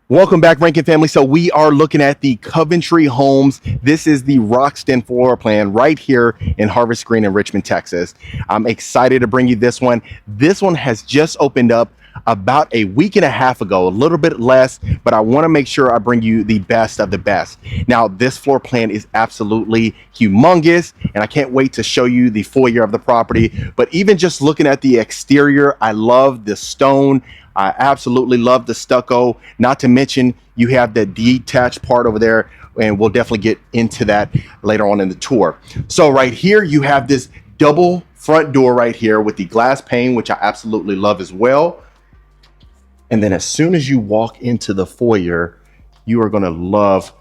Welcome back, Rankin family. So we are looking at the Coventry Homes. This is the Roxton floor plan right here in Harvest Green in Richmond, Texas. I'm excited to bring you this one. This one has just opened up about a week and a half ago, a little bit less, but I want to make sure I bring you the best of the best. Now, this floor plan is absolutely humongous, and I can't wait to show you the foyer of the property. But even just looking at the exterior, I love the stone. I absolutely love the stucco. Not to mention, you have the detached part over there, and we'll definitely get into that later on in the tour. So right here, you have this double front door right here with the glass pane, which I absolutely love as well. And then as soon as you walk into the foyer, you are going to love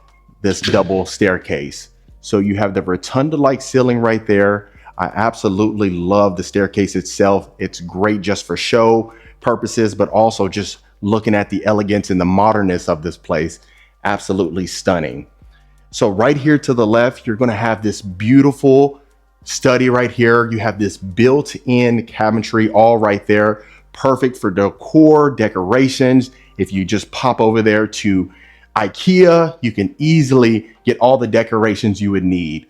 this double staircase. So you have the rotunda-like ceiling right there. I absolutely love the staircase itself. It's great just for show purposes, but also just looking at the elegance and the modernness of this place. Absolutely stunning. So right here to the left, you're going to have this beautiful study right here. You have this built-in cabinetry all right there. Perfect for decor, decorations. If you just pop over there to IKEA, you can easily get all the decorations you would need.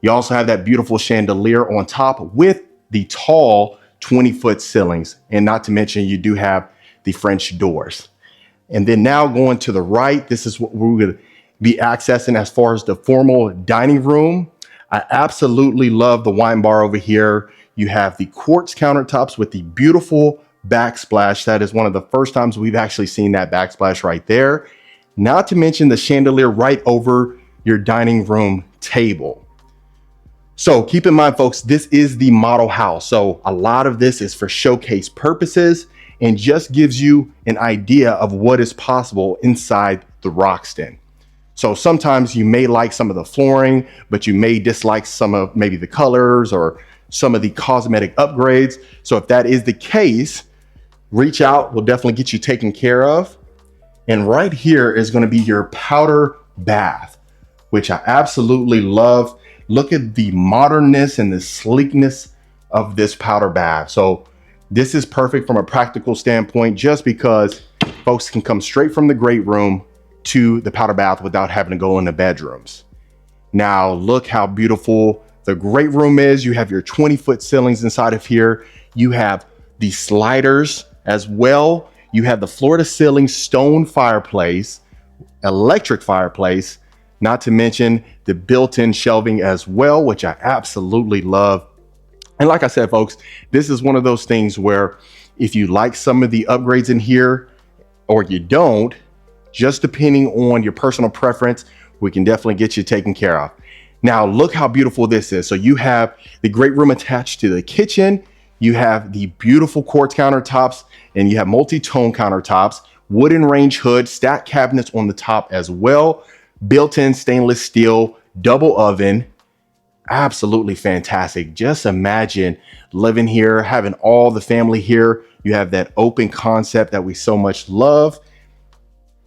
You also have that beautiful chandelier on top with the tall 20-foot ceilings. And not to mention, you do have the French doors. And then now going to the right, this is what we're going to be accessing as far as the formal dining room. I absolutely love the wine bar over here. You have the quartz countertops with the beautiful backsplash. That is one of the first times we've actually seen that backsplash right there. Not to mention the chandelier right over your dining room table. So keep in mind, folks, this is the model house. So a lot of this is for showcase purposes and just gives you an idea of what is possible inside the Roxton. So sometimes you may like some of the flooring, but you may dislike some of maybe the colors or some of the cosmetic upgrades. So if that is the case, reach out. We'll definitely get you taken care of. And right here is going to be your powder bath, which I absolutely love. Look at the modernness and the sleekness of this powder bath. So this is perfect from a practical standpoint, just because folks can come straight from the great room to the powder bath without having to go in the bedrooms. Now, look how beautiful the great room is. You have your 20-foot ceilings inside of here. You have the sliders as well. You have the floor to ceiling stone fireplace, electric fireplace, not to mention the built-in shelving as well, which I absolutely love. And like I said, folks, this is one of those things where if you like some of the upgrades in here or you don't, just depending on your personal preference, we can definitely get you taken care of. Now, look how beautiful this is. So you have the great room attached to the kitchen. You have the beautiful quartz countertops, and you have multi-tone countertops, wooden range hood, stacked cabinets on the top as well, built-in stainless steel, double oven. Absolutely fantastic. Just imagine living here, having all the family here. You have that open concept that we so much love.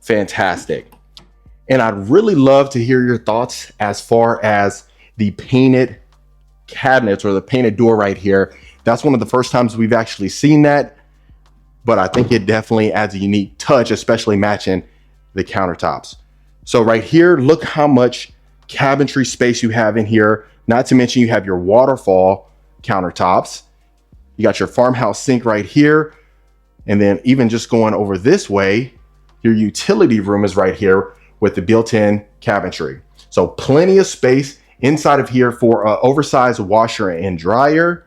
Fantastic. And I'd really love to hear your thoughts as far as the painted cabinets or the painted door right here. That's one of the first times we've actually seen that, but I think it definitely adds a unique touch, especially matching the countertops. So right here, look how much cabinetry space you have in here. Not to mention you have your waterfall countertops. You got your farmhouse sink right here. And then even just going over this way, your utility room is right here with the built-in cabinetry. So plenty of space inside of here for an oversized washer and dryer.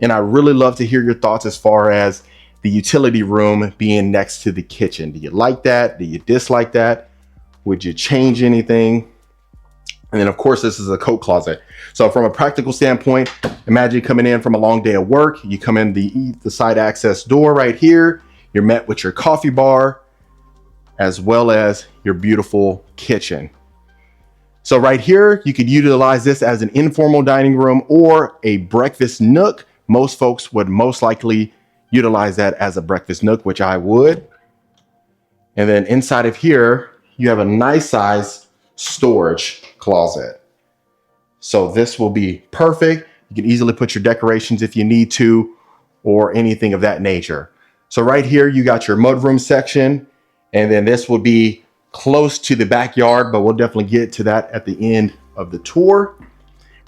And I really love to hear your thoughts as far as the utility room being next to the kitchen. Do you like that? Do you dislike that? Would you change anything? And then of course, this is a coat closet. So from a practical standpoint, imagine coming in from a long day of work. You come in the side access door right here. You're met with your coffee bar, as well as your beautiful kitchen. So right here, you could utilize this as an informal dining room or a breakfast nook. Most folks would most likely utilize that as a breakfast nook, which I would. And then inside of here, you have a nice size storage closet. So this will be perfect. You can easily put your decorations if you need to, or anything of that nature. So right here, you got your mudroom section. And then this will be close to the backyard, but we'll definitely get to that at the end of the tour.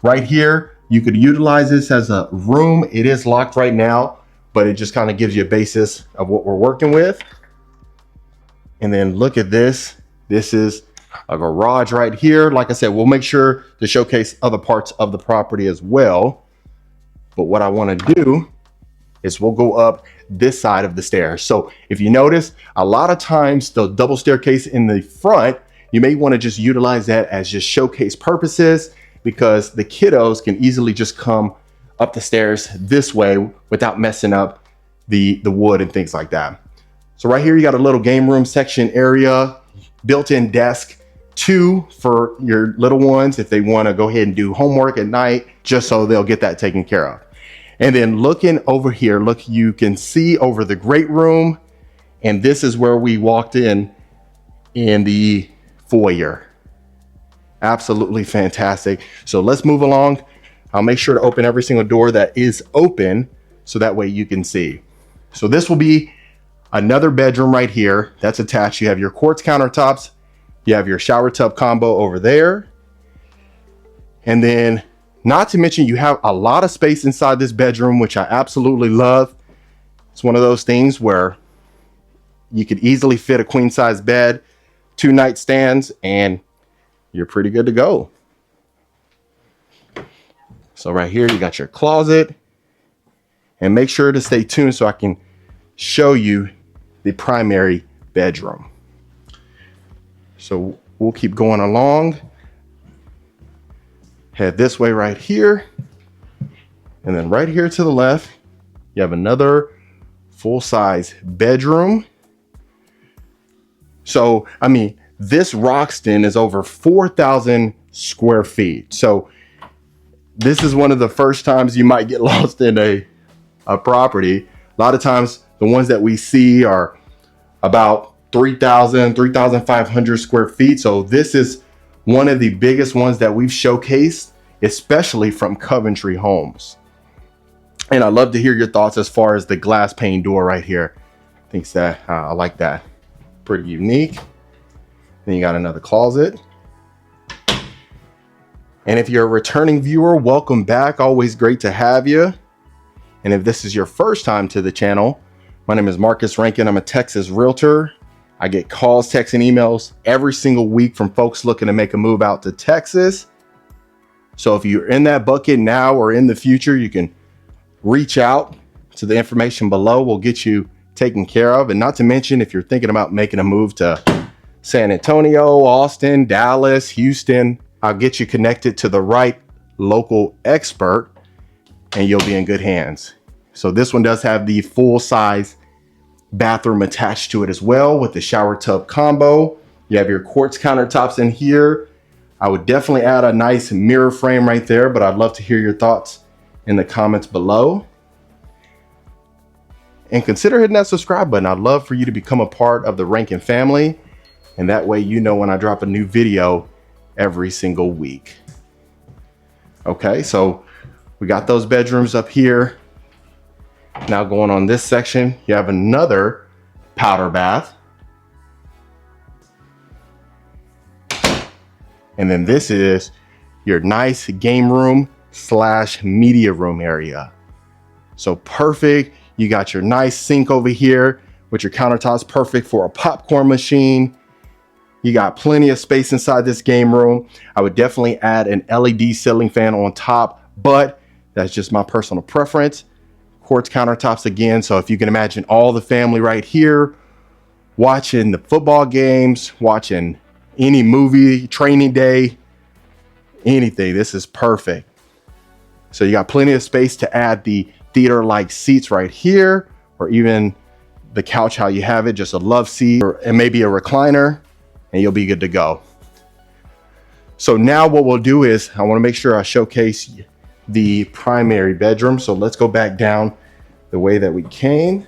Right here, you could utilize this as a room. It is locked right now, but it just kind of gives you a basis of what we're working with. And then look at this. This is a garage right here. Like I said, we'll make sure to showcase other parts of the property as well. But what I want to do is we'll go up this side of the stairs. So if you notice, a lot of times the double staircase in the front, you may want to just utilize that as just showcase purposes, because the kiddos can easily just come up the stairs this way without messing up the wood and things like that. So right here, you got a little game room section area, built-in desk, 2 for your little ones if they want to go ahead and do homework at night, just so they'll get that taken care of. And then looking over here, look, you can see over the great room, and this is where we walked in the foyer. Absolutely fantastic. So let's move along. I'll make sure to open every single door that is open so that way you can see. So this will be another bedroom right here that's attached. You have your quartz countertops, you have your shower tub combo over there, and then not to mention you have a lot of space inside this bedroom, which I absolutely love. It's one of those things where you could easily fit a queen size bed, 2 nightstands, and you're pretty good to go. So right here, you got your closet, and make sure to stay tuned so I can show you the primary bedroom. So we'll keep going along. Head this way right here. And then right here to the left, you have another full-size bedroom. So, I mean, this Roxton is over 4,000 square feet. So this is one of the first times you might get lost in a property. A lot of times the ones that we see are about 3,000, 3,500 square feet. So this is one of the biggest ones that we've showcased, especially from Coventry Homes. And I'd love to hear your thoughts as far as the glass pane door right here. I think that I like that. Pretty unique. Then you got another closet. And if you're a returning viewer, welcome back. Always great to have you. And if this is your first time to the channel, my name is Marcus Rankin. I'm a Texas realtor. I get calls, texts, and emails every single week from folks looking to make a move out to Texas. So if you're in that bucket now or in the future, you can reach out to the information below. We'll get you taken care of. And not to mention, if you're thinking about making a move to San Antonio, Austin, Dallas, Houston, I'll get you connected to the right local expert and you'll be in good hands. So this one does have the full size bathroom attached to it as well with the shower tub combo. You have your quartz countertops in here. I would definitely add a nice mirror frame right there, but I'd love to hear your thoughts in the comments below. And consider hitting that subscribe button. I'd love for you to become a part of the Rankin family. And that way, you know, when I drop a new video every single week. Okay, so we got those bedrooms up here. Now going on this section, you have another powder bath. And then this is your nice game room / media room area. So perfect. You got your nice sink over here with your countertops, perfect for a popcorn machine. You got plenty of space inside this game room. I would definitely add an LED ceiling fan on top, but that's just my personal preference. Quartz countertops again. So if you can imagine all the family right here, watching the football games, watching any movie, training day, anything, this is perfect. So you got plenty of space to add the theater-like seats right here, or even the couch, how you have it, just a love seat, and maybe a recliner, and you'll be good to go. So now what we'll do is I want to make sure I showcase the primary bedroom. So let's go back down the way that we came.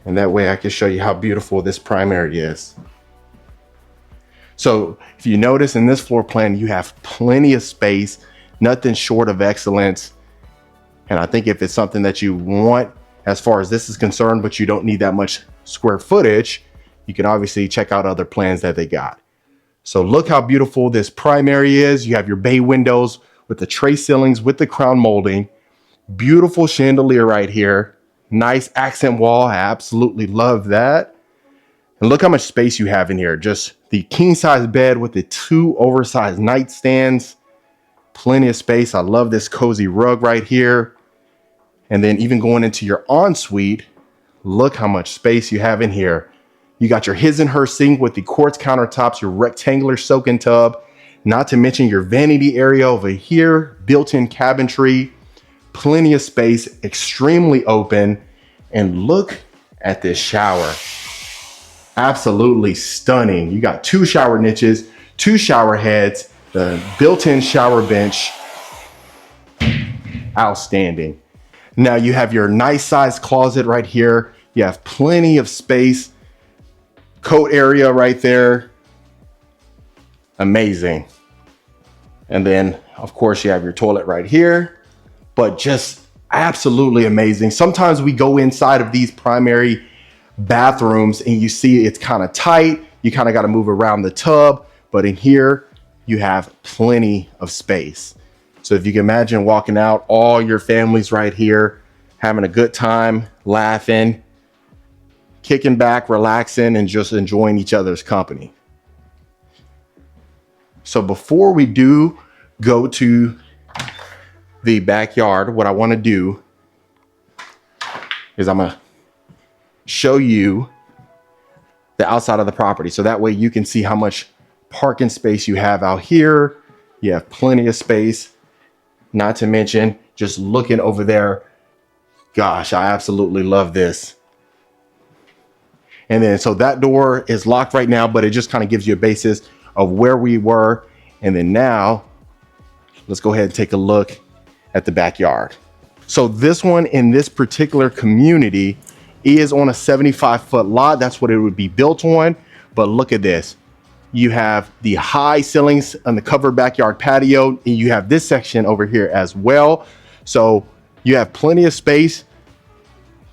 And that way I can show you how beautiful this primary is. So if you notice in this floor plan, you have plenty of space, nothing short of excellence. And I think if it's something that you want as far as this is concerned, but you don't need that much square footage, you can obviously check out other plans that they got. So look how beautiful this primary is. You have your bay windows with the tray ceilings with the crown molding. Beautiful chandelier right here. Nice accent wall. I absolutely love that. And look how much space you have in here. Just the king size bed with the 2 oversized nightstands. Plenty of space. I love this cozy rug right here. And then even going into your ensuite, look how much space you have in here. You got your his and her sink with the quartz countertops, your rectangular soak-in tub, not to mention your vanity area over here, built-in cabinetry, plenty of space, extremely open. And look at this shower. Absolutely stunning. You got 2 shower niches, 2 shower heads, the built-in shower bench. Outstanding. Now you have your nice sized closet right here. You have plenty of space. Coat area right there. Amazing. And then of course you have your toilet right here, but just absolutely amazing. Sometimes we go inside of these primary bathrooms and you see it's kind of tight. You kind of got to move around the tub, but in here you have plenty of space. So if you can imagine walking out, all your family's right here, having a good time, laughing, kicking back, relaxing, and just enjoying each other's company. So before we do go to the backyard, what I want to do is I'm going to show you the outside of the property. So that way you can see how much parking space you have out here. You have plenty of space, not to mention just looking over there. Gosh, I absolutely love this. And then, so that door is locked right now, but it just kind of gives you a basis of where we were. And then now let's go ahead and take a look at the backyard. So this one in this particular community is on a 75-foot lot. That's what it would be built on. But look at this. You have the high ceilings on the covered backyard patio, and you have this section over here as well. So you have plenty of space.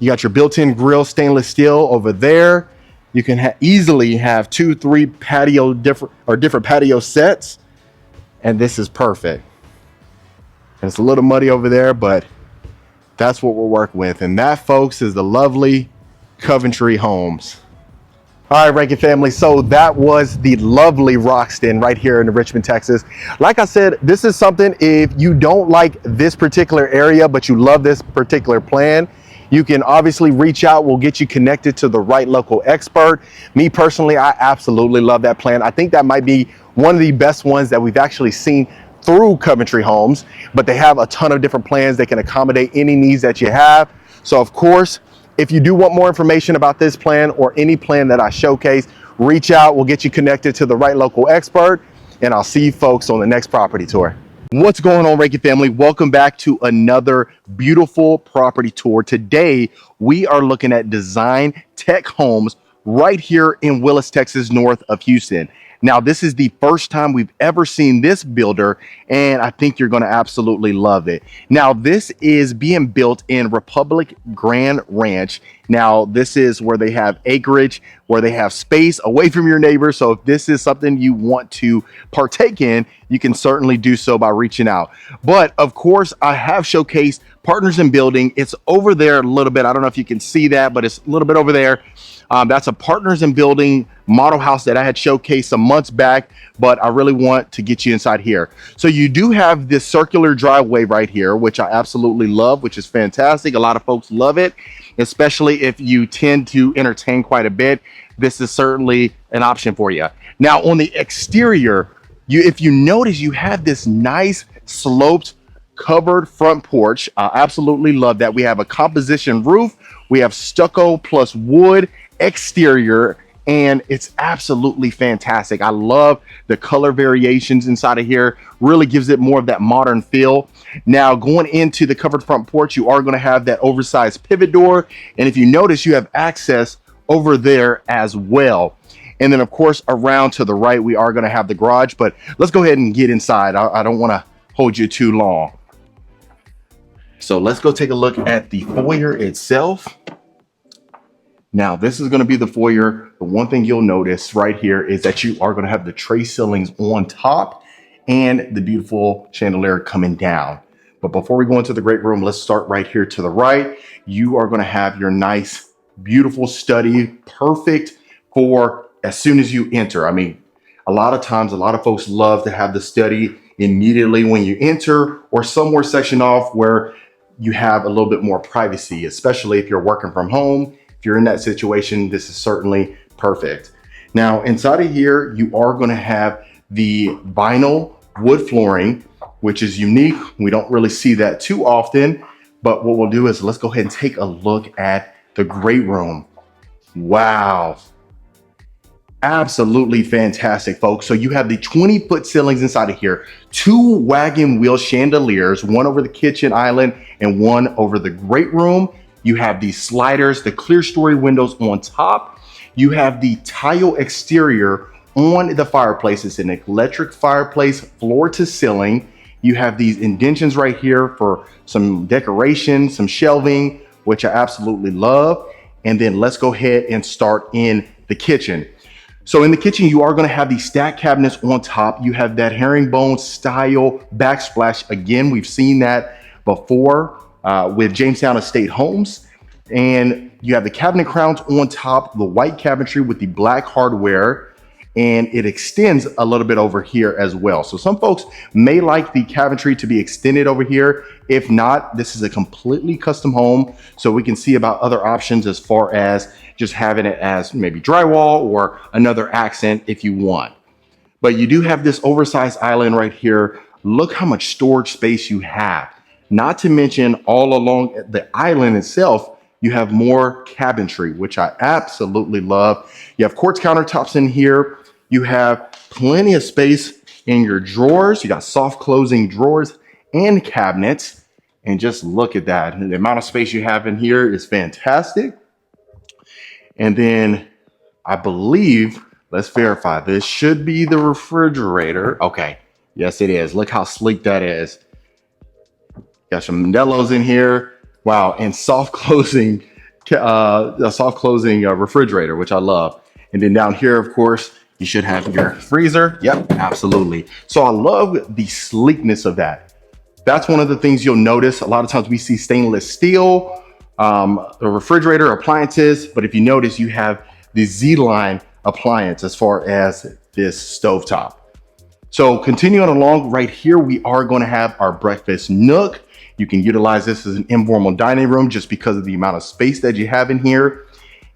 You got your built-in grill, stainless steel over there. You can easily have 2-3 patio different patio sets, and this is perfect. And it's a little muddy over there, but that's what we're working with. And that, folks, is the lovely Coventry Homes. All right, Rankin family. So that was the lovely Roxton right here in Richmond, Texas. Like I said, this is something, if you don't like this particular area, but you love this particular plan, you can obviously reach out. We'll get you connected to the right local expert. Me personally, I absolutely love that plan. I think that might be one of the best ones that we've actually seen through Coventry Homes, but they have a ton of different plans. They can accommodate any needs that you have. So of course, if you do want more information about this plan or any plan that I showcase, reach out. We'll get you connected to the right local expert, and I'll see you folks on the next property tour. What's going on, Rankin family? Welcome back to another beautiful property tour. Today, we are looking at Design Tech Homes right here in Willis, Texas, north of Houston. Now, this is the first time we've ever seen this builder, and I think you're going to absolutely love it. Now, this is being built in Republic Grand Ranch. Now, this is where they have acreage, where they have space away from your neighbors. So if this is something you want to partake in, you can certainly do so by reaching out. But of course, I have showcased Partners in Building. It's over there a little bit. I don't know if you can see that, but it's a little bit over there. That's a Partners in Building model house that I had showcased some months back, but I really want to get you inside here. So you do have this circular driveway right here, which I absolutely love, which is fantastic. A lot of folks love it, especially if you tend to entertain quite a bit. This is certainly an option for you. Now on the exterior, if you notice, you have this nice sloped covered front porch. I absolutely love that. We have a composition roof. We have stucco plus wood exterior, and it's absolutely fantastic. I love the color variations inside of here. Really gives it more of that modern feel. Now going into the covered front porch, you are going to have that oversized pivot door, and if you notice, you have access over there as well. And then of course around to the right, we are going to have the garage, but let's go ahead and get inside. I don't want to hold you too long. So let's go take a look at the foyer itself. Now, this is going to be the foyer. The one thing you'll notice right here is that you are going to have the tray ceilings on top and the beautiful chandelier coming down. But before we go into the great room, let's start right here to the right. You are going to have your nice, beautiful study, perfect for as soon as you enter. I mean, a lot of times, a lot of folks love to have the study immediately when you enter or somewhere sectioned off where you have a little bit more privacy, especially if you're working from home. If you're in that situation, this is certainly perfect. Now, inside of here, you are going to have the vinyl wood flooring, which is unique. We don't really see that too often, but what we'll do is let's go ahead and take a look at the great room. Wow. Absolutely fantastic, folks. So you have the 20-foot ceilings inside of here, 2 wagon wheel chandeliers, one over the kitchen island and one over the great room. You have the sliders, the clear story windows on top. You have the tile exterior on the fireplace. It's an electric fireplace, floor to ceiling. You have these indentions right here for some decoration, some shelving, which I absolutely love. And then let's go ahead and start in the kitchen. So in the kitchen, you are going to have these stack cabinets on top. You have that herringbone style backsplash. Again, we've seen that before with Jamestown Estate Homes. And you have the cabinet crowns on top, the white cabinetry with the black hardware, and it extends a little bit over here as well. So some folks may like the cabinetry to be extended over here. If not, this is a completely custom home. So we can see about other options as far as just having it as maybe drywall or another accent if you want. But you do have this oversized island right here. Look how much storage space you have. Not to mention all along the island itself, you have more cabinetry, which I absolutely love. You have quartz countertops in here. You have plenty of space in your drawers. You got soft closing drawers and cabinets. And just look at that. The amount of space you have in here is fantastic. And then I believe, let's verify, this should be the refrigerator. Okay, yes it is. Look how sleek that is. Got some Modelo's in here. Wow, and soft closing, a soft closing refrigerator, which I love. And then down here, of course, you should have your freezer. Yep, absolutely. So I love the sleekness of that. That's one of the things you'll notice. A lot of times we see stainless steel, the refrigerator appliances, but if you notice, you have the Z-Line appliance as far as this stovetop. So continuing along right here, we are going to have our breakfast nook. You can utilize this as an informal dining room just because of the amount of space that you have in here.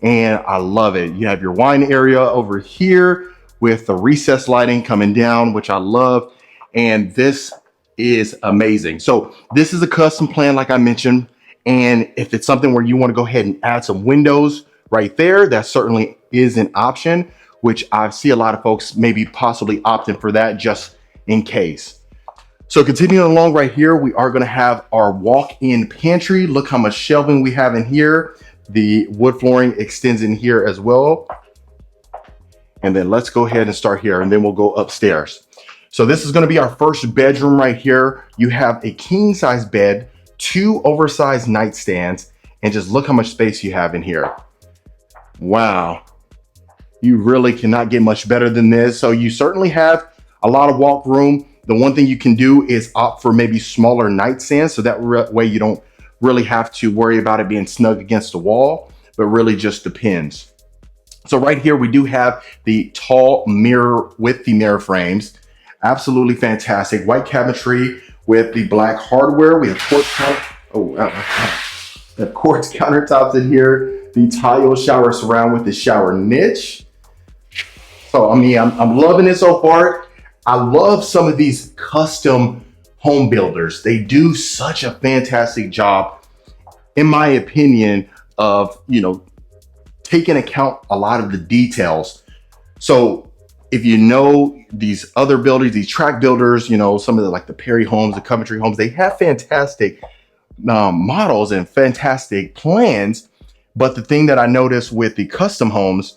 And I love it. You have your wine area over here with the recessed lighting coming down, which I love. And this is amazing. So this is a custom plan, like I mentioned. And if it's something where you want to go ahead and add some windows right there, that certainly is an option, which I see a lot of folks maybe possibly opting for that just in case. So continuing along right here, we are going to have our walk-in pantry. Look how much shelving we have in here. The wood flooring extends in here as well. And then let's go ahead and start here, and then we'll go upstairs. So this is going to be our first bedroom right here. You have a king size bed, 2 oversized nightstands, and just look how much space you have in here. Wow. You really cannot get much better than this. So you certainly have a lot of walk room. The one thing you can do is opt for maybe smaller nightstands, so that way you don't really have to worry about it being snug against the wall, but really just depends. So right here, we do have the tall mirror with the mirror frames. Absolutely fantastic. White cabinetry with the black hardware. We have quartz countertops in here. The tile shower surround with the shower niche. So, I mean, I'm loving it so far. I love some of these custom home builders. They do such a fantastic job, in my opinion, of, taking account a lot of the details. So if you know these other builders, these tract builders, some of the, like the Perry Homes, the Coventry Homes, they have fantastic models and fantastic plans. But the thing that I noticed with the custom homes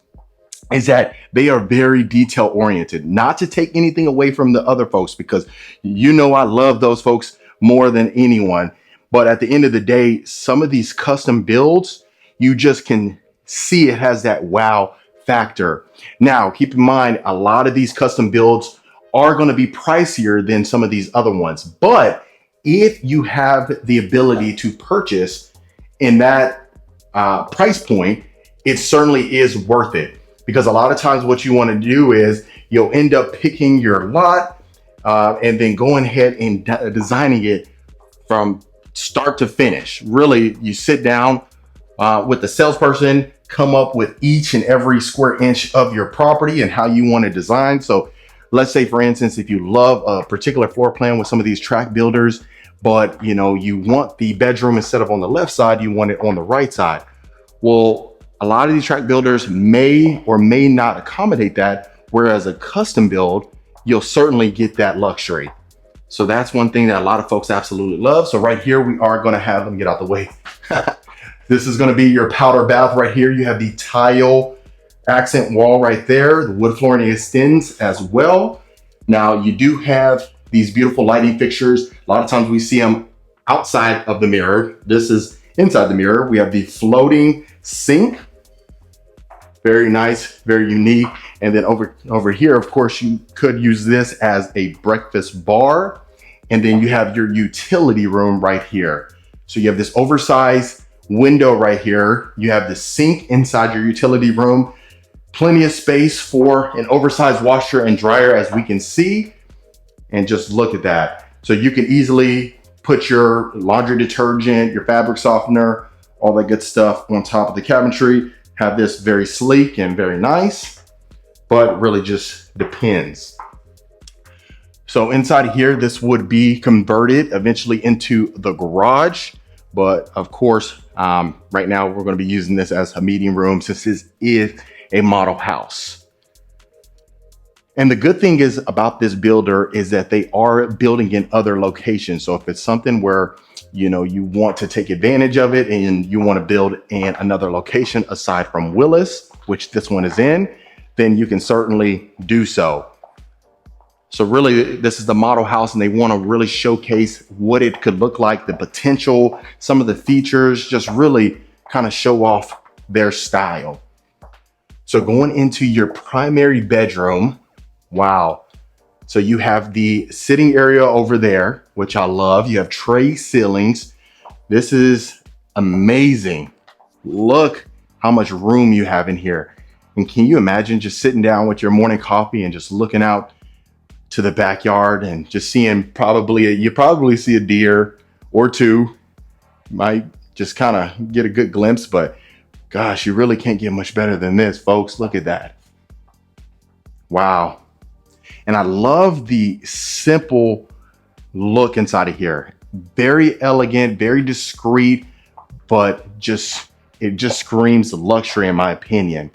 is that they are very detail oriented. Not to take anything away from the other folks, because I love those folks more than anyone. But at the end of the day, some of these custom builds, you just can see it has that wow factor. Now, keep in mind, a lot of these custom builds are going to be pricier than some of these other ones. But if you have the ability to purchase in that price point, it certainly is worth it. Because a lot of times what you want to do is you'll end up picking your lot and then going ahead and designing it from start to finish. Really, you sit down with the salesperson, come up with each and every square inch of your property and how you want to design. So let's say, for instance, if you love a particular floor plan with some of these track builders, but you want the bedroom instead of on the left side, you want it on the right side. Well, a lot of these track builders may or may not accommodate that, whereas a custom build, you'll certainly get that luxury. So that's one thing that a lot of folks absolutely love. So right here, we are going to have them get out the way. This is going to be your powder bath right here. You have the tile accent wall right there. The wood flooring extends as well. Now you do have these beautiful lighting fixtures. A lot of times we see them outside of the mirror. This is inside the mirror. We have the floating sink. Very nice, very unique. And then over here, of course, you could use this as a breakfast bar. And then you have your utility room right here. So you have this oversized window right here. You have the sink inside your utility room. Plenty of space for an oversized washer and dryer, as we can see. And just look at that. So you can easily put your laundry detergent, your fabric softener, all that good stuff on top of the cabinetry. Have this very sleek and very nice, but really just depends. So inside of here, this would be converted eventually into the garage. But of course, right now we're going to be using this as a meeting room since this is a model house. And the good thing is about this builder is that they are building in other locations. So if it's something where you want to take advantage of it and you want to build in another location aside from Willis, which this one is in, then you can certainly do so. So really, this is the model house and they want to really showcase what it could look like, the potential, some of the features, just really kind of show off their style. So going into your primary bedroom, wow. So you have the sitting area over there, which I love. You have tray ceilings. This is amazing. Look how much room you have in here. And can you imagine just sitting down with your morning coffee and just looking out to the backyard and just seeing you probably see a deer or two. You might just kind of get a good glimpse, but gosh, you really can't get much better than this, folks. Look at that. Wow. And I love the simple look inside of here. Very elegant, very discreet, but it just screams luxury in my opinion.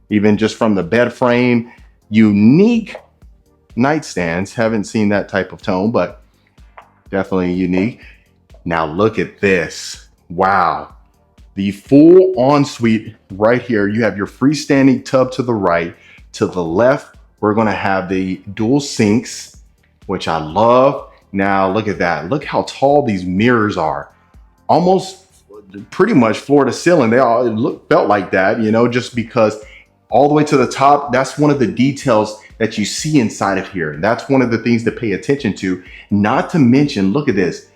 Even just from the bed frame, unique nightstands. Haven't seen that type of tone, but definitely unique. Now look at this. Wow. The full ensuite right here. You have your freestanding tub to the right. To the left, we're going to have the dual sinks, which I love. Now look at that. Look how tall these mirrors are. Almost pretty much floor to ceiling. They all felt like that, just because all the way to the top, that's one of the details that you see inside of here. That's one of the things to pay attention to. Not to mention, look at this.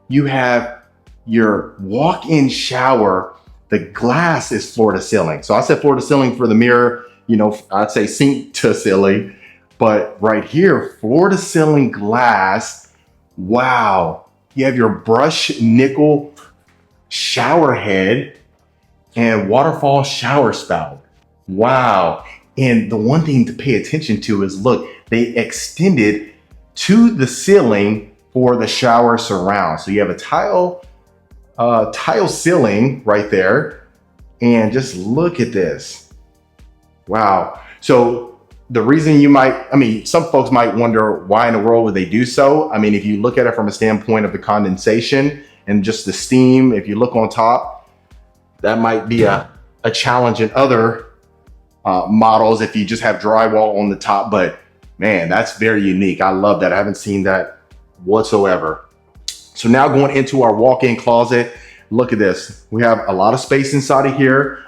You have your walk-in shower. The glass is floor to ceiling. So I said floor to ceiling for the mirror, I'd say sink to ceiling, but right here, floor to ceiling glass. Wow. You have your brushed nickel shower head and waterfall shower spout. Wow. And the one thing to pay attention to is, look, they extended to the ceiling for the shower surround. So you have a tile ceiling right there. And just look at this. Wow. So the reason some folks might wonder why in the world would they do so? If you look at it from a standpoint of the condensation and just the steam, if you look on top, that might be a challenge in other models if you just have drywall on the top, but man, that's very unique. I love that. I haven't seen that whatsoever. So now going into our walk-in closet, look at this. We have a lot of space inside of here.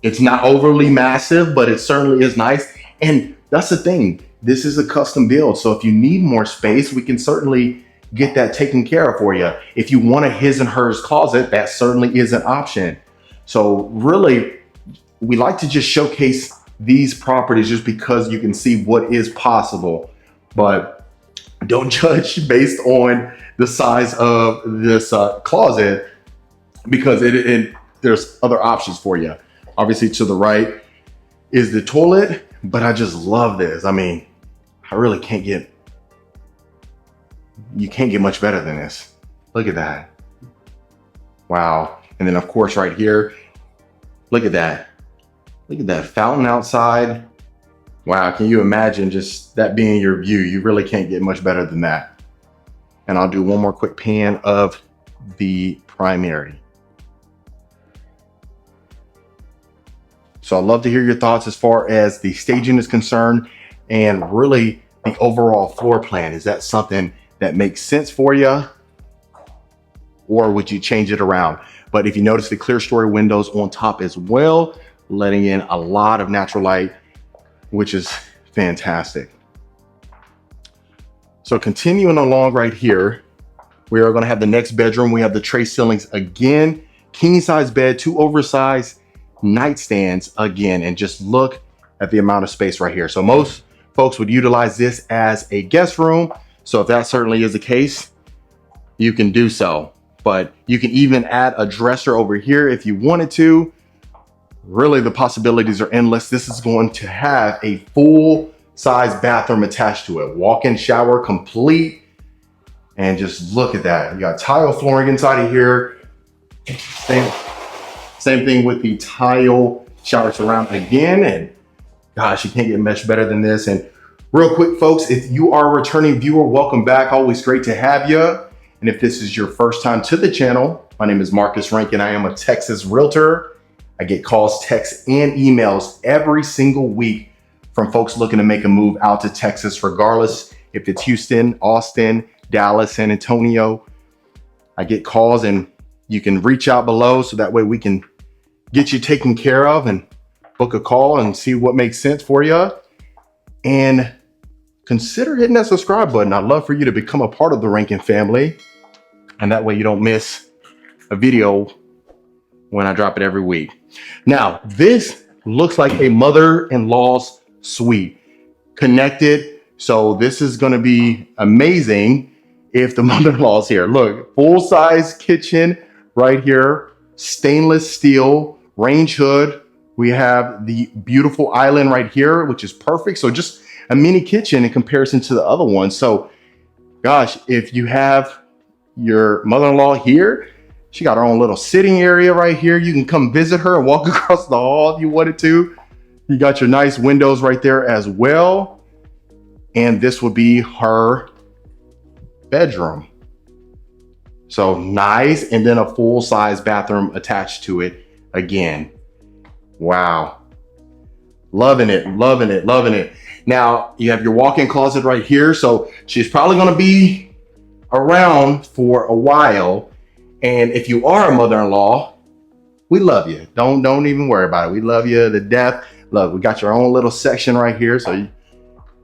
It's not overly massive, but it certainly is nice. And that's the thing. This is a custom build. So if you need more space, we can certainly get that taken care of for you. If you want a his and hers closet, that certainly is an option. So really, we like to just showcase these properties just because you can see what is possible. But don't judge based on the size of this closet, because there's other options for you. Obviously to the right is the toilet, but I just love this. I mean, I really you can't get much better than this. Look at that. Wow. And then of course right here, look at that. Look at that fountain outside. Wow, can you imagine just that being your view? You really can't get much better than that. And I'll do one more quick pan of the primary. So I'd love to hear your thoughts as far as the staging is concerned, and really the overall floor plan. Is that something that makes sense for you, or would you change it around? But if you notice the clear story windows on top as well, letting in a lot of natural light, which is fantastic. So continuing along right here, we are going to have the next bedroom. We have the tray ceilings again, king size bed, 2 oversized nightstands again, and just look at the amount of space right here. So most folks would utilize this as a guest room. So if that certainly is the case, you can do so. But you can even add a dresser over here if you wanted to. Really, the possibilities are endless. This is going to have a full size bathroom attached to it. Walk-in shower complete. And just look at that. You got tile flooring inside of here. Same thing with the tile shower surround again. And gosh, you can't get much better than this. And real quick, folks, if you are a returning viewer, welcome back. Always great to have you. And if this is your first time to the channel, my name is Marcus Rankin. I am a Texas realtor. I get calls, texts, and emails every single week from folks looking to make a move out to Texas, regardless if it's Houston, Austin, Dallas, San Antonio. I get calls, and you can reach out below so that way we can get you taken care of and book a call and see what makes sense for you. And consider hitting that subscribe button. I'd love for you to become a part of the Rankin family. And that way you don't miss a video when I drop it every week. Now, this looks like a mother-in-law's suite, connected. So this is going to be amazing if the mother-in-law's here. Look, full-size kitchen right here, stainless steel, range hood. We have the beautiful island right here, which is perfect. So just a mini kitchen in comparison to the other one. So gosh, if you have your mother-in-law here, she got her own little sitting area right here. You can come visit her and walk across the hall if you wanted to. You got your nice windows right there as well. And this would be her bedroom. So nice. And then a full-size bathroom attached to it again. Wow. Loving it, loving it, loving it. Now you have your walk-in closet right here. So she's probably going to be around for a while. And if you are a mother-in-law, we love you. Don't even worry about it. We love you to death. Look, we got your own little section right here. So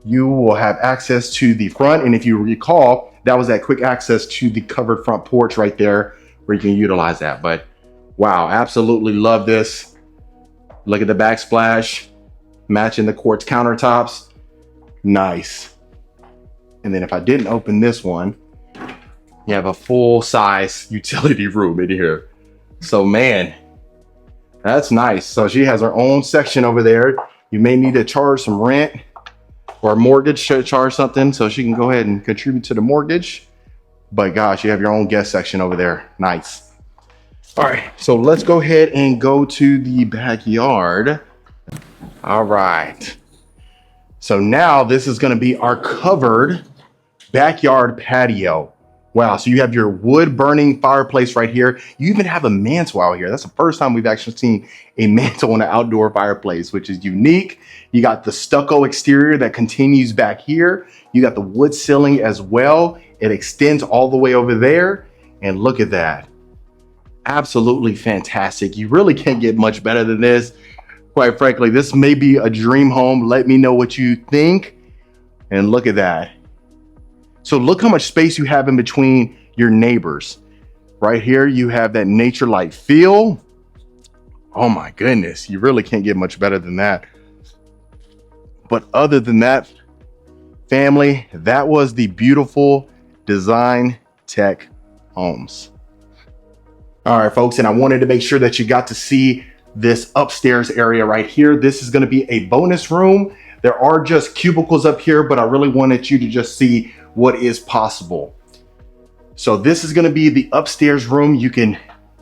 you will have access to the front. And if you recall, that was that quick access to the covered front porch right there where you can utilize that. But wow, absolutely love this. Look at the backsplash, matching the quartz countertops. Nice. And then if I didn't open this one, you have a full-size utility room in here. So man, that's nice. So she has her own section over there. You may need to charge some rent or a mortgage to charge something, so she can go ahead and contribute to the mortgage. But gosh, you have your own guest section over there. Nice. All right, so let's go ahead and go to the backyard. All right. So now this is going to be our covered backyard patio. Wow, so you have your wood burning fireplace right here. You even have a mantle out here. That's the first time we've actually seen a mantle on an outdoor fireplace, which is unique. You got the stucco exterior that continues back here. You got the wood ceiling as well. It extends all the way over there. And look at that. Absolutely fantastic. You really can't get much better than this. Quite frankly, this may be a dream home. Let me know what you think. And look at that. So look how much space you have in between your neighbors. Right here, you have that nature-like feel. Oh my goodness, you really can't get much better than that. But other than that, family, that was the beautiful Design Tech Homes. All right, folks, and I wanted to make sure that you got to see this upstairs area right here. This is going to be a bonus room. There are just cubicles up here, but I really wanted you to just see what is possible. So this is going to be the upstairs room. You can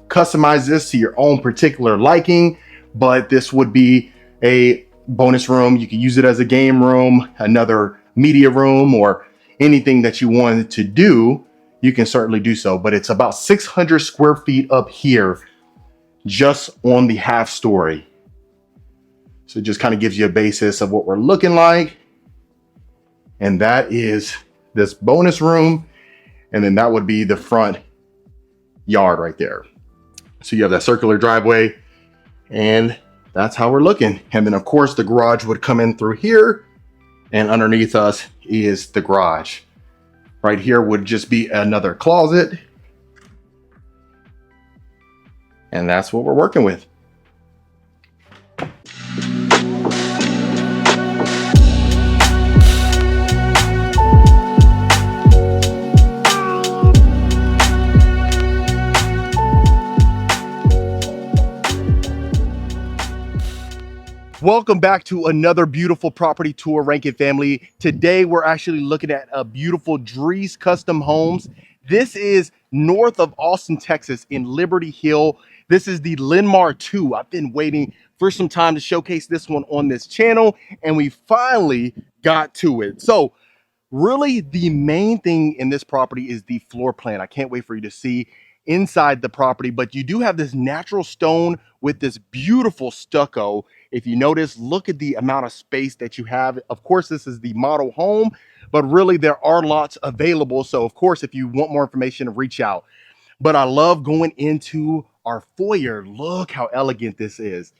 customize this to your own particular liking, but this would be a bonus room. You can use it as a game room, another media room, or anything that you wanted to do. You can certainly do so, but it's about 600 square feet up here just on the half story. So it just kind of gives you a basis of what we're looking like. And that is this bonus room. And then that would be the front yard right there. So you have that circular driveway, and that's how we're looking. And then of course the garage would come in through here, and underneath us is the garage. Right here would just be another closet. And that's what we're working with. Welcome back to another beautiful property tour, Rankin family. Today we're actually looking at a beautiful Dries Custom Homes. This is north of Austin, Texas in Liberty Hill. This is the Linmar 2. I've been waiting for some time to showcase this one on this channel, and we finally got to it. So really, the main thing in this property is the floor plan. I can't wait for you to see inside the property, but you do have this natural stone with this beautiful stucco. If you notice, look at the amount of space that you have. Of course, this is the model home, but really there are lots available. So of course, if you want more information, reach out. But I love going into our foyer. Look how elegant this is.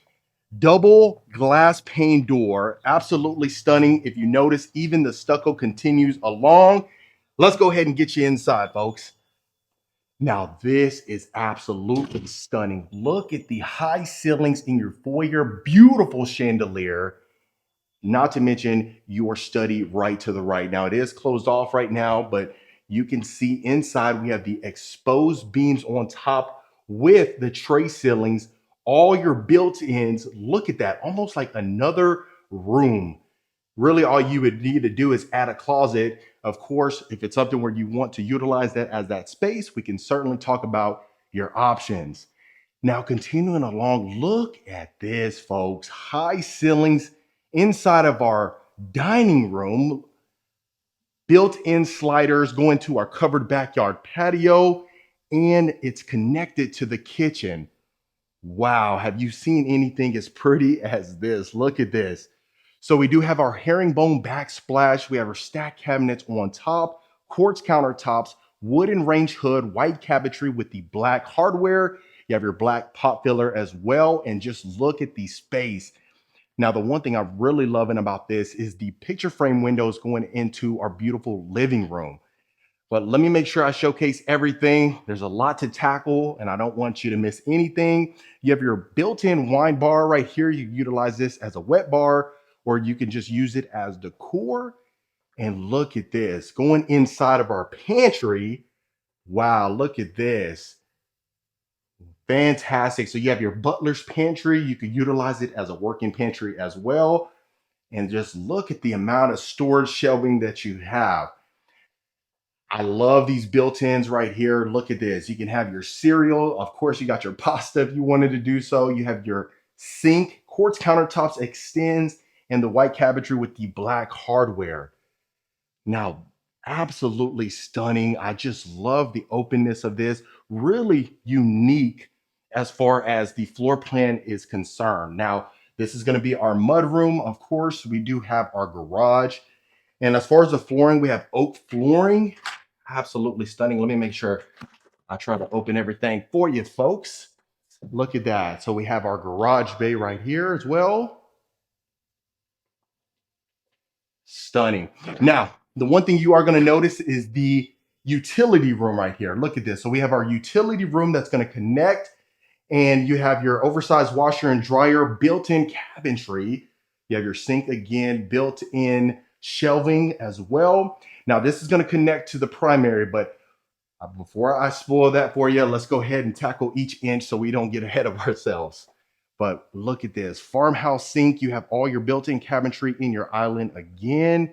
Double glass pane door, absolutely stunning. If you notice, even the stucco continues along. Let's go ahead and get you inside, folks. Now, this is absolutely stunning. Look at the high ceilings in your foyer, beautiful chandelier, not to mention your study right to the right. Now, it is closed off right now, but you can see inside we have the exposed beams on top with the tray ceilings, all your built-ins. Look at that, almost like another room. Really, all you would need to do is add a closet. Of course, if it's something where you want to utilize that as that space, we can certainly talk about your options. Now, continuing along, look at this, folks. High ceilings inside of our dining room, built-in sliders going to our covered backyard patio, and it's connected to the kitchen. Wow, have you seen anything as pretty as this? Look at this. So we do have our herringbone backsplash. We have our stack cabinets on top, quartz countertops, wooden range hood, white cabinetry with the black hardware. You have your black pot filler as well. And just look at the space. Now, the one thing I'm really loving about this is the picture frame windows going into our beautiful living room. But let me make sure I showcase everything. There's a lot to tackle, and I don't want you to miss anything. You have your built-in wine bar right here. You can utilize this as a wet bar, or you can just use it as decor. And look at this, going inside of our pantry. Wow, look at this. Fantastic. So you have your butler's pantry. You could utilize it as a working pantry as well. And just look at the amount of storage shelving that you have. I love these built-ins right here. Look at this. You can have your cereal. Of course, you got your pasta if you wanted to do so. You have your sink, quartz countertops extends, and the white cabinetry with the black hardware. Now, absolutely stunning. I just love the openness of this. Really unique as far as the floor plan is concerned. Now, this is going to be our mud room. Of course, we do have our garage. And as far as the flooring, we have oak flooring. Absolutely stunning. Let me make sure I try to open everything for you, folks. Look at that. So we have our garage bay right here as well. Stunning. Now, the one thing you are going to notice is the utility room right here. Look at this. So we have our utility room that's going to connect, and you have your oversized washer and dryer, built-in cabinetry. You have your sink again, built-in shelving as well. Now, this is going to connect to the primary, but before I spoil that for you, let's go ahead and tackle each inch so we don't get ahead of ourselves. But look at this farmhouse sink. You have all your built-in cabinetry in your island again.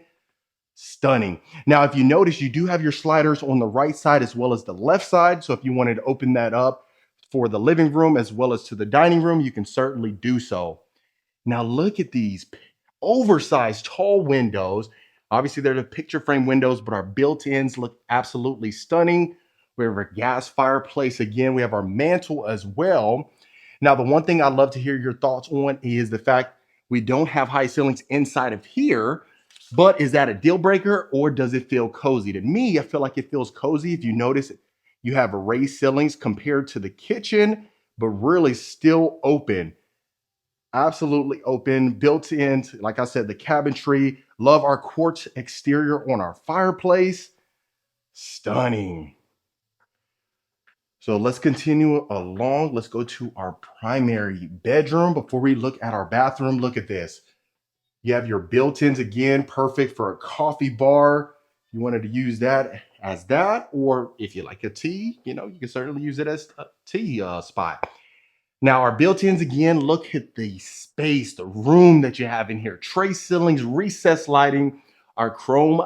Stunning. Now, if you notice, you do have your sliders on the right side as well as the left side. So if you wanted to open that up for the living room as well as to the dining room, you can certainly do so. Now, look at these oversized tall windows. Obviously, they're the picture frame windows, but our built-ins look absolutely stunning. We have our gas fireplace again. We have our mantle as well. Now, the one thing I'd love to hear your thoughts on is the fact we don't have high ceilings inside of here, but is that a deal breaker or does it feel cozy? To me, I feel like it feels cozy. If you notice, you have raised ceilings compared to the kitchen, but really still open. Absolutely open, built in, like I said, the cabinetry. Love our quartz exterior on our fireplace. Stunning. So let's continue along. Let's go to our primary bedroom. Before we look at our bathroom, look at this. You have your built-ins again, perfect for a coffee bar. You wanted to use that as that, or if you like a tea, you can certainly use it as a tea spot. Now, our built-ins again, look at the space, the room that you have in here. Tray ceilings, recessed lighting, our chrome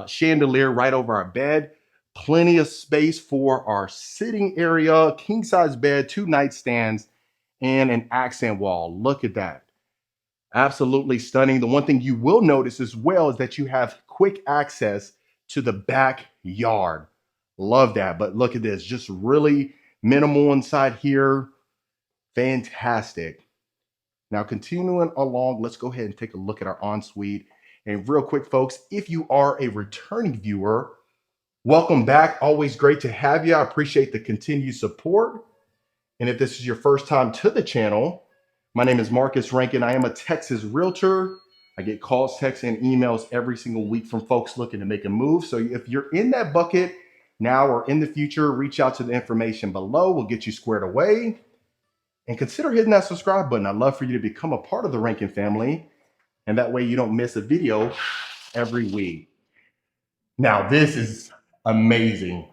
chandelier right over our bed. Plenty of space for our sitting area, king-size bed, 2 nightstands, and an accent wall. Look at that. Absolutely stunning. The one thing you will notice as well is that you have quick access to the backyard. Love that. But look at this, just really minimal inside here. Fantastic. Now, continuing along, let's go ahead and take a look at our ensuite. And real quick, folks, if you are a returning viewer, welcome back. Always great to have you. I appreciate the continued support. And if this is your first time to the channel, my name is Marcus Rankin. I am a Texas realtor. I get calls, texts, and emails every single week from folks looking to make a move. So if you're in that bucket now or in the future, reach out to the information below. We'll get you squared away. And consider hitting that subscribe button. I'd love for you to become a part of the Rankin family. And that way you don't miss a video every week. Now, this is amazing.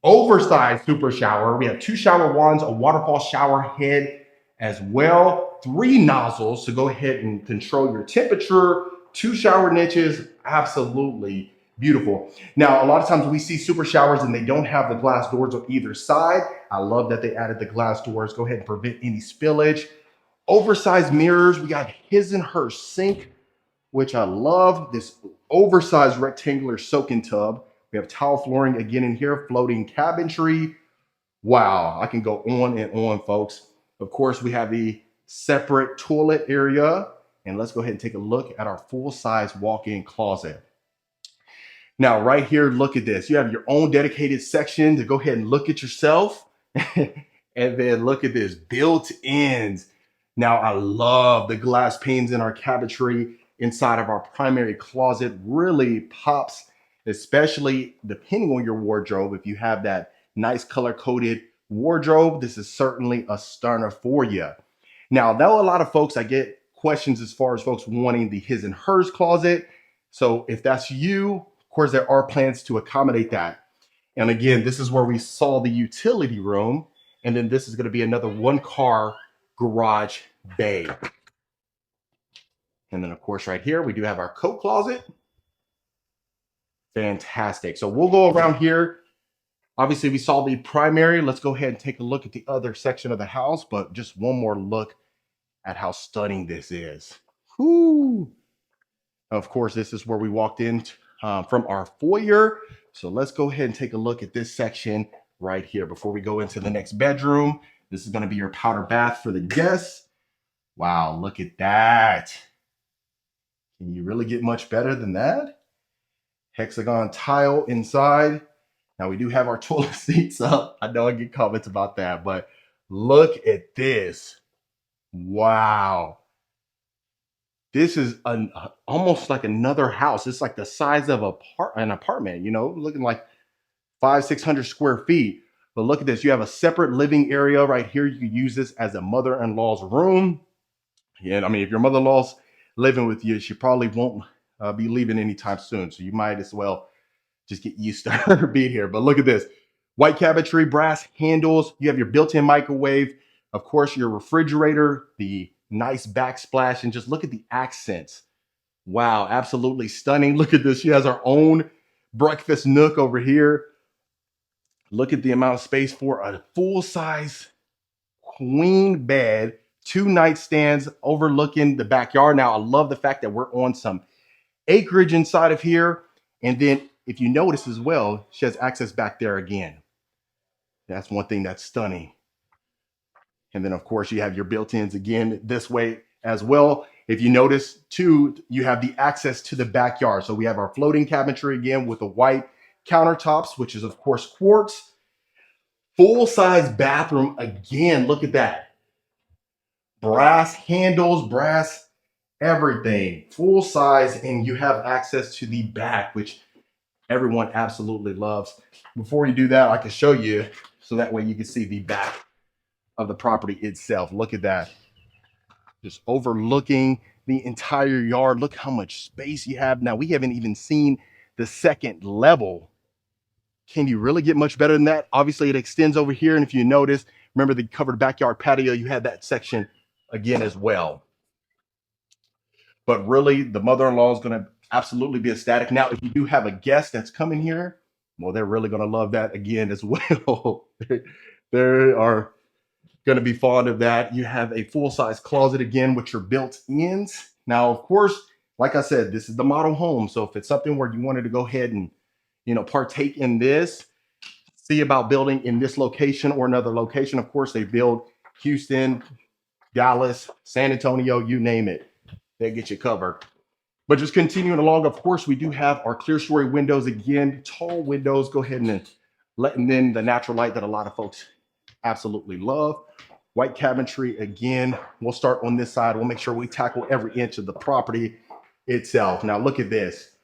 Oversized super shower. We have 2 shower wands, a waterfall shower head as well, 3 nozzles to go ahead and control your temperature, 2 shower niches. Absolutely beautiful. Now, a lot of times we see super showers and they don't have the glass doors on either side. I love that they added the glass doors. Go ahead and prevent any spillage. Oversized mirrors. We got his and her sink, which I love. This oversized rectangular soaking tub. We have tile flooring again in here, floating cabinetry. Wow, I can go on and on, folks. Of course, we have the separate toilet area. And let's go ahead and take a look at our full-size walk-in closet. Now, right here, look at this. You have your own dedicated section to go ahead and look at yourself. And then look at this, built-ins. Now, I love the glass panes in our cabinetry inside of our primary closet. Really pops, especially depending on your wardrobe. If you have that nice color-coded wardrobe, this is certainly a stunner for you. Now, though a lot of folks, I get questions as far as folks wanting the his and hers closet. So if that's you, of course, there are plans to accommodate that. And again, this is where we saw the utility room. And then this is going to be another 1-car garage bay. And then, of course, right here, we do have our coat closet. Fantastic. So we'll go around here. Obviously, we saw the primary. Let's go ahead and take a look at the other section of the house. But just one more look at how stunning this is. Whoo! Of course, this is where we walked in from our foyer. So let's go ahead and take a look at this section right here before we go into the next bedroom. This is going to be your powder bath for the guests. Wow, look at that. Can you really get much better than that? Hexagon tile inside. Now we do have our toilet seats up. I know I get comments about that, but Look at this. Wow. This is almost like another house. It's like the size of an apartment, looking like 600 square feet. But look at this. You have a separate living area right here. You can use this as a mother-in-law's room. Yeah, I mean, if your mother-in-law's living with you, she probably won't be leaving anytime soon. So you might as well just get used to her being here. But look at this. White cabinetry, brass handles. You have your built-in microwave. Of course, your refrigerator, the nice backsplash, and just look at the accents. Wow, absolutely stunning. Look at this. She has her own breakfast nook over here. Look at the amount of space for a full-size queen bed, two nightstands overlooking the backyard. Now, I love the fact that we're on some acreage inside of here. And then if you notice as well, she has access back there again. That's one thing that's stunning. And then of course you have your built-ins again this way as well. If you notice too, you have the access to the backyard. So we have our floating cabinetry again with the white countertops, which is of course quartz. Full-size bathroom again. Look at that. Brass handles, brass everything. Full size, and you have access to the back, which everyone absolutely loves. Before you do that, I can show you so that way you can see the back of the property itself. Look at that. Just overlooking the entire yard. Look how much space you have. Now, we haven't even seen the second level. Can you really get much better than that? Obviously, it extends over here. And if you notice, remember the covered backyard patio, you had that section again as well. But really, the mother-in-law is going to absolutely be ecstatic. Now, if you do have a guest that's coming here, well, they're really going to love that again as well. They are going to be fond of that. You have a full-size closet again with your built-ins. Now, of course, like I said, this is the model home. So if it's something where you wanted to go ahead and, partake in this, see about building in this location or another location. Of course, they build Houston, Dallas, San Antonio, you name it. They get you covered. But just continuing along, of course, we do have our clear story windows again, tall windows. Go ahead and letting in the natural light that a lot of folks absolutely love. White cabinetry again. We'll start on this side. We'll make sure we tackle every inch of the property itself. Now look at this.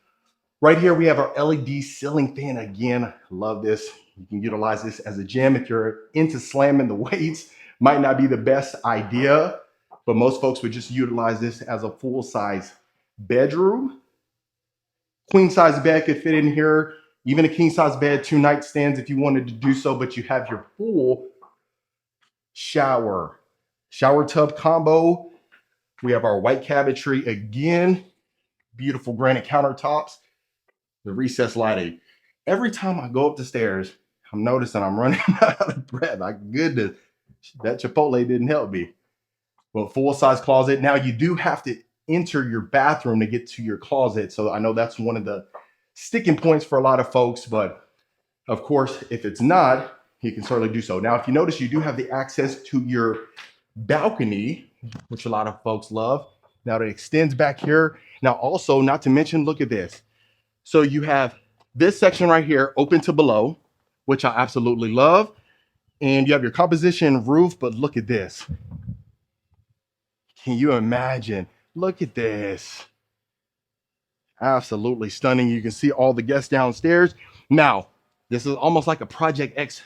Right here, we have our LED ceiling fan again. Love this. You can utilize this as a gym if you're into slamming the weights. Might not be the best idea, but most folks would just utilize this as a full-size bedroom. Queen size bed could fit in here. Even a king size bed, two nightstands if you wanted to do so, but you have your full shower tub combo. We have our white cabinetry again. Beautiful granite countertops. The recessed lighting. Every time I go up the stairs, I'm noticing I'm running out of breath. My goodness, that Chipotle didn't help me. Well, full-size closet. Now you do have to enter your bathroom to get to your closet. So I know that's one of the sticking points for a lot of folks, but of course, if it's not, you can certainly do so. Now, if you notice, you do have the access to your balcony, which a lot of folks love. Now it extends back here. Now also, not to mention, look at this. So you have this section right here open to below, which I absolutely love. And you have your composition roof, but look at this. Can you imagine? Look at this. Absolutely stunning. You can see all the guests downstairs. Now, this is almost like a Project X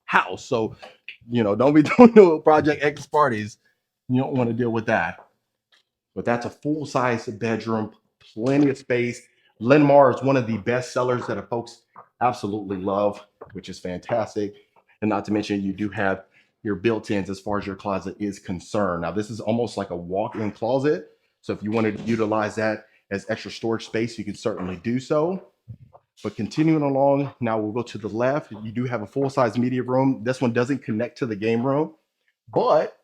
house. So, don't be doing no Project X parties. You don't want to deal with that. But that's a full-size bedroom, plenty of space. Linmar is one of the best sellers that folks absolutely love, which is fantastic. And not to mention, you do have your built-ins as far as your closet is concerned. Now, this is almost like a walk-in closet. So if you wanted to utilize that as extra storage space, you can certainly do so. But continuing along, now we'll go to the left. You do have a full-size media room. This one doesn't connect to the game room, but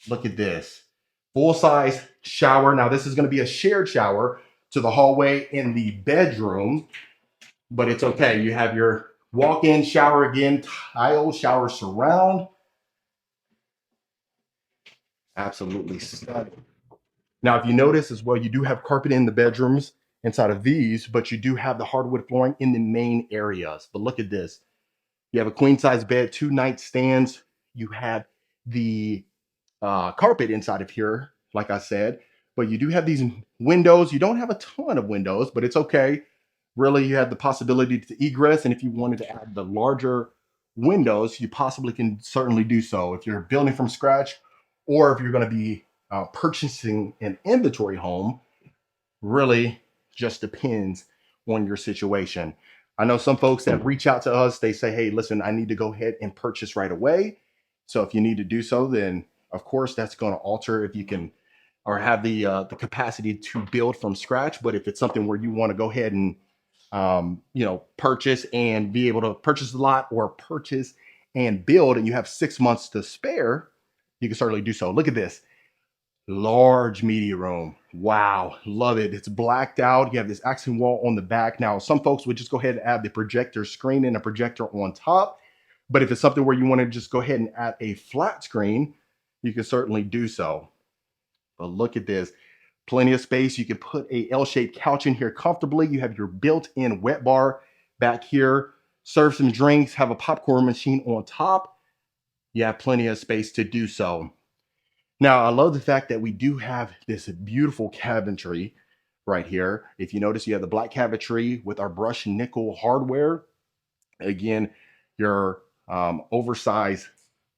look at this. Full-size shower. Now, this is going to be a shared shower to the hallway in the bedroom, but it's okay. You have your walk-in shower again, tile shower surround. Absolutely stunning. Now, if you notice as well, you do have carpet in the bedrooms inside of these, but you do have the hardwood flooring in the main areas. But look at this. You have a queen size bed, two nightstands. you have the carpet inside of here, like I said, but you do have these windows. You don't have a ton of windows, but it's okay. Really, you have the possibility to egress, and if you wanted to add the larger windows, you possibly can certainly do so. If you're building from scratch, or if you're going to be purchasing an inventory home, really just depends on your situation. I know some folks that reach out to us, they say, hey, listen, I need to go ahead and purchase right away. So if you need to do so, then of course that's going to alter if you can or have the capacity to build from scratch. But if it's something where you want to go ahead and purchase and be able to purchase a lot or purchase and build, and you have 6 months to spare, you can certainly do so. Look at this large media room. Wow, love it. It's blacked out. You have this accent wall on the back. Now, some folks would just go ahead and add the projector screen and a projector on top. But if it's something where you want to just go ahead and add a flat screen, you can certainly do so. But look at this. Plenty of space. You can put a L-shaped couch in here comfortably. You have your built-in wet bar back here. Serve some drinks, have a popcorn machine on top. You have plenty of space to do so. Now, I love the fact that we do have this beautiful cabinetry right here. If you notice, you have the black cabinetry with our brushed nickel hardware. Again, your oversized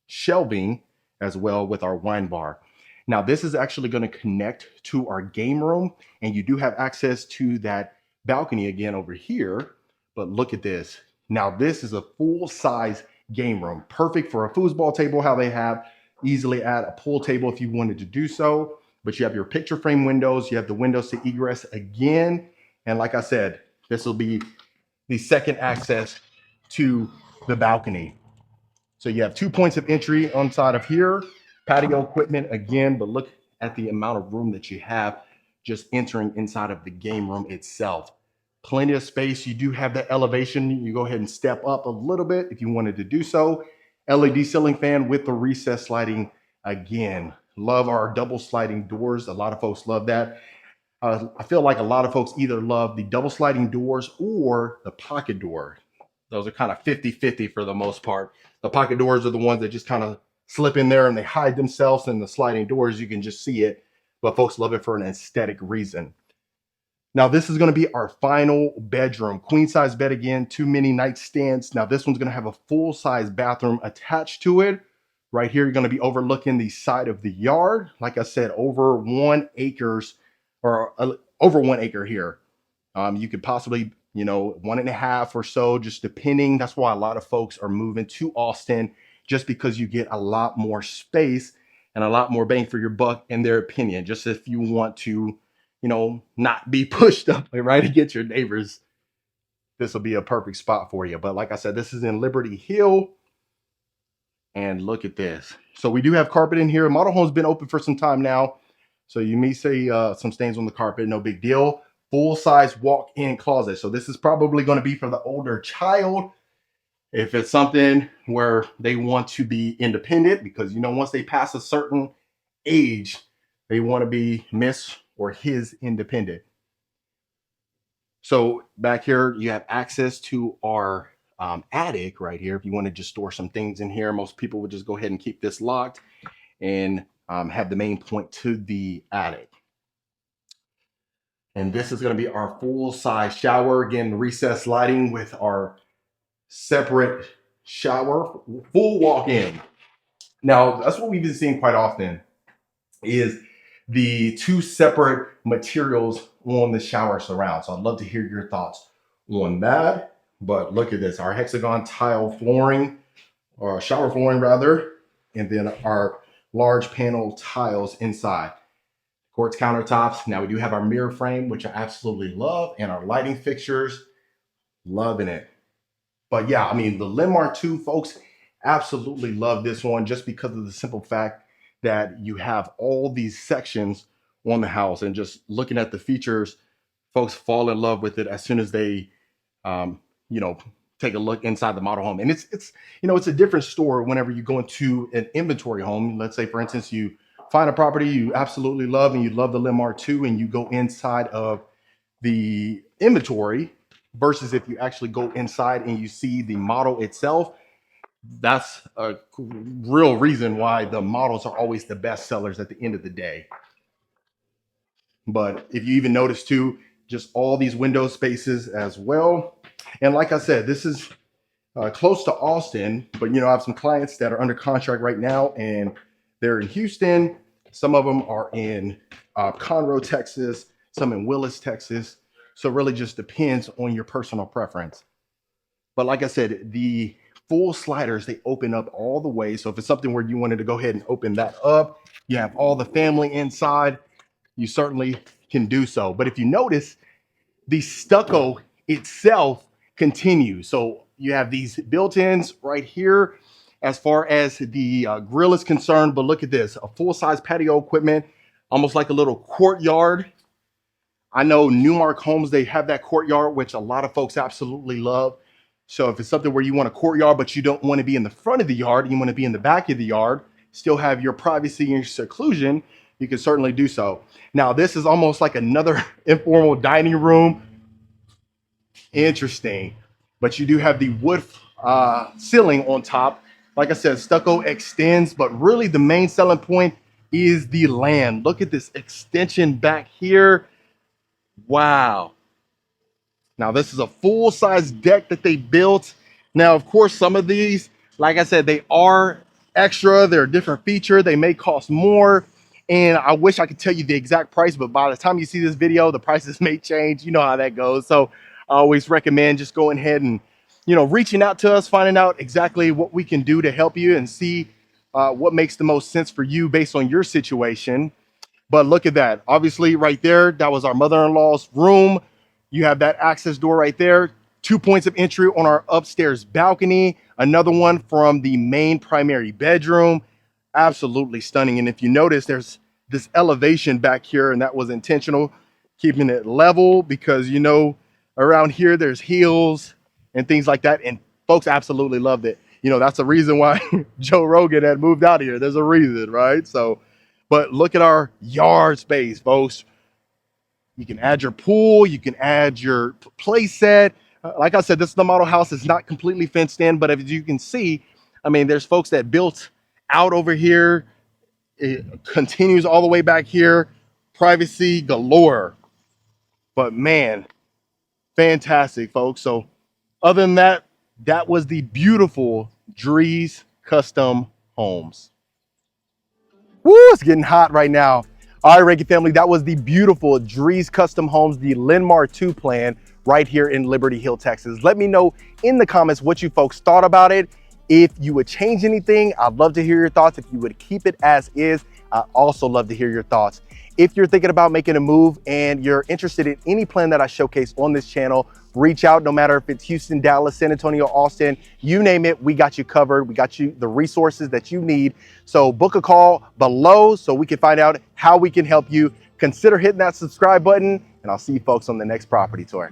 shelving as well with our wine bar. Now, this is actually going to connect to our game room, and you do have access to that balcony again over here. But look at this. Now, this is a full-size game room, perfect for a foosball table, how they have easily add a pool table if you wanted to do so. But you have your picture frame windows, you have the windows to egress again. And like I said, this will be the second access to the balcony. So you have 2 points of entry on side of here, patio equipment again, but look at the amount of room that you have just entering inside of the game room itself. Plenty of space. You do have that elevation. You go ahead and step up a little bit if you wanted to do so. LED ceiling fan with the recessed sliding again. Love our double sliding doors. A lot of folks love that. I feel like a lot of folks either love the double sliding doors or the pocket door. Those are kind of 50-50 for the most part. The pocket doors are the ones that just kind of slip in there and they hide themselves, and the sliding doors, you can just see it, but folks love it for an aesthetic reason. Now, this is going to be our final bedroom. Queen size bed again, 2 mini nightstands. Now, this one's going to have a full size bathroom attached to it. Right here, you're going to be overlooking the side of the yard. Like I said, over 1 acres or over 1 acre here. You could possibly, 1.5 or so, just depending. That's why a lot of folks are moving to Austin, just because you get a lot more space and a lot more bang for your buck, in their opinion. Just if you want to, not be pushed up right against your neighbors, this will be a perfect spot for you. But like I said, this is in Liberty Hill. And look at this. So we do have carpet in here. Model home's been open for some time now, so you may see some stains on the carpet. No big deal. Full size walk-in closet. So this is probably going to be for the older child. If it's something where they want to be independent, because once they pass a certain age, they want to be Miss or his independent. So back here, you have access to our attic right here. If you want to just store some things in here, most people would just go ahead and keep this locked and have the main point to the attic. And this is going to be our full size shower. Again, recessed lighting with our separate shower, full walk-in. Now, that's what we've been seeing quite often, is the 2 separate materials on the shower surround. So I'd love to hear your thoughts on that. But look at this, our hexagon tile flooring, or shower flooring rather, and then our large panel tiles inside. Quartz countertops. Now we do have our mirror frame, which I absolutely love, and our lighting fixtures, loving it. But yeah, I mean, the Linmar 2, folks, absolutely love this one, just because of the simple fact that you have all these sections on the house, and just looking at the features, folks fall in love with it as soon as they, take a look inside the model home. And it's a different story whenever you go into an inventory home. Let's say, for instance, you find a property you absolutely love and you love the Linmar 2, and you go inside of the inventory, versus if you actually go inside and you see the model itself. That's a real reason why the models are always the best sellers at the end of the day. But if you even notice too, just all these window spaces as well. And like I said, this is close to Austin, but I have some clients that are under contract right now and they're in Houston. Some of them are in Conroe, Texas, some in Willis, Texas. So it really just depends on your personal preference. But like I said, the full sliders, they open up all the way. So if it's something where you wanted to go ahead and open that up, you have all the family inside, you certainly can do so. But if you notice, the stucco itself continues. So you have these built-ins right here as far as the grill is concerned. But look at this, a full-size patio equipment, almost like a little courtyard. I know Newmark Homes, they have that courtyard, which a lot of folks absolutely love. So if it's something where you want a courtyard, but you don't want to be in the front of the yard, you want to be in the back of the yard, still have your privacy and your seclusion, you can certainly do so. Now, this is almost like another informal dining room. Interesting. But you do have the wood ceiling on top. Like I said, stucco extends, but really the main selling point is the land. Look at this extension back here. Wow. Now, this is a full-size deck that they built. Now, of course, some of these, like I said, they are extra. They're a different feature. They may cost more. And I wish I could tell you the exact price, but by the time you see this video, the prices may change. You know how that goes. So I always recommend just going ahead and, reaching out to us, finding out exactly what we can do to help you and see what makes the most sense for you based on your situation. But look at that. Obviously, right there, that was our mother-in-law's room. You have that access door right there. 2 points of entry on our upstairs balcony. Another one from the main primary bedroom. Absolutely stunning. And if you notice, there's this elevation back here, and that was intentional, keeping it level because, around here, there's hills and things like that. And folks absolutely loved it. That's the reason why Joe Rogan had moved out here. There's a reason, right? So, but look at our yard space, folks. You can add your pool, you can add your play set. Like I said, this is the model house. It's not completely fenced in, but as you can see, there's folks that built out over here. It continues all the way back here. Privacy galore. But man, fantastic, folks. So other than that, that was the beautiful Dries Custom Homes. Woo, it's getting hot right now. All right, Reiki family, that was the beautiful Dries Custom Homes, the Linmar 2 plan right here in Liberty Hill, Texas. Let me know in the comments what you folks thought about it. If you would change anything, I'd love to hear your thoughts. If you would keep it as is, I'd also love to hear your thoughts. If you're thinking about making a move and you're interested in any plan that I showcase on this channel, reach out. No matter if it's Houston, Dallas, San Antonio, Austin, you name it, we got you covered. We got you the resources that you need. So book a call below so we can find out how we can help you. Consider hitting that subscribe button, and I'll see you folks on the next property tour.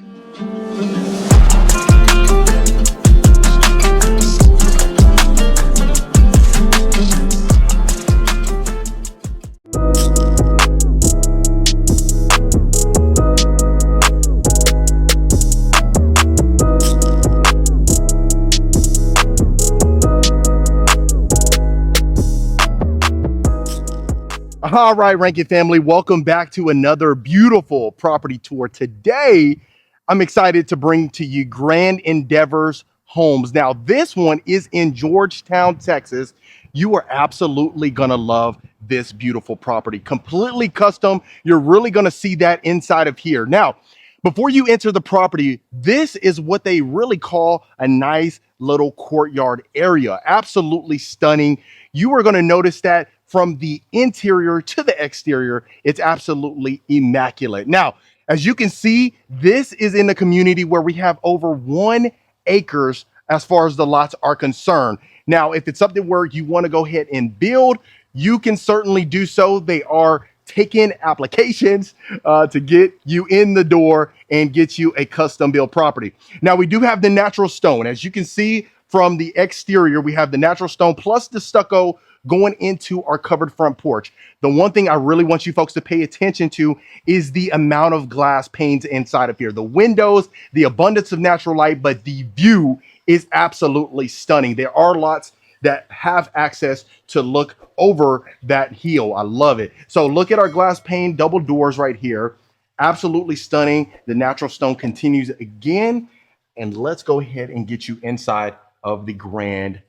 All right, Rankin family, welcome back to another beautiful property tour. Today, I'm excited to bring to you Grand Endeavors Homes. Now, this one is in Georgetown, Texas. You are absolutely gonna love this beautiful property. Completely custom. You're really gonna see that inside of here. Now, before you enter the property, this is what they really call a nice little courtyard area. Absolutely stunning. You are gonna notice that from the interior to the exterior, it's absolutely immaculate. Now, as you can see, this is in a community where we have over 1 acres as far as the lots are concerned. Now, if it's something where you want to go ahead and build, you can certainly do so. They are taking applications to get you in the door and get you a custom built property. Now, we do have the natural stone. As you can see from the exterior, we have the natural stone plus the stucco going into our covered front porch. The one thing I really want you folks to pay attention to is the amount of glass panes inside of here. The windows, the abundance of natural light, but the view is absolutely stunning. There are lots that have access to look over that hill. I love it. So look at our glass pane double doors right here. Absolutely stunning. The natural stone continues again. And let's go ahead and get you inside of the grand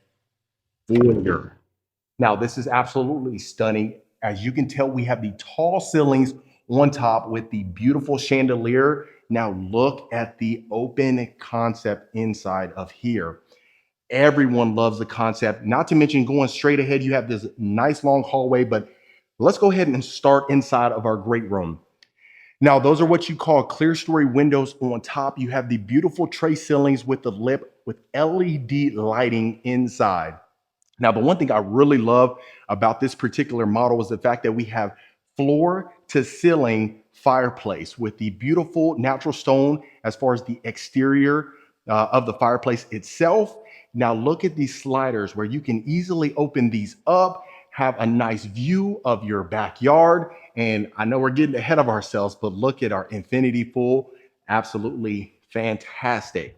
foyer. Now, this is absolutely stunning. As you can tell, we have the tall ceilings on top with the beautiful chandelier. Now, look at the open concept inside of here. Everyone loves the concept, not to mention going straight ahead, you have this nice long hallway, but let's go ahead and start inside of our great room. Now, those are what you call clear story windows on top. You have the beautiful tray ceilings with the lip with LED lighting inside. Now, the one thing I really love about this particular model is the fact that we have floor to ceiling fireplace with the beautiful natural stone as far as the exterior of the fireplace itself. Now, look at these sliders where you can easily open these up, have a nice view of your backyard. And I know we're getting ahead of ourselves, but look at our infinity pool. Absolutely fantastic.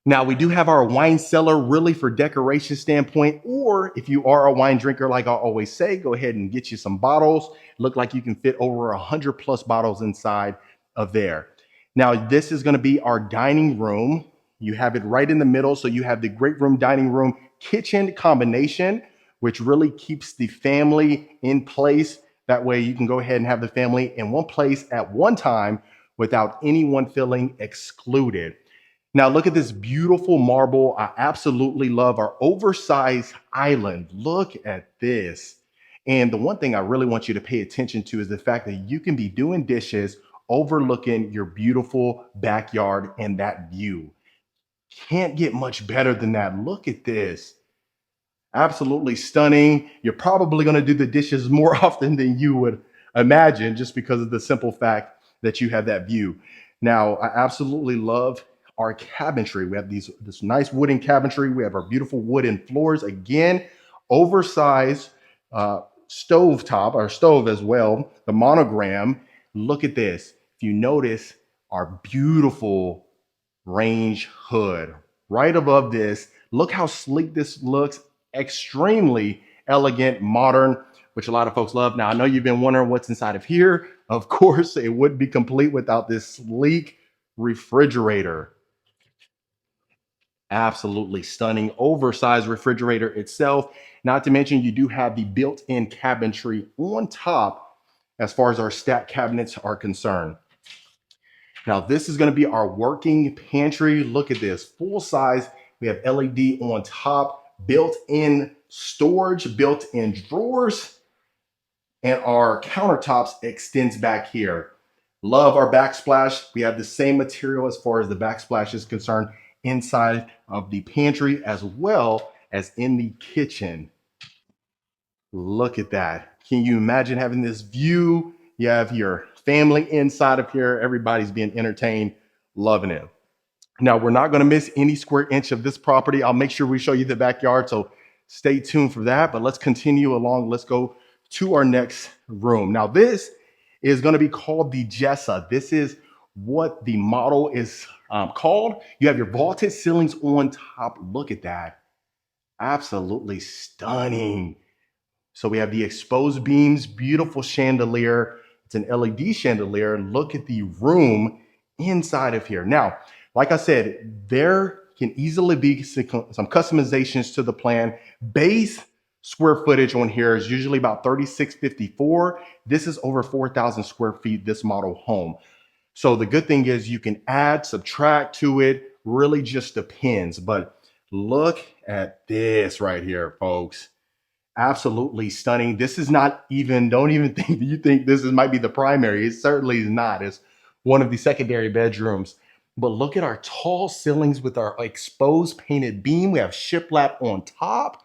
Now we do have our wine cellar really for decoration standpoint, or if you are a wine drinker, like I always say, go ahead and get you some bottles. Look like you can fit over 100+ bottles inside of there. Now this is going to be our dining room. You have it right in the middle. So you have the great room, dining room, kitchen combination, which really keeps the family in place. That way you can go ahead and have the family in one place at one time without anyone feeling excluded. Now look at this beautiful marble. I absolutely love our oversized island. Look at this. And the one thing I really want you to pay attention to is the fact that you can be doing dishes overlooking your beautiful backyard and that view. Can't get much better than that. Look at this. Absolutely stunning. You're probably going to do the dishes more often than you would imagine just because of the simple fact that you have that view. Now, I absolutely love our cabinetry. We have this nice wooden cabinetry. We have our beautiful wooden floors. Again, oversized stove top, our stove as well, the monogram. Look at this. If you notice, our beautiful range hood right above this. Look how sleek this looks. Extremely elegant, modern, which a lot of folks love. Now, I know you've been wondering what's inside of here. Of course, it wouldn't be complete without this sleek refrigerator. Absolutely stunning, oversized refrigerator itself. Not to mention, you do have the built-in cabinetry on top as far as our stack cabinets are concerned. Now, this is going to be our working pantry. Look at this, full size. We have LED on top, built-in storage, built-in drawers, and our countertops extends back here. Love our backsplash. We have the same material as far as the backsplash is concerned inside of the pantry as well as in the kitchen. Look at that. Can you imagine having this view? You have your family inside of here. Everybody's being entertained, loving it. Now, we're not going to miss any square inch of this property. I'll make sure we show you the backyard, so stay tuned for that. But let's continue along. Let's go to our next room. Now, this is going to be called the Jessa. This is what the model is called. You have your vaulted ceilings on top. Look at that. Absolutely stunning. So we have the exposed beams, beautiful chandelier. It's an LED chandelier. Look at the room inside of here. Now, like I said, there can easily be some customizations to the plan. Base square footage on here is usually about 3,654. This is over 4,000 square feet, this model home. So the good thing is you can add, subtract to it, really just depends. But look at this right here, folks. Absolutely stunning. This is not even, don't even think you think this might be the primary. It certainly is not. It's one of the secondary bedrooms. But look at our tall ceilings with our exposed painted beam. We have shiplap on top.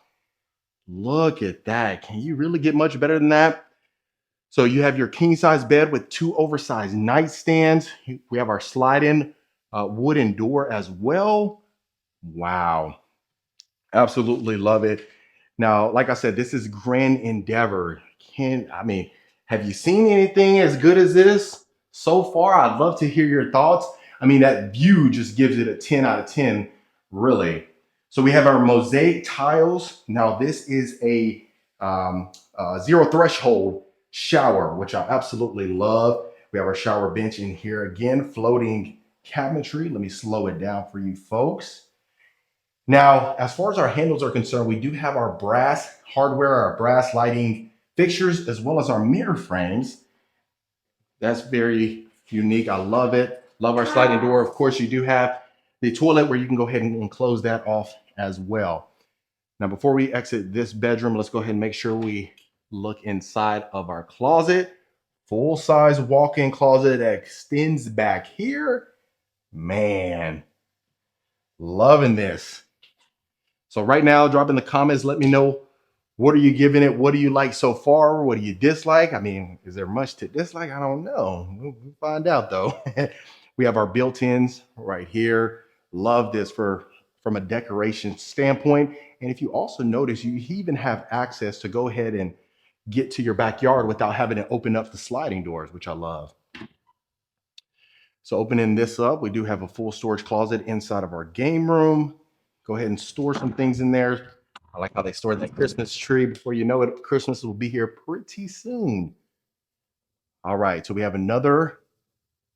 Look at that. Can you really get much better than that? So you have your king size bed with two oversized nightstands. We have our slide-in wooden door as well. Wow. Absolutely love it. Now, like I said, this is Grand Endeavor. Have you seen anything as good as this so far? I'd love to hear your thoughts. I mean, that view just gives it a 10 out of 10, really. So we have our mosaic tiles. Now this is a zero threshold shower, which I absolutely love. We have our shower bench in here again, floating cabinetry. Let me slow it down for you folks. Now, as far as our handles are concerned, we do have our brass hardware, our brass lighting fixtures, as well as our mirror frames. That's very unique. I love it. Love our sliding door. Of course, you do have the toilet where you can go ahead and close that off as well. Now, before we exit this bedroom, let's go ahead and make sure we look inside of our closet. Full size walk-in closet that extends back here. Man, loving this. So right now, drop in the comments. Let me know, what are you giving it? What do you like so far? What do you dislike? I mean, is there much to dislike? I don't know. We'll find out though. We have our built-ins right here. Love this from a decoration standpoint. And if you also notice, you even have access to go ahead and get to your backyard without having to open up the sliding doors, which I love. So opening this up, we do have a full storage closet inside of our game room. Go ahead and store some things in there. I like how they store that Christmas tree. Before you know it, Christmas will be here pretty soon. All right, so we have another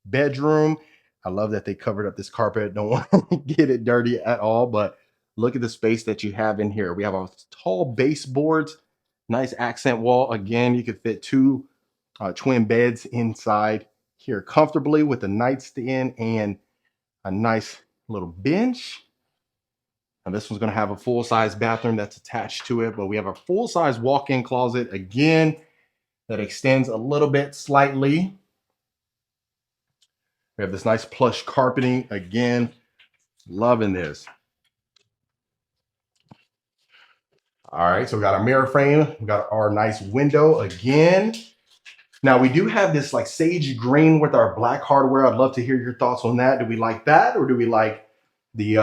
bedroom. I love that they covered up this carpet. Don't want to get it dirty at all, but look at the space that you have in here. We have our tall baseboards, nice accent wall. Again, you could fit two twin beds inside here comfortably with a nightstand and a nice little bench. And this one's going to have a full-size bathroom that's attached to it, but we have a full-size walk-in closet again that extends a little bit slightly. We have this nice plush carpeting again. Loving this. All right, so we got our mirror frame. We got our nice window again. Now we do have this like sage green with our black hardware. I'd love to hear your thoughts on that. Do we like that, or do we like the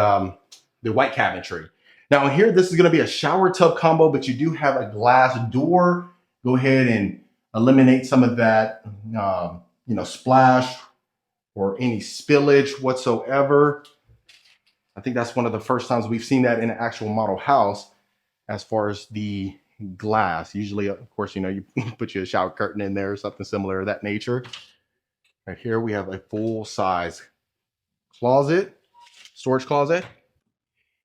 white cabinetry? Now here, this is going to be a shower tub combo, but you do have a glass door. Go ahead and eliminate some of that, splash or any spillage whatsoever. I think that's one of the first times we've seen that in an actual model house as far as the glass. Usually, of course, you put you a shower curtain in there or something similar of that nature. Right here, we have a full size closet, storage closet.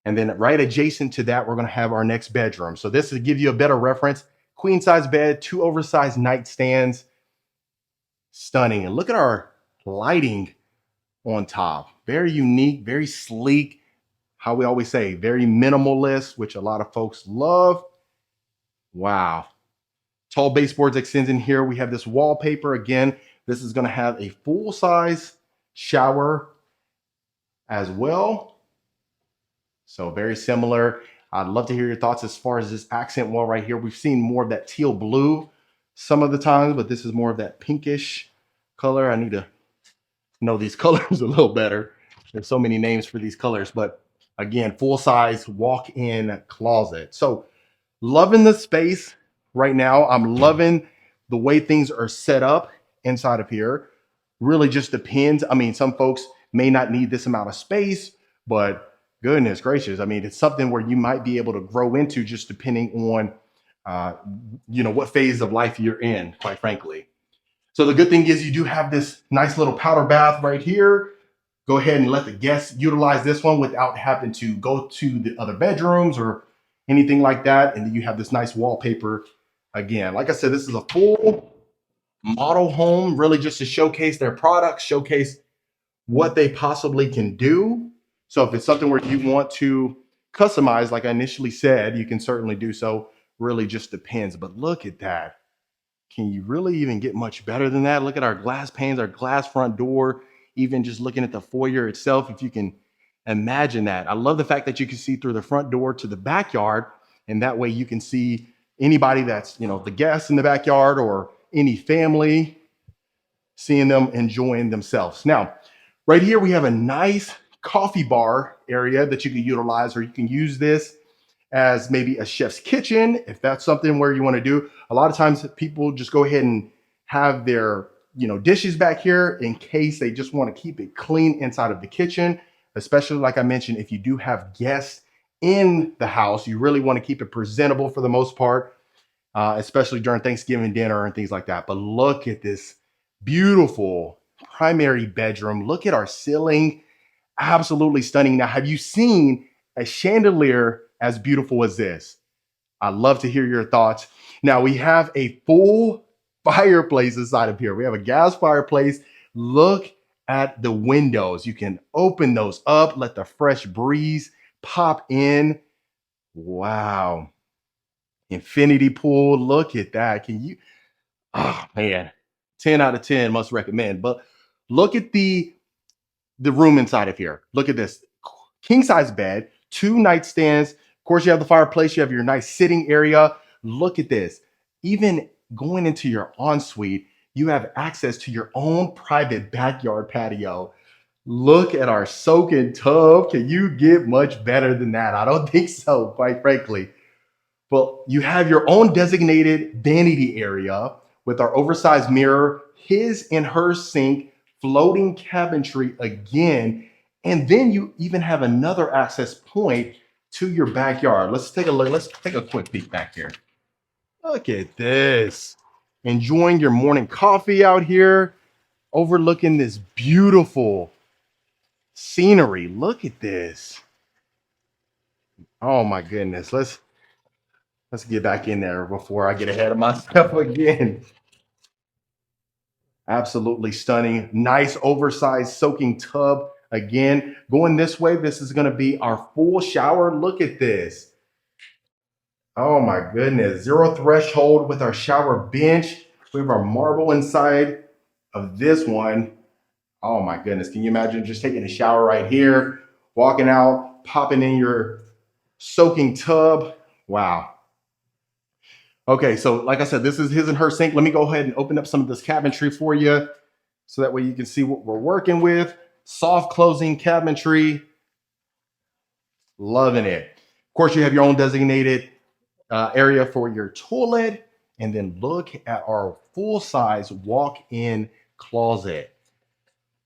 And then right adjacent to that, we're going to have our next bedroom. So this is to give you a better reference. Queen size bed, two oversized nightstands. Stunning. And look at our lighting on top. Very unique, very sleek. How we always say, very minimalist, which a lot of folks love. Wow. Tall baseboards extends in here. We have this wallpaper. Again, this is going to have a full-size shower as well. So very similar. I'd love to hear your thoughts as far as this accent wall right here. We've seen more of that teal blue some of the times, but this is more of that pinkish color. I need to know these colors a little better. There's so many names for these colors, but again, full-size walk-in closet. So loving the space right now. I'm loving the way things are set up inside of here. Really just depends. I mean, some folks may not need this amount of space, but goodness gracious. I mean, it's something where you might be able to grow into just depending on, what phase of life you're in, quite frankly. So the good thing is you do have this nice little powder bath right here. Go ahead and let the guests utilize this one without having to go to the other bedrooms or anything like that. And then you have this nice wallpaper. Again, like I said, this is a full model home, really just to showcase their products, showcase what they possibly can do. So if it's something where you want to customize, like I initially said, you can certainly do so. Really just depends. But look at that. Can you really even get much better than that? Look at our glass panes, our glass front door, even just looking at the foyer itself, if you can imagine that. I love the fact that you can see through the front door to the backyard, and that way you can see anybody that's, the guests in the backyard or any family, seeing them enjoying themselves. Now, right here, we have a nice coffee bar area that you can utilize, or you can use this as maybe a chef's kitchen, if that's something where you want to do. A lot of times people just go ahead and have their, dishes back here in case they just want to keep it clean inside of the kitchen, especially like I mentioned, if you do have guests in the house. You really want to keep it presentable for the most part, especially during Thanksgiving dinner and things like that. But look at this beautiful primary bedroom. Look at our ceiling. Absolutely stunning. Now, have you seen a chandelier as beautiful as this? I'd love to hear your thoughts. Now, we have a full fireplace inside of here. We have a gas fireplace. Look at the windows. You can open those up, let the fresh breeze pop in. Wow. Infinity pool. Look at that. Can you? Oh, man. 10 out of 10 must recommend. But look at the room inside of here. Look at this king size bed, two nightstands. Of course, you have the fireplace. You have your nice sitting area. Look at this. Even going into your ensuite, you have access to your own private backyard patio. Look at our soaking tub. Can you get much better than that? I don't think so, quite frankly. But you have your own designated vanity area with our oversized mirror, his and her sink, floating cabinetry again. And then you even have another access point to your backyard. Let's take a look. Let's take a quick peek back here. Look at this. Enjoying your morning coffee out here, overlooking this beautiful scenery. Look at this. Oh my goodness. Let's get back in there before I get ahead of myself again. Absolutely stunning. Nice oversized soaking tub. Again, going this way, this is going to be our full shower. Look at this. Oh my goodness. Zero threshold with our shower bench. We have our marble inside of this one. Oh my goodness. Can you imagine just taking a shower right here, walking out, popping in your soaking tub? Wow. Okay, so like I said, this is his and her sink. Let me go ahead and open up some of this cabinetry for you so that way you can see what we're working with. Soft closing cabinetry. Loving it. Of course, you have your own designated area for your toilet. And then look at our full-size walk-in closet.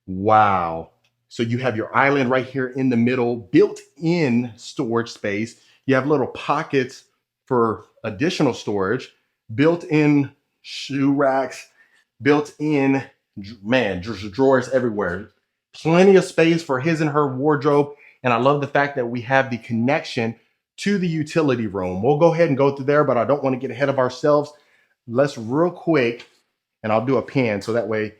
Wow. So you have your island right here in the middle, built-in storage space. You have little pockets for additional storage, built-in shoe racks, built-in, man, drawers everywhere. Plenty of space for his and her wardrobe. And I love the fact that we have the connection to the utility room. We'll go ahead and go through there, but I don't want to get ahead of ourselves. Let's real quick, and I'll do a pan so that way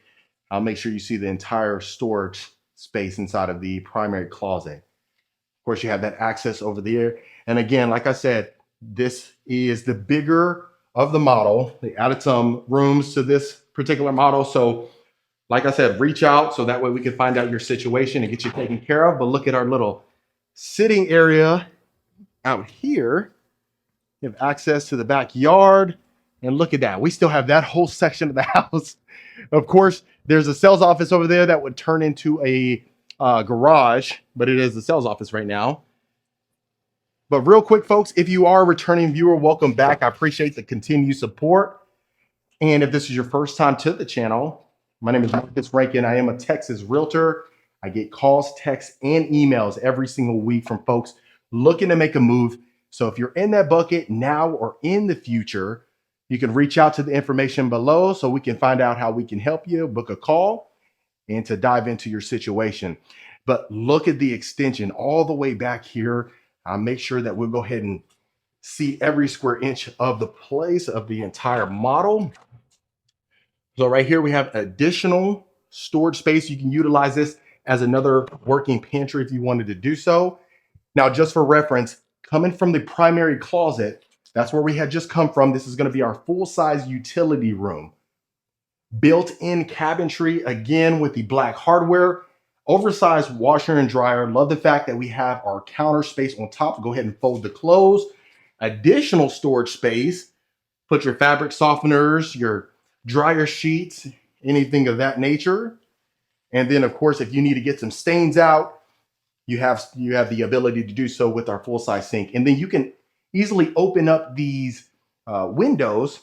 I'll make sure you see the entire storage space inside of the primary closet. Of course, you have that access over there. And again, like I said, this is the bigger of the model. They added some rooms to this particular model. So like I said, reach out so that way we can find out your situation and get you taken care of. But look at our little sitting area out here. You have access to the backyard. And look at that. We still have that whole section of the house. Of course, there's a sales office over there that would turn into a garage, but it is the sales office right now. But real quick, folks, if you are a returning viewer, welcome back. I appreciate the continued support. And if this is your first time to the channel, my name is Marcus Rankin. I am a Texas realtor. I get calls, texts, and emails every single week from folks looking to make a move. So if you're in that bucket now or in the future, you can reach out to the information below so we can find out how we can help you, book a call, and to dive into your situation. But look at the extension all the way back here. I'll make sure that we'll go ahead and see every square inch of the place of the entire model. So right here, we have additional storage space. You can utilize this as another working pantry if you wanted to do so. Now, just for reference, coming from the primary closet, that's where we had just come from. This is going to be our full-size utility room. Built-in cabinetry, again, with the black hardware. Oversized washer and dryer. Love the fact that we have our counter space on top. Go ahead and fold the clothes. Additional storage space. Put your fabric softeners, your dryer sheets, anything of that nature. And then, of course, if you need to get some stains out, you have the ability to do so with our full-size sink. And then you can easily open up these windows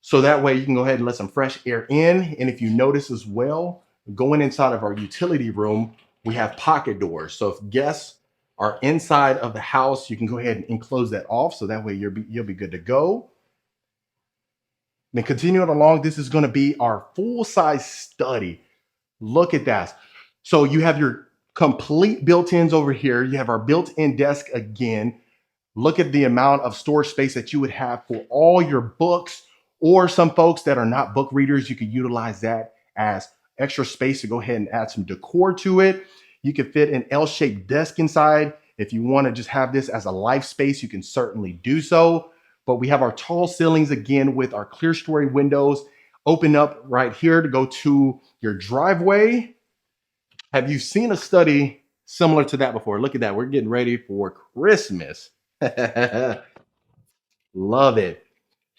so that way you can go ahead and let some fresh air in. And if you notice as well, going inside of our utility room, we have pocket doors. So if guests our inside of the house. You can go ahead and close that off, so that way you'll be good to go. Then continuing along, this is going to be our full-size study. Look at that. So you have your complete built-ins over here. You have our built-in desk again. Look at the amount of storage space that you would have for all your books, or some folks that are not book readers, you could utilize that as extra space to go ahead and add some decor to it. You can fit an L-shaped desk inside. If you want to just have this as a life space, you can certainly do so. But we have our tall ceilings again with our clear story windows. Open up right here to go to your driveway. Have you seen a study similar to that before? Look at that. We're getting ready for Christmas. Love it.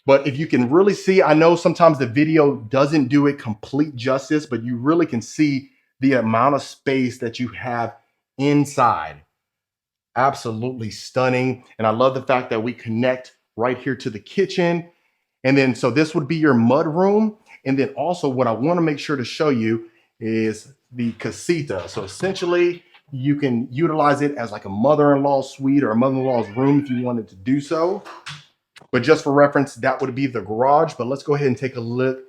But if you can really see, I know sometimes the video doesn't do it complete justice, but you really can see the amount of space that you have inside. Absolutely stunning. And I love the fact that we connect right here to the kitchen. And then, so this would be your mud room. And then also what I want to make sure to show you is the casita. So essentially you can utilize it as like a mother-in-law suite or a mother-in-law's room if you wanted to do so. But just for reference, that would be the garage. But let's go ahead and take a look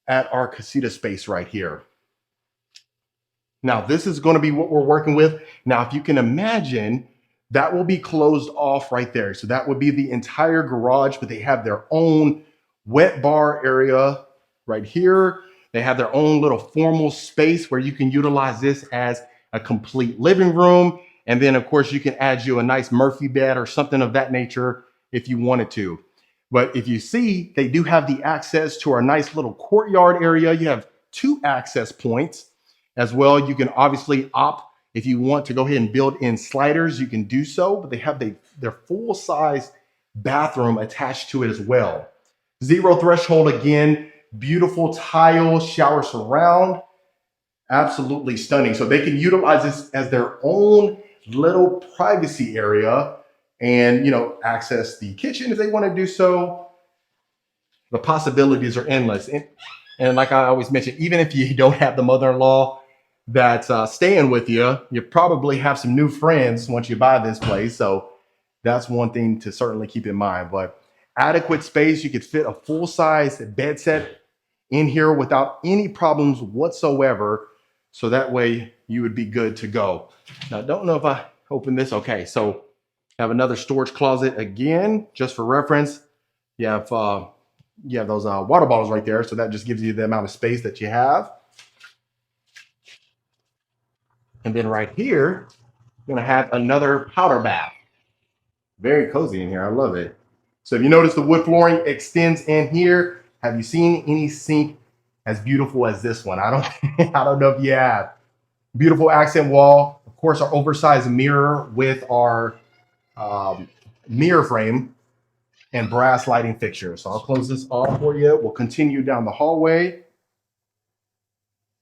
at our casita space right here. Now, this is going to be what we're working with. Now, if you can imagine, that will be closed off right there. So that would be the entire garage, but they have their own wet bar area right here. They have their own little formal space where you can utilize this as a complete living room. And then, of course, you can add you a nice Murphy bed or something of that nature if you wanted to. But if you see, they do have the access to our nice little courtyard area. You have 2 access points as well. You can obviously opt, if you want to go ahead and build in sliders, you can do so, but they have their full-size bathroom attached to it as well. Zero threshold again, beautiful tile shower surround, absolutely stunning. So they can utilize this as their own little privacy area and, you know, access the kitchen if they want to do so. The possibilities are endless. And like I always mention, even if you don't have the mother-in-law that's staying with you, you probably have some new friends once you buy this place. So that's one thing to certainly keep in mind. But adequate space, you could fit a full-size bed set in here without any problems whatsoever. So that way you would be good to go. Now, I don't know if I open this. Okay, so I have another storage closet again, just for reference. You have those water bottles right there. So that just gives you the amount of space that you have. And then right here, you're gonna have another powder bath. Very cozy in here, I love it. So if you notice the wood flooring extends in here, have you seen any sink as beautiful as this one? I don't know if you have. Beautiful accent wall. Of course, our oversized mirror with our mirror frame and brass lighting fixture. So I'll close this off for you. We'll continue down the hallway.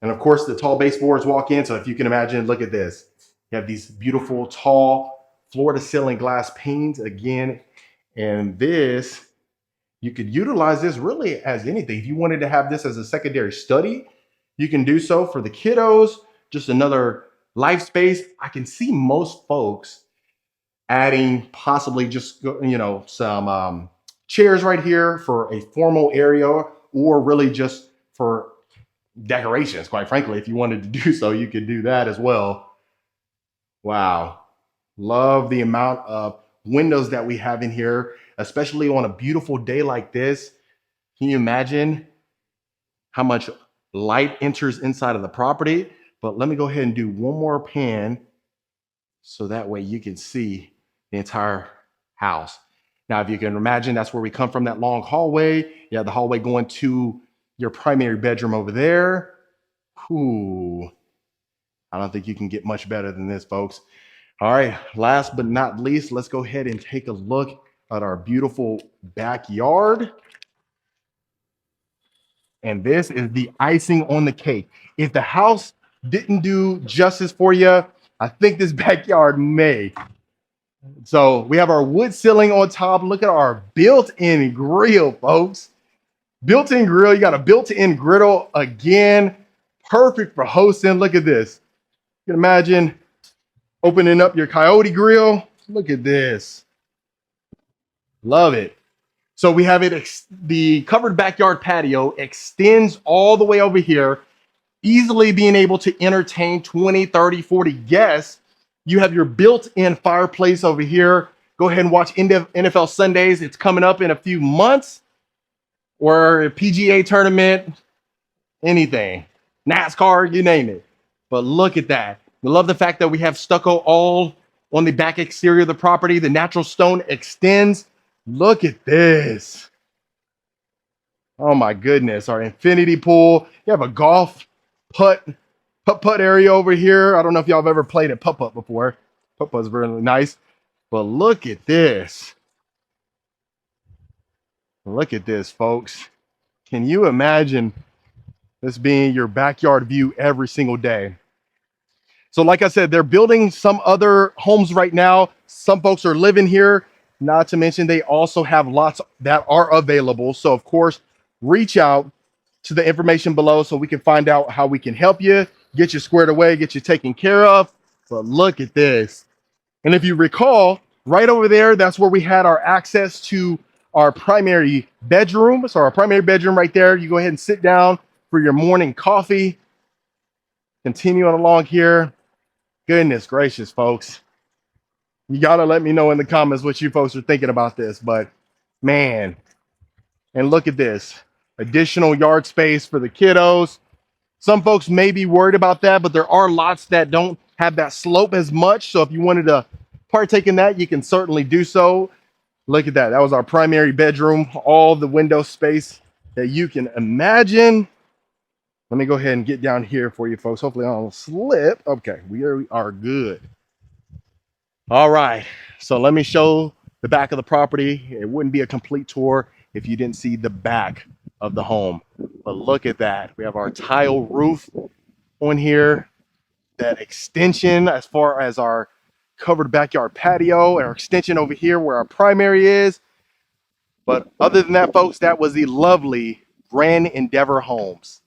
And of course, the tall baseboards walk in. So if you can imagine, look at this. You have these beautiful, tall, floor-to-ceiling glass panes again. And this, you could utilize this really as anything. If you wanted to have this as a secondary study, you can do so for the kiddos. Just another life space. I can see most folks adding possibly just, you know, some chairs right here for a formal area, or really just for decorations. Quite frankly, if you wanted to do so, you could do that as well. Wow. Love the amount of windows that we have in here, especially on a beautiful day like this. Can you imagine how much light enters inside of the property? But let me go ahead and do one more pan so that way you can see the entire house. Now, if you can imagine, that's where we come from, that long hallway. You have the hallway going to your primary bedroom over there. Ooh, I don't think you can get much better than this, folks. All right, last but not least, let's go ahead and take a look at our beautiful backyard. And this is the icing on the cake. If the house didn't do justice for you, I think this backyard may. So we have our wood ceiling on top. Look at our built-in grill, folks. Built-in grill. You got a built-in griddle again. Perfect for hosting. Look at this. You can imagine Opening up your Coyote grill. Look at this. Love it. So we have the covered backyard patio extends all the way over here, easily being able to entertain 20, 30, 40 guests. You have your built-in fireplace over here. Go ahead and watch NFL Sundays. It's coming up in a few months, or a PGA tournament, anything, NASCAR, you name it. But look at that. We love the fact that we have stucco all on the back exterior of the property. The natural stone extends. Look at this. Oh my goodness. Our infinity pool. You have a golf putt area over here. I don't know if y'all have ever played at putt before. Putt's really nice. But look at this. Look at this, folks. Can you imagine this being your backyard view every single day? So like I said, they're building some other homes right now. Some folks are living here. Not to mention they also have lots that are available. So of course, reach out to the information below so we can find out how we can help you, get you squared away, get you taken care of. But look at this. And if you recall, right over there, that's where we had our access to our primary bedroom. So our primary bedroom right there, you go ahead and sit down for your morning coffee. Continuing along here. Goodness gracious, folks. You got to let me know in the comments what you folks are thinking about this. But man, and look at this. Additional yard space for the kiddos. Some folks may be worried about that, but there are lots that don't have that slope as much. So if you wanted to partake in that, you can certainly do so. Look at that. That was our primary bedroom. All the window space that you can imagine. Let me go ahead and get down here for you folks. Hopefully I don't slip. Okay, we are good. All right, so let me show the back of the property. It wouldn't be a complete tour if you didn't see the back of the home. But look at that. We have our tile roof on here. That extension as far as our covered backyard patio, our extension over here where our primary is. But other than that, folks, that was the lovely Grand Endeavor Homes.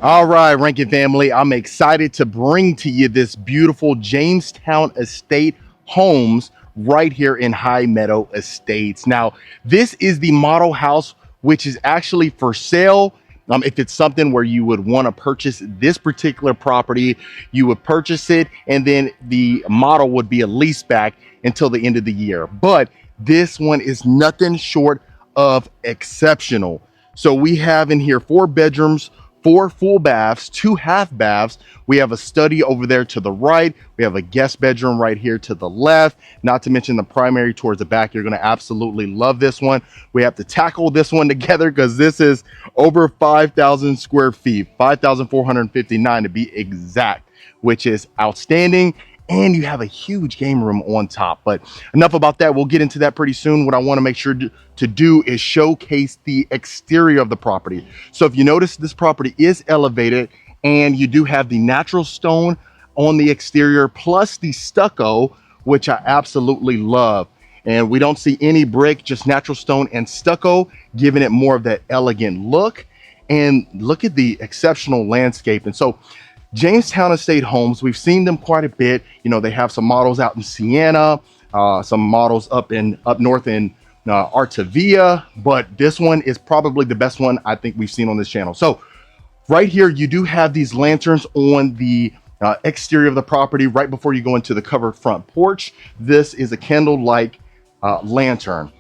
All right, Rankin family, I'm excited to bring to you this beautiful Jamestown Estate Homes right here in High Meadow Estates. Now, this is the model house, which is actually for sale. If it's something where you would want to purchase this particular property, you would purchase it, and then the model would be a lease back until the end of the year. But this one is nothing short of exceptional. So we have in here 4 bedrooms, 4 full baths, 2 half baths. We have a study over there to the right. We have a guest bedroom right here to the left, not to mention the primary towards the back. You're going to absolutely love this one. We have to tackle this one together because this is over 5,000 square feet, 5,459 to be exact, which is outstanding. And you have a huge game room on top. But enough about that. We'll get into that pretty soon. What I want to make sure to do is showcase the exterior of the property. So if you notice, this property is elevated and you do have the natural stone on the exterior plus the stucco, which I absolutely love. And we don't see any brick, just natural stone and stucco, giving it more of that elegant look. And look at the exceptional landscape. And so Jamestown Estate Homes, we've seen them quite a bit. You know, they have some models out in Sienna, some models up north in Artavia, but this one is probably the best one I think we've seen on this channel. So right here, you do have these lanterns on the exterior of the property right before you go into the covered front porch. This is a candle-like lantern.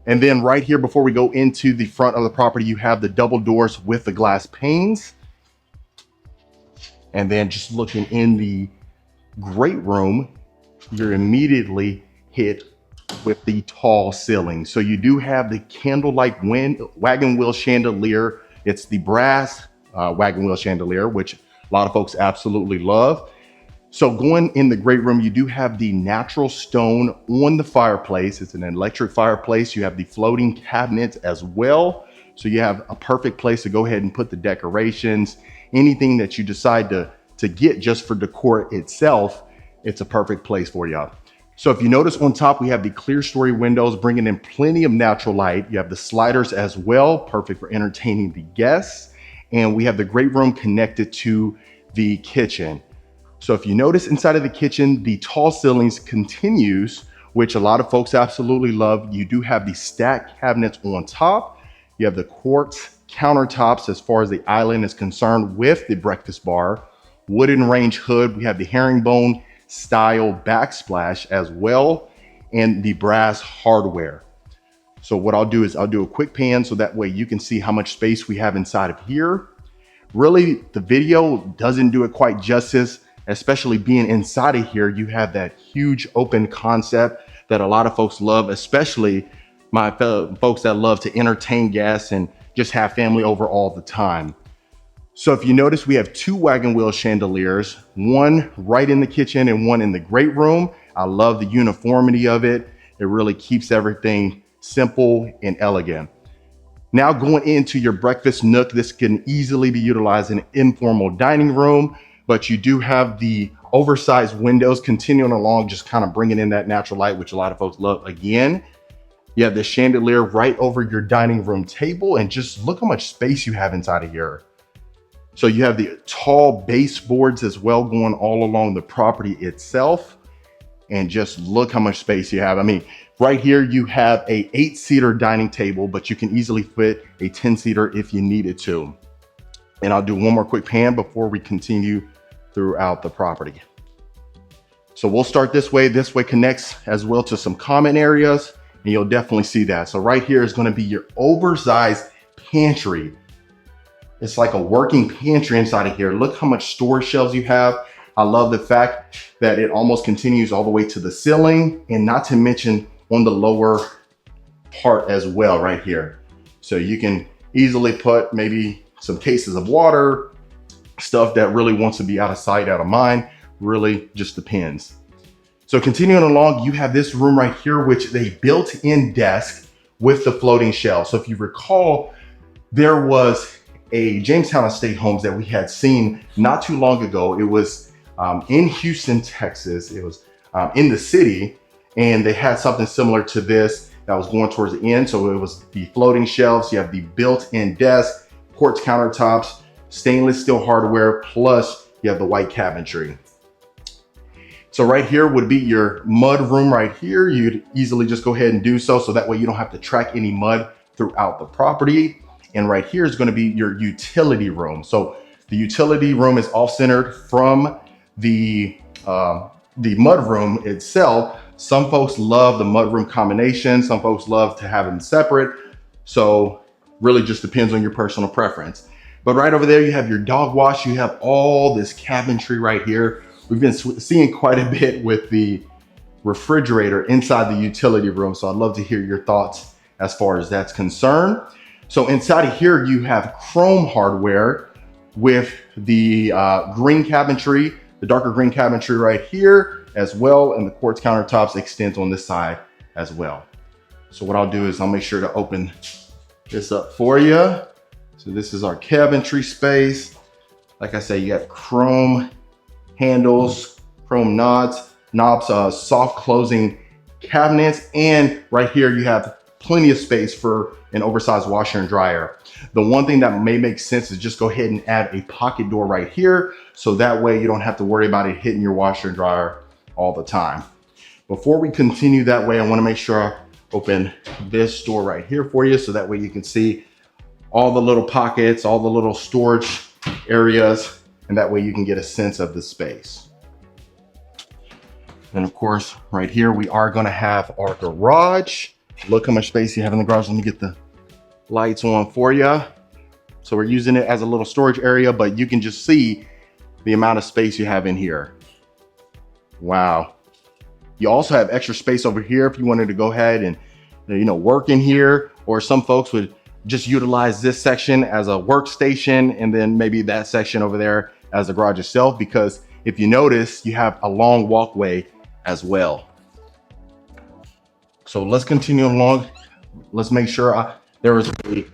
And then right here, before we go into the front of the property, you have the double doors with the glass panes. And then just looking in the great room, you're immediately hit with the tall ceiling. So you do have the candlelight wagon wheel chandelier. It's the brass wagon wheel chandelier, which a lot of folks absolutely love. So going in the great room, you do have the natural stone on the fireplace. It's an electric fireplace. You have the floating cabinets as well. So you have a perfect place to go ahead and put the decorations. Anything that you decide to get just for decor itself, it's a perfect place for you. So if you notice on top, we have the clear story windows bringing in plenty of natural light. You have the sliders as well, perfect for entertaining the guests. And we have the great room connected to the kitchen. So if you notice inside of the kitchen, the tall ceilings continues, which a lot of folks absolutely love. You do have the stacked cabinets on top. You have the quartz countertops as far as the island is concerned with the breakfast bar, wooden range hood. We have the herringbone style backsplash as well, and the brass hardware. So what I'll do is I'll do a quick pan so that way you can see how much space we have inside of here. Really, the video doesn't do it quite justice, especially being inside of here. You have that huge open concept that a lot of folks love, especially my fellow folks that love to entertain guests and just have family over all the time. So if you notice, we have two wagon wheel chandeliers, one right in the kitchen and one in the great room. I love the uniformity of it. It really keeps everything simple and elegant. Now going into your breakfast nook, this can easily be utilized in an informal dining room, but you do have the oversized windows continuing along, just kind of bringing in that natural light, which a lot of folks love. Again, you have the chandelier right over your dining room table, and just look how much space you have inside of here. So you have the tall baseboards as well going all along the property itself, and just look how much space you have. I mean, right here you have a 8-seater dining table, but you can easily fit a 10-seater if you needed to. And I'll do one more quick pan before we continue throughout the property. So we'll start this way. This way connects as well to some common areas, and you'll definitely see that. So right here is going to be your oversized pantry. It's like a working pantry inside of here. Look how much storage shelves you have. I love the fact that it almost continues all the way to the ceiling, and not to mention on the lower part as well right here. So you can easily put maybe some cases of water, stuff that really wants to be out of sight, out of mind. Really just depends. So continuing along, you have this room right here, which is a built-in desk with the floating shelf. So if you recall, there was a Jamestown Estate Homes that we had seen not too long ago. It was in Houston, Texas. It was in the city, and they had something similar to this that was going towards the end. So it was the floating shelves. You have the built-in desk, quartz countertops, stainless steel hardware, plus you have the white cabinetry. So right here would be your mud room right here. You'd easily just go ahead and do so that way you don't have to track any mud throughout the property. And right here is going to be your utility room. So the utility room is off-centered from the mud room itself. Some folks love the mud room combination. Some folks love to have them separate. So really just depends on your personal preference. But right over there, you have your dog wash. You have all this cabinetry right here. We've been seeing quite a bit with the refrigerator inside the utility room. So I'd love to hear your thoughts as far as that's concerned. So inside of here, you have chrome hardware with the green cabinetry, the darker green cabinetry right here as well. And the quartz countertops extend on this side as well. So what I'll do is I'll make sure to open this up for you. So this is our cabinetry space. Like I say, you got chrome handles, chrome knobs, soft closing cabinets. And right here, you have plenty of space for an oversized washer and dryer. The one thing that may make sense is just go ahead and add a pocket door right here. So that way you don't have to worry about it hitting your washer and dryer all the time. Before we continue that way, I want to make sure I open this door right here for you. So that way you can see all the little pockets, all the little storage areas, and that way you can get a sense of the space. And of course, right here, we are going to have our garage. Look how much space you have in the garage. Let me get the lights on for you. So we're using it as a little storage area, but you can just see the amount of space you have in here. Wow. You also have extra space over here if you wanted to go ahead and, work in here, or some folks would just utilize this section as a workstation and then maybe that section over there as the garage itself, because if you notice, you have a long walkway as well. So let's continue along. Let's make sure there is a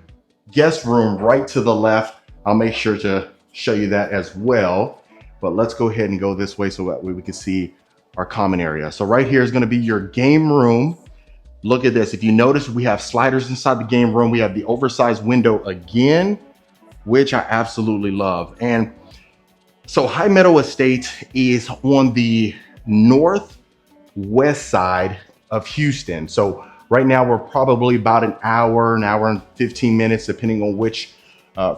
guest room right to the left. I'll make sure to show you that as well. But let's go ahead and go this way so that way we can see our common area. So right here is going to be your game room. Look at this. If you notice, we have sliders inside the game room. We have the oversized window again, which I absolutely love. And So High Meadow Estates is on the northwest side of Houston. So right now we're probably about an hour and 15 minutes, depending on which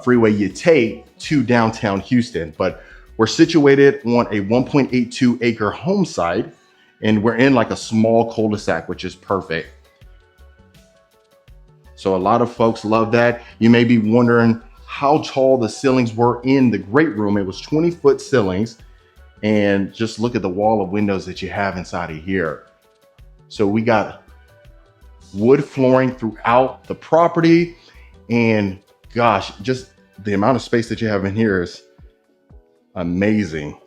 freeway you take to downtown Houston. But we're situated on a 1.82 acre home site, and we're in like a small cul-de-sac, which is perfect. So a lot of folks love that. You may be wondering how tall the ceilings were in the great room. It was 20-foot ceilings, and just look at the wall of windows that you have inside of here. So we got wood flooring throughout the property, and gosh, just the amount of space that you have in here is amazing.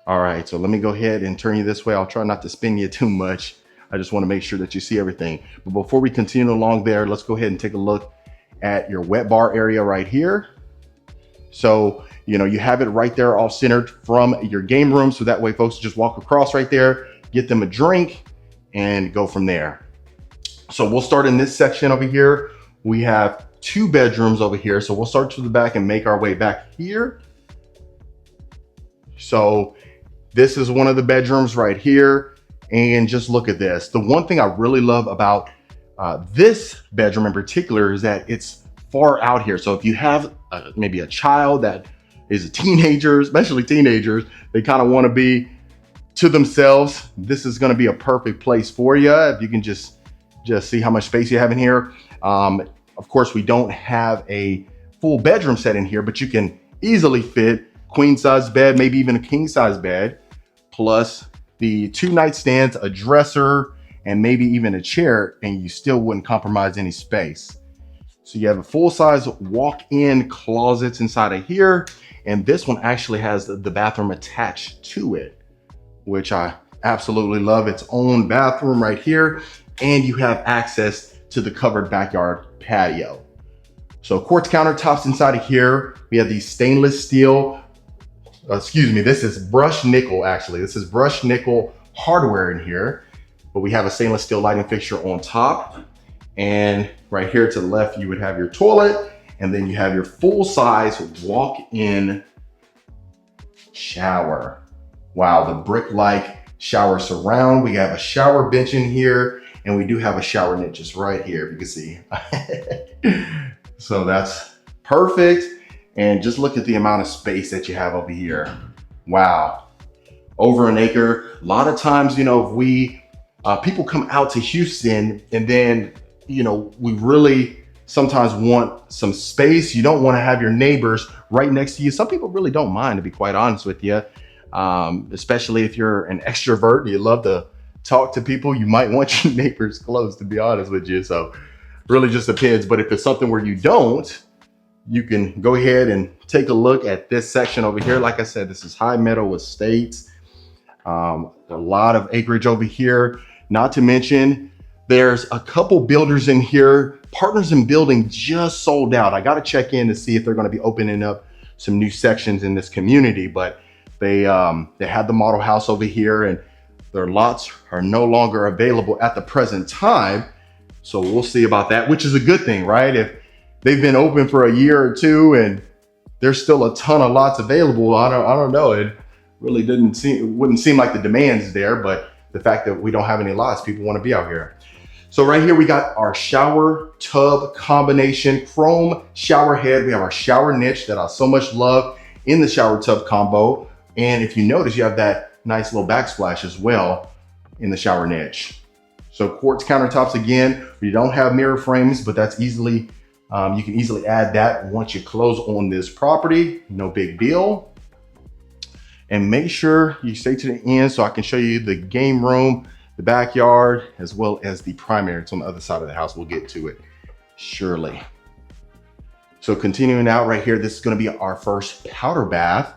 All right, so let me go ahead and turn you this way. I'll try not to spin you too much. I just want to make sure that you see everything. But before we continue along there, let's go ahead and take a look at your wet bar area right here. So, you have it right there off centered from your game room. So that way folks just walk across right there, get them a drink and go from there. So we'll start in this section over here. We have 2 bedrooms over here. So we'll start to the back and make our way back here. So this is one of the bedrooms right here. And just look at this. The one thing I really love about this bedroom in particular is that it's far out here. So if you have maybe a child that is a teenager, especially teenagers, they kind of want to be to themselves, this is going to be a perfect place for you. If you can just see how much space you have in here. Of course, we don't have a full bedroom set in here, but you can easily fit queen size bed, maybe even a king size bed, plus the 2 nightstands, a dresser, and maybe even a chair, and you still wouldn't compromise any space. So you have a full-size walk-in closets inside of here, and this one actually has the bathroom attached to it, which I absolutely love. Its own bathroom right here, and you have access to the covered backyard patio. So quartz countertops inside of here. We have these stainless steel, this is brushed nickel actually. This is brushed nickel hardware in here. But we have a stainless steel lighting fixture on top. And right here to the left, you would have your toilet, and then you have your full-size walk-in shower. Wow, the brick-like shower surround. We have a shower bench in here, and we do have a shower niche just right here, if you can see. So that's perfect. And just look at the amount of space that you have over here. Wow, over an acre. A lot of times, if we people come out to Houston, and then, we really sometimes want some space. You don't want to have your neighbors right next to you. Some people really don't mind, to be quite honest with you, especially if you're an extrovert and you love to talk to people. You might want your neighbors close, to be honest with you. So really just depends. But if it's something where you don't, you can go ahead and take a look at this section over here. Like I said, this is High Meadow Estates. A lot of acreage over here. Not to mention, there's a couple builders in here. Partners in Building just sold out. I got to check in to see if they're going to be opening up some new sections in this community. But they had the model house over here, and their lots are no longer available at the present time. So we'll see about that, which is a good thing, right? If they've been open for a year or two and there's still a ton of lots available, I don't know. It really wouldn't seem like the demand's there, but the fact that we don't have any lots, people want to be out here. So right here, we got our shower tub combination, chrome shower head. We have our shower niche that I so much love in the shower tub combo. And if you notice, you have that nice little backsplash as well in the shower niche. So quartz countertops again. We don't have mirror frames, but that's easily, you can easily add that once you close on this property. No big deal. And make sure you stay to the end so I can show you the game room, the backyard, as well as the primary. It's on the other side of the house. We'll get to it surely. So continuing out right here, this is going to be our first powder bath.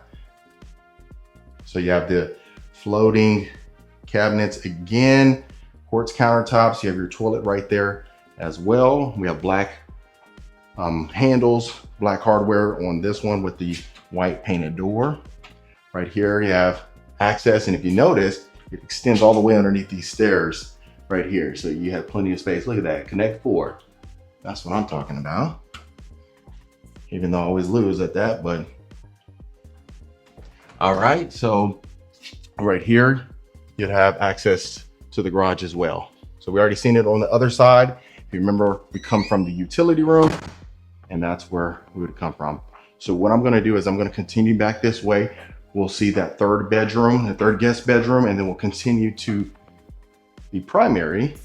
So you have the floating cabinets again, quartz countertops. You have your toilet right there as well. We have black handles, black hardware on this one with the white painted door. Right here you have access, and if you notice, it extends all the way underneath these stairs right here. So you have plenty of space. Look at that, Connect 4. That's what I'm talking about. Even though I always lose at that, but All right, so right here, you'd have access to the garage as well. So we already seen it on the other side. If you remember, we come from the utility room, and that's where we would come from. So what I'm gonna do is I'm gonna continue back this way. We'll see that third bedroom, the third guest bedroom, and then we'll continue to the primary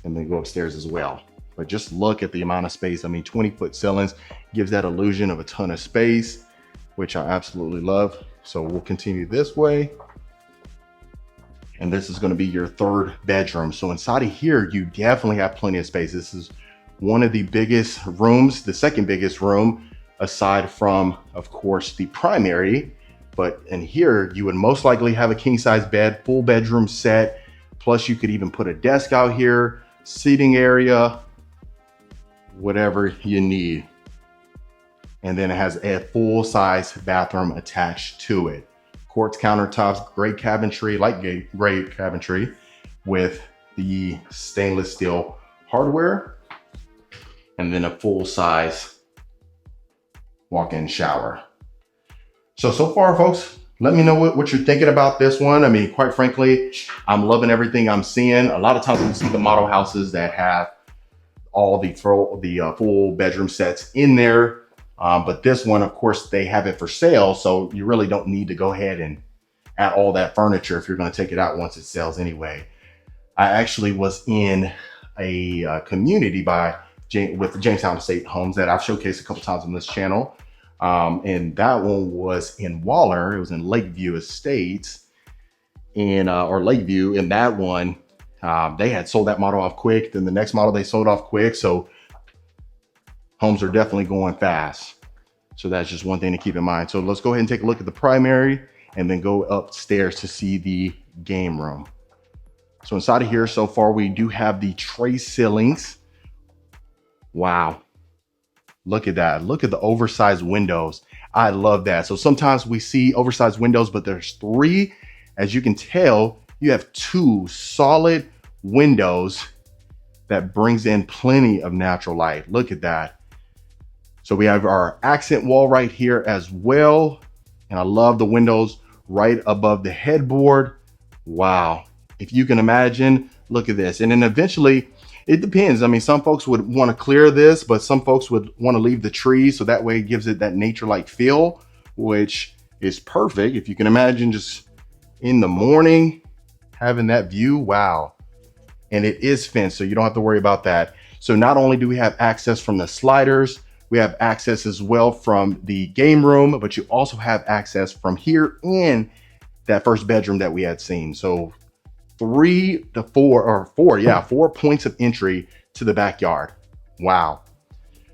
and then go upstairs as well. But just look at the amount of space. I mean, 20-foot ceilings gives that illusion of a ton of space, which I absolutely love. So we'll continue this way. And this is going to be your third bedroom. So inside of here, you definitely have plenty of space. This is one of the biggest rooms, the second biggest room, aside from, of course, the primary. But in here, you would most likely have a king size bed, full bedroom set. Plus you could even put a desk out here, seating area, whatever you need. And then it has a full size bathroom attached to it. Quartz countertops, great cabinetry, light gray cabinetry with the stainless steel hardware. And then a full size walk-in shower. So far, folks, let me know what you're thinking about this one. I mean, quite frankly, I'm loving everything I'm seeing. A lot of times we see the model houses that have all the full bedroom sets in there. But this one, of course, they have it for sale. So you really don't need to go ahead and add all that furniture if you're going to take it out once it sells anyway. I actually was in a community with Jamestown Estate Homes that I've showcased a couple times on this channel. And that one was in Waller. It was in Lakeview Estates or Lakeview. And that one, they had sold that model off quick. Then the next model they sold off quick. So homes are definitely going fast. So that's just one thing to keep in mind. So let's go ahead and take a look at the primary and then go upstairs to see the game room. So inside of here, so far, we do have the tray ceilings. Wow. Look at that. Look at the oversized windows. I love that. So sometimes we see oversized windows, but there's three. As you can tell, you have two solid windows that brings in plenty of natural light. Look at that. So we have our accent wall right here as well. And I love the windows right above the headboard. Wow. If you can imagine, look at this. And then eventually, it depends. I mean, some folks would want to clear this, but some folks would want to leave the trees. So that way it gives it that nature-like feel, which is perfect. If you can imagine just in the morning, having that view, wow. And it is fenced, so you don't have to worry about that. So not only do we have access from the sliders, we have access as well from the game room, but you also have access from here in that first bedroom that we had seen. So 4 points of entry to the backyard. Wow.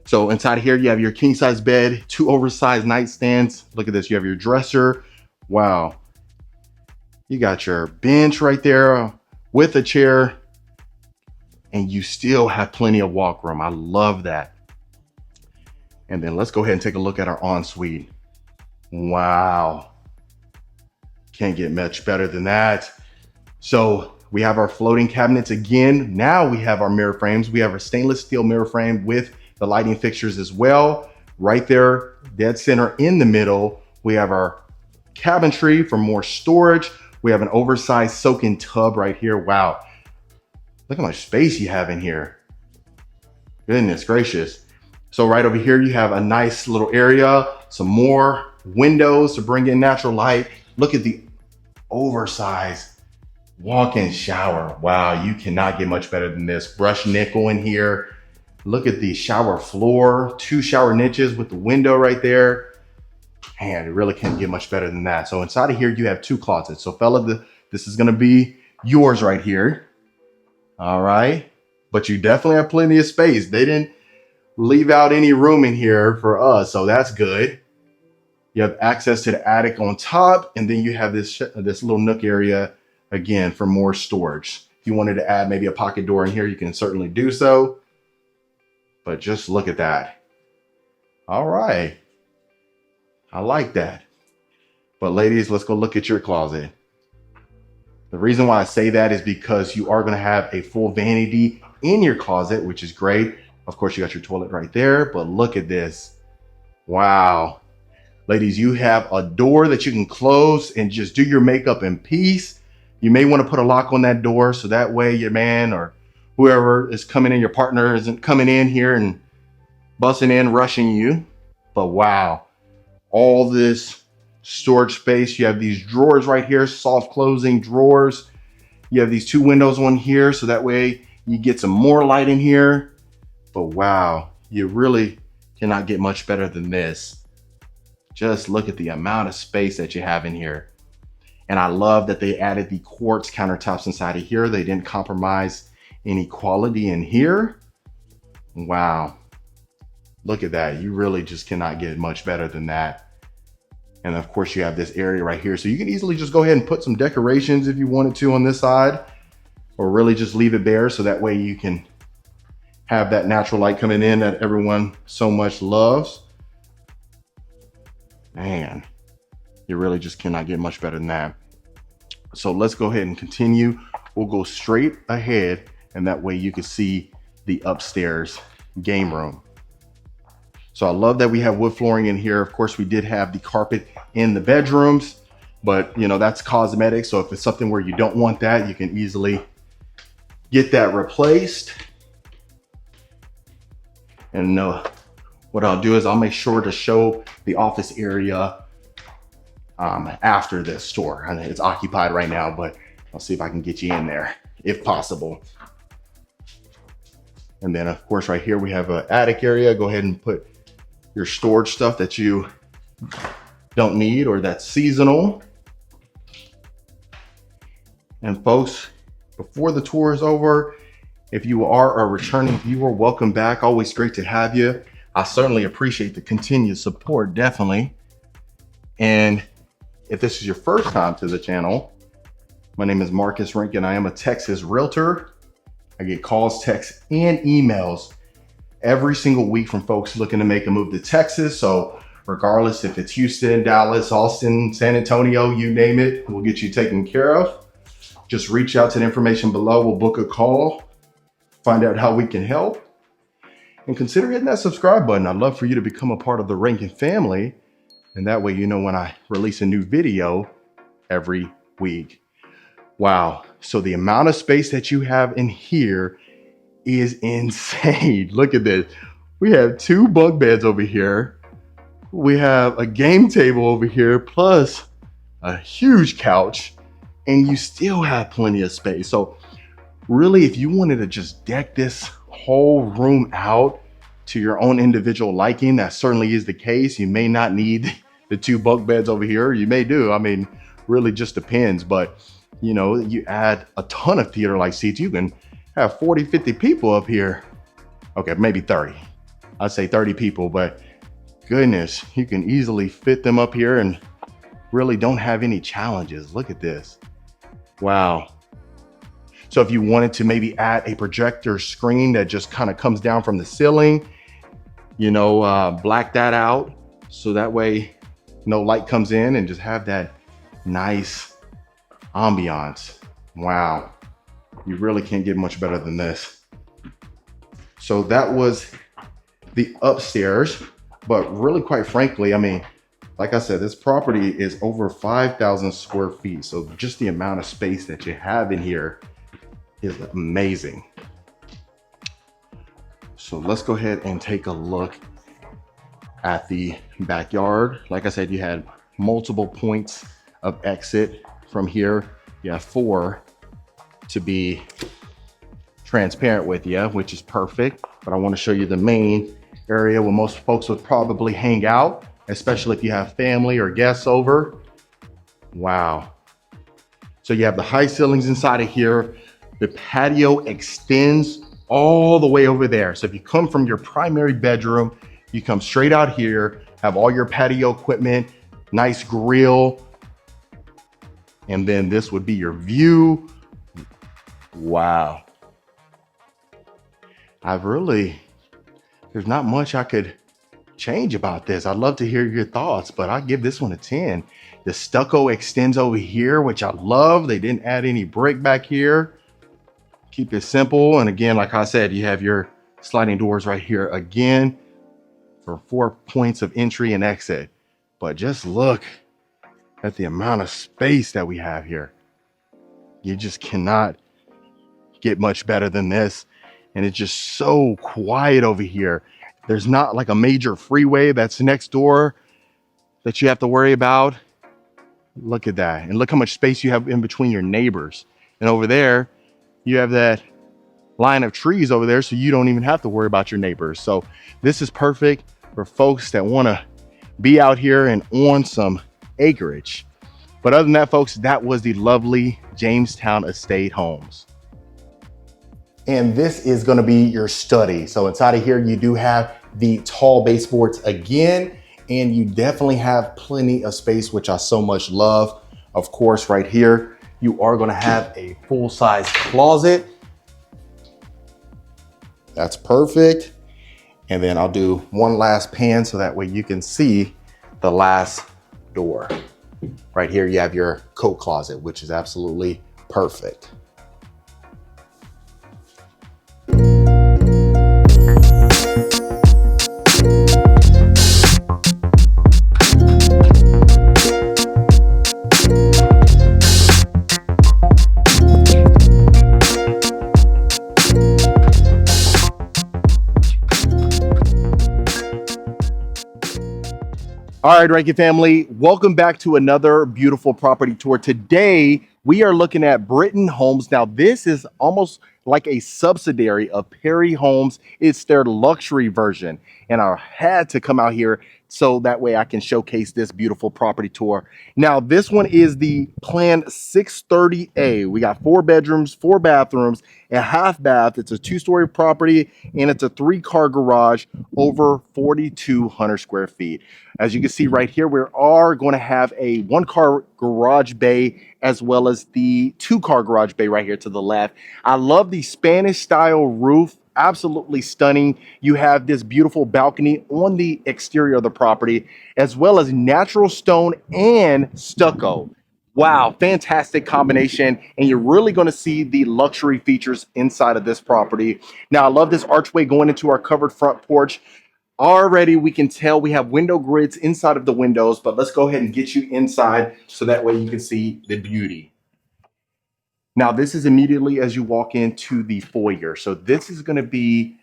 So inside here, you have your king size bed, 2 oversized nightstands. Look at this. You have your dresser. Wow. You got your bench right there with a chair, and you still have plenty of walk room. I love that. And then let's go ahead and take a look at our ensuite. Wow. Can't get much better than that. So we have our floating cabinets again. Now we have our mirror frames. We have our stainless steel mirror frame with the lighting fixtures as well. Right there, dead center in the middle, we have our cabinetry for more storage. We have an oversized soak-in tub right here. Wow. Look how much space you have in here. Goodness gracious. So right over here, you have a nice little area, some more windows to bring in natural light. Look at the oversized walk-in shower. Wow, you cannot get much better than this. Brushed nickel in here. Look at the shower floor, 2 shower niches with the window right there. Man, it really can't get much better than that. So inside of here, you have 2 closets. So fella, this is gonna be yours right here. All right, but you definitely have plenty of space. They didn't leave out any room in here for us, so that's good. You have access to the attic on top, and then you have this little nook area again for more storage. If you wanted to add maybe a pocket door in here, you can certainly do so. But just look at that. All right. I like that. But ladies, let's go look at your closet. The reason why I say that is because you are going to have a full vanity in your closet, which is great. Of course, you got your toilet right there, but look at this. Wow. Ladies, you have a door that you can close and just do your makeup in peace. You may want to put a lock on that door so that way your man or whoever is coming in, your partner isn't coming in here and busting in, rushing you. But wow, all this storage space. You have these drawers right here, soft closing drawers. You have these two windows on here so that way you get some more light in here. But wow, you really cannot get much better than this. Just look at the amount of space that you have in here. And I love that they added the quartz countertops inside of here. They didn't compromise any quality in here. Wow. Look at that. You really just cannot get much better than that. And of course you have this area right here. So you can easily just go ahead and put some decorations if you wanted to on this side, or really just leave it bare so that way you can have that natural light coming in that everyone so much loves. Man, you really just cannot get much better than that. So let's go ahead and continue. We'll go straight ahead and that way you can see the upstairs game room. So I love that we have wood flooring in here. Of course, we did have the carpet in the bedrooms, but you know, that's cosmetic. So if it's something where you don't want that, you can easily get that replaced. And what I'll do is I'll make sure to show the office area after this tour. I think it's occupied right now, but I'll see if I can get you in there if possible. And then of course, right here, we have an attic area. Go ahead and put your storage stuff that you don't need or that's seasonal. And folks, before the tour is over, if you are a returning viewer, welcome back. Always great to have you. I certainly appreciate the continued support, definitely. And if this is your first time to the channel, my name is Marcus Rink and I am a Texas realtor. I get calls, texts, and emails every single week from folks looking to make a move to Texas. So regardless if it's Houston, Dallas, Austin, San Antonio, you name it, we'll get you taken care of. Just reach out to the information below. We'll book a call, find out how we can help, and consider hitting that subscribe button. I'd love for you to become a part of the Rankin family. And that way, you know when I release a new video every week. Wow. So the amount of space that you have in here is insane. Look at this. We have 2 bunk beds over here. We have a game table over here, plus a huge couch, and you still have plenty of space. So really, if you wanted to just deck this whole room out to your own individual liking, that certainly is the case. You may not need the 2 bunk beds over here. You may do. I mean, really just depends. But, you know, you add a ton of theater-like seats, you can have 40, 50 people up here. Okay, maybe 30. I'd say 30 people, but goodness, you can easily fit them up here and really don't have any challenges. Look at this. Wow. So if you wanted to maybe add a projector screen that just kind of comes down from the ceiling, you know, black that out so that way no light comes in and just have that nice ambiance. Wow. You really can't get much better than this. So that was the upstairs, but really quite frankly, I mean, like I said, this property is over 5,000 square feet. So just the amount of space that you have in here is amazing. So let's go ahead and take a look at the backyard. Like I said, you had multiple points of exit from here. You have 4 to be transparent with you, which is perfect. But I want to show you the main area where most folks would probably hang out, especially if you have family or guests over. Wow. So you have the high ceilings inside of here. The patio extends all the way over there. So if you come from your primary bedroom, you come straight out here, have all your patio equipment, nice grill, and then this would be your view. Wow. There's not much I could change about this. I'd love to hear your thoughts, but I give this one a 10. The stucco extends over here, which I love. They didn't add any brick back here. Keep it simple. And again, like I said, you have your sliding doors right here again for 4 points of entry and exit. but just look at the amount of space that we have here. You just cannot get much better than this. And it's just so quiet over here. There's not like a major freeway that's next door that you have to worry about. Look at that. And look how much space you have in between your neighbors. And over there, you have that line of trees over there, so you don't even have to worry about your neighbors. So this is perfect for folks that want to be out here and on some acreage. But other than that, folks, that was the lovely Jamestown Estate Homes. And this is going to be your study. So inside of here, you do have the tall baseboards again, and you definitely have plenty of space, which I so much love. Of course, right here, you are going to have a full-size closet. That's perfect. And then I'll do one last pan so that way you can see the last door. Right here, you have your coat closet, which is absolutely perfect. All right, Rankin family, welcome back to another beautiful property tour. Today, we are looking at Britton Homes. Now, this is almost like a subsidiary of Perry Homes. It's their luxury version. And I had to come out here so that way I can showcase this beautiful property tour. Now, this one is the Plan 630A. We got 4 bedrooms, 4 bathrooms, a half bath. It's a 2-story property, and it's a 3-car garage over 4,200 square feet. As you can see right here, we are going to have a 1-car garage bay as well as the 2-car garage bay right here to the left. I love the Spanish style roof. Absolutely stunning. You have this beautiful balcony on the exterior of the property, as well as natural stone and stucco. Wow, fantastic combination. And you're really going to see the luxury features inside of this property. Now, I love this archway going into our covered front porch. Already we can tell we have window grids inside of the windows, but let's go ahead and get you inside so that way you can see the beauty. Now, this is immediately as you walk into the foyer. So this is going to be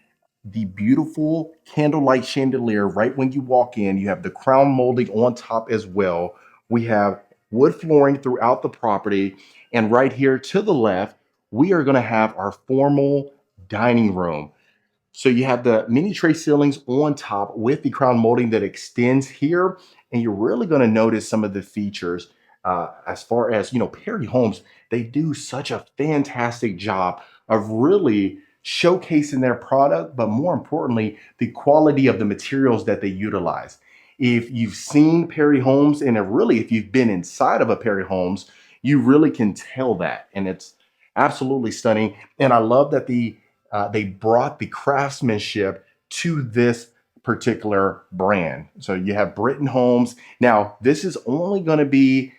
the beautiful candlelight chandelier right when you walk in. You have the crown molding on top as well. We have wood flooring throughout the property. And right here to the left, we are going to have our formal dining room. So you have the mini tray ceilings on top with the crown molding that extends here. And you're really going to notice some of the features as far as, Perry Homes, they do such a fantastic job of really showcasing their product, but more importantly, the quality of the materials that they utilize. If you've seen Perry Homes, and if you've been inside of a Perry Homes, you really can tell that. And it's absolutely stunning. And I love that they brought the craftsmanship to this particular brand. So you have Britton Homes. Now, this is only going to be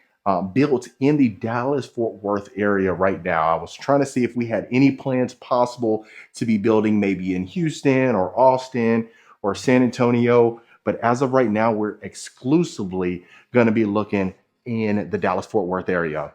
built in the Dallas-Fort Worth area right now. I was trying to see if we had any plans possible to be building maybe in Houston or Austin or San Antonio. But as of right now, we're exclusively going to be looking in the Dallas-Fort Worth area.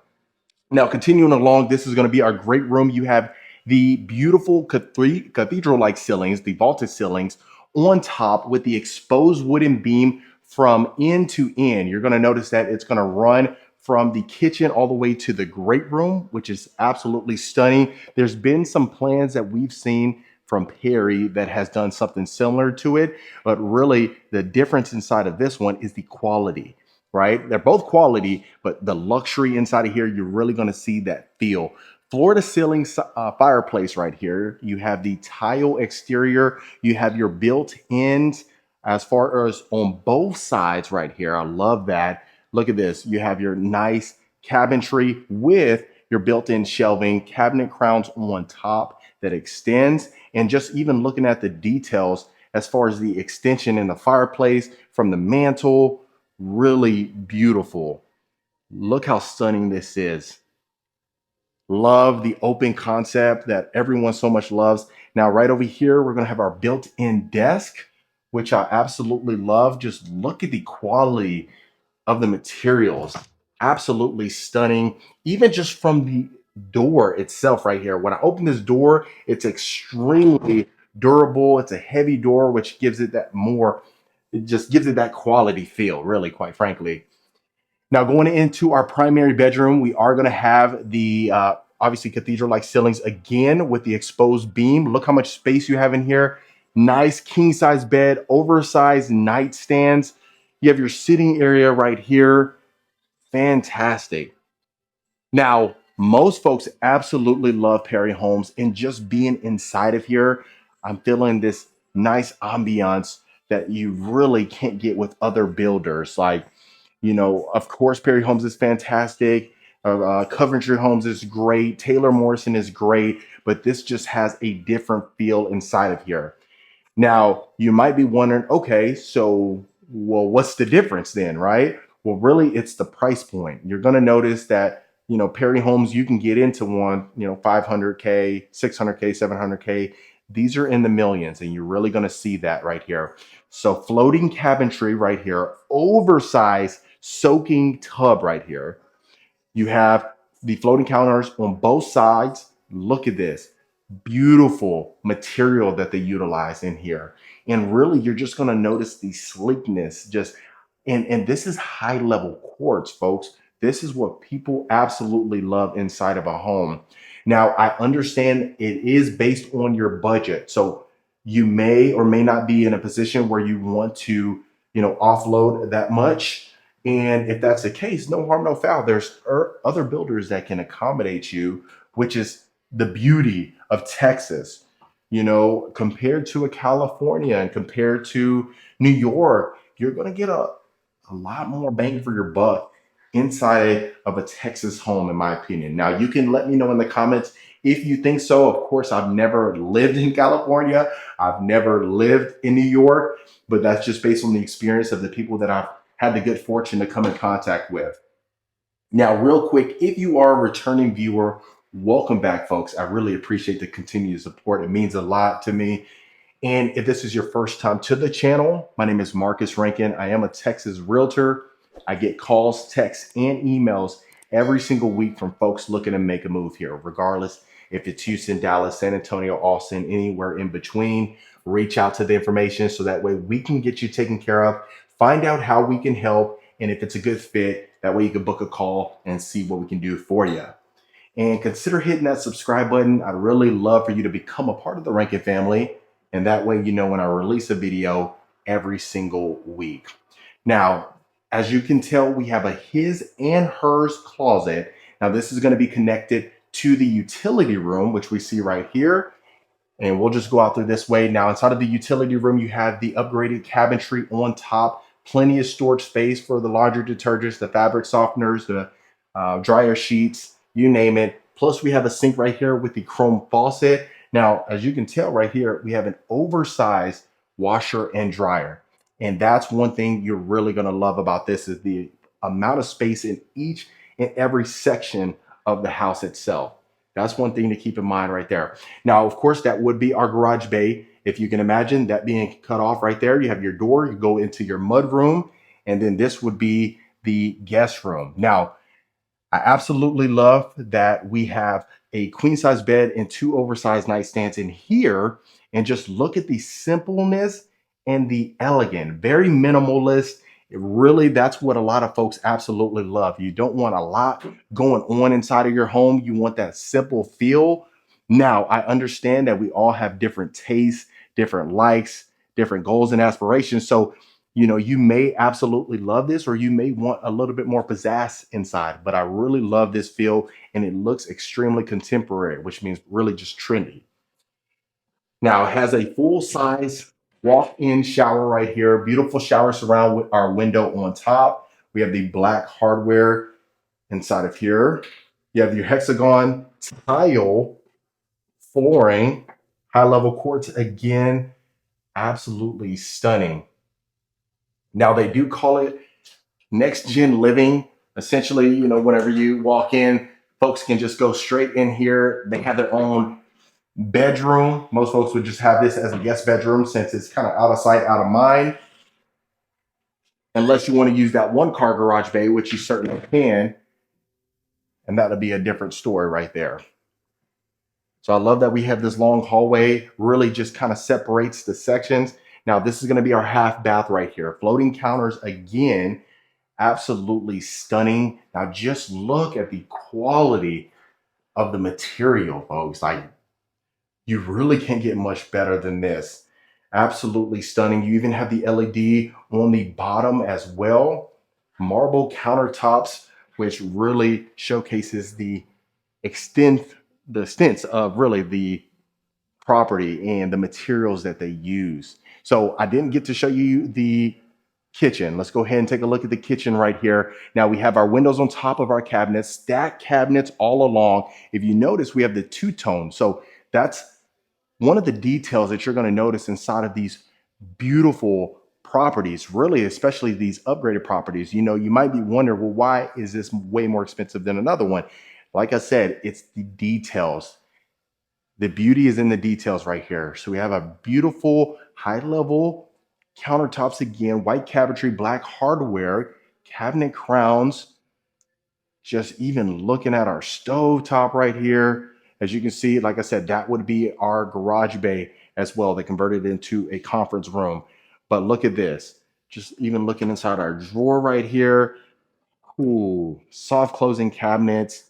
Now, continuing along, this is going to be our great room. You have the beautiful cathedral-like ceilings, the vaulted ceilings on top with the exposed wooden beam from end to end. You're going to notice that it's going to run from the kitchen all the way to the great room, which is absolutely stunning. There's been some plans that we've seen from Perry that has done something similar to it, but really the difference inside of this one is the quality, right? They're both quality, but the luxury inside of here, you're really going to see that feel. Floor to ceiling fireplace right here. You have the tile exterior. You have your built-ins as far as on both sides right here. I love that. Look at this. You have your nice cabinetry with your built-in shelving, cabinet crowns on top that extends. And just even looking at the details as far as the extension in the fireplace from the mantle, really beautiful. Look how stunning this is. Love the open concept that everyone so much loves. Now, right over here, we're going to have our built-in desk, which I absolutely love. Just look at the quality of the materials. Absolutely stunning. Even just from the door itself right here. When I open this door, it's extremely durable. It's a heavy door, which gives it that more, it just gives it that quality feel, really, quite frankly. Now, going into our primary bedroom, we are going to have the obviously cathedral-like ceilings again with the exposed beam. Look how much space you have in here. Nice king-size bed, oversized nightstands. You have your sitting area right here. Fantastic. Now, most folks absolutely love Perry Homes, and just being inside of here, I'm feeling this nice ambiance that you really can't get with other builders. Like, of course, Perry Homes is fantastic. Coventry Homes is great. Taylor Morrison is great, but this just has a different feel inside of here. Now, you might be wondering, okay, so, well, what's the difference then, right? Well, really, it's the price point. You're going to notice that, Perry Homes, you can get into one, 500K, 600K, 700K. These are in the millions, and you're really going to see that right here. So, floating cabinetry right here, oversized soaking tub right here. You have the floating counters on both sides. Look at this beautiful material that they utilize in here. And really, you're just going to notice the sleekness. And this is high level quartz, folks. This is what people absolutely love inside of a home. Now, I understand it is based on your budget. So you may or may not be in a position where you want to, offload that much. And if that's the case, no harm, no foul. There's other builders that can accommodate you, which is the beauty of Texas. Compared to a California and compared to New York, you're going to get a lot more bang for your buck inside of a Texas home, in my opinion. Now, you can let me know in the comments if you think so. Of course, I've never lived in California, I've never lived in New York, but that's just based on the experience of the people that I've had the good fortune to come in contact with. Now, real quick, if you are a returning viewer, welcome back, folks. I really appreciate the continued support. It means a lot to me. And if this is your first time to the channel, my name is Marcus Rankin. I am a Texas realtor. I get calls, texts, and emails every single week from folks looking to make a move here, regardless if it's Houston, Dallas, San Antonio, Austin, anywhere in between. Reach out to the information so that way we can get you taken care of, find out how we can help, and if it's a good fit, that way you can book a call and see what we can do for you. And consider hitting that subscribe button. I'd really love for you to become a part of the Rankin family. And that way, when I release a video every single week. Now, as you can tell, we have a his and hers closet. Now, this is going to be connected to the utility room, which we see right here. And we'll just go out through this way. Now, inside of the utility room, you have the upgraded cabinetry on top, plenty of storage space for the laundry detergents, the fabric softeners, the dryer sheets, you name it. Plus, we have a sink right here with the chrome faucet. Now, as you can tell right here, we have an oversized washer and dryer. And that's one thing you're really going to love about this is the amount of space in each and every section of the house itself. That's one thing to keep in mind right there. Now, of course, that would be our garage bay. If you can imagine that being cut off right there, you have your door, you go into your mud room, and then this would be the guest room. Now, I absolutely love that we have a queen size bed and two oversized nightstands in here. And just look at the simpleness and the elegant, very minimalist. Really, that's what a lot of folks absolutely love. You don't want a lot going on inside of your home. You want that simple feel. Now, I understand that we all have different tastes, different likes, different goals and aspirations. So you may absolutely love this, or you may want a little bit more pizzazz inside, but I really love this feel and it looks extremely contemporary, which means really just trendy. Now it has a full size walk-in shower right here. Beautiful shower surround with our window on top. We have the black hardware inside of here. You have your hexagon tile flooring, high level quartz again, absolutely stunning. Now they do call it next gen living. Essentially, whenever you walk in, folks can just go straight in here. They have their own bedroom. Most folks would just have this as a guest bedroom since it's kind of out of sight, out of mind. unless you want to use that one car garage bay, which you certainly can. And that'll be a different story right there. So I love that we have this long hallway, really just kind of separates the sections. Now, this is going to be our half bath right here. Floating counters again, absolutely stunning. Now, just look at the quality of the material, folks. Like, you really can't get much better than this. Absolutely stunning. You even have the LED on the bottom as well. Marble countertops, which really showcases the extent, the extent of really the property and the materials that they use. So I didn't get to show you the kitchen. Let's go ahead and take a look at the kitchen right here. Now we have our windows on top of our cabinets, stacked cabinets all along. If you notice, we have the two-tone. So that's one of the details that you're going to notice inside of these beautiful properties, really, especially these upgraded properties. You know, you might be wondering, well, why is this way more expensive than another one? Like I said, it's the details. The beauty is in the details right here. So we have a beautiful high level countertops again, white cabinetry, black hardware, cabinet crowns. Just even looking at our stove top right here, as you can see, like I said, that would be our garage bay as well. They converted it into a conference room. But look at this, just even looking inside our drawer right here. Ooh, soft closing cabinets.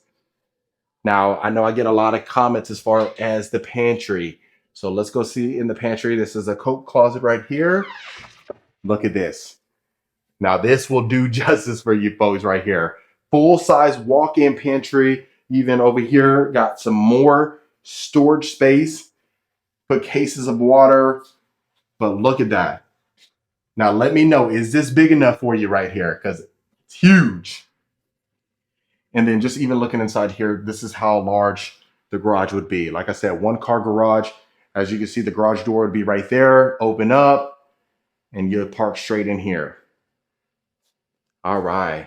Now, I know I get a lot of comments as far as the pantry. So let's go see in the pantry. This is a coat closet right here. Look at this. Now, this will do justice for you folks right here. Full size walk-in pantry. Even over here, got some more storage space. Put cases of water. But look at that. Now, let me know, is this big enough for you right here? Because it's huge. And then just even looking inside here, this is how large the garage would be. Like I said, one car garage. As you can see, the garage door would be right there. Open up and you'll park straight in here. All right.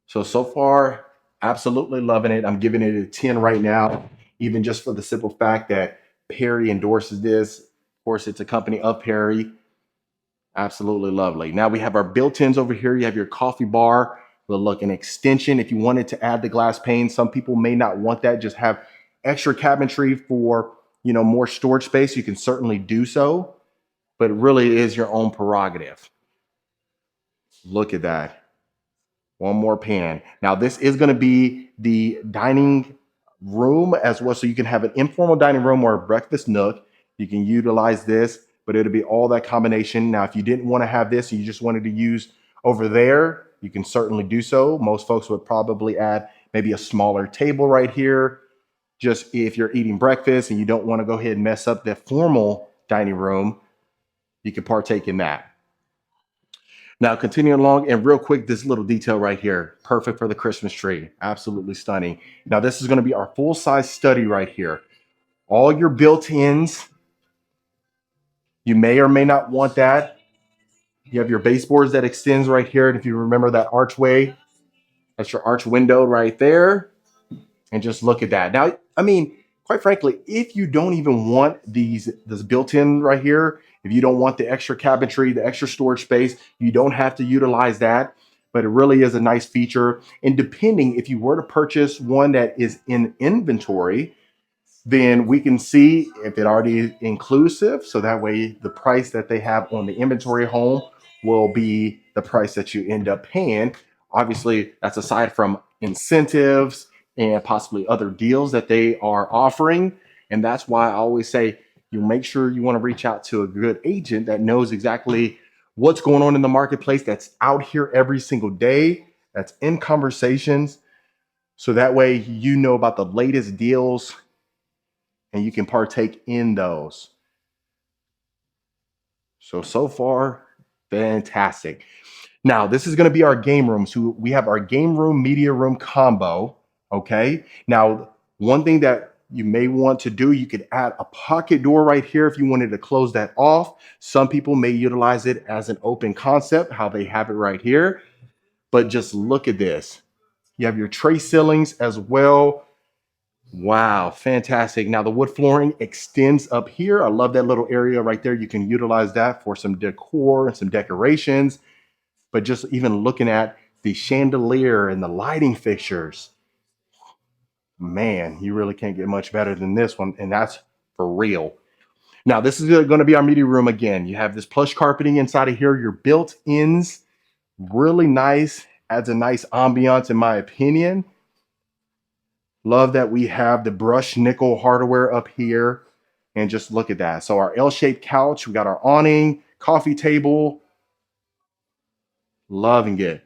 So far, absolutely loving it. I'm giving it a 10 right now, even just for the simple fact that Perry endorses this. Of course, it's a company of Perry. Absolutely lovely. Now we have our built-ins over here. You have your coffee bar. We'll look an extension. If you wanted to add the glass pane, some people may not want that. Just have extra cabinetry for, you know, more storage space. You can certainly do so, but it really is your own prerogative. Look at that. One more pan. Now this is going to be the dining room as well. So you can have an informal dining room or a breakfast nook. You can utilize this, but it'll be all that combination. Now, if you didn't want to have this and you just wanted to use over there, you can certainly do so. Most folks would probably add maybe a smaller table right here. Just if you're eating breakfast and you don't want to go ahead and mess up the formal dining room, you can partake in that. Now, continuing along, and real quick, this little detail right here, perfect for the Christmas tree. Absolutely stunning. Now, this is going to be our full-size study right here. All your built-ins. You may or may not want that. You have your baseboards that extends right here. And if you remember that archway, that's your arch window right there. And just look at that. Now, I mean, quite frankly, if you don't even want this built-in right here, if you don't want the extra cabinetry, the extra storage space, you don't have to utilize that. But it really is a nice feature. And depending, if you were to purchase one that is in inventory, then we can see if it already is inclusive. So that way the price that they have on the inventory home will be the price that you end up paying. Obviously, that's aside from incentives and possibly other deals that they are offering. And that's why I always say you make sure you want to reach out to a good agent that knows exactly what's going on in the marketplace, that's out here every single day, that's in conversations. So that way you know about the latest deals and you can partake in those. So far, fantastic. Now, this is going to be our game room. So we have our game room, media room combo. Okay. Now, one thing that you may want to do, you could add a pocket door right here if you wanted to close that off. Some people may utilize it as an open concept, how they have it right here. But just look at this. You have your tray ceilings as well. Wow, fantastic. Now the wood flooring extends up here. I love that little area right there. You can utilize that for some decor and some decorations. But just even looking at the chandelier and the lighting fixtures, man, you really can't get much better than this one. And that's for real. Now, this is going to be our media room again. You have this plush carpeting inside of here, your built-ins, really nice, adds a nice ambiance in my opinion. Love that we have the brushed nickel hardware up here. And just look at that. So our L-shaped couch, we got our awning, coffee table, loving it.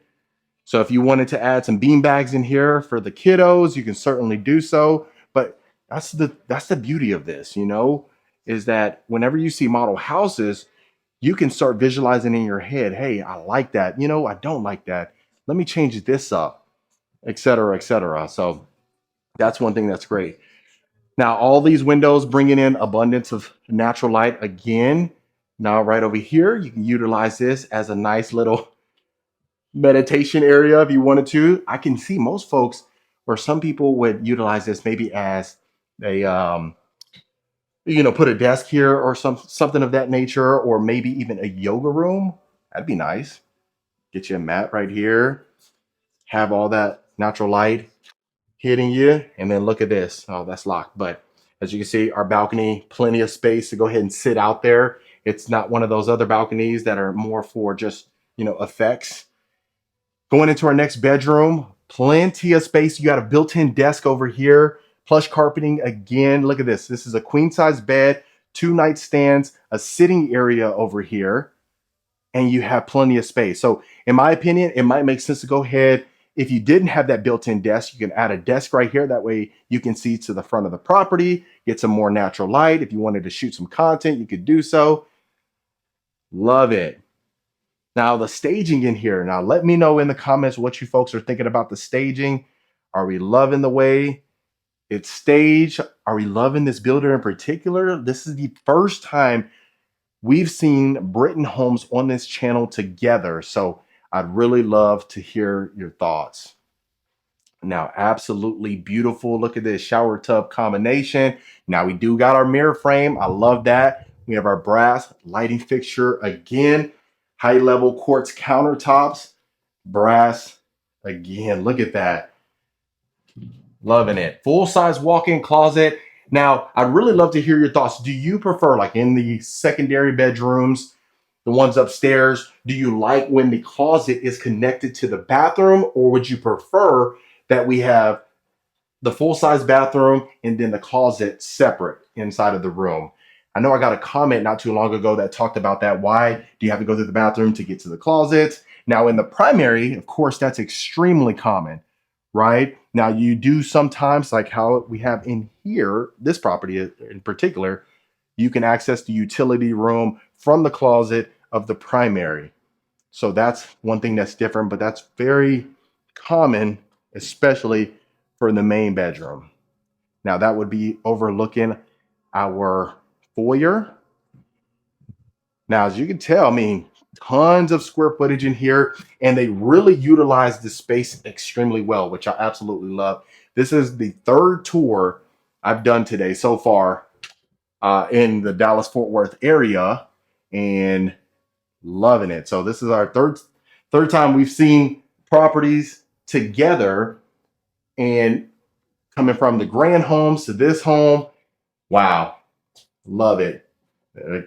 So if you wanted to add some bean bags in here for the kiddos, you can certainly do so. But that's the beauty of this, is that whenever you see model houses, you can start visualizing in your head, hey, I like that. I don't like that. Let me change this up, et cetera, et cetera. So that's one thing that's great. Now, all these windows bringing in abundance of natural light again. Now, right over here, you can utilize this as a nice little meditation area if you wanted to. I can see most folks or some people would utilize this maybe as a put a desk here or something of that nature, or maybe even a yoga room. That'd be nice. Get you a mat right here, have all that natural light hitting you, and then look at this. Oh, that's locked. But as you can see, our balcony, plenty of space to go ahead and sit out there. It's not one of those other balconies that are more for just, effects. Going into our next bedroom, plenty of space. You got a built-in desk over here, plush carpeting again. Look at this. This is a queen size bed, 2 nightstands, a sitting area over here, and you have plenty of space. So in my opinion, it might make sense to go ahead. If you didn't have that built-in desk, you can add a desk right here. That way you can see to the front of the property, get some more natural light. If you wanted to shoot some content, you could do so. Love it. Now the staging in here. Now let me know in the comments what you folks are thinking about the staging. Are we loving the way it's staged? Are we loving this builder in particular? This is the first time we've seen Britton Homes on this channel together. So I'd really love to hear your thoughts. Now, absolutely beautiful. Look at this shower tub combination. Now we do got our mirror frame. I love that. We have our brass lighting fixture again, high level quartz countertops, brass again. Look at that. Loving it. Full size walk-in closet. Now, I'd really love to hear your thoughts. Do you prefer, like in the secondary bedrooms, the ones upstairs, do you like when the closet is connected to the bathroom, or would you prefer that we have the full-size bathroom and then the closet separate inside of the room? I know I got a comment not too long ago that talked about that. Why do you have to go to the bathroom to get to the closet? Now, in the primary, of course, that's extremely common, right? Now, you do sometimes, like how we have in here, this property in particular, you can access the utility room from the closet of the primary. So that's one thing that's different, but that's very common, especially for the main bedroom. Now that would be overlooking our foyer. Now, as you can tell, I mean, tons of square footage in here, and they really utilize the space extremely well, which I absolutely love. This is the third tour I've done today so far in the Dallas-Fort Worth area, and loving it. So this is our third time we've seen properties together, and coming from the grand homes to this home, wow, love it.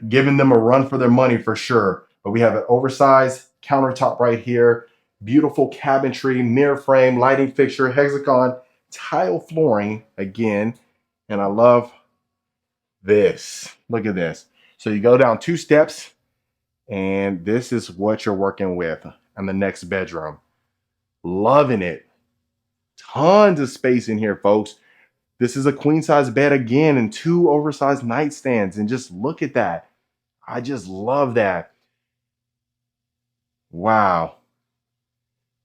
Giving them a run for their money for sure. But we have an oversized countertop right here, beautiful cabinetry, mirror frame, lighting fixture, hexagon tile flooring again, and I love this. Look at this. So you go down 2 steps, and this is what you're working with in the next bedroom. Loving it. Tons of space in here, folks. This is a queen size bed again, and 2 oversized nightstands. And just look at that. I just love that. Wow.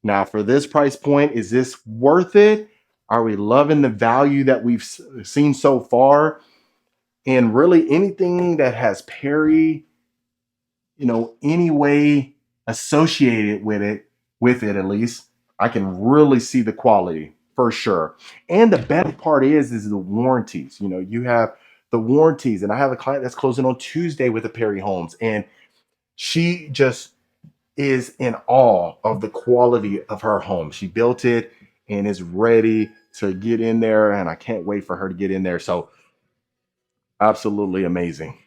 Now, for this price point, is this worth it? Are we loving the value that we've seen so far? And really anything that has Perry, any way associated with it at least, I can really see the quality. for sure. And the best part is the warranties. You know, you have the warranties, and I have a client that's closing on Tuesday with a Perry Homes, and she just is in awe of the quality of her home. She built it and is ready to get in there, and I can't wait for her to get in there. So absolutely amazing.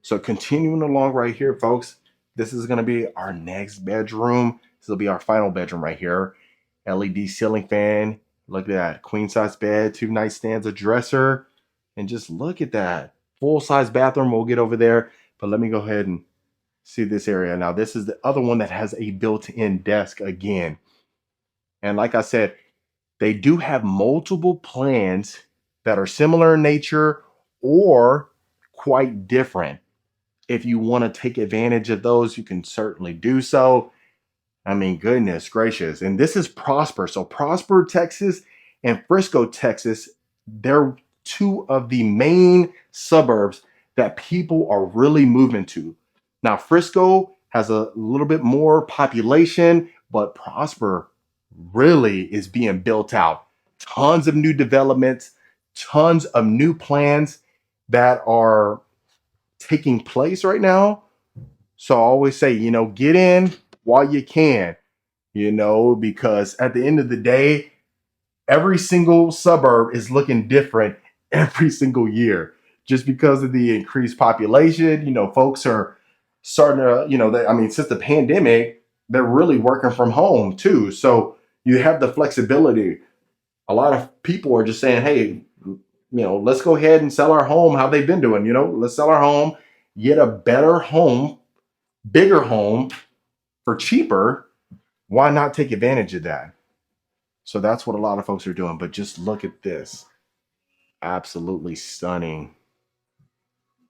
So continuing along right here, folks, this is going to be our next bedroom. This will be our final bedroom right here. LED ceiling fan. Look at that. Queen size bed, 2 nightstands, a dresser. And just look at that. Full size bathroom. We'll get over there. But let me go ahead and see this area. Now, this is the other one that has a built-in desk again. And like I said, they do have multiple plans that are similar in nature or quite different. If you want to take advantage of those, you can certainly do so. I mean, goodness gracious. And this is Prosper. So Prosper, Texas and Frisco, Texas, they're two of the main suburbs that people are really moving to. Now, Frisco has a little bit more population, but Prosper really is being built out. Tons of new developments, tons of new plans that are taking place right now. So I always say, you know, get in while you can, you know, because at the end of the day, every single suburb is looking different every single year just because of the increased population. You know, folks are starting to, you know, I mean, since the pandemic, they're really working from home too. So you have the flexibility. A lot of people are just saying, hey, you know, let's go ahead and sell our home. How they've been doing, you know, let's sell our home, get a better home, bigger home for cheaper. Why not take advantage of that? So that's what a lot of folks are doing. But just look at this. Absolutely stunning.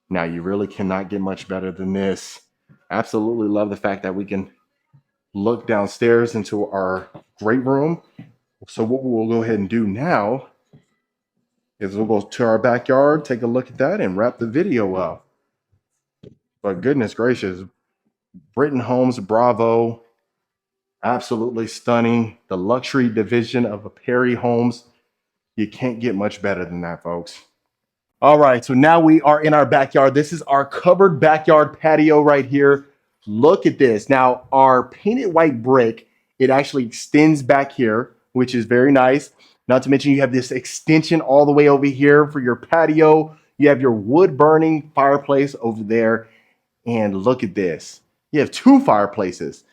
Now, you really cannot get much better than this. Absolutely love the fact that we can look downstairs into our great room. So what we'll go ahead and do now is we'll go to our backyard, take a look at that, and wrap the video up. But goodness gracious, Britton Homes, Bravo, absolutely stunning. The luxury division of a Perry Homes. You can't get much better than that, folks. All right, so now we are in our backyard. This is our covered backyard patio right here. Look at this. Now, our painted white brick, it actually extends back here, which is very nice. Not to mention you have this extension all the way over here for your patio. You have your wood burning fireplace over there. And look at this. You have 2 fireplaces.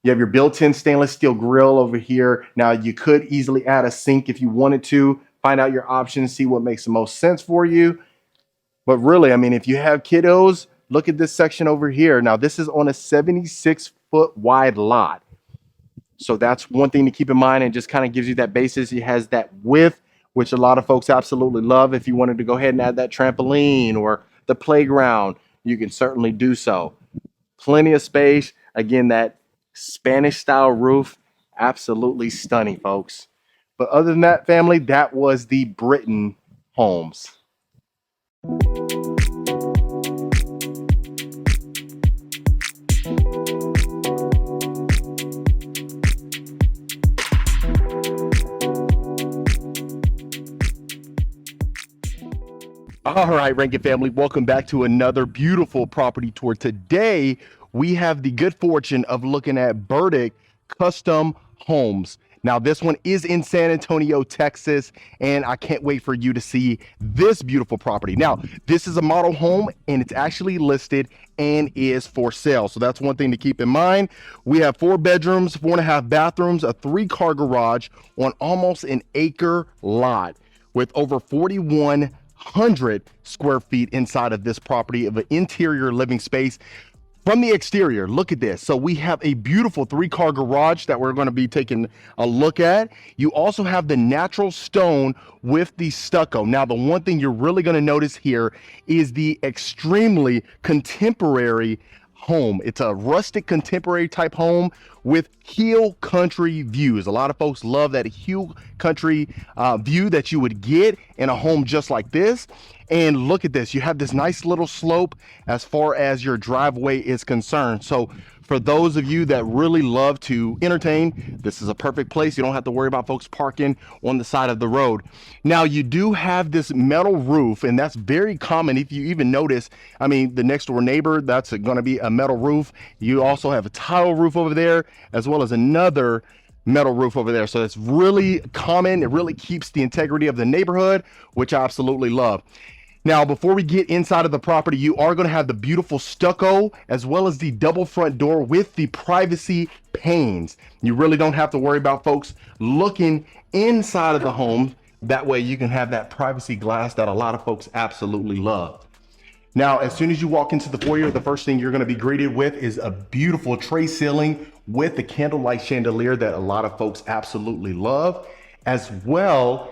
You have your built-in stainless steel grill over here. Now, you could easily add a sink if you wanted to. Find out your options, see what makes the most sense for you. But really, I mean, if you have kiddos, look at this section over here. Now, this is on a 76-foot wide lot. So that's one thing to keep in mind, and just kind of gives you that basis. It has that width, which a lot of folks absolutely love. If you wanted to go ahead and add that trampoline or the playground, you can certainly do so. Plenty of space. Again, that Spanish style roof, absolutely stunning, folks. But other than that, family, that was the Britton Homes. All right, Rankin family, welcome back to another beautiful property tour. Today, we have the good fortune of looking at Burdick Custom Homes. Now, this one is in San Antonio, Texas, and I can't wait for you to see this beautiful property. Now, this is a model home, and it's actually listed and is for sale. So that's one thing to keep in mind. We have 4 bedrooms, 4.5 bathrooms, a 3-car garage on almost an acre lot with over 4,100 square feet inside of this property of an interior living space. From the exterior, look at this. So we have a beautiful 3-car garage that we're going to be taking a look at. You also have the natural stone with the stucco. Now, the one thing you're really going to notice here is the extremely contemporary home. It's a rustic contemporary type home with hill country views. A lot of folks love that hill country view that you would get in a home just like this. And look at this, you have this nice little slope as far as your driveway is concerned. So For those of you that really love to entertain, this is a perfect place. You don't have to worry about folks parking on the side of the road. Now, you do have this metal roof, and that's very common. If you even notice, I mean, the next door neighbor, that's going to be a metal roof. You also have a tile roof over there, as well as another metal roof over there. So it's really common. It really keeps the integrity of the neighborhood, which I absolutely love. Now, before we get inside of the property, you are going to have the beautiful stucco as well as the double front door with the privacy panes. You really don't have to worry about folks looking inside of the home. That way you can have that privacy glass that a lot of folks absolutely love. Now, as soon as you walk into the foyer, the first thing you're going to be greeted with is a beautiful tray ceiling with the candlelight chandelier that a lot of folks absolutely love, as well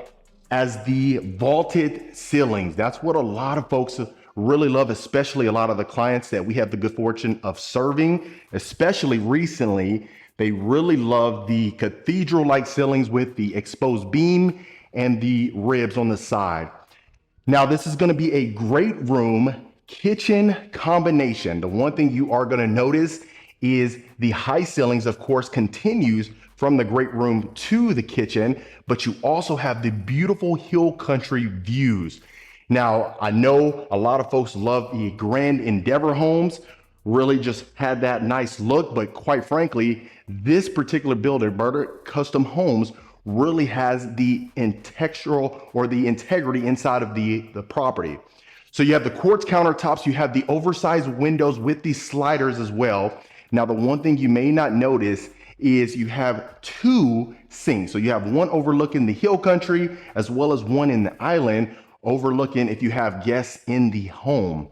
as the vaulted ceilings. That's what a lot of folks really love, especially a lot of the clients that we have the good fortune of serving, especially recently. They really love the cathedral-like ceilings with the exposed beam and the ribs on the side. Now, this is going to be a great room kitchen combination. The one thing you are going to notice is the high ceilings, of course, continues from the great room to the kitchen, but you also have the beautiful hill country views. Now, I know a lot of folks love the Grand Endeavor homes, really just had that nice look, but quite frankly, this particular builder, Burdett Custom Homes, really has the textural or the integrity inside of the property. So you have the quartz countertops, you have the oversized windows with the sliders as well. Now, the one thing you may not notice is you have two sinks. So you have one overlooking the hill country as well as one in the island overlooking if you have guests in the home.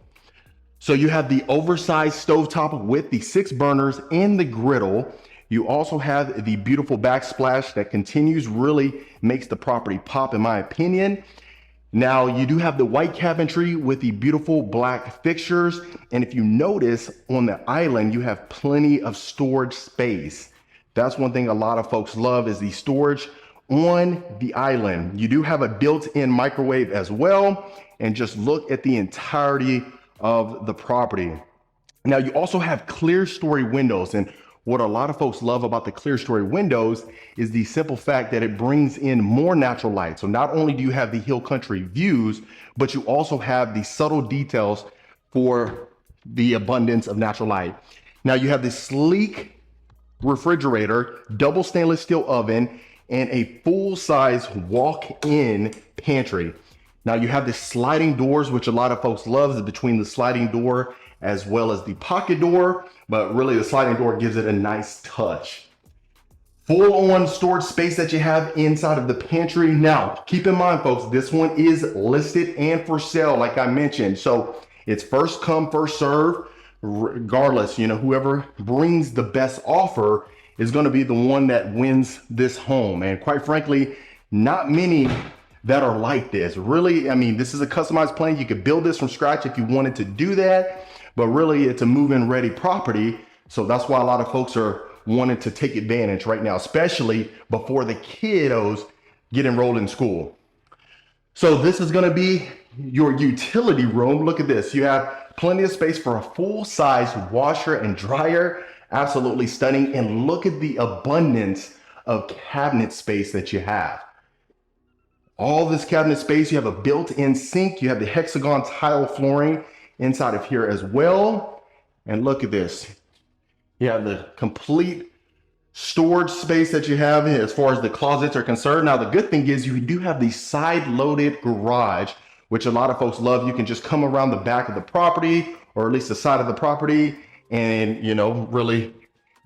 So you have the oversized stovetop with the 6 burners and the griddle. You also have the beautiful backsplash that continues, really makes the property pop in my opinion. Now you do have the white cabinetry with the beautiful black fixtures. And if you notice on the island, you have plenty of storage space. That's one thing a lot of folks love is the storage on the island. You do have a built-in microwave as well. And just look at the entirety of the property. Now you also have clear story windows, and what a lot of folks love about the clear story windows is the simple fact that it brings in more natural light. So not only do you have the hill country views, but you also have the subtle details for the abundance of natural light. Now you have this sleek refrigerator, double stainless steel oven, and a full-size walk-in pantry. Now you have the sliding doors, which a lot of folks love, is between the sliding door as well as the pocket door, but really the sliding door gives it a nice touch. Full on storage space that you have inside of the pantry. Now, keep in mind, folks, this one is listed and for sale, like I mentioned. So it's first come, first serve, regardless, you know, whoever brings the best offer is going to be the one that wins this home. And quite frankly, not many that are like this. Really, I mean, this is a customized plan. You could build this from scratch if you wanted to do that, but really it's a move-in ready property. So that's why a lot of folks are wanting to take advantage right now, especially before the kiddos get enrolled in school. So this is going to be your utility room. Look at this. You have plenty of space for a full-size washer and dryer. Absolutely stunning. And look at the abundance of cabinet space that you have. All this cabinet space, you have a built-in sink, you have the hexagon tile flooring inside of here as well. And look at this. You have the complete storage space that you have as far as the closets are concerned. Now, the good thing is you do have the side-loaded garage, which a lot of folks love. You can just come around the back of the property, or at least the side of the property, and, you know, really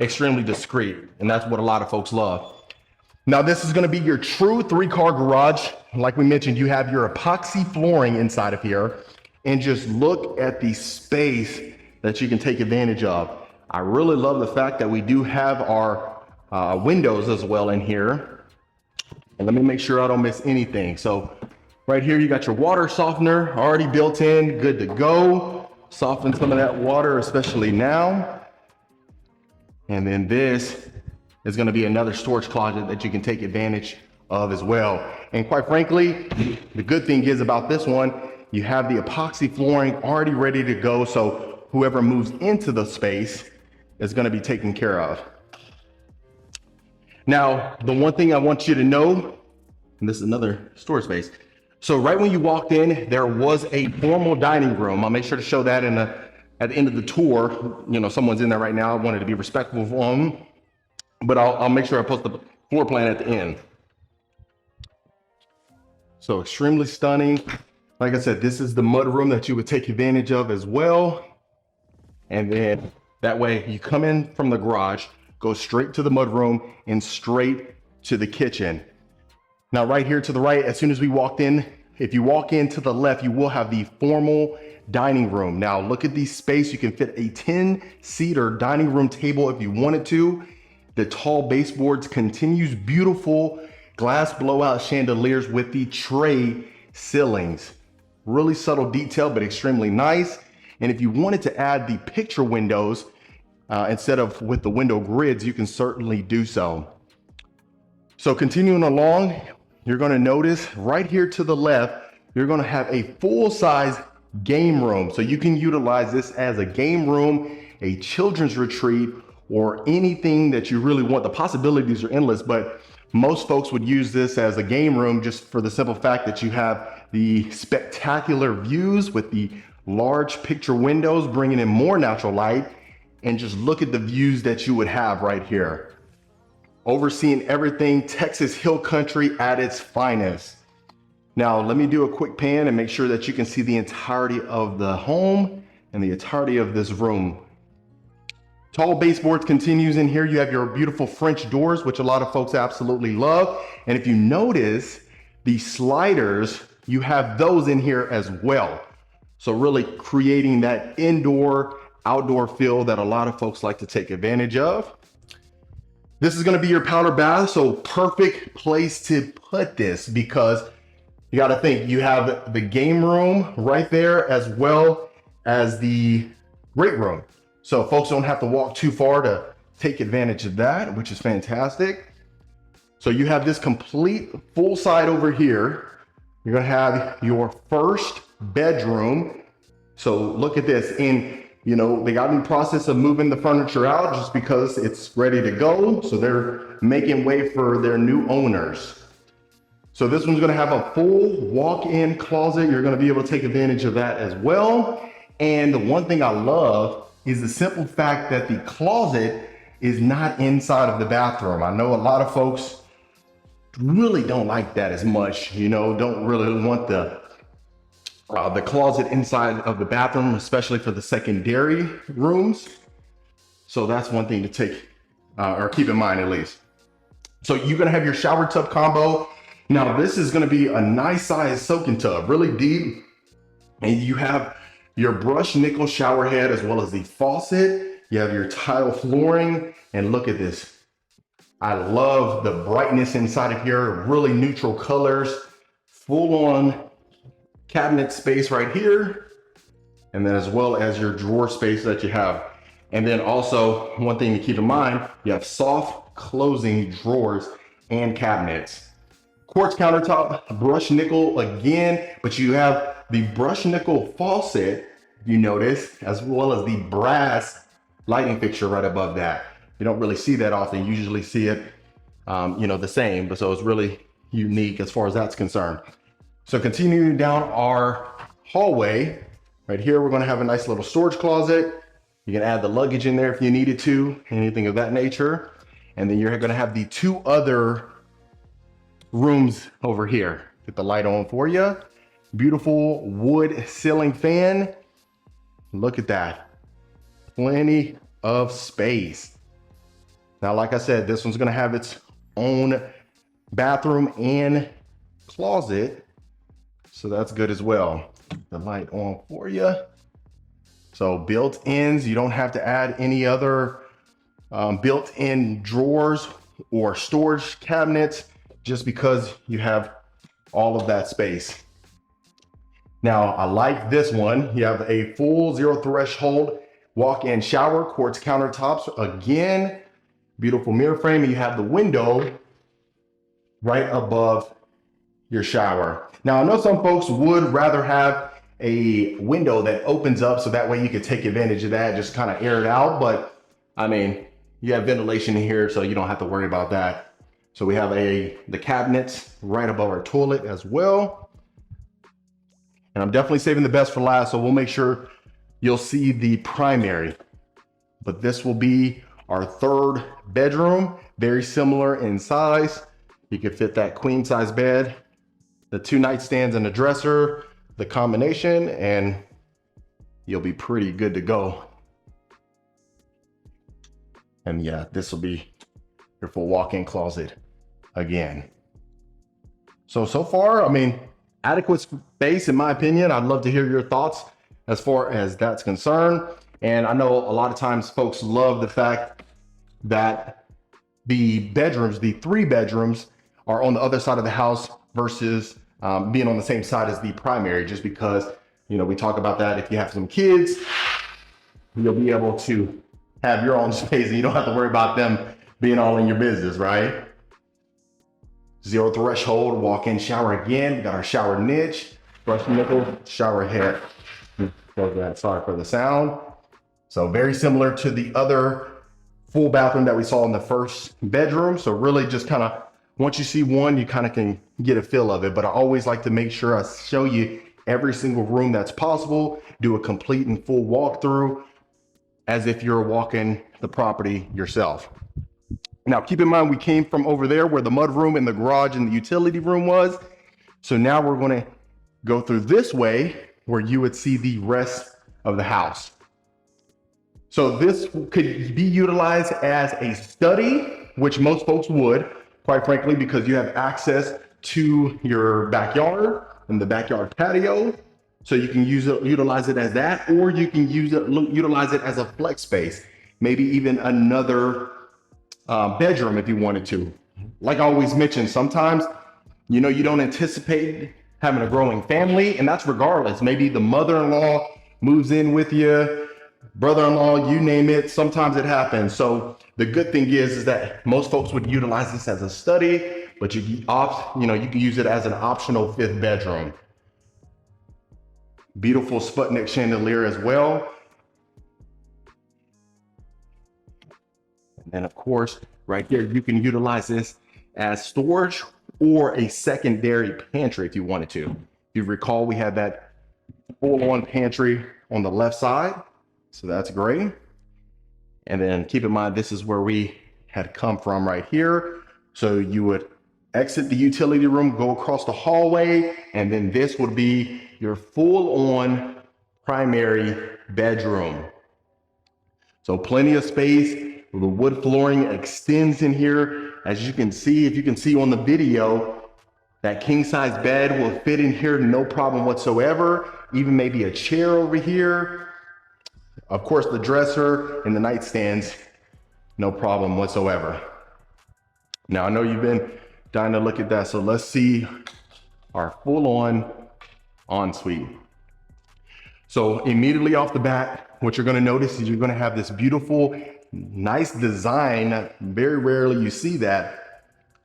extremely discreet. And that's what a lot of folks love. Now, this is going to be your true 3-car garage. Like we mentioned, you have your epoxy flooring inside of here, and just look at the space that you can take advantage of. I really love the fact that we do have our windows as well in here. And let me make sure I don't miss anything. So right here, you got your water softener already built in, good to go. Soften some of that water, especially now. And then this is going to be another storage closet that you can take advantage of as well. And quite frankly, the good thing is about this one, you have the epoxy flooring already ready to go. So whoever moves into the space, is going to be taken care of. Now, the one thing I want you to know, and this is another storage space. So right when you walked in, there was a formal dining room. I'll make sure to show that at the end of the tour. You know, someone's in there right now. I wanted to be respectful of them, but I'll make sure I post the floor plan at the end. So extremely stunning. Like I said, this is the mud room that you would take advantage of as well. And then that way you come in from the garage, go straight to the mud room and straight to the kitchen. Now right here to the right, as soon as we walked in, if you walk in to the left, you will have the formal dining room. Now look at the space. You can fit a 10-seater dining room table if you wanted to. The tall baseboards continues, beautiful glass blowout chandeliers with the tray ceilings. Really subtle detail, but extremely nice. And if you wanted to add the picture windows instead of with the window grids, you can certainly do so. So continuing along, you're going to notice right here to the left, you're going to have a full-size game room. So you can utilize this as a game room, a children's retreat, or anything that you really want. The possibilities are endless, but most folks would use this as a game room just for the simple fact that you have the spectacular views with the large picture windows, bringing in more natural light, and just look at the views that you would have right here. Overseeing everything Texas Hill Country at its finest. Now, let me do a quick pan and make sure that you can see the entirety of the home and the entirety of this room. Tall baseboards continues in here. You have your beautiful French doors, which a lot of folks absolutely love. And if you notice the sliders, you have those in here as well. So really creating that indoor, outdoor feel that a lot of folks like to take advantage of. This is going to be your powder bath. So perfect place to put this because you got to think you have the game room right there as well as the great room. So folks don't have to walk too far to take advantage of that, which is fantastic. So you have this complete full side over here. You're gonna have your first bedroom. So look at this. And you know, they got in the process of moving the furniture out just because it's ready to go. So they're making way for their new owners. So this one's gonna have a full walk-in closet. You're gonna be able to take advantage of that as well. And the one thing I love is the simple fact that the closet is not inside of the bathroom. I know a lot of folks really don't like that as much, you know, don't really want the closet inside of the bathroom, especially for the secondary rooms. So that's one thing to take or keep in mind at least. So you're gonna have your shower tub combo. Now this is gonna be a nice size soaking tub, really deep. And you have your brushed nickel shower head as well as the faucet. You have your tile flooring, and look at this. I love the brightness inside of here, really neutral colors, full on cabinet space right here, and then as well as your drawer space that you have. And then also one thing to keep in mind, you have soft closing drawers and cabinets. Quartz countertop, brushed nickel again, but you have the brushed nickel faucet, you notice, as well as the brass lighting fixture right above that. You don't really see that often. You usually see it, you know, the same, but so it's really unique as far as that's concerned. So continuing down our hallway, right here, we're gonna have a nice little storage closet. You can add the luggage in there if you needed to, anything of that nature. And then you're gonna have the two other rooms over here. Get the light on for you. Beautiful wood ceiling fan. Look at that. Plenty of space. Now, like I said, this one's gonna have its own bathroom and closet. So that's good as well. The light on for you. So built-ins, you don't have to add any other built-in drawers or storage cabinets just because you have all of that space. Now, I like this one. You have a full zero threshold walk-in shower, quartz countertops. Again, beautiful mirror frame, and you have the window right above your shower. Now, I know some folks would rather have a window that opens up so that way you could take advantage of that, just kind of air it out. But I mean, you have ventilation here, so you don't have to worry about that. So we have the cabinets right above our toilet as well. And I'm definitely saving the best for last, so we'll make sure you'll see the primary. But this will be our third bedroom, very similar in size. You can fit that queen size bed, the 2 nightstands and a dresser, the combination, and you'll be pretty good to go. And yeah, this will be your full walk-in closet again. So far, I mean, adequate space in my opinion. I'd love to hear your thoughts as far as that's concerned. And I know a lot of times folks love the fact that the bedrooms, the 3 bedrooms, are on the other side of the house versus being on the same side as the primary, just because, you know, we talk about that. If you have some kids, you'll be able to have your own space and you don't have to worry about them being all in your business, right? 0 threshold, walk-in shower again. We got our shower niche, brush nickel, shower head. Sorry for the sound. So very similar to the other full bathroom that we saw in the first bedroom. So really just kind of, once you see one, you kind of can get a feel of it. But I always like to make sure I show you every single room that's possible, do a complete and full walkthrough as if you're walking the property yourself. Now, keep in mind, we came from over there where the mud room and the garage and the utility room was. So now we're going to go through this way where you would see the rest of the house. So this could be utilized as a study, which most folks would, quite frankly, because you have access to your backyard and the backyard patio. So you can utilize it as that, or you can utilize it as a flex space, maybe even another bedroom if you wanted to. Like I always mention, sometimes, you know, you don't anticipate having a growing family, and that's regardless. Maybe the mother-in-law moves in with you, brother-in-law, you name it. Sometimes it happens. So the good thing is that most folks would utilize this as a study, but you can use it as an optional 5th bedroom. Beautiful Sputnik chandelier as well. And then of course, right here, you can utilize this as storage or a secondary pantry if you wanted to. If you recall, we had that full-on pantry on the left side. So that's great. And then keep in mind, this is where we had come from right here. So you would exit the utility room, go across the hallway, and then this would be your full-on primary bedroom. So plenty of space. The wood flooring extends in here. As you can see, if you can see on the video, that king-size bed will fit in here, no problem whatsoever. Even maybe a chair over here. Of course, the dresser and the nightstands, no problem whatsoever. Now, I know you've been dying to look at that, so let's see our full-on ensuite. So immediately off the bat, what you're going to notice is you're going to have this beautiful, nice design. Very rarely you see that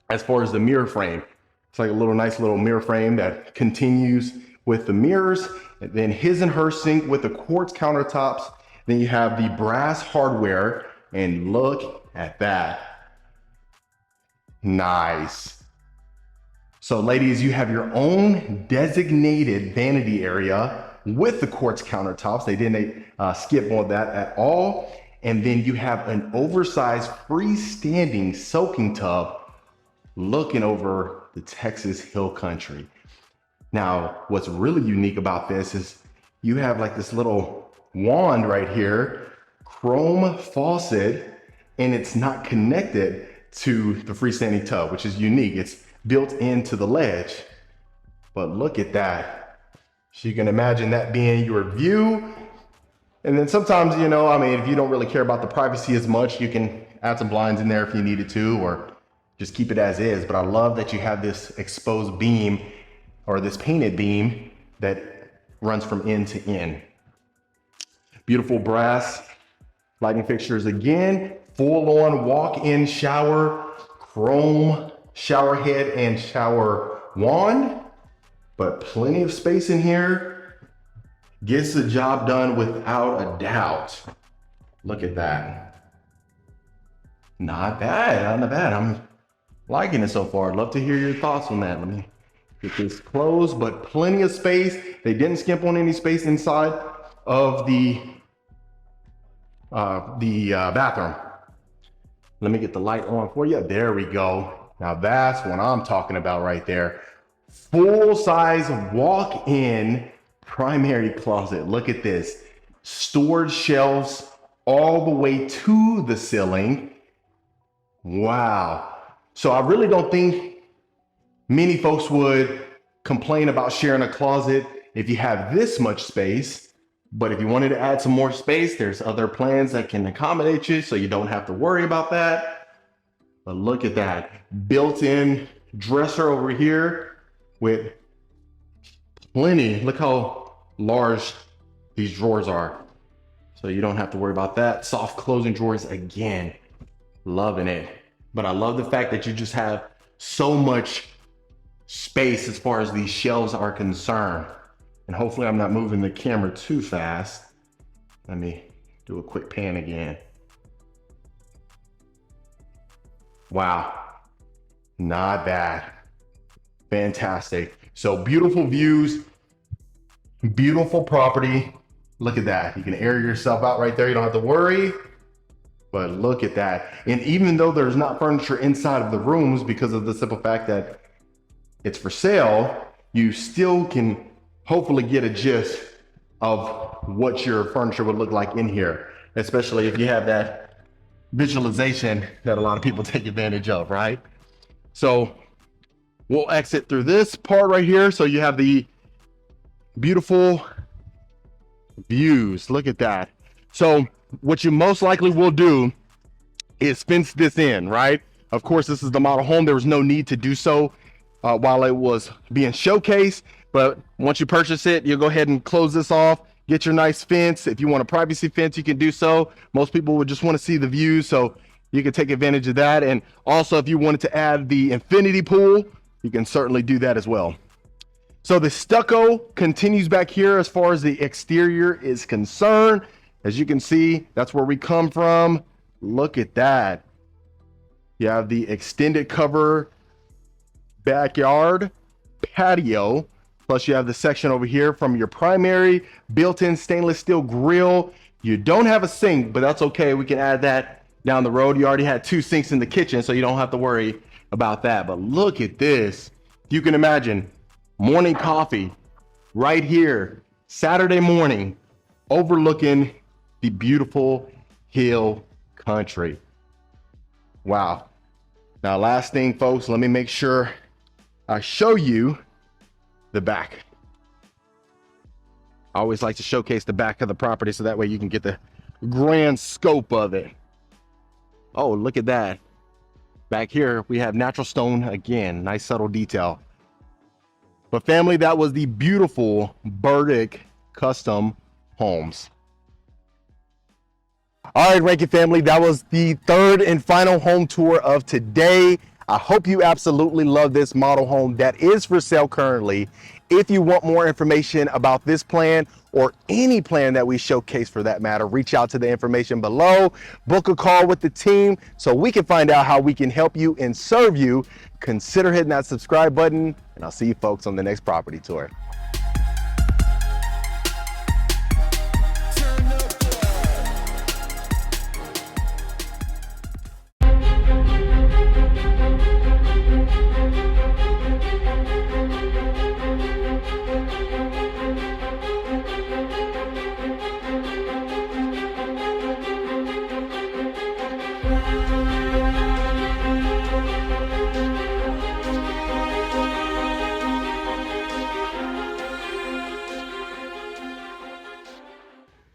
as far as the mirror frame. It's like a nice little mirror frame that continues with the mirrors, and then his and her sink with the quartz countertops. Then you have the brass hardware, and look at that. Nice. So ladies, you have your own designated vanity area with the quartz countertops. They didn't skip on that at all. And then you have an oversized freestanding soaking tub looking over the Texas Hill Country. Now, what's really unique about this is you have like this little wand right here, chrome faucet, and it's not connected to the freestanding tub, which is unique. It's built into the ledge. But look at that. So you can imagine that being your view. And then sometimes, you know, I mean, if you don't really care about the privacy as much, you can add some blinds in there if you needed to, or just keep it as is. But I love that you have this exposed beam, or this painted beam that runs from end to end. Beautiful brass lighting fixtures again, full-on walk-in shower, chrome shower head and shower wand, but plenty of space in here. Gets the job done without a doubt. Look at that. Not bad, not bad. I'm liking it so far. I'd love to hear your thoughts on that. Let me get this closed, but plenty of space. They didn't skimp on any space inside of the bathroom. Let me get the light on for you. There we go. Now that's what I'm talking about right there. Full size walk-in primary closet. Look at this. Storage shelves all the way to the ceiling. Wow. So I really don't think many folks would complain about sharing a closet if you have this much space. But if you wanted to add some more space, there's other plans that can accommodate you so you don't have to worry about that. But look at that built-in dresser over here with plenty. Look how large these drawers are. So you don't have to worry about that. Soft closing drawers again. Loving it. But I love the fact that you just have so much space as far as these shelves are concerned. And hopefully I'm not moving the camera too fast. Let me do a quick pan again. Wow, not bad. Fantastic. So beautiful views, beautiful property. Look at that. You can air yourself out right there. You don't have to worry. But look at that. And even though there's not furniture inside of the rooms because of the simple fact that it's for sale, you still can hopefully get a gist of what your furniture would look like in here, especially if you have that visualization that a lot of people take advantage of, right? So we'll exit through this part right here. So you have the beautiful views. Look at that. So what you most likely will do is fence this in, right? Of course, this is the model home. There was no need to do so while it was being showcased. But once you purchase it, you'll go ahead and close this off, get your nice fence. If you want a privacy fence, you can do so. Most people would just want to see the views, so you can take advantage of that. And also, if you wanted to add the infinity pool, you can certainly do that as well. So the stucco continues back here as far as the exterior is concerned. As you can see, that's where we come from. Look at that. You have the extended cover backyard patio. Plus you have the section over here from your primary built-in stainless steel grill. You don't have a sink, but that's okay. We can add that down the road. You already had 2 sinks in the kitchen, so you don't have to worry about that. But look at this. You can imagine morning coffee right here, Saturday morning, overlooking the beautiful hill country. Wow. Now, last thing, folks, let me make sure I show you the back. I always like to showcase the back of the property so that way you can get the grand scope of it. Oh, look at that. Back here, we have natural stone again. Nice subtle detail. But family, that was the beautiful Burdick Custom Homes. All right, Rankin family, that was the 3rd and final home tour of today. I hope you absolutely love this model home that is for sale currently. If you want more information about this plan or any plan that we showcase for that matter, reach out to the information below, book a call with the team so we can find out how we can help you and serve you. Consider hitting that subscribe button, and I'll see you folks on the next property tour.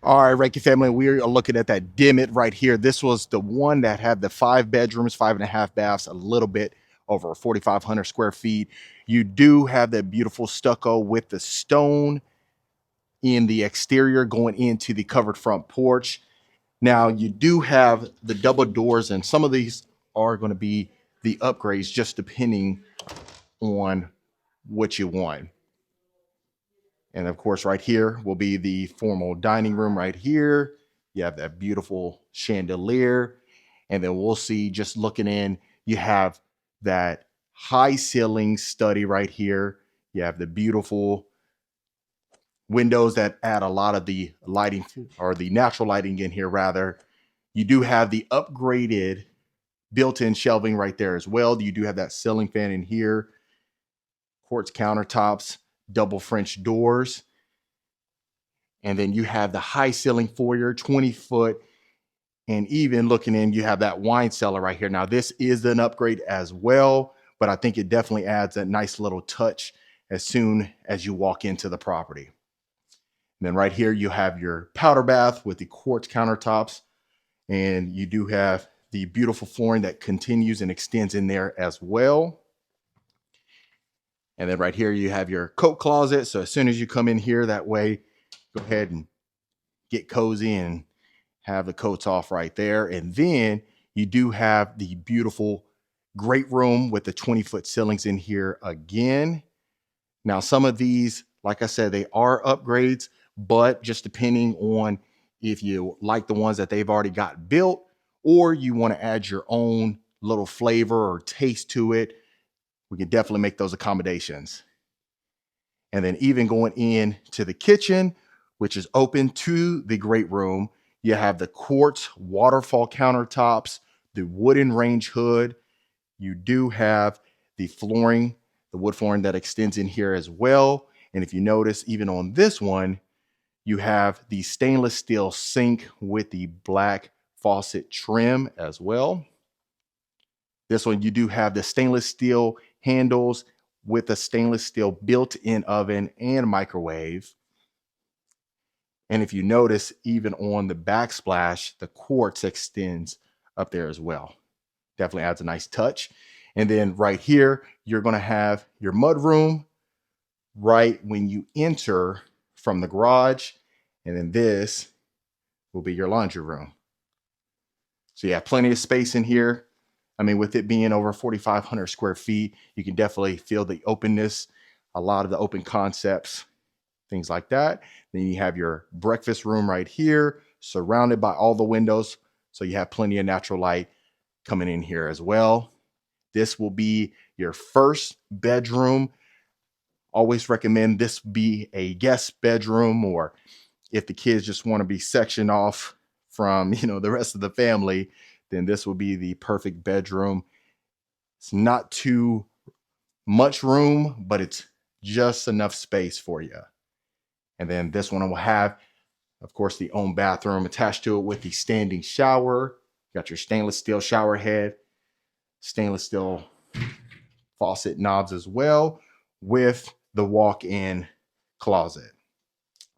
All right, Reiki family, we are looking at that Dimmitt right here. This was the one that had the 5 bedrooms, 5.5 baths, a little bit over 4,500 square feet. You do have that beautiful stucco with the stone in the exterior going into the covered front porch. Now you do have the double doors, and some of these are going to be the upgrades just depending on what you want. And of course, right here will be the formal dining room right here. You have that beautiful chandelier. And then we'll see, just looking in, you have that high ceiling study right here. You have the beautiful windows that add a lot of the lighting, or the natural lighting in here rather. You do have the upgraded built-in shelving right there as well. You do have that ceiling fan in here, quartz countertops, double French doors. And then you have the high ceiling foyer, 20-foot. And even looking in, you have that wine cellar right here. Now, this is an upgrade as well, but I think it definitely adds a nice little touch as soon as you walk into the property. And then right here, you have your powder bath with the quartz countertops. And you do have the beautiful flooring that continues and extends in there as well. And then right here, you have your coat closet. So as soon as you come in here, that way, go ahead and get cozy and have the coats off right there. And then you do have the beautiful great room with the 20-foot ceilings in here again. Now, some of these, like I said, they are upgrades, but just depending on if you like the ones that they've already got built, or you want to add your own little flavor or taste to it, we can definitely make those accommodations. And then even going in to the kitchen, which is open to the great room, you have the quartz waterfall countertops, the wooden range hood. You do have the flooring, the wood flooring that extends in here as well. And if you notice, even on this one, you have the stainless steel sink with the black faucet trim as well. This one, you do have the stainless steel handles with a stainless steel built-in oven and microwave. And if you notice, even on the backsplash, the quartz extends up there as well. Definitely adds a nice touch. And then right here, you're going to have your mud room right when you enter from the garage. And then this will be your laundry room. So you have plenty of space in here. I mean, with it being over 4,500 square feet, you can definitely feel the openness, a lot of the open concepts, things like that. Then you have your breakfast room right here, surrounded by all the windows. So you have plenty of natural light coming in here as well. This will be your first bedroom. Always recommend this be a guest bedroom, or if the kids just want to be sectioned off from, the rest of the family, then this will be the perfect bedroom. It's not too much room, but it's just enough space for you. And then this one will have, of course, the own bathroom attached to it with the standing shower. You got your stainless steel shower head, stainless steel faucet knobs as well, with the walk-in closet.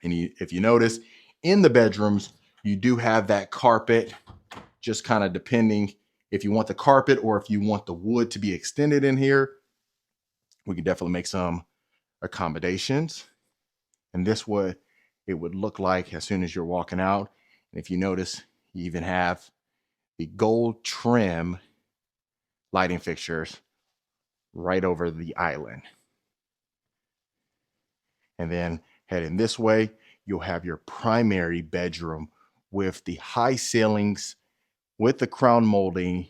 And if you notice, in the bedrooms, you do have that carpet, just kind of depending if you want the carpet or if you want the wood to be extended in here. We can definitely make some accommodations. And this what it would look like as soon as you're walking out. And if you notice, you even have the gold trim lighting fixtures right over the island. And then heading this way, you'll have your primary bedroom with the high ceilings, with the crown molding.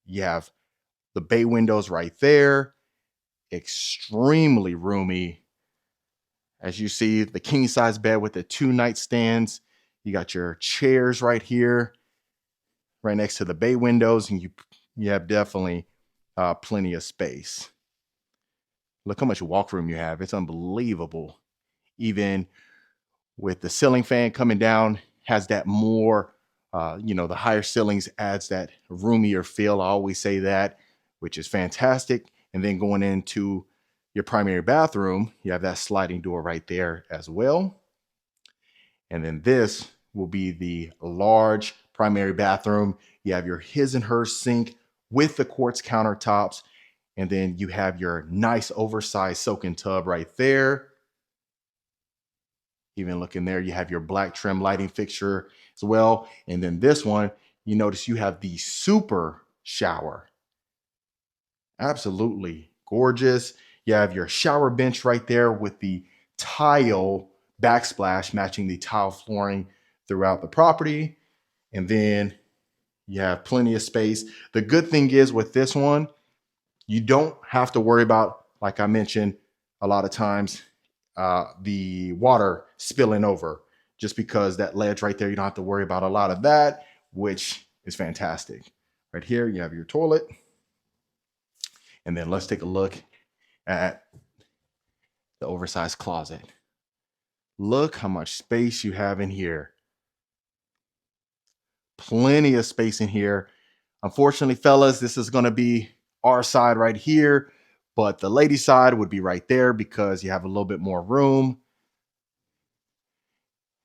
You have the bay windows right there, extremely roomy. As you see, the king size bed with the 2 nightstands. You got your chairs right here, right next to the bay windows, and you have definitely plenty of space. Look how much walk room you have. It's unbelievable. Even with the ceiling fan coming down, has that more, the higher ceilings adds that roomier feel. I always say that, which is fantastic. And then going into your primary bathroom, you have that sliding door right there as well. And then this will be the large primary bathroom. You have your his and her sink with the quartz countertops. And then you have your nice oversized soaking tub right there. Even looking there, you have your black trim lighting fixture as well. And then this one, you notice you have the super shower. Absolutely gorgeous. You have your shower bench right there with the tile backsplash matching the tile flooring throughout the property. And then You have plenty of space. The good thing is with this one, you don't have to worry about, like I mentioned, a lot of times the water spilling over, just because that ledge right there, you don't have to worry about a lot of that, which is fantastic. Right here, you have your toilet. And then let's take a look at the oversized closet. Look how much space you have in here. Plenty of space in here. Unfortunately, fellas, this is going to be our side right here, but the lady side would be right there because you have a little bit more room.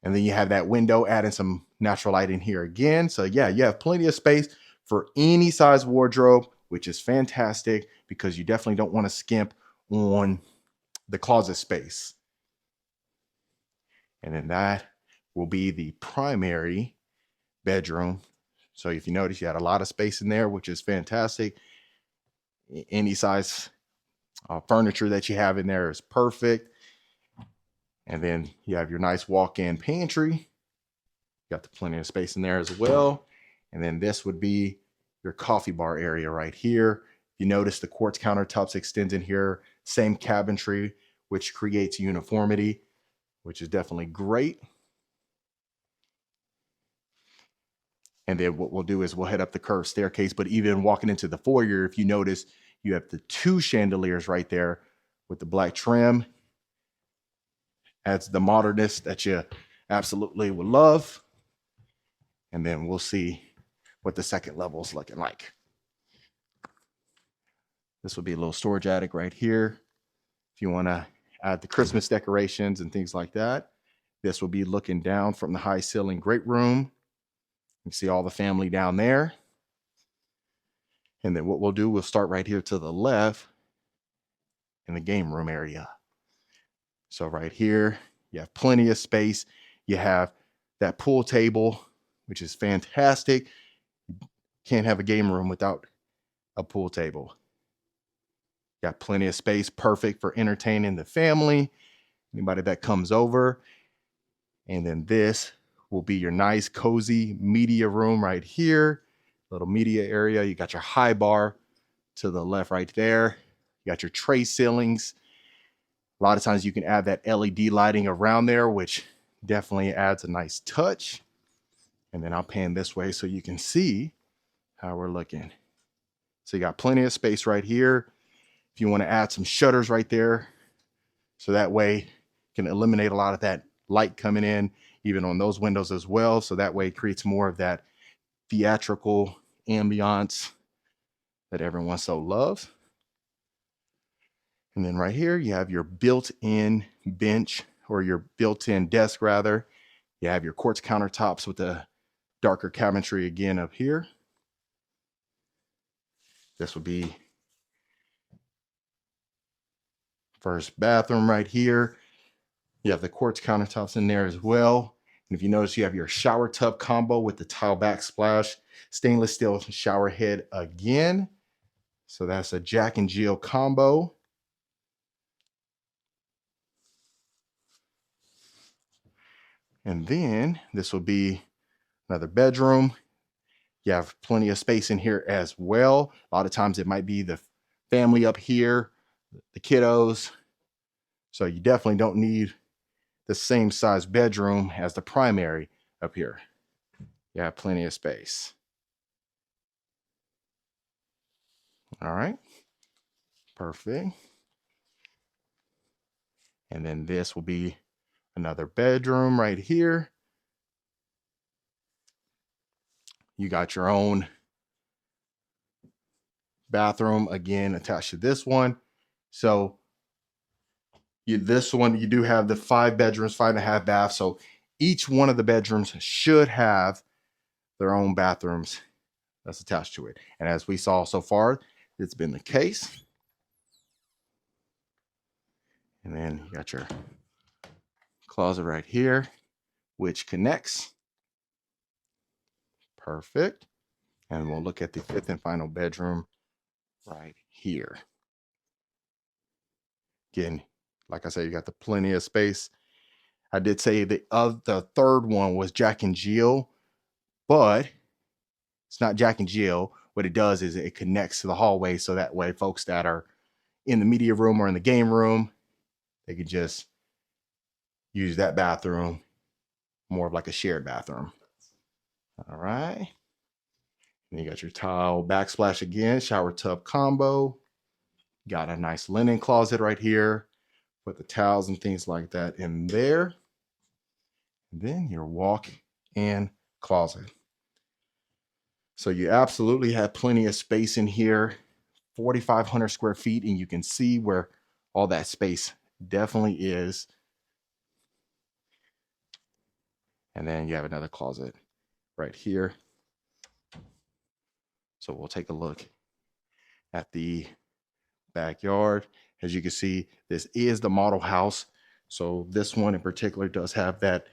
And then you have that window adding some natural light in here again. So yeah, you have plenty of space for any size wardrobe, which is fantastic because you definitely don't want to skimp on the closet space. And then that will be the primary bedroom. So if you notice, you had a lot of space in there, which is fantastic. Any size furniture that you have in there is perfect. And then you have your nice walk-in pantry. You got the plenty of space in there as well. And then this would be your coffee bar area right here. You notice the quartz countertops extends in here, same cabinetry, which creates uniformity, which is definitely great. And then what we'll do is we'll head up the curved staircase, but even walking into the foyer, if you notice, you have the 2 chandeliers right there with the black trim. Adds the modernness that you absolutely would love. And then we'll see what the second level is looking like. This would be a little storage attic right here. If you want to add the Christmas decorations and things like that. This will be looking down from the high ceiling great room. You see all the family down there. And then what we'll do, we'll start right here to the left in the game room area. So right here, you have plenty of space. You have that pool table, which is fantastic. Can't have a game room without a pool table. Got plenty of space, perfect for entertaining the family, anybody that comes over. And then this will be your nice, cozy media room right here. Little media area. You got your high bar to the left right there. You got your tray ceilings. A lot of times you can add that LED lighting around there, which definitely adds a nice touch. And then I'll pan this way so you can see how we're looking. So you got plenty of space right here. If you want to add some shutters right there, so that way you can eliminate a lot of that light coming in, even on those windows as well. So that way it creates more of that theatrical ambiance that everyone so loves. And then right here, you have your built-in bench, or your built-in desk rather. You have your quartz countertops with the darker cabinetry again up here. This would be first bathroom right here. You have the quartz countertops in there as well. And if you notice, you have your shower tub combo with the tile backsplash, stainless steel shower head again. So that's a Jack and Jill combo. And then this will be another bedroom. You have plenty of space in here as well. A lot of times it might be the family up here, the kiddos. So you definitely don't need the same size bedroom as the primary up here. You have plenty of space. All right, perfect. And then this will be another bedroom right here. You got your own bathroom again attached to this one. So this one, you do have the 5 bedrooms, 5.5 baths. So each one of the bedrooms should have their own bathrooms that's attached to it. And as we saw so far, it's been the case. And then you got your closet right here, which connects. Perfect. And we'll look at the 5th and final bedroom right here. Again, like I said, you got the plenty of space. I did say the 3rd one was Jack and Jill, but It's not Jack and Jill. What it does is it connects to the hallway, so that way folks that are in the media room or in the game room, they could just use that bathroom, more of like a shared bathroom. All right. And you got your tile backsplash again, shower tub combo. Got a nice linen closet right here. Put the towels and things like that in there. And then your walk-in closet. So you absolutely have plenty of space in here, 4,500 square feet, and you can see where all that space definitely is. And then you have another closet right here. So we'll take a look at the backyard. As you can see, this is the model house. So this one in particular does have that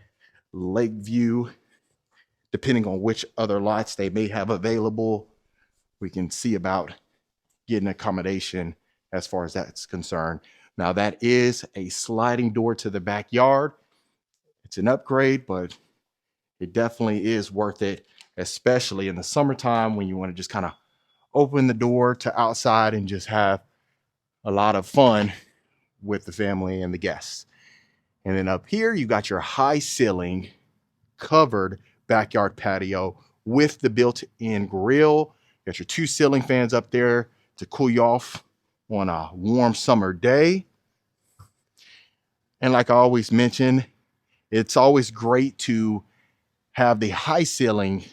lake view. Depending on which other lots they may have available, we can see about getting accommodation as far as that's concerned. Now that is a sliding door to the backyard. It's an upgrade, but it definitely is worth it, especially in the summertime when you want to just kind of open the door to outside and just have a lot of fun with the family and the guests. And then up here, you got your high ceiling covered backyard patio with the built-in grill. You got your 2 ceiling fans up there to cool you off on a warm summer day. And like I always mention, it's always great to have the high ceiling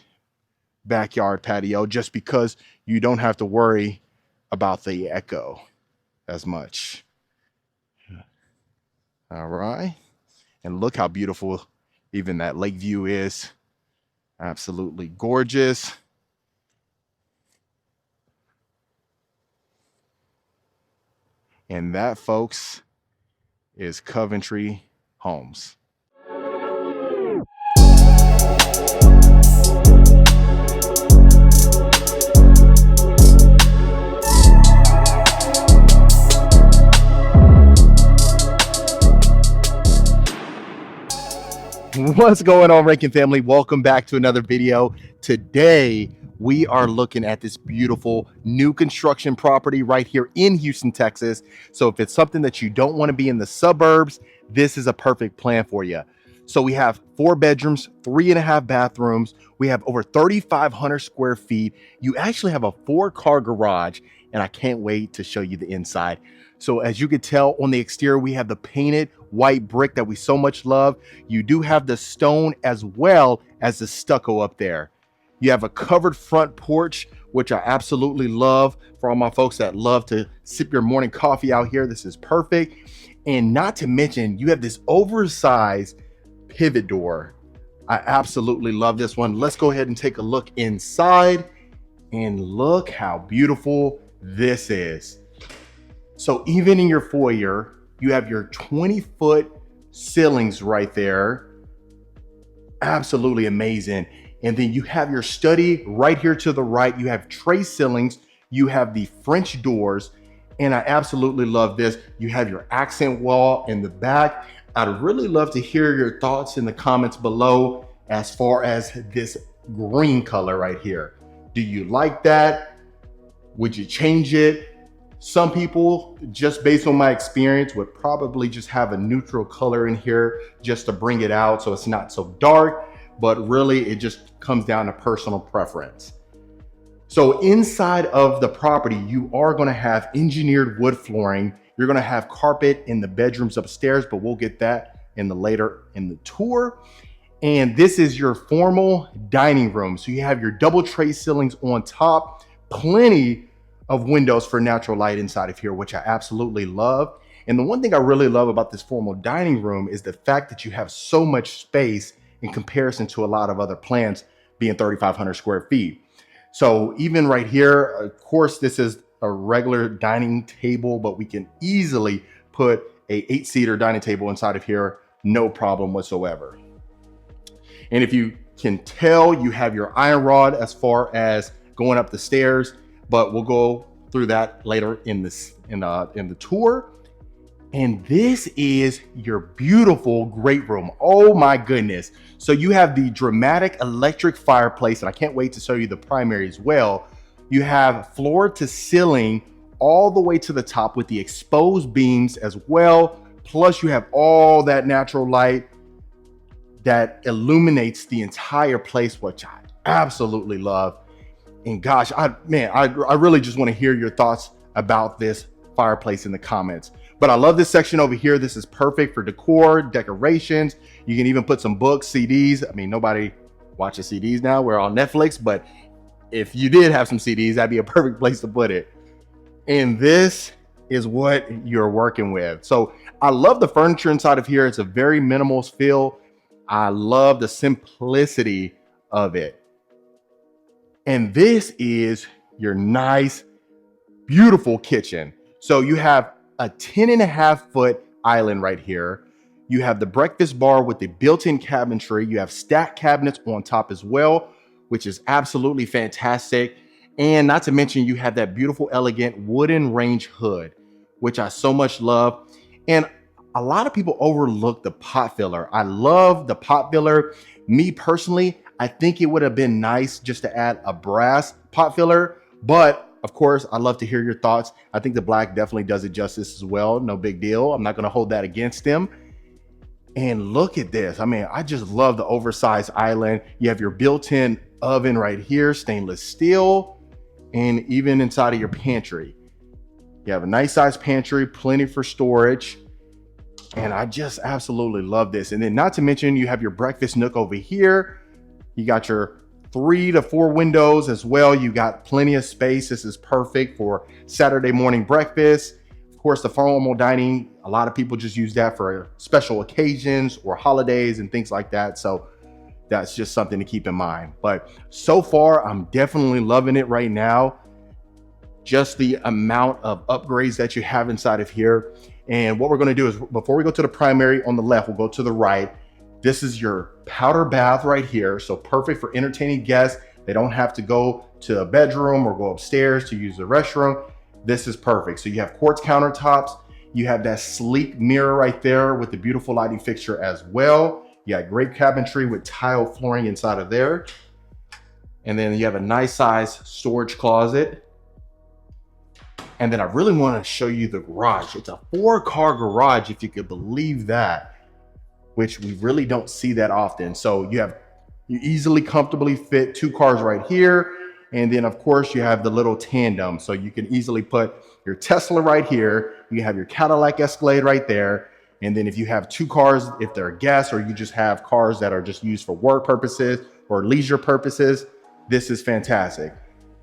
backyard patio just because you don't have to worry about the echo as much. All right. And look how beautiful even that lake view is. Absolutely gorgeous. And that, folks, is Coventry Homes. What's going on, Rankin family? Welcome back to another video. Today, we are looking at this beautiful new construction property right here in Houston, Texas. So if it's something that you don't want to be in the suburbs, this is a perfect plan for you. So we have 4 bedrooms, 3.5 bathrooms. We have over 3,500 square feet. You actually have a 4-car garage, and I can't wait to show you the inside. So as you can tell on the exterior, we have the painted white brick that we so much love. You do have the stone as well as the stucco up there. You have a covered front porch, which I absolutely love. For all my folks that love to sip your morning coffee out here, this is perfect. And not to mention, you have this oversized pivot door. I absolutely love this one. Let's go ahead and take a look inside and look how beautiful this is. So even in your foyer, you have your 20-foot ceilings right there. Absolutely amazing. And then you have your study right here to the right. You have tray ceilings. You have the French doors. And I absolutely love this. You have your accent wall in the back. I'd really love to hear your thoughts in the comments below as far as this green color right here. Do you like that? Would you change it? Some people, just based on my experience, would probably just have a neutral color in here just to bring it out so it's not so dark, but really it just comes down to personal preference. So inside of the property, you are going to have engineered wood flooring. You're going to have carpet in the bedrooms upstairs, but we'll get that later in the tour. And this is your formal dining room. So you have your double tray ceilings on top, plenty of windows for natural light inside of here, which I absolutely love. And the one thing I really love about this formal dining room is the fact that you have so much space in comparison to a lot of other plans being 3,500 square feet. So even right here, of course, this is a regular dining table, but we can easily put a 8-seater dining table inside of here, no problem whatsoever. And if you can tell, you have your iron rod as far as going up the stairs, but we'll go through that later in the tour. And this is your beautiful great room. Oh my goodness. So you have the dramatic electric fireplace, and I can't wait to show you the primary as well. You have floor to ceiling all the way to the top with the exposed beams as well. Plus you have all that natural light that illuminates the entire place, which I absolutely love. And gosh, I really just want to hear your thoughts about this fireplace in the comments. But I love this section over here. This is perfect for decor, decorations. You can even put some books, CDs. I mean, nobody watches CDs now. We're on Netflix, but if you did have some CDs, that'd be a perfect place to put it. And this is what you're working with. So I love the furniture inside of here. It's a very minimalist feel. I love the simplicity of it. And this is your nice, beautiful kitchen. So you have a 10.5-foot island right here. You have the breakfast bar with the built-in cabinetry. You have stacked cabinets on top as well, which is absolutely fantastic. And not to mention, you have that beautiful, elegant wooden range hood, which I so much love. And a lot of people overlook the pot filler. I love the pot filler. Me personally, I think it would have been nice just to add a brass pot filler, but of course, I'd love to hear your thoughts. I think the black definitely does it justice as well. No big deal. I'm not going to hold that against them. And look at this. I mean, I just love the oversized island. You have your built-in oven right here, stainless steel, and even inside of your pantry. You have a nice sized pantry, plenty for storage. And I just absolutely love this. And then not to mention, you have your breakfast nook over here. You got your 3 to 4 windows as well. You got plenty of space. This is perfect for Saturday morning breakfast. Of course, the formal dining, a lot of people just use that for special occasions or holidays and things like that. So that's just something to keep in mind. But so far, I'm definitely loving it right now. Just the amount of upgrades that you have inside of here. And what we're going to do is, before we go to the primary on the left, we'll go to the right. This is your powder bath right here. So perfect for entertaining guests. They don't have to go to a bedroom or go upstairs to use the restroom. This is perfect. So you have quartz countertops. You have that sleek mirror right there with the beautiful lighting fixture as well. You got great cabinetry with tile flooring inside of there. And then you have a nice size storage closet. And then I really want to show you the garage. It's a 4-car garage, if you could believe that, which we really don't see that often. So you easily comfortably fit 2 cars right here. And then of course you have the little tandem. So you can easily put your Tesla right here. You have your Cadillac Escalade right there. And then if you have 2 cars, if they're gas, or you just have cars that are just used for work purposes or leisure purposes, this is fantastic.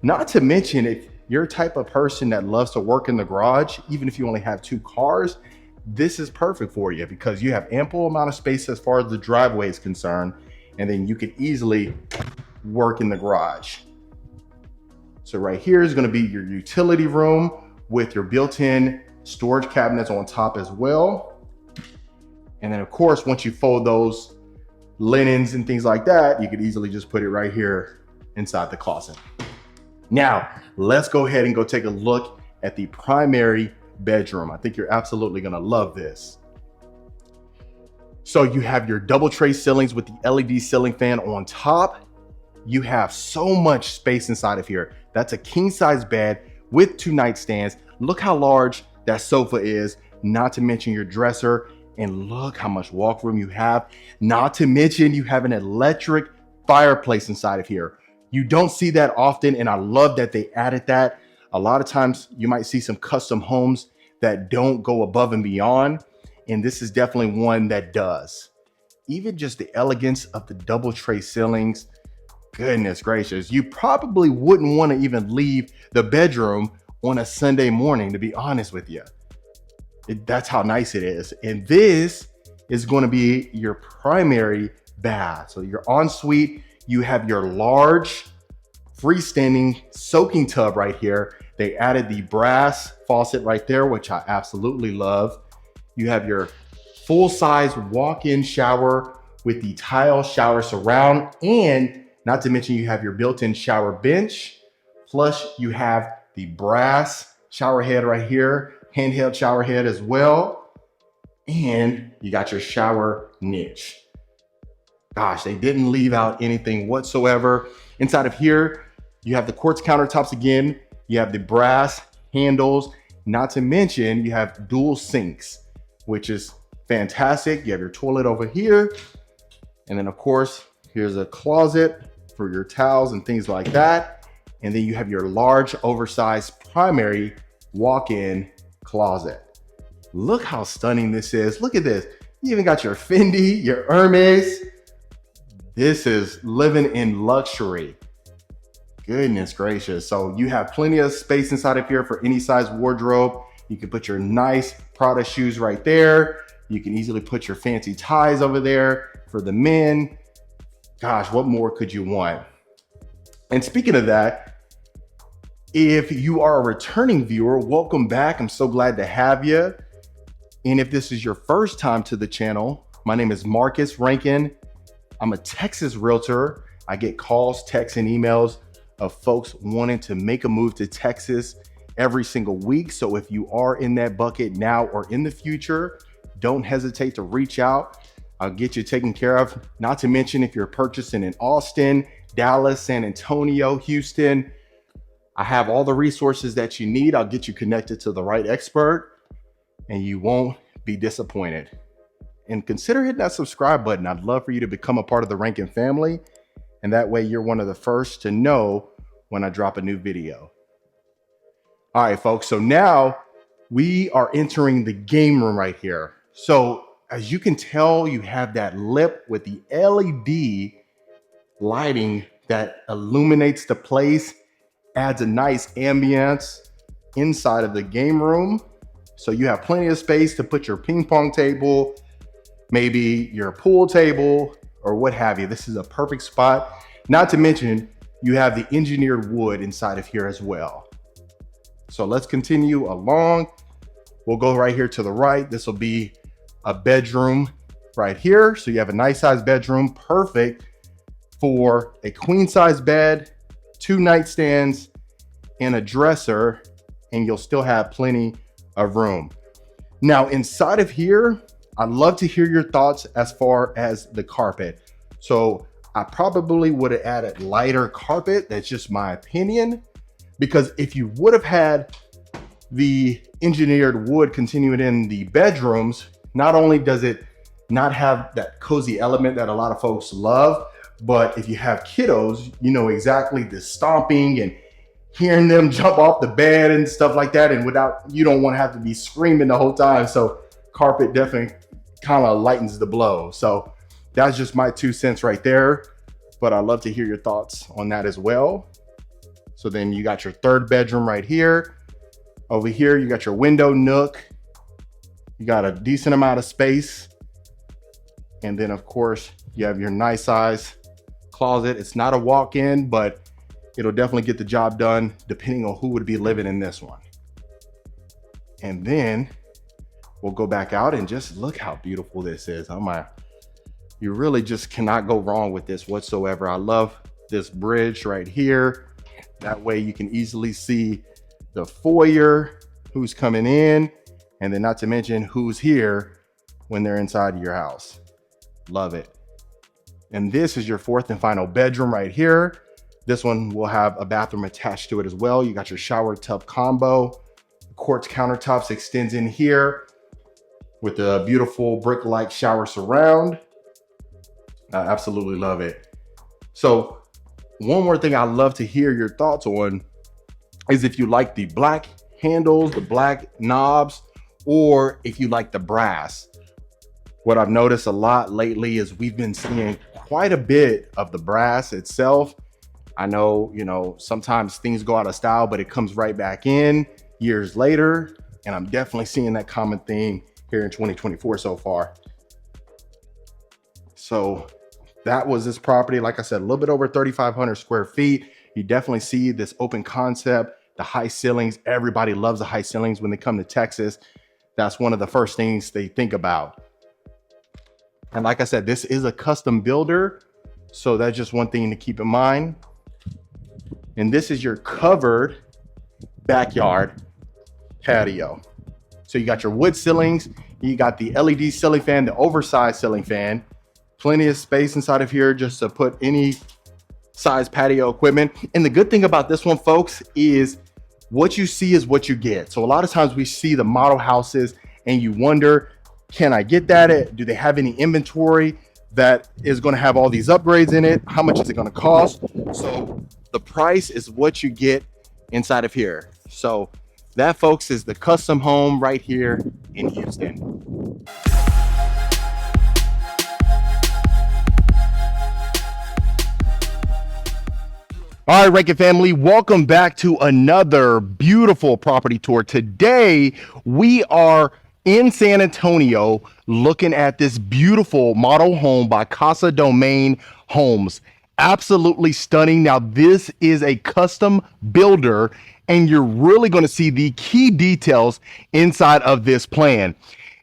Not to mention, if you're a type of person that loves to work in the garage, even if you only have 2 cars, this is perfect for you because you have ample amount of space as far as the driveway is concerned. And then you can easily work in the garage. So right here is going to be your utility room with your built-in storage cabinets on top as well. And then of course, once you fold those linens and things like that, you could easily just put it right here inside the closet. Now, let's go ahead and go take a look at the primary bedroom. I think you're absolutely going to love this. So you have your double tray ceilings with the LED ceiling fan on top. You have so much space inside of here. That's a king size bed with 2 nightstands. Look how large that sofa is, not to mention your dresser. And look how much walk room you have. Not to mention you have an electric fireplace inside of here. You don't see that often, and I love that they added that. A lot of times you might see some custom homes that don't go above and beyond, and this is definitely one that does. Even just the elegance of the double tray ceilings, goodness gracious, you probably wouldn't want to even leave the bedroom on a Sunday morning, to be honest with you. That's how nice it is. And this is going to be your primary bath. So your ensuite, you have your large freestanding soaking tub right here. They added the brass faucet right there, which I absolutely love. You have your full-size walk-in shower with the tile shower surround, and not to mention you have your built-in shower bench. Plus you have the brass shower head right here, handheld shower head as well. and you got your shower niche. Gosh, they didn't leave out anything whatsoever. Inside of here, you have the quartz countertops again. You have the brass handles, not to mention you have dual sinks, which is fantastic. You have your toilet over here. And then of course, here's a closet for your towels and things like that. And then you have your large oversized primary walk-in closet. Look how stunning this is. Look at this. You even got your Fendi, your Hermes. This is living in luxury. Goodness gracious. So you have plenty of space inside of here for any size wardrobe. You can put your nice Prada shoes right there. You can easily put your fancy ties over there for the men. Gosh, what more could you want? And speaking of that, if you are a returning viewer, welcome back. I'm so glad to have you. And if this is your first time to the channel, my name is Marcus Rankin. I'm a Texas realtor. I get calls, texts, and emails of folks wanting to make a move to Texas every single week. So if you are in that bucket now or in the future, don't hesitate to reach out. I'll get you taken care of. Not to mention if you're purchasing in Austin, Dallas, San Antonio, Houston, I have all the resources that you need. I'll get you connected to the right expert and you won't be disappointed. And consider hitting that subscribe button. I'd love for you to become a part of the Rankin family. And that way you're one of the first to know when I drop a new video. All right, folks. So now we are entering the game room right here. So as you can tell, you have that lip with the LED lighting that illuminates the place, adds a nice ambience inside of the game room. So you have plenty of space to put your ping pong table, maybe your pool table, or what have you. This is a perfect spot. Not to mention, you have the engineered wood inside of here as well. So let's continue along. We'll go right here to the right. This will be a bedroom right here. So you have a nice size bedroom, perfect for a queen size bed, 2 nightstands, and a dresser, and you'll still have plenty of room. Now inside of here, I'd love to hear your thoughts as far as the carpet. So I probably would have added lighter carpet. That's just my opinion, because if you would have had the engineered wood continuing in the bedrooms, not only does it not have that cozy element that a lot of folks love, but if you have kiddos, you know exactly the stomping and hearing them jump off the bed and stuff like that. And you don't want to have to be screaming the whole time. So carpet definitely kind of lightens the blow. So that's just my 2 cents right there. But I'd love to hear your thoughts on that as well. So then you got your third bedroom right here. Over here, you got your window nook. You got a decent amount of space. And then of course, you have your nice size closet. It's not a walk-in, but it'll definitely get the job done depending on who would be living in this one. And then we'll go back out and just look how beautiful this is. You really just cannot go wrong with this whatsoever. I love this bridge right here. That way you can easily see the foyer, who's coming in, and then not to mention who's here when they're inside your house. Love it. And this is your fourth and final bedroom right here. This one will have a bathroom attached to it as well. You got your shower tub combo. Quartz countertops extends in here with a beautiful brick-like shower surround. I absolutely love it. So one more thing I'd love to hear your thoughts on is if you like the black handles, the black knobs, or if you like the brass. What I've noticed a lot lately is we've been seeing quite a bit of the brass itself. I know, sometimes things go out of style, but it comes right back in years later. And I'm definitely seeing that common theme here in 2024 so far. So that was this property. Like I said, a little bit over 3,500 square feet. You definitely see this open concept, the high ceilings. Everybody loves the high ceilings when they come to Texas. That's one of the first things they think about. And like I said, this is a custom builder. So that's just one thing to keep in mind. And this is your covered backyard patio. So you got your wood ceilings You got the LED ceiling fan, the oversized ceiling fan, plenty of space inside of here just to put any size patio equipment. And the good thing about this one, folks, is what you see is what you get. So a lot of times we see the model houses and you wonder, can I get that? Do they have any inventory that is going to have all these upgrades in it? How much is it going to cost? So the price is what you get inside of here. So that, folks, is the custom home right here in Houston. All right, Rankin family, welcome back to another beautiful property tour. Today, we are in San Antonio looking at this beautiful model home by Casa Domain Homes. Absolutely stunning. Now, this is a custom builder, and you're really going to see the key details inside of this plan.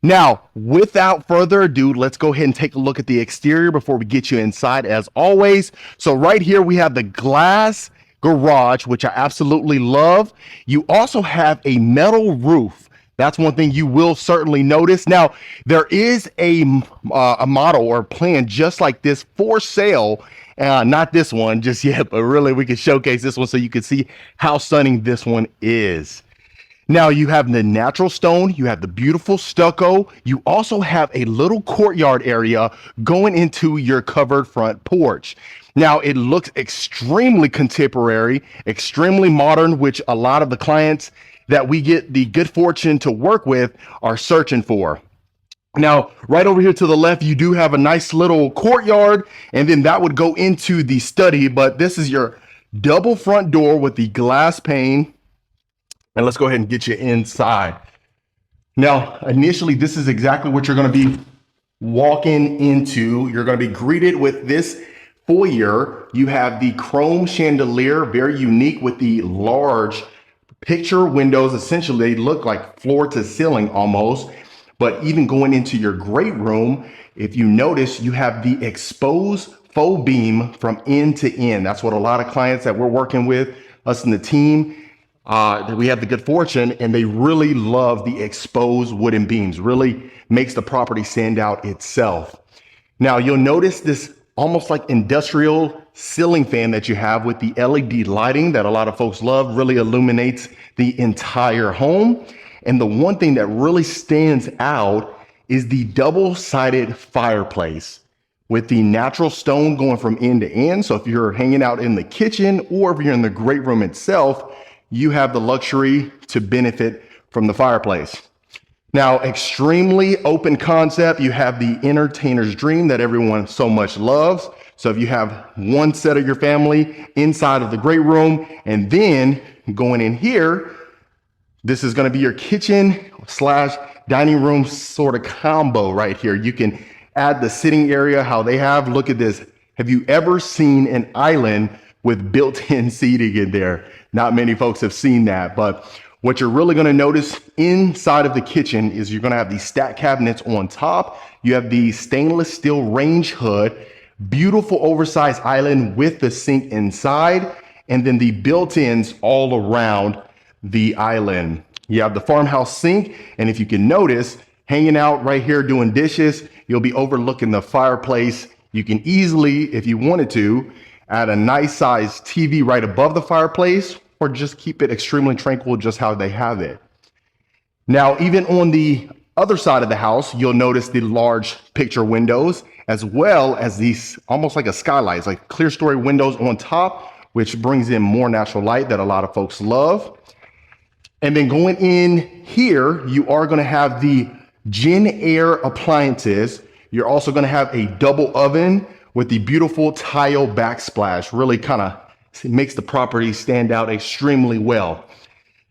Now, without further ado, let's go ahead and take a look at the exterior before we get you inside, as always. So right here, we have the glass garage, which I absolutely love. You also have a metal roof. That's one thing you will certainly notice. Now, there is a model or plan just like this for sale. Not this one just yet, but really we can showcase this one so you can see how stunning this one is. Now you have the natural stone, you have the beautiful stucco, you also have a little courtyard area going into your covered front porch. Now it looks extremely contemporary, extremely modern, which a lot of the clients that we get the good fortune to work with are searching for. Now, right over here to the left, you do have a nice little courtyard, and then that would go into the study, but this is your double front door with the glass pane. And let's go ahead and get you inside. Now, initially, this is exactly what you're going to be walking into. You're going to be greeted with this foyer. You have the chrome chandelier, very unique with the large picture windows. Essentially, they look like floor to ceiling almost. But even going into your great room, if you notice, you have the exposed faux beam from end to end. That's what a lot of clients that we're working with, us and the team, that we have the good fortune, and they really love the exposed wooden beams. Really makes the property stand out itself. Now you'll notice this almost like industrial ceiling fan that you have with the LED lighting that a lot of folks love. Really illuminates the entire home. And the one thing that really stands out is the double-sided fireplace with the natural stone going from end to end. So if you're hanging out in the kitchen or if you're in the great room itself, you have the luxury to benefit from the fireplace. Now, extremely open concept. You have the entertainer's dream that everyone so much loves. So if you have one set of your family inside of the great room, and then going in here, this is going to be your kitchen slash dining room sort of combo right here. You can add the sitting area, how they have. Look at this. Have you ever seen an island with built-in seating in there? Not many folks have seen that, but what you're really going to notice inside of the kitchen is you're going to have these stack cabinets on top. You have the stainless steel range hood, beautiful oversized island with the sink inside, and then the built-ins all around the island. You have the farmhouse sink, and if you can notice, hanging out right here doing dishes, you'll be overlooking the fireplace. You can easily, if you wanted to, add a nice size TV right above the fireplace, or just keep it extremely tranquil just how they have it. Now, even on the other side of the house, you'll notice the large picture windows, as well as these almost like a skylight. It's like clear story windows on top, which brings in more natural light that a lot of folks love. And then going in here, you are going to have the JennAir appliances. You're also going to have a double oven with the beautiful tile backsplash. Really kind of makes the property stand out extremely well.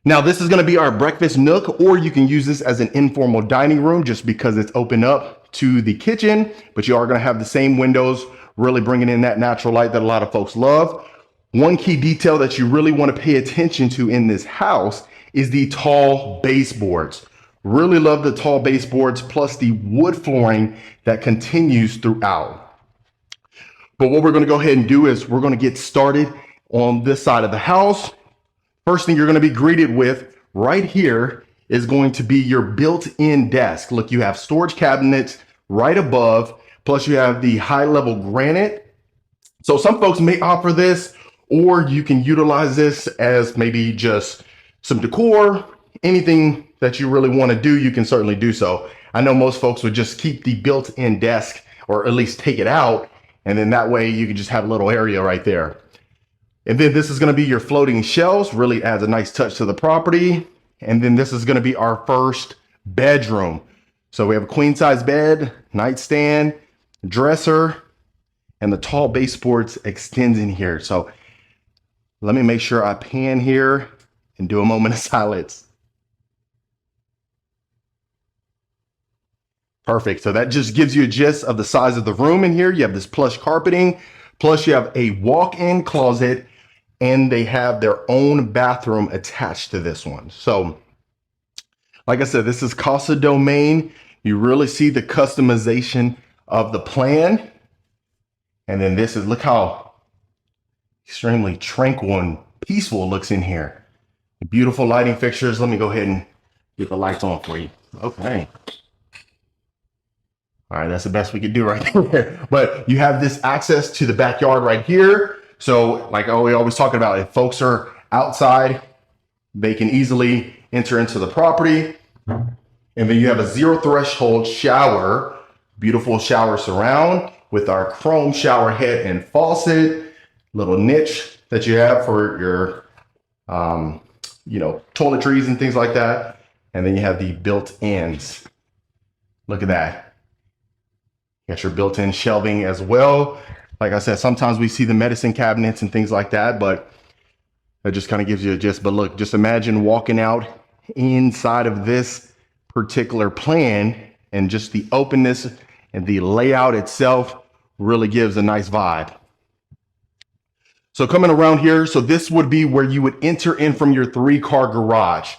Now, this is going to be our breakfast nook, or you can use this as an informal dining room just because it's open up to the kitchen, but you are going to have the same windows, really bringing in that natural light that a lot of folks love. One key detail that you really want to pay attention to in this house is the tall baseboards. Really love the tall baseboards, plus the wood flooring that continues throughout. But what we're going to go ahead and do is we're going to get started on this side of the house. First thing you're going to be greeted with right here is going to be your built-in desk. Look, you have storage cabinets right above, plus you have the high-level granite. So some folks may opt for this, or you can utilize this as maybe just some decor. Anything that you really want to do, you can certainly do so. I know most folks would just keep the built-in desk, or at least take it out, and then that way you can just have a little area right there. And then this is going to be your floating shelves, really adds a nice touch to the property. And then this is going to be our first bedroom. So we have a queen size bed, nightstand, dresser, and the tall baseboards extends in here. So let me make sure I pan here and do a moment of silence. Perfect. So that just gives you a gist of the size of the room in here. You have this plush carpeting, plus you have a walk-in closet, and they have their own bathroom attached to this one. So like I said, this is Casa Domain. You really see the customization of the plan. And then this is, look how extremely tranquil and peaceful it looks in here. Beautiful lighting fixtures. Let me go ahead and get the lights on for you. Okay. All right, that's the best we could do right there. But you have this access to the backyard right here. So like we always talking about, if folks are outside, they can easily enter into the property. And then you have a zero threshold shower, beautiful shower surround with our chrome shower head and faucet, little niche that you have for your, toiletries and things like that. And then you have the built-ins. Look at that. You got your built-in shelving as well. Like I said, sometimes we see the medicine cabinets and things like that, but it just kind of gives you a gist. But look, just imagine walking out inside of this particular plan, and just the openness and the layout itself really gives a nice vibe. So coming around here, so this would be where you would enter in from your 3-car garage.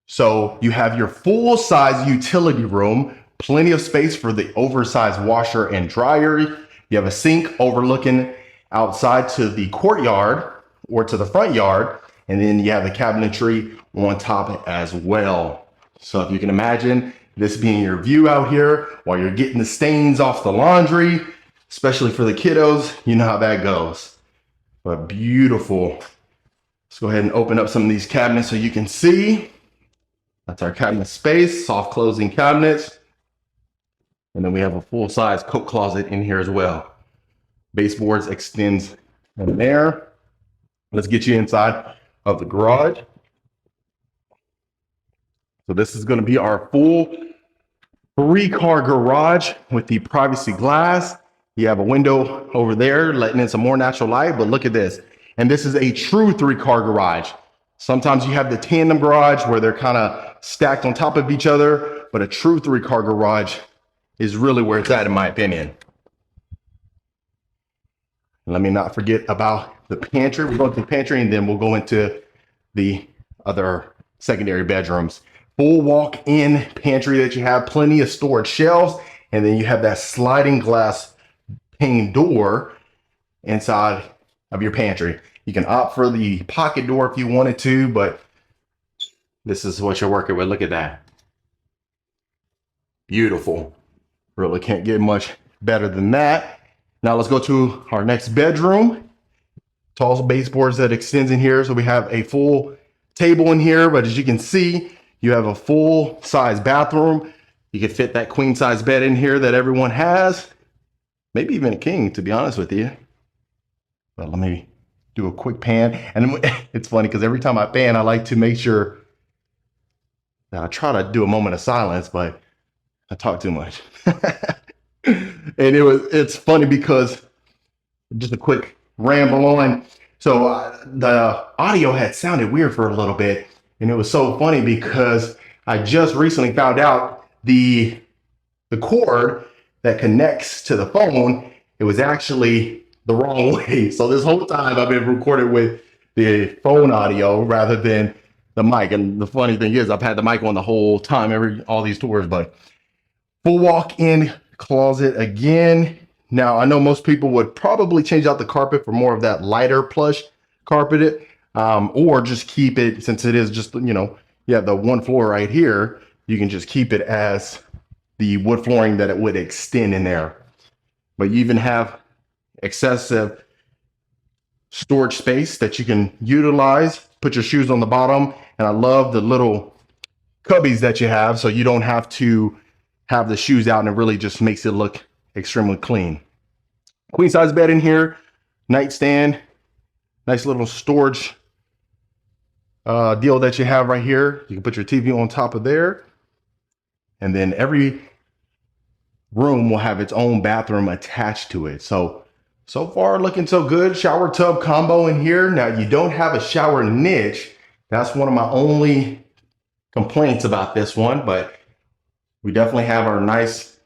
So you have your full-size utility room, plenty of space for the oversized washer and dryer. You have a sink overlooking outside to the courtyard or to the front yard. And then you have the cabinetry on top as well. So if you can imagine this being your view out here while you're getting the stains off the laundry, especially for the kiddos, you know how that goes. But beautiful. Let's go ahead and open up some of these cabinets so you can see. That's our cabinet space, soft closing cabinets. And then we have a full-size coat closet in here as well. Baseboards extends in there. Let's get you inside of the garage. So this is going to be our full 3-car garage with the privacy glass. You have a window over there letting in some more natural light, but look at this. And this is a true 3-car garage. Sometimes you have the tandem garage where they're kind of stacked on top of each other, but a true 3-car garage is really where it's at, in my opinion. Let me not forget about the pantry. We'll go to the pantry and then we'll go into the other secondary bedrooms. Full walk-in pantry that you have, plenty of storage shelves, and then you have that sliding glass pane door inside of your pantry. You can opt for the pocket door if you wanted to, but this is what you're working with. Look at that. Beautiful. Really can't get much better than that. Now let's go to our next bedroom. Tall baseboards that extends in here. So we have a full table in here, but as you can see, you have a full size bathroom. You can fit that queen size bed in here that everyone has. Maybe even a king, to be honest with you. But let me do a quick pan. And it's funny because every time I pan, I like to make sure that I try to do a moment of silence, but I talk too much. And it's funny because just a quick ramble on. So the audio had sounded weird for a little bit. And it was so funny because I just recently found out the cord that connects to the phone, it was actually the wrong way. So this whole time I've been recording with the phone audio rather than the mic. And the funny thing is I've had the mic on the whole time, all these tours, but full walk-in closet again. Now I know most people would probably change out the carpet for more of that lighter plush carpeted, or just keep it, since it is just, you yeah, the one floor right here, you can just keep it as the wood flooring that it would extend in there. But you even have excessive storage space that you can utilize, put your shoes on the bottom. And I love the little cubbies that you have, so you don't have to have the shoes out, and it really just makes it look extremely clean. Queen size bed in here, nightstand, nice little storage deal that you have right here. You can put your TV on top of there, and then every room will have its own bathroom attached to it. So far looking so good. Shower tub combo in here. Now you don't have a shower niche. That's one of my only complaints about this one, but we definitely have our nice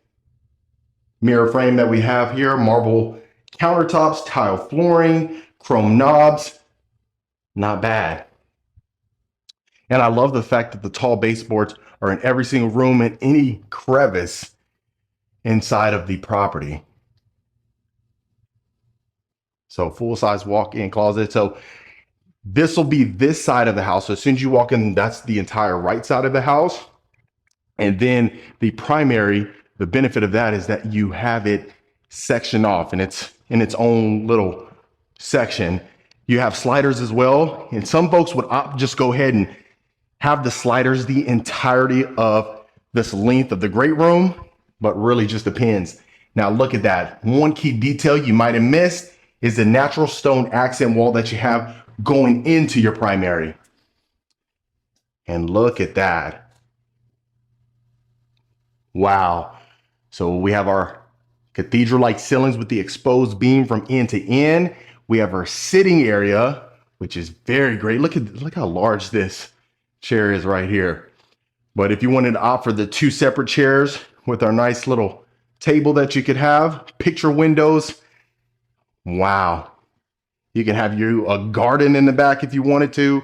mirror frame that we have here, marble countertops, tile flooring, chrome knobs. Not bad. And I love the fact that the tall baseboards are in every single room and any crevice inside of the property. So full-size walk-in closet. So this will be this side of the house. So as soon as you walk in, that's the entire right side of the house. And then the primary, the benefit of that is that you have it sectioned off, and it's in its own little section. You have sliders as well. And some folks would opt just go ahead and have the sliders the entirety of this length of the great room, but really just depends. Now look at that. One key detail you might have missed is the natural stone accent wall that you have going into your primary. And look at that. Wow. So we have our cathedral-like ceilings with the exposed beam from end to end. We have our sitting area, which is very great. Look how large this chair is right here. But if you wanted to opt for the two separate chairs with our nice little table that you could have, picture windows. Wow. You can have a garden in the back if you wanted to.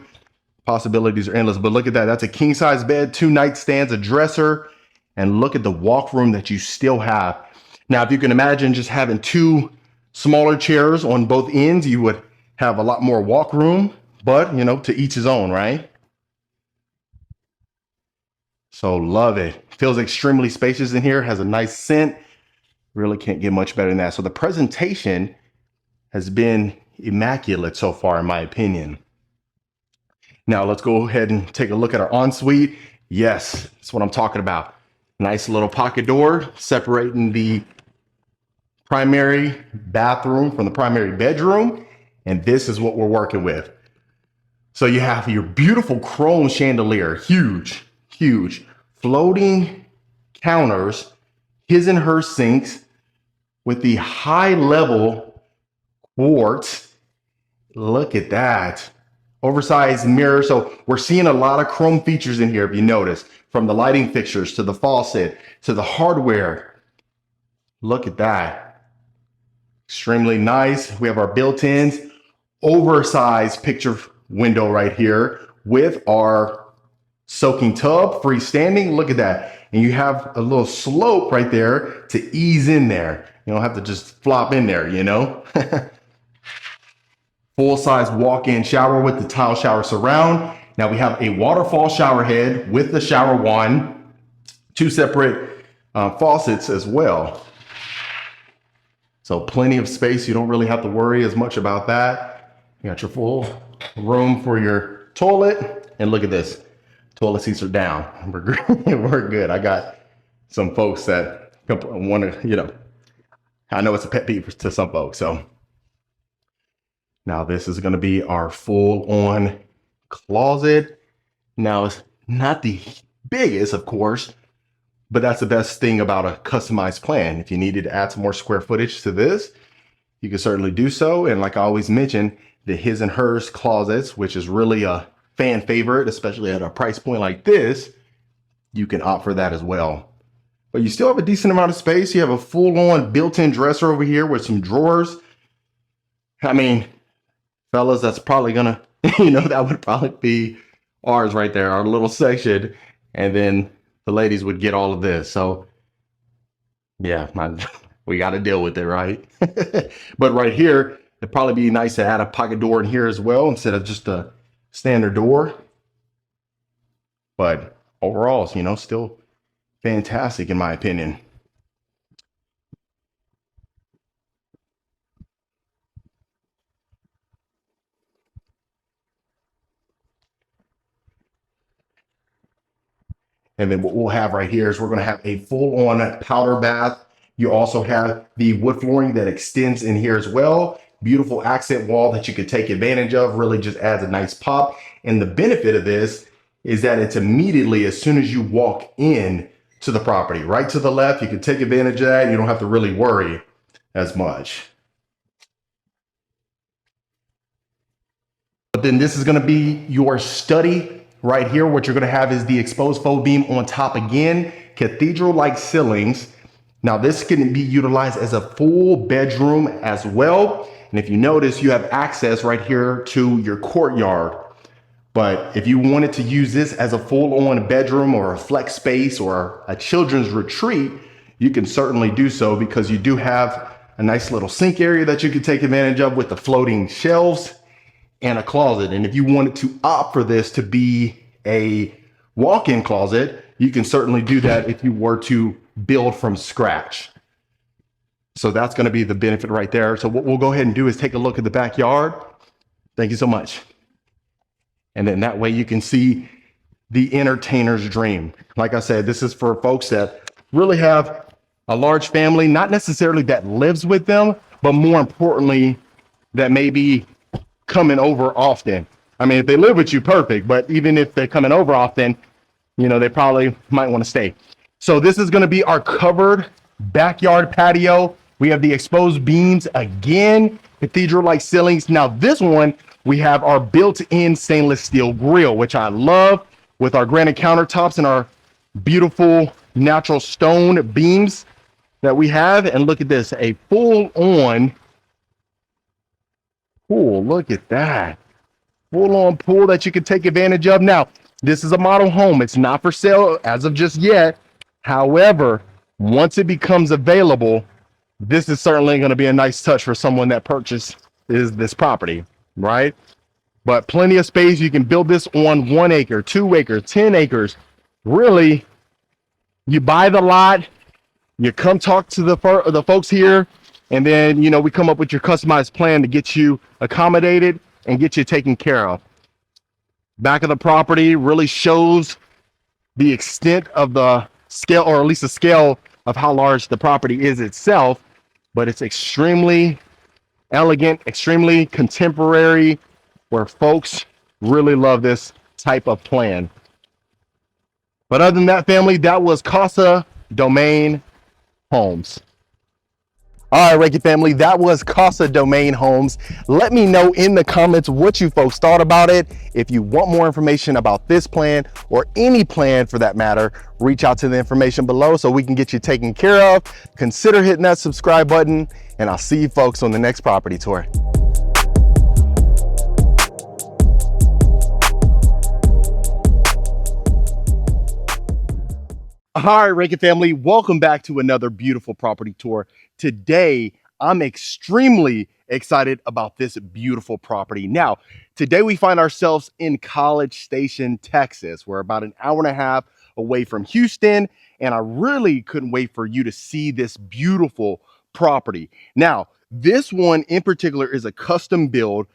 Possibilities are endless, but look at that. That's a king size bed, 2 nightstands, a dresser, and look at the walk room that you still have. Now, if you can imagine just having 2 smaller chairs on both ends, you would have a lot more walk room, but you know, to each his own, right? So love it. Feels extremely spacious in here, has a nice scent. Really can't get much better than that. So the presentation has been immaculate so far, in my opinion. Now let's go ahead and take a look at our ensuite. Yes, that's what I'm talking about. Nice little pocket door separating the primary bathroom from the primary bedroom. And this is what we're working with. So you have your beautiful chrome chandelier, huge, huge, floating counters, his and her sinks with the high level quartz. Look at that. Oversized mirror. So we're seeing a lot of chrome features in here, if you notice, from the lighting fixtures to the faucet to the hardware. Look at that. Extremely nice. We have our built-ins, oversized picture window right here with our soaking tub, freestanding. Look at that. And you have a little slope right there to ease in there. You don't have to just flop in there, you know? Full-size walk-in shower with the tile shower surround. Now we have a waterfall shower head with the shower wand, 2 separate faucets as well. So plenty of space. You don't really have to worry as much about that. You got your full room for your toilet. And look at this. Toilet seats are down. We're good. I got some folks that want to, you know, I know it's a pet peeve to some folks. So now this is going to be our full-on closet. Now it's not the biggest, of course, but that's the best thing about a customized plan. If you needed to add some more square footage to this, you can certainly do so. And like I always mention, the his and hers closets, which is really a fan favorite, especially at a price point like this, you can opt for that as well. But you still have a decent amount of space. You have a full-on built-in dresser over here with some drawers. I mean, fellas, that's probably gonna, you know, that would probably be ours right there, our little section. And then the ladies would get all of this. So yeah, we got to deal with it, right? But right here, it'd probably be nice to add a pocket door in here as well instead of just a standard door. but overall, you know, still fantastic in my opinion. And then what we'll have right here is we're going to have a full on powder bath. You also have the wood flooring that extends in here as well. Beautiful accent wall that you could take advantage of, really just adds a nice pop. And the benefit of this is that it's immediately as soon as you walk in to the property, right to the left, you can take advantage of that. You don't have to really worry as much. But then this is going to be your study right here. What you're going to have is the exposed faux beam on top again, cathedral-like ceilings. Now this can be utilized as a full bedroom as well. And if you notice, you have access right here to your courtyard. But if you wanted to use this as a full-on bedroom or a flex space or a children's retreat, you can certainly do so because you do have a nice little sink area that you can take advantage of with the floating shelves and a closet. And if you wanted to opt for this to be a walk-in closet, you can certainly do that if you were to build from scratch. So that's going to be the benefit right there. So what we'll go ahead and do is take a look at the backyard. Thank you so much. And then that way you can see the entertainer's dream. Like I said, this is for folks that really have a large family, not necessarily that lives with them, but more importantly, that may be coming over often. I mean, if they live with you, perfect. But even if they're coming over often, you know, they probably might want to stay. So this is going to be our covered backyard patio. We have the exposed beams again, cathedral-like ceilings. Now this one, we have our built-in stainless steel grill, which I love, with our granite countertops and our beautiful natural stone beams that we have. And look at this, a full-on pool. Look at that. Full-on pool that you can take advantage of. Now, this is a model home. It's not for sale as of just yet. However, once it becomes available, this is certainly going to be a nice touch for someone that purchases this property, right? But plenty of space. You can build this on 1 acre, 2 acres, 10 acres. Really, you buy the lot, you come talk to the folks here, and then, you know, we come up with your customized plan to get you accommodated and get you taken care of. Back of the property really shows the extent of the scale, or at least the scale of how large the property is itself, but it's extremely elegant, extremely contemporary, where folks really love this type of plan. But other than that, family, that was Casa Domain Homes. All right, Reiki family, that was Casa Domain Homes. Let me know in the comments what you folks thought about it. If you want more information about this plan or any plan for that matter, reach out to the information below so we can get you taken care of. Consider hitting that subscribe button, and I'll see you folks on the next property tour. All right, Reiki family, welcome back to another beautiful property tour. Today, I'm extremely excited about this beautiful property. Now, today we find ourselves in College Station, Texas. We're about an hour and a half away from Houston, and I really couldn't wait for you to see this beautiful property. Now, this one in particular is a custom build.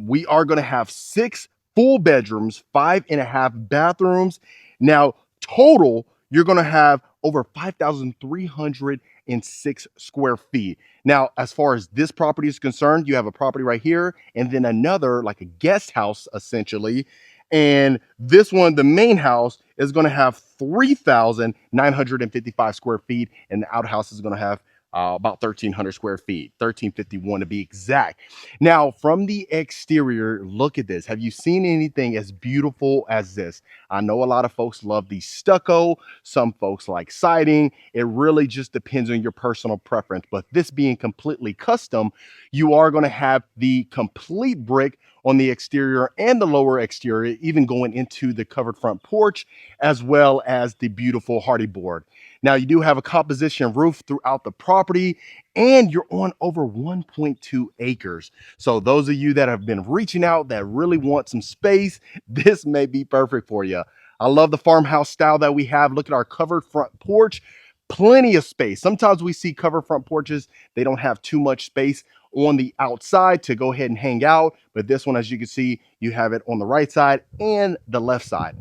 We are going to have 6 full bedrooms, 5.5 bathrooms. Now, total, you're going to have over 5,306 square feet. Now, as far as this property is concerned, you have a property right here and then another, like a guest house, essentially. And this one, the main house, is going to have 3,955 square feet, and the outhouse is going to have about 1,300 square feet, 1,351 to be exact. Now, from the exterior, look at this. Have you seen anything as beautiful as this? I know a lot of folks love the stucco. Some folks like siding. It really just depends on your personal preference. But this being completely custom, you are going to have the complete brick on the exterior and the lower exterior, even going into the covered front porch, as well as the beautiful hardy board. Now, you do have a composition roof throughout the property, and you're on over 1.2 acres. So those of you that have been reaching out that really want some space, this may be perfect for you. I love the farmhouse style that we have. Look at our covered front porch, plenty of space. Sometimes we see covered front porches, they don't have too much space on the outside to go ahead and hang out. But this one, as you can see, you have it on the right side and the left side.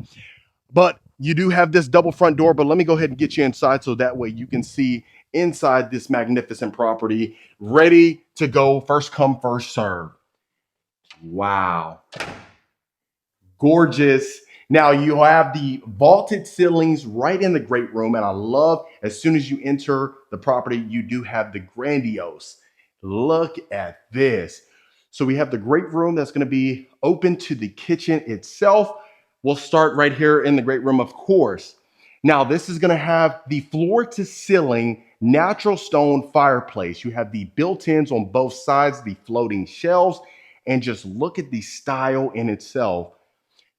But you do have this double front door, but let me go ahead and get you inside so that way you can see inside this magnificent property, ready to go. First come, first serve. Wow. Gorgeous. Now you have the vaulted ceilings right in the great room. And I love as soon as you enter the property, you do have the grandiose. Look at this. So we have the great room that's going to be open to the kitchen itself. We'll start right here in the great room, of course. Now this is going to have the floor to ceiling natural stone fireplace. You have the built-ins on both sides, the floating shelves, and just look at the style in itself.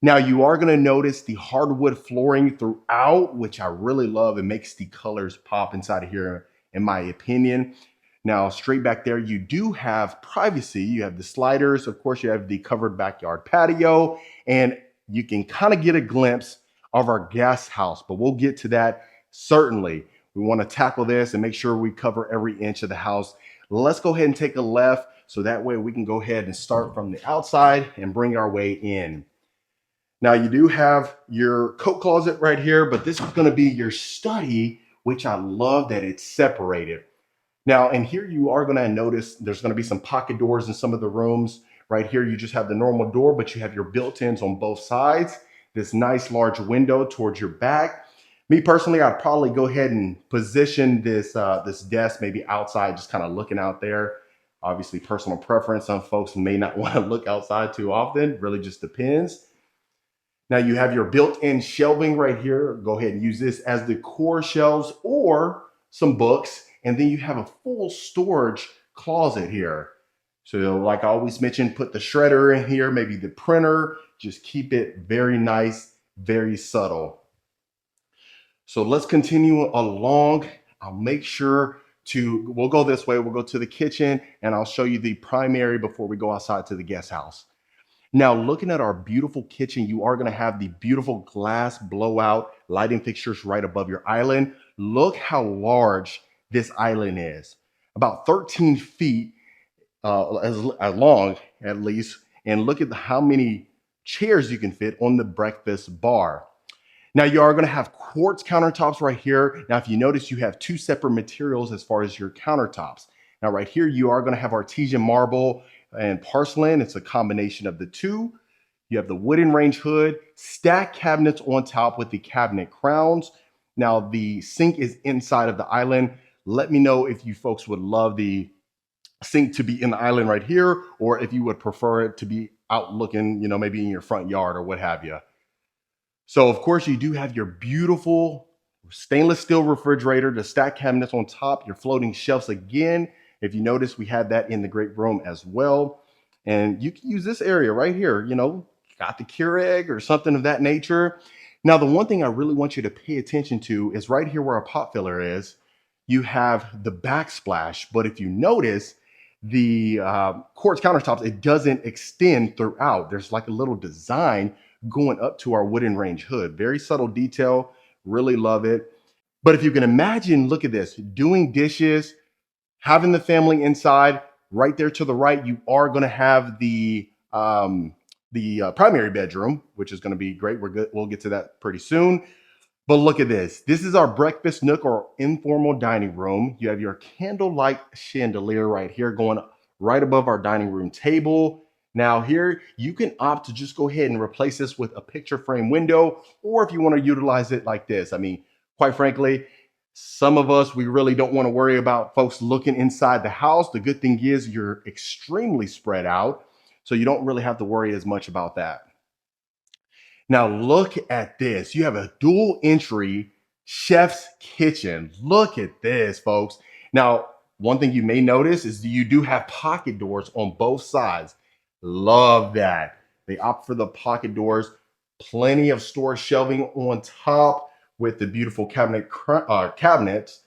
Now you are going to notice the hardwood flooring throughout, which I really love. It makes the colors pop inside of here, in my opinion. Now, straight back there, you do have privacy. You have the sliders. Of course, you have the covered backyard patio, and you can kind of get a glimpse of our guest house, but we'll get to that certainly. We want to tackle this and make sure we cover every inch of the house. Let's go ahead and take a left so that way we can go ahead and start from the outside and bring our way in. Now you do have your coat closet right here, but this is going to be your study, which I love that it's separated. Now, and here you are going to notice there's going to be some pocket doors in some of the rooms. Right here, you just have the normal door, but you have your built-ins on both sides. This nice large window towards your back. Me personally, I'd probably go ahead and position this this desk maybe outside, just kind of looking out there. Obviously, personal preference. Some folks may not want to look outside too often. Really just depends. Now you have your built-in shelving right here. Go ahead and use this as the core shelves or some books. And then you have a full storage closet here. So like I always mention, put the shredder in here, maybe the printer, just keep it very nice, very subtle. So let's continue along. I'll make sure we'll go this way. We'll go to the kitchen and I'll show you the primary before we go outside to the guest house. Now, looking at our beautiful kitchen, you are going to have the beautiful glass blowout lighting fixtures right above your island. Look how large this island is. About 13 feet as long, at least. And look at how many chairs you can fit on the breakfast bar. Now, you are going to have quartz countertops right here. Now, if you notice, you have two separate materials as far as your countertops. Now, right here, you are going to have artesian marble and porcelain. It's a combination of the two. You have the wooden range hood, stacked cabinets on top with the cabinet crowns. Now the sink is inside of the island. Let me know if you folks would love the sink to be in the island right here, or if you would prefer it to be out looking, maybe in your front yard or what have you. So of course you do have your beautiful stainless steel refrigerator, the stacked cabinets on top, your floating shelves again. If you notice, we had that in the great room as well. And you can use this area right here, got the Keurig or something of that nature. Now, the one thing I really want you to pay attention to is right here where our pot filler is, you have the backsplash. But if you notice, the quartz countertops, it doesn't extend throughout. There's like a little design going up to our wooden range hood. Very subtle detail, really love it. But if you can imagine, look at this, doing dishes, having the family inside, right there to the right, you are going to have the primary bedroom, which is going to be great. We'll get to that pretty soon. But look at this. This is our breakfast nook or informal dining room. You have your candlelight chandelier right here going right above our dining room table. Now here, you can opt to just go ahead and replace this with a picture frame window, or if you want to utilize it like this. I mean, quite frankly, some of us, we really don't want to worry about folks looking inside the house. The good thing is you're extremely spread out, so you don't really have to worry as much about that. Now look at this. You have a dual entry chef's kitchen. Look at this, folks. Now, one thing you may notice is you do have pocket doors on both sides. Love that. They opt for the pocket doors. Plenty of storage shelving on top with the beautiful cabinets.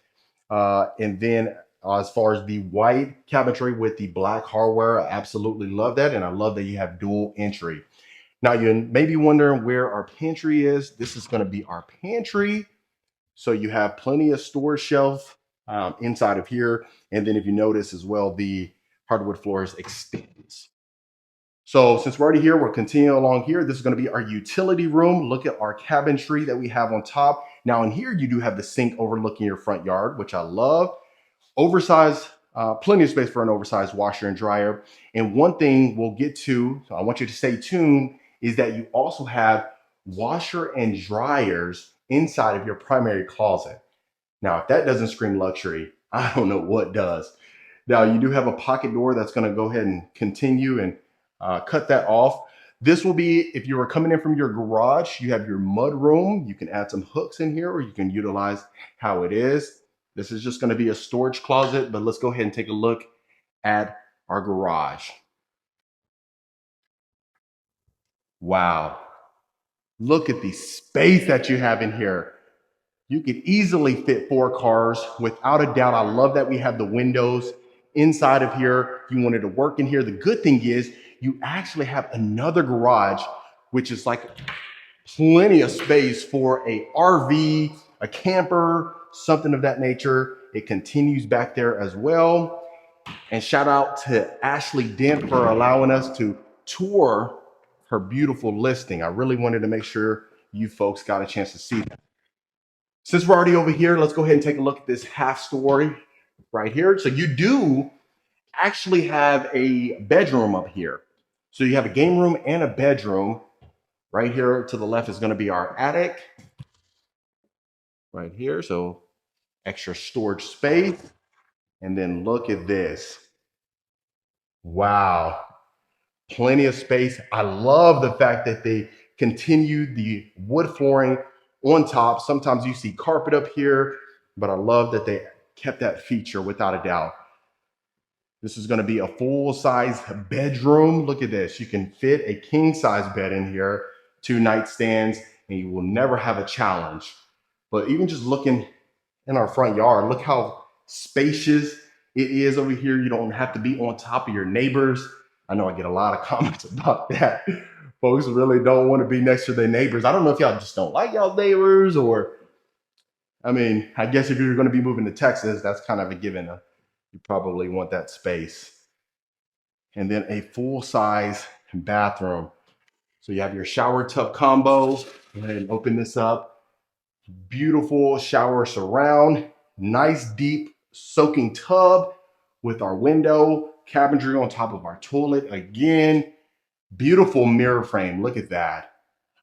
And then as far as the white cabinetry with the black hardware, I absolutely love that. And I love that you have dual entry. Now you may be wondering where our pantry is. This is going to be our pantry. So you have plenty of storage shelf inside of here. And then if you notice as well, the hardwood floors extends. So since we're already here, we're continuing along here. This is going to be our utility room. Look at our cabinetry that we have on top. Now in here, you do have the sink overlooking your front yard, which I love. Oversized, plenty of space for an oversized washer and dryer. And one thing we'll get to, so I want you to stay tuned, is that you also have washer and dryers inside of your primary closet. Now, if that doesn't scream luxury, I don't know what does. Now, you do have a pocket door that's going to go ahead and continue and cut that off. This will be, if you were coming in from your garage, you have your mud room. You can add some hooks in here, or you can utilize how it is. This is just going to be a storage closet, but let's go ahead and take a look at our garage. Wow. Look at the space that you have in here. You could easily fit 4 cars without a doubt. I love that we have the windows inside of here. If you wanted to work in here, the good thing is you actually have another garage, which is like plenty of space for a RV, a camper, something of that nature. It continues back there as well. And shout out to Ashley Dent for allowing us to tour her beautiful listing. I really wanted to make sure you folks got a chance to see that. Since we're already over here, let's go ahead and take a look at this half story right here. So you do actually have a bedroom up here. So you have a game room and a bedroom. Right here to the left is going to be our attic. Right here, so extra storage space. And then look at this. Wow. Plenty of space. I love the fact that they continued the wood flooring on top. Sometimes you see carpet up here, but I love that they kept that feature without a doubt. This is going to be a full-size bedroom. Look at this. You can fit a king-size bed in here, 2 nightstands, and you will never have a challenge. But even just looking in our front yard, look how spacious it is over here. You don't have to be on top of your neighbors. I know I get a lot of comments about that. Folks really don't want to be next to their neighbors. I don't know if y'all just don't like y'all neighbors, or, I mean, I guess if you're going to be moving to Texas, that's kind of a given. You probably want that space. And then a full-size bathroom. So you have your shower tub combo. Go ahead and open this up. Beautiful shower surround. Nice deep soaking tub with our window. Cabinetry on top of our toilet again. Beautiful mirror frame. Look at that.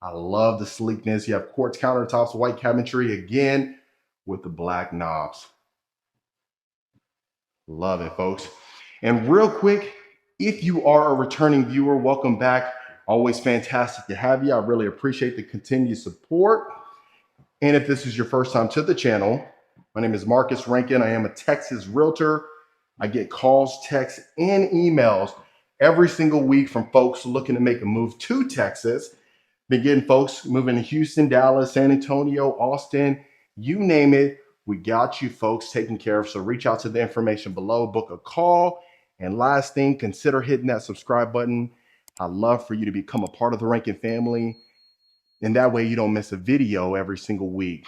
I love the sleekness. You have quartz countertops, white cabinetry again with the black knobs. Love it, folks. And real quick, if you are a returning viewer, welcome back. Always fantastic to have you. I really appreciate the continued support. And if this is your first time to the channel, my name is Marcus Rankin. I am a Texas realtor. I get calls, texts, and emails every single week from folks looking to make a move to Texas. Begin folks moving to Houston, Dallas, San Antonio, Austin, you name it. We got you folks taken care of. So reach out to the information below, book a call. And last thing, consider hitting that subscribe button. I'd love for you to become a part of the Rankin family. And that way you don't miss a video every single week.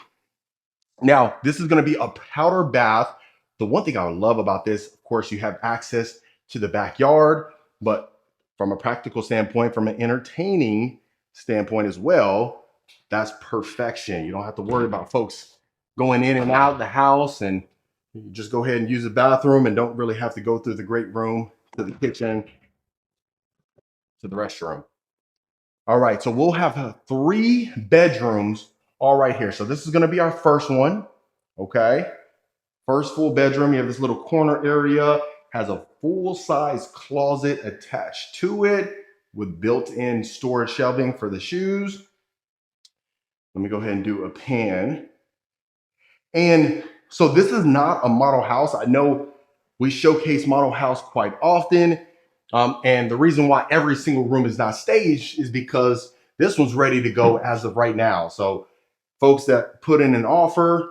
Now, this is going to be a powder bath. The one thing I love about this, of course, you have access to the backyard, but from a practical standpoint, from an entertaining standpoint as well, that's perfection. You don't have to worry about folks going in and out the house, and you just go ahead and use the bathroom and don't really have to go through the great room to the kitchen to the restroom. All right, so we'll have 3 bedrooms all right here. So this is going to be our first one. Okay. First full bedroom. You have this little corner area, has a full-size closet attached to it with built-in storage shelving for the shoes. Let me go ahead and do a pan. And so this is not a model house. I know we showcase model house quite often. And the reason why every single room is not staged is because this one's ready to go as of right now. So folks that put in an offer,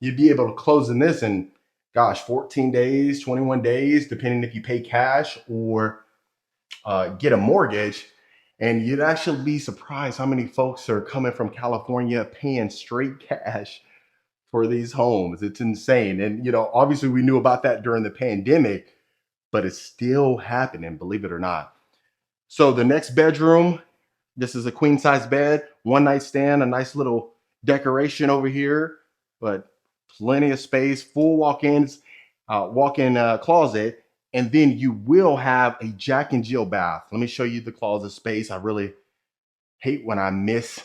you'd be able to close in this in, gosh, 14 days, 21 days, depending if you pay cash or get a mortgage. And you'd actually be surprised how many folks are coming from California paying straight cash for these homes. It's insane. And, obviously we knew about that during the pandemic, but it's still happening, believe it or not. So the next bedroom, this is a queen size bed, one nightstand, a nice little decoration over here, but plenty of space, full walk-ins, walk-in closet, and then you will have a Jack and Jill bath. Let me show you the closet space. I really hate when I miss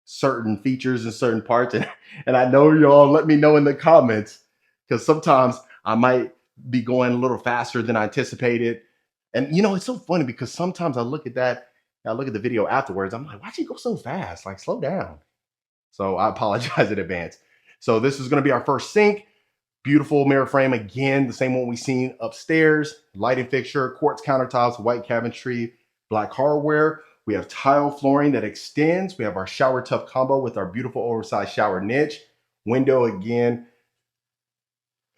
certain features in certain parts, and I know y'all let me know in the comments because sometimes I might be going a little faster than I anticipated. And it's so funny because sometimes I look at that, I look at the video afterwards, I'm like, why'd you go so fast? Like, slow down. So I apologize in advance. So this is going to be our first sink. Beautiful mirror frame, again, the same one we've seen upstairs. Lighting fixture, quartz countertops, white cabinetry, black hardware. We have tile flooring that extends. We have our shower tub combo with our beautiful oversized shower niche. Window again.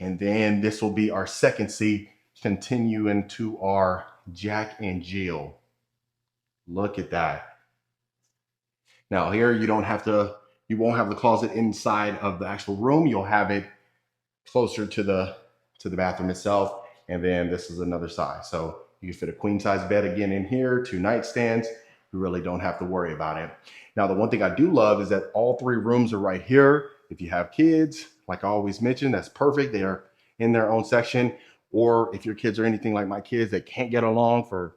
And then this will be our second seat, continuing to our Jack and Jill. Look at that. Now here you won't have the closet inside of the actual room. You'll have it closer to the bathroom itself. And then this is another size. So you can fit a queen size bed again in here, 2 nightstands. You really don't have to worry about it. Now, the one thing I do love is that all 3 rooms are right here. If you have kids, like I always mention, that's perfect. They are in their own section. Or if your kids are anything like my kids that can't get along for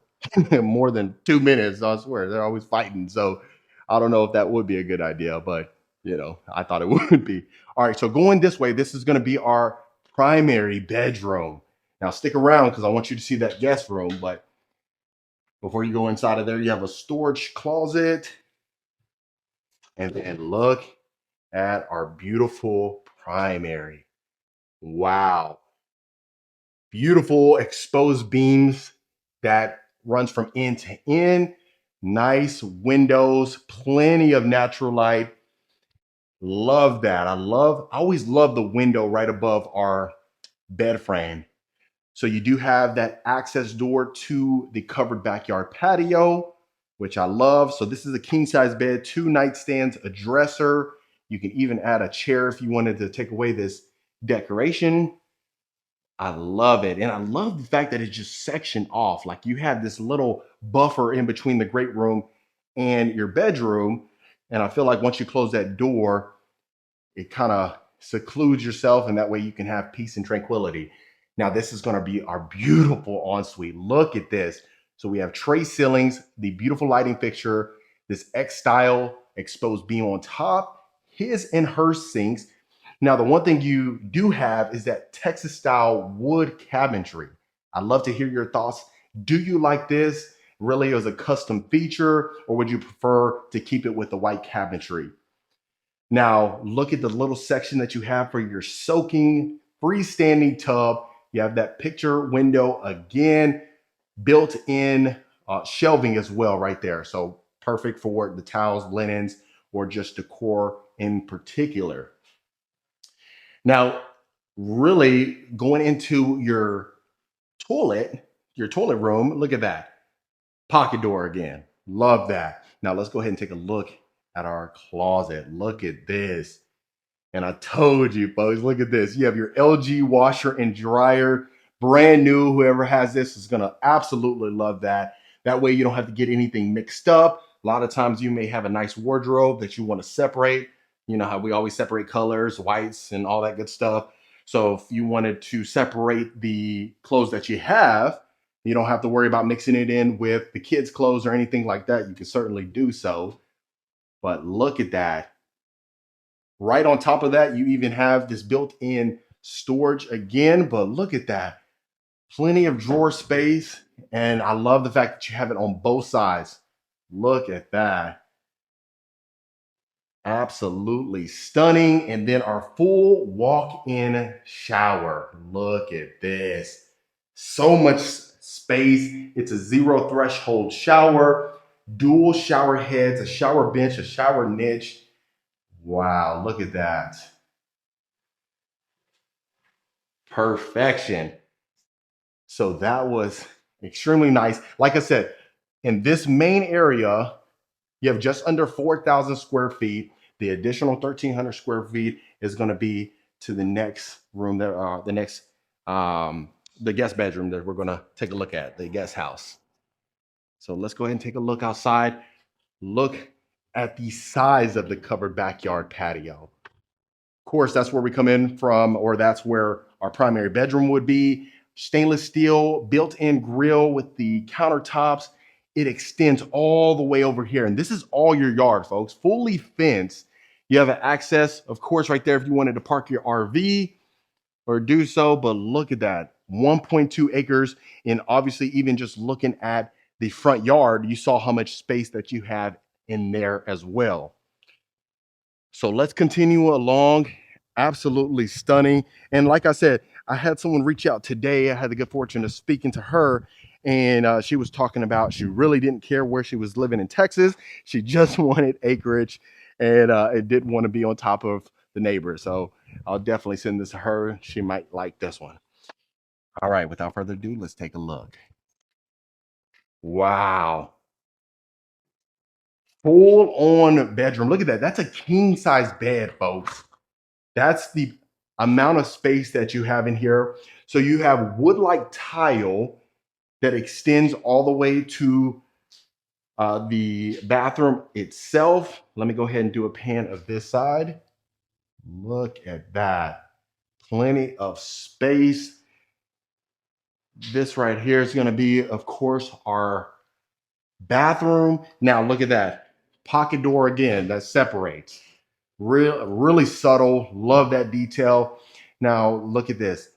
more than 2 minutes, I swear, they're always fighting. So I don't know if that would be a good idea, but I thought it would be. All right, so going this way, this is going to be our primary bedroom. Now stick around because I want you to see that guest room, but before you go inside of there, you have a storage closet. And then look at our beautiful primary. Wow. Beautiful exposed beams that runs from end to end. Nice windows, plenty of natural light. Love that. I always love the window right above our bed frame. So you do have that access door to the covered backyard patio, which I love. So this is a king size bed, 2 nightstands, a dresser. You can even add a chair if you wanted to take away this decoration. I love it. And I love the fact that it's just sectioned off. Like you have this little buffer in between the great room and your bedroom. And I feel like once you close that door, it kind of secludes yourself, and that way you can have peace and tranquility. Now, this is going to be our beautiful ensuite. Look at this. So we have tray ceilings, the beautiful lighting fixture, this X-style exposed beam on top, his and her sinks. Now, the one thing you do have is that Texas style wood cabinetry. I'd love to hear your thoughts. Do you like this really as a custom feature, or would you prefer to keep it with the white cabinetry? Now, look at the little section that you have for your soaking freestanding tub. You have that picture window again, built in shelving as well right there. So perfect for the towels, linens, or just decor in particular. Now, really going into your toilet room, look at that. Pocket door again. Love that. Now let's go ahead and take a look at our closet. Look at this. And I told you, folks, look at this. You have your LG washer and dryer, brand new. Whoever has this is going to absolutely love that. That way you don't have to get anything mixed up. A lot of times you may have a nice wardrobe that you want to separate. You know how we always separate colors, whites, and all that good stuff. So if you wanted to separate the clothes that you have, you don't have to worry about mixing it in with the kids' clothes or anything like that. You can certainly do so. But look at that. Right on top of that, you even have this built-in storage again, but look at that. Plenty of drawer space, and I love the fact that you have it on both sides. Look at that. Absolutely stunning. And then our full walk-in shower. Look at this. So much space. It's a 0 threshold shower, dual shower heads, a shower bench, a shower niche. Wow, look at that. Perfection. So that was extremely nice. Like I said, In this main area, you have just under 4,000 square feet. The additional 1,300 square feet is going to be to the next room, the guest bedroom that we're going to take a look at, the guest house. So let's go ahead and take a look outside. Look at the size of the covered backyard patio. Of course, that's where we come in from, or that's where our primary bedroom would be. Stainless steel, built-in grill with the countertops. It extends all the way over here. And this is all your yard, folks, fully fenced. You have an access, of course, right there if you wanted to park your RV or do so. But look at that, 1.2 acres. And obviously, even just looking at the front yard, you saw how much space that you have in there as well. So let's continue along. Absolutely stunning. And like I said, I had someone reach out today. I had the good fortune of speaking to her, and she was talking about she really didn't care where she was living in Texas. She just wanted acreage, and it didn't want to be on top of the neighbors. So I'll definitely send this to her. She might like this one. All right, without further ado, let's take a look. Wow. Full on bedroom. Look at that. That's a king size bed, folks. That's the amount of space that you have in here. So you have wood-like tile that extends all the way to the bathroom itself. Let me go ahead and do a pan of this side. Look at that. Plenty of space. This right here is going to be, of course, our bathroom. Now look at that. Pocket door again that separates. Really subtle. Love that detail. Now look at this.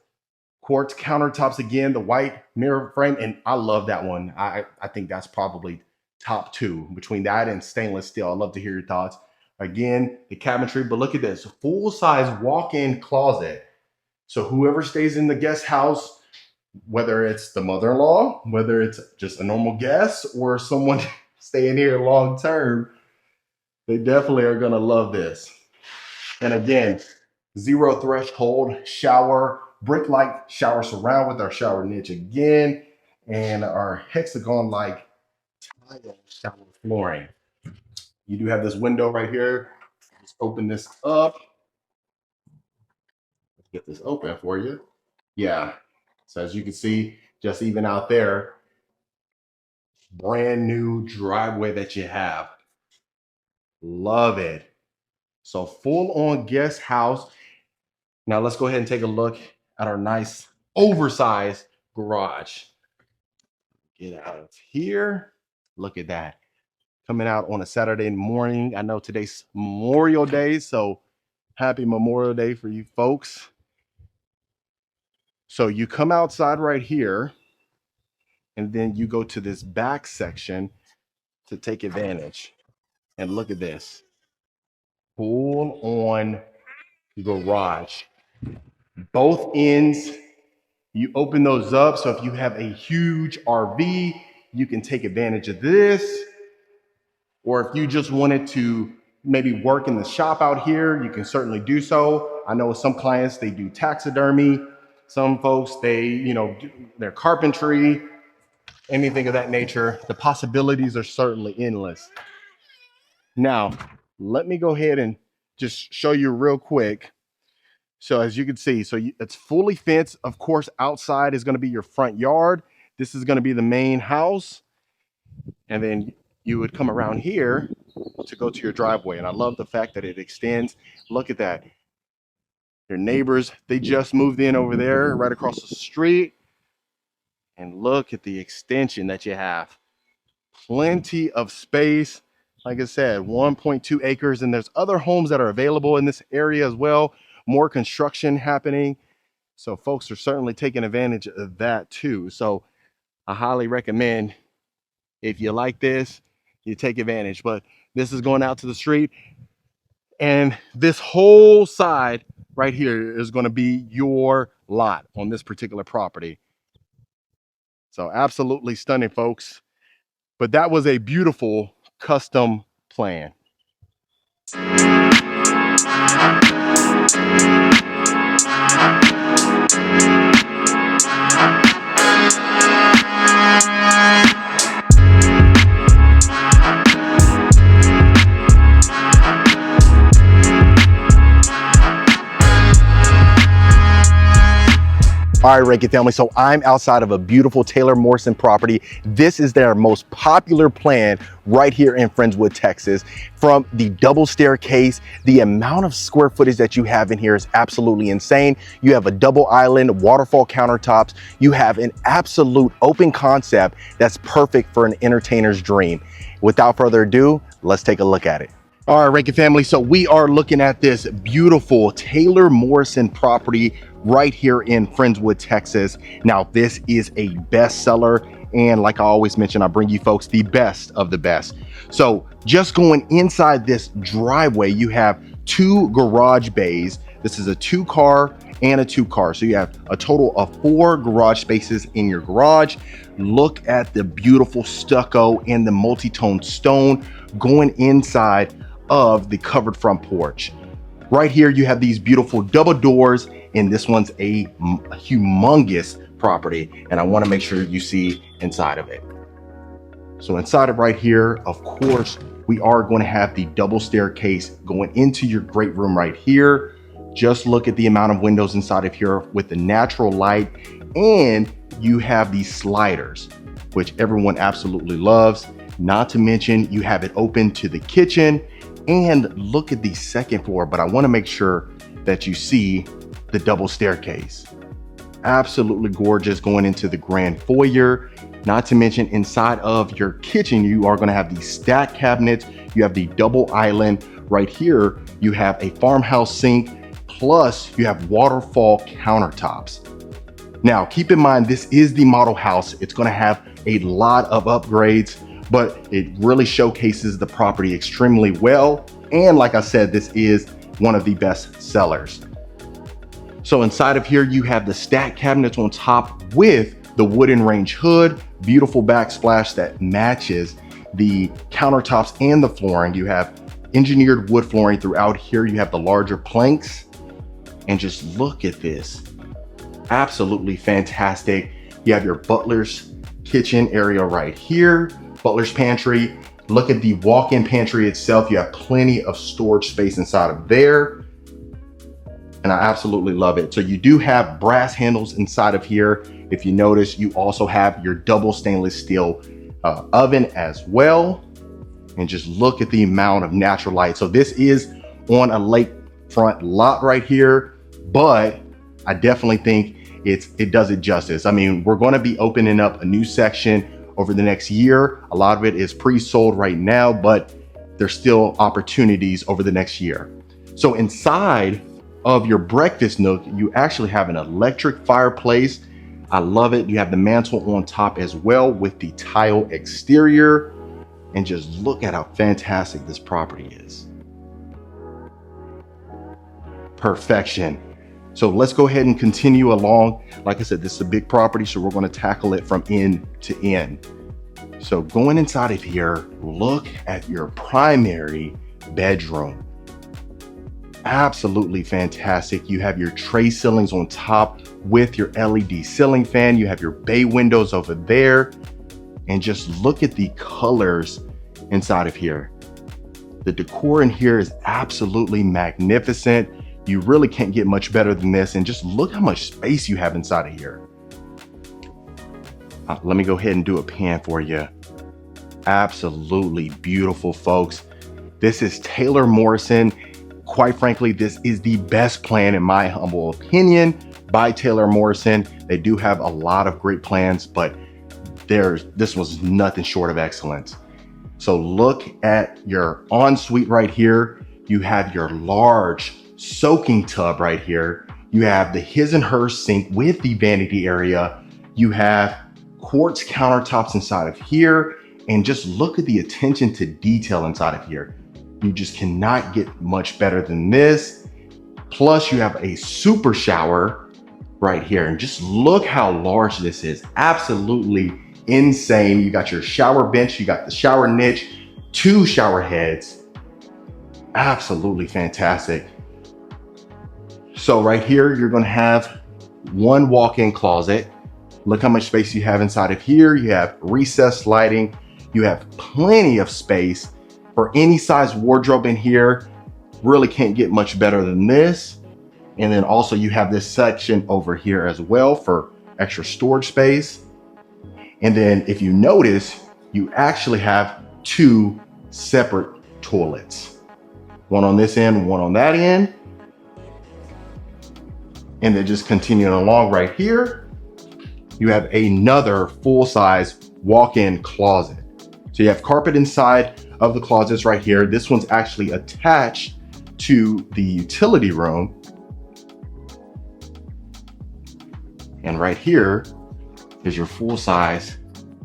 Quartz countertops again, the white mirror frame, and I love that one. I think that's probably top two between that and stainless steel. I'd love to hear your thoughts. Again, the cabinetry, but look at this. Full-size walk-in closet. So whoever stays in the guest house, whether it's the mother-in-law, whether it's just a normal guest, or someone staying here long-term, they definitely are going to love this. And again, zero threshold shower, brick-like shower surround with our shower niche again, and our hexagon-like tile shower flooring. You do have this window right here. Just open this up. Let's get this open for you. Yeah. So as you can see, just even out there, brand new driveway that you have. Love it. So full on guest house. Now let's go ahead and take a look at our nice oversized garage. Get out of here. Look at that. Coming out on a Saturday morning. I know today's Memorial Day, so happy Memorial Day for you folks. So you come outside right here, and then you go to this back section to take advantage. And look at this. Full on garage. Both ends, you open those up. So if you have a huge RV, you can take advantage of this. Or if you just wanted to maybe work in the shop out here, you can certainly do so. I know with some clients, they do taxidermy. Some folks, their carpentry, anything of that nature. The possibilities are certainly endless. Now, let me go ahead and just show you real quick. So as you can see, it's fully fenced. Of course, outside is going to be your front yard. This is going to be the main house. And then you would come around here to go to your driveway. And I love the fact that it extends. Look at that. Your neighbors, they just moved in over there right across the street. And look at the extension that you have. Plenty of space. Like I said, 1.2 acres. And there's other homes that are available in this area as well. More construction happening. So folks are certainly taking advantage of that too. So I highly recommend, if you like this, you take advantage. But this is going out to the street. And this whole side right here is going to be your lot on this particular property. So absolutely stunning, folks. But that was a beautiful custom plan. All right, Rankin family, so I'm outside of a beautiful Taylor Morrison property. This is their most popular plan right here in Friendswood, Texas. From the double staircase, the amount of square footage that you have in here is absolutely insane. You have a double island, waterfall countertops. You have an absolute open concept that's perfect for an entertainer's dream. Without further ado, let's take a look at it. All right, Rankin family, so we are looking at this beautiful Taylor Morrison property right here in Friendswood, Texas. Now, this is a bestseller, and like I always mention, I bring you folks the best of the best. So just going inside this driveway, you have 2 garage bays. This is a 2-car and a 2-car. So you have a total of 4 garage spaces in your garage. Look at the beautiful stucco and the multi-tone stone going inside of the covered front porch. Right here, you have these beautiful double doors, and this one's a humongous property, and I want to make sure you see inside of it. So inside of right here, of course, we are going to have the double staircase going into your great room right here. Just look at the amount of windows inside of here with the natural light, and you have these sliders, which everyone absolutely loves. Not to mention, you have it open to the kitchen, and look at the second floor, but I want to make sure that you see the double staircase. Absolutely gorgeous going into the grand foyer. Not to mention, inside of your kitchen, you are going to have these stack cabinets. You have the double island right here. You have a farmhouse sink, plus you have waterfall countertops. Now, keep in mind, this is the model house. It's going to have a lot of upgrades, but it really showcases the property extremely well. And like I said, this is one of the best sellers. So inside of here, you have the stack cabinets on top with the wooden range hood, beautiful backsplash that matches the countertops and the flooring. You have engineered wood flooring throughout here. You have the larger planks, and just look at this. Absolutely fantastic. You have your butler's kitchen area right here, butler's pantry. Look at the walk-in pantry itself. You have plenty of storage space inside of there, and I absolutely love it. So you do have brass handles inside of here. If you notice, you also have your double stainless steel oven as well. And just look at the amount of natural light. So this is on a lakefront lot right here, but I definitely think it does it justice. I mean, we're going to be opening up a new section over the next year. A lot of it is pre-sold right now, but there's still opportunities over the next year. So inside of your breakfast nook, you actually have an electric fireplace. I love it. You have the mantle on top as well with the tile exterior, and just look at how fantastic this property is. Perfection. So let's go ahead and continue along. Like I said, this is a big property, so we're going to tackle it from end to end. So going inside of here, look at your primary bedroom. Absolutely fantastic. You have your tray ceilings on top with your LED ceiling fan. You have your bay windows over there, and just look at the colors inside of here. The decor in here is absolutely magnificent. You really can't get much better than this, and just look how much space you have inside of here. Let me go ahead and do a pan for you. Absolutely beautiful, folks. This is Taylor Morrison. Quite frankly, this is the best plan, in my humble opinion, by Taylor Morrison. They do have a lot of great plans, but this was nothing short of excellence. So look at your ensuite right here. You have your large soaking tub right here. You have the his and her sink with the vanity area. You have quartz countertops inside of here, and just look at the attention to detail inside of here. You just cannot get much better than this. Plus you have a super shower right here, and just look how large this is. Absolutely insane. You got your shower bench, you got the shower niche, 2 shower heads. Absolutely fantastic. So right here, you're going to have 1 walk-in closet. Look how much space you have inside of here. You have recessed lighting. You have plenty of space for any size wardrobe in here. Really can't get much better than this. And then also you have this section over here as well for extra storage space. And then if you notice, you actually have two separate toilets. One on this end, one on that end. And then just continuing along right here, you have another full-size walk-in closet. So you have carpet inside of the closets right here. This one's actually attached to the utility room. And right here is your full-size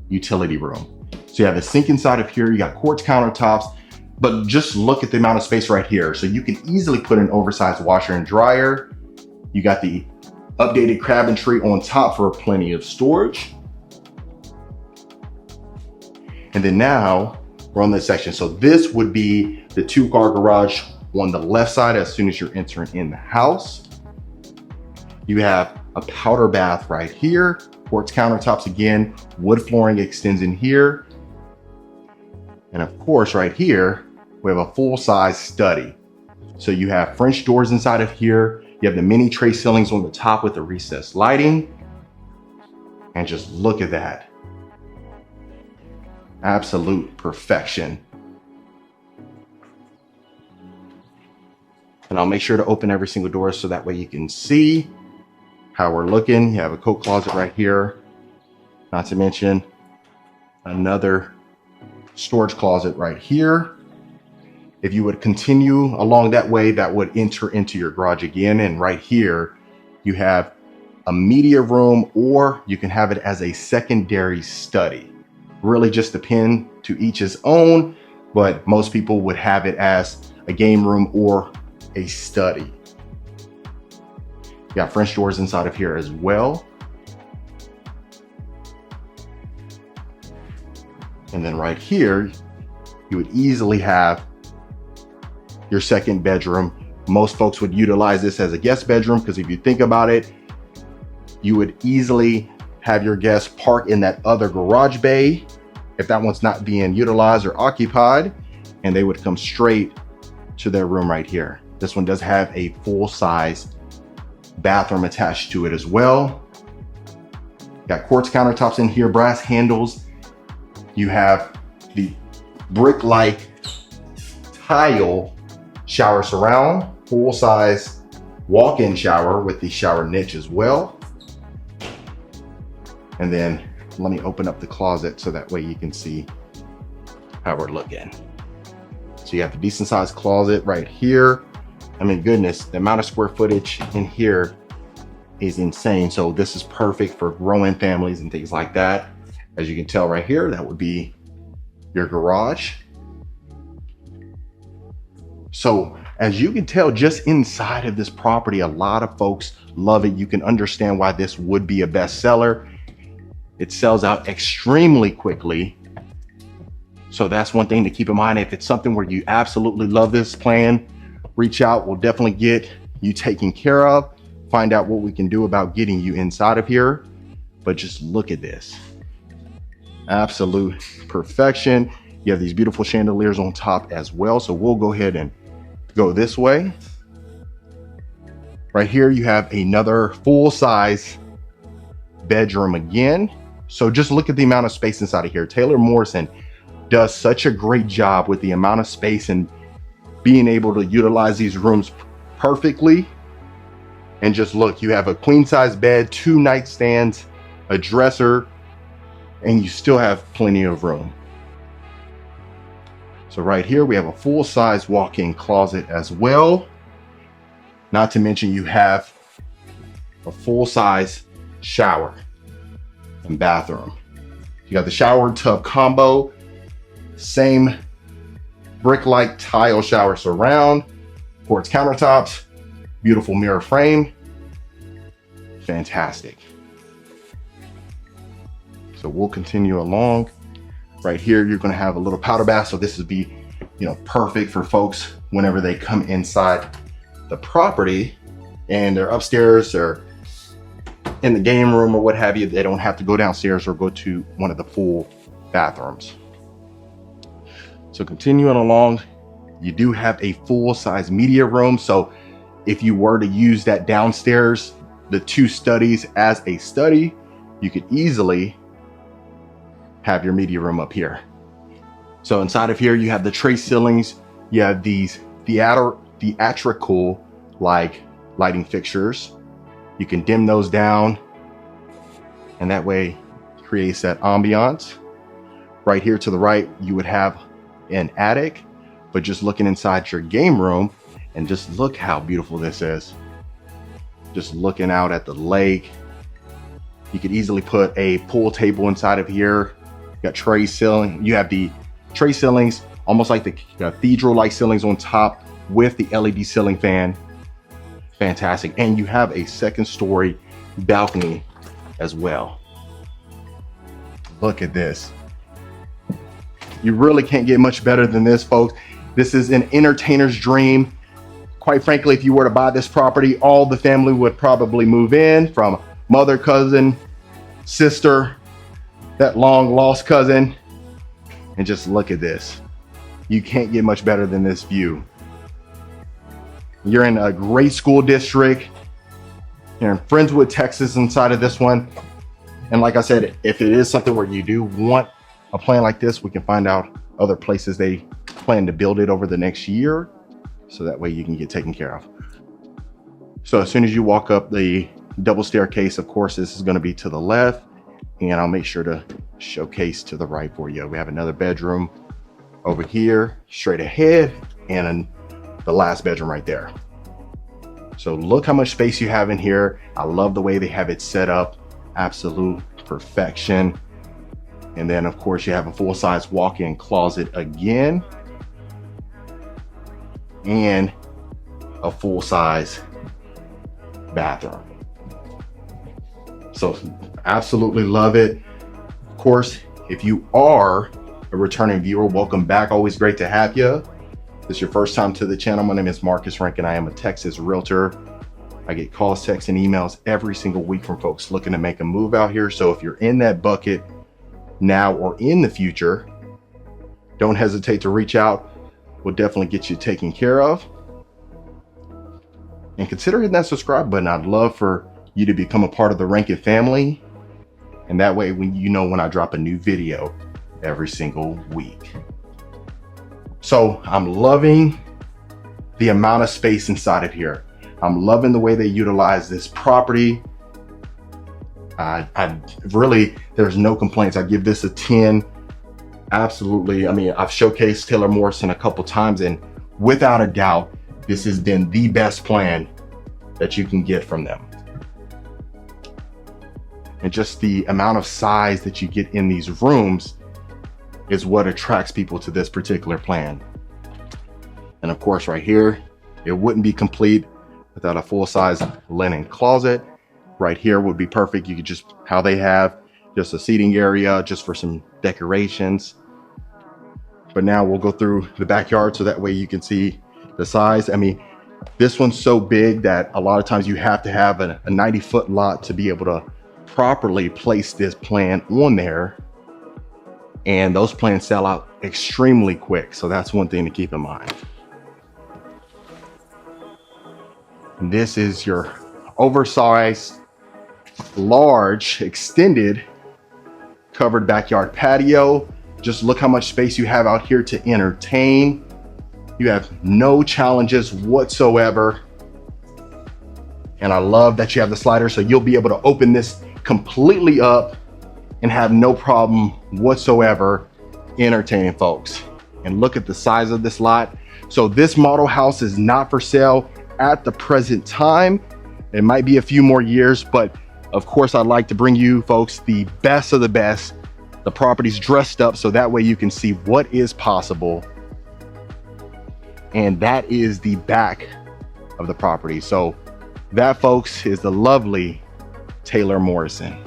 utility room. So you have a sink inside of here, you got quartz countertops, but just look at the amount of space right here. So you can easily put an oversized washer and dryer. You got the updated cabinetry on top for plenty of storage. And then now we're on this section. So this would be the 2-car garage on the left side as soon as you're entering in the house. You have a powder bath right here, quartz countertops again, wood flooring extends in here. And of course, right here, we have a full-size study. So you have French doors inside of here. You have the mini tray ceilings on the top with the recessed lighting. And just look at that. Absolute perfection. And I'll make sure to open every single door so that way you can see how we're looking. You have a coat closet right here. Not to mention another storage closet right here. If you would continue along that way, that would enter into your garage again. And right here, you have a media room, or you can have it as a secondary study. Really just depend to each his own, but most people would have it as a game room or a study. You got French doors inside of here as well. And then right here, you would easily have your second bedroom. Most folks would utilize this as a guest bedroom because if you think about it, you would easily have your guests park in that other garage bay if that one's not being utilized or occupied, and they would come straight to their room right here. This one does have a full-size bathroom attached to it as well. Got quartz countertops in here, brass handles. You have the brick-like tile shower surround, full-size walk-in shower with the shower niche as well. And then let me open up the closet so that way you can see how we're looking. So you have a decent sized closet right here. I mean, goodness, the amount of square footage in here is insane. So this is perfect for growing families and things like that. As you can tell right here, that would be your garage. So as you can tell, just inside of this property, a lot of folks love it. You can understand why this would be a bestseller. It sells out extremely quickly. So that's one thing to keep in mind. If it's something where you absolutely love this plan, reach out. We'll definitely get you taken care of, find out what we can do about getting you inside of here. But just look at this. Absolute perfection. You have these beautiful chandeliers on top as well. So we'll go ahead and go this way. Right here, you have another full-size bedroom again. So just look at the amount of space inside of here. Taylor Morrison does such a great job with the amount of space and being able to utilize these rooms perfectly. And just look, you have a queen size bed, 2 nightstands, a dresser, and you still have plenty of room. So right here, we have a full size walk-in closet as well. Not to mention you have a full size shower and bathroom. You got the shower tub combo, same brick-like tile shower surround, quartz countertops, beautiful mirror frame. Fantastic. So we'll continue along. Right here, you're going to have a little powder bath. So this would be, perfect for folks whenever they come inside the property and they're upstairs or in the game room or what have you. They don't have to go downstairs or go to one of the full bathrooms. So continuing along, you do have a full size media room. So If you were to use that downstairs, the 2 studies as a study, you could easily have your media room up here. So inside of here, you have the tray ceilings, you have these theatrical like lighting fixtures. You can dim those down, and that way creates that ambiance. Right here to the right, you would have an attic, but just looking inside your game room, and just look how beautiful this is. Just looking out at the lake. You could easily put a pool table inside of here. You got tray ceiling. You have the tray ceilings, almost like the cathedral-like ceilings on top with the LED ceiling fan. Fantastic. And you have a 2nd story balcony as well. Look at this. You really can't get much better than this, folks. This is an entertainer's dream. Quite frankly, if you were to buy this property, all the family would probably move in, from mother, cousin, sister, that long lost cousin. And just look at this. You can't get much better than this view. You're in a great school district. You're in Friendswood, Texas inside of this one. And like I said, if it is something where you do want a plan like this, we can find out other places they plan to build it over the next year, so that way you can get taken care of. So as soon as you walk up the double staircase, of course, this is going to be to the left, and I'll make sure to showcase to the right for you. We have another bedroom over here, straight ahead, and the last bedroom right there. So look how much space you have in here. I love the way they have it set up. Absolute perfection. And then of course you have a full-size walk-in closet again, and a full-size bathroom. So absolutely love it. Of course, if you are a returning viewer, welcome back. Always great to have you. If this is your first time to the channel, my name is Marcus Rankin. I am a Texas realtor. I get calls, texts, and emails every single week from folks looking to make a move out here. So if you're in that bucket now or in the future, don't hesitate to reach out. We'll definitely get you taken care of. And consider hitting that subscribe button. I'd love for you to become a part of the Rankin family. And that way, when I drop a new video every single week. So I'm loving the amount of space inside of here. I'm loving the way they utilize this property. I really, there's no complaints. I give this a 10. Absolutely. I mean, I've showcased Taylor Morrison a couple times, and without a doubt, this has been the best plan that you can get from them. And just the amount of size that you get in these rooms is what attracts people to this particular plan. And of course, right here, it wouldn't be complete without a full-size linen closet. Right here would be perfect. You could just, how they have just a seating area just for some decorations. But now we'll go through the backyard so that way you can see the size. I mean, this one's so big that a lot of times you have to have a 90-foot lot to be able to properly place this plan on there. And those plans sell out extremely quick. So that's one thing to keep in mind. And this is your oversized, large, extended covered backyard patio. Just look how much space you have out here to entertain. You have no challenges whatsoever. And I love that you have the slider, so you'll be able to open this completely up and have no problem whatsoever entertaining folks. And look at the size of this lot. So this model house is not for sale at the present time. It might be a few more years, but of course I'd like to bring you folks the best of the best. The property's dressed up so that way you can see what is possible. And that is the back of the property. So that, folks, is the lovely Taylor Morrison.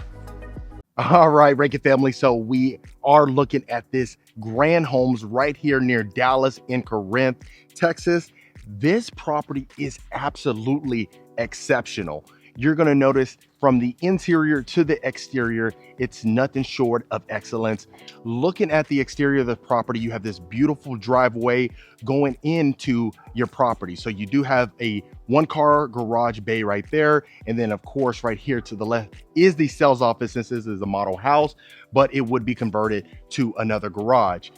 All right, Rankin family. So we are looking at this Grand Homes right here near Dallas in Corinth, Texas. This property is absolutely exceptional. you're gonna notice from the interior to the exterior, it's nothing short of excellence. Looking at the exterior of the property, you have this beautiful driveway going into your property. So you do have a 1-car garage bay right there. And then of course, right here to the left is the sales office. Since this is a model house, but it would be converted to another garage.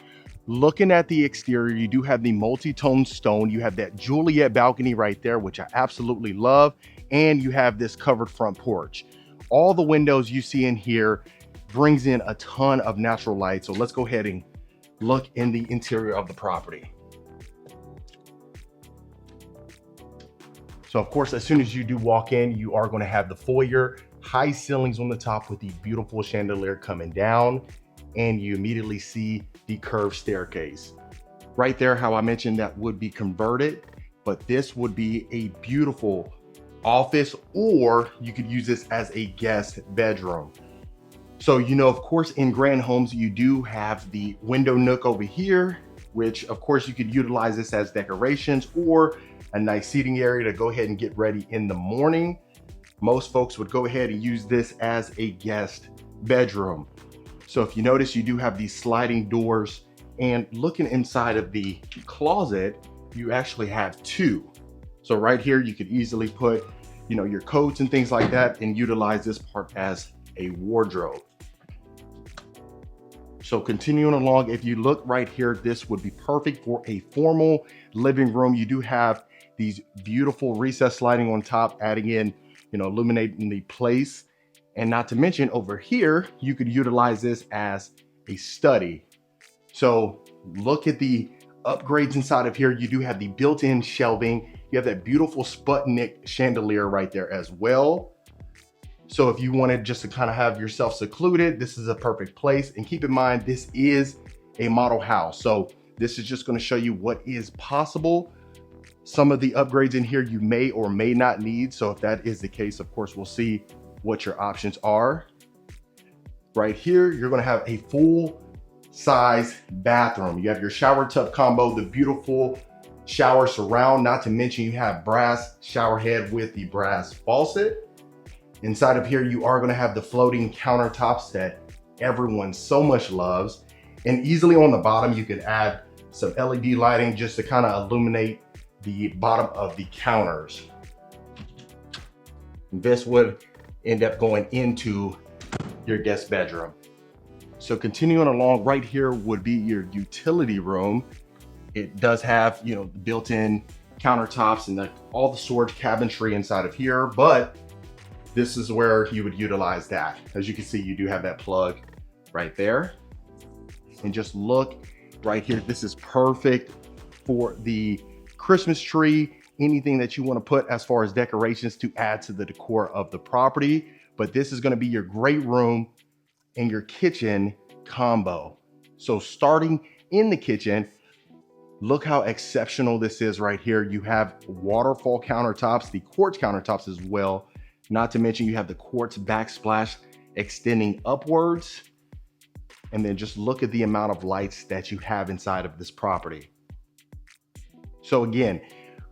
Looking at the exterior, you do have the multi-tone stone. You have that Juliet balcony right there, which I absolutely love. And you have this covered front porch. All the windows you see in here brings in a ton of natural light. So let's go ahead and look in the interior of the property. So of course, as soon as you do walk in, you are going to have the foyer, high ceilings on the top with the beautiful chandelier coming down, and you immediately see the curved staircase. Right there, how I mentioned that would be converted, but this would be a beautiful office, or you could use this as a guest bedroom. So, you know, of course, in Grand Homes, you do have the window nook over here, which of course you could utilize this as decorations or a nice seating area to go ahead and get ready in the morning. Most folks would go ahead and use this as a guest bedroom. So if you notice, you do have these sliding doors, and looking inside of the closet, you actually have 2. So right here, you could easily put, you know, your coats and things like that and utilize this part as a wardrobe. So continuing along, if you look right here, this would be perfect for a formal living room. You do have these beautiful recessed lighting on top, adding in, you know, illuminating the place. And not to mention over here, you could utilize this as a study. So look at the upgrades inside of here. You do have the built-in shelving. You have that beautiful Sputnik chandelier right there as well. So if you wanted just to kind of have yourself secluded, this is a perfect place. And keep in mind, this is a model house. So this is just going to show you what is possible. Some of the upgrades in here you may or may not need. So if that is the case, of course, we'll see what your options are. Right here, you're going to have a full size bathroom. You have your shower tub combo, the beautiful shower surround, not to mention you have brass shower head with the brass faucet. Inside of here, you are going to have the floating countertops that everyone so much loves. And easily on the bottom, you could add some LED lighting just to kind of illuminate the bottom of the counters. This would end up going into your guest bedroom. So continuing along, right here would be your utility room. It does have, you know, built-in countertops and all the storage cabinetry inside of here, but this is where you would utilize that. As you can see, you do have that plug right there. And just look right here. This is perfect for the Christmas tree, anything that you want to put as far as decorations to add to the decor of the property. But this is going to be your great room and your kitchen combo. So starting in the kitchen, look how exceptional this is right here. You have waterfall countertops, the quartz countertops as well. Not to mention you have the quartz backsplash extending upwards. And then just look at the amount of lights that you have inside of this property. So again,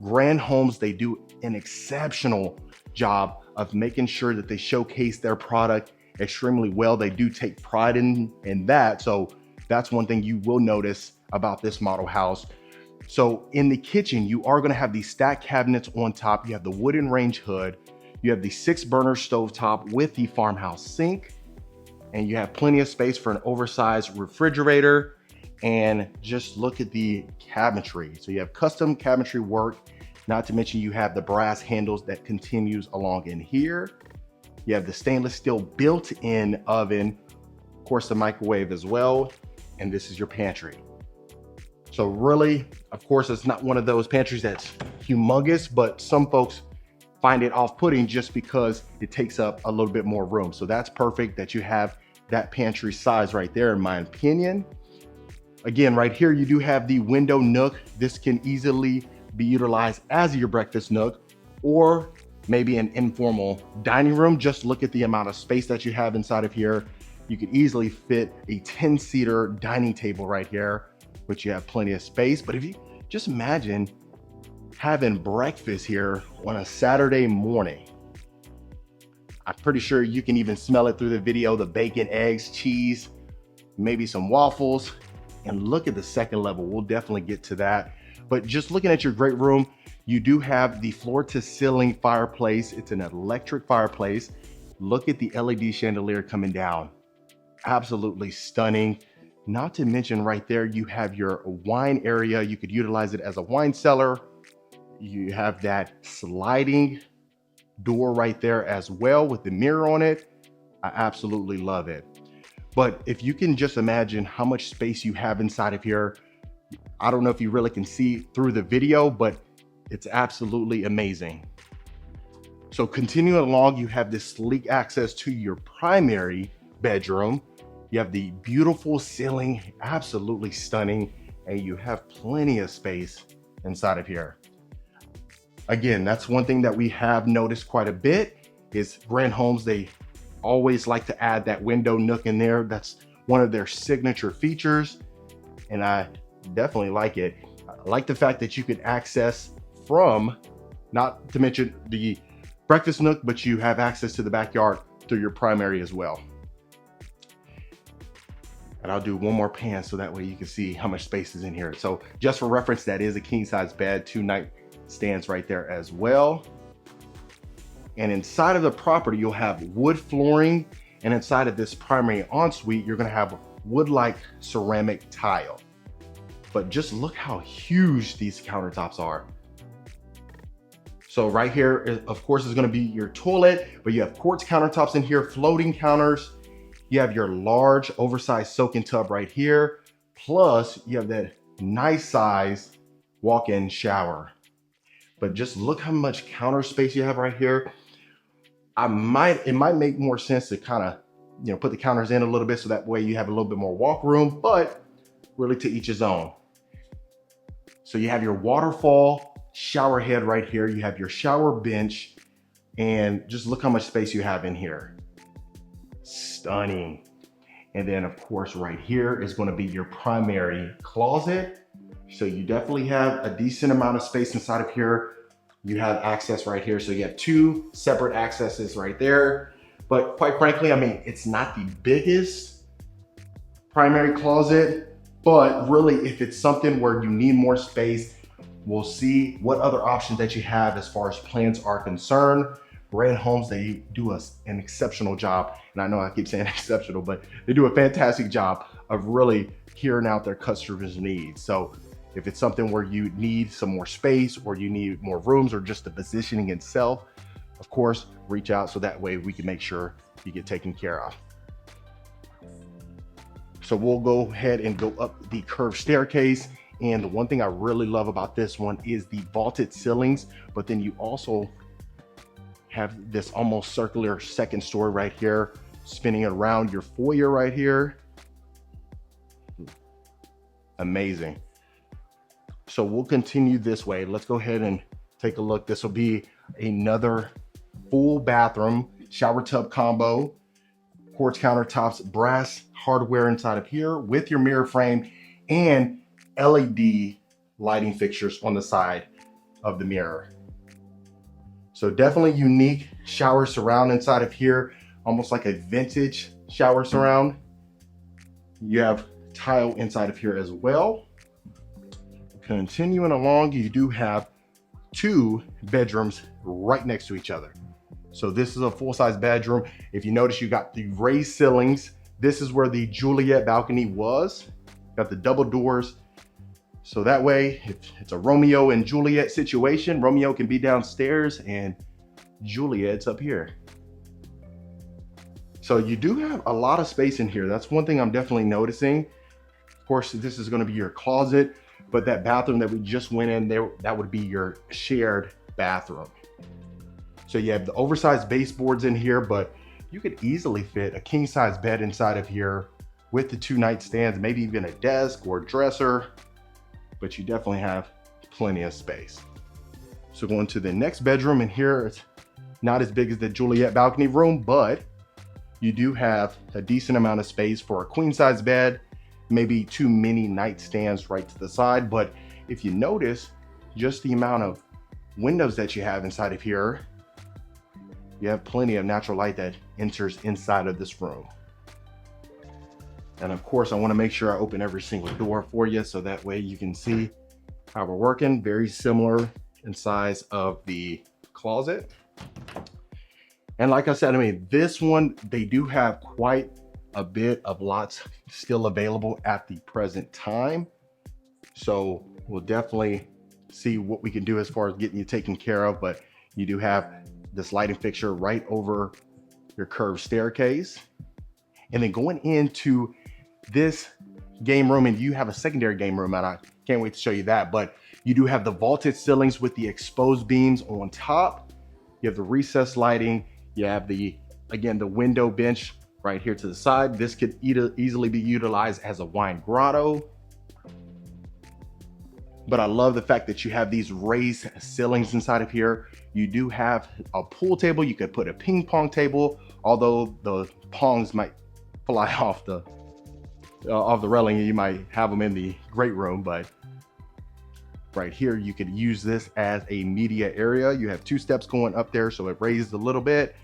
Grand Homes, they do an exceptional job of making sure that they showcase their product extremely well. They do take pride in that. So that's one thing you will notice about this model house. So in the kitchen, you are going to have these stacked cabinets on top. You have the wooden range hood. You have the 6-burner stovetop with the farmhouse sink. And you have plenty of space for an oversized refrigerator. And just look at the cabinetry. So you have custom cabinetry work. Not to mention you have the brass handles that continues along in here. You have the stainless steel built-in oven, of course the microwave as well, and this is your pantry. So really, of course, it's not one of those pantries that's humongous, but some folks find it off-putting just because it takes up a little bit more room. So that's perfect that you have that pantry size right there, in my opinion. Again, right here, you do have the window nook. This can easily be utilized as your breakfast nook or maybe an informal dining room. Just look at the amount of space that you have inside of here. You could easily fit a 10-seater dining table right here, which you have plenty of space. But if you just imagine having breakfast here on a Saturday morning, I'm pretty sure you can even smell it through the video, the bacon, eggs, cheese, maybe some waffles. And look at the second level. We'll definitely get to that. But just looking at your great room, you do have the floor to ceiling fireplace. It's an electric fireplace. Look at the LED chandelier coming down. Absolutely stunning. Not to mention right there, you have your wine area. You could utilize it as a wine cellar. You have that sliding door right there as well with the mirror on it. I absolutely love it. But if you can just imagine how much space you have inside of here, I don't know if you really can see through the video, but it's absolutely amazing. So continuing along, you have this sleek access to your primary bedroom. You have the beautiful ceiling, absolutely stunning, and you have plenty of space inside of here. Again, that's one thing that we have noticed quite a bit is Grant Homes, they always like to add that window nook in there. That's one of their signature features, and I definitely like it. I like the fact that you could access from, not to mention the breakfast nook, but you have access to the backyard through your primary as well. And I'll do one more pan so that way you can see how much space is in here. So just for reference, that is a king size bed, 2 nightstands right there as well. And inside of the property, you'll have wood flooring. And inside of this primary ensuite, you're gonna have wood-like ceramic tile. But just look how huge these countertops are. So right here, of course, is gonna be your toilet, but you have quartz countertops in here, floating counters. You have your large oversized soaking tub right here. Plus you have that nice size walk-in shower. But just look how much counter space you have right here. It might make more sense to kind of, put the counters in a little bit so that way you have a little bit more walk room, but really to each his own. So you have your waterfall shower head right here. You have your shower bench, and just look how much space you have in here. Stunning. And then of course right here is going to be your primary closet. So you definitely have a decent amount of space inside of here. You have access right here. So you have 2 separate accesses right there. But quite frankly, I mean, it's not the biggest primary closet, but really if it's something where you need more space, we'll see what other options that you have as far as plans are concerned. Grant Homes, they do an exceptional job. And I know I keep saying exceptional, but they do a fantastic job of really hearing out their customers' needs. So if it's something where you need some more space or you need more rooms or just the positioning itself, of course, reach out so that way we can make sure you get taken care of. So we'll go ahead and go up the curved staircase. And the one thing I really love about this one is the vaulted ceilings, but then you also have this almost circular second story right here, spinning around your foyer right here. Amazing. So we'll continue this way. Let's go ahead and take a look. This will be another full bathroom, shower tub combo, quartz countertops, brass hardware inside of here with your mirror frame and LED lighting fixtures on the side of the mirror. So definitely unique shower surround inside of here, almost like a vintage shower surround. You have tile inside of here as well. Continuing along, you do have 2 bedrooms right next to each other. So this is a full-size bedroom. If you notice, you got the raised ceilings. This is where the Juliet balcony was. Got the double doors. So that way, if it's a Romeo and Juliet situation, Romeo can be downstairs and Juliet's up here. So you do have a lot of space in here. That's one thing I'm definitely noticing. Of course, this is going to be your closet, but that bathroom that we just went in there, that would be your shared bathroom. So you have the oversized baseboards in here, but you could easily fit a king size bed inside of here with the 2 nightstands, maybe even a desk or dresser, but you definitely have plenty of space. So going to the next bedroom, and here it's not as big as the Juliet balcony room, but you do have a decent amount of space for a queen size bed, maybe 2 mini nightstands right to the side. But if you notice just the amount of windows that you have inside of here, You have plenty of natural light that enters inside of this room. And of course, I want to make sure I open every single door for you so that way you can see how we're working. Very similar in size of the closet. And like I said, I mean, this one, they do have quite a bit of lots still available at the present time. So we'll definitely see what we can do as far as getting you taken care of. But you do have this lighting fixture right over your curved staircase. And then going into this game room, and you have a secondary game room, and I can't wait to show you that, but you do have the vaulted ceilings with the exposed beams on top. You have the recessed lighting. You have again, the window bench right here to the side. This could easily be utilized as a wine grotto. But I love the fact that you have these raised ceilings inside of here. You do have a pool table. You could put a ping pong table, although the pongs might fly off the railing. You might have them in the great room, but right here, you could use this as a media area. You have 2 steps going up there, so it raised a little bit,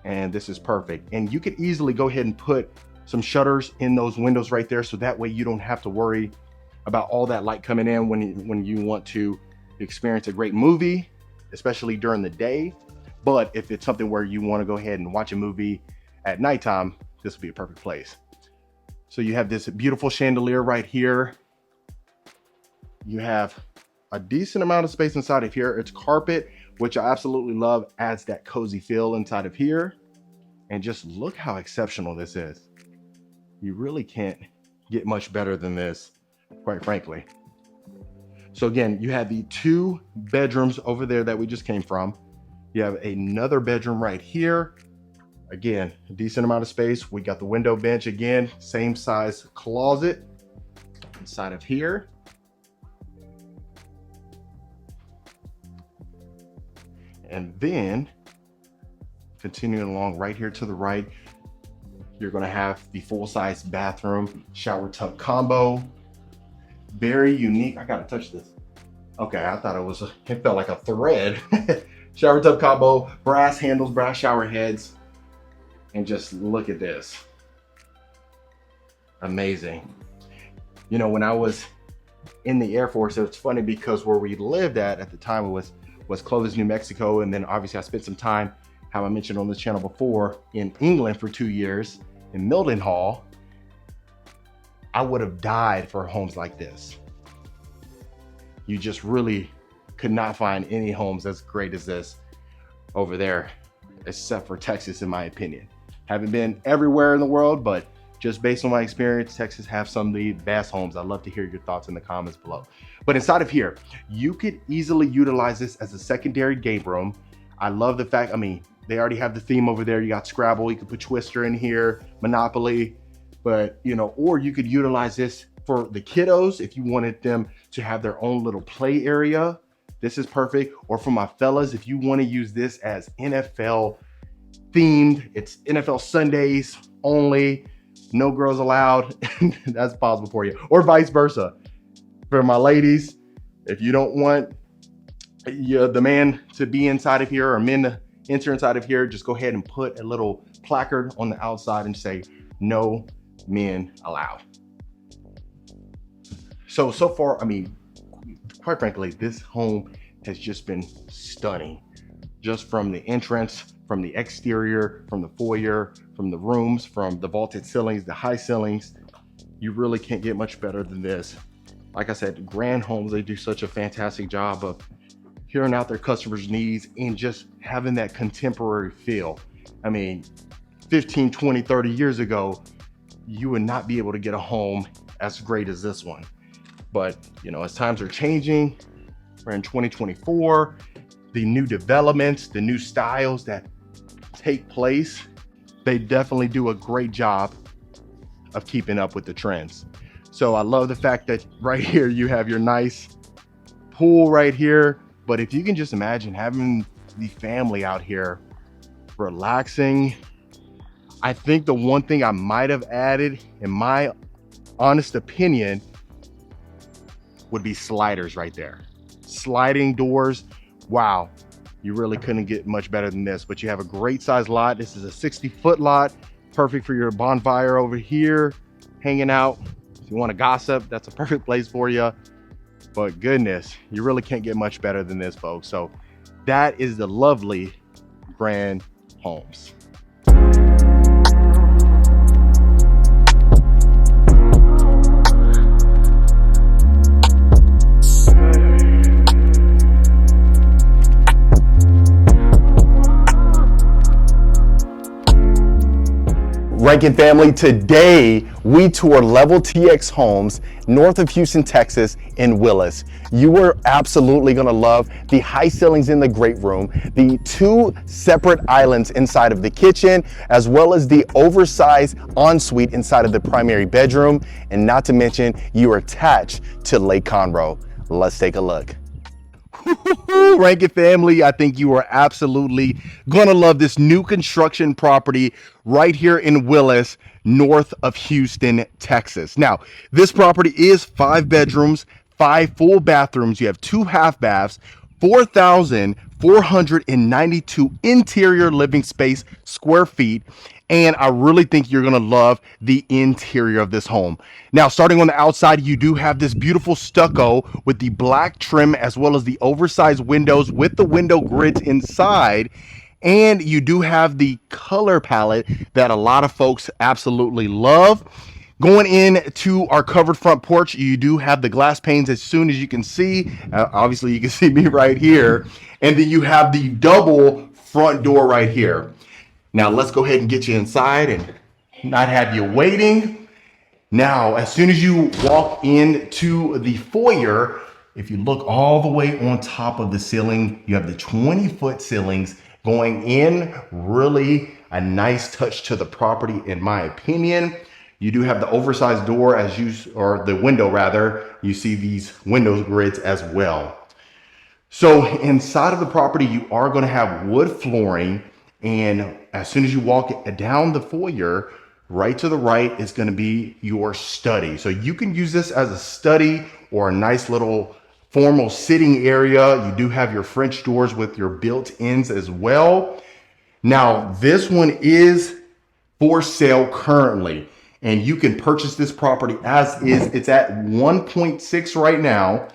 and this is perfect. And you could easily go ahead and put some shutters in those windows right there, so that way you don't have to worry about all that light coming in when you want to experience a great movie, especially during the day. But if it's something where you want to go ahead and watch a movie at nighttime, this would be a perfect place. So you have this beautiful chandelier right here. You have a decent amount of space inside of here. It's carpet, which I absolutely love, adds that cozy feel inside of here. And just look how exceptional this is. You really can't get much better than this, quite frankly. So again, you have the 2 bedrooms over there that we just came from. You have another bedroom right here. Again, a decent amount of space. We got the window bench again, same size closet inside of here. And then continuing along right here to the right, you're gonna have the full-size bathroom, shower tub combo. Very unique. I gotta touch this. Okay, I thought it felt like a thread. Shower tub combo, brass handles, brass shower heads. And just look at this. Amazing. You know, when I was in the Air Force, it was funny because where we lived at the time was Clovis, New Mexico. And then obviously I spent some time, how I mentioned on this channel before, in England for 2 years in Mildenhall. I would have died for homes like this. You just really could not find any homes as great as this over there, except for Texas, in my opinion. Haven't been everywhere in the world, but just based on my experience, Texas have some of the best homes. I'd love to hear your thoughts in the comments below. But inside of here, you could easily utilize this as a secondary game room. I love the fact, I mean, they already have the theme over there. You got Scrabble, you could put Twister in here, Monopoly, but you know, or you could utilize this for the kiddos if you wanted them to have their own little play area. This is perfect. Or for my fellas, if you want to use this as NFL themed, it's NFL Sundays only, no girls allowed. That's possible for you, or vice versa. For my ladies, if you don't want the man to be inside of here or men to enter inside of here, just go ahead and put a little placard on the outside and say no men allowed. So far, I mean, quite frankly, this home has just been stunning. Just from the entrance, from the exterior, from the foyer, from the rooms, from the vaulted ceilings, the high ceilings, you really can't get much better than this. Like I said, Grand Homes, they do such a fantastic job of hearing out their customers' needs and just having that contemporary feel. I mean, 15, 20, 30 years ago, you would not be able to get a home as great as this one. But, you know, as times are changing, we're in 2024, the new developments, the new styles that take place, they definitely do a great job of keeping up with the trends. So I love the fact that right here you have your nice pool right here. But if you can just imagine having the family out here relaxing, I think the one thing I might have added, in my honest opinion, would be sliders right there. Sliding doors. Wow. You really couldn't get much better than this, but you have a great size lot. This is a 60-foot lot, perfect for your bonfire over here, hanging out. If you want to gossip, that's a perfect place for you. But goodness, you really can't get much better than this, folks. So that is the lovely Grand Homes. Rankin family, today we tour Level TX Homes north of Houston, Texas in Willis. You are absolutely going to love the high ceilings in the great room, the 2 separate islands inside of the kitchen, as well as the oversized ensuite inside of the primary bedroom, and not to mention you are attached to Lake Conroe. Let's take a look. Rankin family, I think you are absolutely gonna love this new construction property right here in Willis, north of Houston, Texas. Now, this property is 5 bedrooms, 5 full bathrooms. You have 2 half baths, 4,492 interior living space square feet. And I really think you're gonna love the interior of this home. Now, starting on the outside, you do have this beautiful stucco with the black trim, as well as the oversized windows with the window grids inside. And you do have the color palette that a lot of folks absolutely love. Going into our covered front porch, you do have the glass panes as soon as you can see. Obviously, you can see me right here. And then you have the double front door right here. Now let's go ahead and get you inside and not have you waiting. Now, as soon as you walk into the foyer, if you look all the way on top of the ceiling, you have the 20-foot ceilings going in. Really a nice touch to the property, in my opinion. You do have the oversized door or the window rather. You see these window grids as well. So inside of the property, you are going to have wood flooring. And as soon as you walk down the foyer, right to the right is going to be your study. So you can use this as a study or a nice little formal sitting area. You do have your French doors with your built-ins as well. Now, this one is for sale currently, and you can purchase this property as is. It's at 1.6 right now.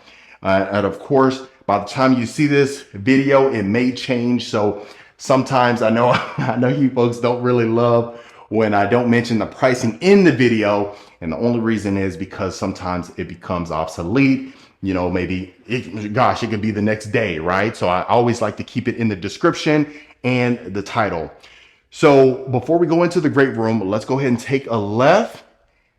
And of course, by the time you see this video, it may change. So sometimes I know you folks don't really love when I don't mention the pricing in the video. And the only reason is because sometimes it becomes obsolete. You know, maybe it could be the next day, right? So I always like to keep it in the description and the title. So before we go into the great room, let's go ahead and take a left.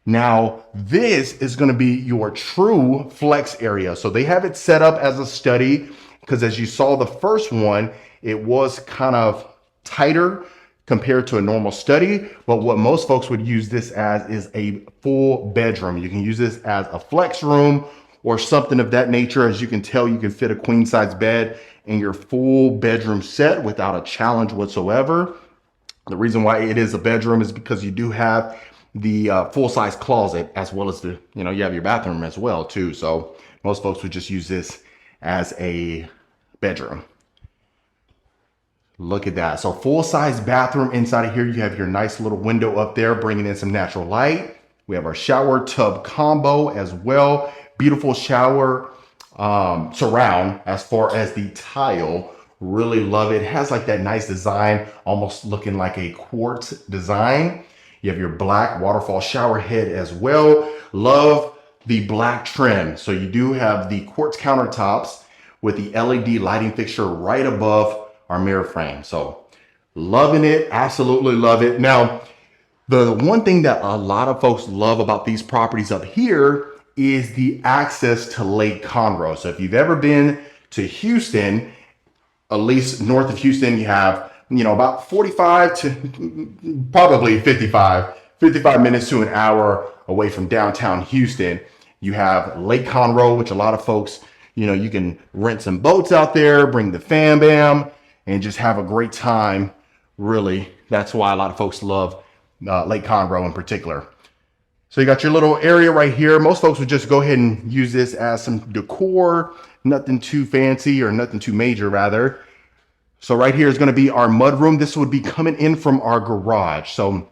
Now, this is going to be your true flex area. So they have it set up as a study because as you saw the first one, it was kind of tighter compared to a normal study. But what most folks would use this as is a full bedroom. You can use this as a flex room or something of that nature. As you can tell, you can fit a queen size bed in your full bedroom set without a challenge whatsoever. The reason why it is a bedroom is because you do have the full size closet, as well as you have your bathroom as well too. So most folks would just use this as a bedroom. Look at that. So full size bathroom inside of here. You have your nice little window up there, bringing in some natural light. We have our shower tub combo as well. Beautiful shower surround as far as the tile. Really love it. It has like that nice design, almost looking like a quartz design. You have your black waterfall shower head as well. Love the black trim. So you do have the quartz countertops with the LED lighting fixture right above our mirror frame. So loving it, absolutely love it. Now, the one thing that a lot of folks love about these properties up here is the access to Lake Conroe. So if you've ever been to Houston, at least north of Houston, you have, about 45 to probably 55 minutes to an hour away from downtown Houston. You have Lake Conroe, which a lot of folks, you can rent some boats out there, bring the fam bam, and just have a great time. Really, that's why a lot of folks love Lake Conroe in particular. So you got your little area right here. Most folks would just go ahead and use this as some decor, nothing too fancy or nothing too major rather. So right here is going to be our mudroom. This would be coming in from our garage. So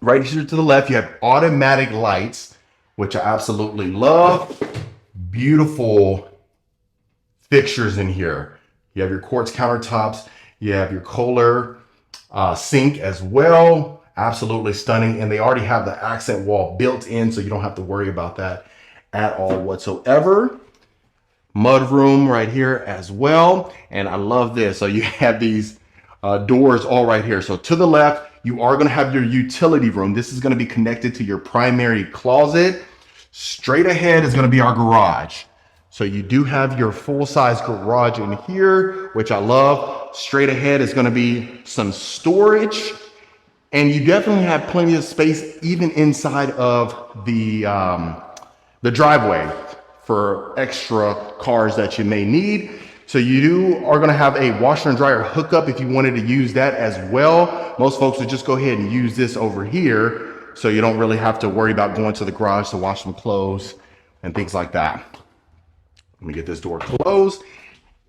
right here to the left, you have automatic lights, which I absolutely love. Beautiful fixtures in here. You have your quartz countertops. You have your Kohler sink as well. Absolutely stunning. And they already have the accent wall built in, so you don't have to worry about that at all whatsoever. Mud room right here as well. And I love this. So you have these doors all right here. So to the left, you are going to have your utility room. This is going to be connected to your primary closet. Straight ahead is going to be our garage. So you do have your full-size garage in here, which I love. Straight ahead is going to be some storage. And you definitely have plenty of space even inside of the driveway for extra cars that you may need. So you are going to have a washer and dryer hookup if you wanted to use that as well. Most folks would just go ahead and use this over here, so you don't really have to worry about going to the garage to wash some clothes and things like that. Let me get this door closed.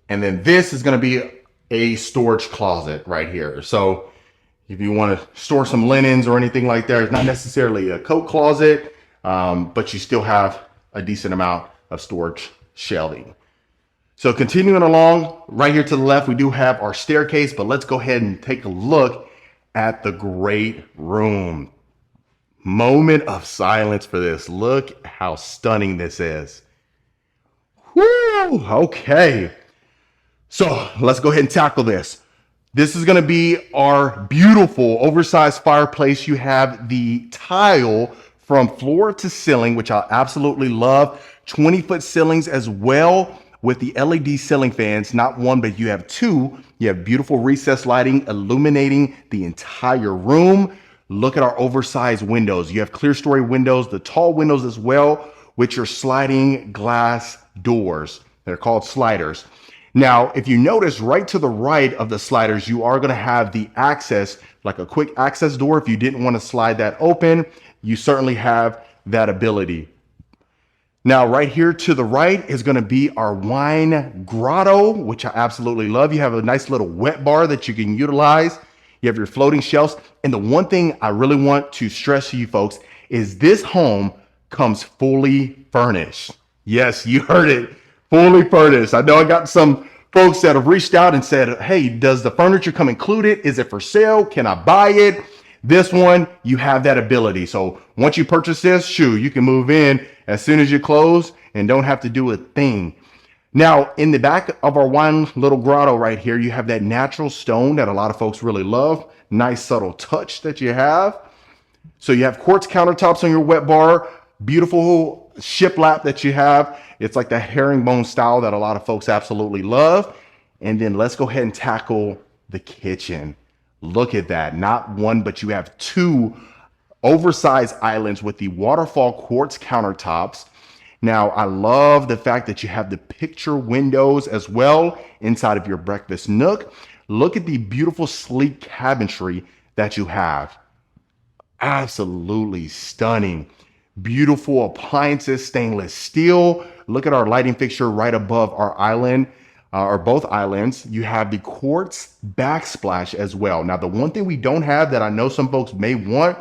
And then this is going to be a storage closet right here. So if you want to store some linens or anything like that, it's not necessarily a coat closet, but you still have a decent amount of storage shelving. So continuing along, right here to the left, we do have our staircase, but let's go ahead and take a look at the great room. Moment of silence for this. Look how stunning this is. Woo! Okay. So let's go ahead and tackle this. This is going to be our beautiful oversized fireplace. You have the tile from floor to ceiling, which I absolutely love. 20-foot ceilings as well with the LED ceiling fans, not one, but you have two. You have beautiful recessed lighting illuminating the entire room. Look at our oversized windows. You have clear story windows, the tall windows as well, with your sliding glass doors. They're called sliders. Now, if you notice right to the right of the sliders, you are going to have the access, like a quick access door. If you didn't want to slide that open, you certainly have that ability. Now, right here to the right is going to be our wine grotto, which I absolutely love. You have a nice little wet bar that you can utilize. You have your floating shelves. And the one thing I really want to stress to you folks is this home comes fully furnished. Yes, you heard it. Fully furnished. I know I got some folks that have reached out and said, hey, does the furniture come included? Is it for sale? Can I buy it? This one, you have that ability. So once you purchase this, shoot, you can move in as soon as you close and don't have to do a thing. Now, in the back of our wine little grotto right here, you have that natural stone that a lot of folks really love. Nice subtle touch that you have. So you have quartz countertops on your wet bar, beautiful shiplap that you have. It's like that herringbone style that a lot of folks absolutely love. And then let's go ahead and tackle the kitchen. Look at that. Not one, but you have two oversized islands with the waterfall quartz countertops. Now, I love the fact that you have the picture windows as well inside of your breakfast nook. Look at the beautiful sleek cabinetry that you have. Absolutely stunning. Beautiful appliances, stainless steel. Look at our lighting fixture right above our island, or both islands. You have the quartz backsplash as well. Now, the one thing we don't have that I know some folks may want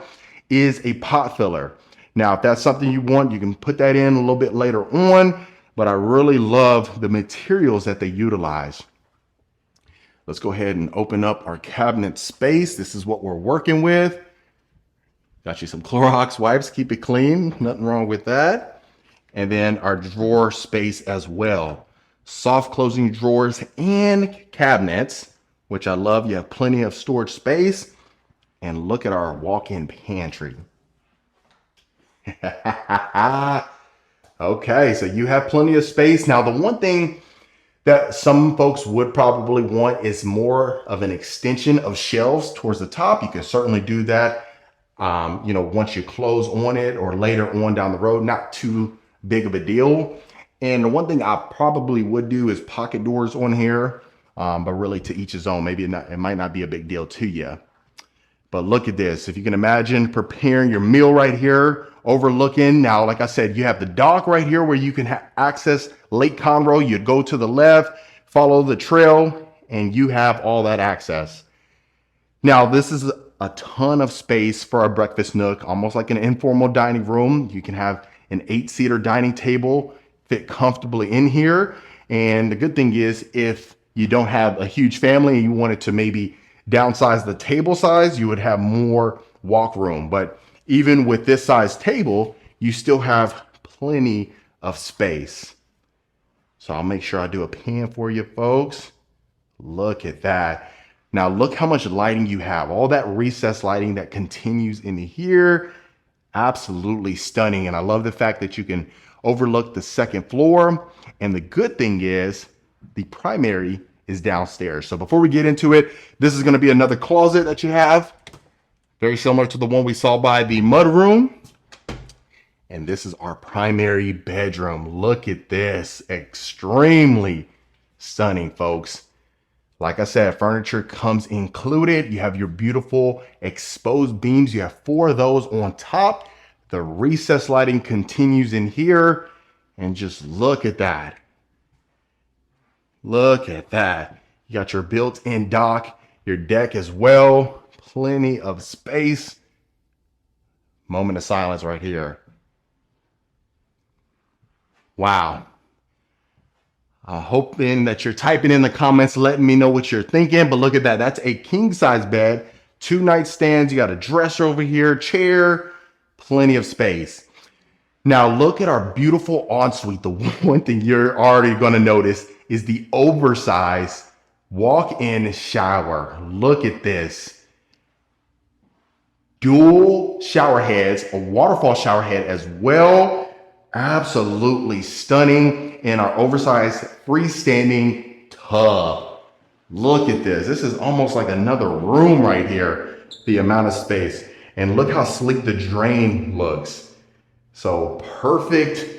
is a pot filler. Now, if that's something you want, you can put that in a little bit later on, but I really love the materials that they utilize. Let's go ahead and open up our cabinet space. This is what we're working with. Got you some Clorox wipes, keep it clean. Nothing wrong with that. And then our drawer space as well. Soft closing drawers and cabinets, which I love. You have plenty of storage space. And look at our walk-in pantry. Okay, so you have plenty of space. Now, the one thing that some folks would probably want is more of an extension of shelves towards the top. You can certainly do that, once you close on it or later on down the road. Not too big of a deal. And the one thing I probably would do is pocket doors on here, but really to each his own. Maybe it might not be a big deal to you. But look at this. If you can imagine preparing your meal right here, overlooking. Now, like I said, you have the dock right here where you can access Lake Conroe. You'd go to the left, follow the trail, and you have all that access. Now, this is a ton of space for our breakfast nook, almost like an informal dining room. You can have an 8-seater dining table fit comfortably in here. And the good thing is, if you don't have a huge family and you wanted to maybe downsize the table size, you would have more walk room. But even with this size table, you still have plenty of space. So I'll make sure I do a pan for you folks. Look at that. Now look how much lighting you have. All that recessed lighting that continues in here. Absolutely stunning. And I love the fact that you can overlook the second floor. And the good thing is the primary is downstairs. So before we get into it, this is going to be another closet that you have. Very similar to the one we saw by the mudroom. And this is our primary bedroom. Look at this. Extremely stunning, folks. Like I said, furniture comes included. You have your beautiful exposed beams. You have 4 of those on top. The recessed lighting continues in here. And just look at that. Look at that. You got your built-in dock, your deck as well. Plenty of space. Moment of silence right here. Wow. I'm hoping that you're typing in the comments, letting me know what you're thinking. But look at that. That's a king-size bed, 2 nightstands. You got a dresser over here, chair, plenty of space. Now look at our beautiful ensuite. The one thing you're already going to notice is the oversized walk-in shower. Look at this. Dual shower heads, a waterfall shower head as well. Absolutely stunning. And our oversized freestanding tub. Look at this. This is almost like another room right here. The amount of space. And look how sleek the drain looks. So perfect.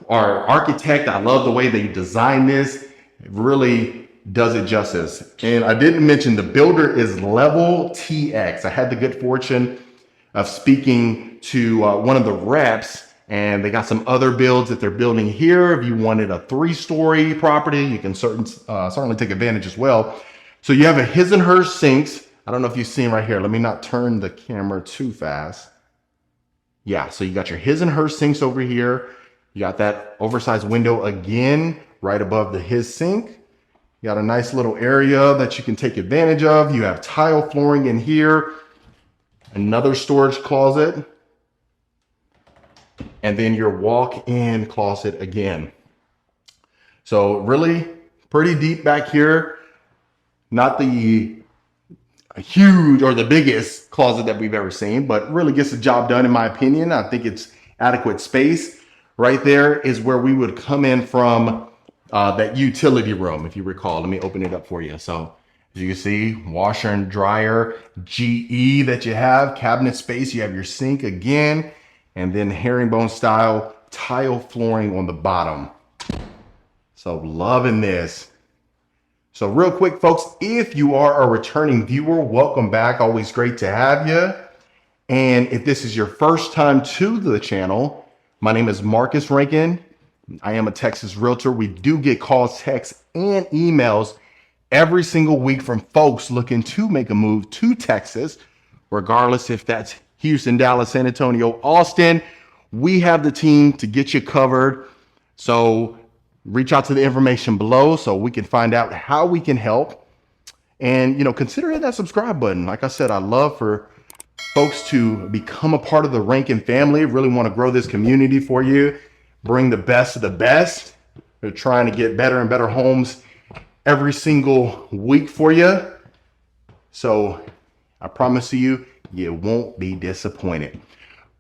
Our architect, I love the way they designed this. It really does it justice. And I didn't mention the builder is Level TX. I had the good fortune of speaking to one of the reps, and they got some other builds that they're building here. If you wanted a 3-story property, you can certainly take advantage as well. So you have a his and her sinks. I don't know if you've seen right here. Let me not turn the camera too fast. Yeah, so you got your his and her sinks over here. You got that oversized window again, right above the his sink. You got a nice little area that you can take advantage of. You have tile flooring in here. Another storage closet. And then your walk-in closet again. So really pretty deep back here. Not the huge or the biggest closet that we've ever seen, but really gets the job done in my opinion. I think it's adequate space. Right there is where we would come in from that utility room, if you recall. Let me open it up for you. So as you can see, washer and dryer, GE that you have, cabinet space, you have your sink again, and then herringbone style tile flooring on the bottom. So loving this. So real quick, folks, if you are a returning viewer, welcome back. Always great to have you. And if this is your first time to the channel, my name is Marcus Rankin. I am a Texas realtor. We do get calls, texts, and emails every single week from folks looking to make a move to Texas, regardless if that's Houston, Dallas, San Antonio, Austin. We have the team to get you covered. So reach out to the information below so we can find out how we can help. And, consider hitting that subscribe button. Like I said, I love for folks to become a part of the Rankin family. Really want to grow this community for you. Bring the best of the best. We're trying to get better and better homes every single week for you. So I promise you, you won't be disappointed.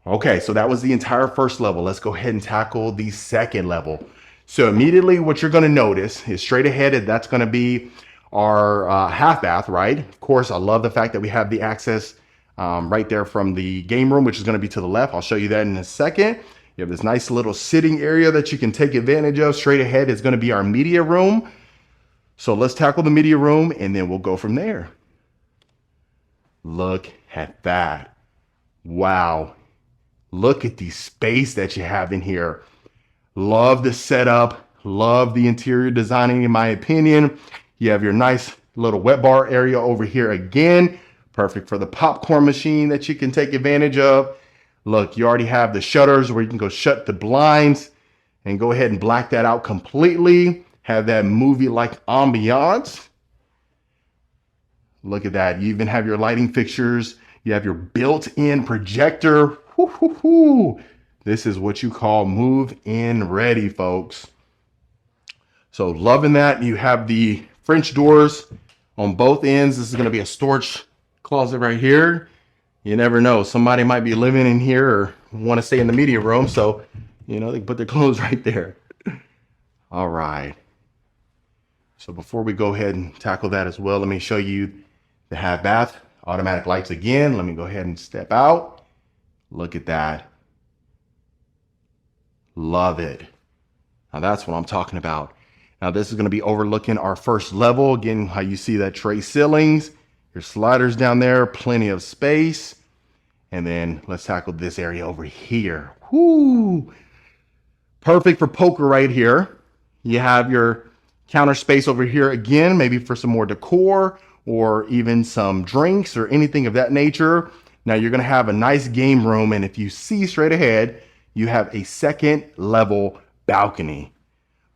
Okay, so that was the entire first level. Let's go ahead and tackle the second level. So immediately what you're going to notice is straight ahead, that's going to be our half bath, right? Of course, I love the fact that we have the access right there from the game room, which is going to be to the left. I'll show you that in a second. You have this nice little sitting area that you can take advantage of. Straight ahead is going to be our media room. So let's tackle the media room and then we'll go from there. Look at that. Wow. Look at the space that you have in here. Love the setup. Love the interior designing, in my opinion. You have your nice little wet bar area over here again. Perfect for the popcorn machine that you can take advantage of. Look, you already have the shutters where you can go shut the blinds and go ahead and black that out completely. Have that movie-like ambiance. Look at that. You even have your lighting fixtures. You have your built-in projector. Woo-hoo-hoo. This is what you call move-in ready, folks. So loving that. You have the French doors on both ends. This is going to be a storage closet right here. You never know. Somebody might be living in here or want to stay in the media room. So, you know, they can put their clothes right there. All right. So before we go ahead and tackle that as well, let me show you the half bath automatic lights again. Let me go ahead and step out. Look at that. Love it. Now that's what I'm talking about. Now this is going to be overlooking our first level. Again, how you see that tray ceilings, your sliders down there, plenty of space. And then let's tackle this area over here. Whoo! Perfect for poker right here. You have your counter space over here again, maybe for some more decor or even some drinks or anything of that nature. Now you're going to have a nice game room. And if you see straight ahead, you have a second level balcony.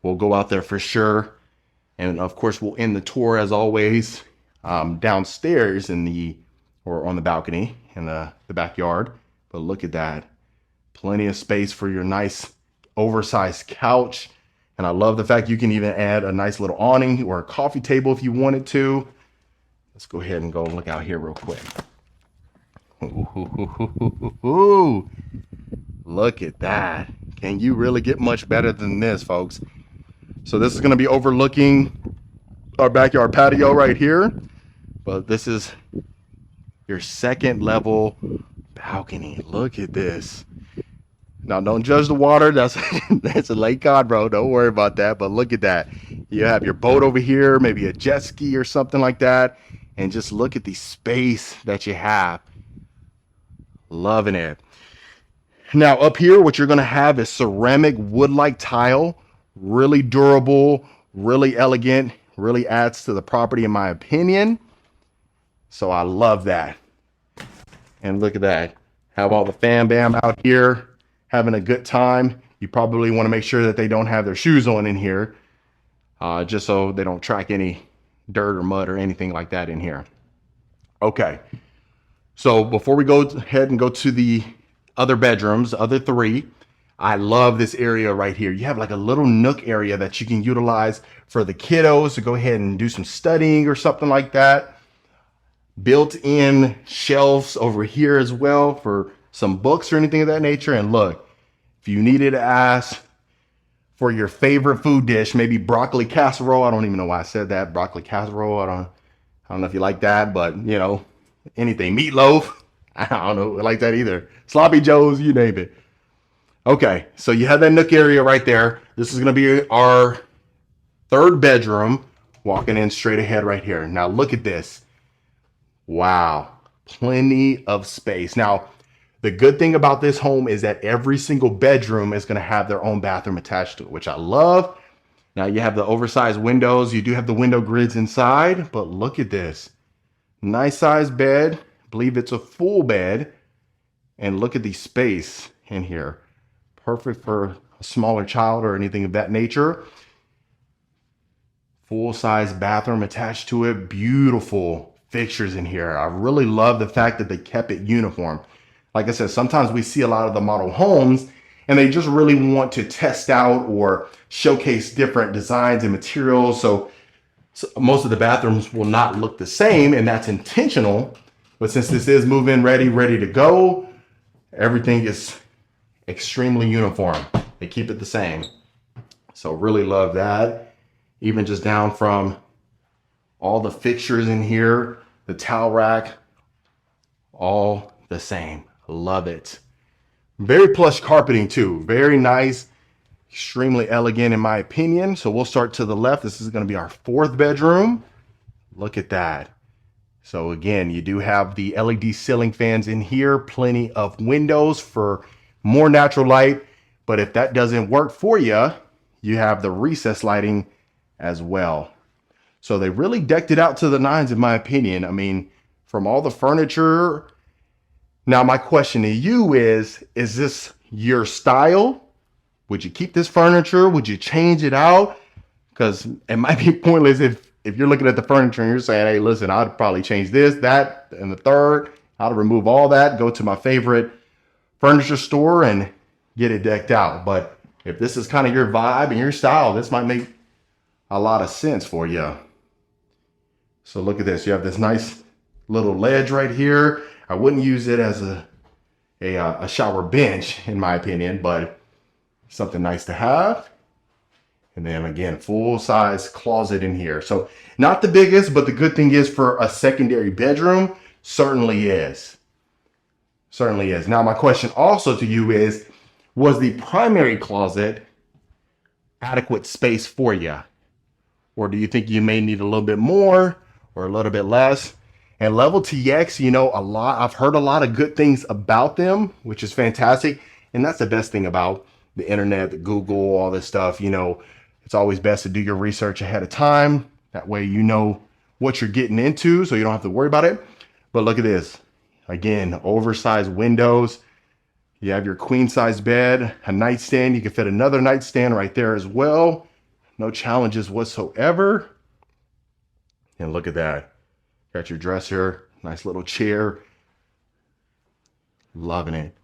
We'll go out there for sure. And of course, we'll end the tour as always downstairs in on the balcony in the backyard. But look at that. Plenty of space for your nice oversized couch. And I love the fact you can even add a nice little awning or a coffee table if you wanted to. Let's go ahead and go look out here real quick. Ooh, look at that. Can you really get much better than this, folks? So this is going to be overlooking our backyard patio right here. But this is your second level balcony. Look at this. Now, don't judge the water. That's a Lake Cod, bro. Don't worry about that. But look at that. You have your boat over here, maybe a jet ski or something like that. And just look at the space that you have. Loving it. Now, up here, what you're going to have is ceramic wood-like tile. Really durable, really elegant, really adds to the property, in my opinion. So I love that. And look at that. Have all the fam bam out here having a good time. You probably want to make sure that they don't have their shoes on in here, just so they don't track any dirt or mud or anything like that in here. Okay. So before we go ahead and go to the other bedrooms, other three, I love this area right here. You have like a little nook area that you can utilize for the kiddos to go ahead and do some studying or something like that. Built-in shelves over here as well for some books or anything of that nature. And look, if you needed to ask for your favorite food dish, maybe broccoli casserole. I don't even know why I said that. Broccoli casserole. I don't know if you like that, but you know, anything. Meatloaf. I don't know like that either. Sloppy Joes, you name it. Okay, so you have that nook area right there. This is going to be our third bedroom, walking in straight ahead right here. Now look at this. Wow, plenty of space. Now, the good thing about this home is that every single bedroom is going to have their own bathroom attached to it, which I love. Now you have the oversized windows. You do have the window grids inside, but look at this. Nice size bed. I believe it's a full bed. And look at the space in here. Perfect for a smaller child or anything of that nature. Full-size bathroom attached to it. Beautiful fixtures in here. I really love the fact that they kept it uniform. Like I said, sometimes we see a lot of the model homes and they just really want to test out or showcase different designs and materials. So most of the bathrooms will not look the same, and that's intentional. But since this is move-in ready to go, everything is extremely uniform. They keep it the same. So really love that. Even just down from all the fixtures in here, the towel rack, all the same. Love it. Very plush carpeting too. Very nice, extremely elegant in my opinion. So we'll start to the left. This is going to be our fourth bedroom. Look at that. So again, you do have the LED ceiling fans in here, plenty of windows for more natural light. But if that doesn't work for you, you have the recessed lighting as well. So they really decked it out to the nines, in my opinion. I mean, from all the furniture. Now, my question to you is this your style? Would you keep this furniture? Would you change it out? Because it might be pointless if you're looking at the furniture and you're saying, hey, listen, I'd probably change this, that, and the third. I'd remove all that, go to my favorite furniture store and get it decked out. But if this is kind of your vibe and your style, this might make a lot of sense for you. So look at this. You have this nice little ledge right here. I wouldn't use it as a shower bench, in my opinion, but something nice to have. And then again, full size closet in here. So not the biggest, but the good thing is for a secondary bedroom, certainly is. Certainly is. Now my question also to you is, was the primary closet adequate space for you? Or do you think you may need a little bit more or a little bit less? And Level TX, you know, I've heard a lot of good things about them, which is fantastic. And that's the best thing about the internet, the Google, all this stuff. You know, it's always best to do your research ahead of time. That way you know what you're getting into, so you don't have to worry about it. But look at this. Again, oversized windows. You have your queen size bed, a nightstand. You can fit another nightstand right there as well. No challenges whatsoever. And look at that. Got your dresser, nice little chair. Loving it.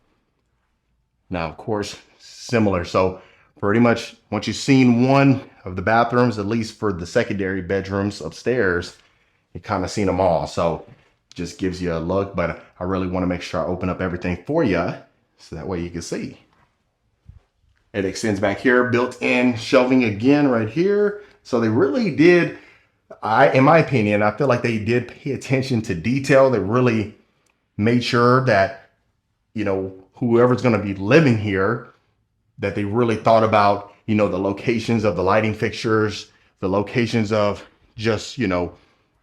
Now, of course, similar. So pretty much once you've seen one of the bathrooms, at least for the secondary bedrooms upstairs, you kind of seen them all. So it just gives you a look, but I really want to make sure I open up everything for you so that way you can see. It extends back here, built-in shelving again right here. So they really did, in my opinion, I feel like they did pay attention to detail. They really made sure that, you know, whoever's going to be living here, that they really thought about, you know, the locations of the lighting fixtures, the locations of just, you know,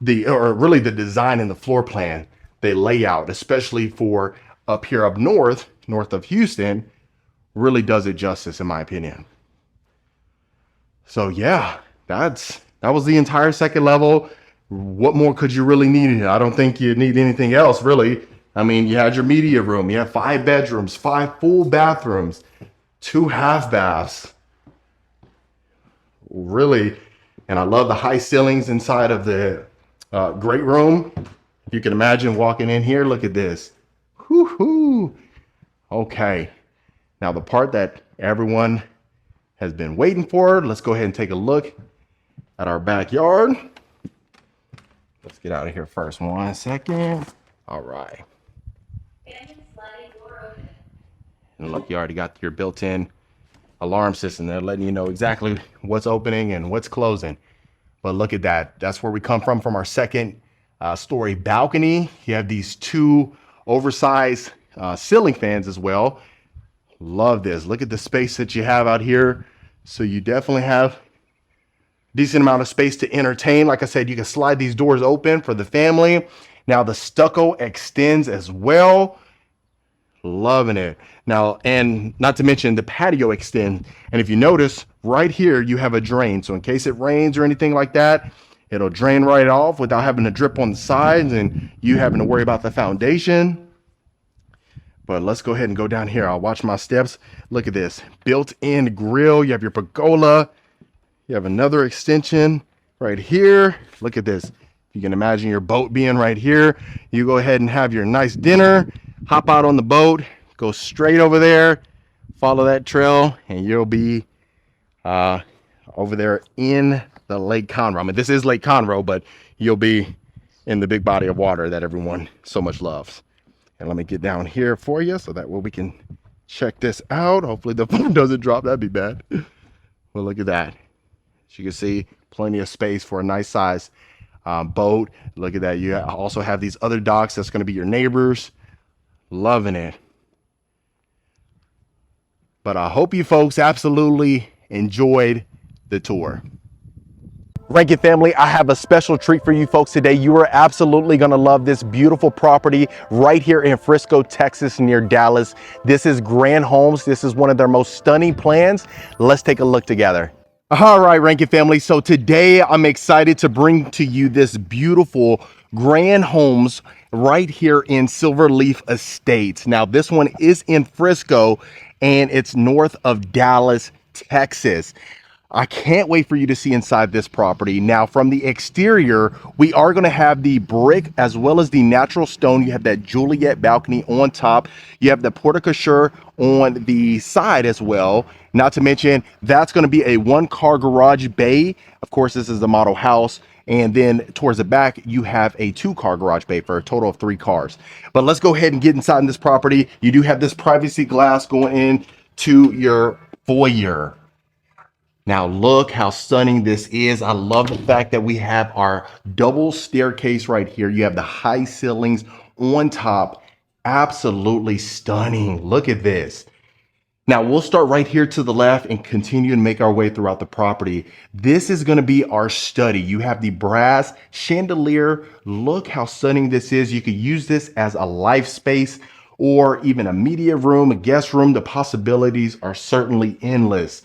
really the design and the floor plan, they lay out, especially for up here up north of Houston, really does it justice, in my opinion. So yeah, that was the entire second level. What more could you really need? I don't think you need anything else, really. I mean, you had your media room, you have 5 bedrooms, 5 full bathrooms, 2 half baths. Really, and I love the high ceilings inside of the great room. If you can imagine walking in here, look at this. Whoo-hoo. Okay, now the part that everyone has been waiting for, let's go ahead and take a look at our backyard. Let's get out of here first. 1 second. All right. And look, you already got your built-in alarm system there letting you know exactly what's opening and what's closing. But look at that. That's where we come from our second story balcony. You have these 2 oversized ceiling fans as well. Love this. Look at the space that you have out here. So you definitely have a decent amount of space to entertain. Like I said, you can slide these doors open for the family. Now the stucco extends as well. Loving it. Now, and not to mention the patio extends. And if you notice right here, you have a drain. So in case it rains or anything like that, it'll drain right off without having to drip on the sides and you having to worry about the foundation. But let's go ahead and go down here. I'll watch my steps. Look at this built-in grill. You have your pergola. You have another extension right here. Look at this. You can imagine your boat being right here. You go ahead and have your nice dinner, hop out on the boat, go straight over there, follow that trail, and you'll be over there in the Lake Conroe. I mean, this is Lake Conroe, but you'll be in the big body of water that everyone so much loves. And let me get down here for you so that way we can check this out. Hopefully the phone doesn't drop. That'd be bad. Well, look at that. As you can see, plenty of space for a nice size boat. Look at that. You also have these other docks that's going to be your neighbors. Loving it. But I hope you folks absolutely enjoyed the tour. Rankin family, I have a special treat for you folks today. You are absolutely going to love this beautiful property right here in Frisco, Texas, near Dallas. This is Grand Homes. This is one of their most stunning plans. Let's take a look together. All right, Rankin family. So today I'm excited to bring to you this beautiful Grand Homes right here in Silverleaf Estates. Now, this one is in Frisco and it's north of Dallas, Texas. I can't wait for you to see inside this property. Now, from the exterior, we are going to have the brick as well as the natural stone. You have that Juliet balcony on top. You have the porte-cochere on the side as well. Not to mention, that's going to be a one-car garage bay. Of course, this is the model house. And then towards the back, you have a two-car garage bay for a total of 3 cars. But let's go ahead and get inside in this property. You do have this privacy glass going in to your foyer. Now look how stunning this is. I love the fact that we have our double staircase right here. You have the high ceilings on top. Absolutely stunning. Look at this. Now we'll start right here to the left and continue and make our way throughout the property. This is going to be our study. You have the brass chandelier. Look how stunning this is. You could use this as a life space or even a media room, a guest room. The possibilities are certainly endless.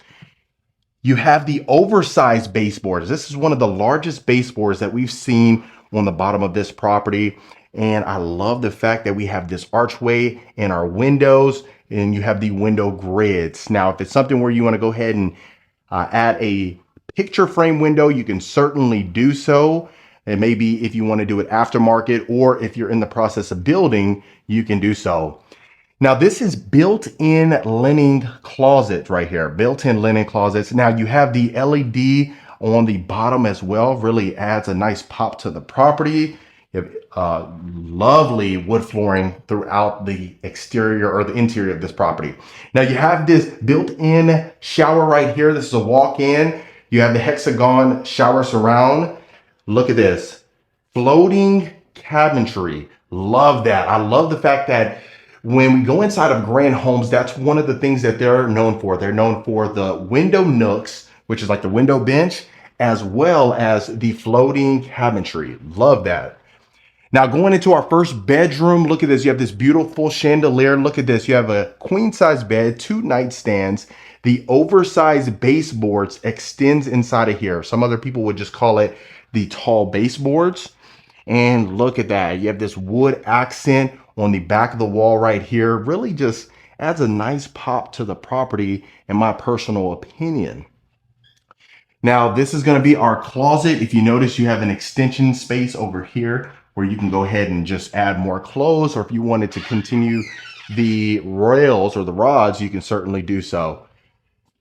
You have the oversized baseboards. This is one of the largest baseboards that we've seen on the bottom of this property. And I love the fact that we have this archway in our windows and you have the window grids. Now, if it's something where you want to go ahead and add a picture frame window, you can certainly do so. And maybe if you want to do it aftermarket or if you're in the process of building, you can do so. Now this is built-in linen closet right here, built-in linen closets. Now you have the LED on the bottom as well, really adds a nice pop to the property. You have lovely wood flooring throughout the exterior or the interior of this property. Now you have this built-in shower right here. This is a walk-in. You have the hexagon shower surround. Look at this, floating cabinetry. Love that. I love the fact that when we go inside of Grand Homes, that's one of the things that they're known for. They're known for the window nooks, which is like the window bench, as well as the floating cabinetry. Love that. Now going into our first bedroom, look at this. You have this beautiful chandelier. Look at this. You have a queen size bed, 2 nightstands. The oversized baseboards extends inside of here. Some other people would just call it the tall baseboards. And look at that. You have this wood accent on the back of the wall right here. Really just adds a nice pop to the property in my personal opinion. Now this is going to be our closet. If you notice, you have an extension space over here where you can go ahead and just add more clothes, or if you wanted to continue the rails or the rods, you can certainly do so.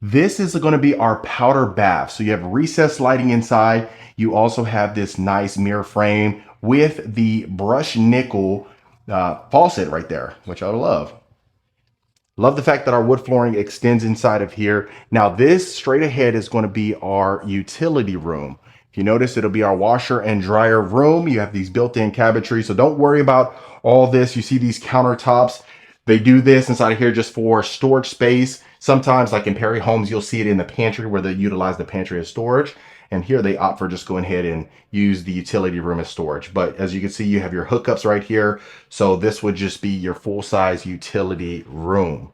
This is going to be our powder bath. So you have recessed lighting inside. You also have this nice mirror frame with the brushed nickel faucet right there, which I love. Love the fact that our wood flooring extends inside of here. Now this straight ahead is going to be our utility room. If you notice, it'll be our washer and dryer room. You have these built-in cabinetry, so don't worry about all this. You see these countertops. They do this inside of here just for storage space. Sometimes, like in Perry Homes, you'll see it in the pantry where they utilize the pantry as storage. And here they opt for just going ahead and use the utility room as storage. But as you can see, you have your hookups right here. So this would just be your full-size utility room.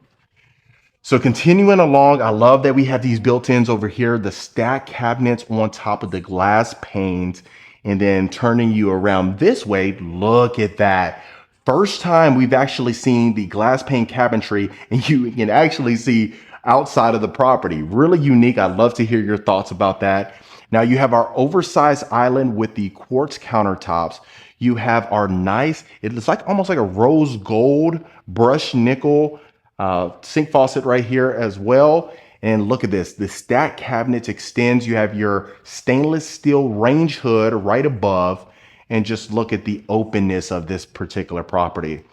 So continuing along, I love that we have these built-ins over here, the stack cabinets on top of the glass panes, and then turning you around this way, look at that. First time we've actually seen the glass pane cabinetry and you can actually see outside of the property. Really unique. I'd love to hear your thoughts about that. Now you have our oversized island with the quartz countertops. You have our nice, it's like almost like a rose gold brushed nickel sink faucet right here as well. And look at this, the stack cabinets extends. You have your stainless steel range hood right above, and just look at the openness of this particular property.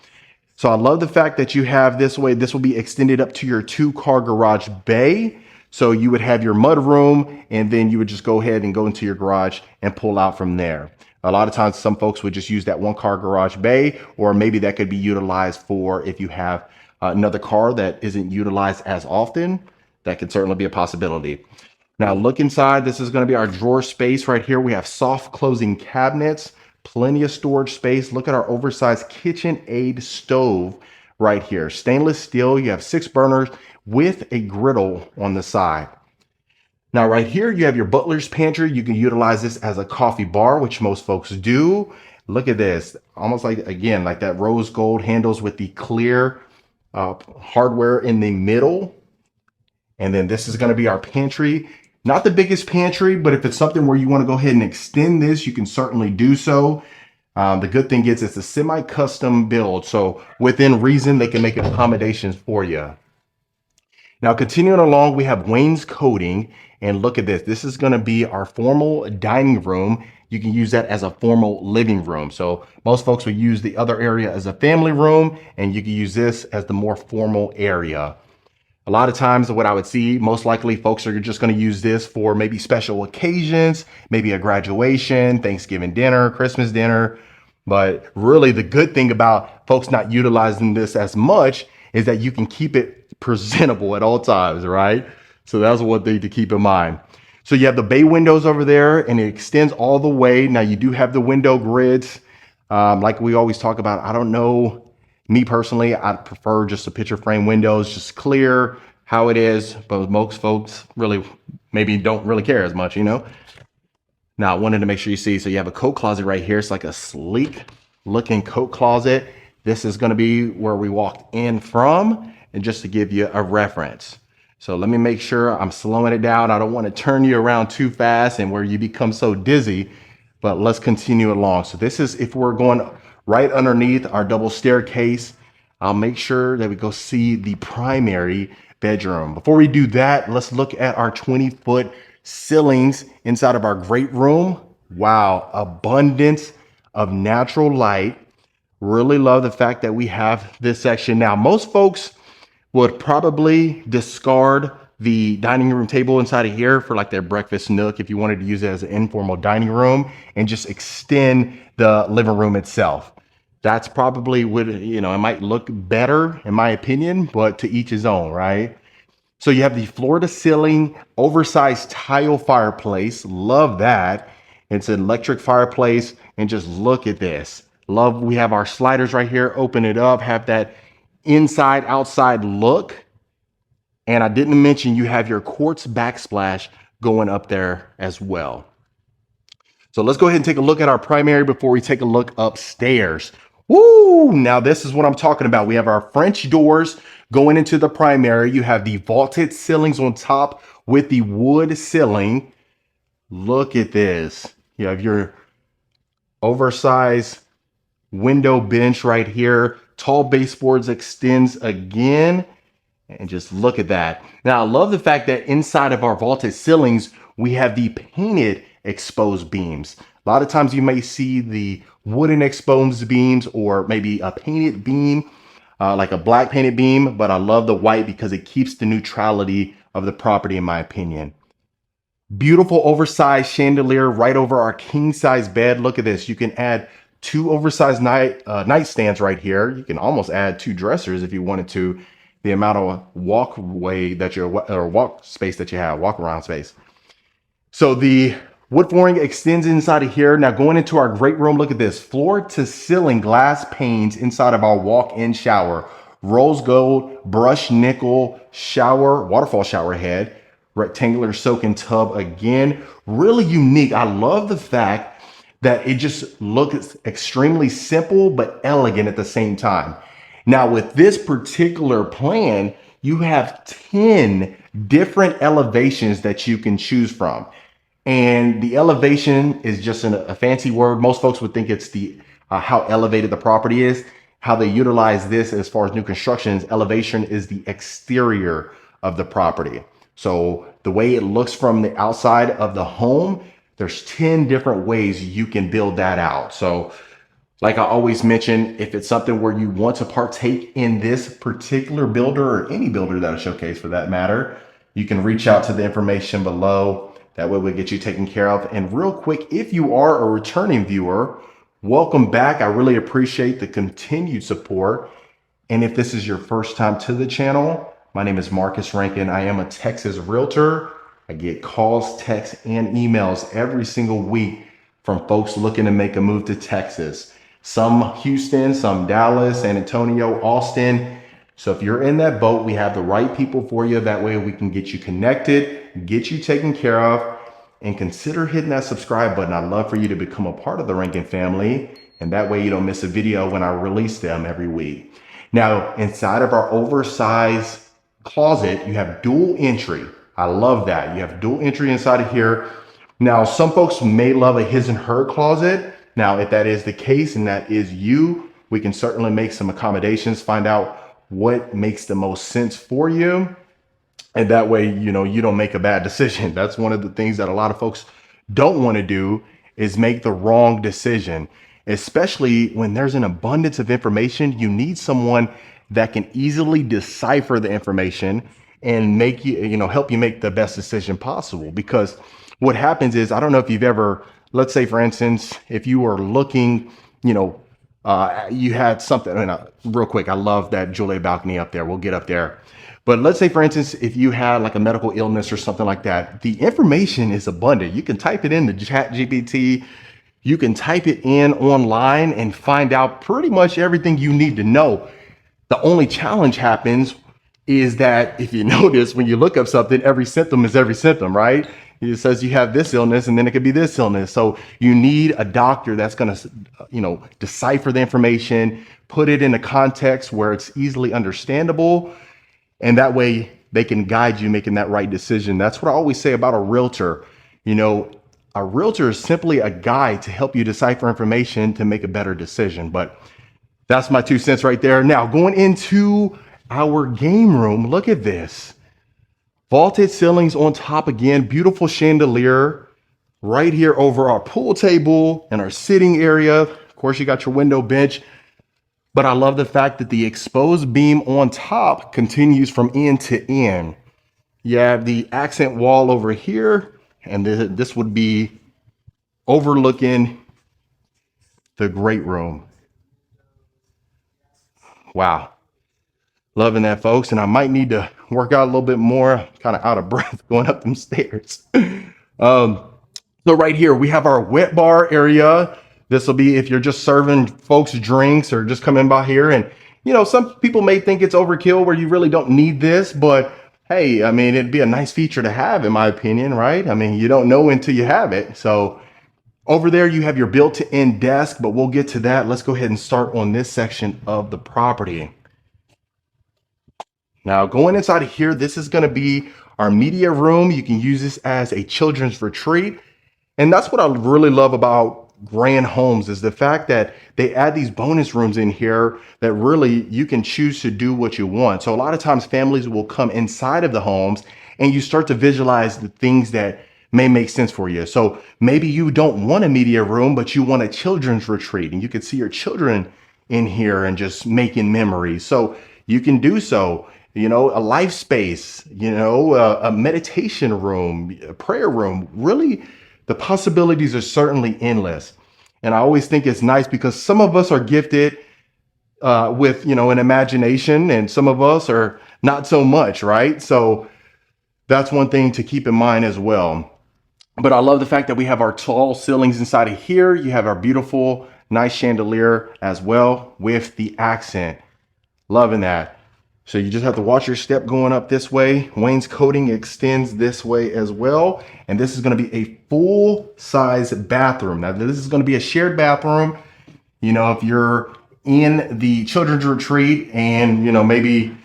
So I love the fact that you have this way, this will be extended up to your 2-car garage bay. So you would have your mud room and then you would just go ahead and go into your garage and pull out from there. A lot of times some folks would just use that 1-car garage bay, or maybe that could be utilized for if you have another car that isn't utilized as often. That could certainly be a possibility. Now look inside. This is going to be our drawer space right here. We have soft closing cabinets, plenty of storage space. Look at our oversized KitchenAid stove right here. Stainless steel. You have 6 burners with a griddle on the side. Now, right here, you have your butler's pantry. You can utilize this as a coffee bar, which most folks do. Look at this, almost like, again, like that rose gold handles with the clear hardware in the middle. And then this is going to be our pantry. Not the biggest pantry, but if it's something where you want to go ahead and extend this, you can certainly do so. The good thing is it's a semi-custom build. So within reason, they can make accommodations for you. Now, continuing along, we have wainscoting, and look at this. This is going to be our formal dining room. You can use that as a formal living room. So most folks will use the other area as a family room, and you can use this as the more formal area. A lot of times what I would see, most likely folks are just going to use this for maybe special occasions, maybe a graduation, Thanksgiving dinner, Christmas dinner. But really the good thing about folks not utilizing this as much is that you can keep it presentable at all times, right? So that's one thing to keep in mind. So you have the bay windows over there and it extends all the way. Now you do have the window grids. Like we always talk about, I don't know, me personally, I prefer just the picture frame windows, just clear how it is, but most folks really maybe don't really care as much, you know? Now I wanted to make sure you see, so you have a coat closet right here. It's like a sleek looking coat closet. This is gonna be where we walked in from, and just to give you a reference. So let me make sure I'm slowing it down. I don't want to turn you around too fast and where you become so dizzy, but let's continue along. So this is if we're going right underneath our double staircase. I'll make sure that we go see the primary bedroom. Before we do that, let's look at our 20-foot ceilings inside of our great room. Wow, abundance of natural light. Really love the fact that we have this section. Now, most folks would probably discard the dining room table inside of here for like their breakfast nook if you wanted to use it as an informal dining room and just extend the living room itself. That's probably would, you know, it might look better in my opinion, but to each his own, right? So you have the floor to ceiling oversized tile fireplace. Love that. It's an electric fireplace and just look at this. Love, we have our sliders right here. Open it up, have that inside outside look. And I didn't mention you have your quartz backsplash going up there as well. So let's go ahead and take a look at our primary before we take a look upstairs. Woo! Now this is what I'm talking about. We have our French doors going into the primary. You have the vaulted ceilings on top with the wood ceiling. Look at this. You have your oversized window bench right here. Tall baseboards extends again. And just look at that. Now I love the fact that inside of our vaulted ceilings, we have the painted exposed beams. A lot of times you may see the wooden exposed beams or maybe a painted beam, like a black painted beam, but I love the white because it keeps the neutrality of the property in my opinion. Beautiful oversized chandelier right over our king size bed. Look at this. You can add two oversized nightstands right here. You can almost add two dressers if you wanted to. The amount of walkway that or walk space that you have, walk around space. So the wood flooring extends inside of here. Now going into our great room, look at this. Floor to ceiling glass panes inside of our walk-in shower. Rose gold, brushed nickel shower, waterfall shower head. Rectangular soaking tub again. Really unique. I love the fact that it just looks extremely simple but elegant at the same time. Now with this particular plan, you have 10 different elevations that you can choose from. And the elevation is just a fancy word. Most folks would think it's the how elevated the property is. How they utilize this as far as new constructions, elevation is the exterior of the property. So the way it looks from the outside of the home, there's 10 different ways you can build that out. So like I always mention, if it's something where you want to partake in this particular builder or any builder that I showcase for that matter, you can reach out to the information below. That way we'll get you taken care of. And real quick, if you are a returning viewer, welcome back. I really appreciate the continued support. And if this is your first time to the channel, my name is Marcus Rankin. I am a Texas realtor. I get calls, texts, and emails every single week from folks looking to make a move to Texas. Some Houston, some Dallas, San Antonio, Austin, So if you're in that boat, we have the right people for you. That way we can get you connected, get you taken care of, and consider hitting that subscribe button. I'd love for you to become a part of the Rankin family. And that way you don't miss a video when I release them every week. Now, inside of our oversized closet, you have dual entry. I love that. You have dual entry inside of here. Now, some folks may love a his and her closet. Now, if that is the case and that is you, we can certainly make some accommodations, find out what makes the most sense for you. And that way, you don't make a bad decision. That's one of the things that a lot of folks don't want to do, is make the wrong decision, especially when there's an abundance of information. You need someone that can easily decipher the information and make help you make the best decision possible. Because what happens is, I don't know if you've ever, let's say for instance, if you were looking, you had something, real quick, I love that Julia balcony up there. We'll get up there. But let's say, for instance, if you had like a medical illness or something like that, the information is abundant. You can type it into ChatGPT. You can type it in online and find out pretty much everything you need to know. The only challenge happens is that if you notice, when you look up something, every symptom is every symptom, right? It says you have this illness and then it could be this illness. So you need a doctor that's going to, decipher the information, put it in a context where it's easily understandable. And that way they can guide you making that right decision. That's what I always say about a realtor. A realtor is simply a guide to help you decipher information to make a better decision. But that's my 2 cents right there. Now, going into our game room, look at this. Vaulted ceilings on top again, beautiful chandelier right here over our pool table and our sitting area. Of course, you got your window bench. But I love the fact that the exposed beam on top continues from end to end. You have the accent wall over here, and this would be overlooking the great room. Wow. Loving that, folks. And I might need to work out a little bit more, kind of out of breath going up them stairs. So right here, we have our wet bar area. This will be if you're just serving folks drinks or just coming by here. And, some people may think it's overkill where you really don't need this, but hey, it'd be a nice feature to have, in my opinion, right? You don't know until you have it. So over there, you have your built-in desk, but we'll get to that. Let's go ahead and start on this section of the property. Now, going inside of here, this is going to be our media room. You can use this as a children's retreat. And that's what I really love about Grand Homes, is the fact that they add these bonus rooms in here that really you can choose to do what you want. So a lot of times families will come inside of the homes and you start to visualize the things that may make sense for you. So maybe you don't want a media room, but you want a children's retreat, and you can see your children in here and just making memories. So you can do so. A life space, a meditation room, a prayer room. Really, the possibilities are certainly endless. And I always think it's nice because some of us are gifted with, an imagination, and some of us are not so much, right? So that's one thing to keep in mind as well. But I love the fact that we have our tall ceilings inside of here. You have our beautiful, nice chandelier as well with the accent. Loving that. So you just have to watch your step going up this way. Wainscoting extends this way as well. And this is going to be a full size bathroom. Now, this is going to be a shared bathroom. If you're in the children's retreat and, maybe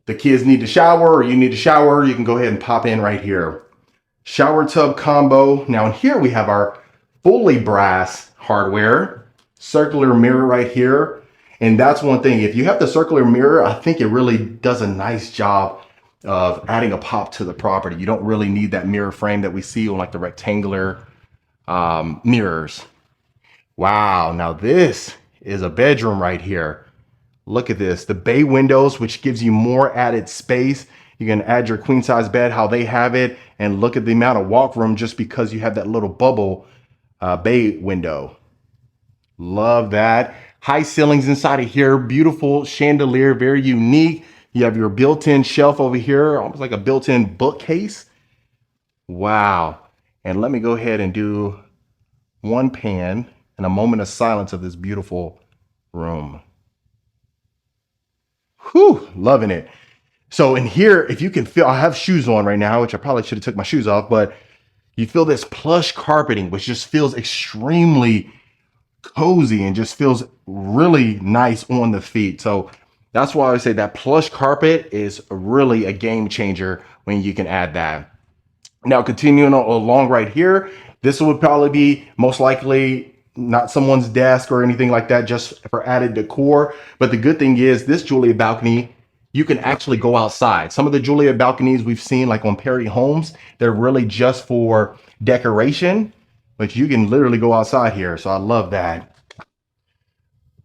the kids need to shower or you need to shower, you can go ahead and pop in right here. Shower tub combo. Now in here we have our fully brass hardware, circular mirror right here. And that's one thing. If you have the circular mirror, I think it really does a nice job of adding a pop to the property. You don't really need that mirror frame that we see on like the rectangular mirrors. Wow, now this is a bedroom right here. Look at this, the bay windows, which gives you more added space. You can add your queen size bed how they have it, and look at the amount of walk room just because you have that little bubble bay window. Love that. High ceilings inside of here, beautiful chandelier, very unique. You have your built-in shelf over here, almost like a built-in bookcase. Wow. And let me go ahead and do one pan and a moment of silence of this beautiful room. Whew, loving it. So in here, if you can feel, I have shoes on right now, which I probably should have took my shoes off, but you feel this plush carpeting, which just feels extremely cozy and just feels really nice on the feet. So that's why I say that plush carpet is really a game changer when you can add that. Now, continuing along right here, this would probably be most likely not someone's desk or anything like that, just for added decor. But the good thing is this Julia balcony, you can actually go outside. Some of the Julia balconies we've seen like on Perry Homes, they're really just for decoration, but you can literally go outside here. So I love that.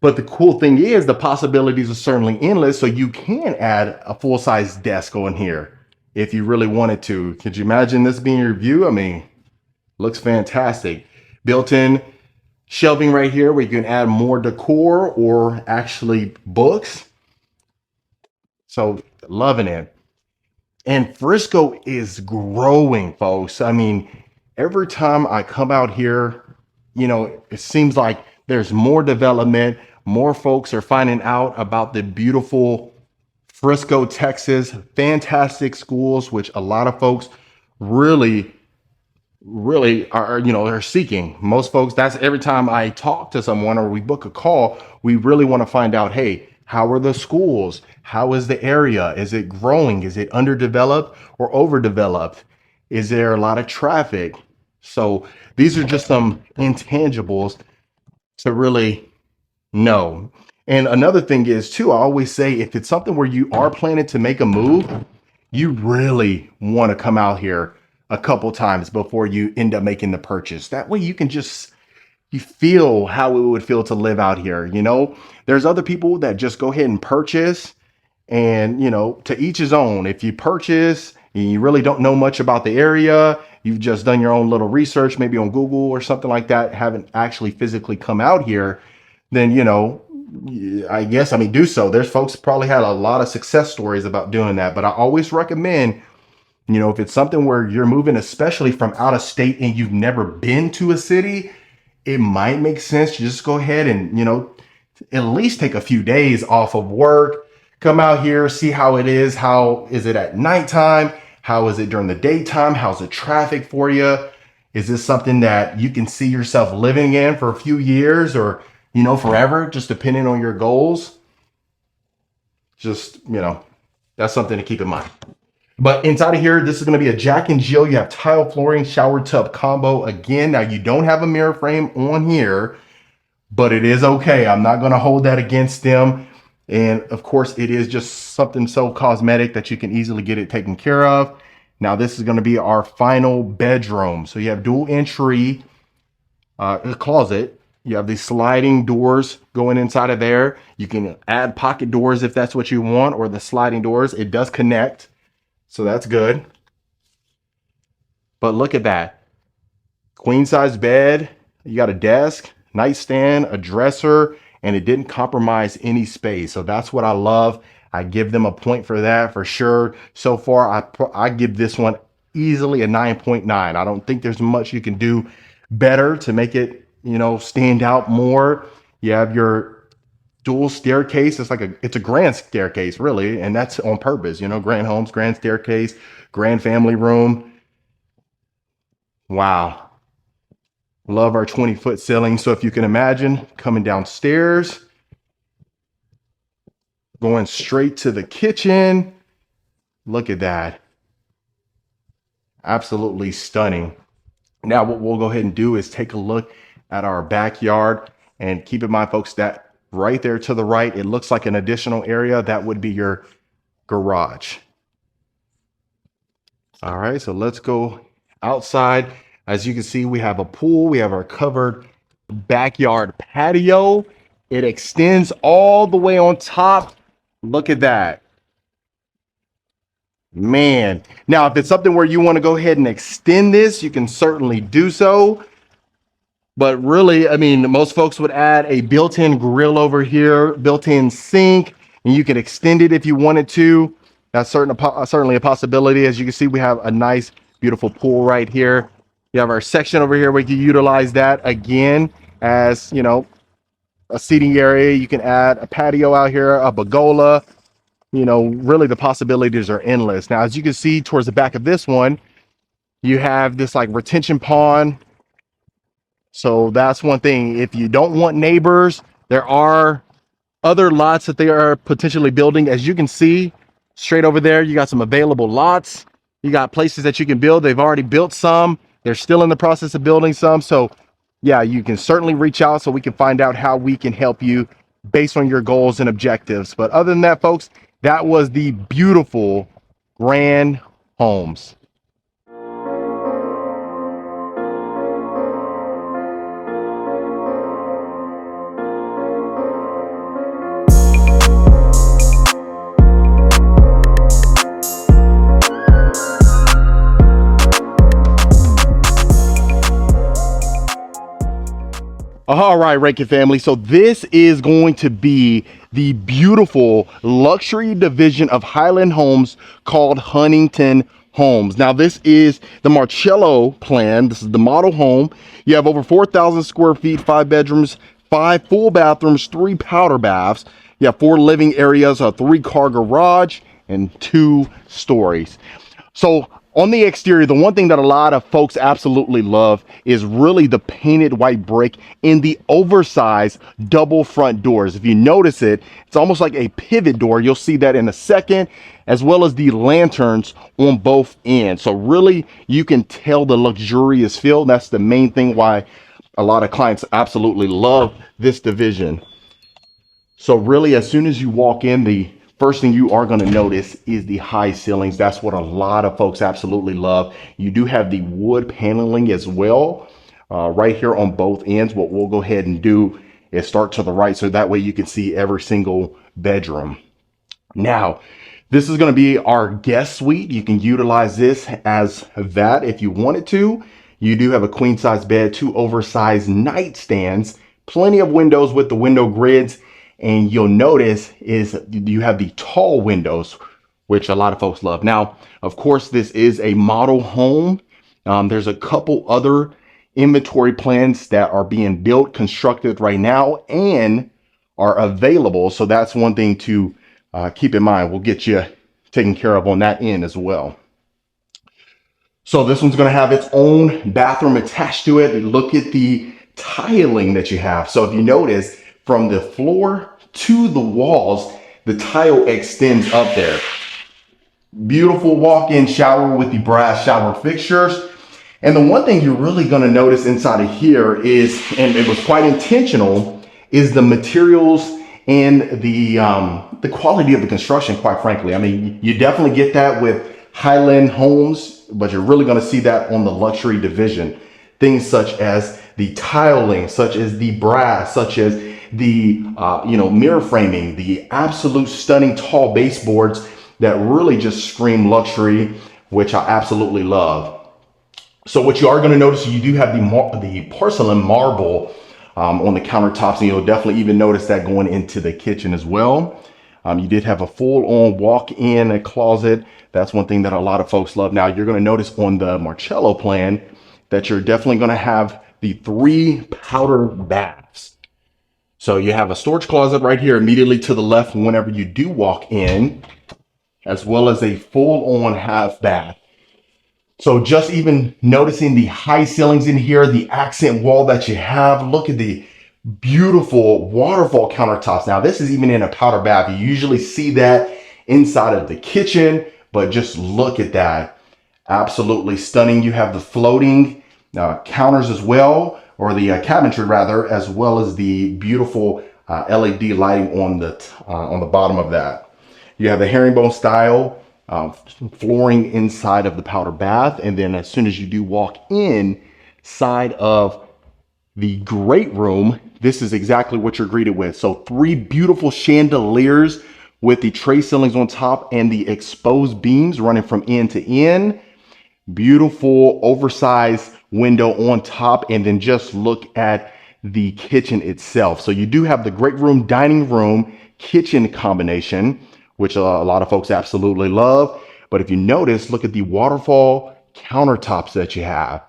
But the cool thing is the possibilities are certainly endless. So you can add a full-size desk on here if you really wanted to. Could you imagine this being your view? I mean, looks fantastic. Built-in shelving right here where you can add more decor or actually books. So loving it. And Frisco is growing, folks. I mean, every time I come out here, it seems like there's more development. More folks are finding out about the beautiful Frisco, Texas, fantastic schools, which a lot of folks really, really are seeking. Most folks, that's every time I talk to someone or we book a call, we really want to find out, hey, how are the schools? How is the area? Is it growing? Is it underdeveloped or overdeveloped? Is there a lot of traffic? So these are just some intangibles to really know. And another thing is too, I always say if it's something where you are planning to make a move, you really want to come out here a couple times before you end up making the purchase. That way you can just you feel how it would feel to live out here. There's other people that just go ahead and purchase and, to each his own. If you purchase and you really don't know much about the area, you've just done your own little research, maybe on Google or something like that, haven't actually physically come out here, then, I guess, do so. There's folks probably had a lot of success stories about doing that, but I always recommend, if it's something where you're moving, especially from out of state and you've never been to a city, it might make sense to just go ahead and, at least take a few days off of work, come out here, see how it is. How is it at nighttime? How is it during the daytime? How's the traffic for you? Is this something that you can see yourself living in for a few years or, forever, just depending on your goals? Just, that's something to keep in mind. But inside of here, this is going to be a Jack and Jill. You have tile flooring, shower tub combo. Again, now you don't have a mirror frame on here, but it is okay. I'm not going to hold that against them. And of course, it is just something so cosmetic that you can easily get it taken care of. Now, this is going to be our final bedroom. So you have dual entry closet. You have these sliding doors going inside of there. You can add pocket doors if that's what you want, or the sliding doors. It does connect. So that's good. But look at that. Queen size bed. You got a desk, nightstand, a dresser, and it didn't compromise any space. So that's what I love. I give them a point for that for sure. So far, I give this one easily a 9.9. I don't think there's much you can do better to make it, stand out more. You have your dual staircase. It's a grand staircase, really, and that's on purpose. Grand homes, grand staircase, grand family room. Wow. Love our 20-foot ceiling. So if you can imagine coming downstairs, going straight to the kitchen. Look at that. Absolutely stunning. Now what we'll go ahead and do is take a look at our backyard, and keep in mind, folks, that right there to the right, it looks like an additional area. That would be your garage. All right, so let's go outside. As you can see, we have a pool. We have our covered backyard patio. It extends all the way on top. Look at that. Man. Now, if it's something where you want to go ahead and extend this, you can certainly do so. But really, most folks would add a built-in grill over here, built-in sink, and you can extend it if you wanted to. That's certainly a possibility. As you can see, we have a nice, beautiful pool right here. You have our section over here where you can utilize that again as, a seating area. You can add a patio out here, a pergola, You know, really the possibilities are endless. Now, as you can see towards the back of this one, you have this like retention pond. So that's one thing. If you don't want neighbors, there are other lots that they are potentially building. As you can see straight over there, you got some available lots. You got places that you can build. They've already built some. They're still in the process of building some. So yeah, you can certainly reach out so we can find out how we can help you based on your goals and objectives. But other than that, folks, that was the beautiful Grand Homes. All right, Rankin family. So this is going to be the beautiful luxury division of Highland Homes called Huntington Homes. Now, this is the Marcello plan. This is the model home. You have over 4,000 square feet, 5 bedrooms, 5 full bathrooms, 3 powder baths. You have 4 living areas, a 3-car garage, and 2 stories. So on the exterior, the one thing that a lot of folks absolutely love is really the painted white brick in the oversized double front doors. If you notice it, it's almost like a pivot door. You'll see that in a second, as well as the lanterns on both ends. So really, you can tell the luxurious feel. That's the main thing why a lot of clients absolutely love this division. So really, as soon as you walk in, the first thing you are going to notice is the high ceilings. That's what a lot of folks absolutely love. You do have the wood paneling as well, right here on both ends. What we'll go ahead and do is start to the right, so that way you can see every single bedroom. Now, this is going to be our guest suite. You can utilize this as that if you wanted to. You do have a queen size bed, 2 oversized nightstands, plenty of windows with the window grids. And you'll notice is you have the tall windows, which a lot of folks love. Now, of course, this is a model home. There's a couple other inventory plans that are being built, constructed right now, and are available. So that's one thing to keep in mind. We'll get you taken care of on that end as well. So this one's going to have its own bathroom attached to it. Look at the tiling that you have. So if you notice, from the floor to the walls, the tile extends up there. Beautiful walk-in shower with the brass shower fixtures. And the one thing you're really going to notice inside of here is, and it was quite intentional, is the materials and the quality of the construction, quite frankly. I mean, you definitely get that with Highland Homes, but you're really going to see that on the luxury division. Things such as the tiling, such as the brass, such as the mirror framing, the absolute stunning tall baseboards that really just scream luxury, which I absolutely love. So what you are going to notice, you do have the porcelain marble on the countertops, and you'll definitely even notice that going into the kitchen as well. You did have a full-on walk-in closet. That's one thing that a lot of folks love. Now, you're going to notice on the Marcello plan that you're definitely going to have the 3 powder baths. So you have a storage closet right here immediately to the left whenever you do walk in, as well as a full-on half bath. So just even noticing the high ceilings in here, the accent wall that you have, look at the beautiful waterfall countertops. Now this is even in a powder bath. You usually see that inside of the kitchen, but just look at that. Absolutely stunning. You have the floating counters as well, or the cabinetry rather, as well as the beautiful LED lighting on the bottom of that. You have the herringbone style flooring inside of the powder bath, and then as soon as you do walk in side of the great room, this is exactly what you're greeted with. So 3 beautiful chandeliers with the tray ceilings on top and the exposed beams running from end to end. Beautiful oversized window on top, and then just look at the kitchen itself. So you do have the great room, dining room, kitchen combination, which a lot of folks absolutely love. But if you notice, look at the waterfall countertops that you have.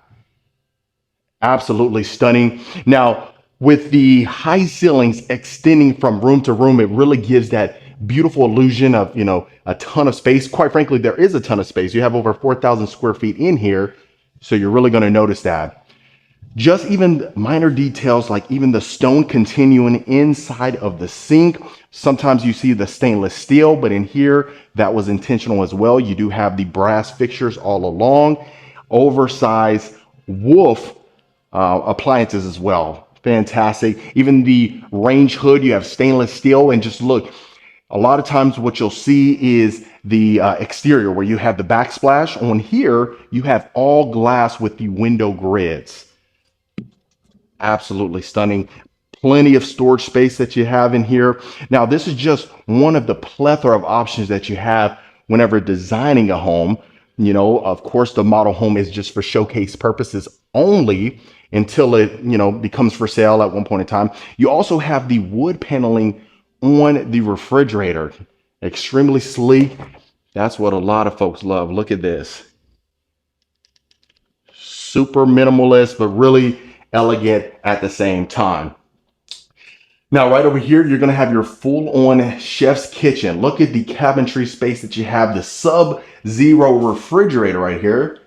Absolutely stunning. Now, with the high ceilings extending from room to room, it really gives that beautiful illusion of, a ton of space. Quite frankly, there is a ton of space. You have over 4,000 square feet in here. So you're really going to notice that. Just even minor details like even the stone continuing inside of the sink. Sometimes you see the stainless steel, but in here, that was intentional as well. You do have the brass fixtures all along, oversized Wolf appliances as well. Fantastic. Even the range hood, you have stainless steel, and just look, a lot of times what you'll see is the exterior where you have the backsplash. On here, you have all glass with the window grids. Absolutely stunning. Plenty of storage space that you have in here. Now, this is just one of the plethora of options that you have whenever designing a home. Of course, the model home is just for showcase purposes only until it, becomes for sale at one point in time. You also have the wood paneling on the refrigerator. Extremely sleek. That's what a lot of folks love. Look at this. Super minimalist, but really elegant at the same time. Now, right over here, you're going to have your full-on chef's kitchen. Look at the cabinetry space that you have, the Sub-Zero refrigerator right here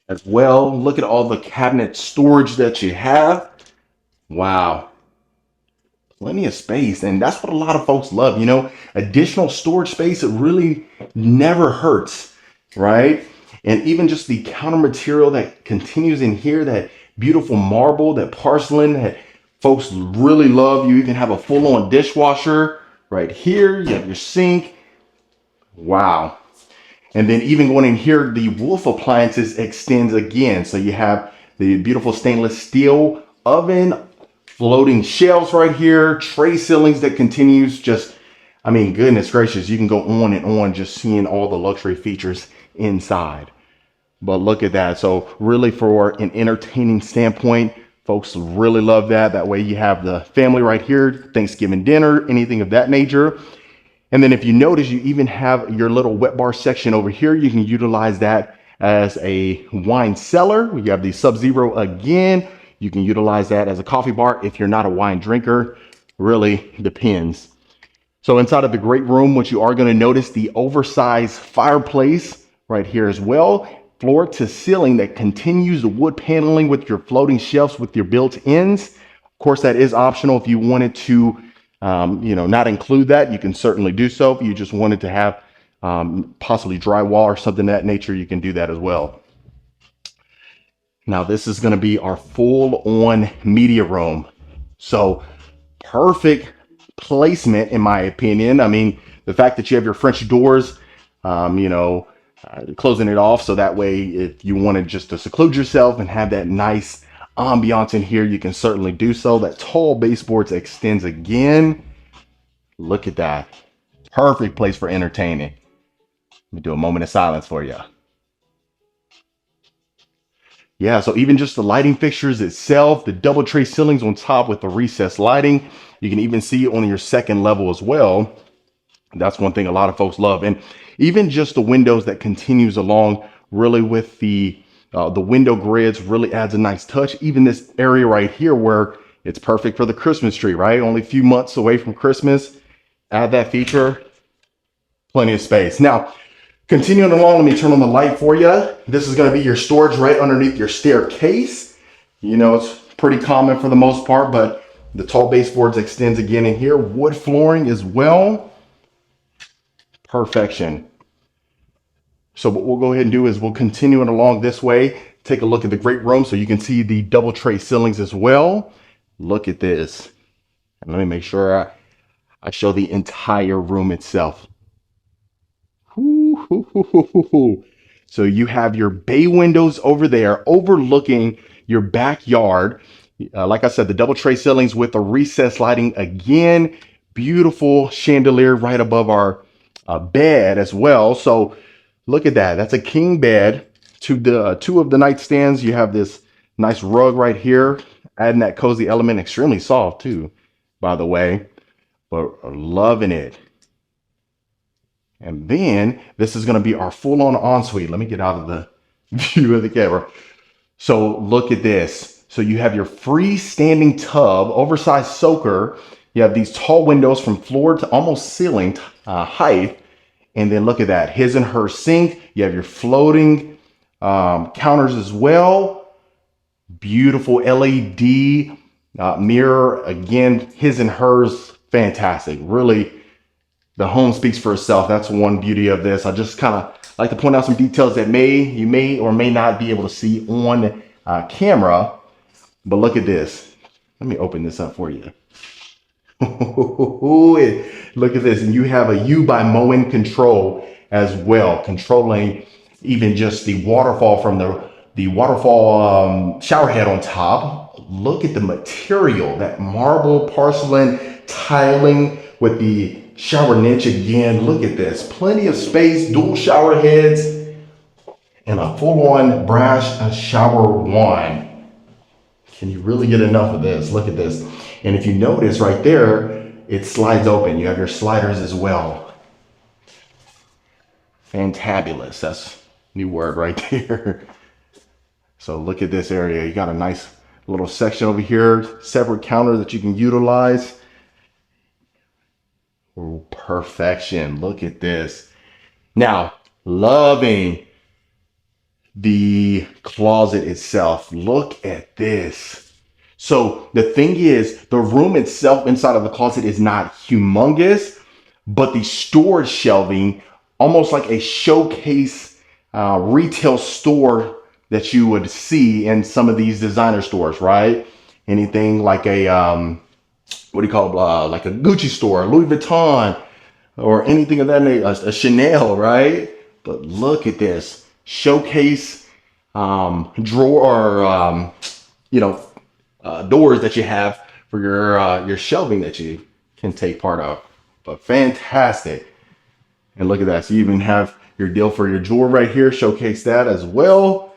as well. Look at all the cabinet storage that you have. Wow. Plenty of space, and that's what a lot of folks love. Additional storage space, it really never hurts, right? And even just the counter material that continues in here, that beautiful marble, that porcelain that folks really love. You even have a full-on dishwasher right here. You have your sink. Wow. And then even going in here, the Wolf appliances extends again. So you have the beautiful stainless steel oven, floating shelves right here, tray ceilings that continues. Just, goodness gracious, you can go on and on just seeing all the luxury features inside. But look at that. So really, for an entertaining standpoint, folks really love that. That way you have the family right here, Thanksgiving dinner, anything of that nature. And then if you notice, you even have your little wet bar section over here. You can utilize that as a wine cellar. We have the Sub-Zero again. You can utilize that as a coffee bar if you're not a wine drinker. Really depends. So inside of the great room, what you are going to notice, the oversized fireplace right here as well. Floor to ceiling that continues the wood paneling with your floating shelves with your built-ins. Of course, that is optional. If you wanted to, not include that, you can certainly do so. If you just wanted to have possibly drywall or something of that nature, you can do that as well. Now, this is going to be our full-on media room. So perfect placement, in my opinion. The fact that you have your French doors, closing it off, so that way if you wanted just to seclude yourself and have that nice ambiance in here, you can certainly do so. That tall baseboards extends again. Look at that. Perfect place for entertaining. Let me do a moment of silence for you. Yeah, so even just the lighting fixtures itself, the double tray ceilings on top with the recessed lighting. You can even see on your second level as well. That's one thing a lot of folks love. And even just the windows that continues along really with the window grids really adds a nice touch. Even this area right here where it's perfect for the Christmas tree, right? Only a few months away from Christmas. Add that feature. Plenty of space. Now, continuing along, let me turn on the light for you. This is going to be your storage right underneath your staircase. It's pretty common for the most part, but the tall baseboards extends again in here. Wood flooring as well. Perfection. So what we'll go ahead and do is we'll continue it along this way. Take a look at the great room so you can see the double tray ceilings as well. Look at this. And let me make sure I show the entire room itself. So you have your bay windows over there overlooking your backyard. Like I said, the double tray ceilings with the recessed lighting again. Beautiful chandelier right above our bed as well. So look at that. That's a king bed. To the two of the nightstands, you have this nice rug right here, adding that cozy element. Extremely soft too, by the way, but loving it. And then this is going to be our full-on ensuite. Let me get out of the view of the camera. So look at this. So you have your freestanding tub, oversized soaker. You have these tall windows from floor to almost ceiling height. And then look at that, his and her sink. You have your floating counters as well. Beautiful LED mirror. Again, his and hers, fantastic. Really, the home speaks for itself. That's one beauty of this. I just kind of like to point out some details that you may or may not be able to see on camera. But look at this. Let me open this up for you. Look at this. And you have a U by Moen control as well, controlling even just the waterfall from the waterfall shower head on top. Look at the material, that marble porcelain tiling with the shower niche again. Look at this. Plenty of space, dual shower heads, and a full-on brass shower wand. Can you really get enough of this? Look at this. And if you notice right there, it slides open. You have your sliders as well. Fantabulous. That's a new word right there. So look at this area. You got a nice little section over here, separate counter that you can utilize. Oh, perfection. Look at this. Now, loving the closet itself. Look at this. So the thing is, the room itself inside of the closet is not humongous, but the storage shelving, almost like a showcase retail store that you would see in some of these designer stores, right? Anything like a, what do you call it? Like a Gucci store, Louis Vuitton, or anything of that nature, a Chanel, right? But look at this. Showcase drawer, doors that you have for your shelving that you can take part of. But fantastic. And look at that. So you even have your deal for your drawer right here. Showcase that as well.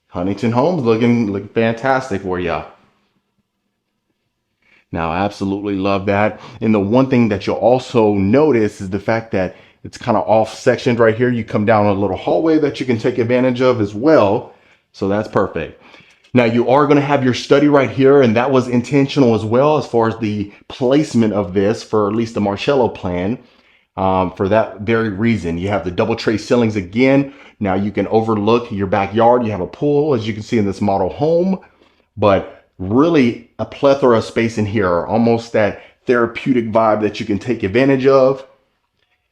Huntington Homes looking fantastic for you. Now, I absolutely love that. And the one thing that you'll also notice is the fact that it's kind of off sectioned right here. You come down a little hallway that you can take advantage of as well. So that's perfect. Now you are going to have your study right here, and that was intentional as well as far as the placement of this for at least the Marcello plan. For that very reason, you have the double tray ceilings again. Now you can overlook your backyard. You have a pool, as you can see in this model home, but really a plethora of space in here, almost that therapeutic vibe that you can take advantage of.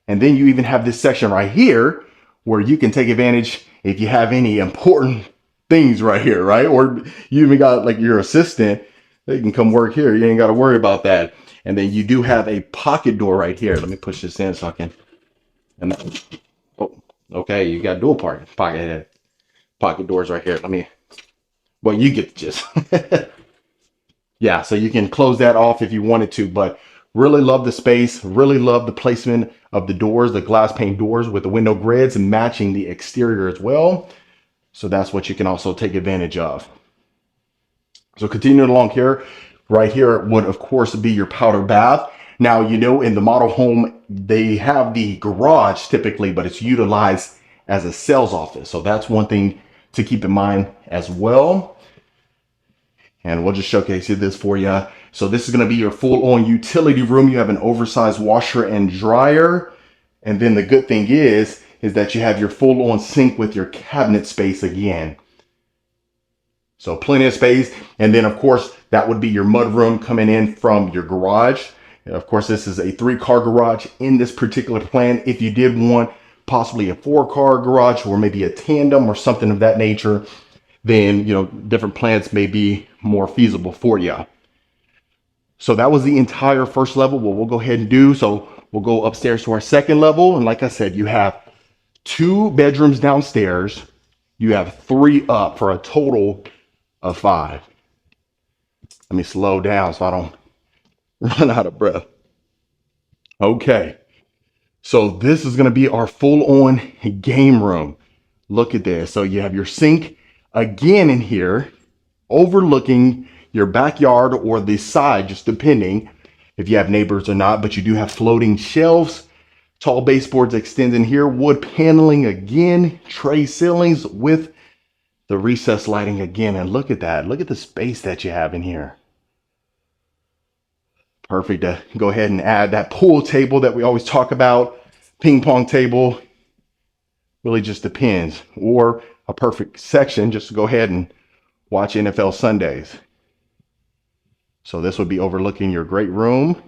And then you even have this section right here where you can take advantage if you have any important things right here, right? Or you even got like your assistant, they can come work here. You ain't got to worry about that. And then you do have a pocket door right here. Let me push this in so I can. And that, oh, okay, you got dual pocket doors right here. Well, you get the gist. Yeah, so you can close that off if you wanted to, but really love the space, really love the placement of the doors, the glass pane doors with the window grids and matching the exterior as well. So that's what you can also take advantage of. So continuing along here, right here would of course be your powder bath. Now, in the model home, they have the garage typically, but it's utilized as a sales office. So that's one thing to keep in mind as well. And we'll just showcase this for you. So this is going to be your full-on utility room. You have an oversized washer and dryer. And then the good thing is that you have your full-on sink with your cabinet space again. So plenty of space. And then, of course, that would be your mudroom coming in from your garage. And of course, this is a 3-car garage in this particular plan. If you did want possibly a 4-car garage or maybe a tandem or something of that nature, then, different plans may be more feasible for you. So that was the entire first level. What we'll go ahead and do, so we'll go upstairs to our second level. And like I said, you have 2 bedrooms downstairs. You have 3 up for a total of 5. Let me slow down so I don't run out of breath. Okay. So this is going to be our full-on game room. Look at this. So you have your sink again in here, overlooking your backyard or the side, just depending if you have neighbors or not, but you do have floating shelves, tall baseboards extend in here, wood paneling again, tray ceilings with the recessed lighting again. And look at that. Look at the space that you have in here. Perfect to go ahead and add that pool table that we always talk about, ping pong table. Really just depends. Or a perfect section just to go ahead and watch NFL Sundays. So this would be overlooking your great room.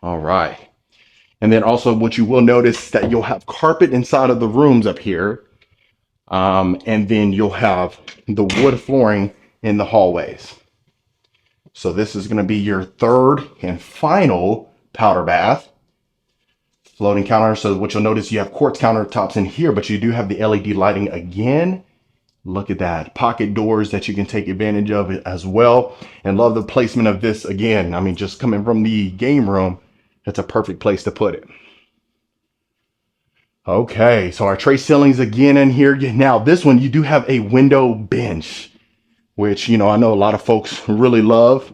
All right. And then also what you will notice that you'll have carpet inside of the rooms up here. And then you'll have the wood flooring in the hallways. So this is going to be your third and final powder bath. Floating counter. So what you'll notice, you have quartz countertops in here, but you do have the LED lighting again. Look at that. Pocket doors that you can take advantage of as well. And love the placement of this again. I mean, just coming from the game room, it's a perfect place to put it. Okay, so our tray ceilings again in here. Now this one, you do have a window bench, which, you know, I know a lot of folks really love.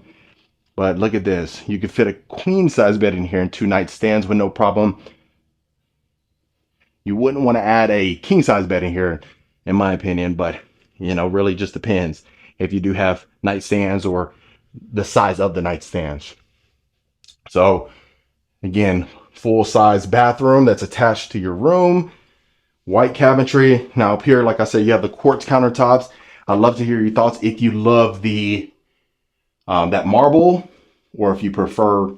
But look at this. You could fit a queen size bed in here and 2 nightstands with no problem. You wouldn't want to add a king size bed in here, in my opinion, but you know, really just depends if you do have nightstands or the size of the nightstands. So again, full size bathroom that's attached to your room, white cabinetry. Now up here, like I said, you have the quartz countertops. I'd love to hear your thoughts if you love the that marble, or if you prefer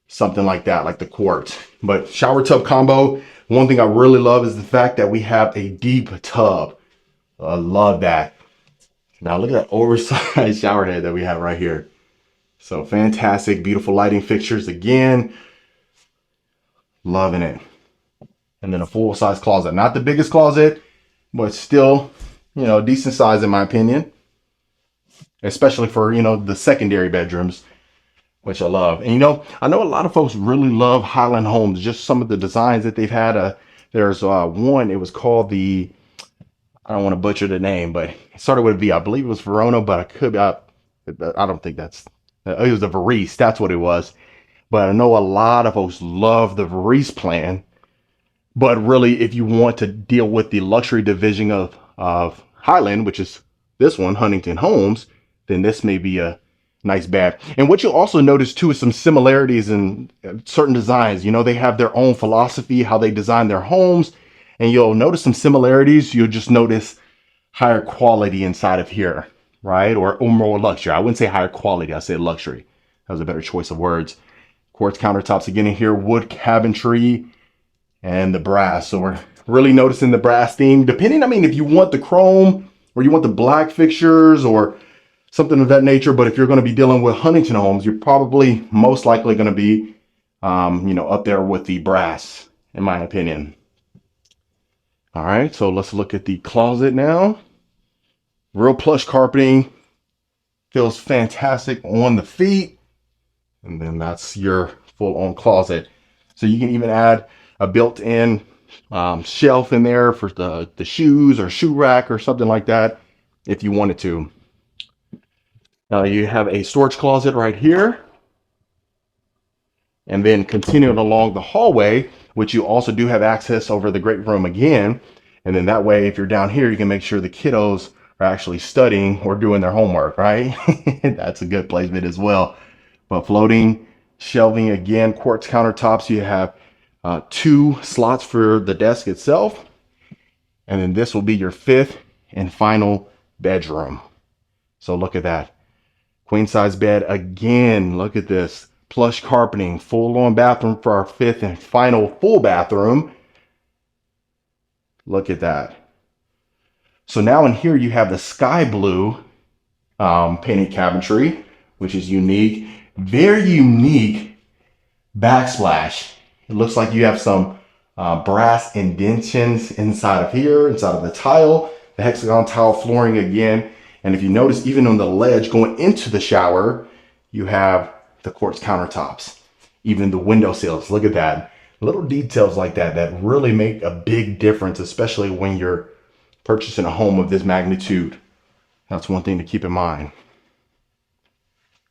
something like that, like the quartz. But shower tub combo, one thing I really love is the fact that we have a deep tub. I love that. Now look at that oversized shower head that we have right here. So fantastic, beautiful lighting fixtures again. Loving it. And then a full size closet. Not the biggest closet, but still, you know, decent size in my opinion. Especially for, you know, the secondary bedrooms, which I love. And, you know, I know a lot of folks really love Highland Homes, just some of the designs that they've had. There's one, it was called the, I don't want to butcher the name, but it started with a V. I believe it was Verona, but I could be, I don't think that's, it was the Varese, that's what it was. But I know a lot of folks love the Varese plan. But really, if you want to deal with the luxury division of Highland, which is this one, Huntington Homes, then this may be a nice bed. And what you'll also notice too is some similarities in certain designs. You know, they have their own philosophy, how they design their homes, and you'll notice some similarities. You'll just notice higher quality inside of here, right? Or more luxury. I wouldn't say higher quality, I said luxury. That was a better choice of words. Quartz countertops again in here, wood cabinetry, and the brass. So we're really noticing the brass theme. Depending, I mean, if you want the chrome or you want the black fixtures or something of that nature, but if you're going to be dealing with Huntington Homes, you're probably most likely going to be, you know, up there with the brass, in my opinion. All right, so let's look at the closet now. Real plush carpeting, feels fantastic on the feet, and then that's your full-on closet. So you can even add a built-in shelf in there for the shoes or shoe rack or something like that if you wanted to. Now you have a storage closet right here. And then continuing along the hallway, which you also do have access over the great room again. And then that way, if you're down here, you can make sure the kiddos are actually studying or doing their homework, right? That's a good placement as well. But floating shelving again, quartz countertops. You have 2 slots for the desk itself. And then this will be your 5th and final bedroom. So look at that. Queen size bed again. Look at this. Plush carpeting, full on bathroom for our 5th and final full bathroom. Look at that. So now in here you have the sky blue painted cabinetry, which is unique. Very unique backsplash. It looks like you have some brass indentions inside of here, inside of the tile, the hexagon tile flooring again. And if you notice, even on the ledge going into the shower, you have the quartz countertops, even the window sills. Look at that. Little details like that that really make a big difference, especially when you're purchasing a home of this magnitude. That's one thing to keep in mind.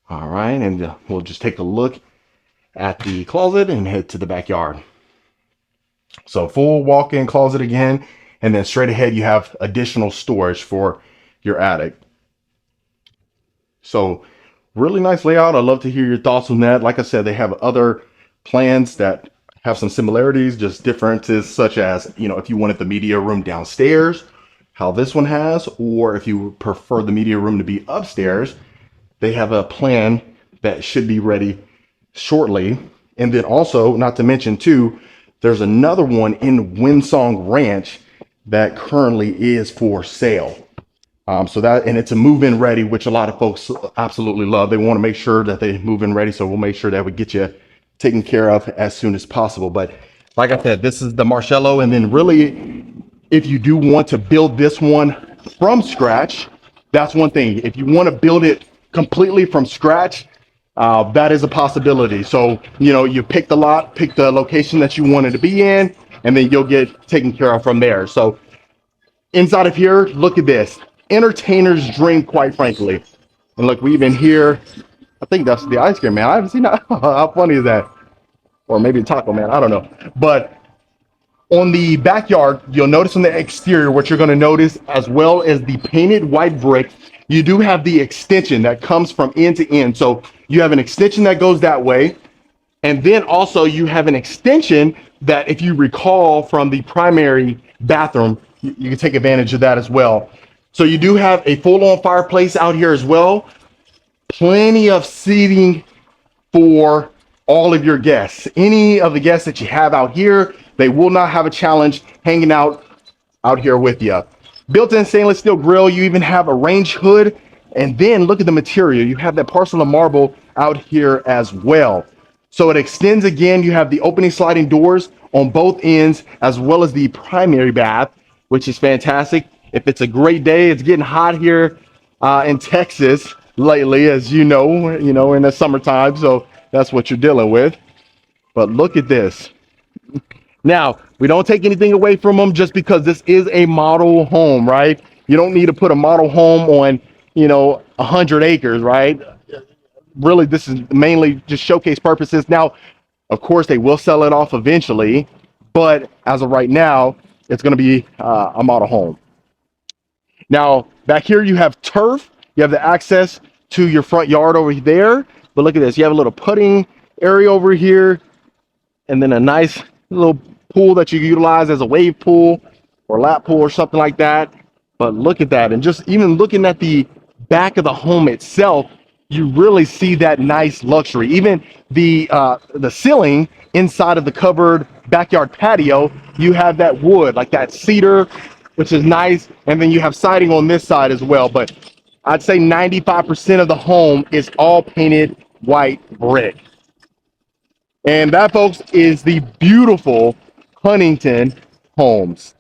All right, and we'll just take a look at the closet and head to the backyard. So full walk-in closet again, and then straight ahead you have additional storage for your attic. So Really nice layout. I'd love to hear your thoughts on that. Like I said, they have other plans that have some similarities, just differences, such as, if you wanted the media room downstairs, how this one has, or if you prefer the media room to be upstairs, they have a plan that should be ready shortly. And then also, not to mention too, there's another one in Windsong Ranch that currently is for sale. So that, and it's a move-in ready, which a lot of folks absolutely love. They want to make sure that they move in ready. So we'll make sure that we get you taken care of as soon as possible. But like I said, this is the Marcello. And then really, if you do want to build this one from scratch, that's one thing. If you want to build it completely from scratch, that is a possibility. So, you pick the lot, pick the location that you wanted to be in, and then you'll get taken care of from there. So inside of here, look at this. Entertainer's dream, quite frankly. And look, we even here, I think that's the ice cream man. I haven't seen that. How funny is that? Or maybe Taco Man, I don't know. But on the backyard, you'll notice on the exterior, what you're going to notice, as well as the painted white brick, you do have the extension that comes from end to end. So you have an extension that goes that way. And then also you have an extension that, if you recall from the primary bathroom, you can take advantage of that as well. So you do have a full-on fireplace out here as well. Plenty of seating for all of your guests. Any of the guests that you have out here, they will not have a challenge hanging out here with you. Built-in stainless steel grill. You even have a range hood. And then look at the material. You have that parcel of marble out here as well. So it extends again. You have the opening sliding doors on both ends, as well as the primary bath, which is fantastic. If it's a great day, it's getting hot here in Texas lately, as you know, in the summertime. So that's what you're dealing with. But look at this. Now, we don't take anything away from them just because this is a model home, right? You don't need to put a model home on, 100 acres, right? Really, this is mainly just showcase purposes. Now, of course, they will sell it off eventually, but as of right now, it's going to be a model home. Now, back here, you have turf. You have the access to your front yard over there. But look at this. You have a little putting area over here, and then a nice little pool that you utilize as a wave pool or lap pool or something like that. But look at that. And just even looking at the back of the home itself, you really see that nice luxury. Even the ceiling inside of the covered backyard patio, you have that wood, like that cedar, which is nice. And then you have siding on this side as well. But I'd say 95% of the home is all painted white brick. And that, folks, is the beautiful Huntington Homes.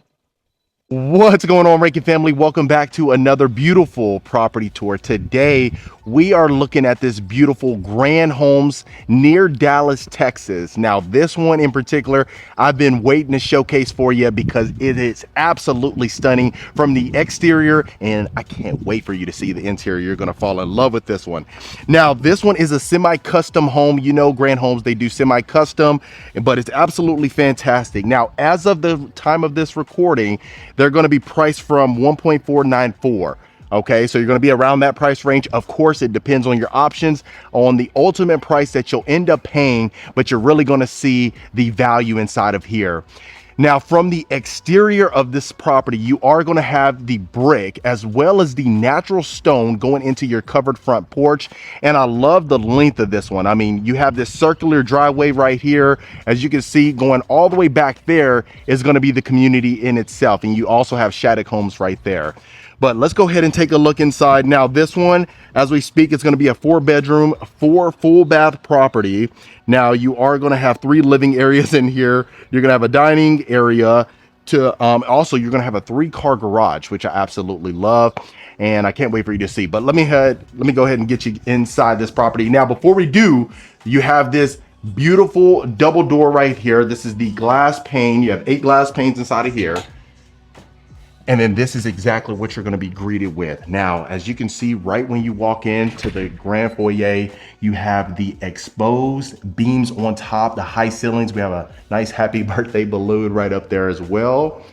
What's going on, Rankin family? Welcome back to another beautiful property tour. Today, we are looking at this beautiful Grand Homes near Dallas, Texas. Now, this one in particular, I've been waiting to showcase for you because it is absolutely stunning from the exterior, and I can't wait for you to see the interior. You're going to fall in love with this one. Now, this one is a semi-custom home. Grand Homes, they do semi-custom, but it's absolutely fantastic. Now, as of the time of this recording, they're going to be priced from 1.494. Okay, so you're going to be around that price range. Of course, it depends on your options, on the ultimate price that you'll end up paying, but you're really going to see the value inside of here. Now, from the exterior of this property, you are going to have the brick as well as the natural stone going into your covered front porch. And I love the length of this one. I mean, you have this circular driveway right here. As you can see, going all the way back there is going to be the community in itself. And you also have Shattuck Homes right there. But let's go ahead and take a look inside. Now, this one, as we speak, it's going to be a 4-bedroom, 4 full bath property. Now, you are going to have 3 living areas in here. You're going to have a dining area. Also, you're going to have a 3-car garage, which I absolutely love. And I can't wait for you to see. But let me go ahead and get you inside this property. Now, before we do, you have this beautiful double door right here. This is the glass pane. You have 8 glass panes inside of here. And then this is exactly what you're going to be greeted with. Now, as you can see, right when you walk into the grand foyer, you have the exposed beams on top, the high ceilings. We have a nice happy birthday balloon right up there as well.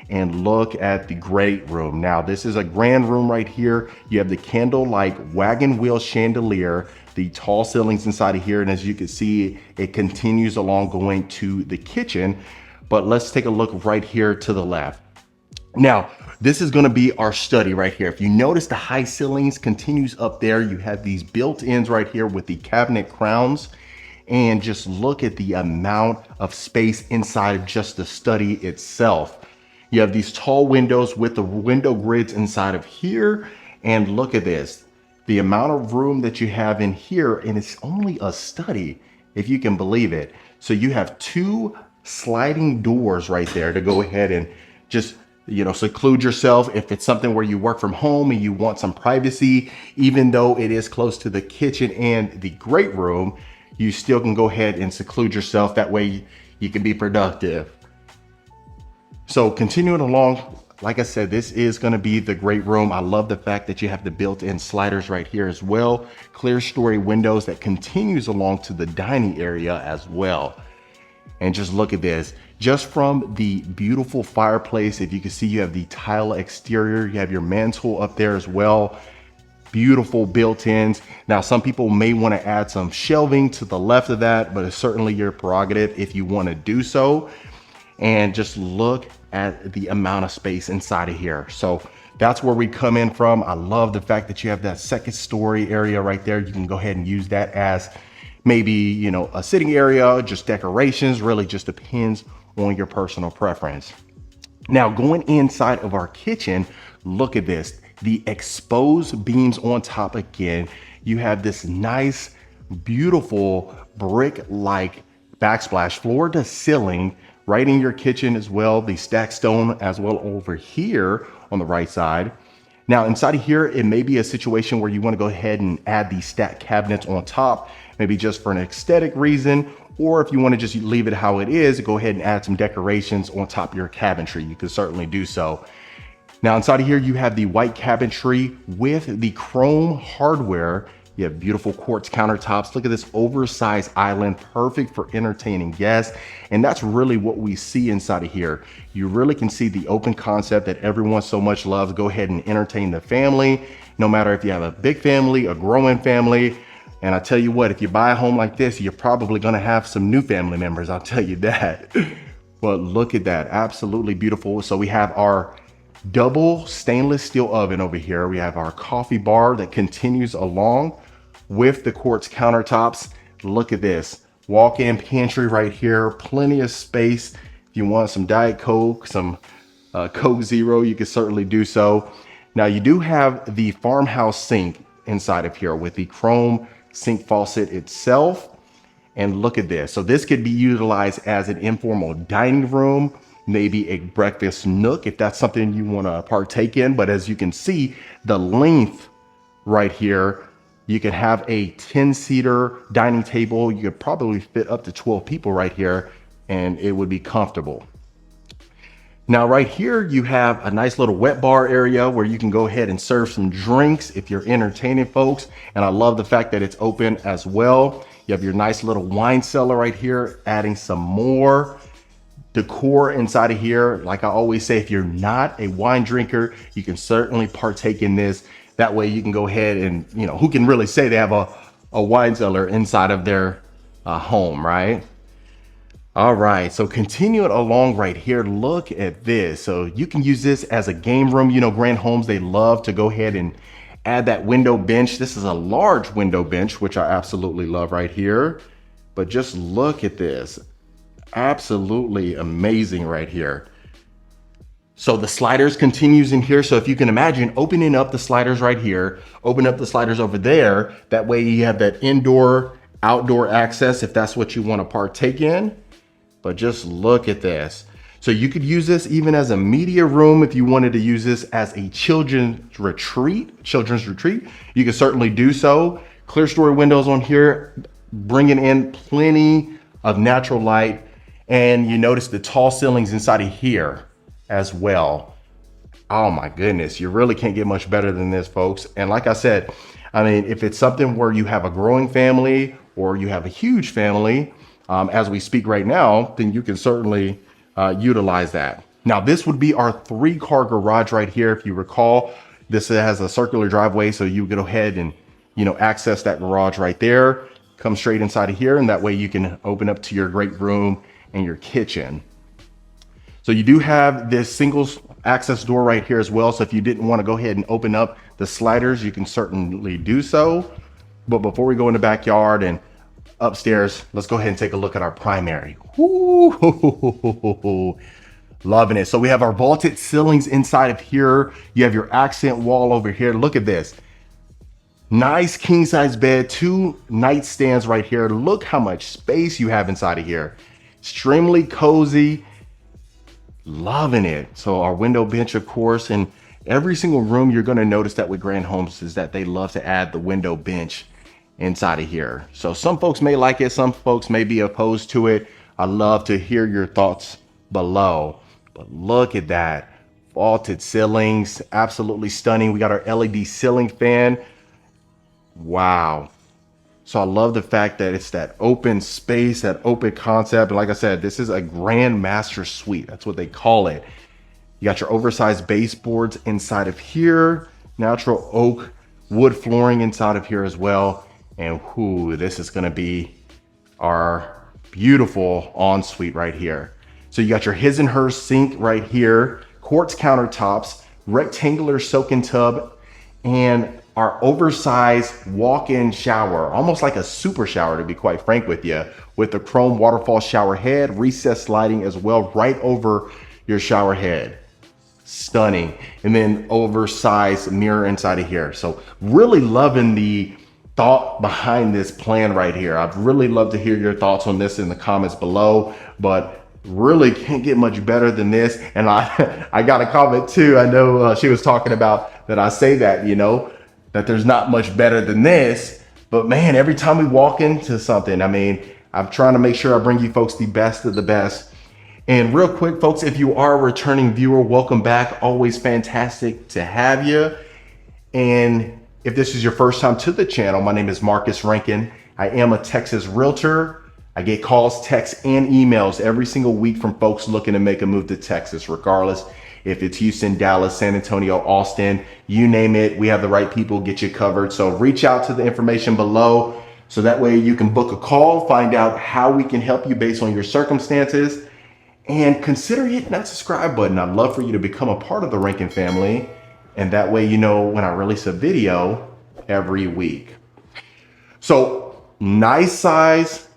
and look at the great room. Now, this is a grand room right here. You have the candlelight wagon wheel chandelier, the tall ceilings inside of here. And as you can see, it continues along going to the kitchen. But let's take a look right here to the left. Now, this is gonna be our study right here. If you notice, the high ceilings continues up there. You have these built-ins right here with the cabinet crowns. And just look at the amount of space inside of just the study itself. You have these tall windows with the window grids inside of here. And look at this, the amount of room that you have in here, and it's only a study, if you can believe it. So you have two sliding doors right there to go ahead and just, seclude yourself. If it's something where you work from home and you want some privacy, even though it is close to the kitchen and the great room, you still can go ahead and seclude yourself. That way you can be productive. So continuing along, like I said, this is going to be the great room. I love the fact that you have the built-in sliders right here as well. Clear story windows that continues along to the dining area as well. And just look at this, just from the beautiful fireplace. If you can see, you have the tile exterior, you have your mantle up there as well. Beautiful built-ins. Now, some people may want to add some shelving to the left of that, but it's certainly your prerogative if you want to do so. And just look at the amount of space inside of here. So that's where we come in from. I love the fact that you have that second story area right there. You can go ahead and use that as maybe, a sitting area, just decorations. Really just depends on your personal preference. Now, going inside of our kitchen, look at this. The exposed beams on top again. You have this nice, beautiful brick-like backsplash floor to ceiling right in your kitchen as well. The stacked stone as well over here on the right side. Now inside of here, it may be a situation where you want to go ahead and add the stacked cabinets on top, maybe just for an aesthetic reason, or if you want to just leave it how it is, go ahead and add some decorations on top of your cabinetry. You can certainly do so. Now inside of here, you have the white cabinetry with the chrome hardware. You have beautiful quartz countertops. Look at this oversized island, perfect for entertaining guests. And that's really what we see inside of here. You really can see the open concept that everyone so much loves. Go ahead and entertain the family, no matter if you have a big family, a growing family. And I tell you what, if you buy a home like this, you're probably gonna have some new family members, I'll tell you that. But look at that, absolutely beautiful. So we have our double stainless steel oven over here. We have our coffee bar that continues along with the quartz countertops. Look at this, walk-in pantry right here, plenty of space. If you want some Diet Coke, some Coke Zero, you can certainly do so. Now you do have the farmhouse sink inside of here with the chrome sink faucet itself. And look at this. So this could be utilized as an informal dining room, maybe a breakfast nook if that's something you want to partake in. But as you can see, the length right here, you can have a 10-seater dining table. You could probably fit up to 12 people right here and it would be comfortable. Now right here, you have a nice little wet bar area where you can go ahead and serve some drinks if you're entertaining folks. And I love the fact that it's open as well. You have your nice little wine cellar right here, adding some more decor inside of here. Like I always say, if you're not a wine drinker, you can certainly partake in this. That way you can go ahead and, who can really say they have a wine cellar inside of their home, right? All right, so continuing along right here, look at this. So you can use this as a game room. Grand homes, they love to go ahead and add that window bench. This is a large window bench, which I absolutely love right here. But just look at this. Absolutely amazing right here. So the sliders continues in here. So if you can imagine opening up the sliders right here, open up the sliders over there. That way you have that indoor, outdoor access if that's what you want to partake in. But just look at this. So you could use this even as a media room if you wanted to use this as a children's retreat. You can certainly do so. Clear story windows on here, bringing in plenty of natural light. And you notice the tall ceilings inside of here as well. Oh my goodness, you really can't get much better than this, folks. And like I said, if it's something where you have a growing family or you have a huge family, as we speak right now, then you can certainly utilize that. Now this would be our 3-car garage right here. If you recall, this has a circular driveway, so you go ahead and, access that garage right there, come straight inside of here, and that way you can open up to your great room and your kitchen. So you do have this single access door right here as well. So if you didn't want to go ahead and open up the sliders, you can certainly do so. But before we go in the backyard and upstairs, let's go ahead and take a look at our primary. Ooh, loving it. So we have our vaulted ceilings inside of here. You have your accent wall over here. Look at this. Nice king size bed, 2 nightstands right here. Look how much space you have inside of here. Extremely cozy. Loving it. So our window bench, of course, and every single room you're going to notice that with Grand Homes is that they love to add the window bench inside of here. So some folks may like it, some folks may be opposed to it. I'd love to hear your thoughts below. But look at that. Vaulted ceilings, absolutely stunning. We got our LED ceiling fan. Wow. So I love the fact that it's that open space, that open concept. And like I said, this is a Grand Master Suite. That's what they call it. You got your oversized baseboards inside of here, natural oak wood flooring inside of here as well. And whoo, this is gonna be our beautiful ensuite right here. So you got your his and hers sink right here, quartz countertops, rectangular soak-in tub, and our oversized walk-in shower, almost like a super shower to be quite frank with you, with the chrome waterfall shower head, recessed lighting as well right over your shower head. Stunning. And then oversized mirror inside of here. So really loving the thought behind this plan right here. I'd really love to hear your thoughts on this in the comments below, but really can't get much better than this. And I got a comment too. I know she was talking about that I say that, that there's not much better than this, but man, every time we walk into something, I mean, I'm trying to make sure I bring you folks the best of the best. And real quick, folks, if you are a returning viewer, welcome back. Always fantastic to have you. And if this is your first time to the channel, my name is Marcus Rankin. I am a Texas realtor. I get calls, texts, and emails every single week from folks looking to make a move to Texas, regardless if it's Houston, Dallas, San Antonio, Austin, you name it. We have the right people, get you covered. So reach out to the information below so that way you can book a call, find out how we can help you based on your circumstances, and consider hitting that subscribe button. I'd love for you to become a part of the Rankin family. And that way, when I release a video every week. So nice size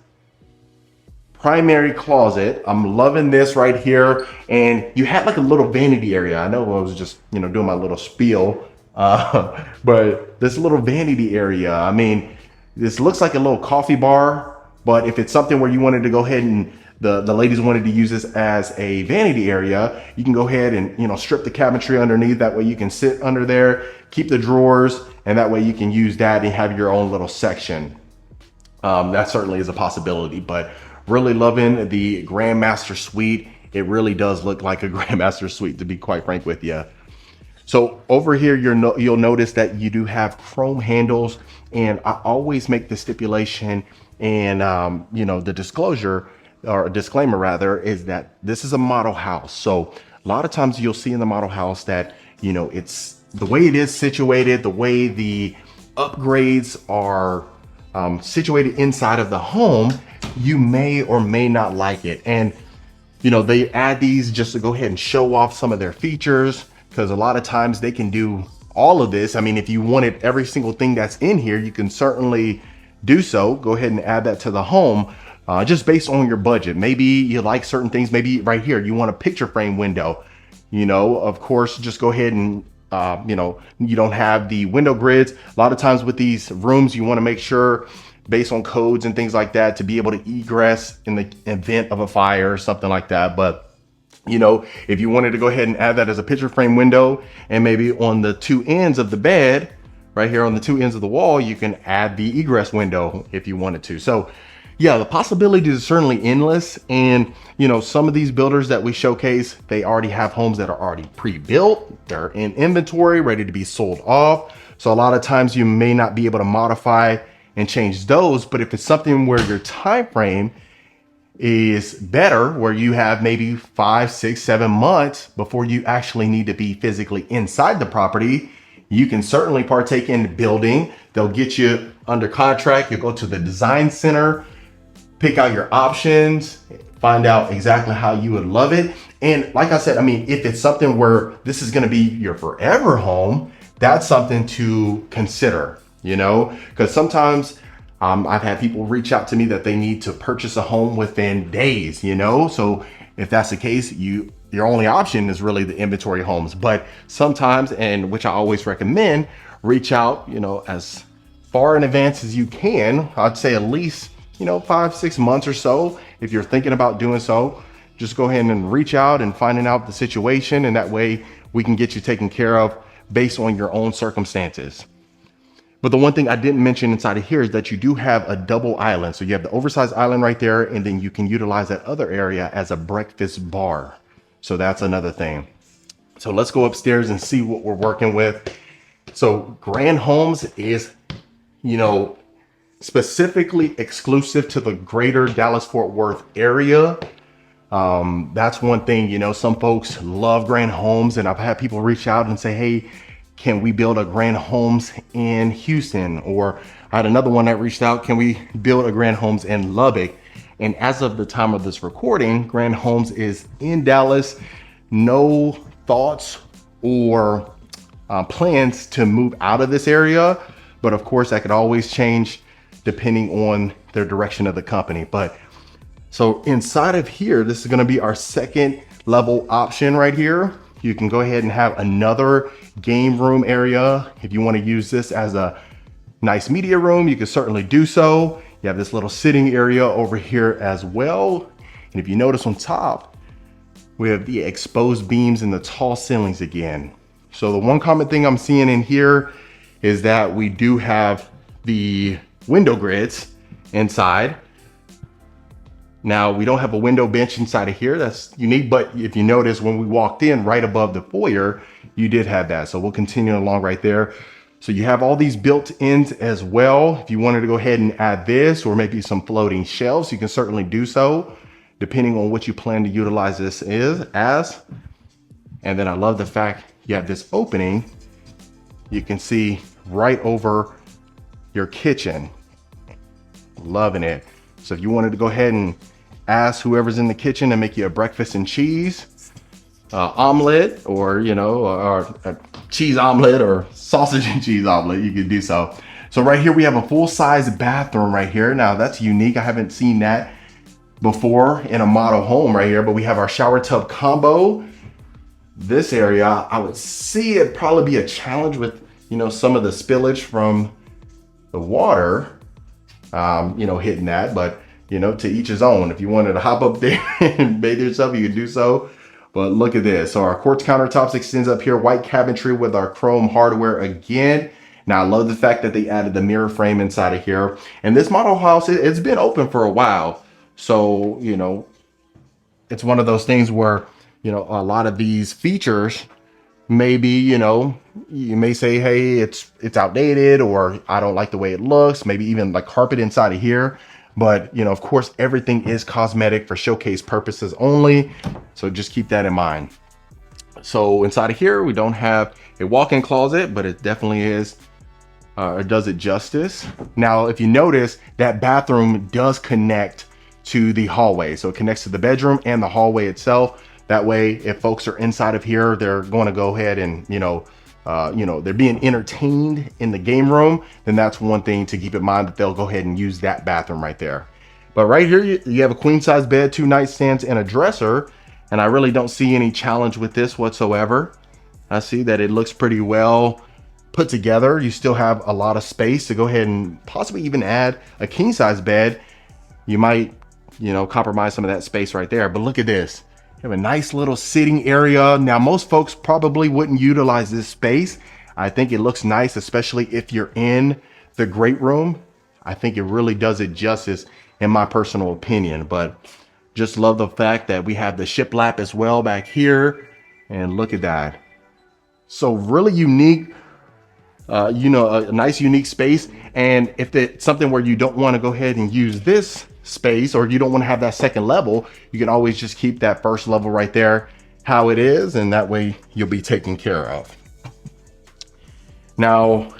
primary closet. I'm loving this right here. And you had like a little vanity area. I know I was just, doing my little spiel, but this little vanity area, I mean, this looks like a little coffee bar, but if it's something where you wanted to go ahead and the ladies wanted to use this as a vanity area, you can go ahead and, strip the cabinetry underneath. That way you can sit under there, keep the drawers, and that way you can use that and have your own little section. That certainly is a possibility, but really loving the Grand Master Suite. It really does look like a Grand Master Suite, to be quite frank with you. So over here, you'll notice that you do have chrome handles, and I always make the stipulation and, the disclosure or disclaimer rather, is that this is a model house. So a lot of times you'll see in the model house that, it's the way it is situated, the way the upgrades are situated inside of the home, you may or may not like it. And, they add these just to go ahead and show off some of their features, because a lot of times they can do all of this. I mean, if you wanted every single thing that's in here, you can certainly do so. Go ahead and add that to the home. Just based on your budget. Maybe you like certain things. Maybe right here, you want a picture frame window. Of course, just go ahead and, you don't have the window grids. A lot of times with these rooms, you want to make sure based on codes and things like that to be able to egress in the event of a fire or something like that. But, if you wanted to go ahead and add that as a picture frame window, and maybe on the 2 ends of the bed, right here on the 2 ends of the wall, you can add the egress window if you wanted to. So yeah, the possibilities are certainly endless. And, some of these builders that we showcase, they already have homes that are already pre-built. They're in inventory, ready to be sold off. So a lot of times you may not be able to modify and change those. But if it's something where your time frame is better, where you have maybe 5, 6, 7 months before you actually need to be physically inside the property. You can certainly partake in building. They'll get you under contract. You'll go to the design center, pick out your options, find out exactly how you would love it. And like I said, I mean, if it's something where this is going to be your forever home, that's something to consider, you know, because sometimes I've had people reach out to me that they need to purchase a home within days, you know? So if that's the case, your only option is really the inventory homes. But sometimes, and which I always recommend, reach out, you know, as far in advance as you can. I'd say at least, you know, 5, 6 months or so. If you're thinking about doing so, just go ahead and reach out and finding out the situation. And that way we can get you taken care of based on your own circumstances. But the one thing I didn't mention inside of here is that you do have a double island. So you have the oversized island right there, and then you can utilize that other area as a breakfast bar. So that's another thing. So let's go upstairs and see what we're working with. So Grand Homes is, you know, specifically exclusive to the greater Dallas-Fort Worth area. That's one thing, you know, some folks love Grand Homes, and I've had people reach out and say, hey, can we build a Grand Homes in Houston? Or I had another one that reached out, can we build a Grand Homes in Lubbock? And as of the time of this recording, Grand Homes is in Dallas. No thoughts or plans to move out of this area. But of course, that could always change depending on their direction of the company. But so inside of here, this is gonna be our second level option right here. You can go ahead and have another game room area. If you want to use this as a nice media room, you can certainly do so. You have this little sitting area over here as well. And if you notice on top, we have the exposed beams and the tall ceilings again. So the one common thing I'm seeing in here is that we do have the window grids inside. Now, we don't have a window bench inside of here. That's unique, but if you notice when we walked in right above the foyer, you did have that. So we'll continue along right there. So you have all these built-ins as well. If you wanted to go ahead and add this or maybe some floating shelves, you can certainly do so, depending on what you plan to utilize this as. And then I love the fact you have this opening. You can see right over your kitchen. Loving it. So if you wanted to go ahead and ask whoever's in the kitchen to make you a breakfast and cheese omelet, or, you know, or a cheese omelet or sausage and cheese omelet, you can do so. So right here, we have a full-size bathroom right here. Now that's unique. I haven't seen that before in a model home right here, but we have our shower tub combo. This area, I would see it probably be a challenge with, you know, some of the spillage from the water, you know, hitting that, but you know, to each his own. If you wanted to hop up there and bathe yourself, you could do so. But look at this. So our quartz countertops extends up here, white cabinetry with our chrome hardware again. Now I love the fact that they added the mirror frame inside of here. And this model house, it's been open for a while. So, you know, it's one of those things where, you know, a lot of these features, maybe, you know, you may say, hey, it's outdated, or I don't like the way it looks, maybe even like carpet inside of here. But, you know, of course, everything is cosmetic for showcase purposes only. So just keep that in mind. So inside of here, we don't have a walk-in closet, but it definitely is, it does it justice. Now, if you notice, that bathroom does connect to the hallway. So it connects to the bedroom and the hallway itself. That way, if folks are inside of here, they're going to go ahead and, you know, they're being entertained in the game room, then that's one thing to keep in mind, that they'll go ahead and use that bathroom right there. But right here, you have a queen size bed, 2 nightstands, and a dresser. And I really don't see any challenge with this whatsoever. I see that it looks pretty well put together. You still have a lot of space to go ahead and possibly even add a king size bed. You might, you know, compromise some of that space right there. But look at this. You have a nice little sitting area. Now, most folks probably wouldn't utilize this space. I think it looks nice, especially if you're in the great room. I think it really does it justice, in my personal opinion. But just love the fact that we have the shiplap as well back here. And look at that. So really unique, you know, a nice unique space. And if it's something where you don't want to go ahead and use this space, or you don't want to have that second level, you can always just keep that first level right there how it is, and that way you'll be taken care of. Now,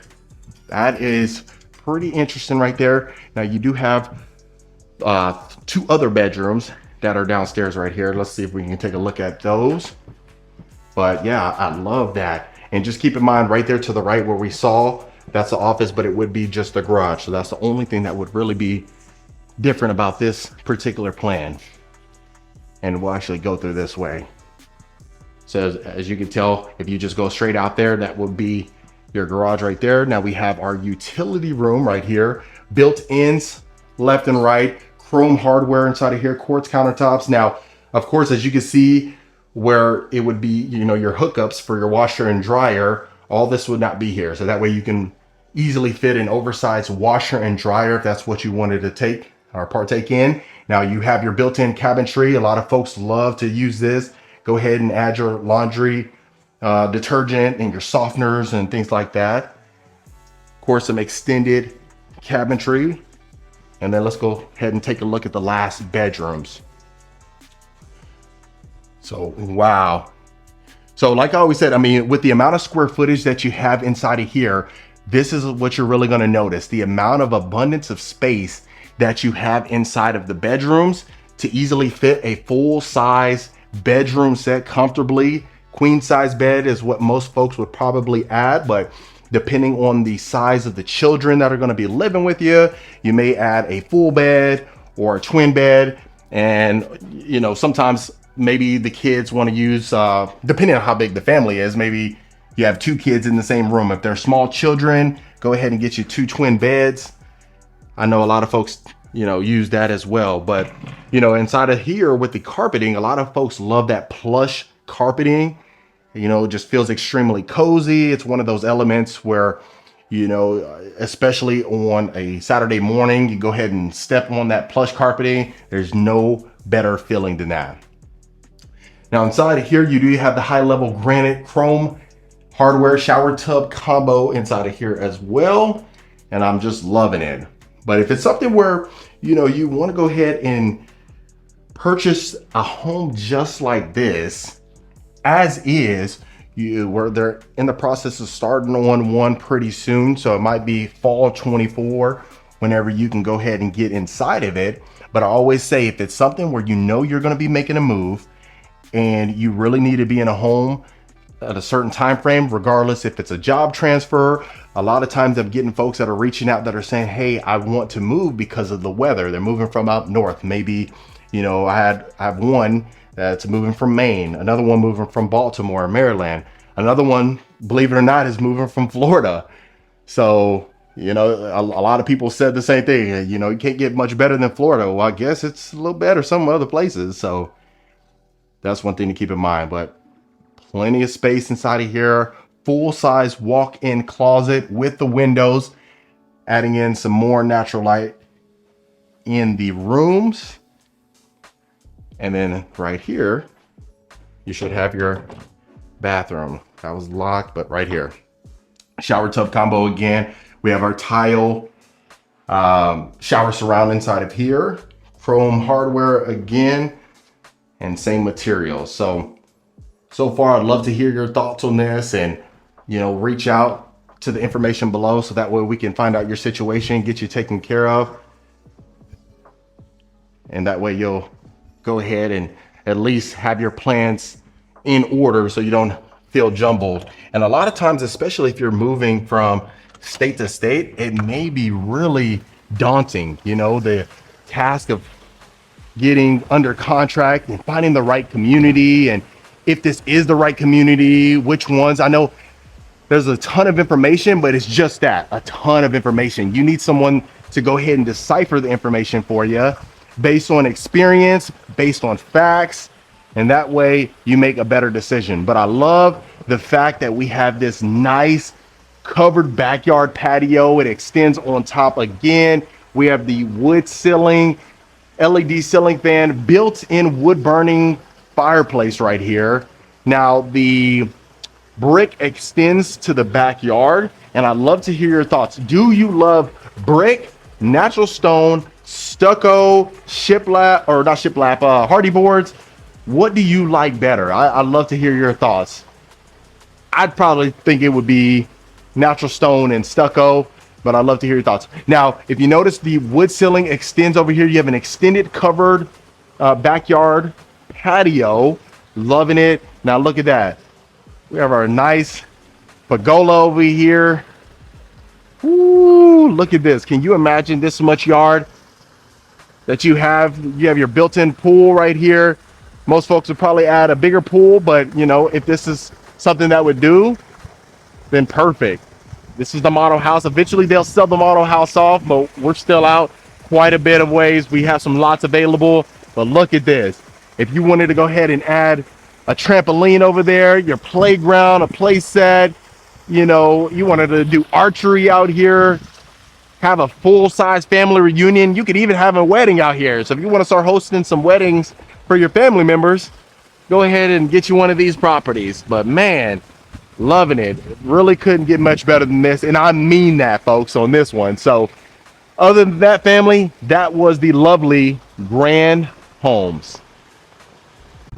that is pretty interesting right there. Now you do have 2 other bedrooms that are downstairs right here. Let's see if we can take a look at those. But yeah, I love that. And just keep in mind right there to the right where we saw, that's the office, but it would be just a garage. So that's the only thing that would really be different about this particular plan. And we'll actually go through this way. So as you can tell, if you just go straight out there, that would be your garage right there. Now we have our utility room right here, built-ins left and right, chrome hardware inside of here, quartz countertops. Now, of course, as you can see where it would be, you know, your hookups for your washer and dryer, all this would not be here. So that way you can easily fit an oversized washer and dryer if that's what you wanted to take or partake in. Now you have your built-in cabinetry. A lot of folks love to use this. Go ahead and add your laundry detergent and your softeners and things like that. Of course, some extended cabinetry. And then let's go ahead and take a look at the last bedrooms. So, wow. So like I always said, I mean, with the amount of square footage that you have inside of here, this is what you're really going to notice. The amount of abundance of space that you have inside of the bedrooms to easily fit a full size bedroom set comfortably. Queen size bed is what most folks would probably add, but depending on the size of the children that are going to be living with you, you may add a full bed or a twin bed. And, you know, sometimes maybe the kids want to use, depending on how big the family is, maybe you have 2 kids in the same room. If they're small children, go ahead and get you 2 twin beds. I know a lot of folks, you know, use that as well. But, you know, inside of here with the carpeting, a lot of folks love that plush carpeting. You know, it just feels extremely cozy. It's one of those elements where, you know, especially on a Saturday morning, you go ahead and step on that plush carpeting. There's no better feeling than that. Now inside of here, you do have the high level granite chrome hardware shower tub combo inside of here as well. And I'm just loving it. But if it's something where, you know, you want to go ahead and purchase a home just like this, as is, where they're in the process of starting on one pretty soon. So it might be fall 24 whenever you can go ahead and get inside of it. But I always say, if it's something where you know you're going to be making a move and you really need to be in a home at a certain time frame, regardless if it's a job transfer, a lot of times I'm getting folks that are reaching out that are saying, hey, I want to move because of the weather. They're moving from up north. Maybe, you know, I have one that's moving from Maine, another one moving from Baltimore, Maryland, another one, believe it or not, is moving from Florida. So, you know, a lot of people said the same thing. You know, you can't get much better than Florida. Well, I guess it's a little better some other places. So that's one thing to keep in mind. But plenty of space inside of here. Full size walk-in closet with the windows, adding in some more natural light in the rooms. And then right here, you should have your bathroom. That was locked, but right here. Shower tub combo again. We have our tile shower surround inside of here. Chrome hardware again, and same materials. So far, I'd love to hear your thoughts on this, and, you know, reach out to the information below so that way we can find out your situation, get you taken care of. And that way you'll go ahead and at least have your plans in order so you don't feel jumbled. And a lot of times, especially if you're moving from state to state, it may be really daunting, you know, the task of getting under contract and finding the right community, and if this is the right community, which ones. I know there's a ton of information, but it's just that, a ton of information. You need someone to go ahead and decipher the information for you based on experience, based on facts, and that way you make a better decision. But I love the fact that we have this nice covered backyard patio. It extends on top again. We have the wood ceiling, LED ceiling fan, built-in wood burning fireplace right here. Now the brick extends to the backyard, and I'd love to hear your thoughts. Do you love brick, natural stone, Stucco, shiplap, or not shiplap, hardy boards. What do you like better? I'd love to hear your thoughts. I'd probably think it would be natural stone and stucco, but I'd love to hear your thoughts. Now, if you notice, the wood ceiling extends over here. You have an extended covered backyard patio. Loving it. Now look at that. We have our nice pergola over here. Ooh, look at this. Can you imagine this much yard that you have? You have your built-in pool right here. Most folks would probably add a bigger pool, but you know, if this is something that would do, then perfect. This is the model house. Eventually they'll sell the model house off, but we're still out quite a bit of ways. We have some lots available, but look at this. If you wanted to go ahead and add a trampoline over there, your playground, a play set, you know, you wanted to do archery out here, have a full-size family reunion. You could even have a wedding out here. So if you want to start hosting some weddings for your family members, go ahead and get you one of these properties. But man, loving it. Really couldn't get much better than this. And I mean that, folks, on this one. So other than that, family, that was the lovely Grand Homes.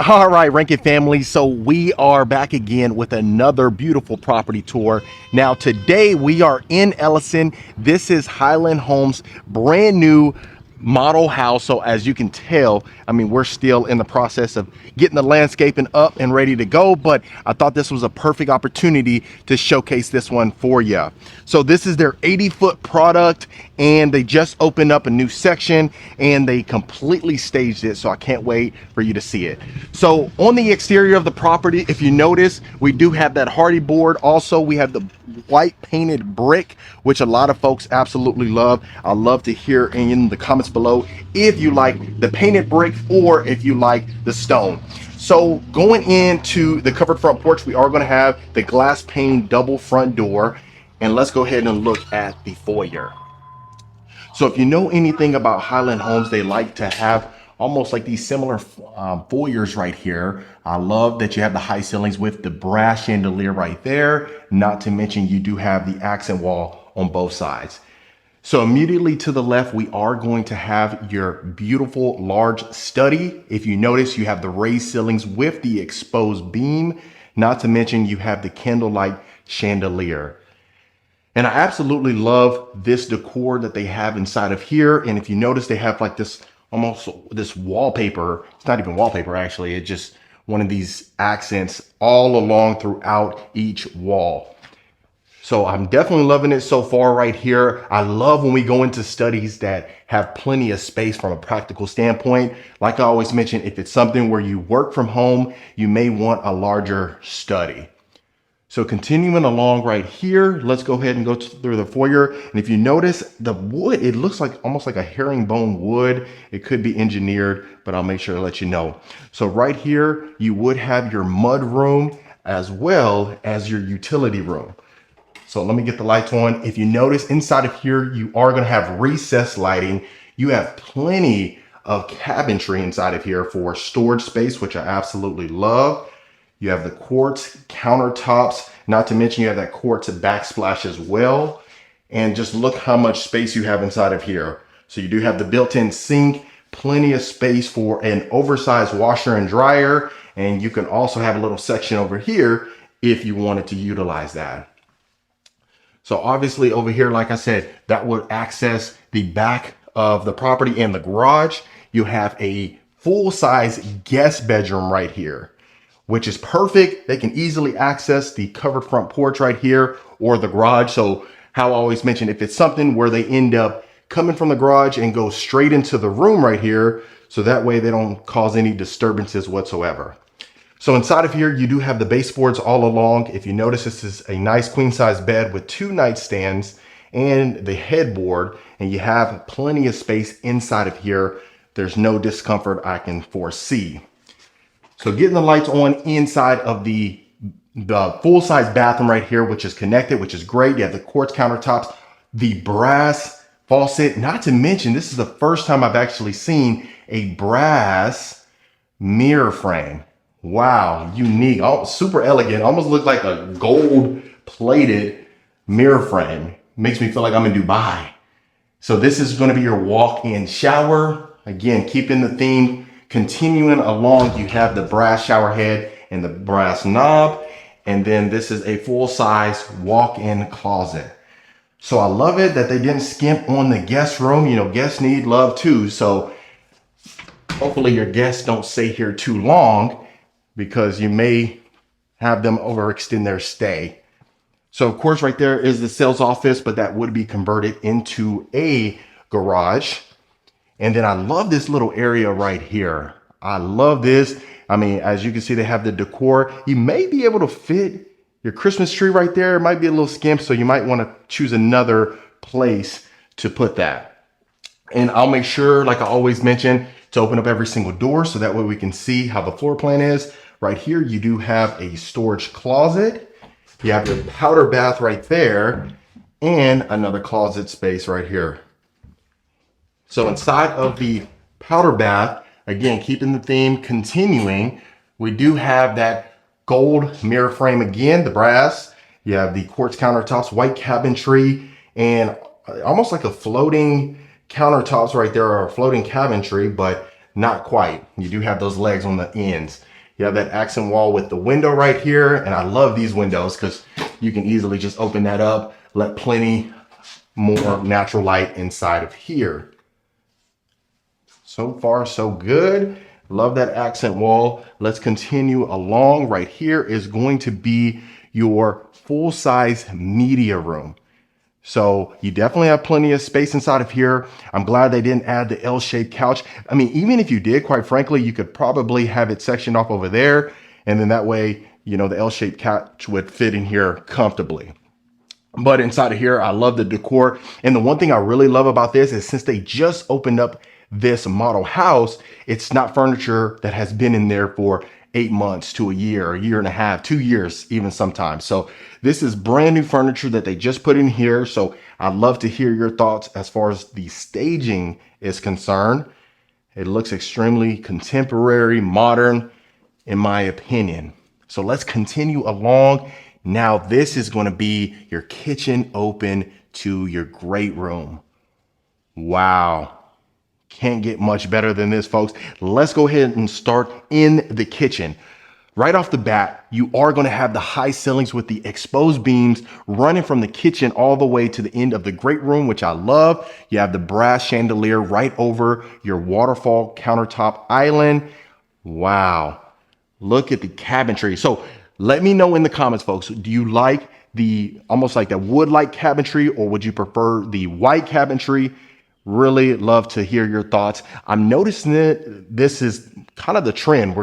All right, Rankin family. So we are back again with another beautiful property tour. Now, today we are in Ellison. This is Highland Homes, brand new model house. So as you can tell, I mean, we're still in the process of getting the landscaping up and ready to go, but I thought this was a perfect opportunity to showcase this one for you. So this is their 80-foot product, and they just opened up a new section and they completely staged it. So I can't wait for you to see it. So on the exterior of the property, if you notice, we do have that hardy board. Also, we have the white painted brick, which a lot of folks absolutely love. I'd love to hear in the comments below if you like the painted brick or if you like the stone. So going into the covered front porch, we are going to have the glass pane double front door, and let's go ahead and look at the foyer. So if you know anything about Highland Homes, they like to have almost like these similar foyers right here. I love that you have the high ceilings with the brass chandelier right there. Not to mention you do have the accent wall on both sides. So immediately to the left, we are going to have your beautiful large study. If you notice, you have the raised ceilings with the exposed beam. Not to mention you have the candlelight chandelier. And I absolutely love this decor that they have inside of here. And if you notice, they have like this almost this wallpaper. It's not even wallpaper, actually. It's just one of these accents all along throughout each wall. So I'm definitely loving it so far right here. I love when we go into studies that have plenty of space from a practical standpoint. Like I always mention, if it's something where you work from home, you may want a larger study. So continuing along right here, let's go ahead and go through the foyer. And if you notice the wood, it looks like almost like a herringbone wood. It could be engineered, but I'll make sure to let you know. So right here, you would have your mud room as well as your utility room. So let me get the lights on. If you notice inside of here, you are going to have recessed lighting. You have plenty of cabinetry inside of here for storage space, which I absolutely love. You have the quartz countertops, not to mention you have that quartz backsplash as well. And just look how much space you have inside of here. So you do have the built-in sink, plenty of space for an oversized washer and dryer. And you can also have a little section over here if you wanted to utilize that. So obviously over here, like I said, that would access the back of the property and the garage. You have a full-size guest bedroom right here, which is perfect. They can easily access the covered front porch right here or the garage. So how I always mention, if it's something where they end up coming from the garage and go straight into the room right here, so that way they don't cause any disturbances whatsoever. So inside of here, you do have the baseboards all along. If you notice, this is a nice queen size bed with 2 nightstands and the headboard, and you have plenty of space inside of here. There's no discomfort I can foresee. So getting the lights on inside of the full-size bathroom right here, which is connected, which is great. You have the quartz countertops, the brass faucet. Not to mention, this is the first time I've actually seen a brass mirror frame. Wow, unique, oh, super elegant. Almost looks like a gold-plated mirror frame. Makes me feel like I'm in Dubai. So this is going to be your walk-in shower. Again, keeping the theme, continuing along, you have the brass shower head and the brass knob. And then this is a full-size walk-in closet. So I love it that they didn't skimp on the guest room. You know, guests need love too. So hopefully your guests don't stay here too long, because you may have them overextend their stay. So of course, right there is the sales office, but that would be converted into a garage. And then I love this little area right here. I love this. I mean, as you can see, they have the decor. You may be able to fit your Christmas tree right there. It might be a little skimp, so you might want to choose another place to put that. And I'll make sure, like I always mention, to open up every single door so that way we can see how the floor plan is. Right here, you do have a storage closet. You have your powder bath right there and another closet space right here. So inside of the powder bath, again, keeping the theme continuing, we do have that gold mirror frame again, the brass. You have the quartz countertops, white cabinetry, and almost like a floating countertops right there, or a floating cabinetry, but not quite. You do have those legs on the ends. You have that accent wall with the window right here. And I love these windows because you can easily just open that up, let plenty more natural light inside of here. So far, so good. Love that accent wall. Let's continue along. Right here is going to be your full-size media room. So you definitely have plenty of space inside of here. I'm glad they didn't add the L-shaped couch. I mean, even if you did, quite frankly, you could probably have it sectioned off over there. And then that way, you know, the L-shaped couch would fit in here comfortably. But inside of here, I love the decor. And the one thing I really love about this is, since they just opened up this model house, it's not furniture that has been in there for 8 months to a year and a half, 2 years, even sometimes. So this is brand new furniture that they just put in here. So I'd love to hear your thoughts as far as the staging is concerned. It looks extremely contemporary, modern, in my opinion. So let's continue along. Now this is going to be your kitchen open to your great room. Wow. Can't get much better than this, folks. Let's go ahead and start in the kitchen. Right off the bat, you are going to have the high ceilings with the exposed beams running from the kitchen all the way to the end of the great room, which I love. You have the brass chandelier right over your waterfall countertop island. Wow. Look at the cabinetry. So let me know in the comments, folks, do you like the almost like that wood-like cabinetry, or would you prefer the white cabinetry? Really love to hear your thoughts. I'm noticing that this is kind of the trend.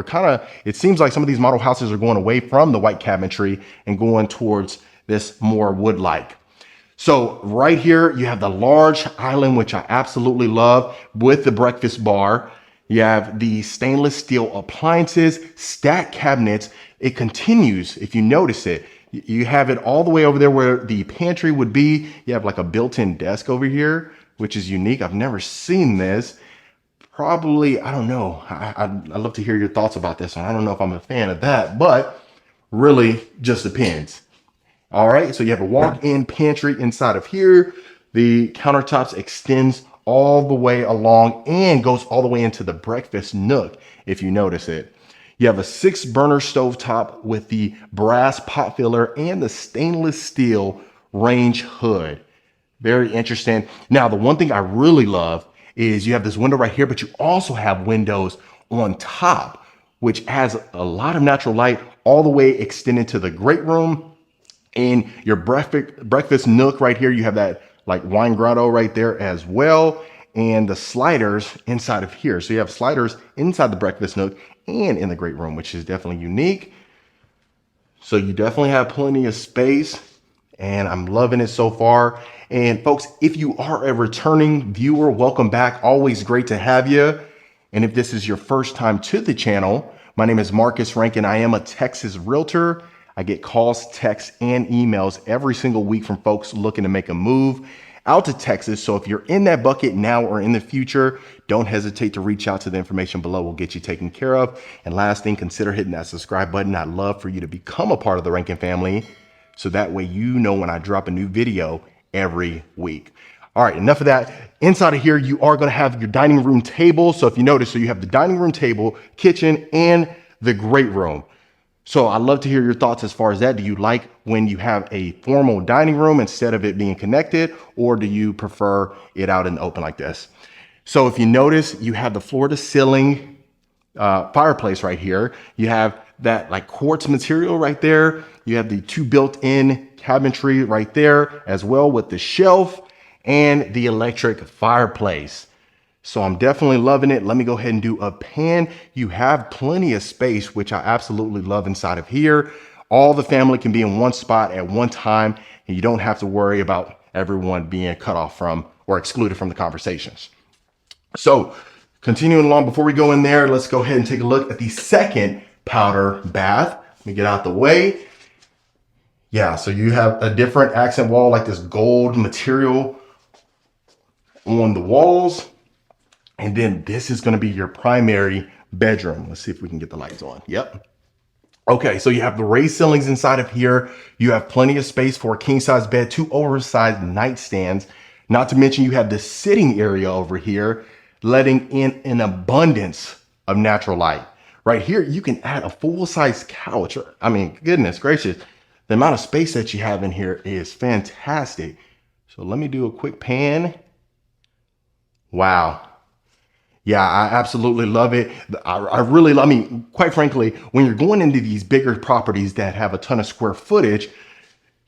It seems like some of these model houses are going away from the white cabinetry and going towards this more wood-like. So right here, you have the large island, which I absolutely love, with the breakfast bar. You have the stainless steel appliances, stacked cabinets. It continues, if you notice it. You have it all the way over there where the pantry would be. You have like a built-in desk over here, which is unique. I've never seen this. Probably, I don't know. I'd love to hear your thoughts about this. I don't know if I'm a fan of that, but really just depends. All right, so you have a walk-in pantry inside of here. The countertops extends all the way along and goes all the way into the breakfast nook, if you notice it. You have a 6-burner stovetop with the brass pot filler and the stainless steel range hood. Very interesting. Now, the one thing I really love is you have this window right here, but you also have windows on top, which has a lot of natural light all the way extended to the great room. In your breakfast nook right here, you have that like wine grotto right there as well. And the sliders inside of here. So you have sliders inside the breakfast nook and in the great room, which is definitely unique. So you definitely have plenty of space, and I'm loving it so far. And folks, if you are a returning viewer, welcome back. Always great to have you. And if this is your first time to the channel, my name is Marcus Rankin. I am a Texas realtor. I get calls, texts, and emails every single week from folks looking to make a move out to Texas. So if you're in that bucket now or in the future, don't hesitate to reach out to the information below. We'll get you taken care of. And last thing, consider hitting that subscribe button. I'd love for you to become a part of the Rankin family, so that way you know when I drop a new video every week. All right, enough of that. Inside of here, you are gonna have your dining room table. So if you notice, so you have the dining room table, kitchen, and the great room. So I'd love to hear your thoughts as far as that. Do you like when you have a formal dining room instead of it being connected, or do you prefer it out in the open like this? So if you notice, you have the floor to ceiling fireplace right here. You have that like quartz material right there. You have the two built-in cabinetry right there as well with the shelf and the electric fireplace. So I'm definitely loving it. Let me go ahead and do a pan. You have plenty of space, which I absolutely love inside of here. All the family can be in one spot at one time, and you don't have to worry about everyone being cut off from or excluded from the conversations. So continuing along, before we go in there, let's go ahead and take a look at the second powder bath. Let me get out the way. Yeah, so you have a different accent wall, like this gold material on the walls. And then this is going to be your primary bedroom. Let's see if we can get the lights on. Yep. Okay, so you have the raised ceilings inside of here. You have plenty of space for a king size bed, two oversized nightstands. Not to mention you have the sitting area over here, letting in an abundance of natural light. Right here, you can add a full-size couch. I mean, goodness gracious, the amount of space that you have in here is fantastic. So let me do a quick pan. Wow. Yeah, I absolutely love it. I really, I mean, quite frankly, when you're going into these bigger properties that have a ton of square footage,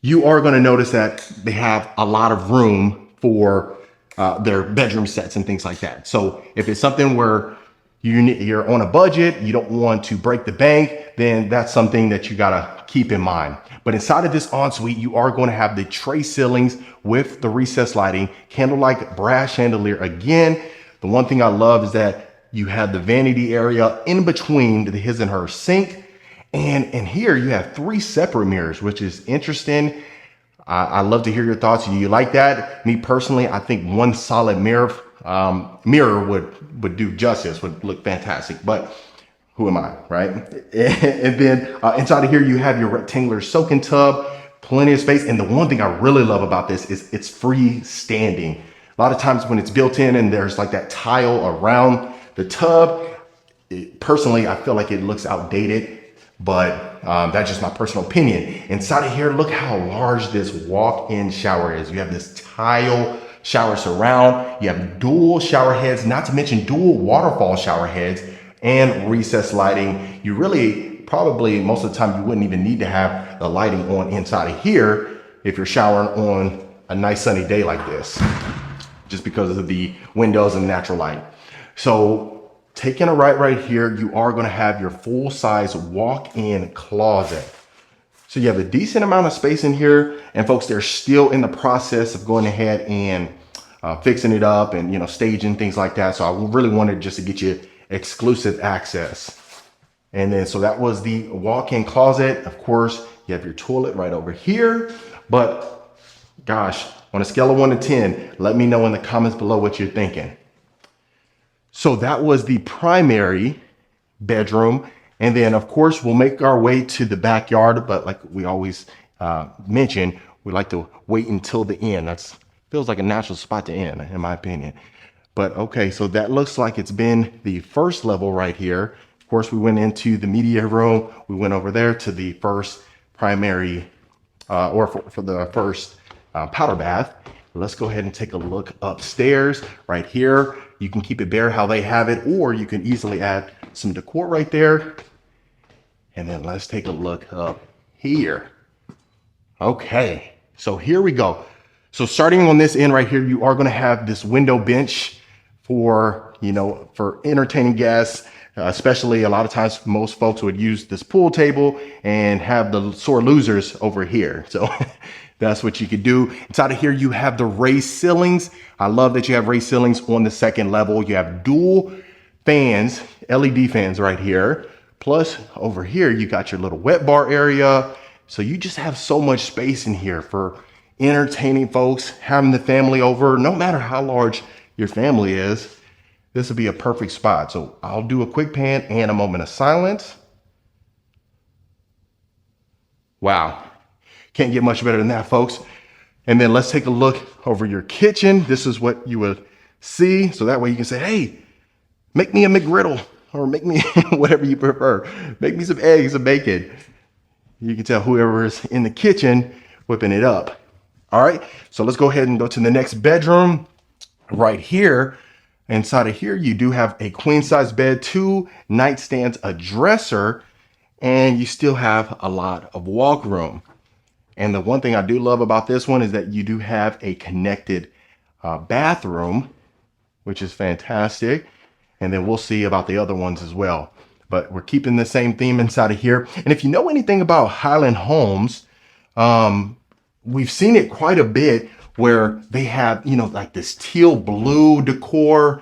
you are going to notice that they have a lot of room for their bedroom sets and things like that. So if it's something where you're on a budget, you don't want to break the bank, then that's something that you got to keep in mind. But inside of this ensuite, you are going to have the tray ceilings with the recessed lighting, candlelight brass chandelier again. The one thing I love is that you have the vanity area in between the his and her sink. And in here you have three separate mirrors, which is interesting. I love to hear your thoughts. Do you like that? Me personally, I think one solid mirror would do justice, would look fantastic. But who am I, right? And then inside of here, you have your rectangular soaking tub, plenty of space. And the one thing I really love about this is it's freestanding. A lot of times when it's built in and there's like that tile around the tub, personally, I feel like it looks outdated, but that's just my personal opinion. Inside of here, look how large this walk-in shower is. You have this tile shower surround, you have dual shower heads, not to mention dual waterfall shower heads and recessed lighting. You really probably most of the time you wouldn't even need to have the lighting on inside of here if you're showering on a nice sunny day like this, just because of the windows and natural light. So taking a right here, you are going to have your full size walk-in closet. So you have a decent amount of space in here, and folks, they're still in the process of going ahead and fixing it up and, you know, staging things like that. So I really wanted just to get you exclusive access. And then, so that was the walk-in closet. Of course, you have your toilet right over here, but gosh, on a scale of 1 to 10, let me know in the comments below what you're thinking. So that was the primary bedroom. And then of course, we'll make our way to the backyard, but like we always mention, we like to wait until the end. That's feels like a natural spot to end, in my opinion. But okay, so that looks like it's been the first level right here. Of course, we went into the media room. We went over there to the first primary, for the first powder bath. Let's go ahead and take a look upstairs right here. You can keep it bare how they have it, or you can easily add some decor right there. And then let's take a look up here. Okay, so here we go. So starting on this end right here, you are going to have this window bench for, you know, for entertaining guests. Especially a lot of times, most folks would use this pool table and have the sore losers over here. So that's what you could do. Inside of here, you have the raised ceilings. I love that you have raised ceilings on the second level. You have dual fans, LED fans right here. Plus over here, you got your little wet bar area. So you just have so much space in here for entertaining folks, having the family over, no matter how large your family is. This would be a perfect spot. So I'll do a quick pan and a moment of silence. Wow. Can't get much better than that, folks. And then let's take a look over your kitchen. This is what you would see. So that way you can say, hey, make me a McGriddle, or make me whatever you prefer. Make me some eggs and bacon. You can tell whoever is in the kitchen whipping it up. All right, so let's go ahead and go to the next bedroom. Right here, inside of here, you do have a queen size bed, 2 nightstands, a dresser, and you still have a lot of walk room. And the one thing I do love about this one is that you do have a connected bathroom, which is fantastic. And then we'll see about the other ones as well. But we're keeping the same theme inside of here. And if you know anything about Highland Homes, we've seen it quite a bit where they have, you know, like this teal blue decor.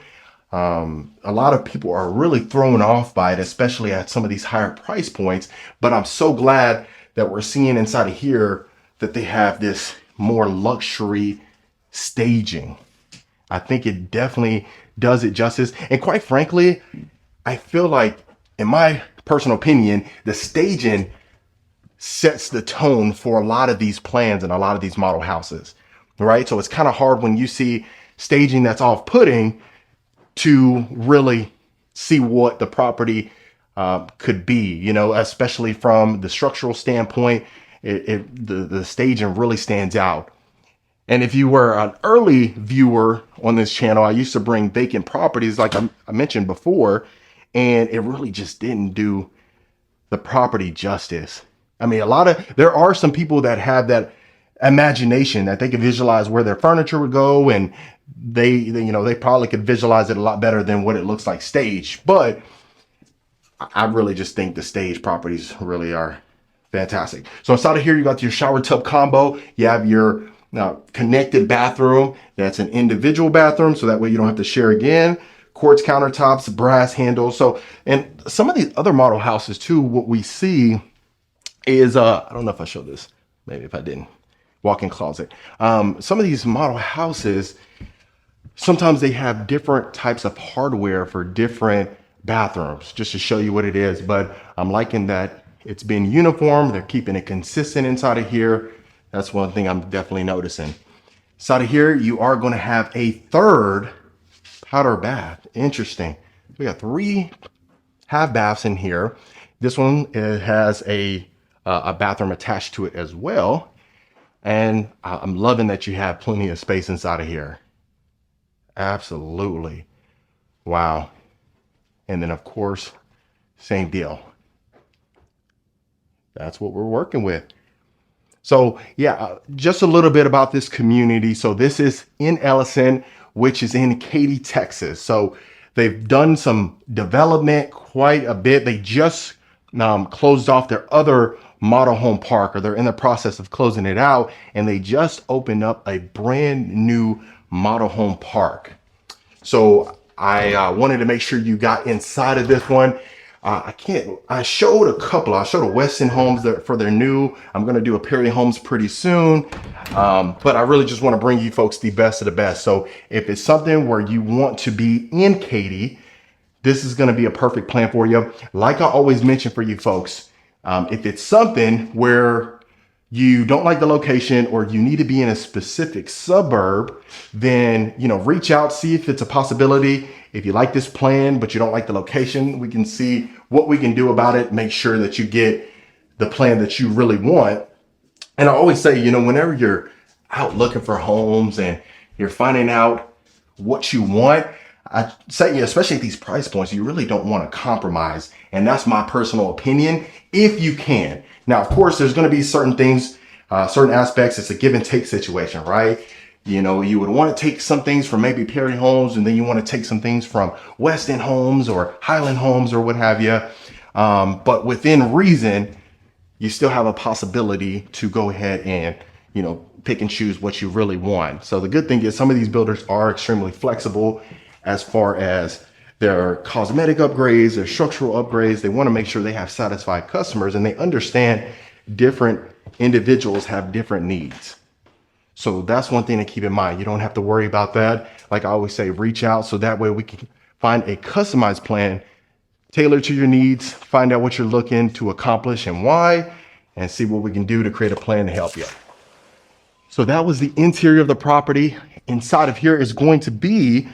A lot of people are really thrown off by it, especially at some of these higher price points. But I'm so glad that we're seeing inside of here that they have this more luxury staging. I think it definitely does it justice. And quite frankly, I feel like, in my personal opinion, the staging sets the tone for a lot of these plans and a lot of these model houses, right? So it's kind of hard when you see staging that's off-putting to really see what the property could be, you know, especially from the structural standpoint. The staging really stands out. And if you were an early viewer on this channel, I used to bring vacant properties like I mentioned before, and it really just didn't do the property justice. I mean, there are some people that have that imagination that they can visualize where their furniture would go, and they probably could visualize it a lot better than what it looks like staged. But I really just think the stage properties really are fantastic. So inside of here, you got your shower tub combo. You have your connected bathroom. That's an individual bathroom, so that way you don't have to share again. Quartz countertops, brass handles. So, and some of these other model houses too, what we see is, I don't know if I showed this, maybe if I didn't, walk-in closet. Some of these model houses, sometimes they have different types of hardware for different bathrooms, just to show you what it is. But I'm liking that it's been uniform. They're keeping it consistent inside of here. That's one thing I'm definitely noticing. Inside of here, you are going to have a third powder bath. Interesting. We got 3 half baths in here. This one, it has a bathroom attached to it as well. And I'm loving that you have plenty of space inside of here. Absolutely. Wow. And then of course, same deal. That's what we're working with. So yeah, just a little bit about this community. So this is in Ellison, which is in Katy, Texas. So they've done some development quite a bit. They just closed off their other model home park, or they're in the process of closing it out. And they just opened up a brand new model home park. So I wanted to make sure you got inside of this one. I showed a couple. I showed a Weston Homes for their new. I'm going to do a Perry Homes pretty soon. But I really just want to bring you folks the best of the best. So if it's something where you want to be in Katy, this is going to be a perfect plan for you. Like I always mention for you folks, if it's something where you don't like the location or you need to be in a specific suburb, then, reach out, see if it's a possibility. If you like this plan, but you don't like the location, we can see what we can do about it. Make sure that you get the plan that you really want. And I always say, whenever you're out looking for homes and you're finding out what you want, I say, especially at these price points, you really don't want to compromise. And that's my personal opinion, if you can. Now, of course, there's going to be certain things, certain aspects. It's a give and take situation, right? You would want to take some things from maybe Perry Homes, and then you want to take some things from Weston Homes or Highland Homes or what have you. But within reason, you still have a possibility to go ahead and, pick and choose what you really want. So the good thing is some of these builders are extremely flexible as far as their cosmetic upgrades, their structural upgrades. They want to make sure they have satisfied customers, and they understand different individuals have different needs. So that's one thing to keep in mind. You don't have to worry about that. Like I always say, reach out so that way we can find a customized plan tailored to your needs, find out what you're looking to accomplish and why, and see what we can do to create a plan to help you. So that was the interior of the property. Inside of here is going to be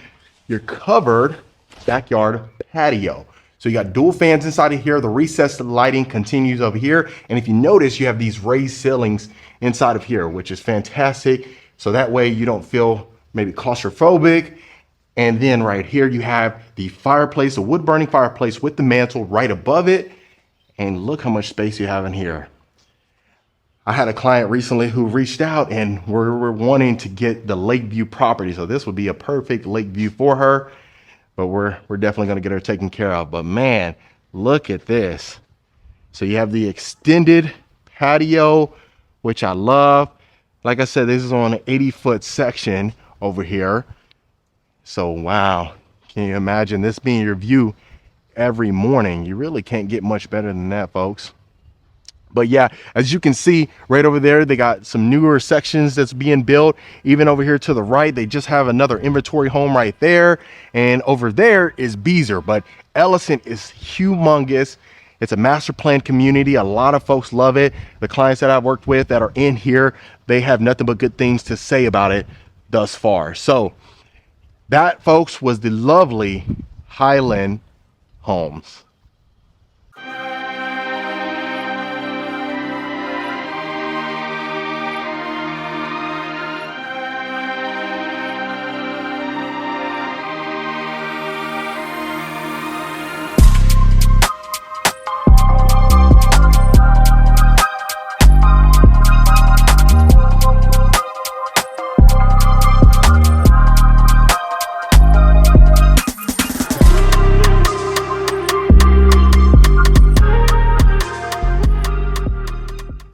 your covered backyard patio. So you got dual fans inside of here. The recessed lighting continues over here. And if you notice, you have these raised ceilings inside of here, which is fantastic. So that way you don't feel maybe claustrophobic. And then right here, you have the fireplace, a wood burning fireplace with the mantle right above it. And look how much space you have in here. I had a client recently who reached out and we're wanting to get the Lakeview property. So this would be a perfect Lakeview for her, but we're definitely going to get her taken care of. But man, look at this. So you have the extended patio, which I love. Like I said, this is on an 80-foot section over here. So wow, can you imagine this being your view every morning? You really can't get much better than that, folks. But yeah, as you can see right over there, they got some newer sections that's being built. Even over here to the right, they just have another inventory home right there. And over there is Beezer, but Ellison is humongous. It's a master plan community. A lot of folks love it. The clients that I've worked with that are in here, they have nothing but good things to say about it thus far. So that, folks, was the lovely Highland Homes.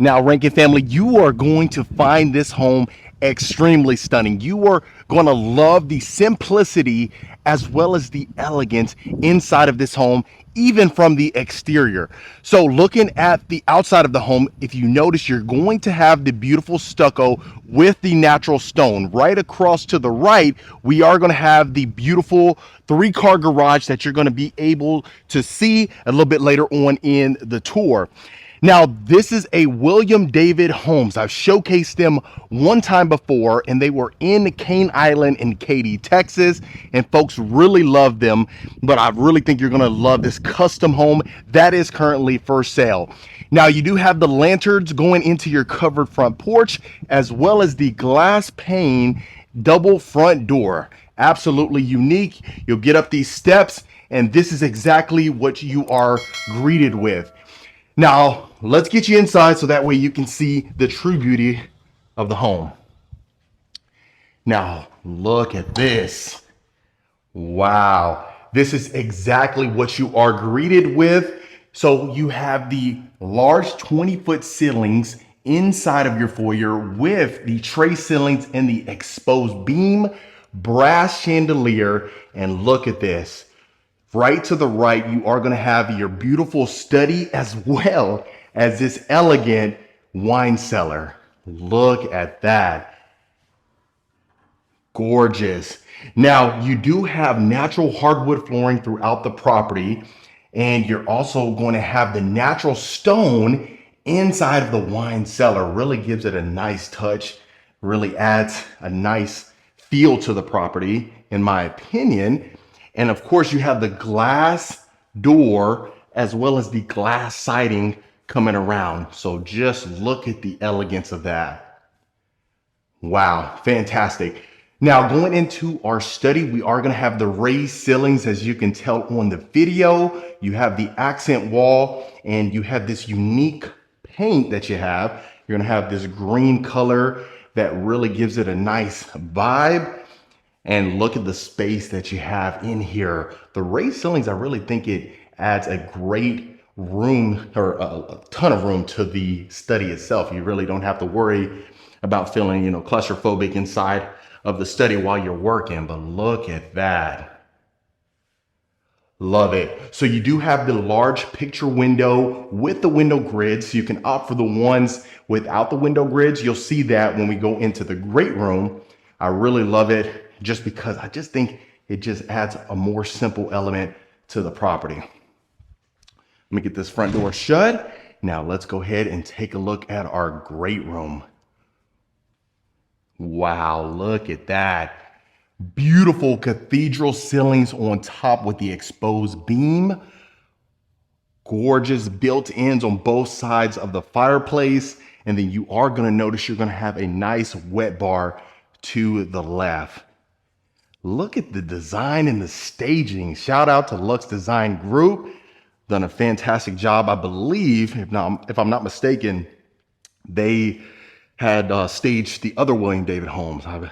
Now, Rankin family, you are going to find this home extremely stunning. You are going to love the simplicity as well as the elegance inside of this home, even from the exterior. So looking at the outside of the home, if you notice, you're going to have the beautiful stucco with the natural stone. Right across to the right, we are going to have the beautiful 3-car garage that you're going to be able to see a little bit later on in the tour. Now, this is a William David Homes. I've showcased them one time before, and they were in Cane Island in Katy, Texas, and folks really love them. But I really think you're going to love this custom home that is currently for sale. Now, you do have the lanterns going into your covered front porch, as well as the glass pane double front door. Absolutely unique. You'll get up these steps, and this is exactly what you are greeted with. Now, let's get you inside so that way you can see the true beauty of the home. Now, look at this. Wow. This is exactly what you are greeted with. So you have the large 20-foot ceilings inside of your foyer with the tray ceilings and the exposed beam, brass chandelier, and look at this. Right to the right, you are going to have your beautiful study as well as this elegant wine cellar. Look at that. Gorgeous. Now, you do have natural hardwood flooring throughout the property, and you're also going to have the natural stone inside of the wine cellar. Really gives it a nice touch, really adds a nice feel to the property, in my opinion. And of course, you have the glass door as well as the glass siding coming around. So just look at the elegance of that. Wow, fantastic. Now, going into our study, we are going to have the raised ceilings, as you can tell on the video. You have the accent wall, and you have this unique paint that you have. You're going to have this green color that really gives it a nice vibe. And look at the space that you have in here. The raised ceilings, I really think it adds a great room, or a ton of room, to the study itself. You really don't have to worry about feeling, claustrophobic inside of the study while you're working. But look at that. Love it. So you do have the large picture window with the window grids. So you can opt for the ones without the window grids. You'll see that when we go into the great room. I really love it, just because I just think it just adds a more simple element to the property. Let me get this front door shut. Now let's go ahead and take a look at our great room. Wow, look at that. Beautiful cathedral ceilings on top with the exposed beam. Gorgeous built-ins on both sides of the fireplace. And then you are gonna notice you're gonna have a nice wet bar to the left. Look at the design and the staging. Shout out to Lux Design Group. Done a fantastic job. I believe, if I'm not mistaken, they had staged the other William David homes. I'm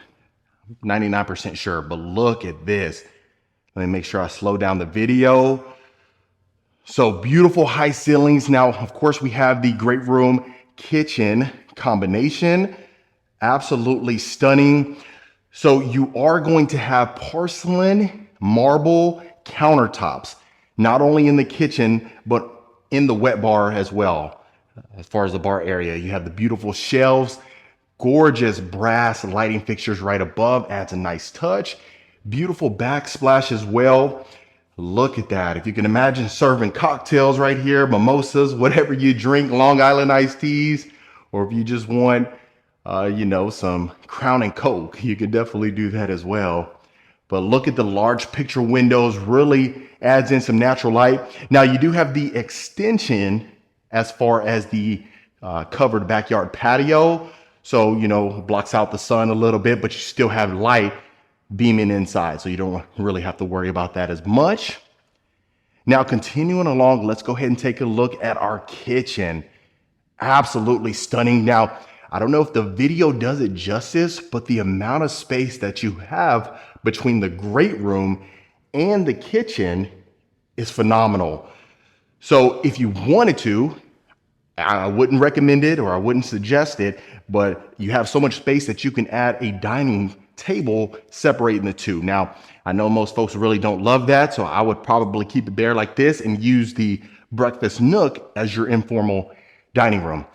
99% sure, but look at this. Let me make sure I slow down the video. So beautiful high ceilings. Now, of course, we have the great room kitchen combination. Absolutely stunning. So you are going to have porcelain marble countertops, not only in the kitchen, but in the wet bar as well. As far as the bar area, you have the beautiful shelves, gorgeous brass lighting fixtures right above, adds a nice touch. Beautiful backsplash as well. Look at that. If you can imagine serving cocktails right here, mimosas, whatever you drink, Long Island iced teas, or if you just want, some Crown and Coke, you could definitely do that as well. But look at the large picture windows, really adds in some natural light. Now you do have the extension as far as the covered backyard patio. So, blocks out the sun a little bit, but you still have light beaming inside. So you don't really have to worry about that as much. Now, continuing along, let's go ahead and take a look at our kitchen. Absolutely stunning. Now, I don't know if the video does it justice, but the amount of space that you have between the great room and the kitchen is phenomenal. So if you wanted to, I wouldn't recommend it or I wouldn't suggest it, but you have so much space that you can add a dining table separating the two. Now, I know most folks really don't love that, so I would probably keep it there like this and use the breakfast nook as your informal dining room.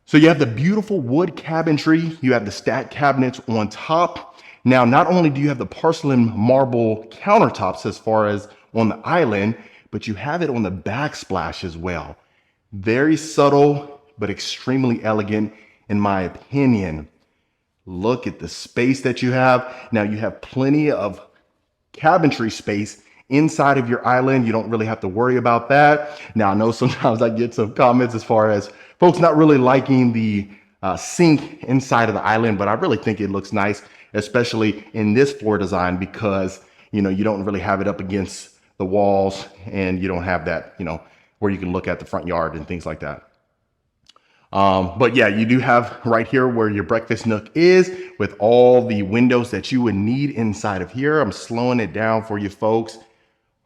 So you have the beautiful wood cabinetry, you have the stacked cabinets on top. Now, not only do you have the porcelain marble countertops as far as on the island, but you have it on the backsplash as well. Very subtle, but extremely elegant in my opinion. Look at the space that you have. Now you have plenty of cabinetry space inside of your island. You don't really have to worry about that. Now I know sometimes I get some comments as far as folks not really liking the sink inside of the island, but I really think it looks nice, especially in this floor design because, you don't really have it up against the walls and you don't have that, where you can look at the front yard and things like that. But yeah, you do have right here where your breakfast nook is with all the windows that you would need inside of here. I'm slowing it down for you folks.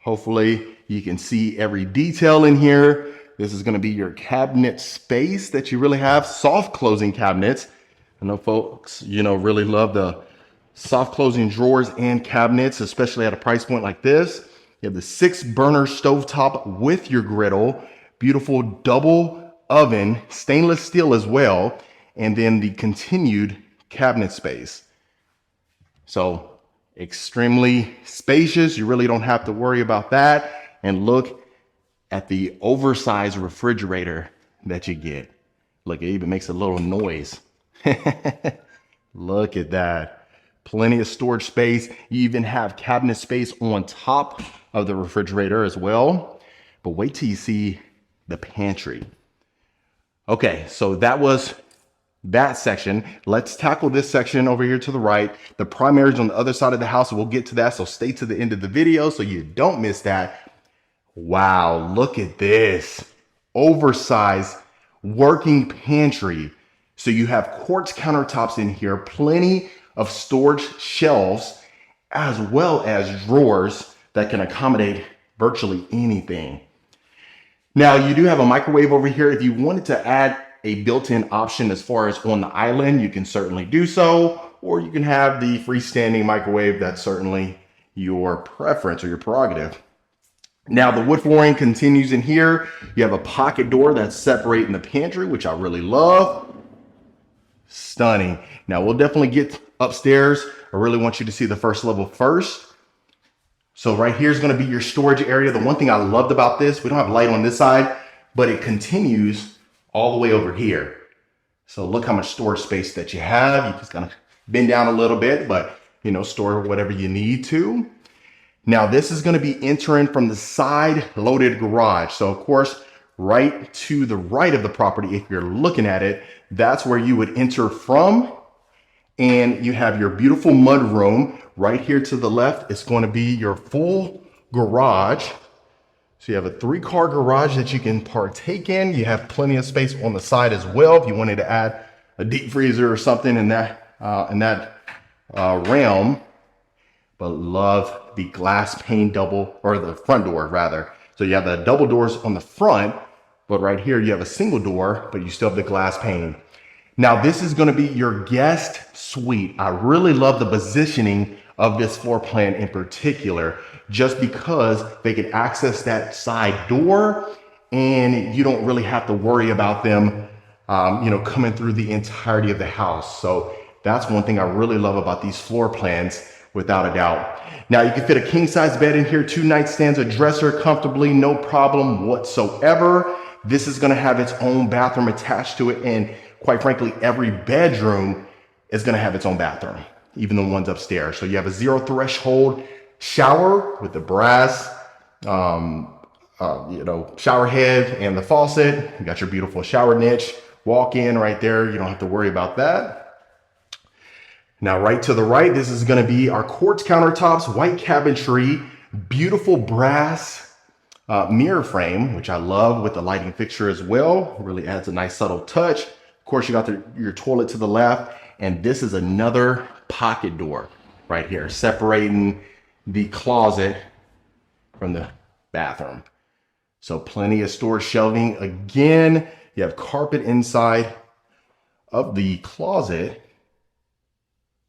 Hopefully you can see every detail in here. This is going to be your cabinet space that you really have. Soft closing cabinets. I know folks, really love the soft closing drawers and cabinets, especially at a price point like this. You have the 6-burner stovetop with your griddle. Beautiful double oven, stainless steel as well, and then the continued cabinet space. So extremely spacious. You really don't have to worry about that. And look at the oversized refrigerator that you get. Look, it even makes a little noise. Look at that. Plenty of storage space. You even have cabinet space on top of the refrigerator as well. But wait till you see the pantry. Okay, so that was that section. Let's tackle this section over here to the right. The primary is on the other side of the house, and we'll get to that. So stay to the end of the video so you don't miss that. Wow, look at this. Oversized working pantry. So you have quartz countertops in here, plenty of storage shelves, as well as drawers that can accommodate virtually anything. Now you do have a microwave over here. If you wanted to add a built-in option as far as on the island, you can certainly do so, or you can have the freestanding microwave. That's certainly your preference or your prerogative. Now the wood flooring continues in here. You have a pocket door that's separating the pantry, which I really love. Stunning. Now we'll definitely get upstairs. I really want you to see the first level first. So right here is going to be your storage area. The one thing I loved about this, we don't have light on this side, but it continues all the way over here. So look how much storage space that you have. You just kind of bend down a little bit, but store whatever you need to. Now this is going to be entering from the side loaded garage. So of course, right to the right of the property, if you're looking at it, that's where you would enter from. And you have your beautiful mud room right here to the left. It's going to be your full garage. So you have a 3-car garage that you can partake in. You have plenty of space on the side as well if you wanted to add a deep freezer or something in that realm. But love the glass pane double, or the front door rather. So you have the double doors on the front, but right here you have a single door, but you still have the glass pane. Now this is going to be your guest suite. I really love the positioning of this floor plan in particular, just because they can access that side door and you don't really have to worry about them, coming through the entirety of the house. So that's one thing I really love about these floor plans, without a doubt. Now you can fit a king size bed in here, 2 nightstands, a dresser comfortably, no problem whatsoever. This is going to have its own bathroom attached to it, and quite frankly, every bedroom is going to have its own bathroom, even the ones upstairs. So you have a 0 threshold shower with the brass, shower head and the faucet. You got your beautiful shower niche, walk in right there. You don't have to worry about that. Now, right to the right, this is going to be our quartz countertops, white cabinetry, beautiful brass mirror frame, which I love, with the lighting fixture as well. Really adds a nice subtle touch. Of course, you got your toilet to the left, and this is another pocket door right here, separating the closet from the bathroom. So plenty of storage shelving. Again, you have carpet inside of the closet.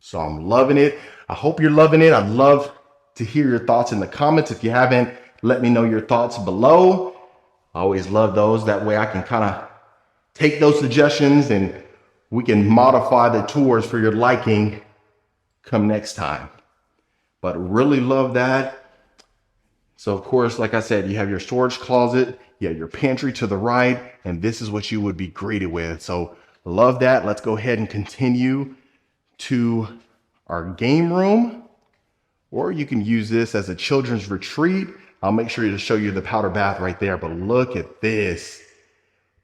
So I'm loving it. I hope you're loving it. I'd love to hear your thoughts in the comments. If you haven't, let me know your thoughts below. I always love those. That way I can kind of take those suggestions and we can modify the tours for your liking come next time. But really love that. So of course, like I said, you have your storage closet, you have your pantry to the right, and this is what you would be greeted with. So love that. Let's go ahead and continue to our game room, or you can use this as a children's retreat. I'll make sure to show you the powder bath right there, but look at this.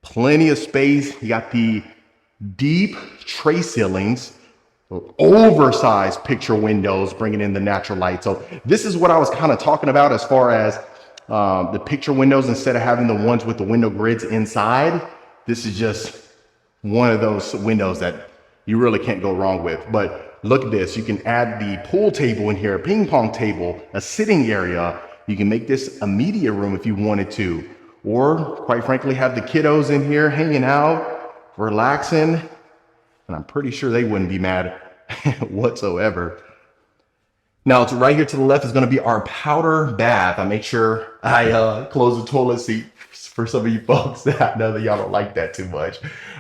Plenty of space. You got the deep tray ceilings, oversized picture windows, bringing in the natural light. So this is what I was kind of talking about as far as the picture windows. Instead of having the ones with the window grids inside, this is just one of those windows that you really can't go wrong with. But look at this. You can add the pool table in here, a ping pong table, a sitting area. You can make this a media room if you wanted to, or quite frankly, have the kiddos in here hanging out, relaxing. And I'm pretty sure they wouldn't be mad whatsoever. Now, it's right here to the left is going to be our powder bath. I make sure I close the toilet seat for some of you folks that I know that y'all don't like that too much.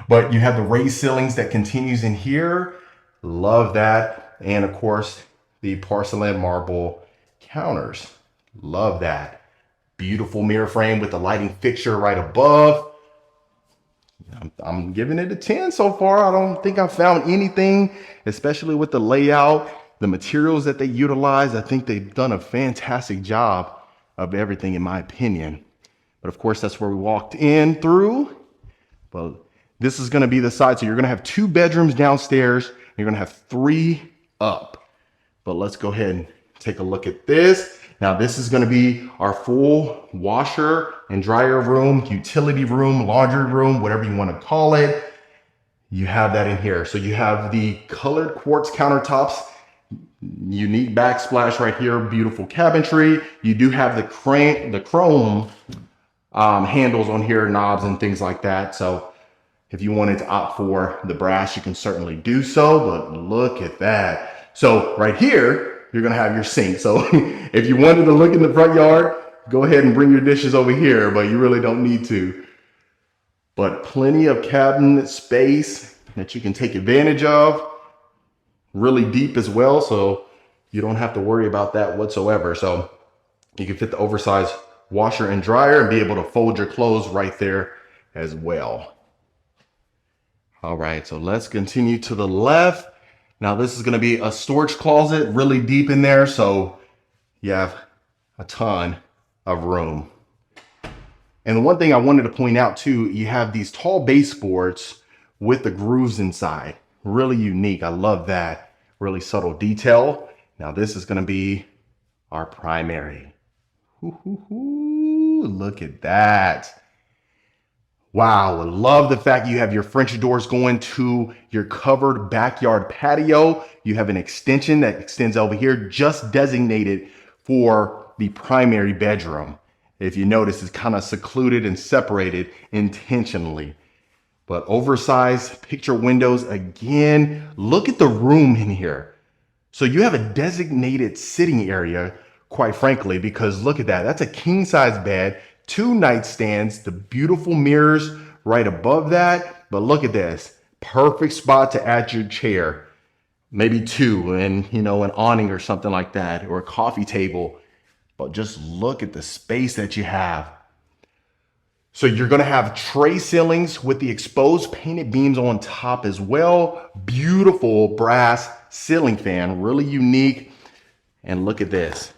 But you have the raised ceilings that continues in here. Love that. And of course, the porcelain marble counters. Love that. Beautiful mirror frame with the lighting fixture right above. I'm giving it a 10 so far. I don't think I've found anything, especially with the layout, the materials that they utilize. I think they've done a fantastic job of everything, in my opinion. But of course, that's where we walked in through. But this is going to be the side. So you're going to have 2 bedrooms downstairs. And you're going to have 3 up. But let's go ahead and take a look at this. Now, this is going to be our full washer and dryer room, utility room, laundry room, whatever you want to call it. You have that in here. So you have the colored quartz countertops, unique backsplash right here, beautiful cabinetry. You do have the chrome handles on here, knobs and things like that. So if you wanted to opt for the brass, you can certainly do so, but look at that. So right here, you're going to have your sink. So if you wanted to look in the front yard, go ahead and bring your dishes over here, but you really don't need to. But plenty of cabinet space that you can take advantage of. Really deep as well, so you don't have to worry about that whatsoever. So you can fit the oversized washer and dryer and be able to fold your clothes right there as well. All right, so let's continue to the left. Now this is going to be a storage closet really deep in there, so you have a ton of room. And the one thing I wanted to point out too, you have these tall baseboards with the grooves inside. Really unique. I love that. Really subtle detail. Now this is going to be our primary. Look at that. Wow, I love the fact you have your French doors going to your covered backyard patio. You have an extension that extends over here, just designated for the primary bedroom. If you notice, it's kind of secluded and separated intentionally. But oversized picture windows again. Look at the room in here. So you have a designated sitting area, quite frankly, because look at that. That's a king size bed, 2 nightstands, the beautiful mirrors right above that. But look at this, perfect spot to add your chair, maybe 2, and an awning or something like that, or a coffee table. But just look at the space that you have. So you're going to have tray ceilings with the exposed painted beams on top as well. Beautiful brass ceiling fan, really unique. And look at this.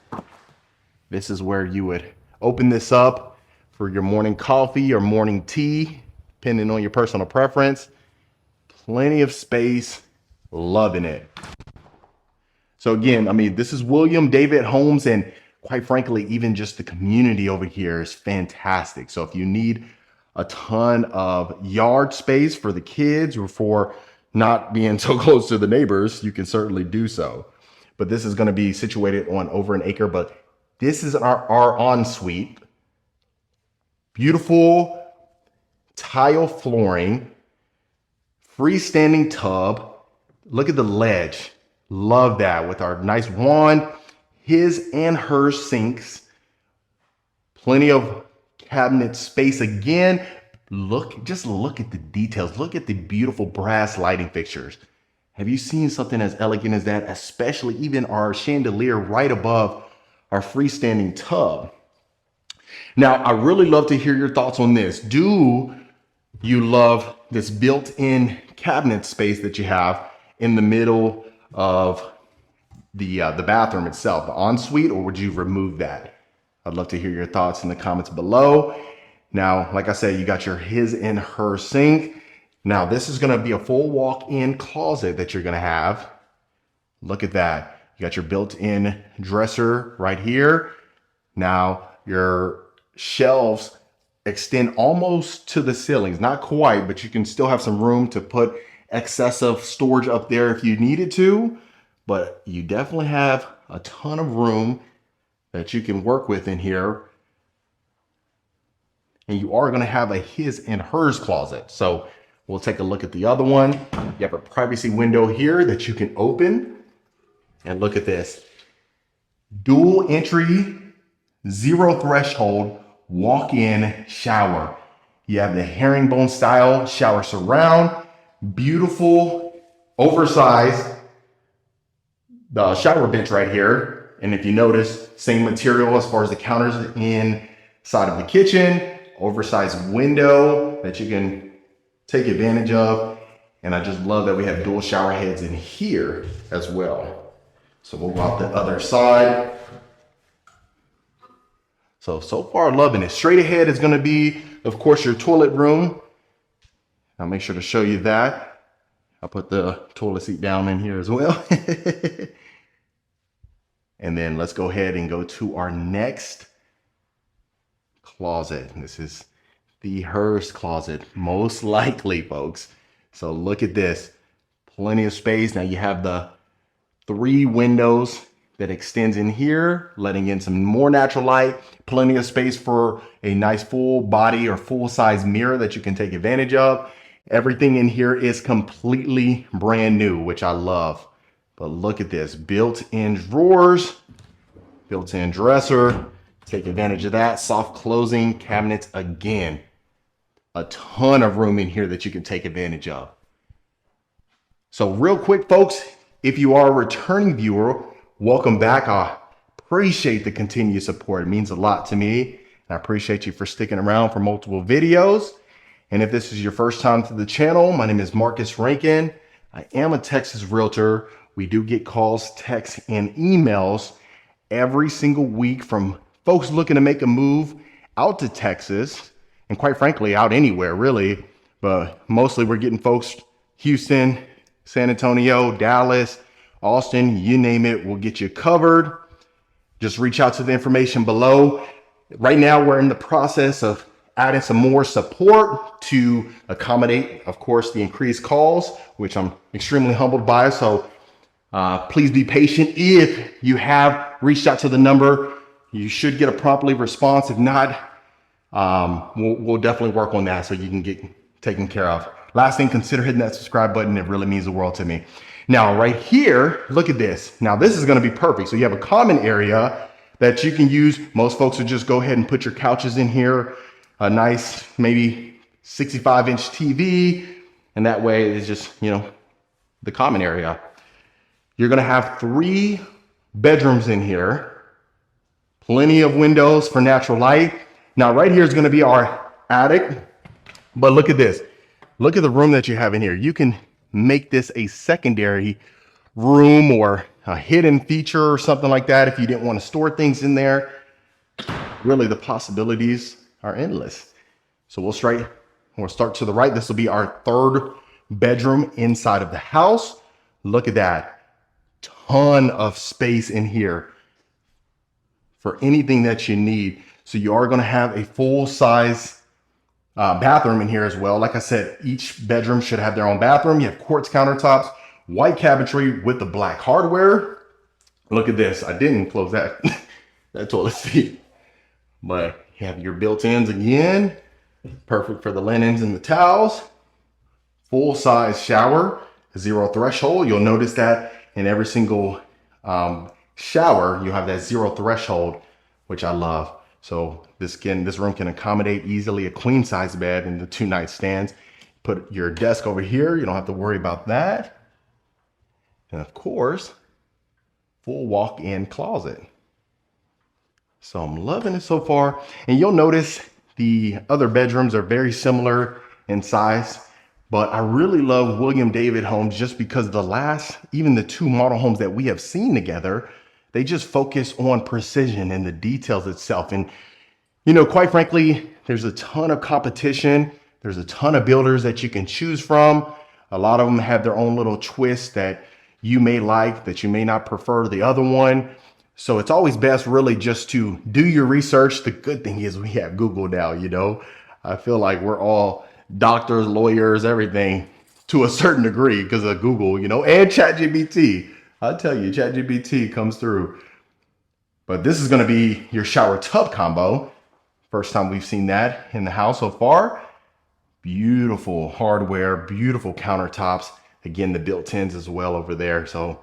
This is where you would open this up for your morning coffee or morning tea, depending on your personal preference. Plenty of space, loving it. So again, I mean, this is William David Homes, and quite frankly, even just the community over here is fantastic. So if you need a ton of yard space for the kids or for not being so close to the neighbors, you can certainly do so. But this is going to be situated on over an acre, but this is our ensuite. Beautiful tile flooring, freestanding tub. Look at the ledge. Love that with our nice wand. His and her sinks, plenty of cabinet space again. Just look at the details. Look at the beautiful brass lighting fixtures. Have you seen something as elegant as that? Especially even our chandelier right above our freestanding tub. Now, I really love to hear your thoughts on this. Do you love this built-in cabinet space that you have in the middle of the bathroom itself, the ensuite, or would you remove that? I'd love to hear your thoughts in the comments below. Now, like I said, you got your his and her sink. Now, this is going to be a full walk-in closet that you're going to have. Look at that. You got your built-in dresser right here. Now, your shelves extend almost to the ceilings, not quite, but you can still have some room to put excessive storage up there if you needed to. But you definitely have a ton of room that you can work with in here. And you are going to have a his and hers closet. So we'll take a look at the other one. You have a privacy window here that you can open. And look at this. Dual entry, 0 threshold, walk-in shower. You have the herringbone style shower surround. Beautiful, oversized the shower bench right here. And if you notice, same material as far as the counters inside of the kitchen, oversized window that you can take advantage of. And I just love that we have dual shower heads in here as well. So we'll go out the other side. So far loving it. Straight ahead is going to be, of course, your toilet room. I'll make sure to show you that. I'll put the toilet seat down in here as well. And then let's go ahead and go to our next closet. This is the hers closet, most likely, folks. So look at this. Plenty of space. Now you have the 3 windows that extends in here, letting in some more natural light. Plenty of space for a nice full body or full size mirror that you can take advantage of. Everything in here is completely brand new, which I love. But look at this, built-in drawers, built-in dresser. Take advantage of that. Soft closing cabinets again. A ton of room in here that you can take advantage of. So real quick, folks, if you are a returning viewer, welcome back. I appreciate the continued support. It means a lot to me. And I appreciate you for sticking around for multiple videos. And if this is your first time to the channel, my name is Marcus Rankin. I am a Texas realtor. We do get calls, texts, and emails every single week from folks looking to make a move out to Texas, and quite frankly, out anywhere really. But mostly we're getting folks Houston, San Antonio, Dallas, Austin, you name it, we'll get you covered. Just reach out to the information below. Right now, we're in the process of adding some more support to accommodate, of course, the increased calls, which I'm extremely humbled by. So please be patient. If you have reached out to the number, you should get a promptly response. If not, we'll definitely work on that so you can get taken care of. Last thing, consider hitting that subscribe button. It really means the world to me. Now, right here, look at this. Now, this is going to be perfect. So you have a common area that you can use. Most folks would just go ahead and put your couches in here, a nice, maybe 65-inch TV. And that way it's just, the common area. You're going to have 3 bedrooms in here, plenty of windows for natural light. Now, right here is going to be our attic. But look at this. Look at the room that you have in here. You can make this a secondary room or a hidden feature or something like that if you didn't want to store things in there. Really, the possibilities are endless. So we'll start to the right. This will be our 3rd bedroom inside of the house. Look at that. Ton of space in here for anything that you need. So you are going to have a full-size bathroom in here as well. Like I said, each bedroom should have their own bathroom. You have quartz countertops, white cabinetry with the black hardware. Look at this. I didn't close that toilet seat, but you have your built-ins again. Perfect for the linens and the towels. Full-size shower, 0 threshold. You'll notice that in every single shower, you have that 0 threshold, which I love. So this room can accommodate easily a queen size bed and the 2 nightstands. Put your desk over here. You don't have to worry about that. And of course, full walk-in closet. So I'm loving it so far. And you'll notice the other bedrooms are very similar in size, but I really love William David Homes just because even the 2 model homes that we have seen together, they just focus on precision and the details itself. And, quite frankly, there's a ton of competition. There's a ton of builders that you can choose from. A lot of them have their own little twist that you may like, that you may not prefer the other one. So it's always best really just to do your research. The good thing is we have Google now, I feel like we're all doctors, lawyers, everything to a certain degree because of Google, and ChatGPT. I tell you, ChatGPT comes through. But this is going to be your shower tub combo. First time we've seen that in the house so far. Beautiful hardware, beautiful countertops. Again, the built-ins as well over there. So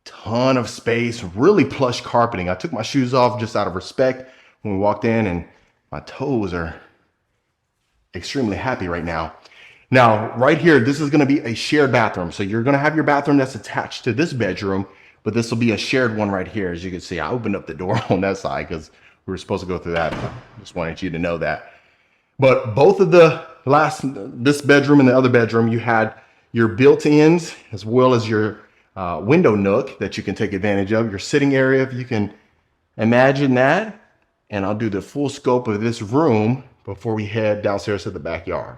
ton of space, really plush carpeting. I took my shoes off just out of respect when we walked in, and my toes are extremely happy right now. Now, right here, this is going to be a shared bathroom. So you're going to have your bathroom that's attached to this bedroom, but this will be a shared one right here. As you can see, I opened up the door on that side because we were supposed to go through that. Just wanted you to know that. But both of this bedroom and the other bedroom, you had your built-ins as well as your window nook that you can take advantage of. Your sitting area, if you can imagine that. And I'll do the full scope of this room before we head downstairs to the backyard.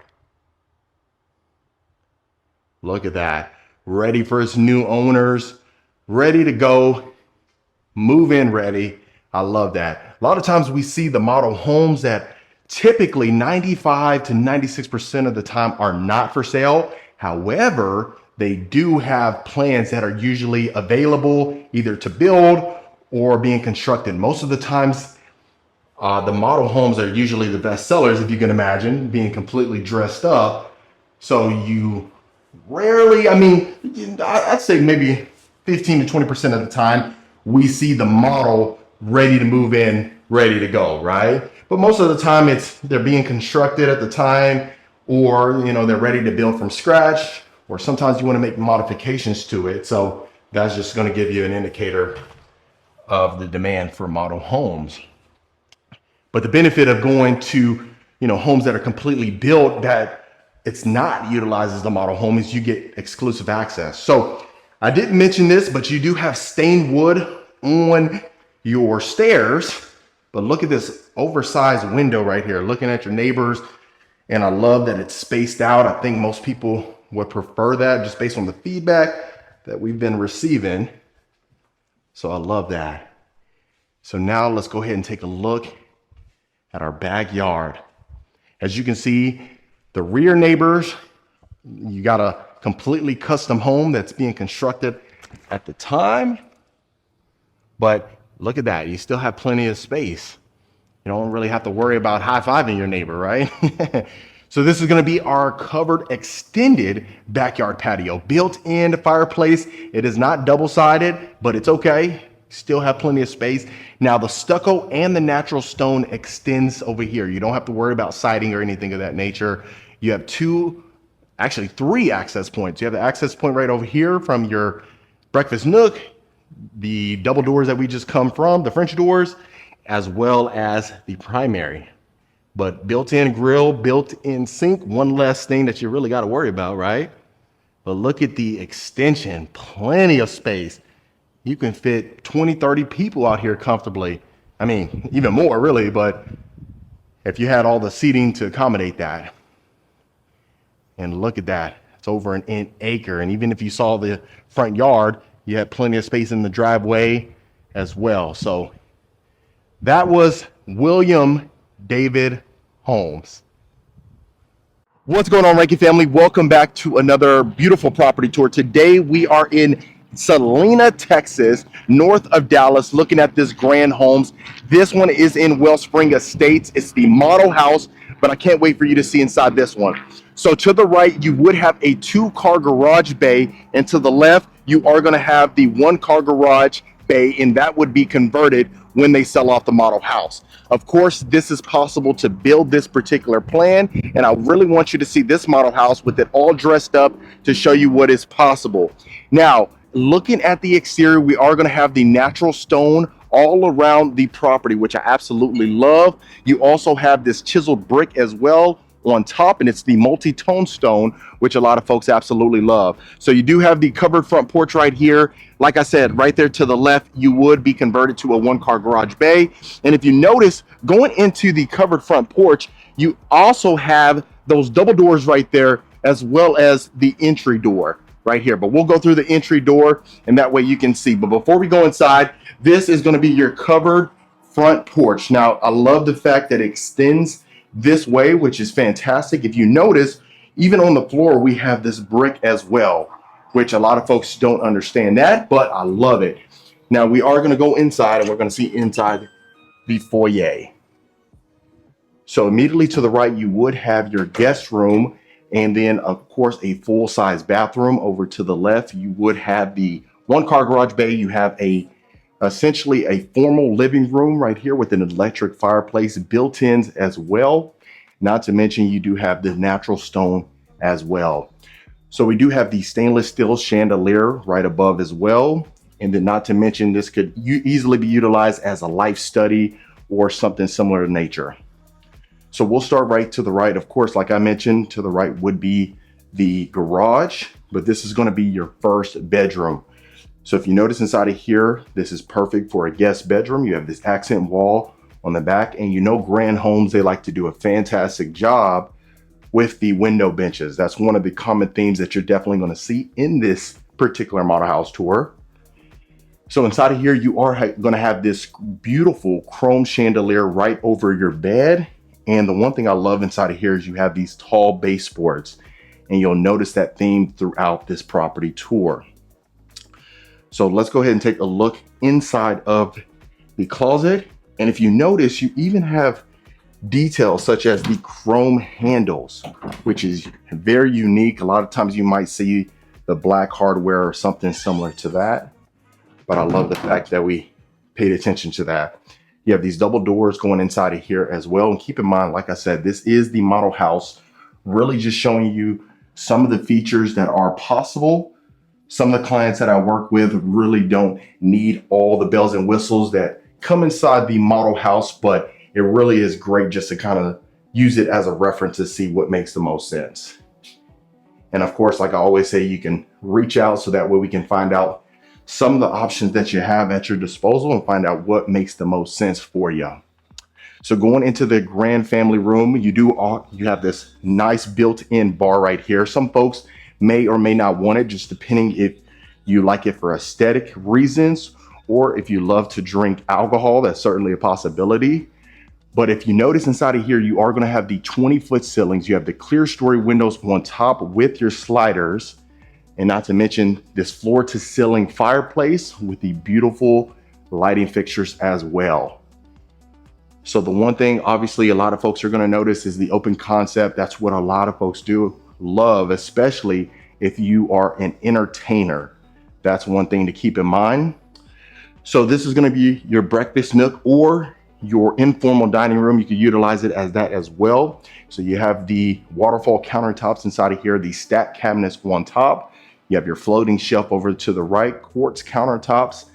Look at that. Ready for its new owners. Ready to go. Move in ready. I love that. A lot of times we see the model homes that typically 95 to 96% of the time are not for sale. However, they do have plans that are usually available either to build or being constructed. Most of the times, the model homes are usually the best sellers, if you can imagine, being completely dressed up. So you rarely, I'd say maybe 15 to 20% of the time, we see the model ready to move in, ready to go, right? But most of the time they're being constructed at the time, or, they're ready to build from scratch, or sometimes you want to make modifications to it. So that's just going to give you an indicator of the demand for model homes. But the benefit of going to, homes that are completely built that it's not utilized as the model home is you get exclusive access. So I didn't mention this, but you do have stained wood on your stairs. But look at this oversized window right here, looking at your neighbors. And I love that it's spaced out. I think most people would prefer that just based on the feedback that we've been receiving. So I love that. So now let's go ahead and take a look at our backyard. As you can see, the rear neighbors, you got a completely custom home that's being constructed at the time. But look at that, you still have plenty of space. You don't really have to worry about high-fiving your neighbor, right? So this is gonna be our covered extended backyard patio. Built-in fireplace. It is not double-sided, but it's okay. Still have plenty of space. Now the stucco and the natural stone extends over here. You don't have to worry about siding or anything of that nature. You have three access points. You have the access point right over here from your breakfast nook, the double doors that we just come from, the French doors, as well as the primary. But built-in grill, built-in sink, one less thing that you really got to worry about, right? But look at the extension, plenty of space. You can fit 20, 30 people out here comfortably. I mean, even more really, but if you had all the seating to accommodate that. And look at that, it's over an acre. And even if you saw the front yard, you had plenty of space in the driveway as well. So that was William David Homes. What's going on, Rankin family? Welcome back to another beautiful property tour. Today we are in Salina, Texas, north of Dallas, looking at this grand homes. This one is in Wellspring Estates. It's the model house, but I can't wait for you to see inside this one. So to the right, you would have a 2-car garage bay, and to the left, you are going to have the 1-car garage bay, and that would be converted when they sell off the model house. Of course, this is possible to build this particular plan, and I really want you to see this model house with it all dressed up to show you what is possible. Now, looking at the exterior, we are going to have the natural stone all around the property, which I absolutely love. You also have this chiseled brick as well on top, and it's the multi-tone stone, which a lot of folks absolutely love. So you do have the covered front porch right here. Like I said, right there to the left, you would be converted to a 1-car garage bay. And if you notice, going into the covered front porch, you also have those double doors right there, as well as the entry door right here. But we'll go through the entry door, and that way you can see. But before we go inside, this is going to be your covered front porch. Now, I love the fact that it extends this way, which is fantastic. If you notice, even on the floor, we have this brick as well, which a lot of folks don't understand that, but I love it. Now we are going to go inside, and we're going to see inside the foyer. So immediately to the right, you would have your guest room, and then of course a full-size bathroom. Over to the left, you would have the 1-car garage bay. You have essentially a formal living room right here with an electric fireplace, built-ins as well. Not to mention you do have the natural stone as well. So we do have the stainless steel chandelier right above as well. And then not to mention, this could easily be utilized as a life study or something similar to nature. So we'll start right to the right. Of course, like I mentioned, to the right would be the garage, but this is going to be your first bedroom. So if you notice inside of here, this is perfect for a guest bedroom. You have this accent wall on the back, and you know Grand Homes, they like to do a fantastic job with the window benches. That's one of the common themes that you're definitely going to see in this particular model house tour. So inside of here, you are going to have this beautiful chrome chandelier right over your bed. And the one thing I love inside of here is you have these tall baseboards, and you'll notice that theme throughout this property tour. So let's go ahead and take a look inside of the closet. And if you notice, you even have details such as the chrome handles, which is very unique. A lot of times you might see the black hardware or something similar to that. But I love the fact that we paid attention to that. You have these double doors going inside of here as well. And keep in mind, like I said, this is the model house, really just showing you some of the features that are possible. Some of the clients that I work with really don't need all the bells and whistles that come inside the model house, but it really is great just to kind of use it as a reference to see what makes the most sense. And of course, like I always say, you can reach out so that way we can find out some of the options that you have at your disposal and find out what makes the most sense for you. So going into the grand family room, you have this nice built-in bar right here. Some folks may or may not want it, just depending if you like it for aesthetic reasons or if you love to drink alcohol. That's certainly a possibility. But if you notice inside of here, you are going to have the 20-foot ceilings. You have the clear story windows on top with your sliders, and not to mention this floor to ceiling fireplace with the beautiful lighting fixtures as well. So the one thing obviously a lot of folks are going to notice is the open concept. That's what a lot of folks do love, especially if you are an entertainer. That's one thing to keep in mind. So this is going to be your breakfast nook or your informal dining room. You could utilize it as that as well. So you have the waterfall countertops inside of here, the stacked cabinets on top. You have your floating shelf over to the right, quartz countertops,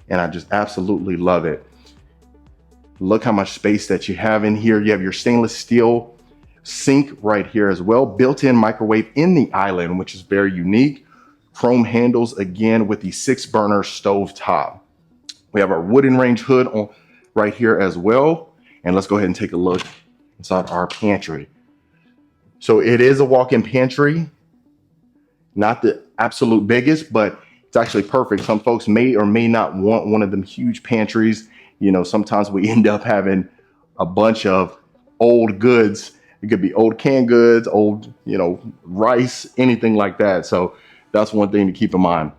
and I just absolutely love it. Look how much space that you have in here. You have your stainless steel sink right here as well. Built-in microwave in the island, which is very unique. Chrome handles again with the 6-burner stove top. We have our wooden range hood on right here as well. And let's go ahead and take a look inside our pantry. So it is a walk-in pantry, not the absolute biggest, but it's actually perfect. Some folks may or may not want one of them huge pantries. You know, sometimes we end up having a bunch of old goods. It could be old canned goods, old, rice, anything like that. So that's one thing to keep in mind.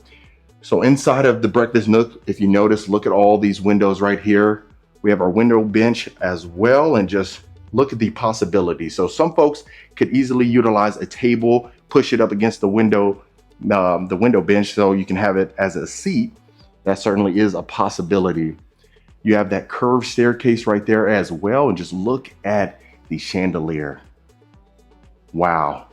So inside of the breakfast nook, if you notice, look at all these windows right here. We have our window bench as well, and just look at the possibilities. So some folks could easily utilize a table, push it up against the window bench so you can have it as a seat. That certainly is a possibility. You have that curved staircase right there as well, and just look at the chandelier. Wow.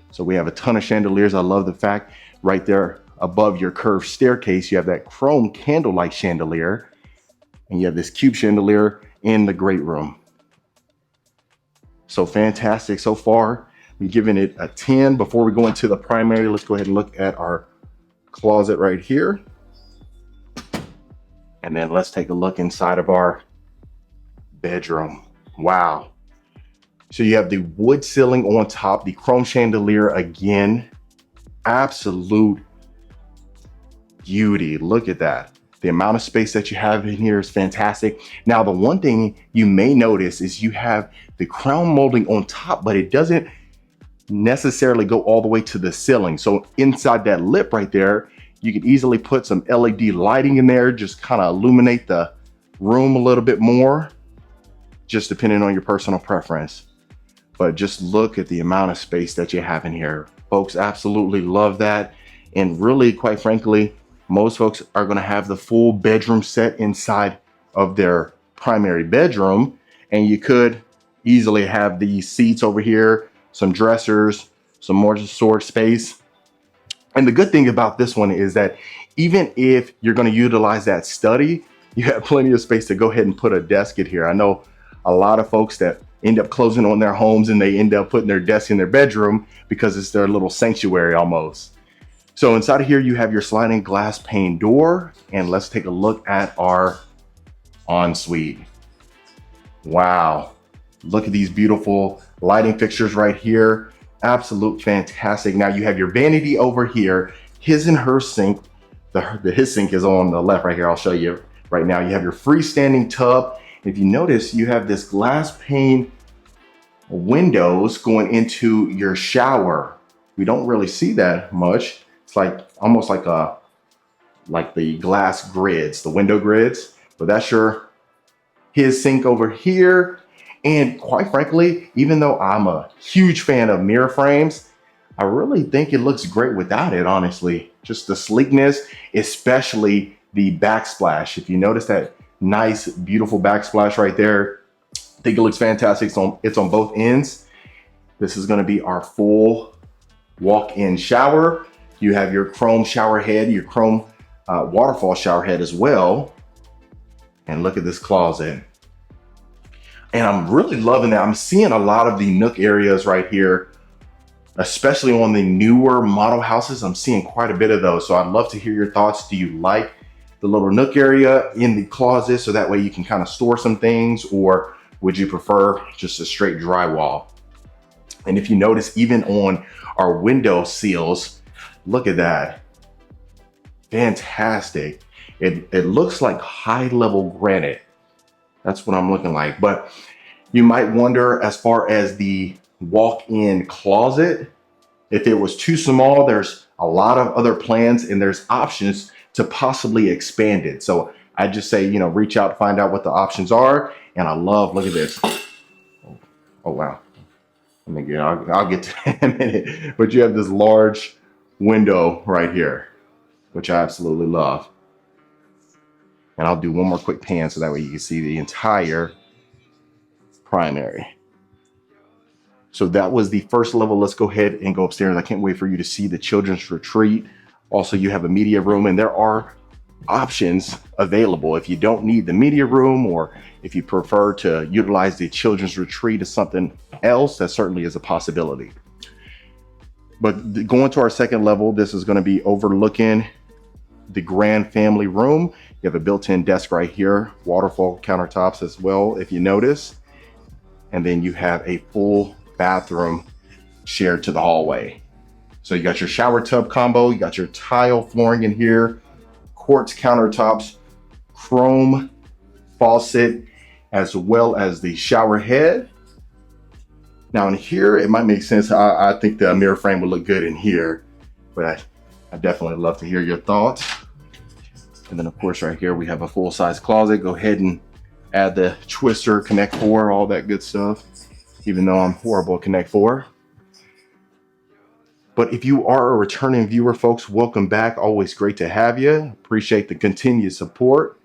So we have a ton of chandeliers. I love the fact right there above your curved staircase, you have that chrome candlelight chandelier, and you have this cube chandelier in the great room. So fantastic so far. We're giving it a 10. Before we go into the primary, let's go ahead and look at our closet right here. And then let's take a look inside of our bedroom. Wow. So you have the wood ceiling on top, the chrome chandelier again. Absolute beauty. Look at that. The amount of space that you have in here is fantastic. Now, the one thing you may notice is you have the crown molding on top, but it doesn't necessarily go all the way to the ceiling. So inside that lip right there, you could easily put some LED lighting in there, just kind of illuminate the room a little bit more, just depending on your personal preference. But just look at the amount of space that you have in here. Folks absolutely love that. And really, quite frankly, most folks are going to have the full bedroom set inside of their primary bedroom. And you could easily have these seats over here, some dressers, some more storage space. And the good thing about this one is that even if you're going to utilize that study, you have plenty of space to go ahead and put a desk in here. I know a lot of folks that end up closing on their homes and they end up putting their desk in their bedroom because it's their little sanctuary almost. So inside of here, you have your sliding glass pane door, and let's take a look at our ensuite. Wow. Look at these beautiful lighting fixtures right here. Absolute fantastic. Now you have your vanity over here, his and her sink. His sink is on the left right here. I'll show you right now. You have your freestanding tub. If you notice, you have this glass pane windows going into your shower. We don't really see that much. It's like almost like the glass grids, the window grids, but that's his sink over here. And quite frankly, even though I'm a huge fan of mirror frames, I really think it looks great without it, honestly. Just the sleekness, especially the backsplash. If you notice that nice, beautiful backsplash right there, I think it looks fantastic. It's on both ends. This is going to be our full walk-in shower. You have your chrome shower head, your chrome waterfall shower head as well. And look at this closet. And I'm really loving that. I'm seeing a lot of the nook areas right here especially on the newer model houses. I'm seeing quite a bit of those. So I'd love to hear your thoughts. Do you like the little nook area in the closet so that way you can kind of store some things, or would you prefer just a straight drywall? And if you notice, even on our window seals, look at that. Fantastic. It looks like high level granite. That's what I'm looking like. But you might wonder, as far as the walk-in closet, if it was too small, there's a lot of other plans and there's options to possibly expand it. So I just say, you know, reach out, find out what the options are. And I love, look at this. Oh, wow. I'll get to that in a minute. But you have this large window right here, which I absolutely love. And I'll do one more quick pan so that way you can see the entire primary. So that was the first level. Let's go ahead and go upstairs. I can't wait for you to see the children's retreat. Also, you have a media room, and there are options available. If you don't need the media room, or if you prefer to utilize the children's retreat as something else, that certainly is a possibility. But going to our second level, this is going to be overlooking the grand family room. You have a built-in desk right here, waterfall countertops as well, if you notice. And then you have a full bathroom shared to the hallway. So you got your shower tub combo, you got your tile flooring in here, quartz countertops, chrome faucet, as well as the shower head. Now in here, it might make sense. I think the mirror frame would look good in here, but I definitely love to hear your thoughts. And then of course right here, we have a full-size closet. Go ahead and add the twister, Connect 4, all that good stuff, even though I'm horrible at Connect 4. But if you are a returning viewer, folks, welcome back. Always great to have you. Appreciate the continued support.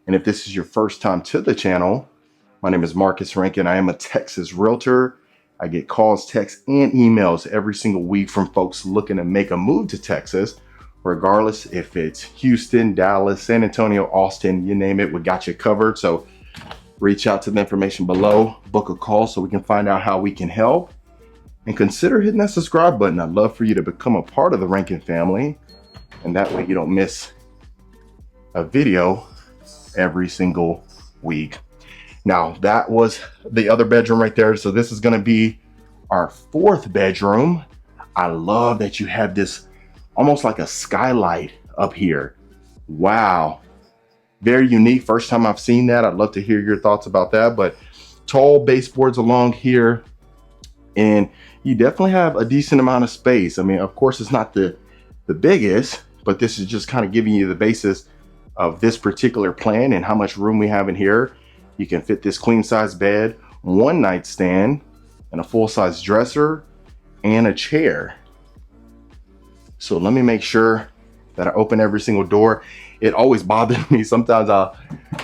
And if this is your first time to the channel, my name is Marcus Rankin. I am a Texas realtor. I get calls, texts, and emails every single week from folks looking to make a move to Texas, regardless if it's Houston, Dallas, San Antonio, Austin, you name it, we got you covered. So reach out to the information below, book a call so we can find out how we can help. And consider hitting that subscribe button. I'd love for you to become a part of the Rankin family. And that way you don't miss a video every single week. Now that was the other bedroom right there. So this is gonna be our fourth bedroom. I love that you have this almost like a skylight up here. Wow, very unique. First time I've seen that. I'd love to hear your thoughts about that. But tall baseboards along here, and you definitely have a decent amount of space. I mean, of course, it's not the biggest, but this is just kind of giving you the basis of this particular plan and how much room we have in here. You can fit this queen size bed, one nightstand, and a full size dresser and a chair. So let me make sure that I open every single door. It always bothered me. Sometimes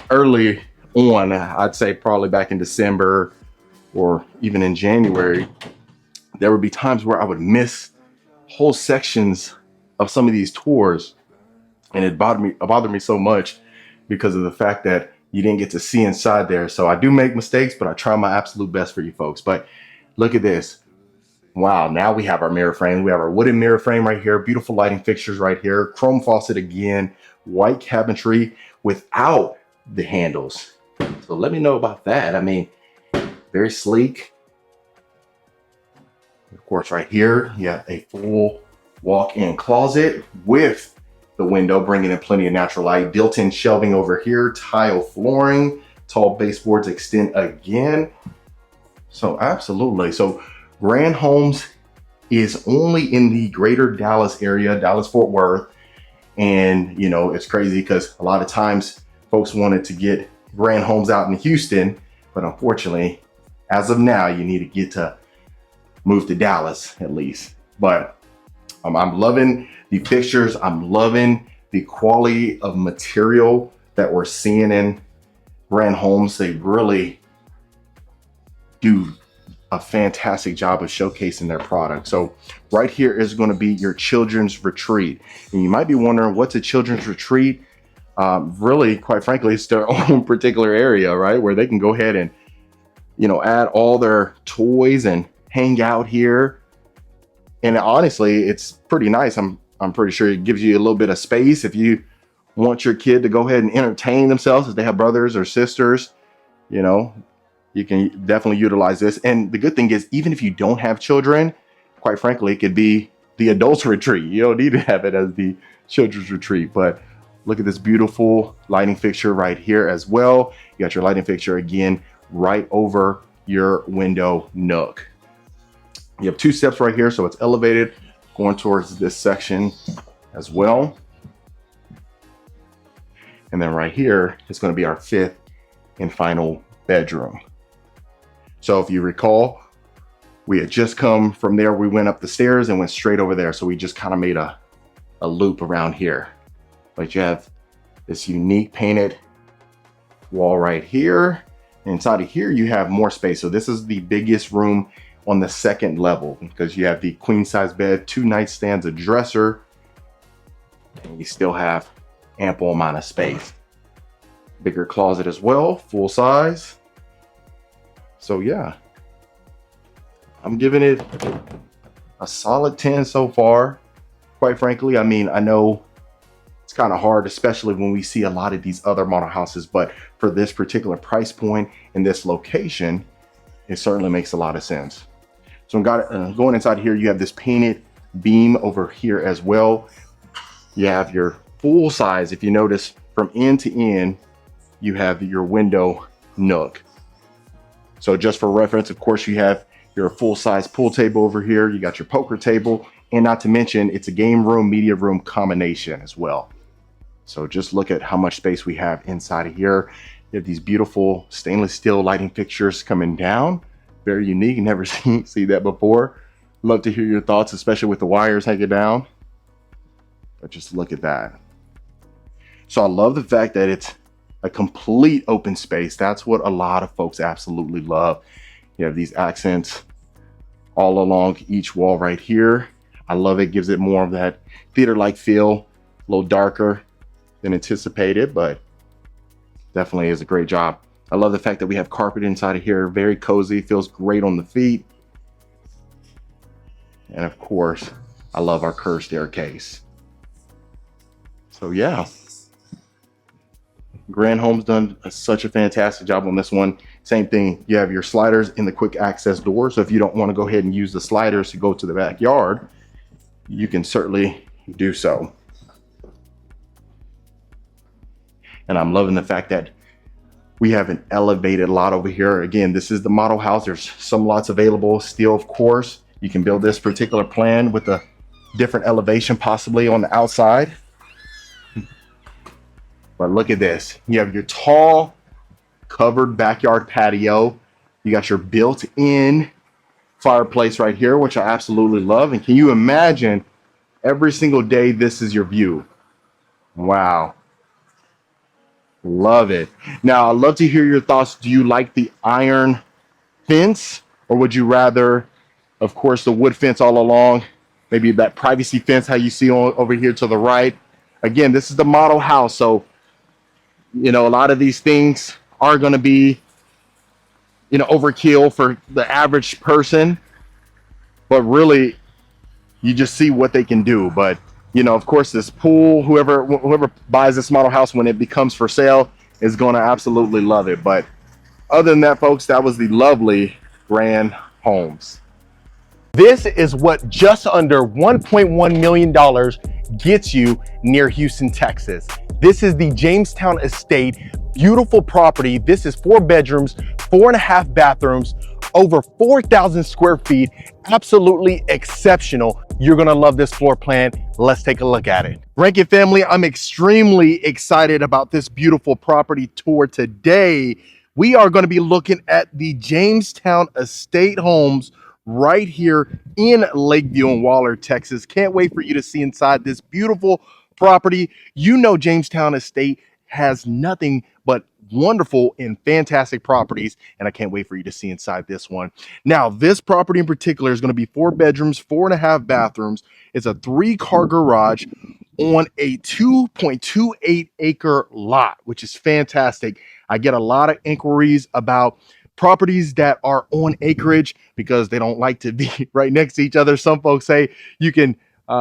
early on, I'd say probably back in December or even in January, there would be times where I would miss whole sections of some of these tours. And it bothered me so much because of the fact that you didn't get to see inside there. So I do make mistakes, but I try my absolute best for you folks. But look at this. Wow, now we have our mirror frame. We have our wooden mirror frame right here. Beautiful lighting fixtures right here. Chrome faucet again. White cabinetry without the handles. So let me know about that. I mean, very sleek. Of course, right here, you have a full walk-in closet with the window, bringing in plenty of natural light. Built-in shelving over here, tile flooring, tall baseboards extend again. So absolutely. So Grand Homes is only in the greater Dallas area, Dallas-Fort Worth. And, you know, it's crazy because a lot of times folks wanted to get Grand Homes out in Houston, but unfortunately, as of now, you need to get to move to Dallas at least. But I'm loving the pictures. I'm loving the quality of material that we're seeing in Grand Homes. They really do a fantastic job of showcasing their product. So right here is going to be your children's retreat. And you might be wondering, what's a children's retreat? Really, quite frankly, it's their own particular area, right? Where they can go ahead and, you know, add all their toys and hang out here. And honestly, it's pretty nice. I'm pretty sure it gives you a little bit of space if you want your kid to go ahead and entertain themselves, if they have brothers or sisters, you know, you can definitely utilize this. And the good thing is, even if you don't have children, quite frankly, it could be the adults retreat. You don't need to have it as the children's retreat. But look at this beautiful lighting fixture right here as well. You got your lighting fixture again right over your window nook. You have 2 steps right here, so it's elevated going towards this section as well. And then right here is going to be our 5th and final bedroom. So if you recall, we had just come from there. We went up the stairs and went straight over there. So we just kind of made a loop around here. But you have this unique painted wall right here. Inside of here, you have more space. So this is the biggest room on the 2nd level because you have the queen size bed, 2 nightstands, a dresser, and you still have ample amount of space. Bigger closet as well, full size. So yeah, I'm giving it a solid 10 so far. Quite frankly, I mean, I know it's kind of hard, especially when we see a lot of these other model houses, but for this particular price point in this location, it certainly makes a lot of sense. So I'm going inside here, you have this painted beam over here as well. You have your full size, if you notice, from end to end, you have your window nook. So just for reference, of course, you have your full size pool table over here. You got your poker table, and not to mention it's a game room, media room combination as well. So just look at how much space we have inside of here. You have these beautiful stainless steel lighting fixtures coming down. Very unique, never see that before. Love to hear your thoughts, especially with the wires hanging down. But just look at that. So I love the fact that it's a complete open space. That's what a lot of folks absolutely love. You have these accents all along each wall right here. I love it. Gives it more of that theater-like feel, a little darker than anticipated, but definitely is a great job. I love the fact that we have carpet inside of here. Very cozy, feels great on the feet. And of course, I love our curved staircase. So yeah, Grand Home's done such a fantastic job on this one. Same thing, you have your sliders in the quick access door. So if you don't want to go ahead and use the sliders to go to the backyard, you can certainly do so. And I'm loving the fact that we have an elevated lot over here. Again, this is the model house. There's some lots available still, of course. You can build this particular plan with a different elevation possibly on the outside. But look at this. You have your tall covered backyard patio. You got your built-in fireplace right here, which I absolutely love. And can you imagine every single day this is your view? Wow. Love it. Now, I'd love to hear your thoughts. Do you like the iron fence, or would you rather, of course, the wood fence all along? Maybe that privacy fence, how you see over here to the right. Again, this is the model house, so you know a lot of these things are going to be, you know, overkill for the average person, but really, you just see what they can do. But you know, of course, this pool, whoever buys this model house when it becomes for sale is going to absolutely love it. But other than that, folks, that was the lovely Grand Homes. This is what just under $1.1 million gets you near Houston, Texas. This is the Jamestown Estate, beautiful property. This is 4 bedrooms, 4.5 bathrooms, over 4,000 square feet, absolutely exceptional. You're gonna love this floor plan. Let's take a look at it. Rankin family, I'm extremely excited about this beautiful property tour today. We are gonna be looking at the Jamestown Estate Homes right here in Lakeview and Waller, Texas. Can't wait for you to see inside this beautiful property. You know Jamestown Estate has nothing but wonderful and fantastic properties, and I can't wait for you to see inside this one. Now, this property in particular is going to be 4 bedrooms, 4.5 bathrooms. It's a 3-car garage on a 2.28 acre lot, which is fantastic. I get a lot of inquiries about Properties that are on acreage, because they don't like to be right next to each other. Some folks say you can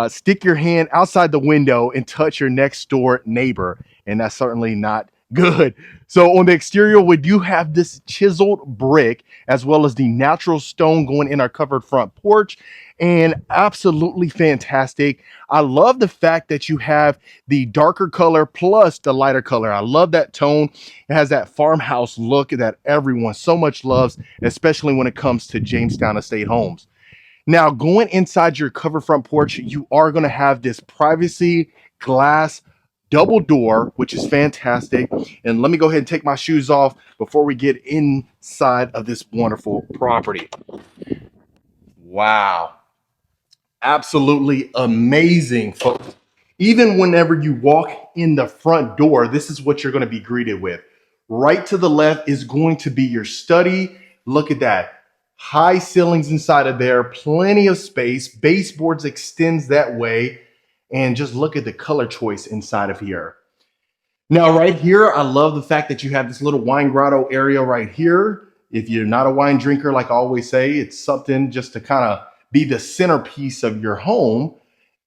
stick your hand outside the window and touch your next door neighbor, and that's certainly not good. So on the exterior, we do have this chiseled brick as well as the natural stone going in our covered front porch, and absolutely fantastic. I love the fact that you have the darker color plus the lighter color. I love that tone. It has that farmhouse look that everyone so much loves, especially when it comes to Jamestown Estate Homes. Now, going inside your covered front porch, you are going to have this privacy glass double door, which is fantastic. And let me go ahead and take my shoes off before we get inside of this wonderful property. Wow. Absolutely amazing, folks. Even whenever you walk in the front door, this is what you're going to be greeted with. Right to the left is going to be your study. Look at that. High ceilings inside of there, plenty of space. Baseboards extends that way. And just look at the color choice inside of here. Now, right here, I love the fact that you have this little wine grotto area right here. If you're not a wine drinker, like I always say, it's something just to kind of be the centerpiece of your home.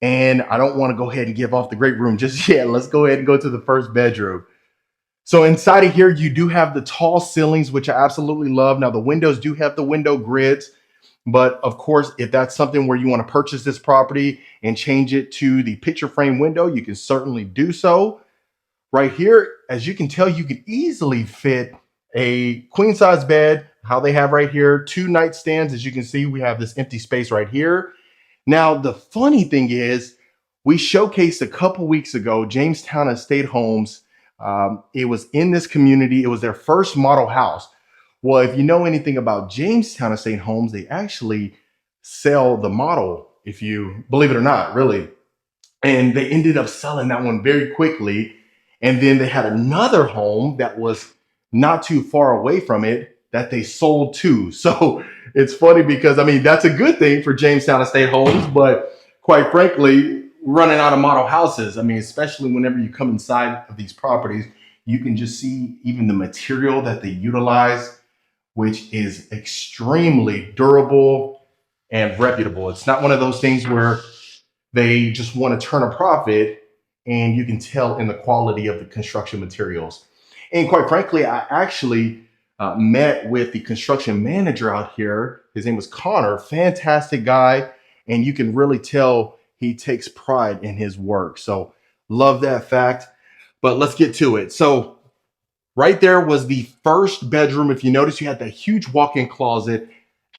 And I don't want to go ahead and give off the great room just yet. Let's go ahead and go to the first bedroom. So inside of here, you do have the tall ceilings, which I absolutely love. Now, the windows do have the window grids. But of course, if that's something where you want to purchase this property and change it to the picture frame window, you can certainly do so. Right here, as you can tell, you can easily fit a queen size bed, how they have right here, 2 nightstands. As you can see, we have this empty space right here. Now, the funny thing is, we showcased a couple weeks ago, Jamestown Estate Homes. It was in this community. It was their first model house. Well, if you know anything about Jamestown Estate Homes, they actually sell the model, if you believe it or not, really. And they ended up selling that one very quickly. And then they had another home that was not too far away from it that they sold to. So it's funny because, I mean, that's a good thing for Jamestown Estate Homes, but quite frankly, running out of model houses. I mean, especially whenever you come inside of these properties, you can just see even the material that they utilize, which is extremely durable and reputable. It's not one of those things where they just want to turn a profit, and you can tell in the quality of the construction materials. And quite frankly, I actually met with the construction manager out here. His name was Connor, fantastic guy. And you can really tell he takes pride in his work. So love that fact. But let's get to it. So right there was the first bedroom. If you notice, you had that huge walk-in closet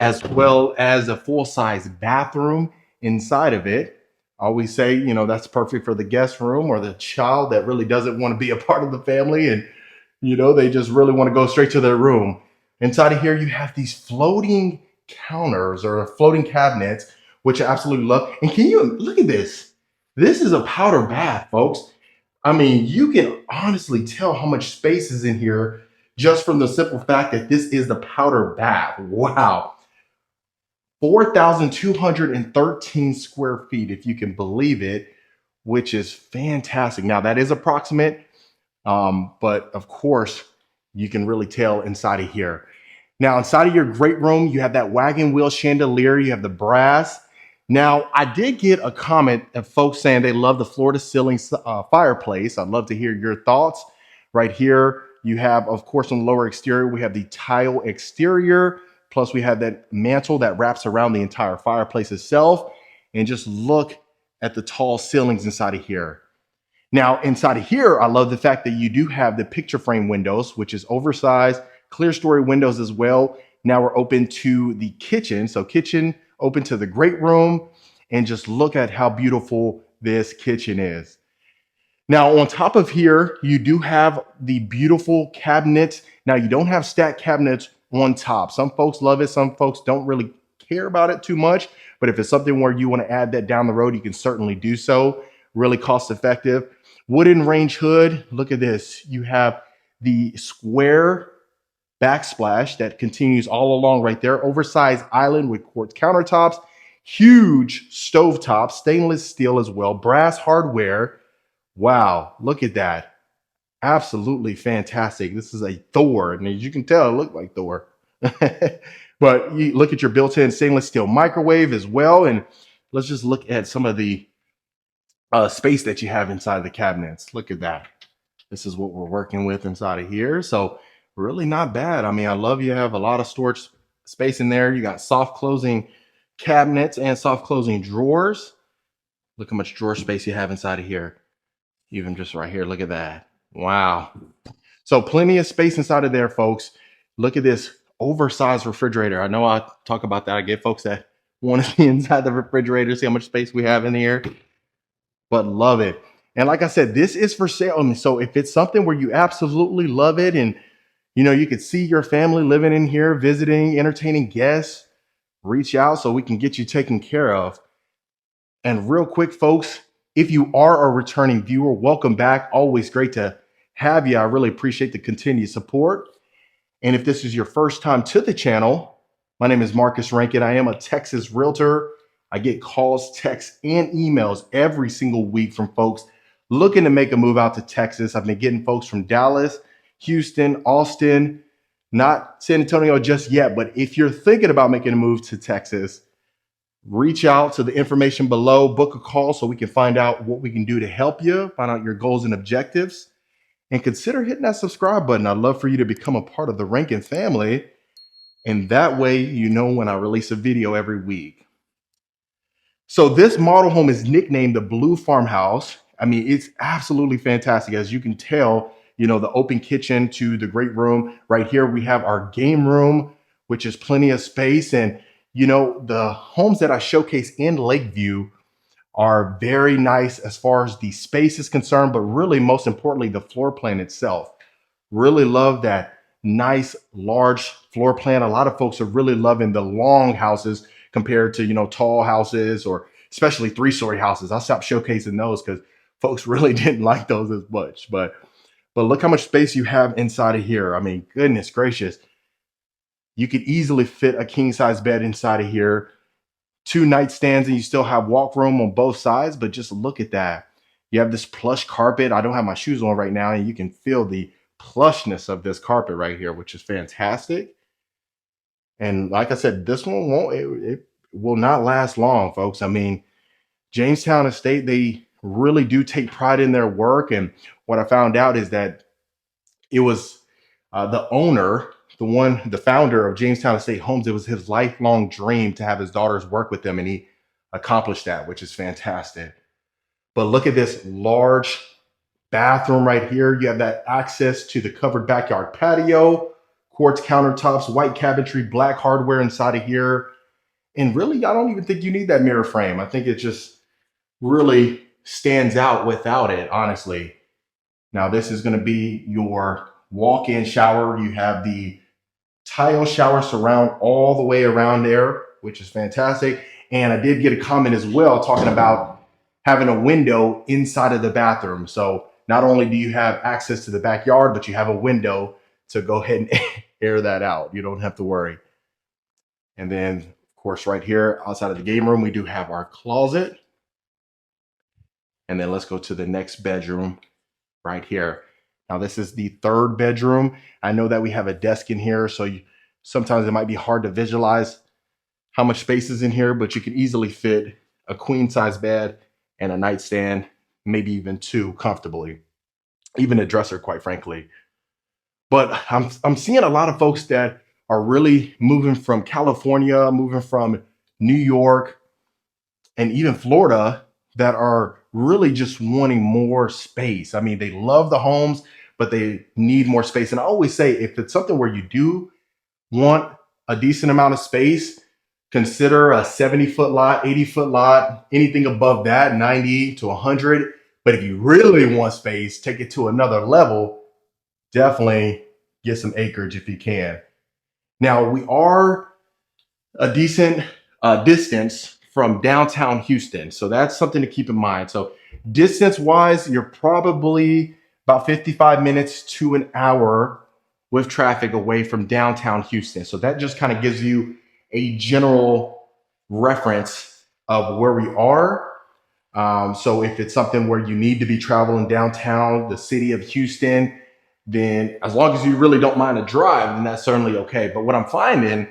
as well as a full-size bathroom inside of it. I always say, you know, that's perfect for the guest room or the child that really doesn't want to be a part of the family and, you know, they just really want to go straight to their room. Inside of here, you have these floating counters or floating cabinets, which I absolutely love. And can you look at this? This is a powder bath, folks. I mean, you can honestly tell how much space is in here just from the simple fact that this is the powder bath. Wow. 4,213 square feet, if you can believe it, which is fantastic. Now, that is approximate, but of course, you can really tell inside of here. Now, inside of your great room, you have that wagon wheel chandelier. You have the brass. Now, I did get a comment of folks saying they love the floor-to-ceiling fireplace. I'd love to hear your thoughts. Right here, you have, of course, on the lower exterior, we have the tile exterior. Plus, we have that mantle that wraps around the entire fireplace itself. And just look at the tall ceilings inside of here. Now, inside of here, I love the fact that you do have the picture frame windows, which is oversized, clear story windows as well. Now we're open to the kitchen. So kitchen open to the great room. And just look at how beautiful this kitchen is. Now, on top of here, you do have the beautiful cabinets. Now, you don't have stacked cabinets on top. Some folks love it. Some folks don't really care about it too much. But if it's something where you want to add that down the road, you can certainly do so. Really cost effective. Wooden range hood. Look at this. You have the square backsplash that continues all along right there. Oversized island with quartz countertops. Huge stovetops. Stainless steel as well. Brass hardware. Wow. Look at that. Absolutely fantastic. This is a Thor, and as you can tell, it looked like Thor. But you look at your built-in stainless steel microwave as well. And let's just look at some of the space that you have inside the cabinets. Look at that. This is what we're working with inside of here. So really not bad. I mean, I love you have a lot of storage space in there. You got soft closing cabinets and soft closing drawers. Look how much drawer space you have inside of here. Even just right here, look at that. Wow. So plenty of space inside of there, folks. Look at this oversized refrigerator. I know I talk about that. I get folks that want to be inside the refrigerator, see how much space we have in here, but love it. And like I said, this is for sale. I mean, so if it's something where you absolutely love it and you could see your family living in here, visiting, entertaining guests, reach out so we can get you taken care of. And real quick, folks, if you are a returning viewer, welcome back. Always great to have you. I really appreciate the continued support. And if this is your first time to the channel, my name is Marcus Rankin. I am a Texas realtor. I get calls, texts, and emails every single week from folks looking to make a move out to Texas. I've been getting folks from Dallas, Houston, Austin, not San Antonio just yet, but if you're thinking about making a move to Texas, reach out to the information below, book a call so we can find out what we can do to help you, find out your goals and objectives, and consider hitting that subscribe button. I'd love for you to become a part of the Rankin family, and that way you know when I release a video every week. So this model home is nicknamed the Blue Farmhouse. I mean, it's absolutely fantastic. As you can tell, the open kitchen to the great room. Right here, we have our game room, which is plenty of space. And, the homes that I showcase in Lakeview are very nice as far as the space is concerned, but really, most importantly, the floor plan itself. Really love that nice, large floor plan. A lot of folks are really loving the long houses compared to, tall houses or especially 3-story houses. I stopped showcasing those because folks really didn't like those as much. But look how much space you have inside of here. I mean, goodness gracious. You could easily fit a king size bed inside of here, 2 nightstands, and you still have walk room on both sides. But just look at that. You have this plush carpet. I don't have my shoes on right now, and you can feel the plushness of this carpet right here, which is fantastic. And like I said, this one it will not last long, folks. I mean, Jamestown Estate, they really do take pride in their work. And what I found out is that it was the owner, the founder of Jamestown Estate Homes. It was his lifelong dream to have his daughters work with them, and he accomplished that, which is fantastic. But look at this large bathroom right here. You have that access to the covered backyard patio, quartz countertops, white cabinetry, black hardware inside of here. And really, I don't even think you need that mirror frame. I think it just really stands out without it, honestly. Now, this is going to be your walk-in shower. You have the tile shower surround all the way around there, which is fantastic. And I did get a comment as well talking about having a window inside of the bathroom. So not only do you have access to the backyard, but you have a window to go ahead and air that out. You don't have to worry. And then, of course, right here outside of the game room, we do have our closet. And then let's go to the next bedroom right here. Now, this is the 3rd bedroom. I know that we have a desk in here, so sometimes it might be hard to visualize how much space is in here, but you can easily fit a queen size bed and a nightstand, maybe even 2 comfortably, even a dresser, quite frankly. But I'm seeing a lot of folks that are really moving from California, moving from New York, and even Florida that are really just wanting more space. I mean, they love the homes, but they need more space. And I always say, if it's something where you do want a decent amount of space, consider a 70-foot lot, 80-foot lot, anything above that, 90 to 100. But if you really want space, take it to another level, definitely get some acreage if you can. Now, we are a decent distance from downtown Houston. So that's something to keep in mind. So distance wise, you're probably about 55 minutes to an hour with traffic away from downtown Houston. So that just kind of gives you a general reference of where we are. So if it's something where you need to be traveling downtown, the city of Houston, then as long as you really don't mind a drive, then that's certainly okay. But what I'm finding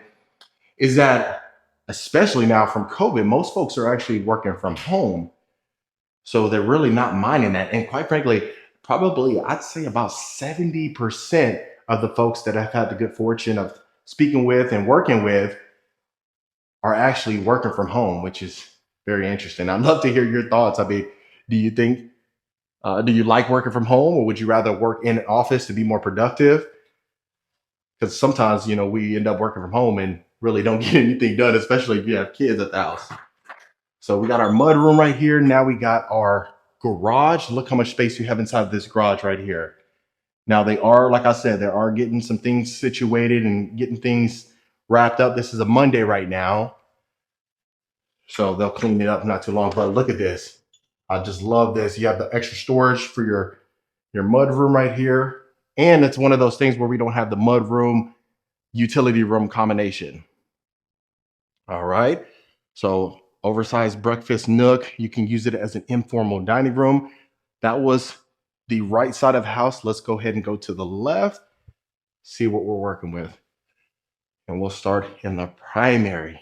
is that, especially now from COVID, most folks are actually working from home. So they're really not minding that. And quite frankly, probably I'd say about 70% of the folks that I've had the good fortune of speaking with and working with are actually working from home, which is very interesting. I'd love to hear your thoughts. I mean, do you think, do you like working from home, or would you rather work in an office to be more productive? Because sometimes, we end up working from home and really don't get anything done, especially if you have kids at the house. So we got our mud room right here. Now we got our garage. Look how much space you have inside this garage right here. Now they are, like I said, they are getting some things situated and getting things wrapped up. This is a Monday right now, so they'll clean it up not too long. But look at this. I just love this. You have the extra storage for your mud room right here. And it's one of those things where we don't have the mud room, utility room combination. All right. So oversized breakfast nook. You can use it as an informal dining room. That was the right side of the house. Let's go ahead and go to the left, see what we're working with. And we'll start in the primary.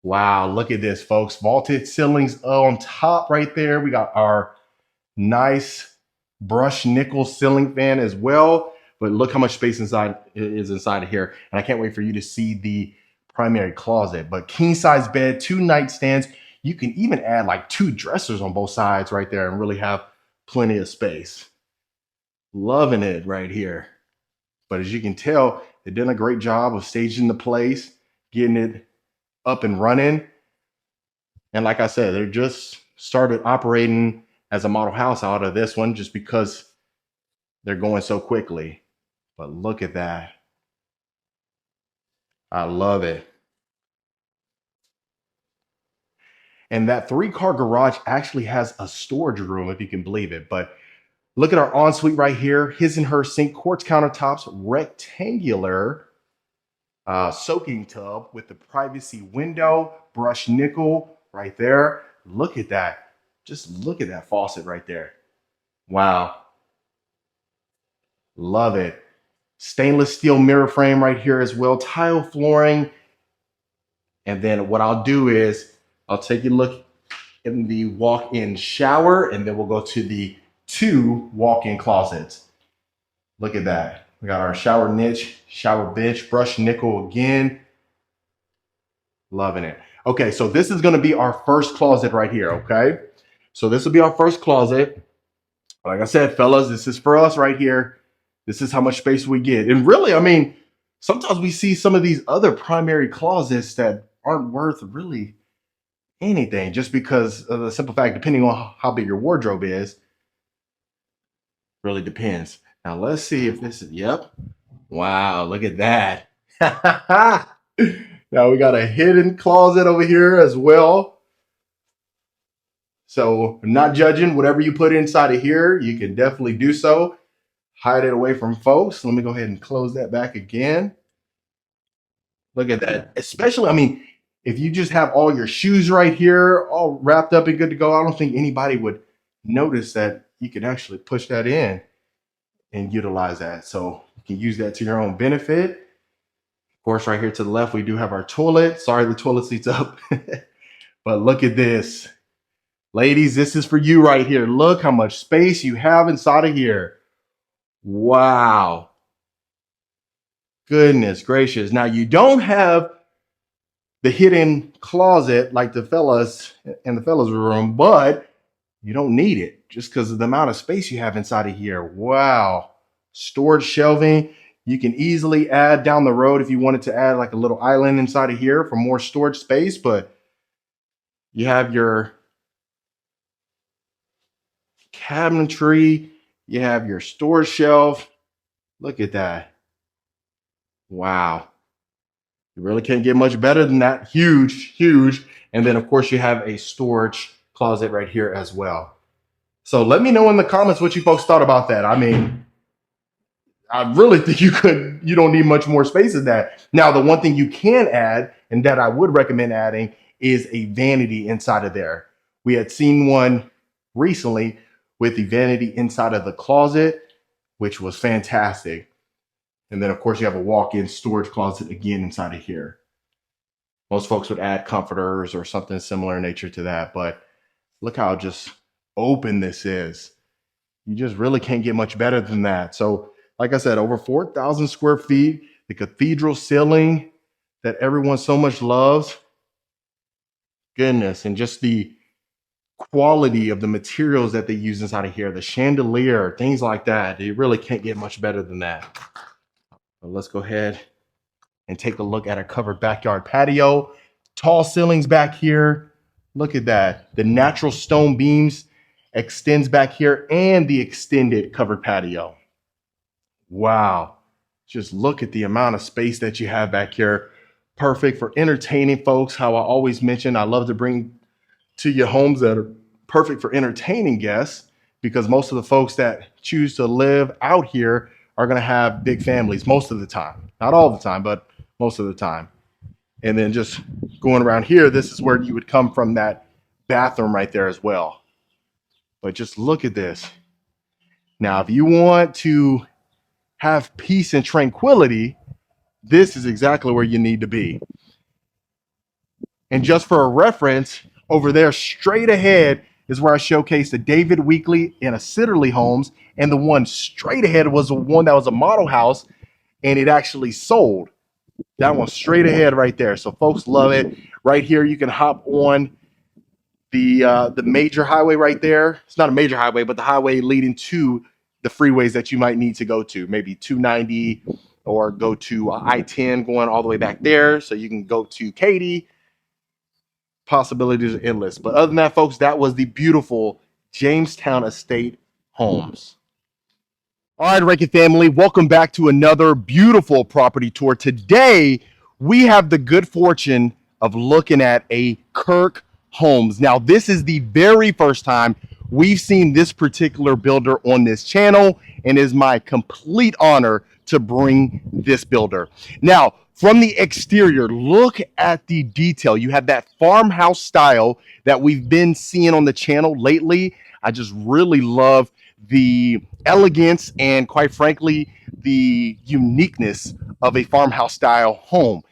Wow, look at this, folks. Vaulted ceilings on top right there. We got our nice brushed nickel ceiling fan as well. But look how much space is inside of here. And I can't wait for you to see the primary closet. But king size bed, 2 nightstands. You can even add like 2 dressers on both sides right there and really have plenty of space. Loving it right here. But as you can tell, they've done a great job of staging the place, getting it up and running. And like I said, they're just started operating as a model house out of this one just because they're going so quickly. But look at that. I love it. And that 3-car garage actually has a storage room, if you can believe it. But look at our ensuite right here. His and her sink, quartz countertops, rectangular soaking tub with the privacy window, brushed nickel right there. Look at that. Just look at that faucet right there. Wow. Love it. Stainless steel mirror frame right here as well. Tile flooring. And then what I'll do is I'll take a look in the walk-in shower, and then we'll go to the 2 walk-in closets. Look at that. We got our shower niche, shower bench, brushed nickel again. Loving it. Okay, so this is going to be our first closet right here, okay? So this will be our first closet. Like I said, fellas, this is for us right here. This is how much space we get. And really, I mean, sometimes we see some of these other primary closets that aren't worth really anything just because of the simple fact, depending on how big your wardrobe is, really depends. Now let's see if this is, yep. Wow, look at that. Now we got a hidden closet over here as well. So I'm not judging. Whatever you put inside of here, you can definitely do so. Hide it away from folks. Let me go ahead and close that back again. Look at that. Especially, I mean, if you just have all your shoes right here, all wrapped up and good to go, I don't think anybody would notice that you could actually push that in and utilize that. So you can use that to your own benefit. Of course, right here to the left, we do have our toilet. Sorry, the toilet seat's up. But look at this. Ladies, this is for you right here. Look how much space you have inside of here. Wow. Goodness gracious. Now, you don't have the hidden closet like the fellas in the fellas room, but you don't need it just because of the amount of space you have inside of here. Wow. Storage shelving. You can easily add down the road if you wanted to add like a little island inside of here for more storage space, but you have your cabinetry, you have your storage shelf. Look at that. Wow. You really can't get much better than that. Huge, huge. And then of course you have a storage closet right here as well. So let me know in the comments what you folks thought about that. I mean, I really think you don't need much more space than that. Now, the one thing you can add, and that I would recommend adding, is a vanity inside of there. We had seen one recently with the vanity inside of the closet. which was fantastic. And then of course you have a walk-in storage closet again inside of here. Most folks would add comforters or something similar in nature to that, but look how just open this is. You just really can't get much better than that. So like I said, over 4,000 square feet, the cathedral ceiling that everyone so much loves. Goodness, and just the quality of the materials that they use inside of here, the chandelier, things like that. You really can't get much better than that. But let's go ahead and take a look at a covered backyard patio. Tall ceilings back here. Look at that. The natural stone beams extends back here and the extended covered patio. Wow. Just look at the amount of space that you have back here. Perfect for entertaining folks. How I always mention, I love to bring to your homes that are perfect for entertaining guests, because most of the folks that choose to live out here are going to have big families most of the time. Not all the time, but most of the time. And then just going around here, this is where you would come from that bathroom right there as well. But just look at this. Now, if you want to have peace and tranquility, this is exactly where you need to be. And just for a reference, over there straight ahead is where I showcased the David Weekley and a Sitterly homes, and the one straight ahead was the one that was a model house, and it actually sold. That one straight ahead right there. So folks love it. Right here, you can hop on the major highway right there. It's not a major highway, but the highway leading to the freeways that you might need to go to, maybe 290 or go to I-10 going all the way back there. So you can go to Katy. Possibilities are endless. But other than that, folks, that was the beautiful Jamestown Estate Homes. All right, Reiki family, welcome back to another beautiful property tour. Today, we have the good fortune of looking at a Kirk Homes. Now, this is the very first time we've seen this particular builder on this channel, and it is my complete honor to bring this builder. Now, from the exterior, look at the detail. You have that farmhouse style that we've been seeing on the channel lately. I just really love the elegance and, quite frankly, the uniqueness of a farmhouse style home.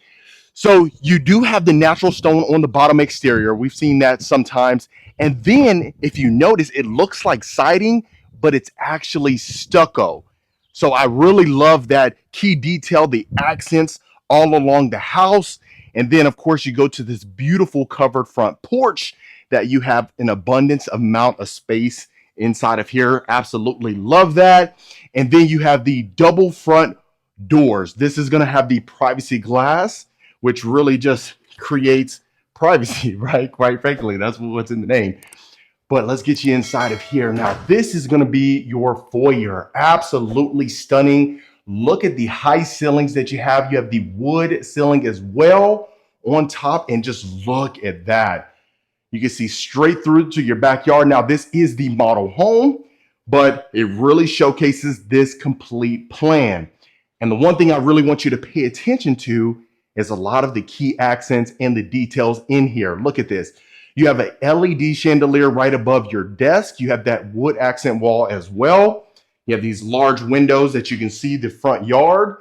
So you do have the natural stone on the bottom exterior. We've seen that sometimes. And then if you notice, it looks like siding, but it's actually stucco. So I really love that key detail, the accents all along the house. And then of course you go to this beautiful covered front porch that you have an abundance amount of space inside of here. Absolutely love that. And then you have the double front doors. This is going to have the privacy glass, which really just creates privacy, right? Quite frankly, that's what's in the name. But let's get you inside of here. Now, this is going to be your foyer. Absolutely stunning. Look at the high ceilings that you have. You have the wood ceiling as well on top, and just look at that. You can see straight through to your backyard. Now, this is the model home, but it really showcases this complete plan. And the one thing I really want you to pay attention to is a lot of the key accents and the details in here. Look at this. You have an LED chandelier right above your desk. You have that wood accent wall as well. You have these large windows that you can see the front yard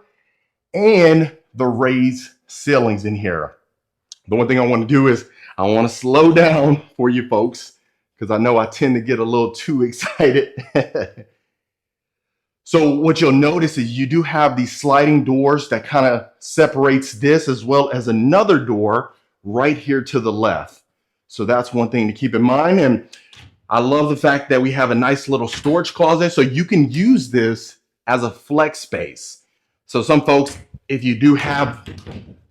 and the raised ceilings in here. The one thing I want to do is I want to slow down for you folks, because I know I tend to get a little too excited. So what you'll notice is you do have these sliding doors that kind of separates this, as well as another door right here to the left. So that's one thing to keep in mind. And I love the fact that we have a nice little storage closet, so you can use this as a flex space. So some folks, if you do have,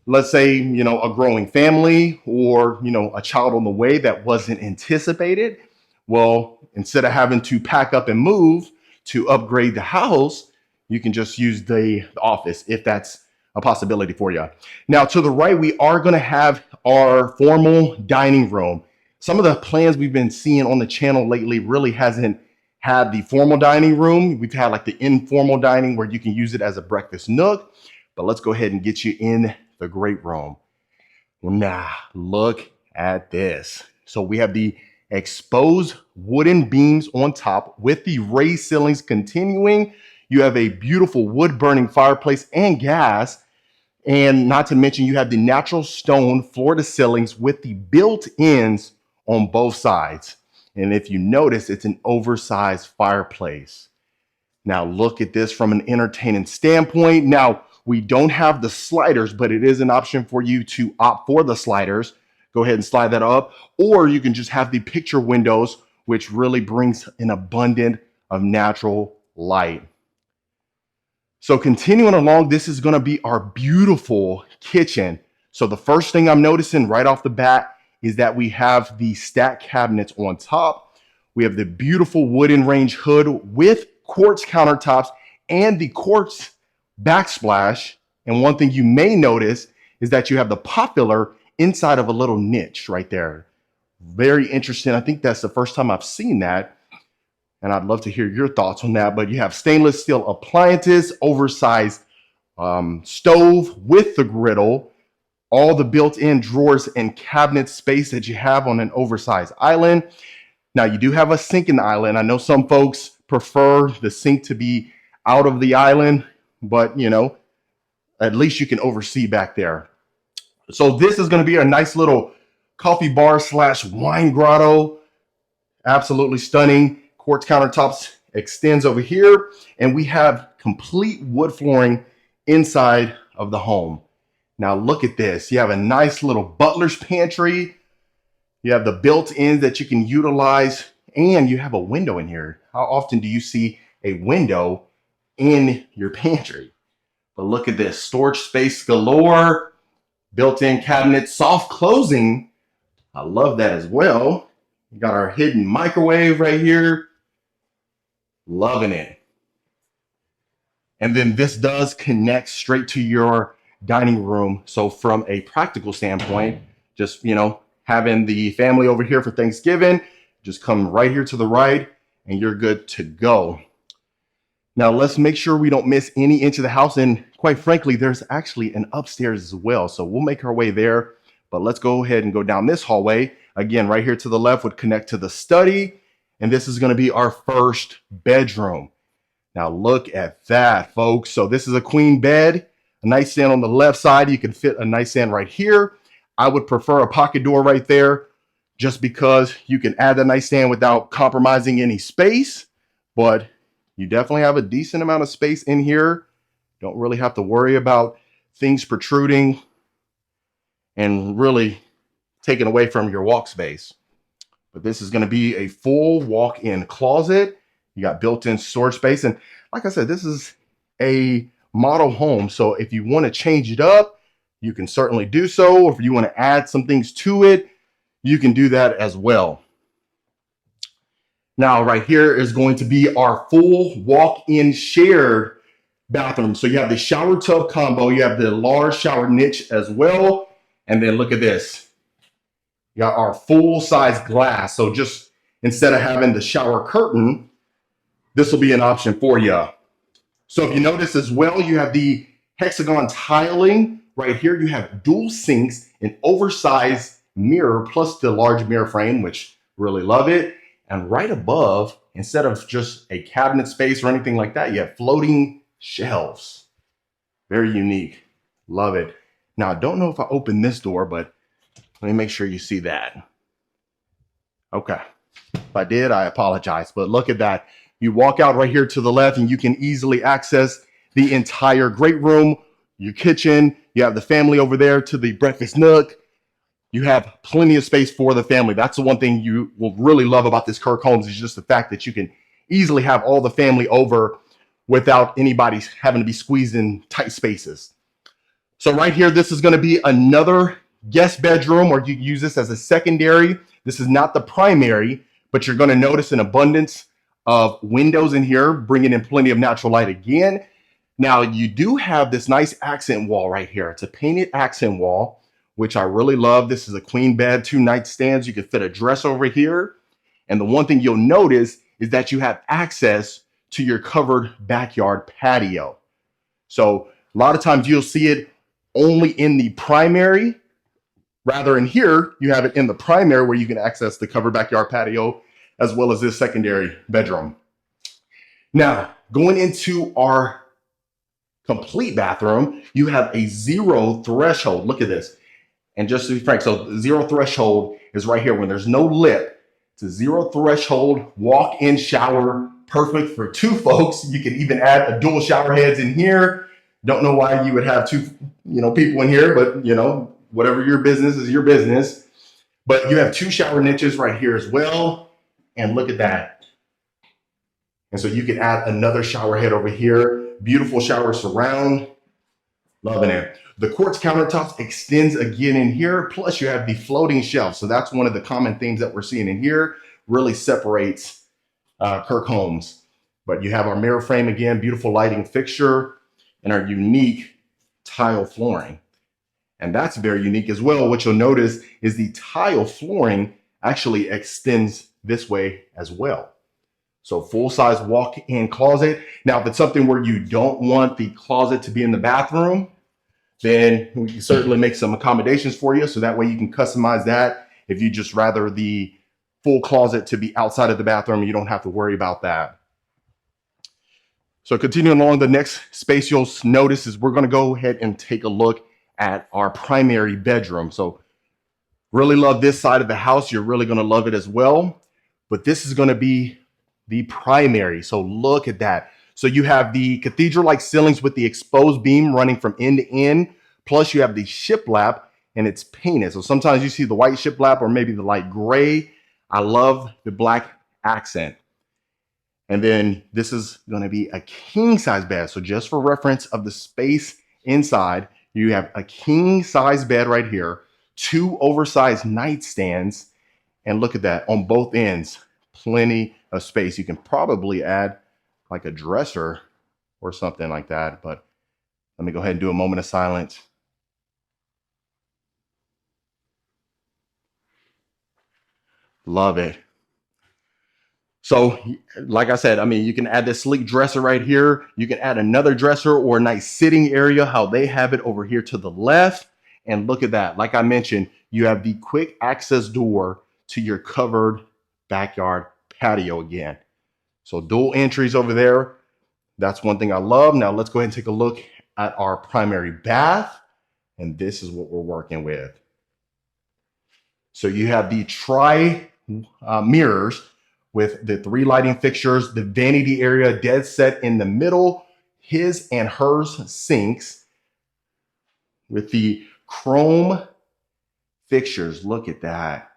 let's say, a growing family, or, a child on the way that wasn't anticipated, well, instead of having to pack up and move to upgrade the house, you can just use the office if that's a possibility for you. Now, to the right, we are going to have our formal dining room. Some of the plans we've been seeing on the channel lately really hasn't had the formal dining room. We've had like the informal dining where you can use it as a breakfast nook. But let's go ahead and get you in the great room. Now, look at this. So we have the exposed wooden beams on top with the raised ceilings continuing. You have a beautiful wood burning fireplace and gas. And not to mention, you have the natural stone floor to ceilings with the built-ins on both sides. And if you notice, it's an oversized fireplace. Now look at this from an entertaining standpoint. Now, we don't have the sliders, but it is an option for you to opt for the sliders. Go ahead and slide that up. Or you can just have the picture windows, which really brings an abundance of natural light. So continuing along, this is going to be our beautiful kitchen. So the first thing I'm noticing right off the bat is that we have the stack cabinets on top. We have the beautiful wooden range hood with quartz countertops and the quartz backsplash. And one thing you may notice is that you have the pot filler inside of a little niche right there. Very interesting. I think that's the first time I've seen that. And I'd love to hear your thoughts on that. But you have stainless steel appliances, oversized stove with the griddle, all the built-in drawers and cabinet space that you have on an oversized island. Now you do have a sink in the island. I know some folks prefer the sink to be out of the island, but you know, at least you can oversee back there. So this is going to be a nice little coffee bar / wine grotto. Absolutely stunning. Quartz countertops extends over here, and we have complete wood flooring inside of the home. Now look at this. You have a nice little butler's pantry. You have the built-ins that you can utilize, and you have a window in here. How often do you see a window in your pantry? But look at this. Storage space galore, built-in cabinet, soft closing. I love that as well. We got our hidden microwave right here. Loving it. And then this does connect straight to your dining room. So from a practical standpoint, just, you know, having the family over here for Thanksgiving, just come right here to the right and you're good to go. Now let's make sure we don't miss any inch of the house. And quite frankly, there's actually an upstairs as well. So we'll make our way there, but let's go ahead and go down this hallway. Again, right here to the left would connect to the study. And this is going to be our first bedroom. Now look at that, folks. So this is a queen bed, a nightstand on the left side. You can fit a nightstand right here. I would prefer a pocket door right there just because you can add the nightstand without compromising any space. But you definitely have a decent amount of space in here. Don't really have to worry about things protruding and really taken away from your walk space. But this is going to be a full walk-in closet. You got built-in storage space. And like I said, this is a model home. So if you want to change it up, you can certainly do so. Or if you want to add some things to it, you can do that as well. Now, right here is going to be our full walk-in shared bathroom. So you have the shower tub combo. You have the large shower niche as well. And then look at this. You got our full-size glass. So just instead of having the shower curtain, this will be an option for you. So if you notice as well, you have the hexagon tiling. Right here, you have dual sinks, an oversized mirror, plus the large mirror frame, which really love it. And right above, instead of just a cabinet space or anything like that, you have floating shelves. Very unique. Love it. Now, I don't know if I opened this door, but let me make sure you see that. Okay. If I did, I apologize. But look at that. You walk out right here to the left and you can easily access the entire great room, your kitchen. You have the family over there to the breakfast nook. You have plenty of space for the family. That's the one thing you will really love about this Kirk Homes is just the fact that you can easily have all the family over without anybody having to be squeezed in tight spaces. So right here, this is going to be another guest bedroom, or you use this as a secondary. This is not the primary, but you're going to notice an abundance of windows in here, bringing in plenty of natural light again. Now, you do have this nice accent wall right here. It's a painted accent wall, which I really love. This is a queen bed, 2 nightstands. You can fit a dress over here. And the one thing you'll notice is that you have access to your covered backyard patio. So a lot of times you'll see it only in the primary. Rather in here, you have it in the primary where you can access the covered backyard patio as well as this secondary bedroom. Now, Going into our complete bathroom, you have a zero threshold. Look at this. And just to be frank, so zero threshold is right here when there's no lip. It's a zero threshold walk-in shower, perfect for two folks. You can even add a dual shower heads in here. Don't know why you would have two, people in here, but whatever your business is your business. But you have two shower niches right here as well. And look at that. And so you can add another shower head over here. Beautiful shower surround. Loving it. The quartz countertops extends again in here. Plus you have the floating shelf. So that's one of the common themes that we're seeing in here. Really separates Kirk Homes. But you have our mirror frame again, beautiful lighting fixture, and our unique tile flooring. And that's very unique as well. What you'll notice is the tile flooring actually extends this way as well. So full-size walk-in closet. Now, if it's something where you don't want the closet to be in the bathroom, then we can certainly make some accommodations for you. So that way you can customize that. If you just rather the full closet to be outside of the bathroom, you don't have to worry about that. So continuing along, the next space you'll notice is we're going to go ahead and take a look at our primary bedroom. So really love this side of the house. You're really going to love it as well. But this is going to be the primary. So look at that. So you have the cathedral-like ceilings with the exposed beam running from end to end. Plus you have the shiplap and it's painted. So sometimes you see the white shiplap or maybe the light gray. I love the black accent. And then this is going to be a king size bed. So just for reference of the space inside, you have a king size bed right here, two oversized nightstands, and look at that on both ends, plenty of space. You can probably add like a dresser or something like that, but let me go ahead and do a moment of silence. Love it. So like I said, I mean, you can add this sleek dresser right here. You can add another dresser or a nice sitting area, how they have it over here to the left. And look at that. Like I mentioned, you have the quick access door to your covered backyard patio again. So dual entries over there. That's one thing I love. Now let's go ahead and take a look at our primary bath. And this is what we're working with. So you have the mirrors with the 3 lighting fixtures, the vanity area dead set in the middle, his and hers sinks with the chrome fixtures. Look at that.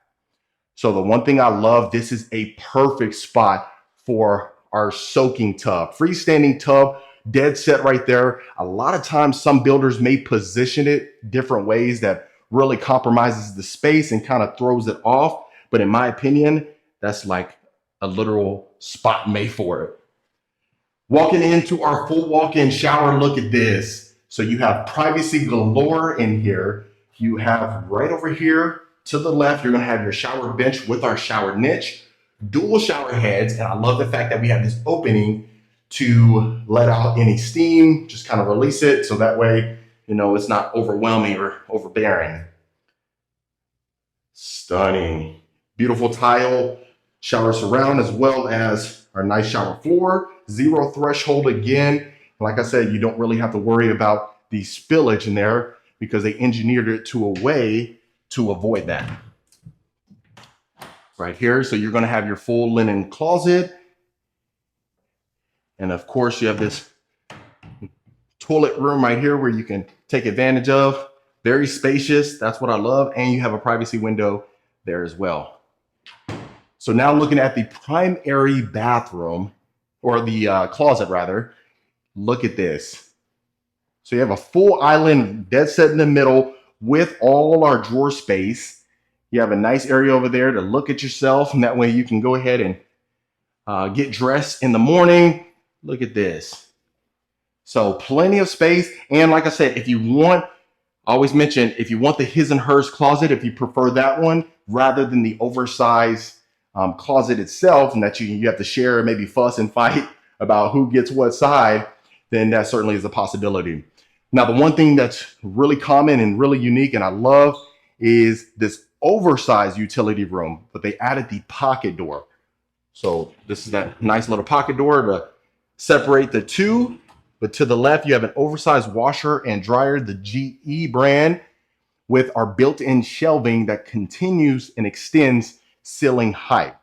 So the one thing I love, this is a perfect spot for our soaking tub. Freestanding tub, dead set right there. A lot of times some builders may position it different ways that really compromises the space and kind of throws it off. But in my opinion, that's like a literal spot made for it. Walking into our full walk-in shower, look at this. So you have privacy galore in here. You have right over here to the left, you're gonna have your shower bench with our shower niche, dual shower heads. And I love the fact that we have this opening to let out any steam, just kind of release it. So that way, it's not overwhelming or overbearing. Stunning. Beautiful tile shower surround, as well as our nice shower floor. Zero threshold again. Like I said, you don't really have to worry about the spillage in there because they engineered it to a way to avoid that. Right here, so you're going to have your full linen closet. And of course, you have this toilet room right here where you can take advantage of. Very spacious. That's what I love. And you have a privacy window there as well. So now looking at the primary bathroom, or the closet rather, look at this. So you have a full island dead set in the middle with all our drawer space. You have a nice area over there to look at yourself, and that way you can go ahead and get dressed in the morning. Look at this. So plenty of space. And like I said, if you want, I always mention, if you want the his and hers closet, if you prefer that one rather than the oversized closet itself, and that you have to share and maybe fuss and fight about who gets what side, then that certainly is a possibility. Now, the one thing that's really common and really unique and I love is this oversized utility room, but they added the pocket door. So this is that nice little pocket door to separate the two, but to the left, you have an oversized washer and dryer, the GE brand, with our built-in shelving that continues and extends ceiling height.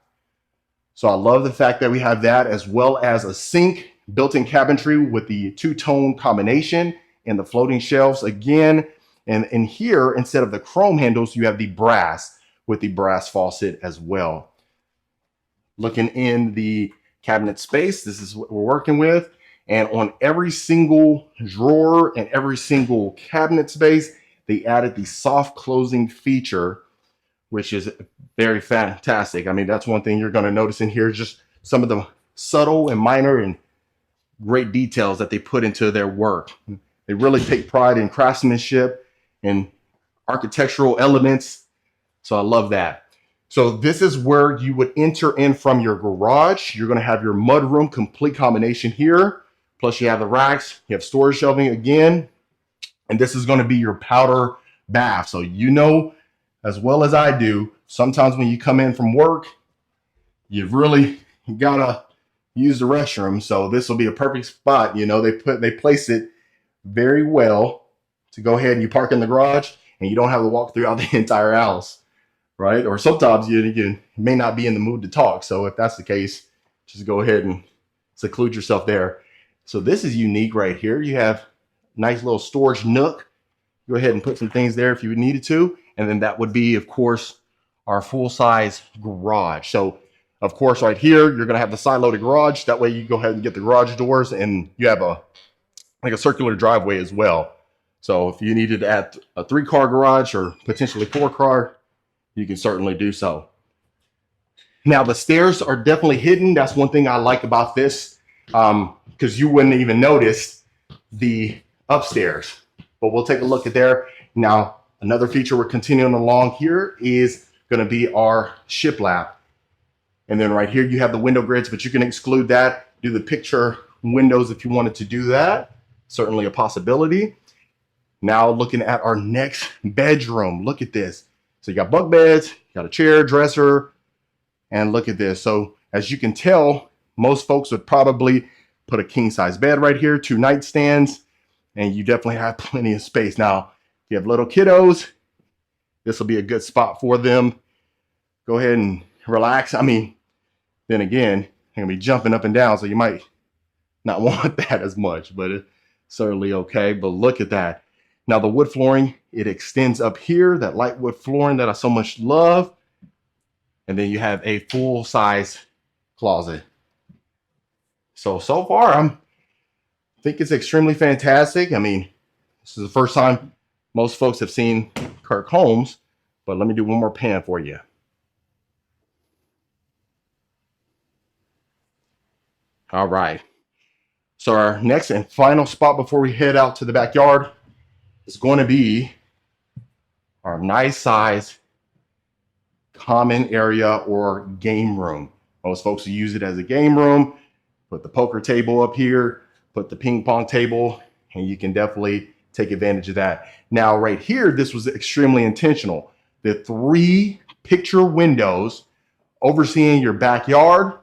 So I love the fact that we have that, as well as a sink, built-in cabinetry with the two-tone combination and the floating shelves again. And in here, instead of the chrome handles, you have the brass with the brass faucet as well. Looking in the cabinet space, this is what we're working with. And on every single drawer and every single cabinet space, they added the soft closing feature, which is very fantastic. I mean, that's one thing you're going to notice in here, just some of the subtle and minor and great details that they put into their work. They really take pride in craftsmanship and architectural elements. So I love that. So this is where you would enter in from your garage. You're going to have your mudroom complete combination here. Plus you have the racks, you have storage shelving again. And this is going to be your powder bath. So you know as well as I do, sometimes when you come in from work, you really gotta use the restroom. So this will be a perfect spot. You know, they place it very well to go ahead and you park in the garage and you don't have to walk throughout the entire house, right? Or sometimes you may not be in the mood to talk. So if that's the case, just go ahead and seclude yourself there. So this is unique right here. You have a nice little storage nook. Go ahead and put some things there if you needed to. And then that would be, of course, our full-size garage. So, of course, right here, you're going to have the side-loaded garage. That way you go ahead and get the garage doors, and you have like a circular driveway as well. So if you needed to add a 3-car garage or potentially 4-car, you can certainly do so. Now, the stairs are definitely hidden. That's one thing I like about this, because you wouldn't even notice the upstairs. But we'll take a look at there. Now, another feature we're continuing along here is going to be our shiplap. And then right here, you have the window grids, but you can exclude that. Do the picture windows if you wanted to do that. Certainly a possibility. Now looking at our next bedroom. Look at this. So you got bunk beds, you got a chair, dresser, and look at this. So as you can tell, most folks would probably put a king size bed right here, 2 nightstands, and you definitely have plenty of space. Now, if you have little kiddos, this will be a good spot for them. Go ahead and relax. I mean, then again, they're gonna be jumping up and down, so you might not want that as much, but it's certainly okay. But look at that. Now the wood flooring, it extends up here, that light wood flooring that I so much love. And then you have a full size closet. So far, I think it's extremely fantastic. I mean, this is the first time most folks have seen Kirk homes, but let me do one more pan for you. All right. So our next and final spot before we head out to the backyard is going to be our nice size common area or game room. Most folks use it as a game room. Put the poker table up here, put the ping pong table, and you can definitely take advantage of that. Now, right here, this was extremely intentional. The 3 picture windows overseeing your backyard.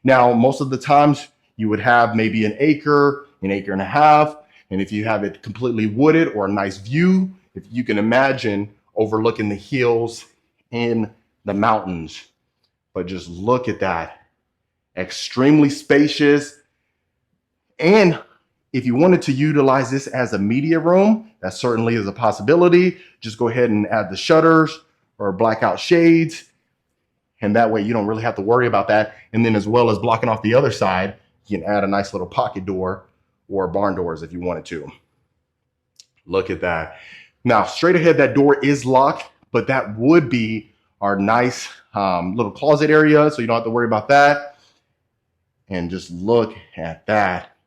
Now, most of the times you would have maybe an acre and a half. And if you have it completely wooded or a nice view, if you can imagine overlooking the hills in the mountains. But just look at that. Extremely spacious. And if you wanted to utilize this as a media room, that certainly is a possibility. Just go ahead and add the shutters or blackout shades. And that way you don't really have to worry about that. And then as well as blocking off the other side, you can add a nice little pocket door or barn doors if you wanted to. Look at that. Now, straight ahead, that door is locked, but that would be our nice little closet area, so you don't have to worry about that. And just look at that.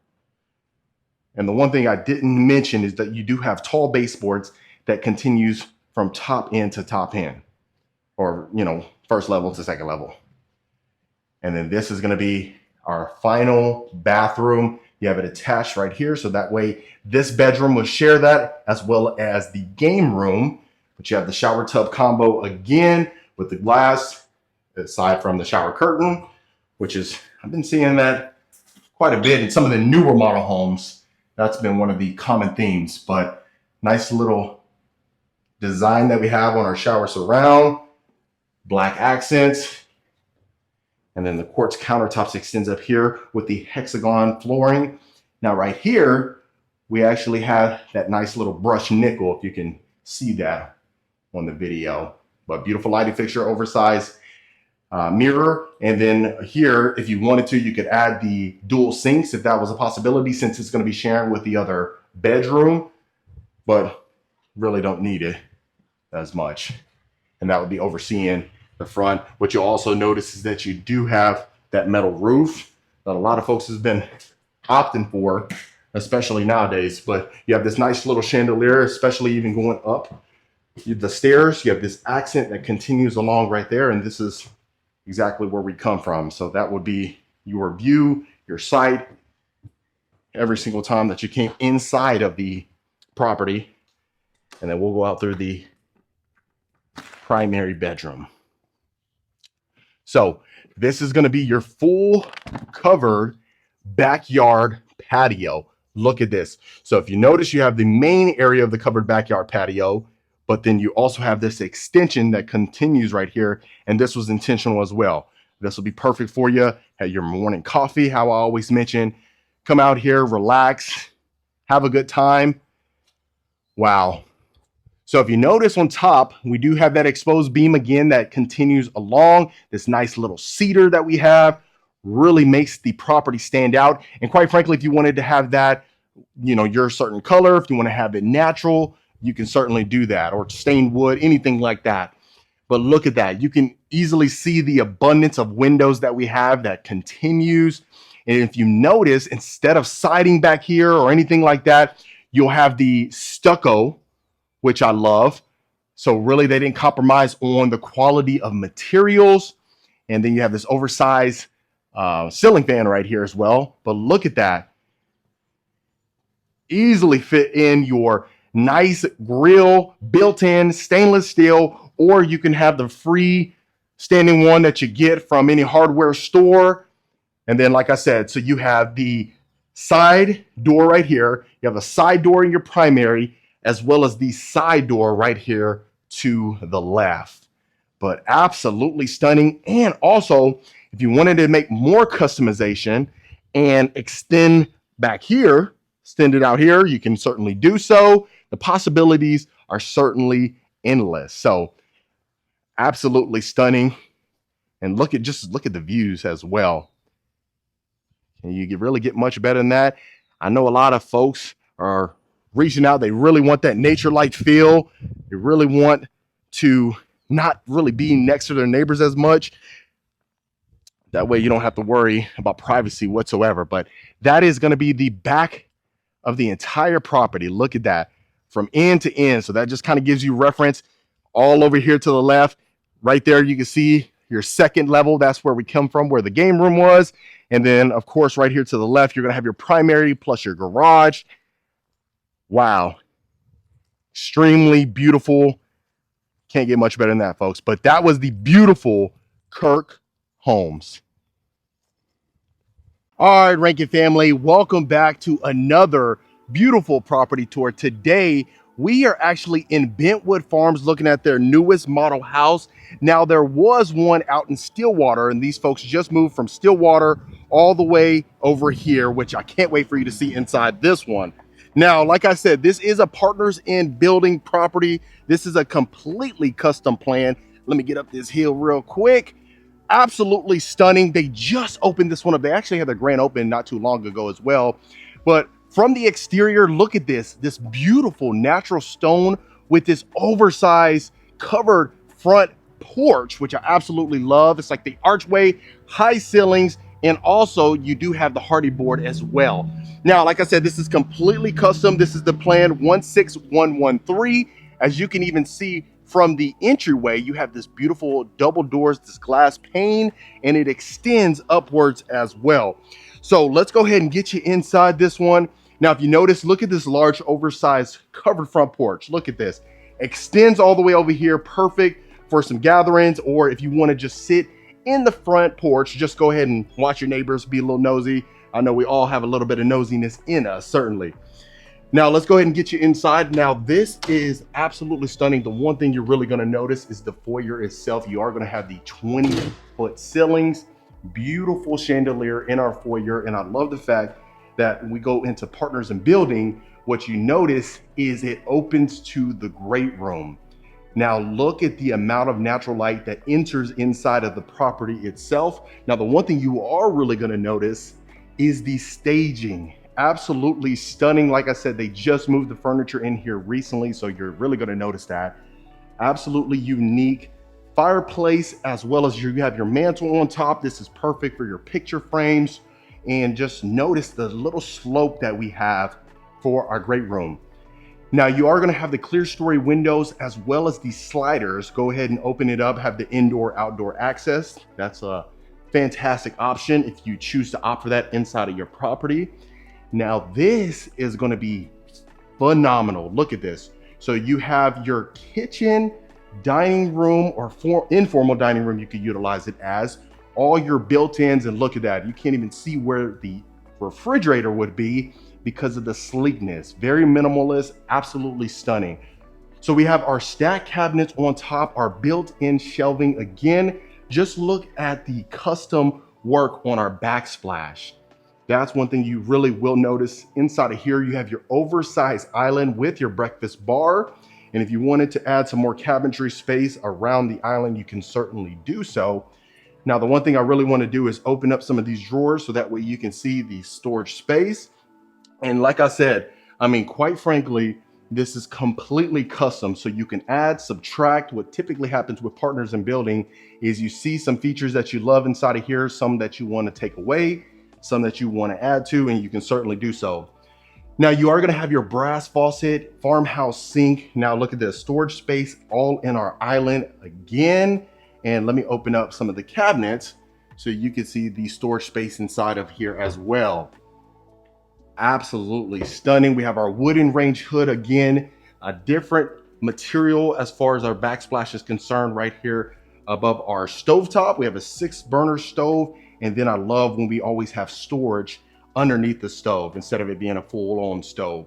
And the one thing I didn't mention is that you do have tall baseboards that continues from top end to top end, or, you know, first level to second level. And then this is going to be our final bathroom. You have it attached right here, so that way this bedroom will share that, as well as the game room. But you have the shower tub combo again with the glass, aside from the shower curtain, which is, I've been seeing that quite a bit in some of the newer model homes. That's been one of the common themes, but nice little design that we have on our shower surround, black accents, and then the quartz countertops extends up here with the hexagon flooring. Now right here, we actually have that nice little brushed nickel, if you can see that on the video. But beautiful lighting fixture, oversized mirror. And then here, if you wanted to, you could add the dual sinks if that was a possibility, since it's going to be sharing with the other bedroom, but really don't need it as much. And that would be overseeing the front. What you'll also notice is that you do have that metal roof that a lot of folks has been opting for, especially nowadays. But you have this nice little chandelier, especially even going up the stairs. You have this accent that continues along right there, and this is exactly where we come from. So that would be your view, your sight, every single time that you came inside of the property. And then we'll go out through the primary bedroom. So this is going to be your full covered backyard patio. Look at this. So if you notice, you have the main area of the covered backyard patio, but then you also have this extension that continues right here. And this was intentional as well. This will be perfect for you at your morning coffee. How I always mention, come out here, relax, have a good time. Wow. So if you notice on top, we do have that exposed beam again that continues along. This nice little cedar that we have really makes the property stand out. And quite frankly, if you wanted to have that, your certain color, if you want to have it natural, you can certainly do that, or stained wood, anything like that. But look at that. You can easily see the abundance of windows that we have that continues. And if you notice, instead of siding back here or anything like that, you'll have the stucco, which I love. So really, they didn't compromise on the quality of materials. And then you have this oversized ceiling fan right here as well. But look at that. Easily fit in your nice grill, built-in stainless steel, or you can have the free standing one that you get from any hardware store. And then, like I said, so you have the side door right here. You have a side door in your primary, as well as the side door right here to the left. But absolutely stunning. And also, if you wanted to make more customization and extend back here, extend it out here, you can certainly do so. The possibilities are certainly endless. So absolutely stunning. And look at the views as well. Can you really get much better than that? I know a lot of folks are reaching out. They really want that nature-like feel. They really want to not really be next to their neighbors as much. That way you don't have to worry about privacy whatsoever. But that is going to be the back of the entire property. Look at that from end to end. So that just kind of gives you reference. All over here to the left, right there, you can see your second level. That's where we come from, where the game room was. And then, of course, right here to the left, you're going to have your primary plus your garage. Wow. Extremely beautiful. Can't get much better than that, folks. But that was the beautiful Kirk Homes. All right, Rankin family, welcome back to another beautiful property tour. Today, we are actually in Bentwood Farms looking at their newest model house. Now, there was one out in Stillwater, and these folks just moved from Stillwater all the way over here, which I can't wait for you to see inside this one. Now, like I said, this is a Partners in Building property. This is a completely custom plan. Let me get up this hill real quick. Absolutely stunning. They just opened this one up. They actually had their grand opening not too long ago as well. But from the exterior, look at this beautiful natural stone with this oversized covered front porch, which I absolutely love. It's like the archway, high ceilings, and also you do have the hardy board as well. Now, like I said, this is completely custom. This is the plan 16113. As you can even see from the entryway, you have this beautiful double doors, this glass pane, and it extends upwards as well. So let's go ahead and get you inside this one. Now, if you notice, look at this large oversized covered front porch. Look at this. Extends all the way over here. Perfect for some gatherings, or if you want to just sit in the front porch, just go ahead and watch your neighbors, be a little nosy. I know we all have a little bit of nosiness in us, certainly. Now let's go ahead and get you inside. Now this is absolutely stunning. The one thing you're really gonna notice is the foyer itself. You are gonna have the 20-foot ceilings, beautiful chandelier in our foyer. And I love the fact that when we go into Partners in Building, what you notice is it opens to the great room. Now look at the amount of natural light that enters inside of the property itself. Now the one thing you are really gonna notice is the staging. Absolutely stunning. Like I said, they just moved the furniture in here recently, so you're really gonna notice that. Absolutely unique fireplace, as well as you have your mantle on top. This is perfect for your picture frames. And just notice the little slope that we have for our great room. Now you are gonna have the clear story windows as well as these sliders. Go ahead and open it up, have the indoor outdoor access. That's a fantastic option if you choose to opt for that inside of your property. Now this is going to be phenomenal. Look at this. So you have your kitchen, dining room, or informal dining room you could utilize it as, all your built-ins, and look at that. You can't even see where the refrigerator would be because of the sleekness. Very minimalist, absolutely stunning. So we have our stack cabinets on top, our built-in shelving. Again, just look at the custom work on our backsplash. That's one thing you really will notice. Inside of here, you have your oversized island with your breakfast bar. And if you wanted to add some more cabinetry space around the island, you can certainly do so. Now, the one thing I really want to do is open up some of these drawers so that way you can see the storage space. And like I said, I mean, quite frankly, this is completely custom. So you can add, subtract. What typically happens with Partners in Building is you see some features that you love inside of here, some that you want to take away, some that you want to add to, and you can certainly do so. Now you are going to have your brass faucet, farmhouse sink. Now look at this storage space all in our island again. And let me open up some of the cabinets so you can see the storage space inside of here as well. Absolutely stunning. We have our wooden range hood again, a different material as far as our backsplash is concerned right here above our stovetop. We have a 6-burner stove. And then I love when we always have storage underneath the stove instead of it being a full-on stove.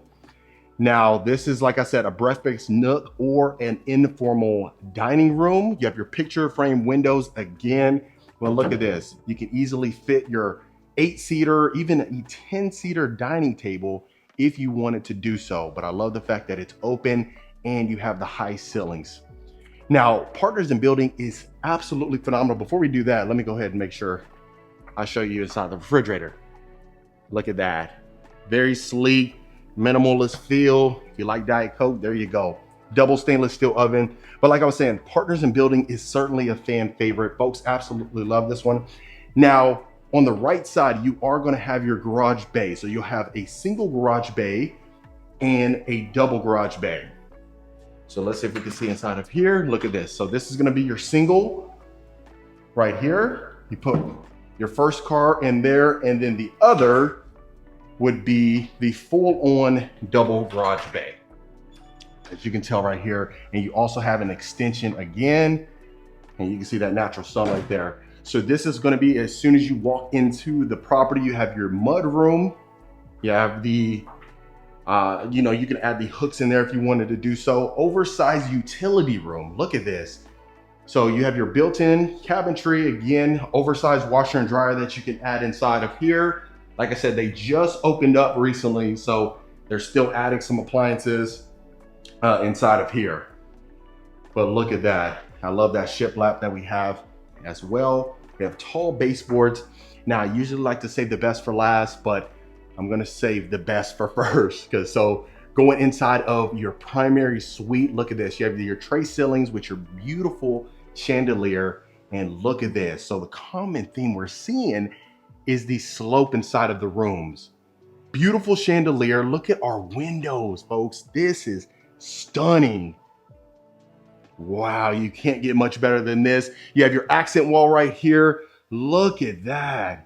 Now, this is, like I said, a breakfast nook or an informal dining room. You have your picture frame windows again. Well, look at this. You can easily fit your 8-seater, even a 10-seater dining table if you wanted to do so. But I love the fact that it's open and you have the high ceilings. Now, Partners in Building is absolutely phenomenal. Before we do that, let me go ahead and make sure I'll show you inside the refrigerator. Look at that. Very sleek, minimalist feel. If you like Diet Coke, there you go. Double stainless steel oven. But like I was saying, Partners in Building is certainly a fan favorite. Folks absolutely love this one. Now, on the right side, you are going to have your garage bay. So you'll have a single garage bay and a double garage bay. So let's see if we can see inside of here. Look at this. So this is going to be your single right here. You put your first car in there, and then the other would be the full-on double garage bay, as you can tell right here. And you also have an extension again, and you can see that natural sunlight there. So this is going to be, as soon as you walk into the property, you have your mud room. You have the, you can add the hooks in there if you wanted to do so. Oversized utility room. Look at this. So you have your built-in cabinetry, again, oversized washer and dryer that you can add inside of here. Like I said, they just opened up recently, so they're still adding some appliances inside of here. But look at that. I love that shiplap that we have as well. We have tall baseboards. Now, I usually like to save the best for last, but I'm gonna save the best for first. So going inside of your primary suite, look at this. You have your tray ceilings with your beautiful chandelier, and look at this. So the common theme we're seeing is the slope inside of the rooms. Beautiful chandelier. Look at our windows, folks. This is stunning. Wow, you can't get much better than this. You have your accent wall right here. Look at that.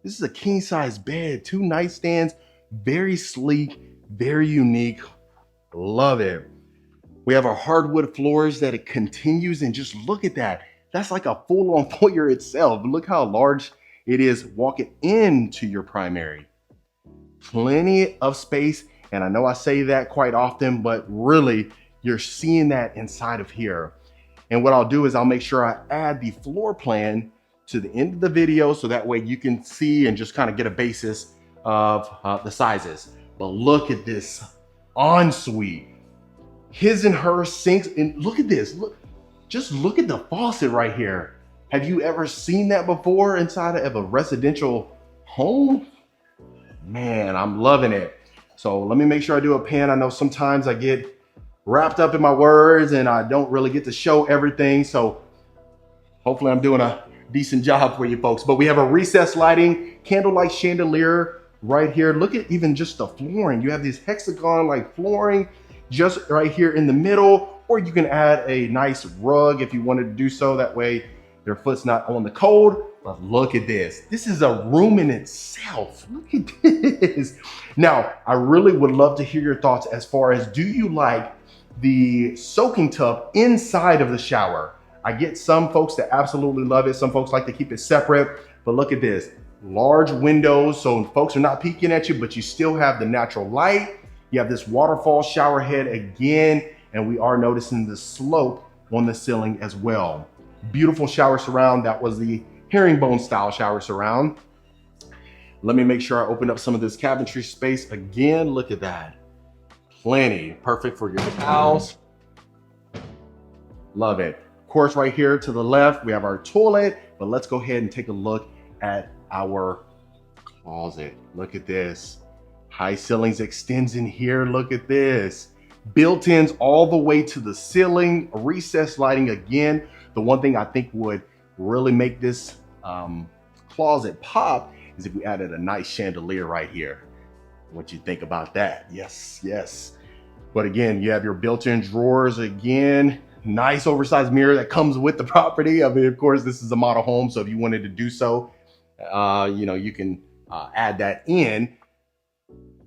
This is a king size bed, 2 nightstands, very sleek, very unique. Love it. We have our hardwood floors that it continues, and just look at that. That's like a full-on foyer itself. Look how large It is walking into your primary. Plenty of space. And I know I say that quite often, but really you're seeing that inside of here. And what I'll do is I'll make sure I add the floor plan to the end of the video so that way you can see and just kind of get a basis of the sizes. But look at this ensuite. His and her sinks, and look at this. Just look at the faucet right here. Have you ever seen that before inside of a residential home? Man, I'm loving it. So let me make sure I do a pan. I know sometimes I get wrapped up in my words and I don't really get to show everything. So hopefully I'm doing a decent job for you folks. But we have a recessed lighting, candlelight chandelier right here. Look at even just the flooring. You have this hexagon like flooring just right here in the middle, or you can add a nice rug if you wanted to do so. That way your foot's not on the cold. But look at this. This is a room in itself. Look at this. Now, I really would love to hear your thoughts as far as, do you like the soaking tub inside of the shower? I get some folks that absolutely love it. Some folks like to keep it separate, but look at this. Large windows, so folks are not peeking at you, but you still have the natural light. You have this waterfall shower head again, and we are noticing the slope on the ceiling as well. Beautiful shower surround. That was the herringbone style shower surround. Let me make sure I open up some of this cabinetry space again. Look at that. Plenty. Perfect for your towels. Love it. Of course, right here to the left, we have our toilet, but let's go ahead and take a look at our closet. Look at this. High ceilings extends in here. Look at this. Built-ins all the way to the ceiling. Recessed lighting again. The one thing I think would really make this closet pop is if we added a nice chandelier right here. What you think about that? Yes, yes. But again, you have your built-in drawers again. Nice oversized mirror that comes with the property. I mean, of course, this is a model home, so if you wanted to do so, you can add that in.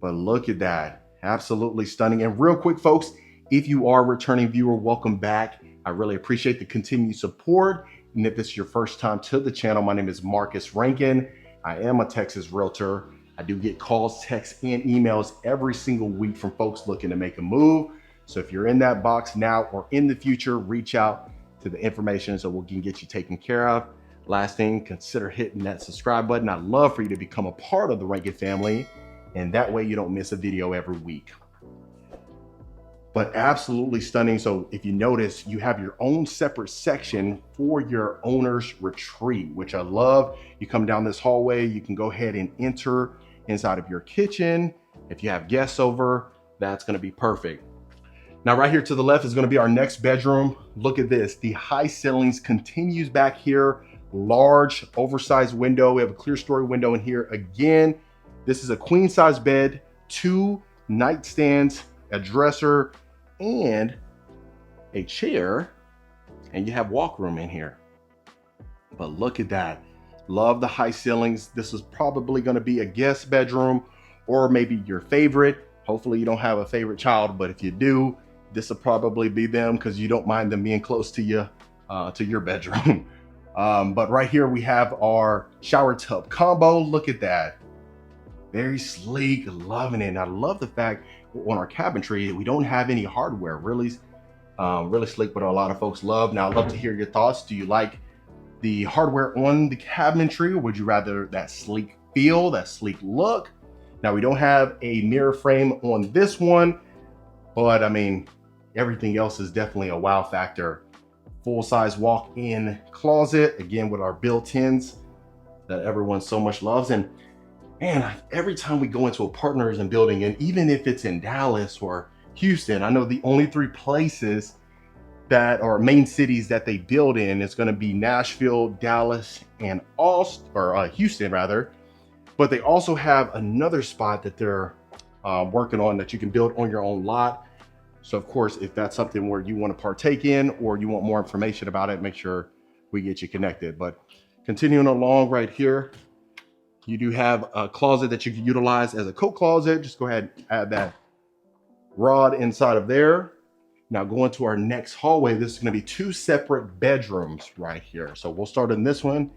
But look at that. Absolutely stunning. And real quick, folks, if you are a returning viewer, welcome back. I really appreciate the continued support. And if this is your first time to the channel, my name is Marcus Rankin. I am a Texas realtor. I do get calls, texts, and emails every single week from folks looking to make a move. So if you're in that box now or in the future, reach out to the information so we can get you taken care of. Last thing, consider hitting that subscribe button. I'd love for you to become a part of the Rankin family, and that way you don't miss a video every week. But absolutely stunning. So if you notice, you have your own separate section for your owner's retreat, which I love. You come down this hallway, you can go ahead and enter inside of your kitchen. If you have guests over, that's gonna be perfect. Now, right here to the left is gonna be our next bedroom. Look at this, the high ceilings continues back here. Large, oversized window. We have a clear story window in here again. This is a queen size bed, 2 nightstands, a dresser, and a chair, and you have walk room in here. But look at that. Love the high ceilings. This is probably going to be a guest bedroom or maybe your favorite. Hopefully you don't have a favorite child, but if you do, this will probably be them because you don't mind them being close to you, to your bedroom. But right here we have our shower tub combo. Look at that. Very sleek, loving it. And I love the fact on our cabinetry, we don't have any hardware. Really sleek, but a lot of folks love. Now, I'd love to hear your thoughts. Do you like the hardware on the cabinetry, or would you rather that sleek feel, that sleek look? Now, we don't have a mirror frame on this one, but I mean, everything else is definitely a wow factor. Full-size walk-in closet, again, with our built-ins that everyone so much loves. And man, every time we go into a partners in building, and even if it's in Dallas or Houston, I know the only 3 places that are main cities that they build in is going to be Nashville, Dallas, and Austin, or Houston rather. But they also have another spot that they're working on that you can build on your own lot. So of course, if that's something where you want to partake in or you want more information about it, make sure we get you connected. But continuing along right here, you do have a closet that you can utilize as a coat closet. Just go ahead and add that rod inside of there. Now going to our next hallway, this is going to be 2 separate bedrooms right here. So we'll start in this one.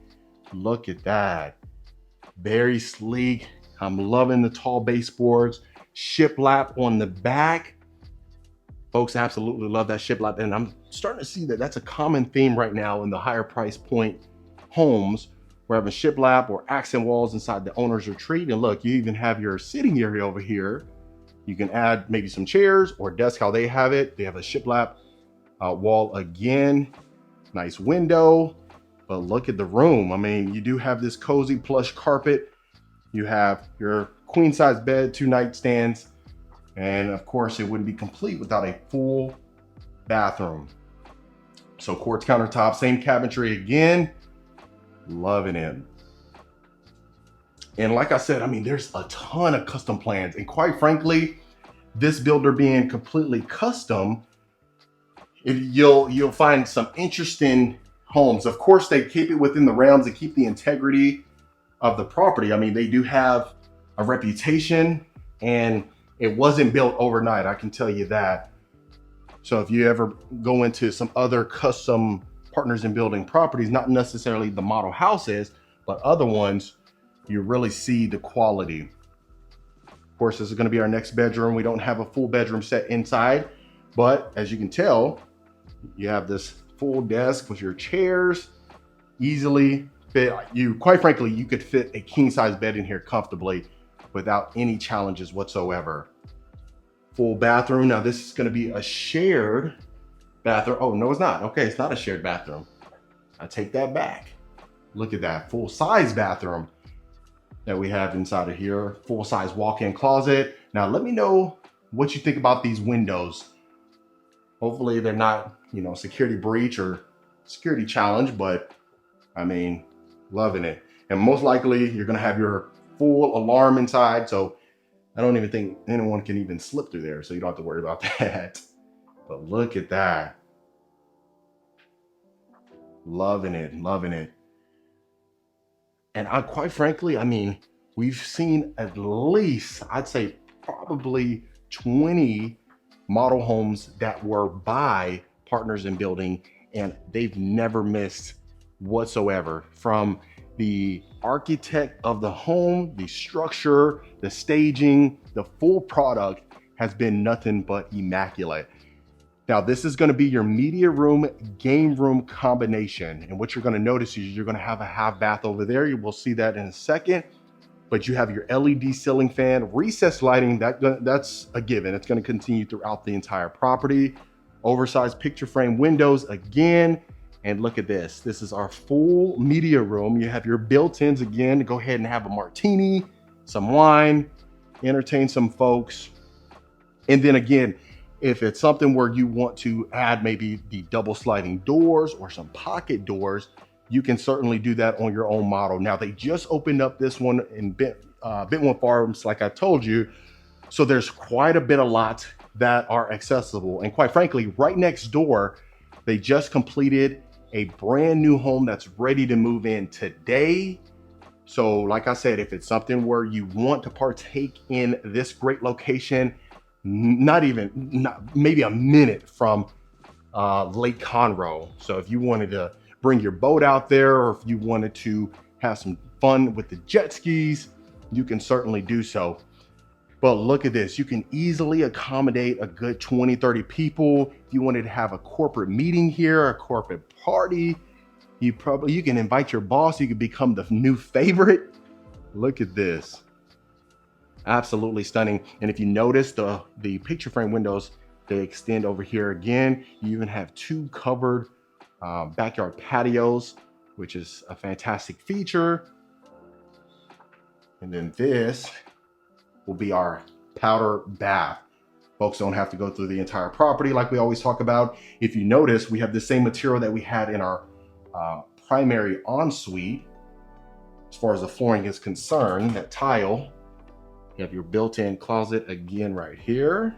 Look at that. Very sleek. I'm loving the tall baseboards. Shiplap on the back. Folks absolutely love that shiplap. And I'm starting to see that that's a common theme right now in the higher price point homes. We're having shiplap or accent walls inside the owner's retreat. And look, you even have your sitting area over here. You can add maybe some chairs or desk how they have it. They have a shiplap wall again. Nice window. But look at the room. I mean, you do have this cozy plush carpet. You have your queen size bed, 2 nightstands. And of course, it wouldn't be complete without a full bathroom. So quartz countertop, same cabinetry again. Loving it. And like I said, I mean, there's a ton of custom plans. And quite frankly, this builder being completely custom, you'll find some interesting homes. Of course, they keep it within the realms and keep the integrity of the property. I mean, they do have a reputation, and it wasn't built overnight, I can tell you that. So if you ever go into some other custom partners in building properties, not necessarily the model houses, but other ones, you really see the quality. Of course, this is gonna be our next bedroom. We don't have a full bedroom set inside, but as you can tell, you have this full desk with your chairs, easily fit. Quite frankly, you could fit a king size bed in here comfortably without any challenges whatsoever. Full bathroom. Now this is gonna be a shared bathroom. Oh, no, it's not. Okay, it's not a shared bathroom. I take that back. Look at that full size bathroom that we have inside of here. Full size walk-in closet. Now let me know what you think about these windows. Hopefully they're not, security breach or security challenge, but I mean, loving it. And most likely you're gonna have your full alarm inside. So I don't even think anyone can even slip through there. So you don't have to worry about that. But look at that. Loving it, loving it. And quite frankly, I mean, we've seen at least, I'd say probably 20 model homes that were by partners in building, and they've never missed whatsoever. From the architect of the home, the structure, the staging, the full product has been nothing but immaculate. Now, this is going to be your media room, game room combination. And what you're going to notice is you're going to have a half bath over there. You will see that in a second. But you have your LED ceiling fan, recessed lighting, that's a given. It's going to continue throughout the entire property. Oversized picture frame windows again. And look at this. This is our full media room. You have your built-ins again to go ahead and have a martini, some wine, entertain some folks. And then again, if it's something where you want to add maybe the double sliding doors or some pocket doors, you can certainly do that on your own model. Now, they just opened up this one in Bentwood Farms, like I told you. So there's quite a bit of lots that are accessible. And quite frankly, right next door, they just completed a brand new home that's ready to move in today. So like I said, if it's something where you want to partake in this great location, maybe a minute from Lake Conroe. So if you wanted to bring your boat out there, or if you wanted to have some fun with the jet skis, you can certainly do so. But look at this, you can easily accommodate a good 20, 30 people. If you wanted to have a corporate meeting here, a corporate party, you can invite your boss, you could become the new favorite. Look at this. Absolutely stunning. And if you notice the picture frame windows, they extend over here again. You even have 2 covered backyard patios, which is a fantastic feature. And then this will be our powder bath. Folks don't have to go through the entire property like we always talk about. If you notice, we have the same material that we had in our primary ensuite. As far as the flooring is concerned, that tile, you have your built-in closet again right here.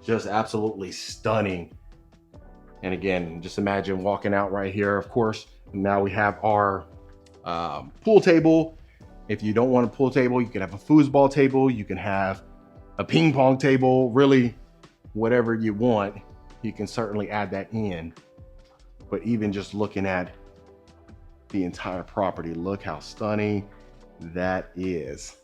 Just absolutely stunning. And again, just imagine walking out right here. Of course, now we have our pool table. If you don't want a pool table, you can have a foosball table. You can have a ping pong table, really whatever you want. You can certainly add that in. But even just looking at the entire property. Look how stunning that is.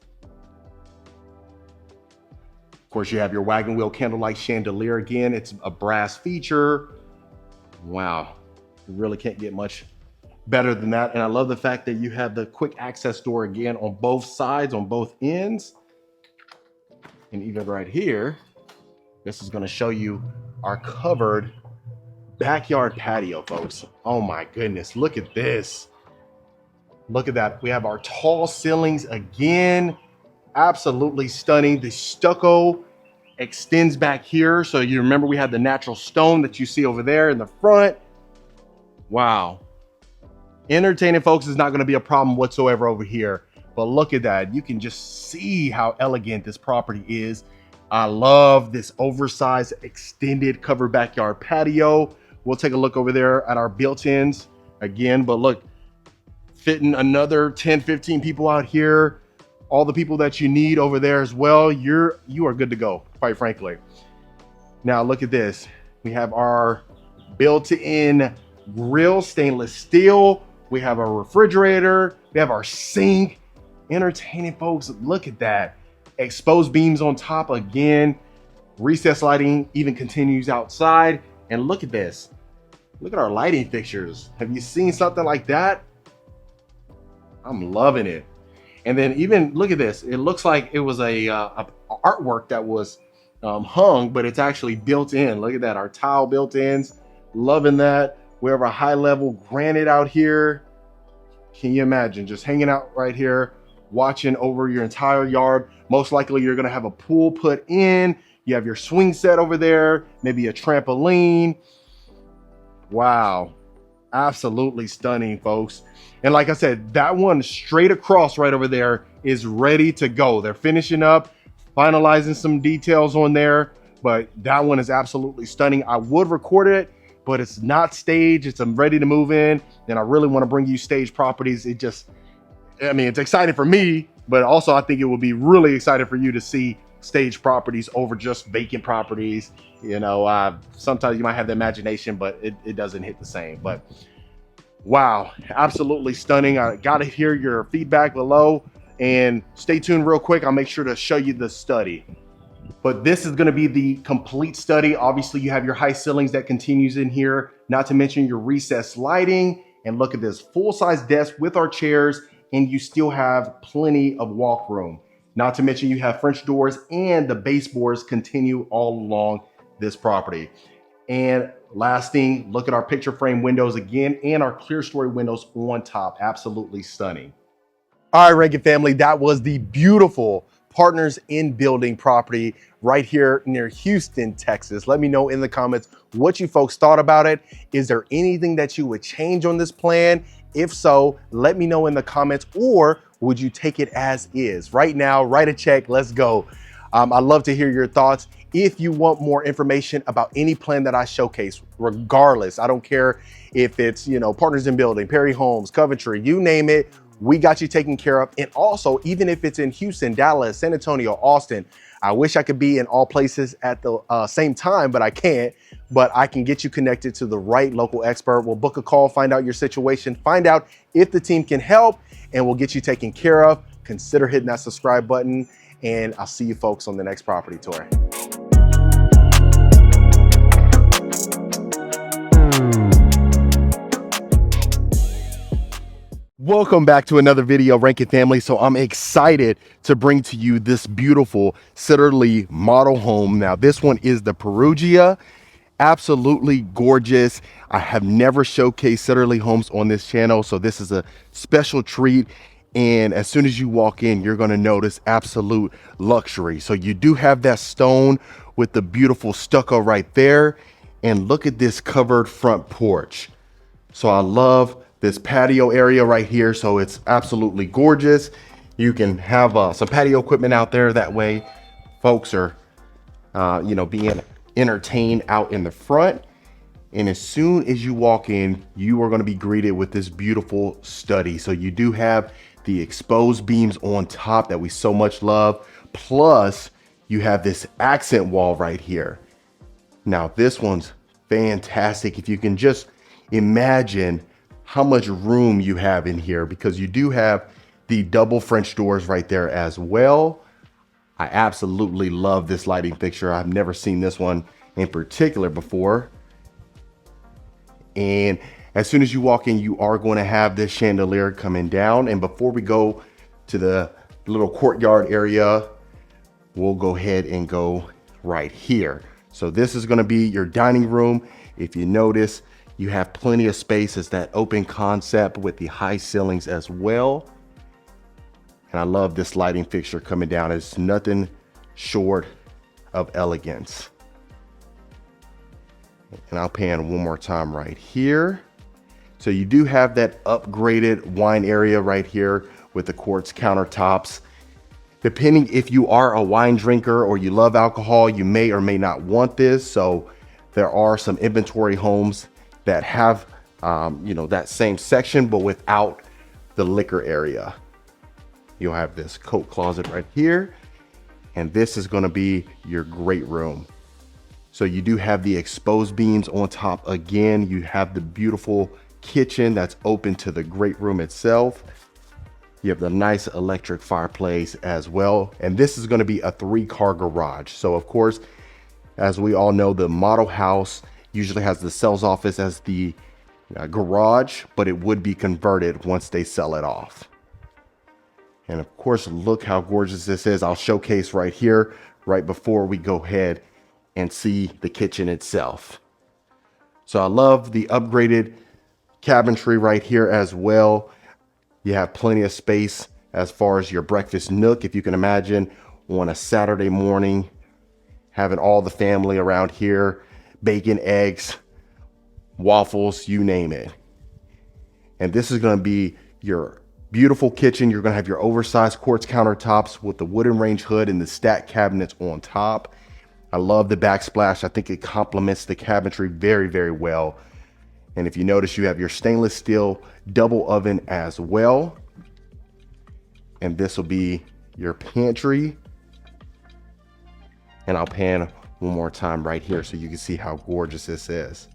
Of course, you have your wagon wheel candlelight chandelier. Again, it's a brass feature. Wow, you really can't get much better than that. And I love the fact that you have the quick access door again on both sides, on both ends. And even right here, this is gonna show you our covered backyard patio, folks. Oh my goodness, look at this. Look at that. We have our tall ceilings again. Absolutely stunning. The stucco extends back here. So you remember we had the natural stone that you see over there in the front. Wow. Entertaining, folks, is not going to be a problem whatsoever over here. But look at that. You can just see how elegant this property is. I love this oversized extended covered backyard patio. We'll take a look over there at our built-ins again. But look, fitting another 10, 15 people out here. All the people that you need over there as well. You are good to go, quite frankly. Now look at this. We have our built-in grill, stainless steel. We have our refrigerator. We have our sink. Entertaining, folks. Look at that. Exposed beams on top again. Recessed lighting even continues outside. And look at this. Look at our lighting fixtures. Have you seen something like that? I'm loving it. And then even look at this. It looks like it was a artwork that was hung, but it's actually built in. Look at that. Our tile built-ins. Loving that. We have a high-level granite out here. Can you imagine just hanging out right here, watching over your entire yard? Most likely you're going to have a pool put in. You have your swing set over there, maybe a trampoline. Wow. Absolutely stunning, folks. And like I said, that one straight across right over there is ready to go. They're finishing up, finalizing some details on there, but that one is absolutely stunning. I would record it, but it's not staged. It's ready to move in. And I really want to bring you staged properties. It's exciting for me, but also I think it will be really exciting for you to see staged properties over just vacant properties. You know, sometimes you might have the imagination, but it doesn't hit the same. But wow, absolutely stunning. I got to hear your feedback below, and stay tuned real quick. I'll make sure to show you the study. But this is going to be the complete study. Obviously, you have your high ceilings that continues in here, not to mention your recessed lighting. And look at this full-size desk with our chairs, and you still have plenty of walk room. Not to mention you have French doors, and the baseboards continue all along this property. And last thing, look at our picture frame windows again, and our clear story windows on top. Absolutely stunning. All right, Rankin family, that was the beautiful Partners in Building property right here near Houston, Texas. Let me know in the comments what you folks thought about it. Is there anything that you would change on this plan? If so, let me know in the comments, or would you take it as is? Right now, write a check, let's go. I'd love to hear your thoughts. If you want more information about any plan that I showcase, regardless, I don't care if it's, Partners in Building, Perry Homes, Coventry, you name it, we got you taken care of. And also, even if it's in Houston, Dallas, San Antonio, Austin, I wish I could be in all places at the same time, but I can't. But I can get you connected to the right local expert. We'll book a call, find out your situation, find out if the team can help, and we'll get you taken care of. Consider hitting that subscribe button, and I'll see you folks on the next property tour. Welcome back to another video, Rankin family. So I'm excited to bring to you this beautiful Sitterly model home. Now this one is the Perugia. Absolutely gorgeous. I have never showcased Sitterly homes on this channel, so this is a special treat. And as soon as you walk in, you're going to notice absolute luxury. So you do have that stone with the beautiful stucco right there. And look at this covered front porch. So I love this patio area right here. So it's absolutely gorgeous. You can have some patio equipment out there. That way folks are, being entertained out in the front. And as soon as you walk in, you are going to be greeted with this beautiful study. So you do have the exposed beams on top that we so much love. Plus you have this accent wall right here. Now this one's fantastic. If you can just imagine how much room you have in here, because you do have the double French doors right there as well. I absolutely love this lighting fixture. I've never seen this one in particular before. And as soon as you walk in, you are going to have this chandelier coming down. And before we go to the little courtyard area, we'll go ahead and go right here. So this is going to be your dining room. If you notice, you have plenty of space. It's that open concept with the high ceilings as well. And I love this lighting fixture coming down. It's nothing short of elegance. And I'll pan one more time right here. So you do have that upgraded wine area right here with the quartz countertops. Depending if you are a wine drinker or you love alcohol, you may or may not want this. So there are some inventory homes that have, that same section, but without the liquor area. You'll have this coat closet right here. And this is going to be your great room. So you do have the exposed beams on top. Again, you have the beautiful kitchen that's open to the great room itself. You have the nice electric fireplace as well. And this is going to be a 3-car garage. So of course, as we all know, the model house usually has the sales office as the garage, but it would be converted once they sell it off. And of course, look how gorgeous this is. I'll showcase right here, right before we go ahead and see the kitchen itself. So I love the upgraded cabinetry right here as well. You have plenty of space as far as your breakfast nook. If you can imagine on a Saturday morning, having all the family around here, bacon, eggs, waffles, you name it. And this is going to be your beautiful kitchen. You're going to have your oversized quartz countertops with the wooden range hood and the stacked cabinets on top. I love the backsplash. I think it complements the cabinetry very, very well. And if you notice, you have your stainless steel double oven as well. And this will be your pantry. And I'll pan one more time right here so you can see how gorgeous this is.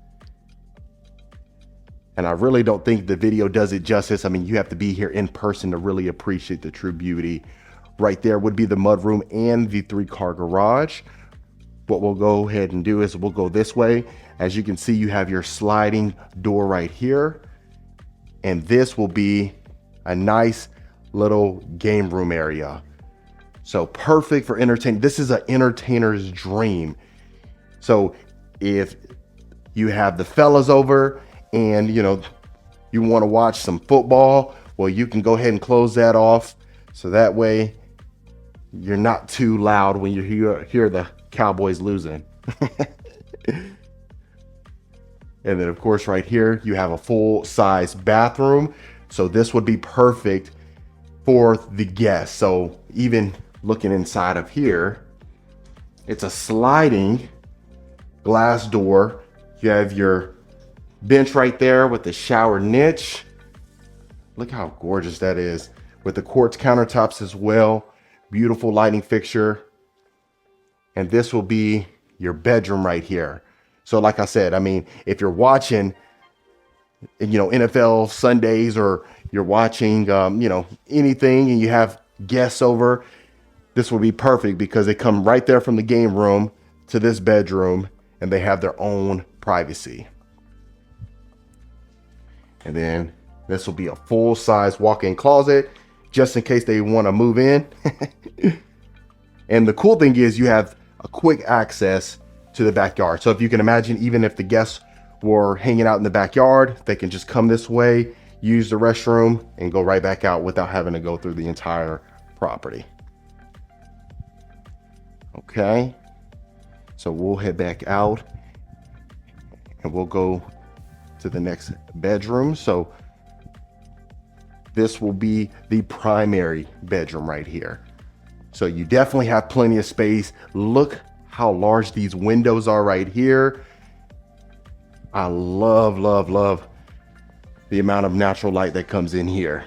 And I really don't think the video does it justice. I mean, you have to be here in person to really appreciate the true beauty. Right there would be the mudroom and the 3-car garage. What we'll go ahead and do is we'll go this way. As you can see, you have your sliding door right here. And this will be a nice little game room area. So perfect for entertaining. This is an entertainer's dream. So if you have the fellas over and you want to watch some football, well, you can go ahead and close that off. So that way you're not too loud when you hear the Cowboys losing. And then of course right here you have a full size bathroom. So this would be perfect for the guests. So even looking inside of here, it's a sliding glass door. You have your bench right there with the shower niche. Look how gorgeous that is with the quartz countertops as well. Beautiful lighting fixture. And this will be your bedroom right here. So like I said, I mean, if you're watching, NFL Sundays, or you're watching, anything, and you have guests over, this will be perfect because they come right there from the game room to this bedroom and they have their own privacy. And then this will be a full size walk-in closet just in case they want to move in. And the cool thing is you have a quick access to the backyard. So if you can imagine, even if the guests were hanging out in the backyard, they can just come this way, use the restroom, and go right back out without having to go through the entire property. Okay, so we'll head back out and we'll go to the next bedroom. So this will be the primary bedroom right here. So you definitely have plenty of space. Look how large these windows are right here. I love, love, love the amount of natural light that comes in here.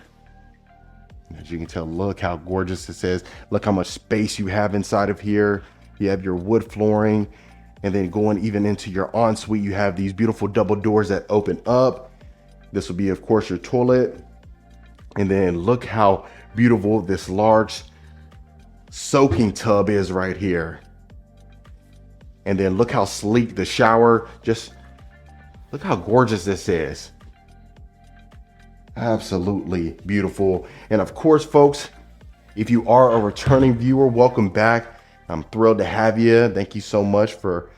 As you can tell, look how gorgeous this is. Look how much space you have inside of here. You have your wood flooring, and then going even into your ensuite, you have these beautiful double doors that open up. This will be, of course, your toilet. And then look how beautiful this large soaking tub is right here. And then look how sleek the shower, just look how gorgeous this is. Absolutely beautiful. And of course, folks, if you are a returning viewer, welcome back. I'm thrilled to have you. Thank you so much for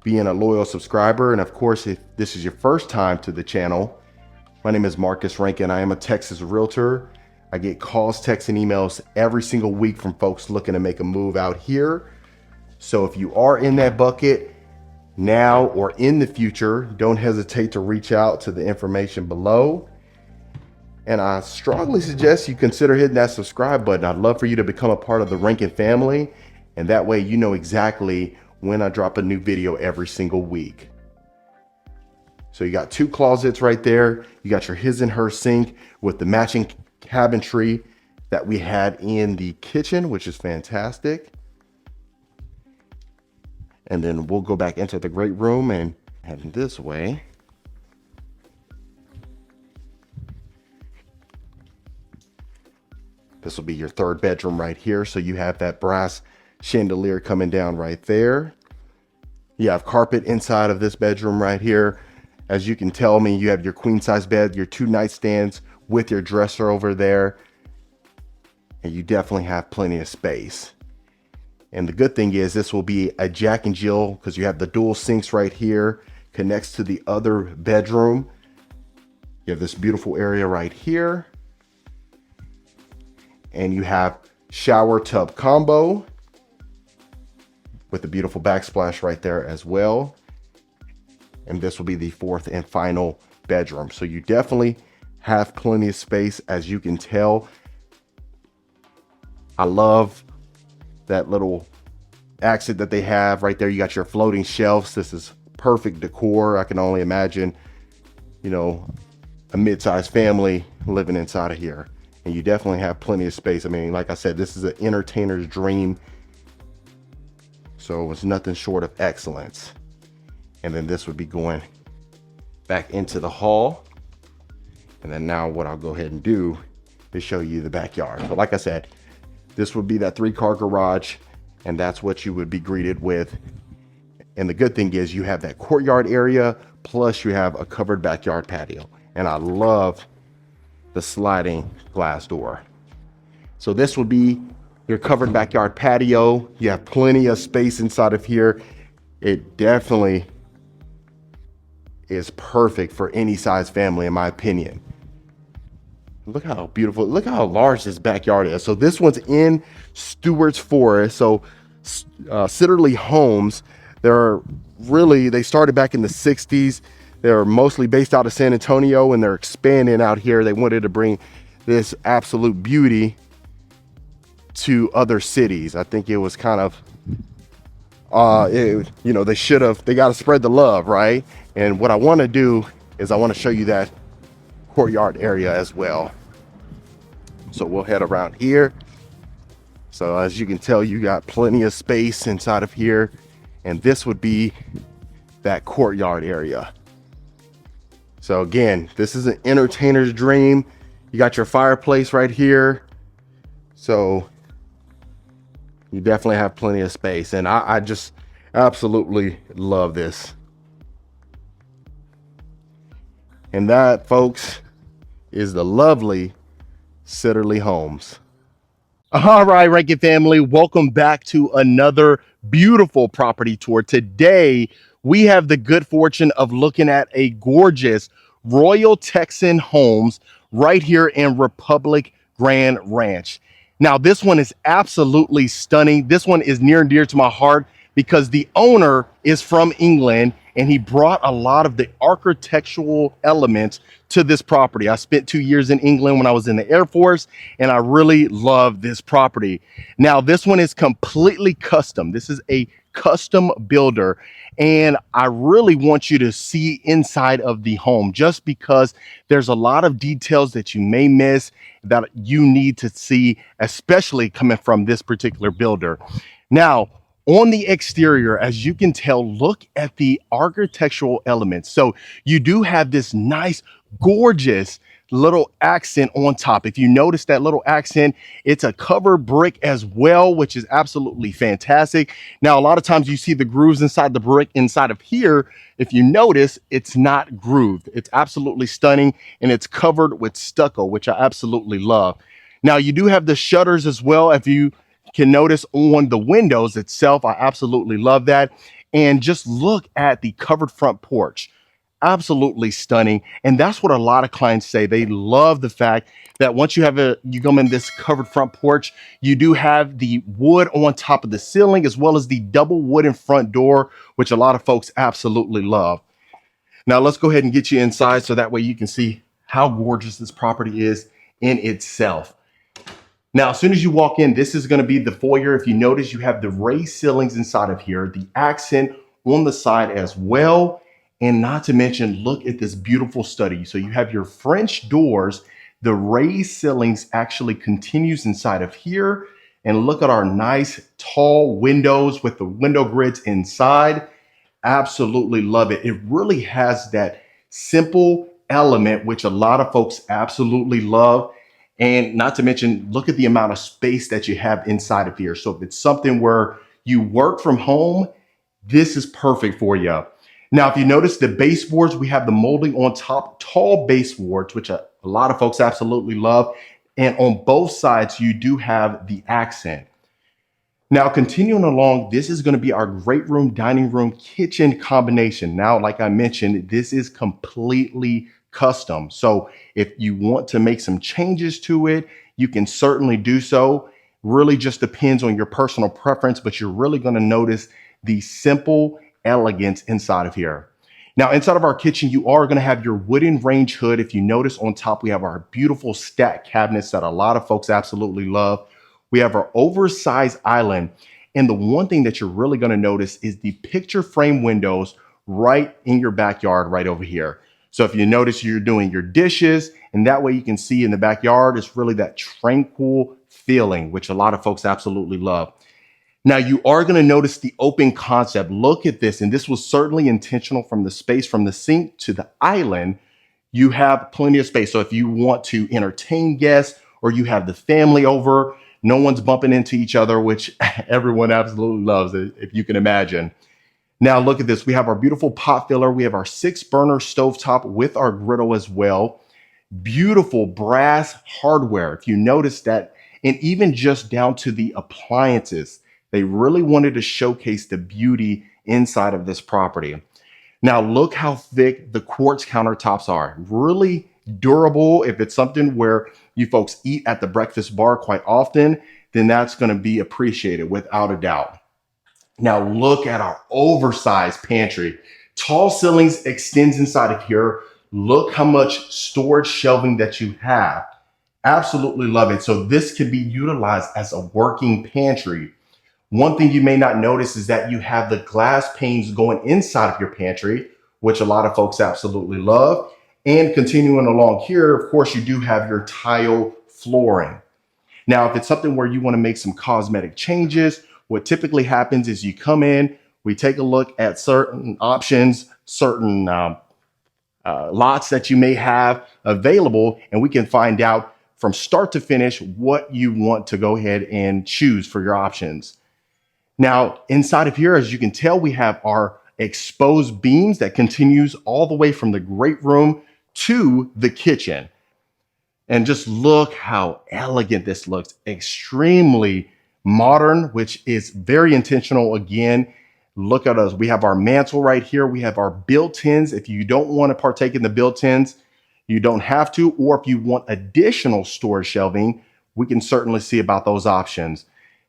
being a loyal subscriber. And of course, if this is your first time to the channel, my name is Marcus Rankin. I am a Texas realtor. I get calls, texts, and emails every single week from folks looking to make a move out here. So if you are in that bucket now or in the future, don't hesitate to reach out to the information below. And I strongly suggest you consider hitting that subscribe button. I'd love for you to become a part of the Rankin family. And that way you know exactly when I drop a new video every single week. So you got 2 closets right there. You got your his and her sink with the matching cabinetry that we had in the kitchen, which is fantastic. And then we'll go back into the great room and head this way. This will be your 3rd bedroom right here. So you have that brass chandelier coming down right there. You have carpet inside of this bedroom right here. As you can tell me, you have your queen size bed, your 2 nightstands with your dresser over there. And you definitely have plenty of space. And the good thing is this will be a Jack and Jill because you have the dual sinks right here, connects to the other bedroom. You have this beautiful area right here. And you have shower tub combo with a beautiful backsplash right there as well. And this will be the 4th and final bedroom. So you definitely have plenty of space, as you can tell. I love that little exit that they have right there. You got your floating shelves. This is perfect decor. I can only imagine, you know, a mid-sized family living inside of here. And you definitely have plenty of space. I mean, like I said, this is an entertainer's dream. So it's nothing short of excellence. And then this would be going back into the hall. And then now what I'll go ahead and do is show you the backyard. But like I said, this would be that 3-car garage, and that's what you would be greeted with. And the good thing is you have that courtyard area, plus you have a covered backyard patio. And I love the sliding glass door. So this would be your covered backyard patio. You have plenty of space inside of here. It definitely is perfect for any size family, in my opinion. Look how beautiful, look how large this backyard is. So this one's in Stewart's Forest. So Sitterly Homes, they started back in the 60s. They're mostly based out of San Antonio, and they're expanding out here. They wanted to bring this absolute beauty to other cities. I think it was kind of, you know, they got to spread the love, right? And what I want to do is I want to show you that courtyard area as well. So we'll head around here. So as you can tell, you got plenty of space inside of here. And this would be that courtyard area. So again, this is an entertainer's dream. You got your fireplace right here. So you definitely have plenty of space. And I just absolutely love this. And that, folks, is the lovely Sitterly Homes. All right, Rankin family, welcome back to another beautiful property tour. Today, we have the good fortune of looking at a gorgeous Royal Texan Homes right here in Republic Grand Ranch. Now, this one is absolutely stunning. This one is near and dear to my heart because the owner is from England and he brought a lot of the architectural elements to this property. I spent 2 years in England when I was in the Air Force, and I really love this property. Now, this one is completely custom. This is a custom builder, and I really want you to see inside of the home just because there's a lot of details that you may miss that you need to see, especially coming from this particular builder. Now, on the exterior, as you can tell, look at the architectural elements. So you do have this nice gorgeous little accent on top. If you notice that little accent, it's a covered brick as well, which is absolutely fantastic. Now, a lot of times you see the grooves inside the brick inside of here. If you notice, it's not grooved. It's absolutely stunning, and it's covered with stucco, which I absolutely love. Now, you do have the shutters as well. If you can notice on the windows itself, I absolutely love that. And just look at the covered front porch, absolutely stunning. And that's what a lot of clients say. They love the fact that once you come in this covered front porch, you do have the wood on top of the ceiling, as well as the double wooden front door, which a lot of folks absolutely love. Now let's go ahead and get you inside so that way you can see how gorgeous this property is in itself. Now, as soon as you walk in, this is going to be the foyer. If you notice, you have the raised ceilings inside of here, the accent on the side as well. And not to mention, look at this beautiful study. So you have your French doors, the raised ceilings actually continues inside of here. And look at our nice tall windows with the window grids inside. Absolutely love it. It really has that simple element, which a lot of folks absolutely love. And not to mention, look at the amount of space that you have inside of here. So if it's something where you work from home, this is perfect for you. Now, if you notice the baseboards, we have the molding on top, tall baseboards, which a lot of folks absolutely love. And on both sides, you do have the accent. Now, continuing along, this is going to be our great room, dining room, kitchen combination. Now, like I mentioned, this is completely custom. So if you want to make some changes to it, you can certainly do so. Really just depends on your personal preference, but you're really going to notice the simple elegance inside of here. Now, inside of our kitchen, you are going to have your wooden range hood. If you notice on top, we have our beautiful stack cabinets that a lot of folks absolutely love. We have our oversized island. And the one thing that you're really going to notice is the picture frame windows right in your backyard right over here. So if you notice you're doing your dishes, and that way you can see in the backyard, it's really that tranquil feeling, which a lot of folks absolutely love. Now you are going to notice the open concept. Look at this. And this was certainly intentional from the space from the sink to the island. You have plenty of space. So if you want to entertain guests or you have the family over, no one's bumping into each other, which everyone absolutely loves, if you can imagine. Now look at this. We have our beautiful pot filler. We have our 6-burner stovetop with our griddle as well. Beautiful brass hardware. If you notice that, and even just down to the appliances, they really wanted to showcase the beauty inside of this property. Now look how thick the quartz countertops are. Really durable. If it's something where you folks eat at the breakfast bar quite often, then that's going to be appreciated without a doubt. Now look at our oversized pantry. Tall ceilings extends inside of here. Look how much storage shelving that you have. Absolutely love it. So this could be utilized as a working pantry. One thing you may not notice is that you have the glass panes going inside of your pantry, which a lot of folks absolutely love. And continuing along here, of course, you do have your tile flooring. Now, if it's something where you want to make some cosmetic changes, what typically happens is you come in, we take a look at certain options, certain lots that you may have available, and we can find out from start to finish what you want to go ahead and choose for your options. Now, inside of here, as you can tell, we have our exposed beams that continues all the way from the great room to the kitchen. And just look how elegant this looks. Extremely modern, which is very intentional. Again, look at us. We have our mantle right here. We have our built-ins. If you don't want to partake in the built-ins, you don't have to. Or if you want additional storage shelving, we can certainly see about those options.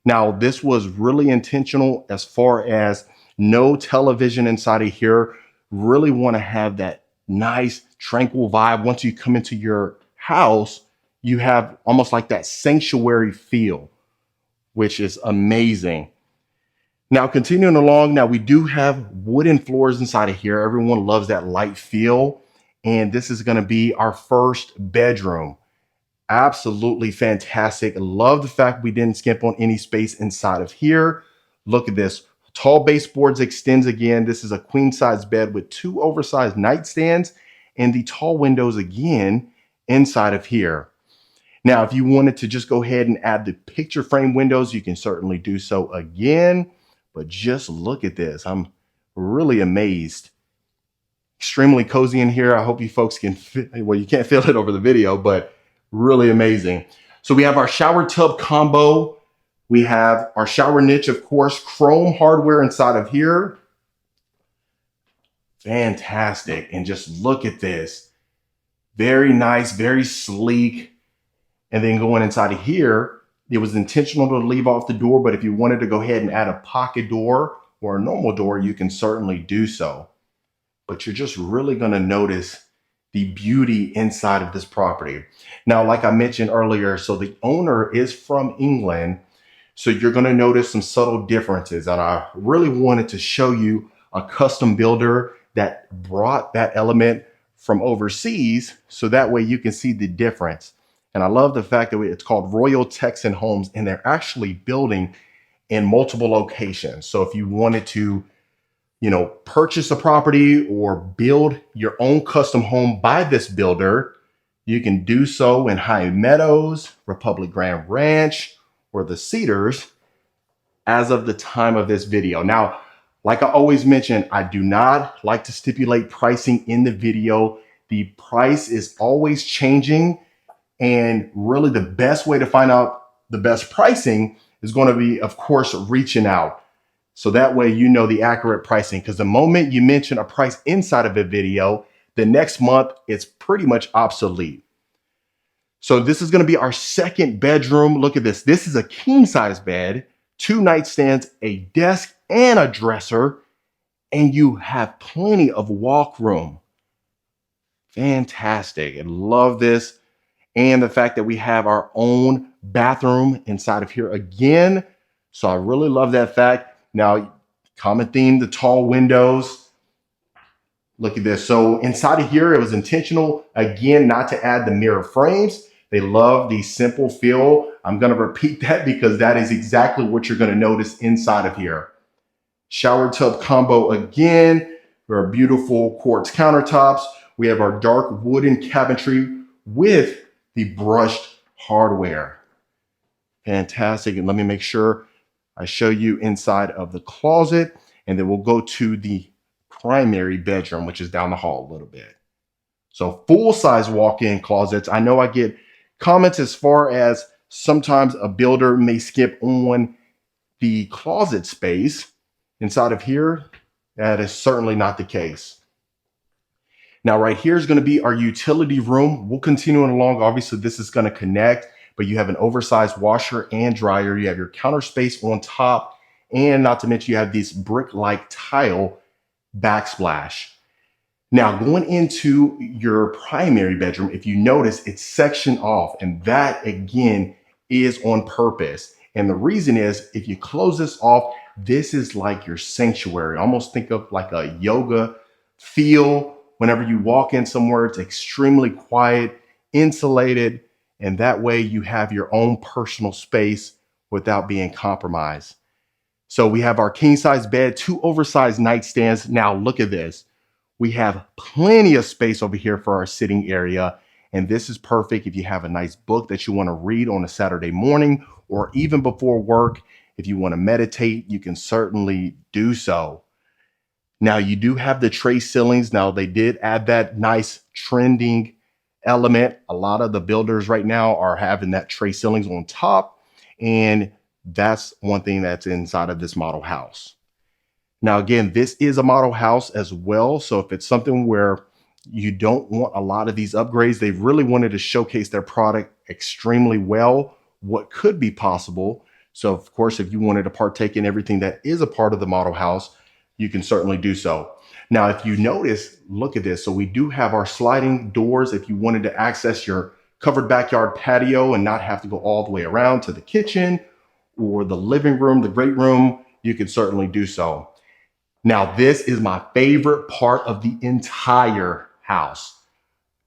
Now, this was really intentional as far as no television inside of here. Really want to have that nice, tranquil vibe. Once you come into your house, you have almost like that sanctuary feel, which is amazing. Now, continuing along, now we do have wooden floors inside of here. Everyone loves that light feel. And this is going to be our first bedroom. Absolutely fantastic. Love the fact we didn't skimp on any space inside of here. Look at this. Tall baseboards extends again. This is a queen size bed with 2 oversized nightstands and the tall windows again inside of here. Now, if you wanted to just go ahead and add the picture frame windows, you can certainly do so again, but just look at this. I'm really amazed. Extremely cozy in here. I hope you folks can well, you can't feel it over the video, but really amazing. So we have our shower tub combo. We have our shower niche, of course, chrome hardware inside of here. Fantastic. And just look at this. Very nice, very sleek. And then going inside of here, it was intentional to leave off the door, but if you wanted to go ahead and add a pocket door or a normal door, you can certainly do so. But you're just really going to notice the beauty inside of this property. Now, like I mentioned earlier, so the owner is from England, so you're going to notice some subtle differences. And I really wanted to show you a custom builder that brought that element from overseas, so that way you can see the difference. And I love the fact that it's called Royal Texan Homes, and they're actually building in multiple locations. So if you wanted to, purchase a property or build your own custom home by this builder, you can do so in High Meadows, Republic Grand Ranch, or the Cedars as of the time of this video. Now, like I always mention, I do not like to stipulate pricing in the video. The price is always changing, and really the best way to find out the best pricing is going to be, of course, reaching out. So that way you know the accurate pricing, because the moment you mention a price inside of a video, the next month it's pretty much obsolete. So this is going to be our second bedroom. Look at this. This is a king size bed, 2 nightstands, a desk, and a dresser, and you have plenty of walk room. Fantastic. I love this. And the fact that we have our own bathroom inside of here again. So I really love that fact. Now, common theme, the tall windows. Look at this. So inside of here, it was intentional, again, not to add the mirror frames. They love the simple feel. I'm going to repeat that because that is exactly what you're going to notice inside of here. Shower tub combo again. Our beautiful quartz countertops. We have our dark wooden cabinetry with the brushed hardware. Fantastic. And let me make sure I show you inside of the closet, and then we'll go to the primary bedroom, which is down the hall a little bit. So full-size walk-in closets. I know I get comments as far as sometimes a builder may skip on the closet space inside of here. That is certainly not the case. Now, right here is going to be our utility room. We'll continue along. Obviously, this is going to connect, but you have an oversized washer and dryer. You have your counter space on top, and not to mention you have this brick-like tile backsplash. Now, going into your primary bedroom, if you notice, it's sectioned off, and that, again, is on purpose. And the reason is, if you close this off, this is like your sanctuary. Almost think of like a yoga feel. Whenever you walk in somewhere, it's extremely quiet, insulated, and that way you have your own personal space without being compromised. So we have our king size bed, 2 oversized nightstands. Now look at this. We have plenty of space over here for our sitting area. And this is perfect if you have a nice book that you want to read on a Saturday morning, or even before work. If you want to meditate, you can certainly do so. Now you do have the tray ceilings. Now they did add that nice trending element. A lot of the builders right now are having that tray ceilings on top, and that's one thing that's inside of this model house. Now, again, this is a model house as well. So if it's something where you don't want a lot of these upgrades, they really wanted to showcase their product extremely well, what could be possible. So of course, if you wanted to partake in everything that is a part of the model house, you can certainly do so. Now, if you notice, look at this. So we do have our sliding doors. If you wanted to access your covered backyard patio and not have to go all the way around to the kitchen or the living room, the great room, you can certainly do so. Now, this is my favorite part of the entire house.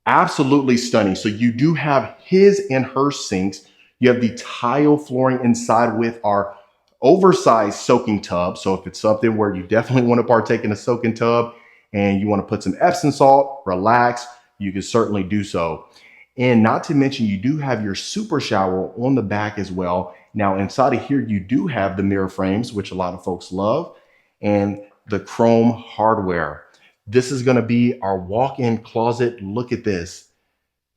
Absolutely stunning. So you do have his and her sinks. You have the tile flooring inside with our oversized soaking tub. So if it's something where you definitely want to partake in a soaking tub and you want to put some Epsom salt, relax, you can certainly do so. And not to mention, you do have your super shower on the back as well. Now, inside of here, you do have the mirror frames, which a lot of folks love, and the chrome hardware. This is going to be our walk-in closet. Look at this.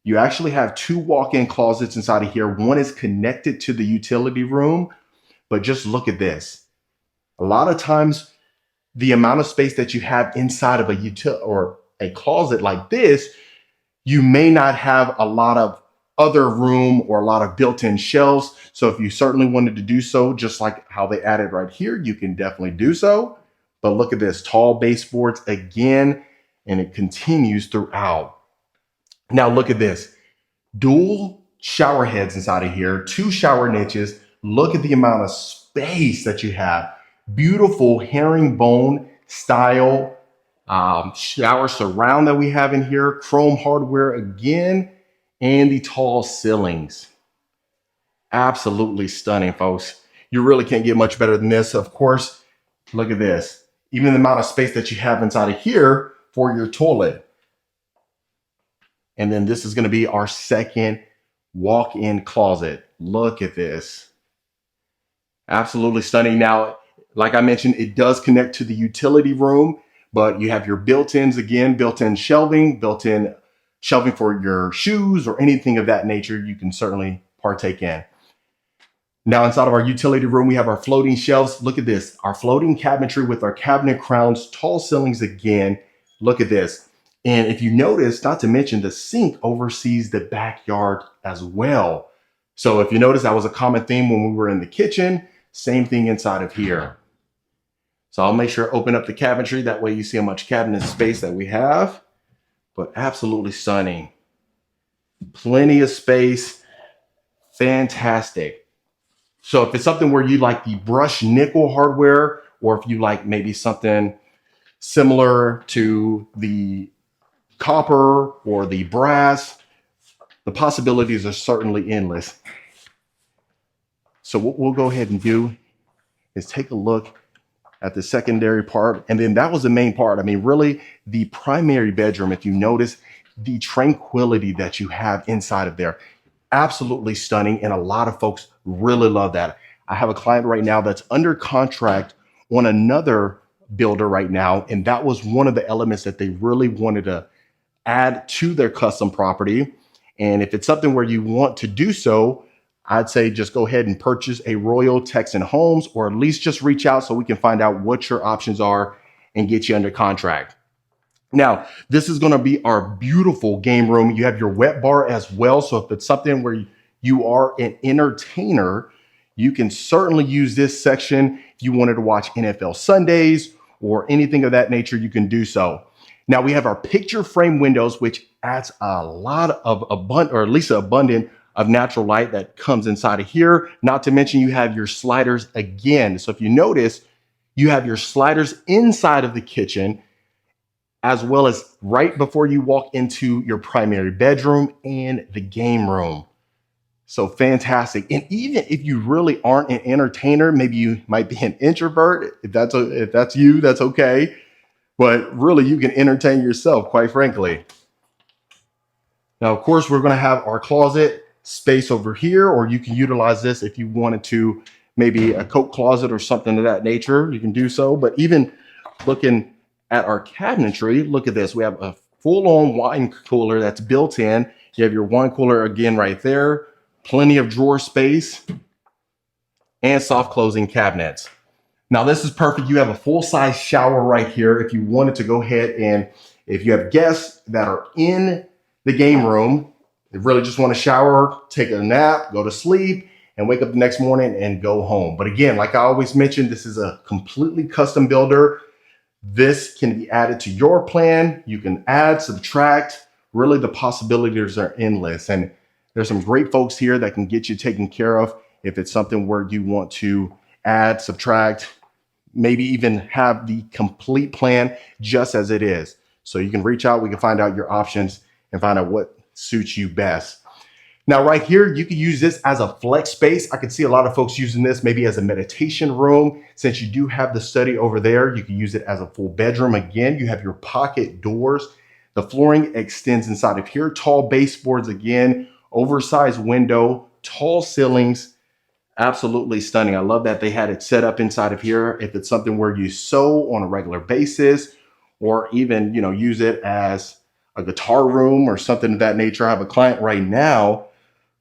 You actually have two walk-in closets inside of here. One is connected to the utility room, but just look at this. A lot of times, the amount of space that you have inside of a closet like this, you may not have a lot of other room or a lot of built-in shelves. So if you certainly wanted to do so, just like how they added right here, you can definitely do so. But look at this, tall baseboards again, and it continues throughout. Now look at this, dual shower heads inside of here, two shower niches. Look at the amount of space that you have. Beautiful herringbone style shower surround that we have in here, chrome hardware again, and the tall ceilings. Absolutely stunning, folks. You really can't get much better than this. Of course, look at this. Even the amount of space that you have inside of here for your toilet. And then this is going to be our second walk-in closet. Look at this. Absolutely stunning. Now, like I mentioned, it does connect to the utility room, but you have your built-ins again, built-in shelving for your shoes or anything of that nature you can certainly partake in. Now inside of our utility room, we have our floating shelves. Look at this, our floating cabinetry with our cabinet crowns, tall ceilings again. Look at this. And if you notice, not to mention the sink oversees the backyard as well. So if you notice, that was a common theme when we were in the kitchen, same thing inside of here. So I'll make sure to open up the cabinetry. That way you see how much cabinet space that we have, but absolutely stunning. Plenty of space, fantastic. So if it's something where you like the brushed nickel hardware, or if you like maybe something similar to the copper or the brass, the possibilities are certainly endless. So what we'll go ahead and do is take a look at the secondary part. And then that was the main part. I mean, really the primary bedroom, if you notice the tranquility that you have inside of there, absolutely stunning. And a lot of folks really love that. I have a client right now that's under contract on another builder right now. And that was one of the elements that they really wanted to add to their custom property. And if it's something where you want to do so, I'd say just go ahead and purchase a Royal Texan Homes, or at least just reach out so we can find out what your options are and get you under contract. Now, this is going to be our beautiful game room. You have your wet bar as well. So if it's something where you are an entertainer, you can certainly use this section. If you wanted to watch NFL Sundays or anything of that nature, you can do so. Now we have our picture frame windows, which adds a lot of abundant of natural light that comes inside of here. Not to mention you have your sliders again. So if you notice, you have your sliders inside of the kitchen, as well as right before you walk into your primary bedroom and the game room. So fantastic. And even if you really aren't an entertainer, maybe you might be an introvert. If that's you, that's okay. But really you can entertain yourself, quite frankly. Now, of course, we're going to have our closet space over here, or you can utilize this if you wanted to, maybe a coat closet or something of that nature, you can do so. But even looking at our cabinetry, look at this. We have a full-on wine cooler that's built in. You have your wine cooler again right there, plenty of drawer space, and soft closing cabinets. Now this is perfect. You have a full-size shower right here if you wanted to go ahead and if you have guests that are in the game room, they really just want to shower, take a nap, go to sleep, and wake up the next morning and go home. But again, like I always mentioned, this is a completely custom builder. This can be added to your plan. You can add, subtract. Really, the possibilities are endless. And there's some great folks here that can get you taken care of if it's something where you want to add, subtract, maybe even have the complete plan just as it is. So you can reach out, we can find out your options and find out what suits you best. Now, right here, you can use this as a flex space. I can see a lot of folks using this maybe as a meditation room. Since you do have the study over there, you can use it as a full bedroom. Again, you have your pocket doors. The flooring extends inside of here. Tall baseboards again, oversized window, tall ceilings. Absolutely stunning. I love that they had it set up inside of here. If it's something where you sew on a regular basis, or even, use it as a guitar room or something of that nature. I have a client right now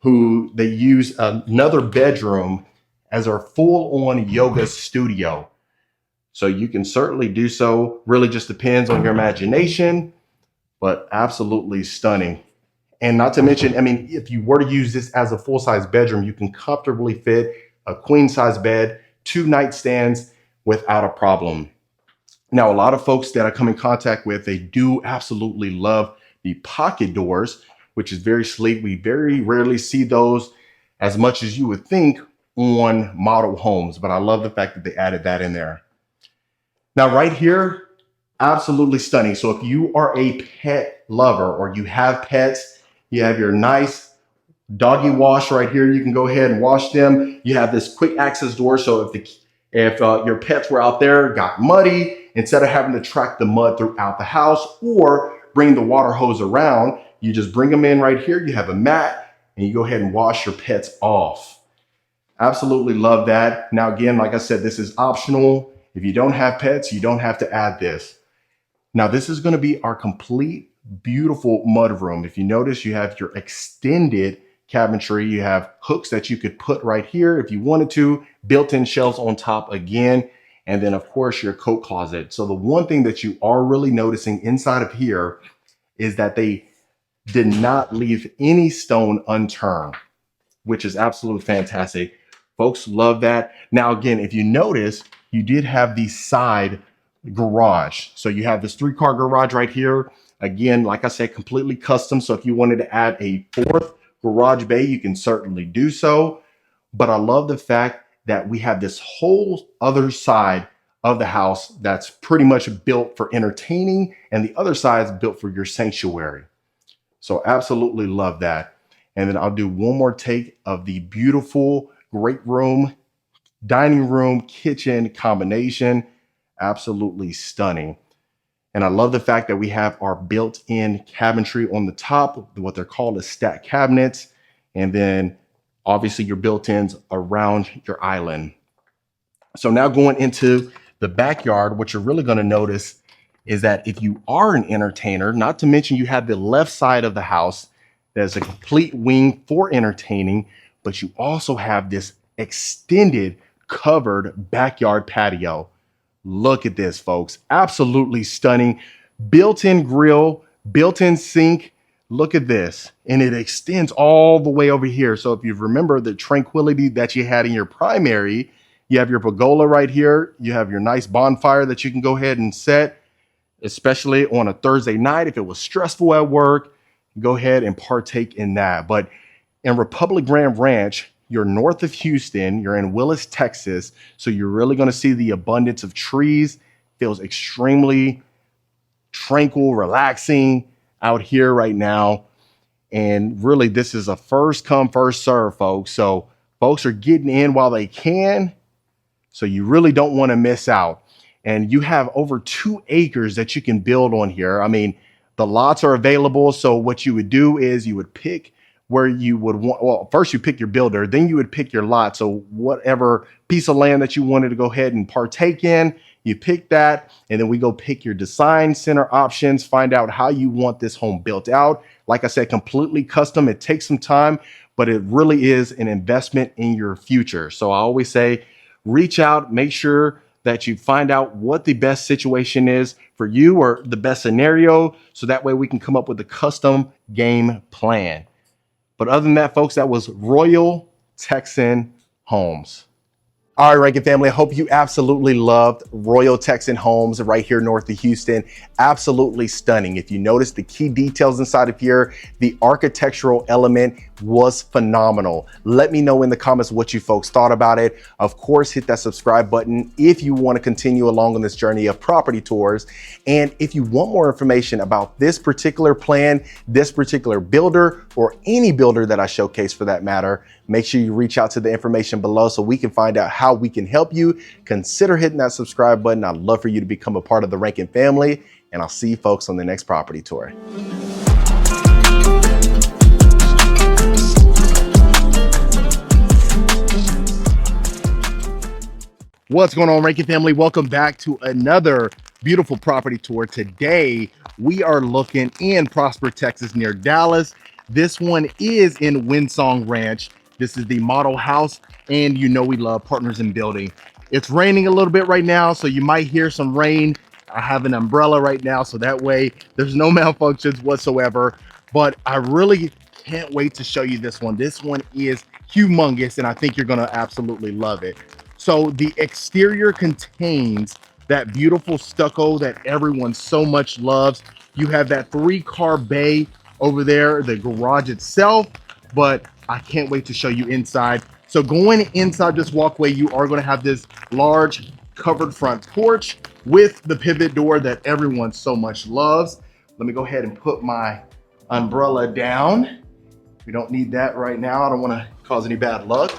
who they use another bedroom as our full-on yoga studio. So you can certainly do so. Really just depends on your imagination, but absolutely stunning. And not to mention, I mean, if you were to use this as a full-size bedroom, you can comfortably fit a queen-size bed, 2 nightstands without a problem. Now, a lot of folks that I come in contact with, they do absolutely love the pocket doors, which is very sleek. We very rarely see those as much as you would think on model homes, but I love the fact that they added that in there. Now, right here, absolutely stunning. So if you are a pet lover or you have pets, you have your nice doggy wash right here. You can go ahead and wash them. You have this quick access door. So if your pets were out there, got muddy, instead of having to track the mud throughout the house or bring the water hose around, you just bring them in right here. You have a mat and you go ahead and wash your pets off. Absolutely love that. Now, again, like I said, this is optional. If you don't have pets, you don't have to add this. Now, this is going to be our complete, beautiful mudroom. If you notice, you have your extended cabinetry. You have hooks that you could put right here if you wanted to, built-in shelves on top again, and then of course your coat closet. So the one thing that you are really noticing inside of here is that they did not leave any stone unturned, which is absolutely fantastic. Folks love that. Now, again, if you notice, you did have the side garage. So you have this 3-car garage right here. Again, like I said, completely custom. So if you wanted to add a 4th garage bay, you can certainly do so. But I love the fact that we have this whole other side of the house that's pretty much built for entertaining, and the other side is built for your sanctuary. So absolutely love that. And then I'll do one more take of the beautiful great room, dining room, kitchen combination. Absolutely stunning. And I love the fact that we have our built-in cabinetry on the top, what they're called as stack cabinets. And then obviously your built-ins around your island. So now going into the backyard, what you're really going to notice is that if you are an entertainer, not to mention you have the left side of the house, there's a complete wing for entertaining, but you also have this extended covered backyard patio. Look at this, folks. Absolutely stunning. Built-in grill, built-in sink. Look at this. And it extends all the way over here. So if you remember the tranquility that you had in your primary, you have your pergola right here. You have your nice bonfire that you can go ahead and set, especially on a Thursday night. If it was stressful at work, go ahead and partake in that. But in Republic Grand Ranch, you're north of Houston, you're in Willis, Texas. So you're really going to see the abundance of trees. Feels extremely tranquil, relaxing out here right now. And really, this is a first come, first serve, folks. So folks are getting in while they can. So you really don't want to miss out. And you have over 2 acres that you can build on here. I mean, the lots are available. So what you would do is you would pick where you would want, well, first you pick your builder, then you would pick your lot. So whatever piece of land that you wanted to go ahead and partake in, you pick that, and then we go pick your design center options, find out how you want this home built out. Like I said, completely custom. It takes some time, but it really is an investment in your future. So I always say, reach out, make sure that you find out what the best situation is for you or the best scenario. So that way we can come up with a custom game plan. But other than that, folks, that was Royal Texan Homes. All right, Rankin family, I hope you absolutely loved Royal Texan Homes right here north of Houston. Absolutely stunning. If you notice the key details inside of here, the architectural element was phenomenal. Let me know in the comments what you folks thought about it. Of course, hit that subscribe button if you want to continue along on this journey of property tours. And if you want more information about this particular plan, this particular builder, or any builder that I showcase for that matter, make sure you reach out to the information below so we can find out how we can help you. Consider hitting that subscribe button. I'd love for you to become a part of the Rankin family, and I'll see you folks on the next property tour. What's going on, Rankin family? Welcome back to another beautiful property tour. Today, we are looking in Prosper, Texas, near Dallas. This one is in Windsong Ranch. This is the model house, and you know we love Partners in Building. It's raining a little bit right now, so you might hear some rain. I have an umbrella right now, so that way there's no malfunctions whatsoever. But I really can't wait to show you this one. This one is humongous, and I think you're gonna absolutely love it. So the exterior contains that beautiful stucco that everyone so much loves. You have that 3-car bay over there, the garage itself, but I can't wait to show you inside. So going inside this walkway, you are going to have this large covered front porch with the pivot door that everyone so much loves. Let me go ahead and put my umbrella down. We don't need that right now. I don't want to cause any bad luck.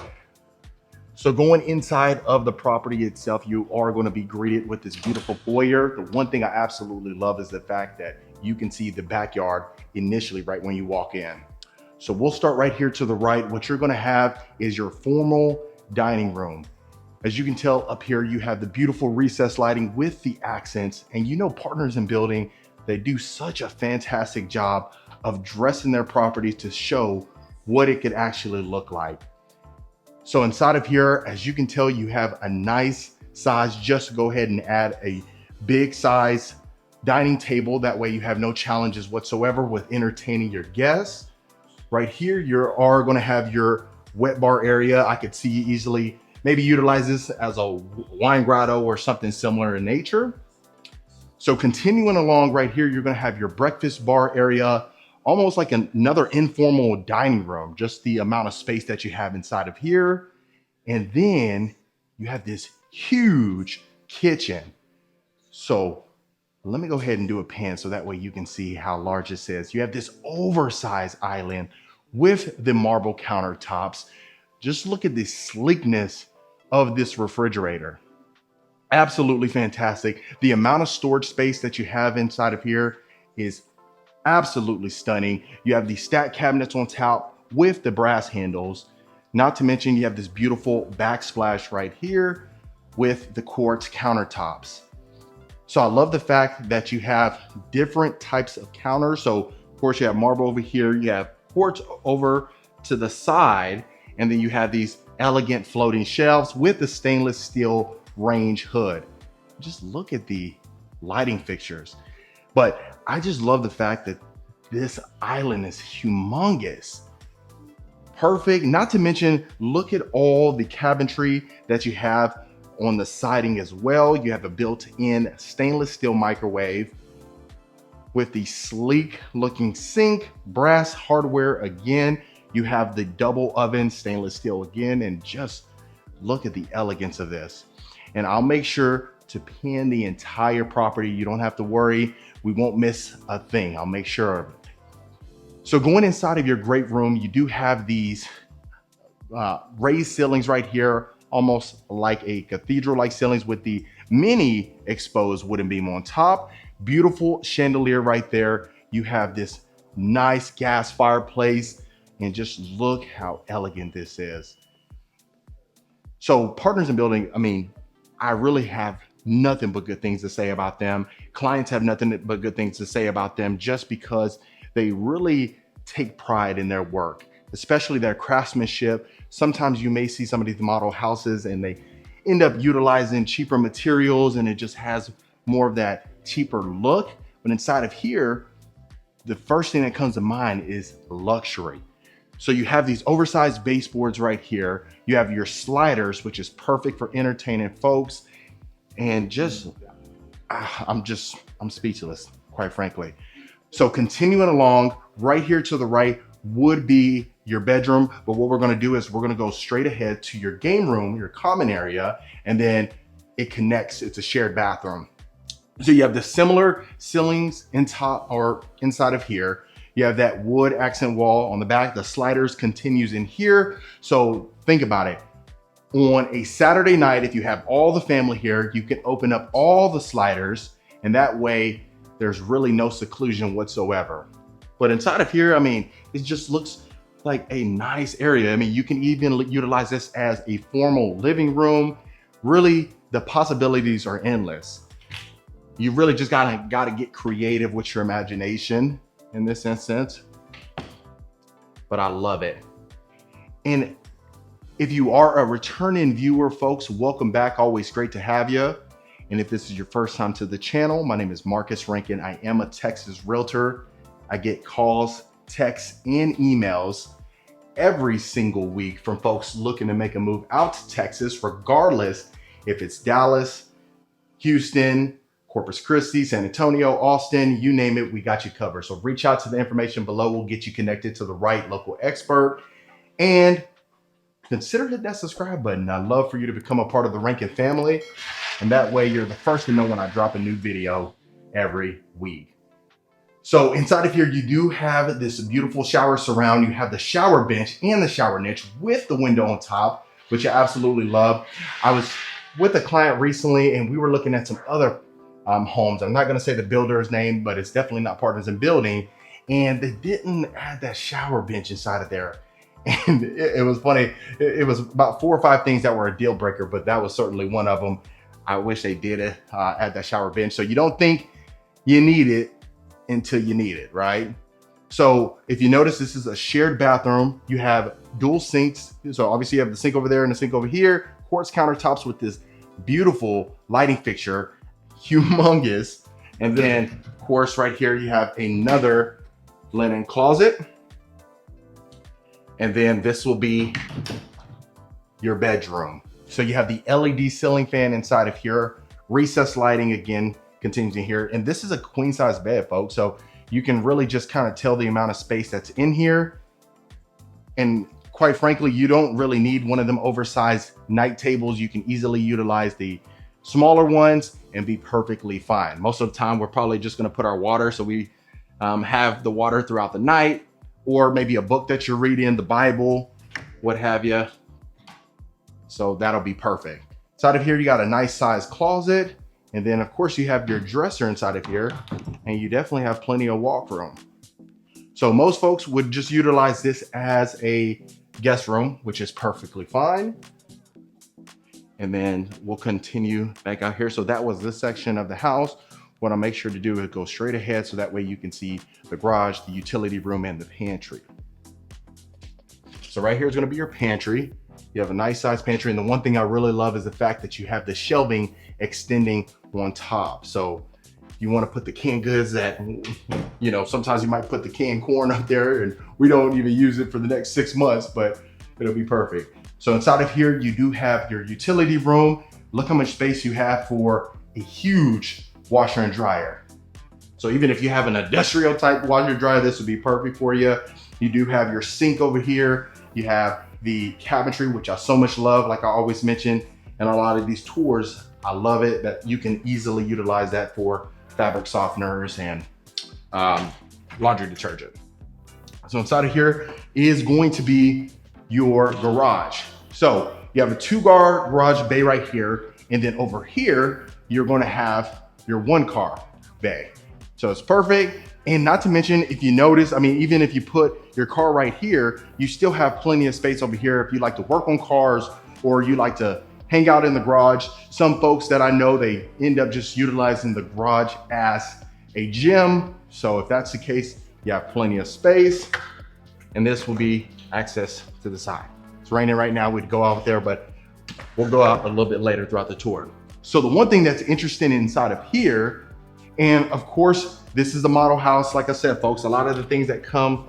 So going inside of the property itself, you are going to be greeted with this beautiful foyer. The one thing I absolutely love is the fact that you can see the backyard initially right when you walk in. So we'll start right here to the right. What you're going to have is your formal dining room. As you can tell up here, you have the beautiful recessed lighting with the accents. And you know, Partners in Building, they do such a fantastic job of dressing their properties to show what it could actually look like. So inside of here, as you can tell, you have a nice size. Just go ahead and add a big size dining table. That way you have no challenges whatsoever with entertaining your guests. Right here, you are going to have your wet bar area. I could see you easily maybe utilize this as a wine grotto or something similar in nature. So continuing along right here, you're going to have your breakfast bar area, almost like another informal dining room, just the amount of space that you have inside of here. And then you have this huge kitchen. So let me go ahead and do a pan so that way you can see how large this is. You have this oversized island with the marble countertops. Just look at the sleekness of this refrigerator. Absolutely fantastic. The amount of storage space that you have inside of here is absolutely stunning. You have the stack cabinets on top with the brass handles. Not to mention you have this beautiful backsplash right here with the quartz countertops. So I love the fact that you have different types of counters. So of course you have marble over here, you have quartz over to the side, and then you have these elegant floating shelves with the stainless steel range hood. Just look at the lighting fixtures. But I just love the fact that this island is humongous. Perfect. Not to mention, look at all the cabinetry that you have on the siding as well. You have a built-in stainless steel microwave with the sleek looking sink, brass hardware again. You have the double oven, stainless steel again, and just look at the elegance of this. And I'll make sure to pin the entire property. You don't have to worry. We won't miss a thing. I'll make sure of it. So going inside of your great room, you do have these raised ceilings right here, almost like a cathedral-like ceilings with the mini exposed wooden beam on top. Beautiful chandelier right there. You have this nice gas fireplace, and just look how elegant this is. So Partners in Building, I mean, I really have nothing but good things to say about them. Clients have nothing but good things to say about them just because they really take pride in their work, especially their craftsmanship. Sometimes you may see some of these model houses and they end up utilizing cheaper materials and it just has more of that cheaper look. But inside of here, the first thing that comes to mind is luxury. So you have these oversized baseboards right here. You have your sliders, which is perfect for entertaining folks. And I'm speechless, quite frankly. So continuing along, right here to the right would be your bedroom. But what we're gonna do is we're gonna go straight ahead to your game room, your common area, and then it connects, it's a shared bathroom. So you have the similar ceilings in top or inside of here. You have that wood accent wall on the back. The sliders continues in here. So think about it. On a Saturday night, if you have all the family here, you can open up all the sliders, and that way there's really no seclusion whatsoever. But inside of here, I mean, it just looks like a nice area. I mean, you can even utilize this as a formal living room. Really, the possibilities are endless. You really just gotta get creative with your imagination in this instance, but I love it. And if you are a returning viewer, folks, welcome back. Always great to have you. And if this is your first time to the channel, my name is Marcus Rankin. I am a Texas realtor. I get calls, texts, and emails every single week from folks looking to make a move out to Texas, regardless if it's Dallas, Houston, Corpus Christi, San Antonio, Austin, you name it, we got you covered. So reach out to the information below. We'll get you connected to the right local expert. And consider hitting that subscribe button. I'd love for you to become a part of the Rankin family. And that way you're the first to know when I drop a new video every week. So inside of here, you do have this beautiful shower surround. You have the shower bench and the shower niche with the window on top, which I absolutely love. I was with a client recently and we were looking at some other homes. I'm not gonna say the builder's name, but it's definitely not Partners in Building. And they didn't add that shower bench inside of there. And it was funny. It was about 4 or 5 things that were a deal breaker, but that was certainly one of them. I wish they did add that shower bench. So you don't think you need it until you need it, right? So if you notice, this is a shared bathroom. You have dual sinks. So obviously you have the sink over there and the sink over here, quartz countertops with this beautiful lighting fixture, humongous. And then of course right here, you have another linen closet. And then this will be your bedroom. So you have the LED ceiling fan inside of here, recessed lighting again, continues in here. And this is a queen size bed, folks. So you can really just kind of tell the amount of space that's in here. And quite frankly, you don't really need one of them oversized night tables. You can easily utilize the smaller ones and be perfectly fine. Most of the time, we're probably just gonna put our water so we have the water throughout the night, or maybe a book that you're reading, the Bible, what have you. So that'll be perfect. Inside of here, you got a nice sized closet. And then of course you have your dresser inside of here, and you definitely have plenty of walk room. So most folks would just utilize this as a guest room, which is perfectly fine. And then we'll continue back out here. So that was this section of the house. What I'll make sure to do is go straight ahead so that way you can see the garage, the utility room, and the pantry. So right here is gonna be your pantry. You have a nice size pantry. And the one thing I really love is the fact that you have the shelving extending on top. So you want to put the canned goods that, you know, sometimes you might put the canned corn up there and we don't even use it for the next 6 months, but it'll be perfect. So inside of here, you do have your utility room. Look how much space you have for a huge washer and dryer. So even if you have an industrial type washer and dryer, this would be perfect for you. You do have your sink over here. You have the cabinetry, which I so much love, like I always mention, and a lot of these tours, I love it that you can easily utilize that for fabric softeners and laundry detergent. So inside of here is going to be your garage. So you have a 2-car garage bay right here. And then over here, you're going to have your 1-car bay. So it's perfect. And not to mention, if you notice, I mean, even if you put your car right here, you still have plenty of space over here if you like to work on cars or you like to hang out in the garage. Some folks that I know, they end up just utilizing the garage as a gym. So if that's the case, you have plenty of space. And this will be access to the side. It's raining right now, we'd go out there, but we'll go out a little bit later throughout the tour. So the one thing that's interesting inside of here, and of course, this is the model house. Like I said, folks, a lot of the things that come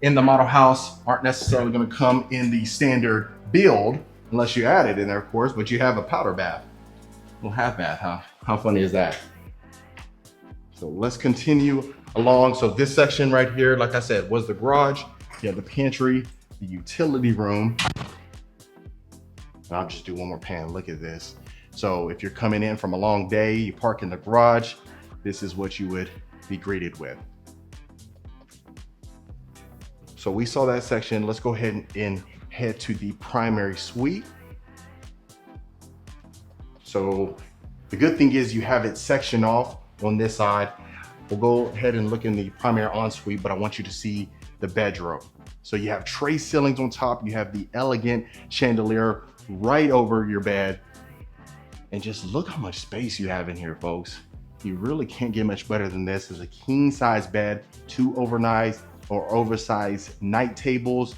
in the model house aren't necessarily going to come in the standard build unless you add it in there, of course, but you have a powder bath. Little half bath, huh? How funny is that? So let's continue along. So this section right here, like I said, was the garage. You have the pantry, the utility room. And I'll just do one more pan. Look at this. So if you're coming in from a long day, you park in the garage, this is what you would be greeted with. So we saw that section. Let's go ahead and head to the primary suite. So the good thing is you have it sectioned off on this side. We'll go ahead and look in the primary ensuite, but I want you to see the bedroom. So you have tray ceilings on top. You have the elegant chandelier right over your bed. And just look how much space you have in here, folks. You really can't get much better than this. It's a king size bed, 2 overnight or oversized night tables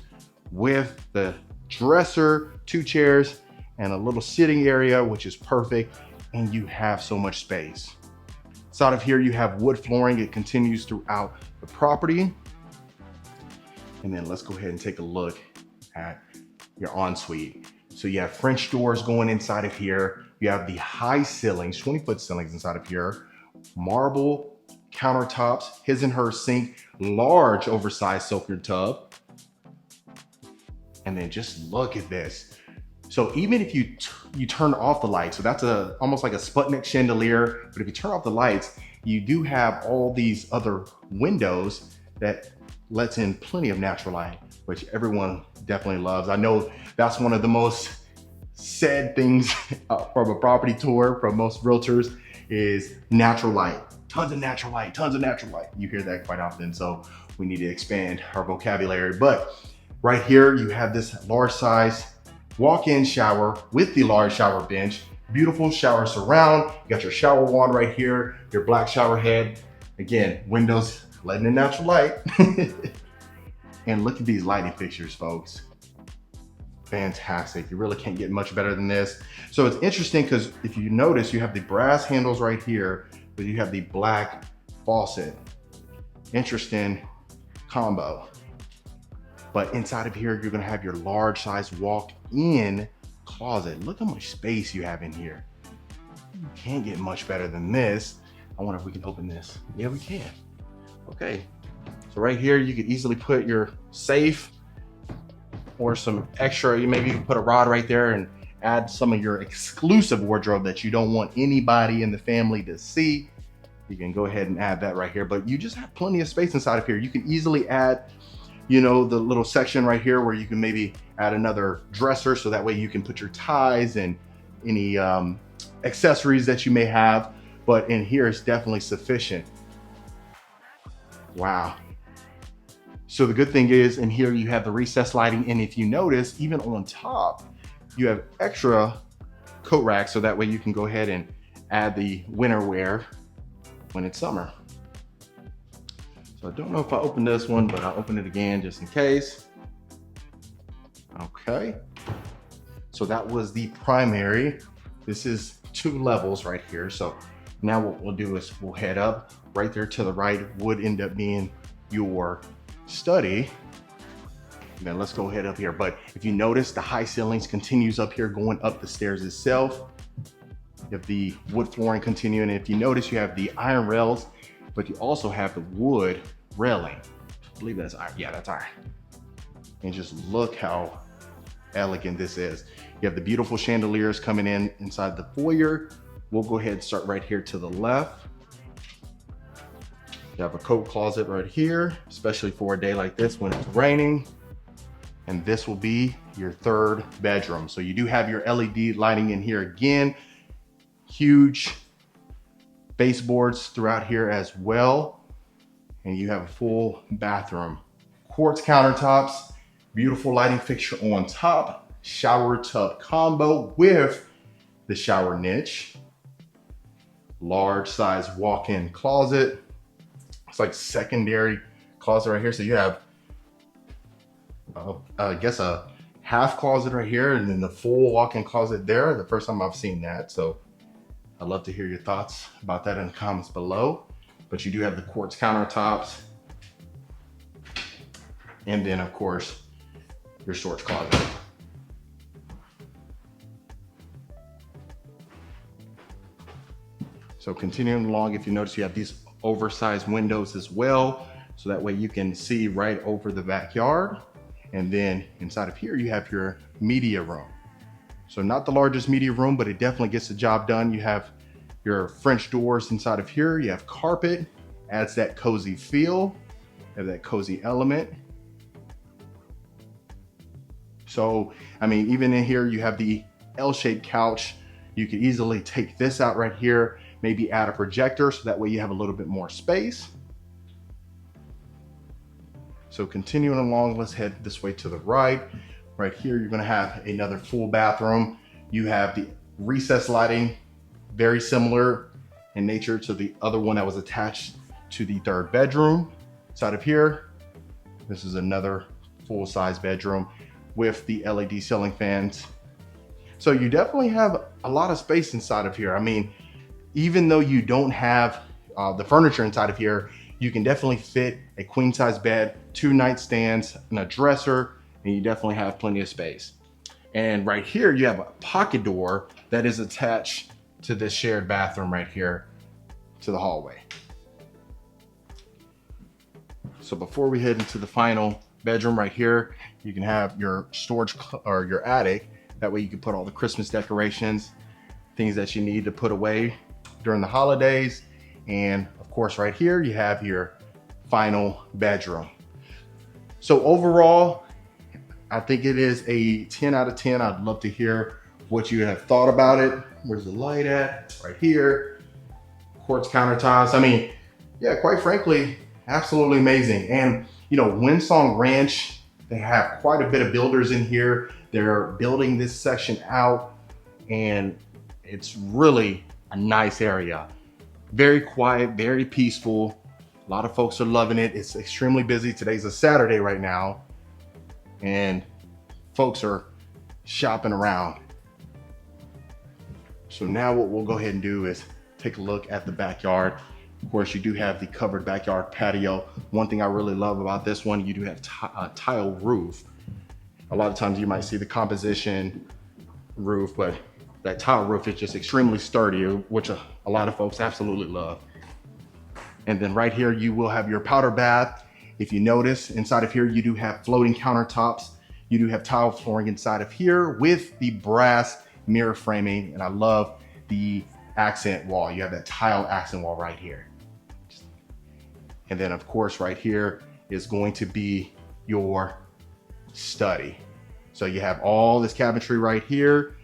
with the dresser, 2 chairs, and a little sitting area, which is perfect. And you have so much space. Inside of here, you have wood flooring. It continues throughout the property. And then let's go ahead and take a look at your ensuite. So you have French doors going inside of here. You have the high ceilings, 20-foot ceilings inside of here. Marble countertops, his and her sink, large oversized soaker tub. And then just look at this. So even if you turn off the lights, so that's almost like a Sputnik chandelier, but if you turn off the lights, you do have all these other windows that lets in plenty of natural light, which everyone definitely loves. I know that's one of the most said things from a property tour from most realtors is natural light. Tons of natural light, tons of natural light. You hear that quite often, so we need to expand our vocabulary. But right here, you have this large size walk-in shower with the large shower bench, beautiful shower surround. You got your shower wand right here, your black shower head. Again, windows letting in natural light. And look at these lighting fixtures, folks. Fantastic. You really can't get much better than this. So it's interesting because if you notice, you have the brass handles right here, but you have the black faucet. Interesting combo. But inside of here, you're gonna have your large size walk-in closet. Look how much space you have in here. You can't get much better than this. I wonder if we can open this. Yeah, we can. Okay, so right here, you could easily put your safe or some extra, maybe you can put a rod right there and add some of your exclusive wardrobe that you don't want anybody in the family to see. You can go ahead and add that right here, but you just have plenty of space inside of here. You can easily add, you know, the little section right here where you can maybe add another dresser so that way you can put your ties and any accessories that you may have. But in here, it's definitely sufficient. Wow. So the good thing is in here you have the recessed lighting, and if you notice, even on top, you have extra coat racks so that way you can go ahead and add the winter wear when it's summer. So I don't know if I opened this one, but I'll open it again just in case. Okay. So that was the primary. This is 2 levels right here. So now what we'll do is we'll head up. Right there to the right would end up being your study. And then let's go ahead up here. But if you notice, the high ceilings continues up here going up the stairs itself. You have the wood flooring continuing. And if you notice, you have the iron rails, but you also have the wood railing. I believe that's iron. Yeah, that's iron. And just look how elegant this is. You have the beautiful chandeliers coming in inside the foyer. We'll go ahead and start right here to the left. You have a coat closet right here, especially for a day like this when it's raining. And this will be your 3rd bedroom. So you do have your LED lighting in here again. Huge baseboards throughout here as well. And you have a full bathroom. Quartz countertops, beautiful lighting fixture on top, shower tub combo with the shower niche. Large size walk-in closet. It's like secondary closet right here. So you have, I guess a half closet right here and then the full walk-in closet there. The first time I've seen that. So I'd love to hear your thoughts about that in the comments below. But you do have the quartz countertops. And then of course, your storage closet. So continuing along, if you notice, you have these oversized windows as well. So that way you can see right over the backyard. And then inside of here, you have your media room. So not the largest media room, but it definitely gets the job done. You have your French doors inside of here. You have carpet, adds that cozy feel, you have that cozy element. So, I mean, even in here, you have the L-shaped couch. You could easily take this out right here, maybe add a projector, so that way you have a little bit more space. So continuing along, let's head this way to the right. Right here, you're gonna have another full bathroom. You have the recessed lighting, very similar in nature to the other one that was attached to the third bedroom. Inside of here, this is another full-size bedroom with the LED ceiling fans. So you definitely have a lot of space inside of here. I mean, even though you don't have the furniture inside of here, you can definitely fit a queen size bed, 2 nightstands, and a dresser, and you definitely have plenty of space. And right here, you have a pocket door that is attached to this shared bathroom right here to the hallway. So before we head into the final bedroom right here, you can have your storage or your attic. That way you can put all the Christmas decorations, things that you need to put away during the holidays. And of course, right here, you have your final bedroom. So overall, I think it is a 10 out of 10. I'd love to hear what you have thought about it. Where's the light at? Right here. Quartz countertops. I mean, yeah, quite frankly, absolutely amazing. And you know, Windsong Ranch, they have quite a bit of builders in here. They're building this section out, and it's really a nice area. Very quiet, very peaceful. A lot of folks are loving it. It's extremely busy. Today's a Saturday right now, and folks are shopping around. So now what we'll go ahead and do is take a look at the backyard. Of course, you do have the covered backyard patio. One thing I really love about this one, you do have a tile roof. A lot of times you might see the composition roof, but that tile roof is just extremely sturdy, which a lot of folks absolutely love. And then right here, you will have your powder bath. If you notice, inside of here, you do have floating countertops. You do have tile flooring inside of here with the brass mirror framing. And I love the accent wall. You have that tile accent wall right here. And then of course, right here is going to be your study. So you have all this cabinetry right here.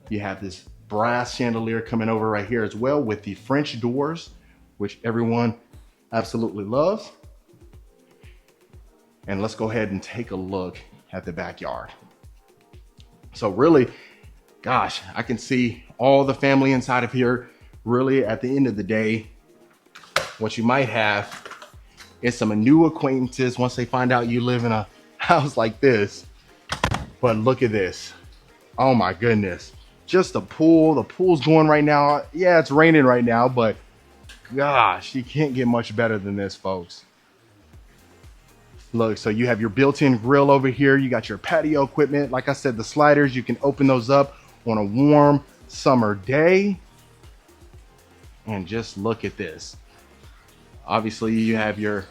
You have this brass chandelier coming over right here as well with the French doors, which everyone absolutely loves. And let's go ahead and take a look at the backyard. So really, gosh, I can see all the family inside of here. Really, at the end of the day, what you might have is some new acquaintances once they find out you live in a house like this. But look at this. Oh my goodness. Just the pool. The pool's going right now. Yeah, it's raining right now, but gosh, you can't get much better than this, folks. Look, so you have your built-in grill over here. You got your patio equipment. Like I said, the sliders, you can open those up on a warm summer day. And just look at this. Obviously, you have your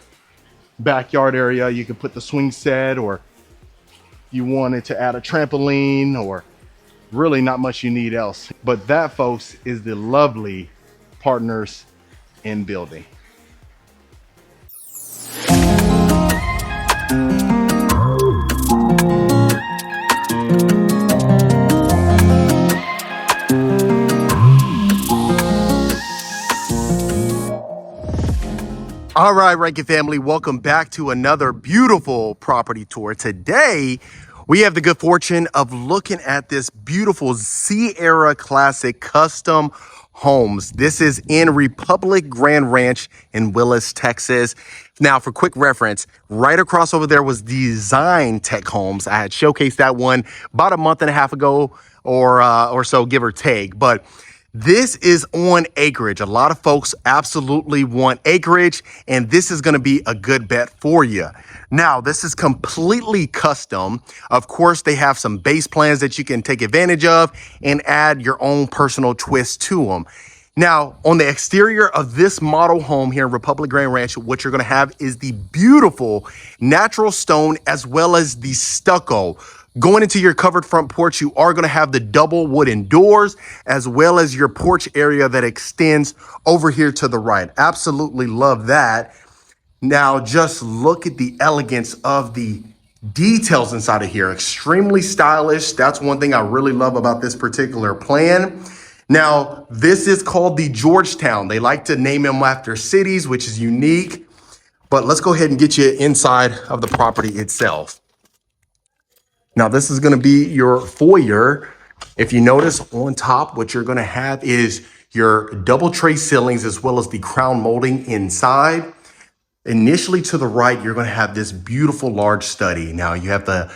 backyard area. You can put the swing set, or you wanted to add a trampoline, or really not much you need else. But that, folks, is the lovely Partners in Building. All right, Rankin family, welcome back to another beautiful property tour. Today, we have the good fortune of looking at this beautiful Sierra Classic custom homes. This is in Republic Grand Ranch in Willis, Texas. Now, for quick reference, right across over there was Design Tech Homes. I had showcased that one about a month and a half ago or so, give or take. But This is on acreage. A lot of folks absolutely want acreage, and this is going to be a good bet for you. Now, this is completely custom. Of course, they have some base plans that you can take advantage of and add your own personal twist to them. Now, on the exterior of this model home here in Republic Grand Ranch, what you're going to have is the beautiful natural stone as well as the stucco. Going into your covered front porch, you are going to have the double wooden doors as well as your porch area that extends over here to the right. Absolutely love that. Now, just look at the elegance of the details inside of here. Extremely stylish. That's one thing I really love about this particular plan. Now, this is called the Georgetown. They like to name them after cities, which is unique. But let's go ahead and get you inside of the property itself. Now, this is going to be your foyer. If you notice on top, what you're going to have is your double tray ceilings as well as the crown molding inside. Initially to the right, you're going to have this beautiful large study. Now, you have the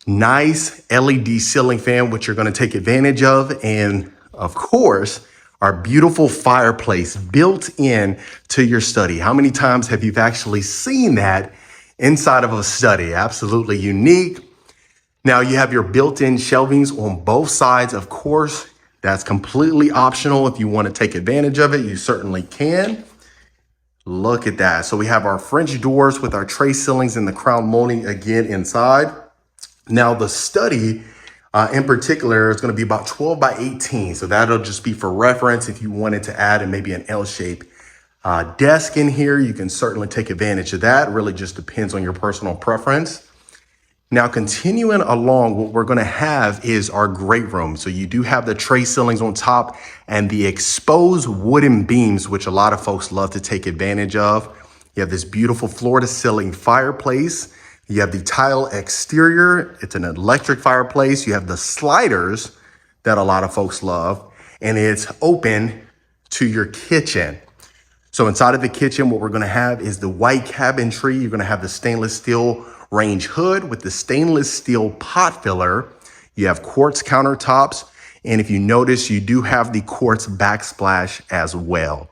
nice LED ceiling fan, which you're going to take advantage of. And of course, our beautiful fireplace built in to your study. How many times have you actually seen that inside of a study? Absolutely unique. Now you have your built-in shelvings on both sides. Of course, that's completely optional. If you want to take advantage of it, you certainly can. Look at that. So we have our French doors with our tray ceilings and the crown molding again inside. Now the study in particular is going to be about 12 by 18. So that'll just be for reference. If you wanted to add in maybe an L-shaped desk in here, you can certainly take advantage of that. It really just depends on your personal preference. Now, continuing along, what we're going to have is our great room. So you do have the tray ceilings on top and the exposed wooden beams, which a lot of folks love to take advantage of. You have this beautiful floor to ceiling fireplace. You have the tile exterior. It's an electric fireplace. You have the sliders that a lot of folks love, and it's open to your kitchen. So inside of the kitchen, what we're going to have is the white cabinetry. You're going to have the stainless steel range hood with the stainless steel pot filler. You have quartz countertops. And if you notice, you do have the quartz backsplash as well.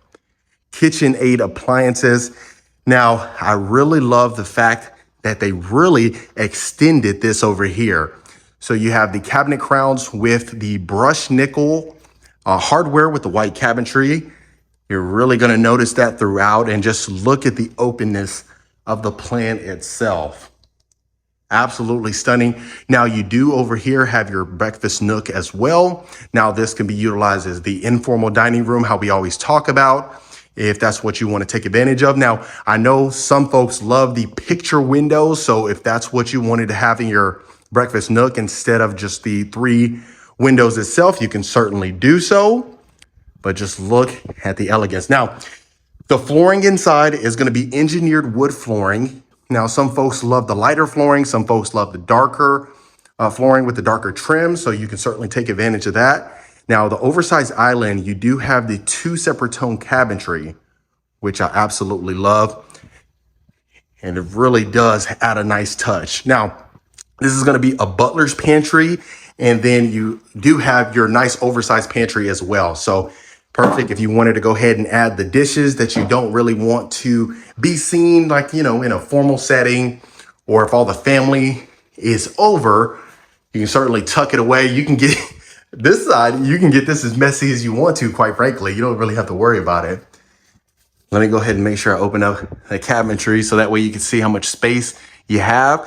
KitchenAid appliances. Now, I really love the fact that they really extended this over here. So you have the cabinet crowns with the brushed nickel hardware with the white cabinetry. You're really going to notice that throughout, and just look at the openness of the plan itself. Absolutely stunning. Now you do over here have your breakfast nook as well. Now this can be utilized as the informal dining room, how we always talk about, if that's what you want to take advantage of. Now, I know some folks love the picture windows. So if that's what you wanted to have in your breakfast nook instead of just the 3 windows itself, you can certainly do so. But just look at the elegance. Now, the flooring inside is going to be engineered wood flooring. Now, some folks love the lighter flooring. Some folks love the darker flooring with the darker trim. So you can certainly take advantage of that. Now, the oversized island, you do have the 2 separate tone cabinetry, which I absolutely love. And it really does add a nice touch. Now, this is going to be a butler's pantry. And then you do have your nice oversized pantry as well. So perfect if you wanted to go ahead and add the dishes that you don't really want to be seen, like, you know, in a formal setting, or if all the family is over, you can certainly tuck it away. You can get this side, you can get this as messy as you want to, quite frankly. You don't really have to worry about it. Let me go ahead and make sure I open up the cabinetry so that way you can see how much space you have.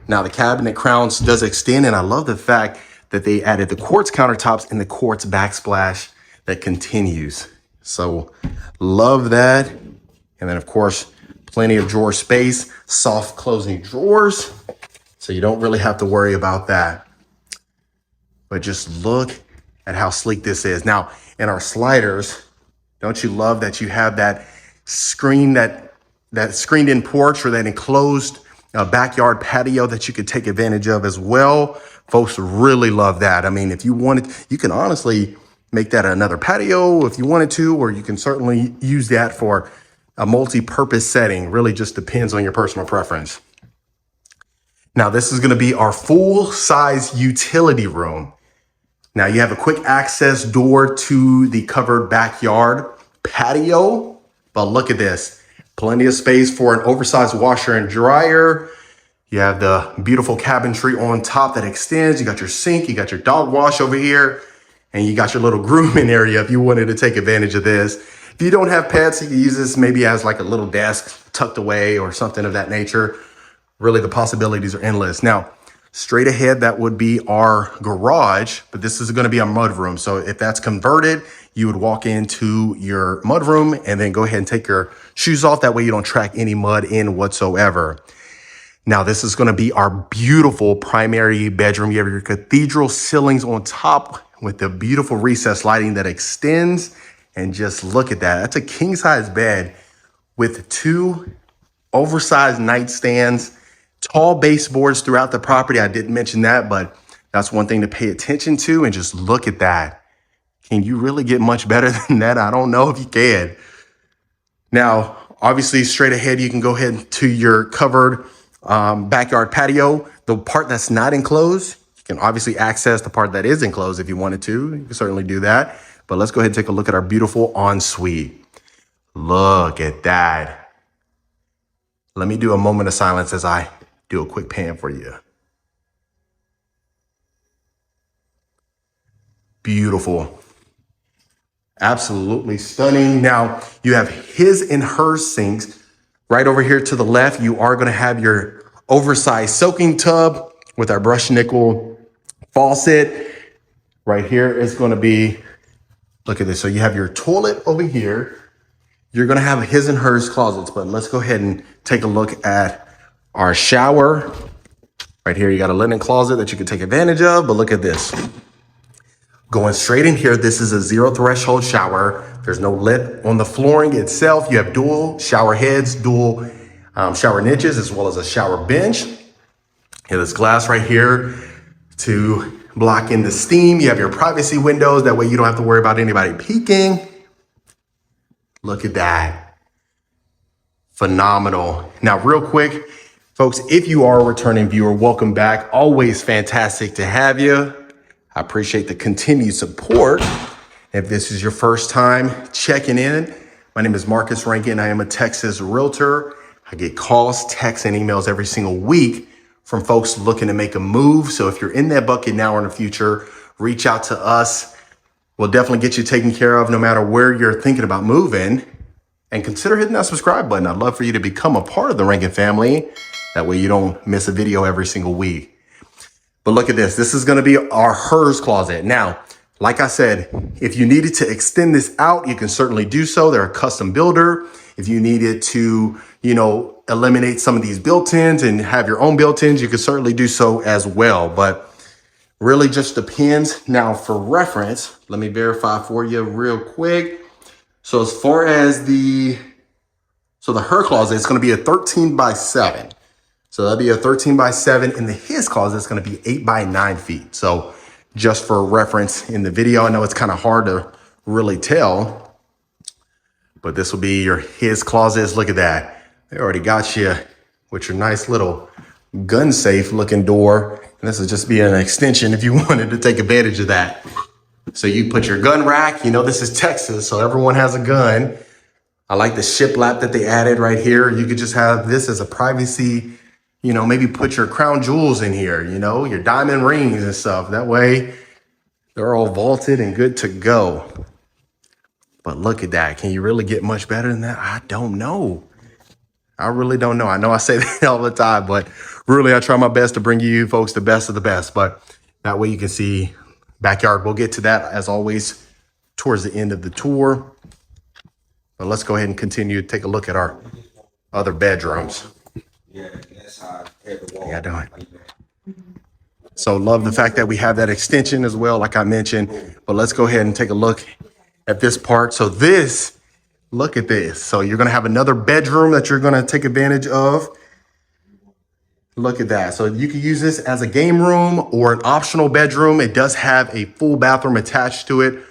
Now the cabinet crowns does extend, and I love the fact that they added the quartz countertops and the quartz backsplash that continues. So love that. And then of course, plenty of drawer space, soft closing drawers. So you don't really have to worry about that. But just look at how sleek this is. Now, in our sliders, don't you love that you have that screen, that screened in porch, or that enclosed backyard patio that you could take advantage of as well? Folks really love that. I mean, if you wanted, you can honestly make that another patio if you wanted to, or you can certainly use that for a multi-purpose setting. Really just depends on your personal preference. Now, this is going to be our full-size utility room. Now you have a quick access door to the covered backyard patio, but look at this. Plenty of space for an oversized washer and dryer. You have the beautiful cabinetry on top that extends. You got your sink, you got your dog wash over here, and you got your little grooming area if you wanted to take advantage of this. If you don't have pets, you can use this maybe as like a little desk tucked away or something of that nature. Really, the possibilities are endless. Now, straight ahead, that would be our garage, but this is gonna be a mudroom. So if that's converted, you would walk into your mudroom and then go ahead and take your shoes off. That way you don't track any mud in whatsoever. Now, this is gonna be our beautiful primary bedroom. You have your cathedral ceilings on top with the beautiful recessed lighting that extends. And just look at that. That's a king size bed with 2 oversized nightstands, tall baseboards throughout the property. I didn't mention that, but that's one thing to pay attention to. And just look at that. Can you really get much better than that? I don't know if you can. Now, obviously, straight ahead, you can go ahead to your covered backyard patio. The part that's not enclosed, you can obviously access the part that is enclosed if you wanted to. You can certainly do that. But let's go ahead and take a look at our beautiful ensuite. Look at that. Let me do a moment of silence as I do a quick pan for you. Beautiful. Absolutely stunning. Now, you have his and her sinks. Right over here to the left, you are going to have your oversized soaking tub with our brushed nickel faucet. Right here is going to be, look at this. So you have your toilet over here. You're going to have his and hers closets, but let's go ahead and take a look at our shower. Right here, you got a linen closet that you can take advantage of, but look at this. Going straight in here, this is a 0 threshold shower. There's no lid on the flooring itself. You have dual shower heads, dual shower niches, as well as a shower bench. You have this glass right here to block in the steam. You have your privacy windows. That way you don't have to worry about anybody peeking. Look at that. Phenomenal. Now, real quick, folks, if you are a returning viewer, welcome back. Always fantastic to have you. I appreciate the continued support. If this is your first time checking in, my name is Marcus Rankin. I am a Texas realtor. I get calls, texts, and emails every single week from folks looking to make a move. So if you're in that bucket now or in the future, reach out to us. We'll definitely get you taken care of no matter where you're thinking about moving. And consider hitting that subscribe button. I'd love for you to become a part of the Rankin family. That way you don't miss a video every single week. But look at this. This is going to be our hers closet. Now, like I said, if you needed to extend this out, you can certainly do so. They're a custom builder. If you needed to, eliminate some of these built-ins and have your own built-ins, you can certainly do so as well. But really just depends. Now, for reference, let me verify for you real quick. So as far as the her closet, it's going to be a 13 by 7. So that'll be a 13 by 7. In the his closet, it's going to be 8 by 9 feet. So just for reference in the video, I know it's kind of hard to really tell, but this will be your his closets. Look at that. They already got you with your nice little gun safe looking door. And this will just be an extension if you wanted to take advantage of that. So you put your gun rack, this is Texas, so everyone has a gun. I like the shiplap that they added right here. You could just have this as a privacy, maybe put your crown jewels in here, your diamond rings and stuff. That way they're all vaulted and good to go. But look at that. Can you really get much better than that? I don't know. I really don't know. I know I say that all the time, but really I try my best to bring you folks the best of the best. But that way you can see backyard. We'll get to that as always towards the end of the tour. But let's go ahead and continue to take a look at our other bedrooms. Yeah, that's how How you doing? So love the fact that we have that extension as well, like I mentioned. But let's go ahead and take a look at this part. So look at this. So you're going to have another bedroom that you're going to take advantage of. Look at that. So you can use this as a game room or an optional bedroom. It does have a full bathroom attached to it.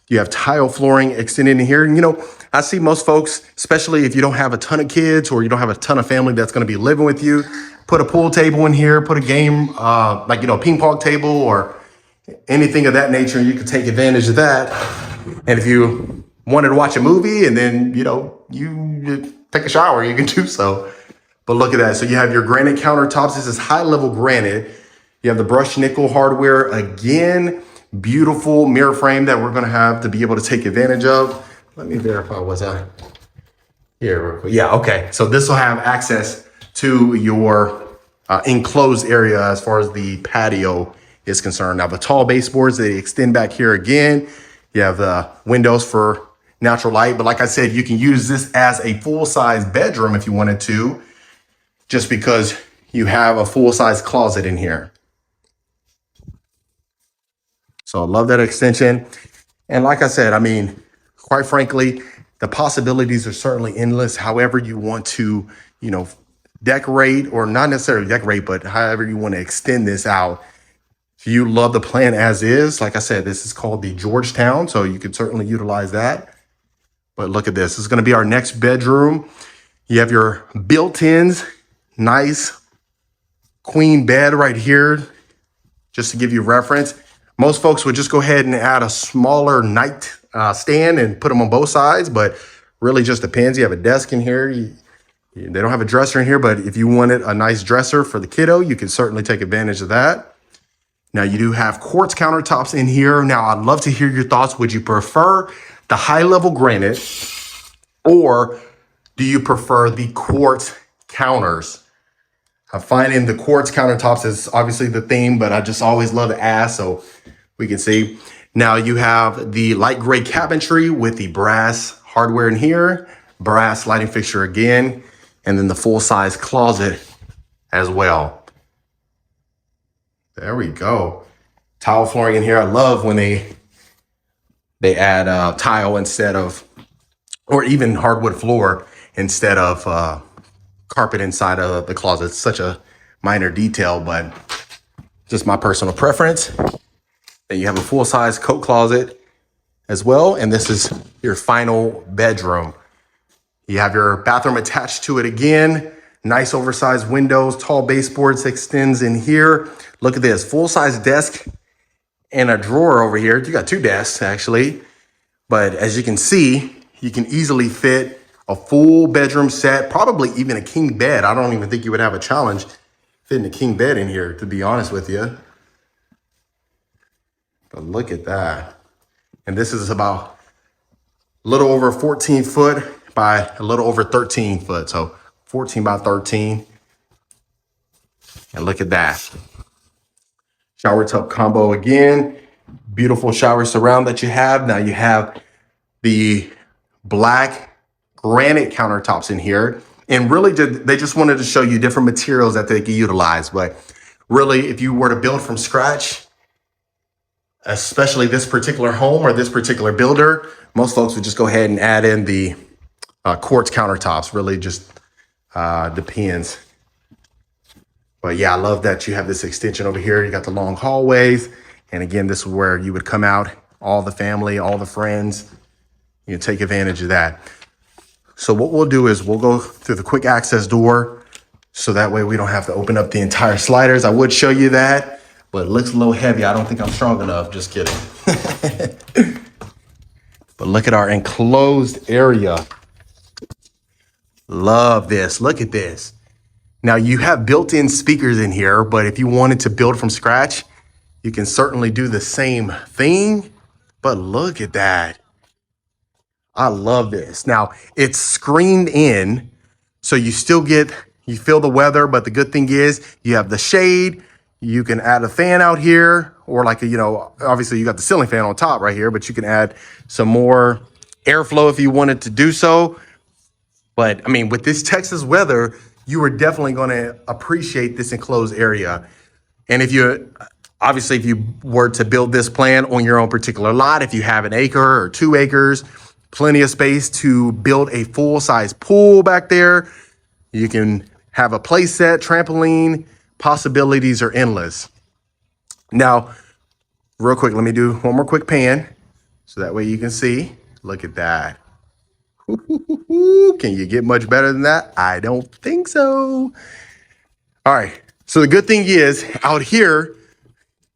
You have tile flooring extended in here. And, I see most folks, especially if you don't have a ton of kids or you don't have a ton of family that's going to be living with you, put a pool table in here, put a game, a ping pong table or, anything of that nature, and you can take advantage of that. And if you wanted to watch a movie and then, you take a shower, you can do so. But look at that. So you have your granite countertops. This is high level granite. You have the brushed nickel hardware. Again, beautiful mirror frame that we're going to have to be able to take advantage of. Let me verify what's that here real quick. Yeah, okay. So this will have access to your enclosed area as far as the patio is concerned. Now the tall baseboards, they extend back here again. You have the windows for natural light. But like I said, you can use this as a full-size bedroom if you wanted to, just because you have a full-size closet in here. So I love that extension. And like I said, I mean, quite frankly, the possibilities are certainly endless. However you want to, decorate, or not necessarily decorate, but however you want to extend this out. If you love the plan as is, like I said, this is called the Georgetown, so you can certainly utilize that. But look at this. This is going to be our next bedroom. You have your built-ins, nice queen bed right here, just to give you reference. Most folks would just go ahead and add a smaller night stand and put them on both sides, but really just depends. You have a desk in here. They don't have a dresser in here, but if you wanted a nice dresser for the kiddo, you can certainly take advantage of that. Now you do have quartz countertops in here. Now I'd love to hear your thoughts. Would you prefer the high level granite, or do you prefer the quartz counters? I'm finding the quartz countertops is obviously the theme, but I just always love to ask so we can see. Now you have the light gray cabinetry with the brass hardware in here, brass lighting fixture again, and then the full-size closet as well. There we go. Tile flooring in here. I love when they add tile instead of, or even hardwood floor instead of carpet inside of the closet. It's such a minor detail, but just my personal preference. Then you have a full-size coat closet as well, and this is your final bedroom. You have your bathroom attached to it again. Nice oversized windows, tall baseboards extends in here. Look at this, full-size desk and a drawer over here. You got two desks actually, but as you can see, you can easily fit a full bedroom set, probably even a king bed. I don't even think you would have a challenge fitting a king bed in here, to be honest with you. But look at that. And this is about a little over 14 foot by a little over 13 foot. So 14 by 13. And look at that. Shower tub combo again. Beautiful shower surround that you have. Now you have the black granite countertops in here. And really, they just wanted to show you different materials that they can utilize. But really, if you were to build from scratch, especially this particular home or this particular builder, most folks would just go ahead and add in the quartz countertops. Really just depends. But yeah, I love that you have this extension over here. You got the long hallways. And again, this is where you would come out, all the family, all the friends. You take advantage of that. So what we'll do is we'll go through the quick access door, so that way we don't have to open up the entire sliders. I would show you that, but it looks a little heavy. I don't think I'm strong enough. Just kidding. But look at our enclosed area. Love this. Look at this. Now you have built-in speakers in here, but if you wanted to build from scratch, you can certainly do the same thing. But look at that. I love this. Now it's screened in, so you feel the weather, but the good thing is you have the shade. You can add a fan out here, or like, obviously you got the ceiling fan on top right here, but you can add some more airflow if you wanted to do so. But I mean, with this Texas weather, you are definitely going to appreciate this enclosed area. And if you were to build this plan on your own particular lot, if you have an acre or 2 acres, plenty of space to build a full-size pool back there. You can have a play set, trampoline. Possibilities are endless. Now, real quick, let me do one more quick pan so that way you can see. Look at that. Can you get much better than that? I don't think so. All right. So the good thing is out here,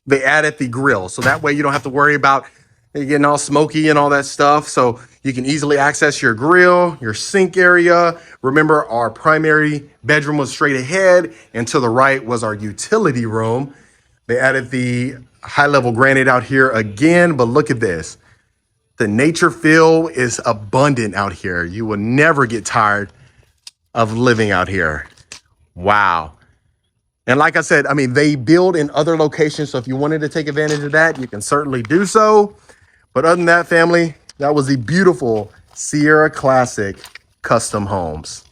they added the grill. So that way you don't have to worry about it getting all smoky and all that stuff. So you can easily access your grill, your sink area. Remember, our primary bedroom was straight ahead, and to the right was our utility room. They added the high-level granite out here again, but look at this. The nature feel is abundant out here. You will never get tired of living out here. Wow. And like I said, I mean, they build in other locations. So if you wanted to take advantage of that, you can certainly do so. But other than that, family, that was the beautiful Sierra Classic Custom Homes.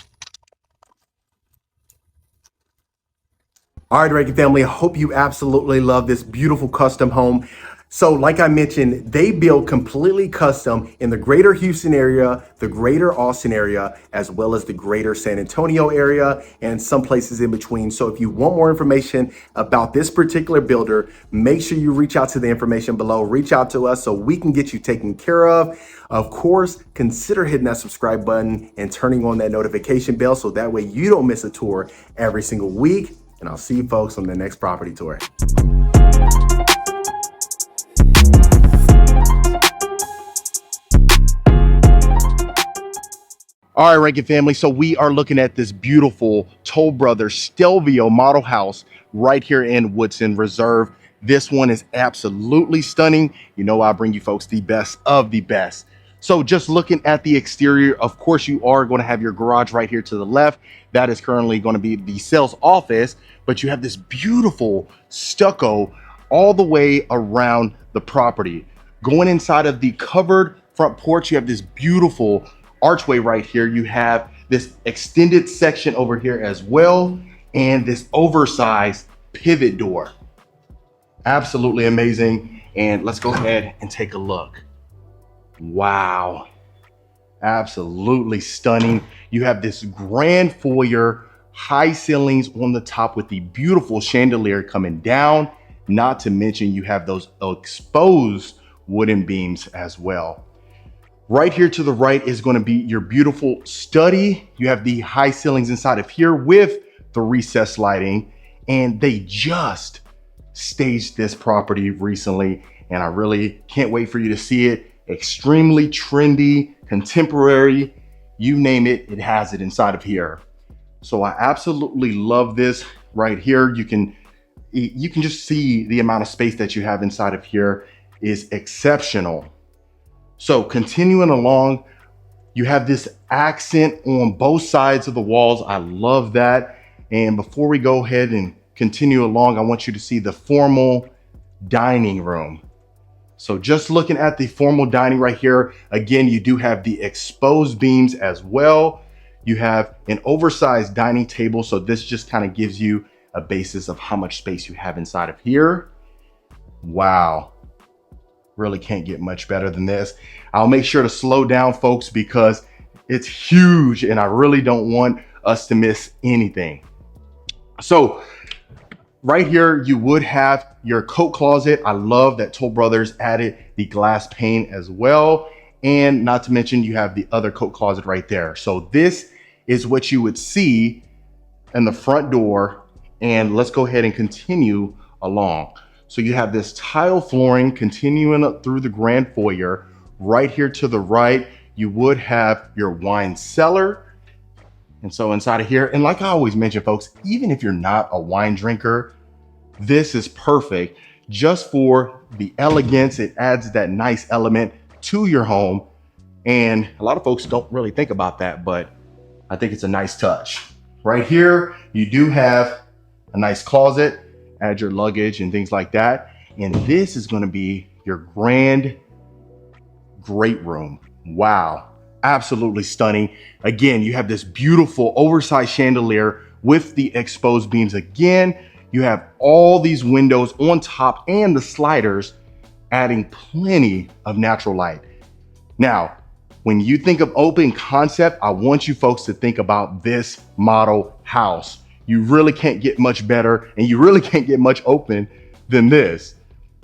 All right, Reiki family, I hope you absolutely love this beautiful custom home. So like I mentioned, they build completely custom in the greater Houston area, the greater Austin area, as well as the greater San Antonio area and some places in between. So if you want more information about this particular builder, make sure you reach out to the information below, reach out to us so we can get you taken care of. Of course, consider hitting that subscribe button and turning on that notification bell so that way you don't miss a tour every single week. And I'll see you folks on the next property tour. All right, Reiki family. So we are looking at this beautiful Toll Brothers Stelvio model house right here in Woodson Reserve. This one is absolutely stunning. You know, I bring you folks the best of the best. So just looking at the exterior, of course, you are going to have your garage right here to the left. That is currently going to be the sales office, but you have this beautiful stucco all the way around the property. Going inside of the covered front porch, you have this beautiful archway right here. You have this extended section over here as well, and this oversized pivot door. Absolutely amazing. And let's go ahead and take a look. Wow, absolutely stunning. You have this grand foyer, high ceilings on the top with the beautiful chandelier coming down. Not to mention you have those exposed wooden beams as well. Right here to the right is going to be your beautiful study. You have the high ceilings inside of here with the recessed lighting, and they just staged this property recently, and I really can't wait for you to see it. Extremely trendy, contemporary, you name it, it has it inside of here. So I absolutely love this right here. You can just see the amount of space that you have inside of here is exceptional. So continuing along, you have this accent on both sides of the walls. I love that. And before we go ahead and continue along, I want you to see the formal dining room. So just looking at the formal dining right here, again, you do have the exposed beams as well. You have an oversized dining table. So this just kind of gives you a basis of how much space you have inside of here. Wow. Really can't get much better than this. I'll make sure to slow down, folks, because it's huge and I really don't want us to miss anything. So right here, you would have your coat closet. I love that Toll Brothers added the glass pane as well. And not to mention, you have the other coat closet right there. So this is what you would see in the front door. And let's go ahead and continue along. So you have this tile flooring continuing up through the grand foyer. Right here to the right, you would have your wine cellar. And so inside of here, and like I always mention, folks, even if you're not a wine drinker, this is perfect just for the elegance. It adds that nice element to your home. And a lot of folks don't really think about that, but I think it's a nice touch. Right here, you do have a nice closet, add your luggage and things like that. And this is going to be your grand great room. Wow. Absolutely stunning. Again, you have this beautiful oversized chandelier with the exposed beams. Again, you have all these windows on top and the sliders adding plenty of natural light. Now, when you think of open concept, I want you folks to think about this model house. You really can't get much better, and you really can't get much open than this,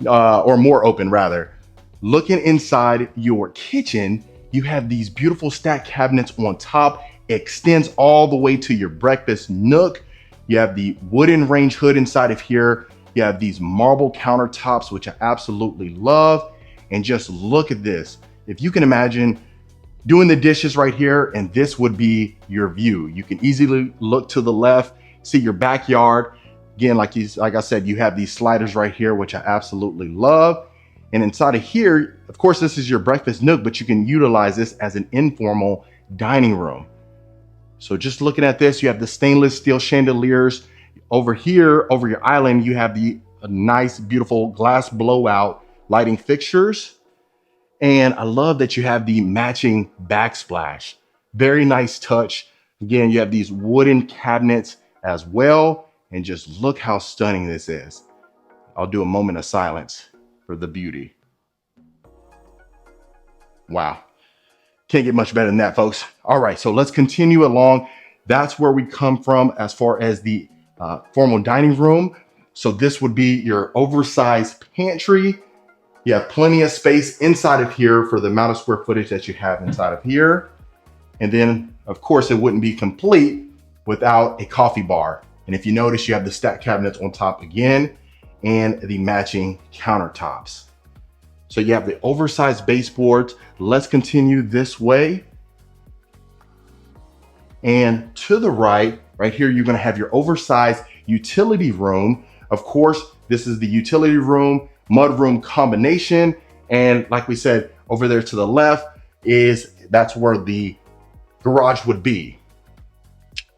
or more open rather. Looking inside your kitchen, you have these beautiful stacked cabinets on top, extends all the way to your breakfast nook. You have the wooden range hood inside of here. You have these marble countertops, which I absolutely love. And just look at this. If you can imagine doing the dishes right here, and this would be your view. You can easily look to the left, see your backyard. Again, like I said, you have these sliders right here, which I absolutely love. And inside of here, of course, this is your breakfast nook, but you can utilize this as an informal dining room. So just looking at this, you have the stainless steel chandeliers. Over here, over your island, you have the nice, beautiful glass blowout lighting fixtures. And I love that you have the matching backsplash. Very nice touch. Again, you have these wooden cabinets as well. And just look how stunning this is. I'll do a moment of silence for the beauty. Wow. Can't get much better than that, folks. All right, so let's continue along. That's where we come from as far as the formal dining room. So this would be your oversized pantry. You have plenty of space inside of here for the amount of square footage that you have inside of here. And then, of course, it wouldn't be complete without a coffee bar. And if you notice, you have the stack cabinets on top again and the matching countertops. So you have the oversized baseboards. Let's continue this way. And to the right here, you're gonna have your oversized utility room. Of course, this is the utility room, mudroom combination. And like we said, over there to the left that's where the garage would be.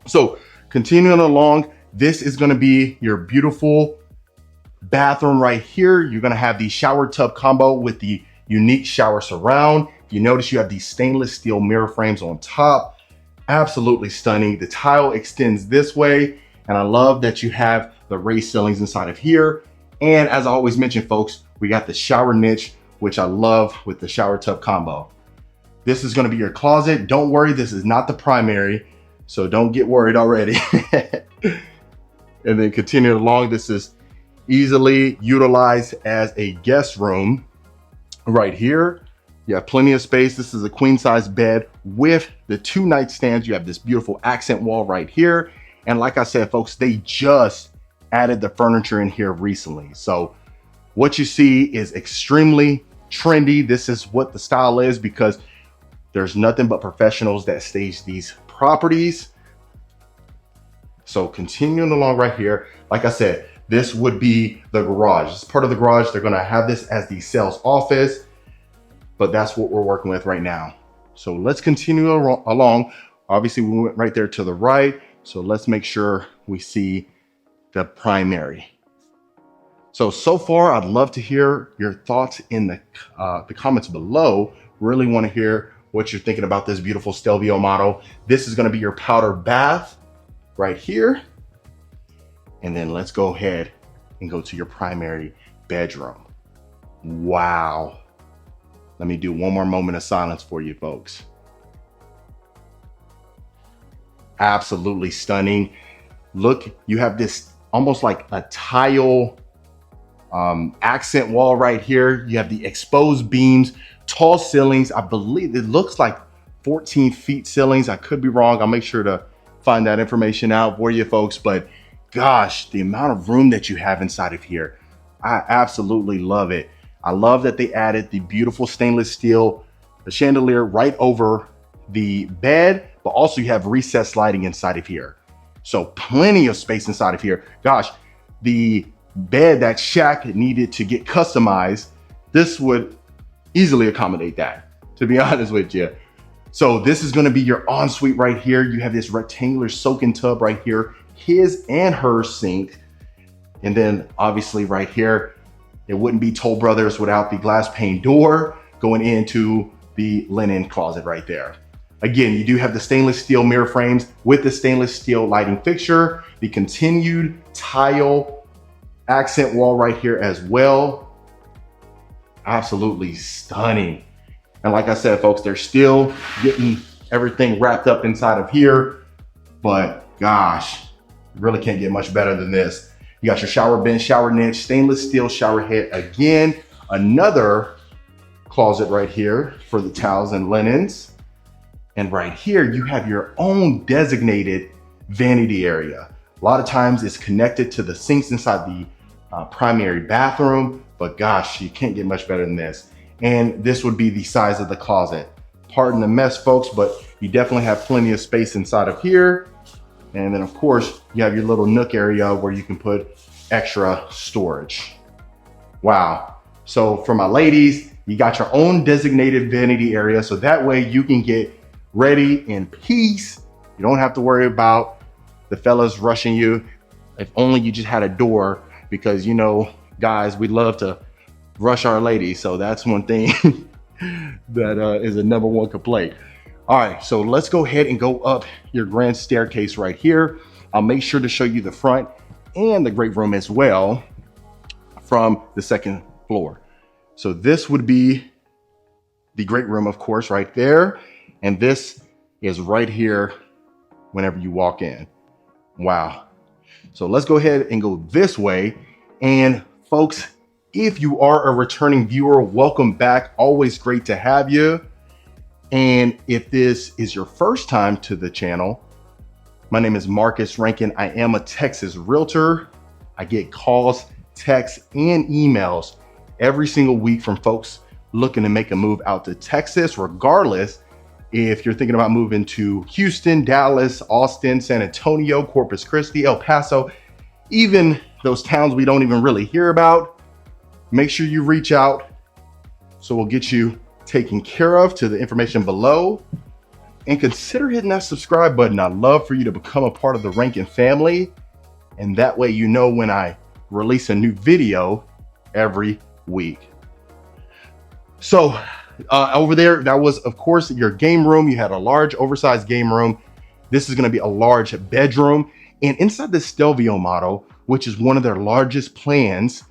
So continuing along, this is gonna be your beautiful bathroom right here. You're gonna have the shower tub combo with the unique shower surround. If you notice, you have these stainless steel mirror frames on top. Absolutely stunning. The tile extends this way. And I love that you have the raised ceilings inside of here. And as I always mention, folks, we got the shower niche, which I love with the shower tub combo. This is gonna be your closet. Don't worry, this is not the primary. So don't get worried already. And then continue along, this is easily utilized as a guest room right here. You have plenty of space. This is a queen size bed with the 2 nightstands. You have this beautiful accent wall right here. And like I said, folks, they just added the furniture in here recently. So what you see is extremely trendy. This is what the style is because there's nothing but professionals that stage these properties. So continuing along right here, like I said, this would be the garage. It's part of the garage. They're gonna have this as the sales office, but that's what we're working with right now. So let's continue along. Obviously we went right there to the right. So let's make sure we see the primary. So far, I'd love to hear your thoughts in the comments below. Really wanna hear what you're thinking about this beautiful Stelvio model. This is gonna be your powder bath right here. And then let's go ahead and go to your primary bedroom. Wow. Let me do one more moment of silence for you folks. Absolutely stunning. Look, you have this almost like a tile accent wall right here. You have the exposed beams, tall ceilings. I believe it looks like 14 feet ceilings. I could be wrong. I'll make sure to find that information out for you folks. But gosh, the amount of room that you have inside of here, I absolutely love it. I love that they added the beautiful stainless steel, the chandelier right over the bed, but also you have recessed lighting inside of here. So plenty of space inside of here. Gosh, the bed that Shaq needed to get customized, this would easily accommodate that, to be honest with you. So this is gonna be your ensuite right here. You have this rectangular soak-in tub right here, his and her sink. And then obviously right here, it wouldn't be Toll Brothers without the glass pane door going into the linen closet right there. Again, you do have the stainless steel mirror frames with the stainless steel lighting fixture, the continued tile accent wall right here as well. Absolutely stunning. And like I said, folks, they're still getting everything wrapped up inside of here, but gosh, really can't get much better than this. You got your shower bin, shower niche, stainless steel shower head again, another closet right here for the towels and linens. And right here, you have your own designated vanity area. A lot of times it's connected to the sinks inside the primary bathroom, but gosh, you can't get much better than this. And this would be the size of the closet. Pardon the mess, folks, but you definitely have plenty of space inside of here. And then of course, you have your little nook area where you can put extra storage. Wow. So for my ladies, you got your own designated vanity area. So that way you can get ready in peace. You don't have to worry about the fellas rushing you. If only you just had a door, because you know, guys, we love to rush our ladies. So that's one thing that is a number one complaint. All right, so let's go ahead and go up your grand staircase right here. I'll make sure to show you the front and the great room as well from the second floor. So this would be the great room, of course, right there. And this is right here whenever you walk in. Wow. So let's go ahead and go this way. And folks, if you are a returning viewer, welcome back. Always great to have you. And if this is your first time to the channel, my name is Marcus Rankin. I am a Texas realtor. I get calls, texts, and emails every single week from folks looking to make a move out to Texas, regardless if you're thinking about moving to Houston, Dallas, Austin, San Antonio, Corpus Christi, El Paso, even those towns we don't even really hear about. Make sure you reach out so we'll get you taken care of to the information below, and consider hitting that subscribe button. I'd love for you to become a part of the Rankin family, and that way you know when I release a new video every week. So over there, that was of course your game room. You had a large oversized game room. This is going to be a large bedroom, and inside the Stelvio model, which is one of their largest plans,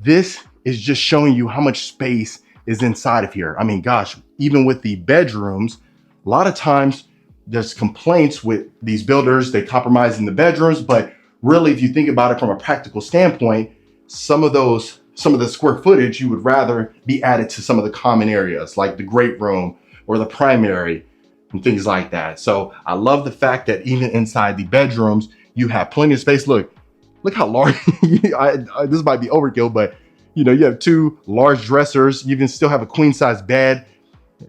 this is just showing you how much space is inside of here. I mean, gosh, even with the bedrooms, a lot of times there's complaints with these builders, they compromise in the bedrooms, but really, if you think about it from a practical standpoint, some of the square footage you would rather be added to some of the common areas like the great room or the primary and things like that. So I love the fact that even inside the bedrooms, you have plenty of space. Look how large, this might be overkill, but you know, you have two large dressers. You can still have a queen size bed.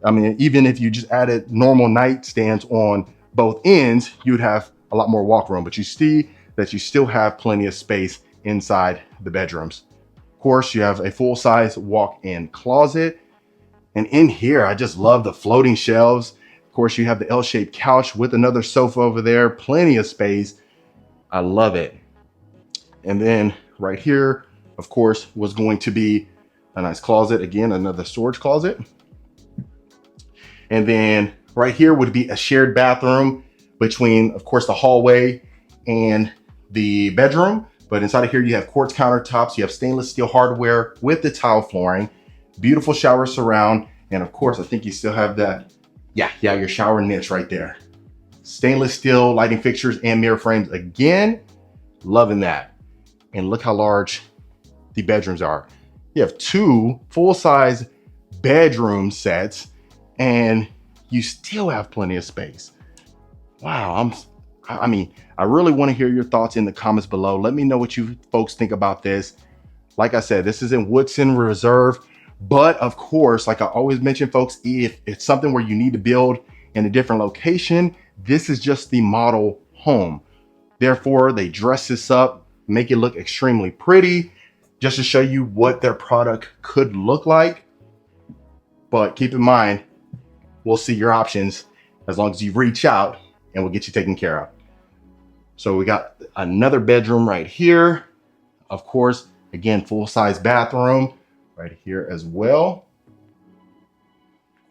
I mean, even if you just added normal nightstands on both ends, you'd have a lot more walk room, but you see that you still have plenty of space inside the bedrooms. Of course, you have a full size walk-in closet. And in here, I just love the floating shelves. Of course, you have the L-shaped couch with another sofa over there, plenty of space. I love it. And then right here, of course, was going to be a nice closet. Again, another storage closet. And then right here would be a shared bathroom between, of course, the hallway and the bedroom. But inside of here, you have quartz countertops. You have stainless steel hardware with the tile flooring, beautiful shower surround. And of course, I think you still have that. Yeah, your shower niche right there. Stainless steel lighting fixtures and mirror frames. Again, loving that. And look how large the bedrooms are. You have two full-size bedroom sets and you still have plenty of space. Wow, I mean, I really want to hear your thoughts in the comments below. Let me know what you folks think about this. Like I said, this is in Woodson Reserve, but of course, like I always mention, folks, if it's something where you need to build in a different location, this is just the model home. Therefore, they dress this up, make it look extremely pretty, just to show you what their product could look like. But keep in mind, we'll see your options as long as you reach out and we'll get you taken care of. So we got another bedroom right here. Of course, again, full-size bathroom right here as well.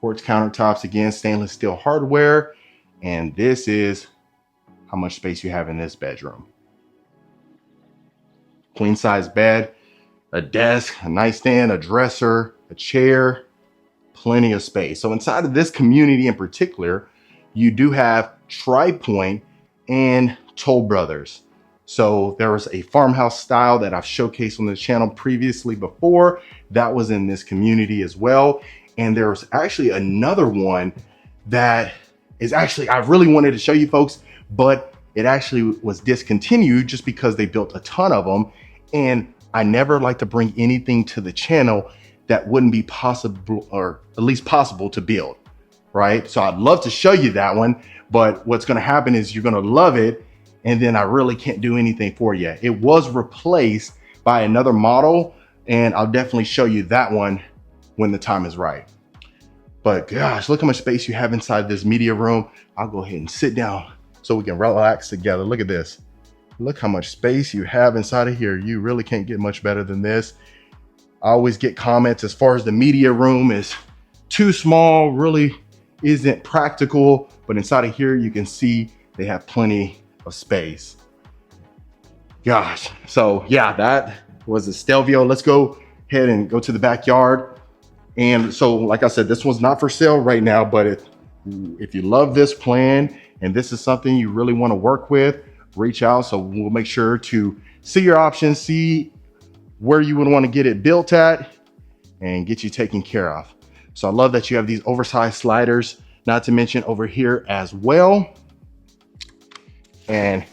Quartz countertops, again, stainless steel hardware. And this is how much space you have in this bedroom. Queen size bed, a desk, a nightstand, a dresser, a chair, plenty of space. So inside of this community in particular, you do have Tri Pointe and Toll Brothers. So there was a farmhouse style that I've showcased on the channel previously before. That was in this community as well. And there was actually another one that is actually, I really wanted to show you folks, but it actually was discontinued just because they built a ton of them. And I never like to bring anything to the channel that wouldn't be possible, or at least possible to build, right? So I'd love to show you that one, but what's gonna happen is you're gonna love it, and then I really can't do anything for you. It was replaced by another model, and I'll definitely show you that one when the time is right. But gosh, look how much space you have inside this media room. I'll go ahead and sit down so we can relax together. Look at this. Look how much space you have inside of here. You really can't get much better than this. I always get comments as far as the media room is too small, really isn't practical, but inside of here you can see they have plenty of space. Gosh, so yeah, that was the Stelvio. Let's go ahead and go to the backyard. And so, like I said, this one's not for sale right now, but if you love this plan and this is something you really want to work with, reach out. So we'll make sure to see your options, see where you would want to get it built at, and get you taken care of. So I love that you have these oversized sliders, not to mention over here as well. And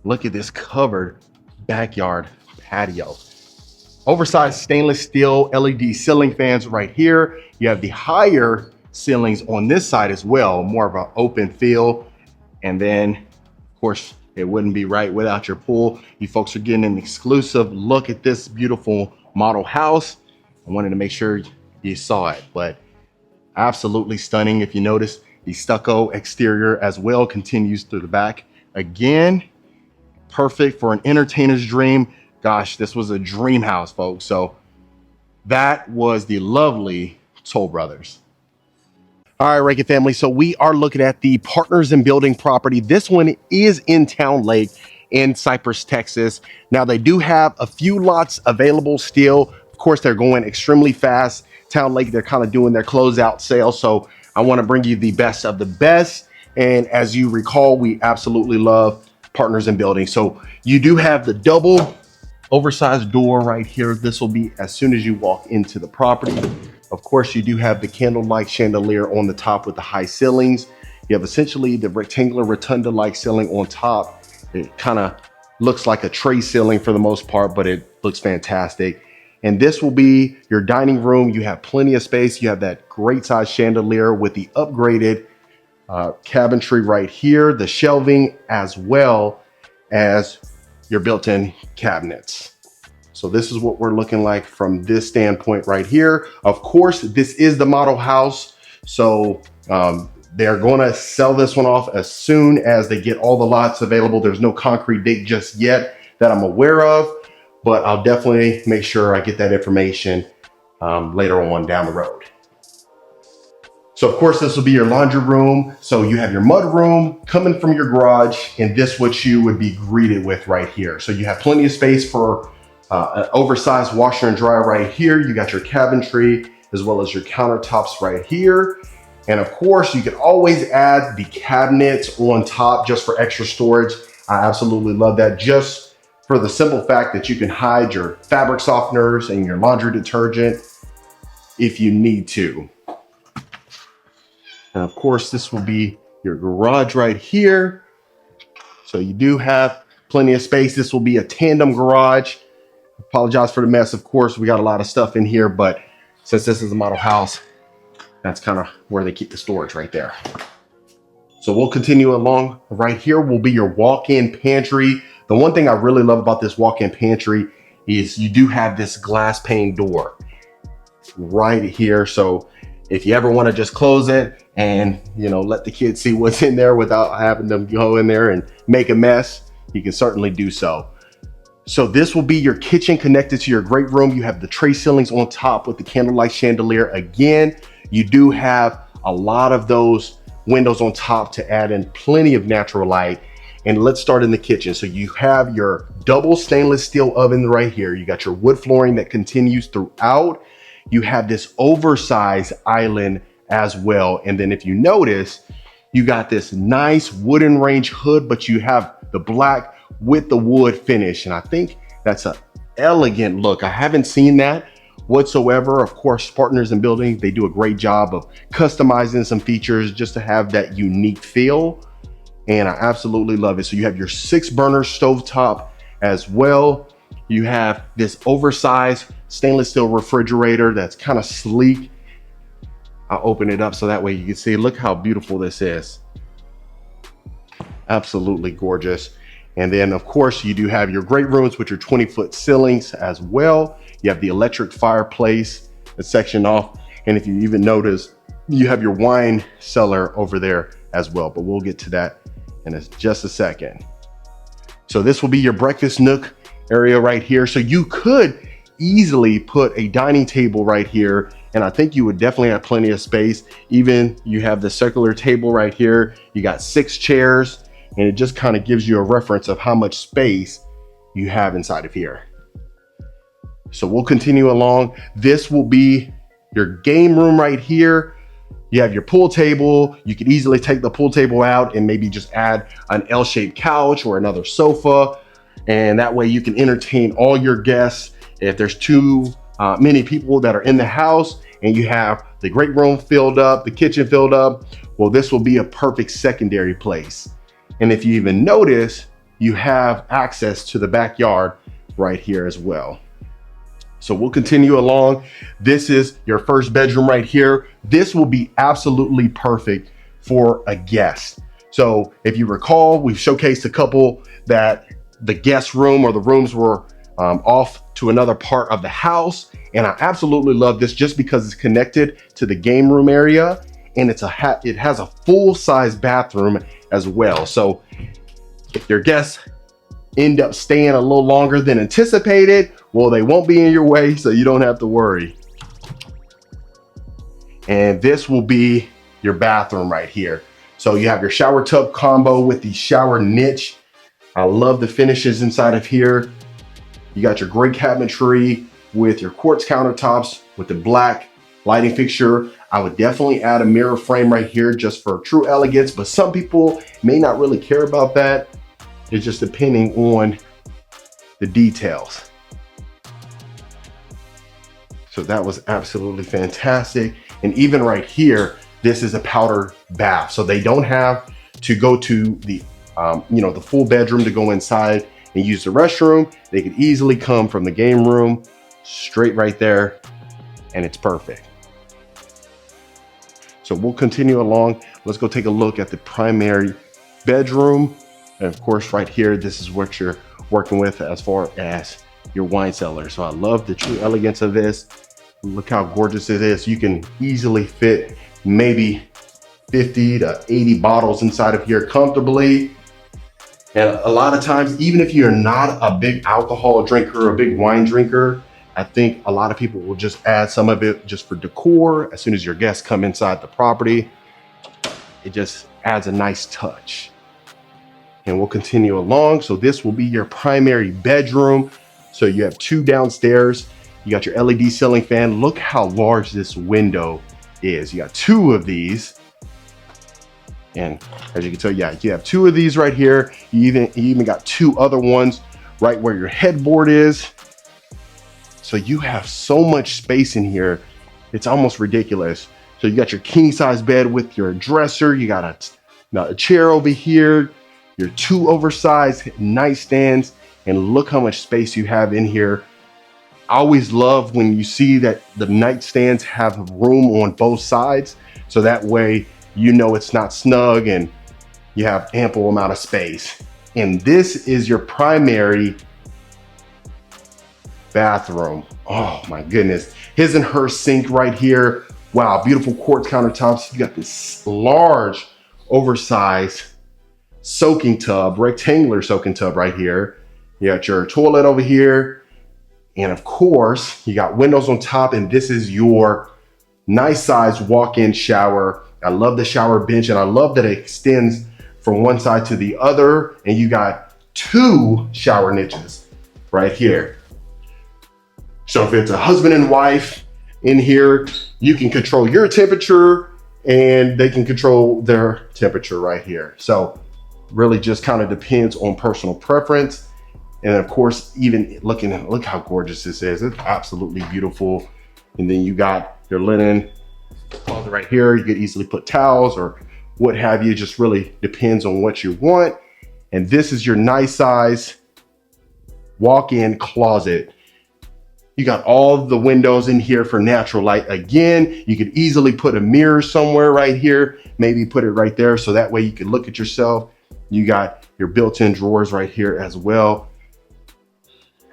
look at this covered backyard patio. Oversized stainless steel LED ceiling fans right here. You have the higher ceilings on this side as well, more of an open feel. And then, of course, it wouldn't be right without your pool. You folks are getting an exclusive look at this beautiful model house. I wanted to make sure you saw it, but absolutely stunning. If you notice, the stucco exterior as well continues through the back. Again, perfect for an entertainer's dream. Gosh, this was a dream house, folks. So that was the lovely Toll Brothers. All right, Reagan family. So we are looking at the Partners in Building property. This one is in Town Lake in Cypress, Texas. Now they do have a few lots available still. Of course, they're going extremely fast. Town Lake, they're kind of doing their closeout sale. So I want to bring you the best of the best. And as you recall, we absolutely love Partners in Building. So you do have the double oversized door right here. This will be as soon as you walk into the property. Of course, you do have the candlelight chandelier on the top with the high ceilings. You have essentially the rectangular rotunda-like ceiling on top. It kind of looks like a tray ceiling for the most part, but it looks fantastic. And this will be your dining room. You have plenty of space. You have that great size chandelier with the upgraded cabinetry right here, the shelving, as well as your built-in cabinets. So this is what we're looking like from this standpoint right here. Of course, this is the model house. So they're going to sell this one off as soon as they get all the lots available. There's no concrete date just yet that I'm aware of, but I'll definitely make sure I get that information later on down the road. So of course, this will be your laundry room. So you have your mud room coming from your garage, and this what you would be greeted with right here. So you have plenty of space for an oversized washer and dryer right here. You got your cabinetry as well as your countertops right here. And of course, you can always add the cabinets on top just for extra storage. I absolutely love that, just for the simple fact that you can hide your fabric softeners and your laundry detergent if you need to. And of course, this will be your garage right here. So you do have plenty of space. This will be a tandem garage. Apologize for the mess. Of course, we got a lot of stuff in here, but since this is a model house, that's kind of where they keep the storage right there. So we'll continue along. Right here will be your walk-in pantry. The one thing I really love about this walk-in pantry is you do have this glass pane door right here. So if you ever want to just close it and, you know, let the kids see what's in there without having them go in there and make a mess, you can certainly do so. So this will be your kitchen connected to your great room. You have the tray ceilings on top with the candlelight chandelier. Again, you do have a lot of those windows on top to add in plenty of natural light. And let's start in the kitchen. So you have your double stainless steel oven right here. You got your wood flooring that continues throughout. You have this oversized island as well. And then if you notice, you got this nice wooden range hood, but you have the black with the wood finish. And I think that's an elegant look. I haven't seen that whatsoever. Of course, Partners in Building, they do a great job of customizing some features just to have that unique feel. And I absolutely love it. So you have your 6-burner stovetop as well. You have this oversized stainless steel refrigerator that's kind of sleek. I'll open it up so that way you can see, look how beautiful this is. Absolutely gorgeous. And then of course you do have your great rooms with your 20-foot ceilings as well. You have the electric fireplace that's sectioned off. And if you even notice, you have your wine cellar over there as well, but we'll get to that in just a second. So this will be your breakfast nook area right here. So you could easily put a dining table right here, and I think you would definitely have plenty of space. Even you have the circular table right here. You got 6 chairs, and it just kind of gives you a reference of how much space you have inside of here. So we'll continue along. This will be your game room right here. You have your pool table. You could easily take the pool table out and maybe just add an L-shaped couch or another sofa. And that way you can entertain all your guests. If there's too many people that are in the house and you have the great room filled up, the kitchen filled up, well, this will be a perfect secondary place. And if you even notice, you have access to the backyard right here as well. So we'll continue along. This is your first bedroom right here. This will be absolutely perfect for a guest. So if you recall, we've showcased a couple that the guest room or the rooms were off to another part of the house. And I absolutely love this just because it's connected to the game room area, and it has a full-size bathroom as well. So if your guests end up staying a little longer than anticipated, well, they won't be in your way, so you don't have to worry. And this will be your bathroom right here. So you have your shower tub combo with the shower niche. I love the finishes inside of here. You got your great cabinetry with your quartz countertops with the black lighting fixture. I would definitely add a mirror frame right here just for true elegance, but some people may not really care about that. It's just depending on the details. So that was absolutely fantastic. And even right here, this is a powder bath. So they don't have to go to the, the full bedroom to go inside and use the restroom. They could easily come from the game room straight right there, and it's perfect. So we'll continue along. Let's go take a look at the primary bedroom. And of course, right here, this is what you're working with as far as your wine cellar. So I love the true elegance of this. Look how gorgeous it is. You can easily fit maybe 50 to 80 bottles inside of here comfortably. And a lot of times, even if you're not a big alcohol drinker or a big wine drinker, I think a lot of people will just add some of it just for decor. As soon as your guests come inside the property, it just adds a nice touch. And we'll continue along. So this will be your primary bedroom. So you have 2 downstairs. You got your LED ceiling fan. Look how large this window is. You got 2 of these. And as you can tell, yeah, you have 2 of these right here. You even got 2 other ones right where your headboard is. So you have so much space in here. It's almost ridiculous. So you got your king size bed with your dresser. You got a chair over here, your 2 oversized nightstands, and look how much space you have in here. I always love when you see that the nightstands have room on both sides. So that way, you know it's not snug and you have ample amount of space. And this is your primary bathroom. Oh my goodness. His and her sink right here. Wow, beautiful quartz countertops. You got this large, oversized soaking tub, rectangular soaking tub right here. You got your toilet over here. And of course, you got windows on top, and this is your nice size walk-in shower. I love the shower bench, and I love that it extends from one side to the other, and you got 2 shower niches right here. So if it's a husband and wife in here, you can control your temperature and they can control their temperature right here. So really just kind of depends on personal preference. And of course, even look how gorgeous this is. It's absolutely beautiful. And then you got your linen closet right here. You could easily put towels or what have you. It just really depends on what you want. And this is your nice size walk-in closet. You got all the windows in here for natural light. Again, you could easily put a mirror somewhere right here, maybe put it right there so that way you can look at yourself. You got your built-in drawers right here as well.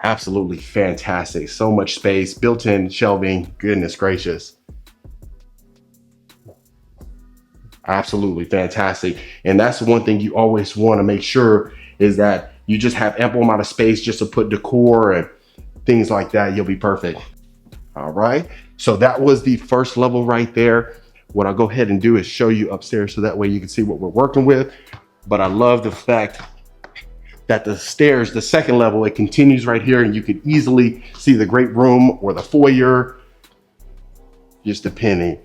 Absolutely fantastic. So much space, built-in shelving, goodness gracious. Absolutely fantastic. And that's the one thing you always want to make sure is that you just have ample amount of space just to put decor and things like that. You'll be perfect. All right. So that was the first level right there. What I'll go ahead and do is show you upstairs so that way you can see what we're working with. But I love the fact that the stairs, the second level, it continues right here and you can easily see the great room or the foyer, just depending.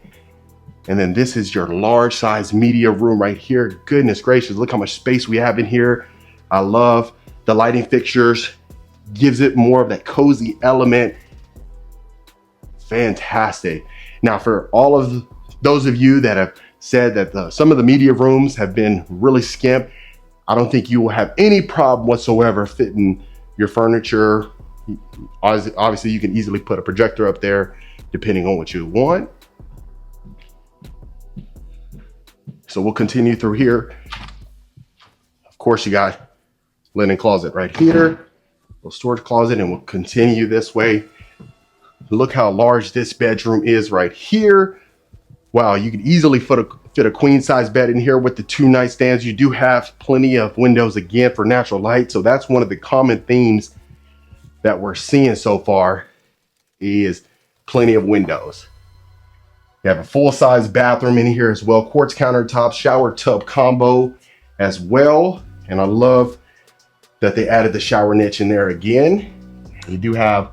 And then this is your large size media room right here. Goodness gracious, look how much space we have in here. I love the lighting fixtures, gives it more of that cozy element. Fantastic. Now for all of those of you that have said that some of the media rooms have been really skimped, I don't think you will have any problem whatsoever fitting your furniture. Obviously you can easily put a projector up there depending on what you want. So we'll continue through here. Of course, you got linen closet right here, little storage closet, and we'll continue this way. Look how large this bedroom is right here. Wow, you could easily fit a queen size bed in here with the 2 nightstands. You do have plenty of windows again for natural light. So that's one of the common themes that we're seeing so far is plenty of windows. You have a full-size bathroom in here as well, quartz countertops, shower tub combo as well. And I love that they added the shower niche in there again. You do have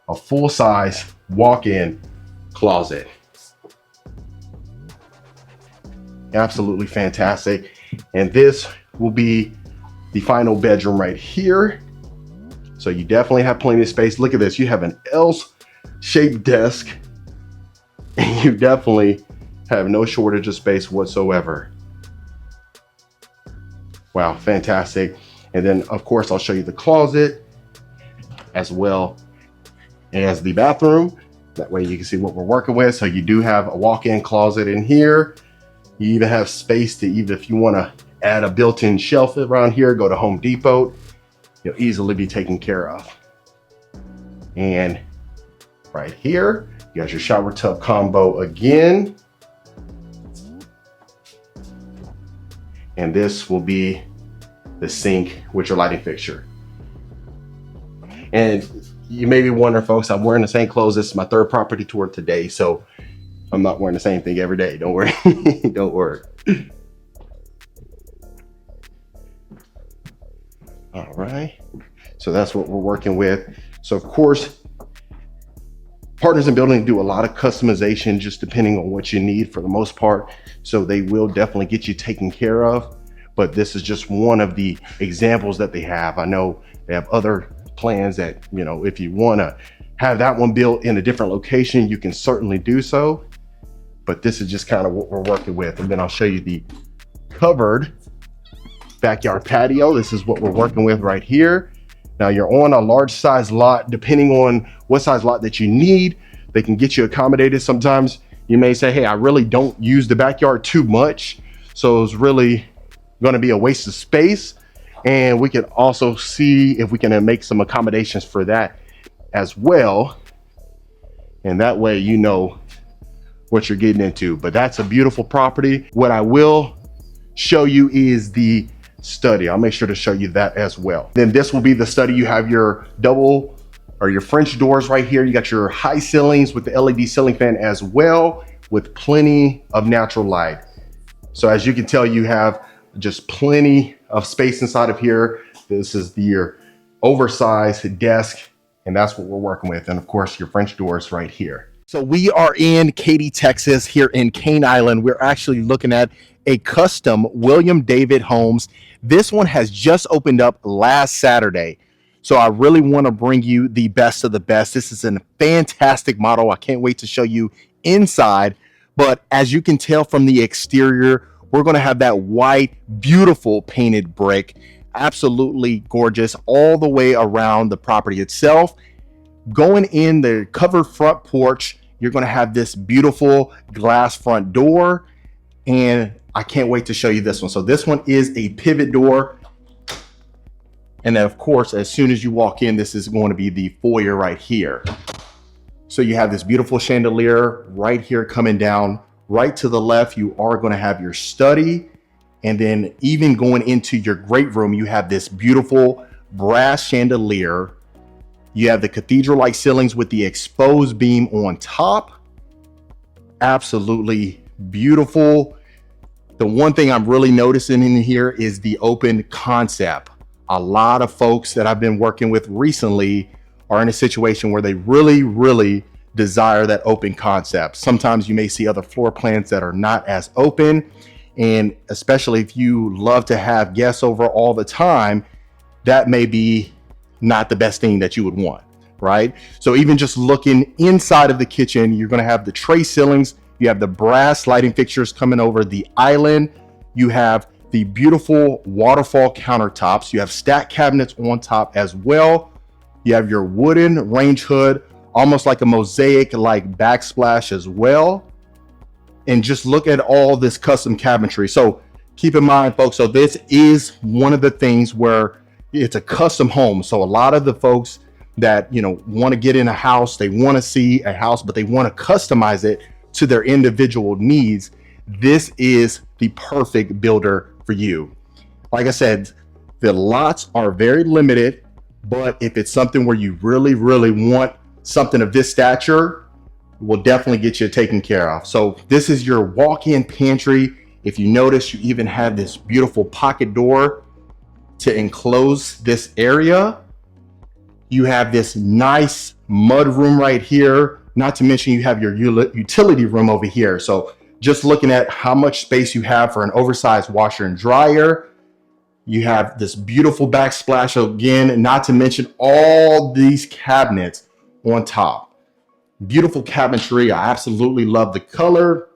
a full-size walk-in closet. Absolutely fantastic. And this will be the final bedroom right here. So you definitely have plenty of space. Look at this, you have an L-shaped desk. And you definitely have no shortage of space whatsoever. Wow, fantastic. And then of course, I'll show you the closet as well as the bathroom. That way you can see what we're working with. So you do have a walk-in closet in here. You even have space to, even if you want to add a built-in shelf around here, go to Home Depot, you'll easily be taken care of. And right here, you got your shower tub combo again. And this will be the sink with your lighting fixture. And you may be wondering, folks, I'm wearing the same clothes. This is my third property tour today, so I'm not wearing the same thing every day. Don't worry. Don't worry. All right. So that's what we're working with. So of course, Partners in Building do a lot of customization just depending on what you need for the most part. So they will definitely get you taken care of. But this is just one of the examples that they have. I know they have other plans that, you know, if you want to have that one built in a different location, you can certainly do so. But this is just kind of what we're working with. And then I'll show you the covered backyard patio. This is what we're working with right here. Now you're on a large size lot. Depending on what size lot that you need, they can get you accommodated. Sometimes you may say, hey, I really don't use the backyard too much, so it's really going to be a waste of space. And we can also see if we can make some accommodations for that as well. And that way you know what you're getting into. But that's a beautiful property. What I will show you is the study. I'll make sure to show you that as well. Then this will be the study. You have your double or your French doors right here. You got your high ceilings with the LED ceiling fan as well, with plenty of natural light. So as you can tell, you have just plenty of space inside of here. This is your oversized desk, and that's what we're working with. And of course, your French doors right here. So we are in Katy, Texas, here in Cane Island. We're actually looking at a custom William David Homes. This one has just opened up last Saturday. So I really want to bring you the best of the best. This is a fantastic model. I can't wait to show you inside. But as you can tell from the exterior, we're going to have that white, beautiful painted brick. Absolutely gorgeous all the way around the property itself. Going in the covered front porch, you're going to have this beautiful glass front door. And I can't wait to show you this one. So this one is a pivot door. And then of course, as soon as you walk in, this is going to be the foyer right here. So you have this beautiful chandelier right here coming down. Right to the left, you are going to have your study. And then even going into your great room, you have this beautiful brass chandelier. You have the cathedral-like ceilings with the exposed beam on top. Absolutely beautiful. The one thing I'm really noticing in here is the open concept. A lot of folks that I've been working with recently are in a situation where they really desire that open concept. Sometimes you may see other floor plans that are not as open. And especially if you love to have guests over all the time, that may be not the best thing that you would want, right? So even just looking inside of the kitchen, you're going to have the tray ceilings. You have the brass lighting fixtures coming over the island. You have the beautiful waterfall countertops. You have stacked cabinets on top as well. You have your wooden range hood, almost like a mosaic like backsplash as well. And just look at all this custom cabinetry. So keep in mind, folks, so this is one of the things where it's a custom home. So a lot of the folks that, you know, want to get in a house, they want to see a house, but they want to customize it to their individual needs. This is the perfect builder for you. Like I said, the lots are very limited, but if it's something where you really want something of this stature, will definitely get you taken care of. So this is your walk-in pantry. If you notice, you even have this beautiful pocket door to enclose this area. You have this nice mud room right here. Not to mention you have your utility room over here. So just looking at how much space you have for an oversized washer and dryer. You have this beautiful backsplash again, not to mention all these cabinets on top. Beautiful cabinetry. I absolutely love the color.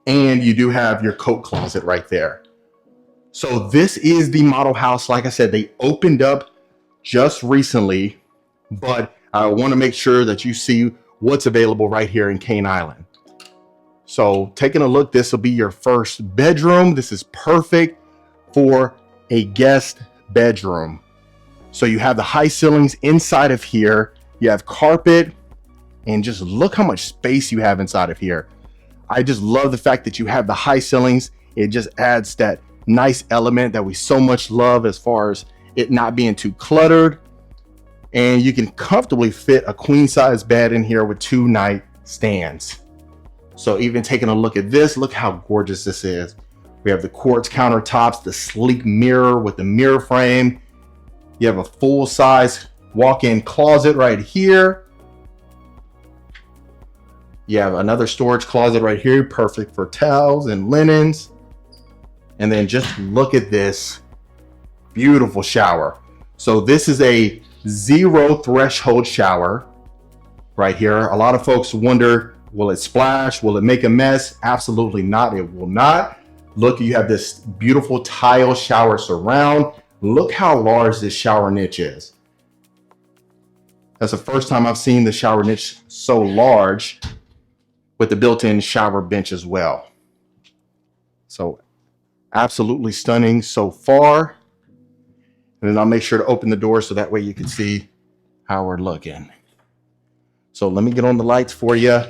And you do have your coat closet right there. So this is the model house. Like I said, they opened up just recently, but I want to make sure that you see what's available right here in Cane Island. So taking a look, this will be your first bedroom. This is perfect for a guest bedroom. So you have the high ceilings inside of here. You have carpet, and just look how much space you have inside of here. I just love the fact that you have the high ceilings. It just adds that nice element that we so much love as far as it not being too cluttered. And you can comfortably fit a queen size bed in here with 2 nightstands. So even taking a look at this, look how gorgeous this is. We have the quartz countertops, the sleek mirror with the mirror frame. You have a full size walk-in closet right here. You have another storage closet right here, perfect for towels and linens. And then just look at this beautiful shower. So this is a 0 threshold shower right here. A lot of folks wonder, will it splash? Will it make a mess? Absolutely not. It will not. Look, you have this beautiful tile shower surround. Look how large this shower niche is. That's the first time I've seen the shower niche so large, with the built-in shower bench as well. So absolutely stunning so far. And then I'll make sure to open the door so that way you can see how we're looking. So let me get on the lights for you.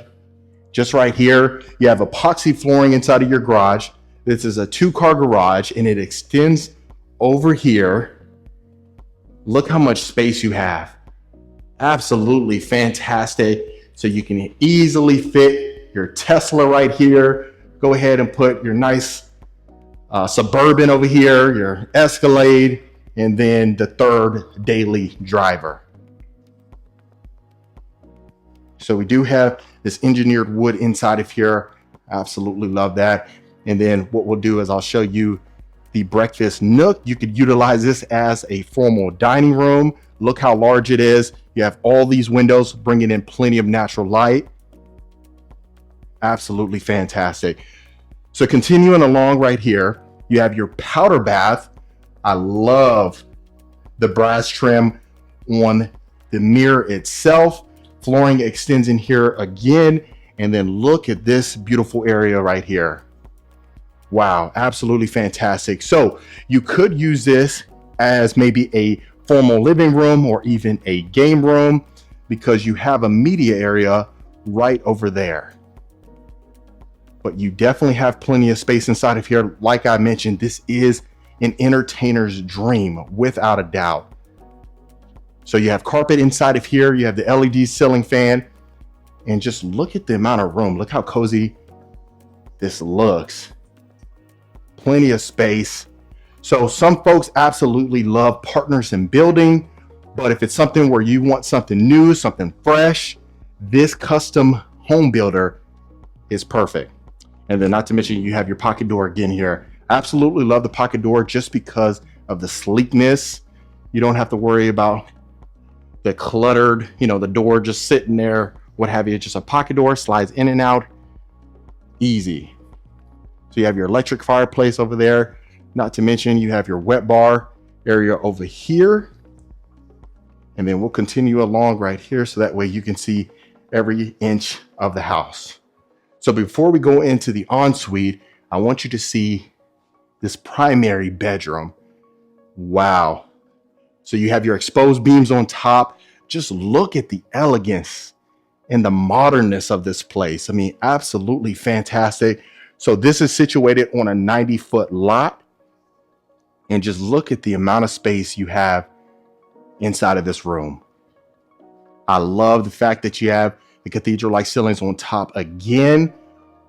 Just right here, you have epoxy flooring inside of your garage. This is a 2-car garage and it extends over here. Look how much space you have. Absolutely fantastic. So you can easily fit your Tesla right here. Go ahead and put your nice Suburban over here, your Escalade, and then the 3rd daily driver. So we do have this engineered wood inside of here. Absolutely love that. And then what we'll do is I'll show you the breakfast nook. You could utilize this as a formal dining room. Look how large it is. You have all these windows bringing in plenty of natural light. Absolutely fantastic. So continuing along right here, you have your powder bath I love the brass trim on the mirror itself. Flooring extends in here again. And then look at this beautiful area right here. Wow, absolutely fantastic. So you could use this as maybe a formal living room or even a game room because you have a media area right over there. But you definitely have plenty of space inside of here. Like I mentioned, this is an entertainer's dream without a doubt. So you have carpet inside of here. You have the LED ceiling fan. And just look at the amount of room. Look how cozy this looks. Plenty of space. So some folks absolutely love partners in building, but if it's something where you want something new, something fresh, this custom home builder is perfect. And then not to mention you have your pocket door again here. Absolutely love the pocket door just because of the sleekness. You don't have to worry about the cluttered, the door just sitting there, what have you. Just a pocket door, slides in and out, easy. So you have your electric fireplace over there. Not to mention you have your wet bar area over here. And then we'll continue along right here so that way you can see every inch of the house. So before we go into the ensuite, I want you to see this primary bedroom. Wow. So you have your exposed beams on top. Just look at the elegance and the modernness of this place. I mean, absolutely fantastic. So this is situated on a 90-foot lot. And just look at the amount of space you have inside of this room. I love the fact that you have the cathedral-like ceilings on top again,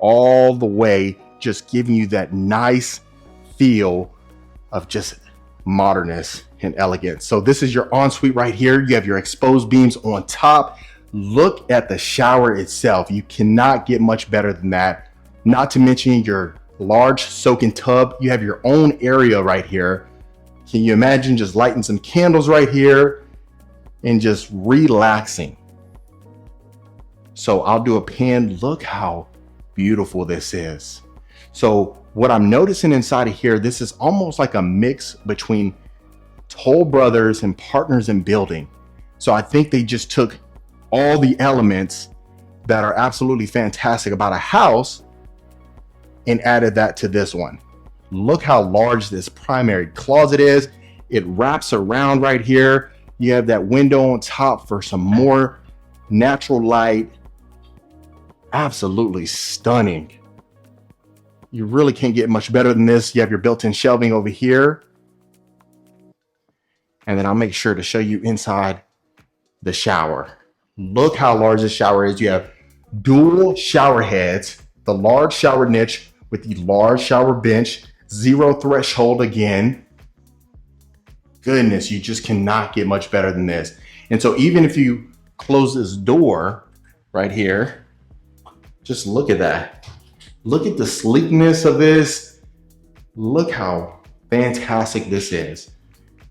all the way, just giving you that nice feel of just modernness and elegance. So this is your ensuite right here. You have your exposed beams on top. Look at the shower itself. You cannot get much better than that. Not to mention your large soak-in tub. You have your own area right here. Can you imagine just lighting some candles right here and just relaxing? So I'll do a pan. Look how beautiful this is. So what I'm noticing inside of here, this is almost like a mix between Toll Brothers and Partners in Building. So I think they just took all the elements that are absolutely fantastic about a house and added that to this one. Look how large this primary closet is. It wraps around right here. You have that window on top for some more natural light. Absolutely stunning. You really can't get much better than this. You have your built-in shelving over here. And then I'll make sure to show you inside the shower. Look how large this shower is. You have dual shower heads, the large shower niche with the large shower bench, zero threshold again. Goodness, you just cannot get much better than this. And so even if you close this door right here, just look at that. Look at the sleekness of this. Look how fantastic this is.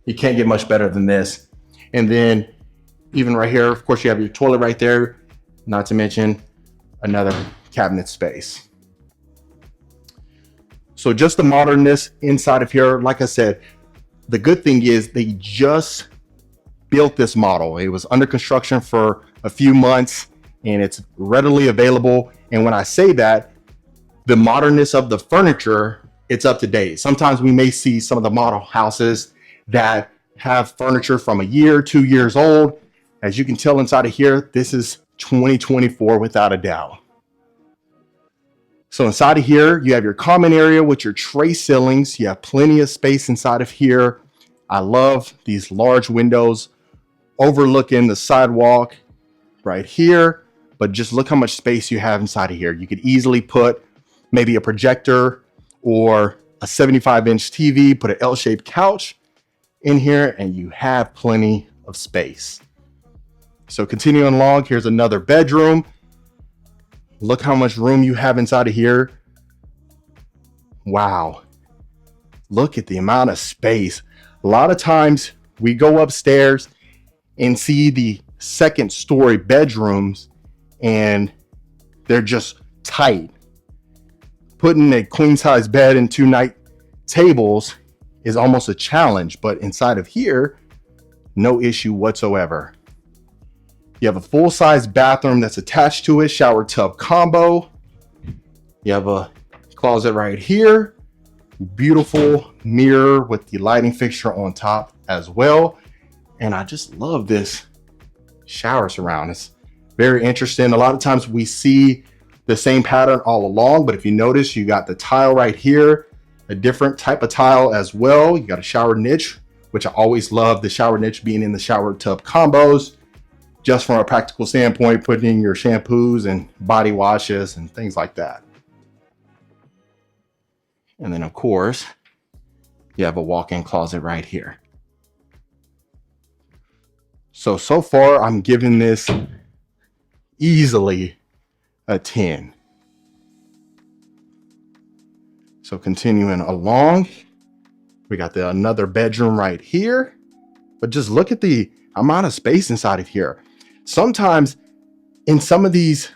You can't get much better than this. And then even right here, of course, you have your toilet right there, not to mention another cabinet space. So just the modernness inside of here. Like I said, the good thing is they just built this model. It was under construction for a few months and it's readily available. And when I say that, the modernness of the furniture, it's up to date. Sometimes we may see some of the model houses that have furniture from a year, 2 years old. As you can tell inside of here, this is 2024 without a doubt. So inside of here, you have your common area with your tray ceilings. You have plenty of space inside of here. I love these large windows overlooking the sidewalk right here, but just look how much space you have inside of here. You could easily put maybe a projector or a 75-inch TV, put an L-shaped couch in here, and you have plenty of space. So continuing along, here's another bedroom. Look how much room you have inside of here. Wow. Look at the amount of space. A lot of times we go upstairs and see the second story bedrooms and they're just tight. Putting a queen size bed and 2 night tables is almost a challenge, but inside of here, no issue whatsoever. You have a full-size bathroom that's attached to it, shower tub combo. You have a closet right here, beautiful mirror with the lighting fixture on top as well. And I just love this shower surround. It's very interesting. A lot of times we see the same pattern all along, but if you notice, you got the tile right here, a different type of tile as well. You got a shower niche, which I always love the shower niche being in the shower tub combos, just from a practical standpoint, putting in your shampoos and body washes and things like that. And then of course, you have a walk-in closet right here. So far I'm giving this easily a 10. So continuing along, we got another bedroom right here, but just look at the amount of space inside of here. Sometimes in some of these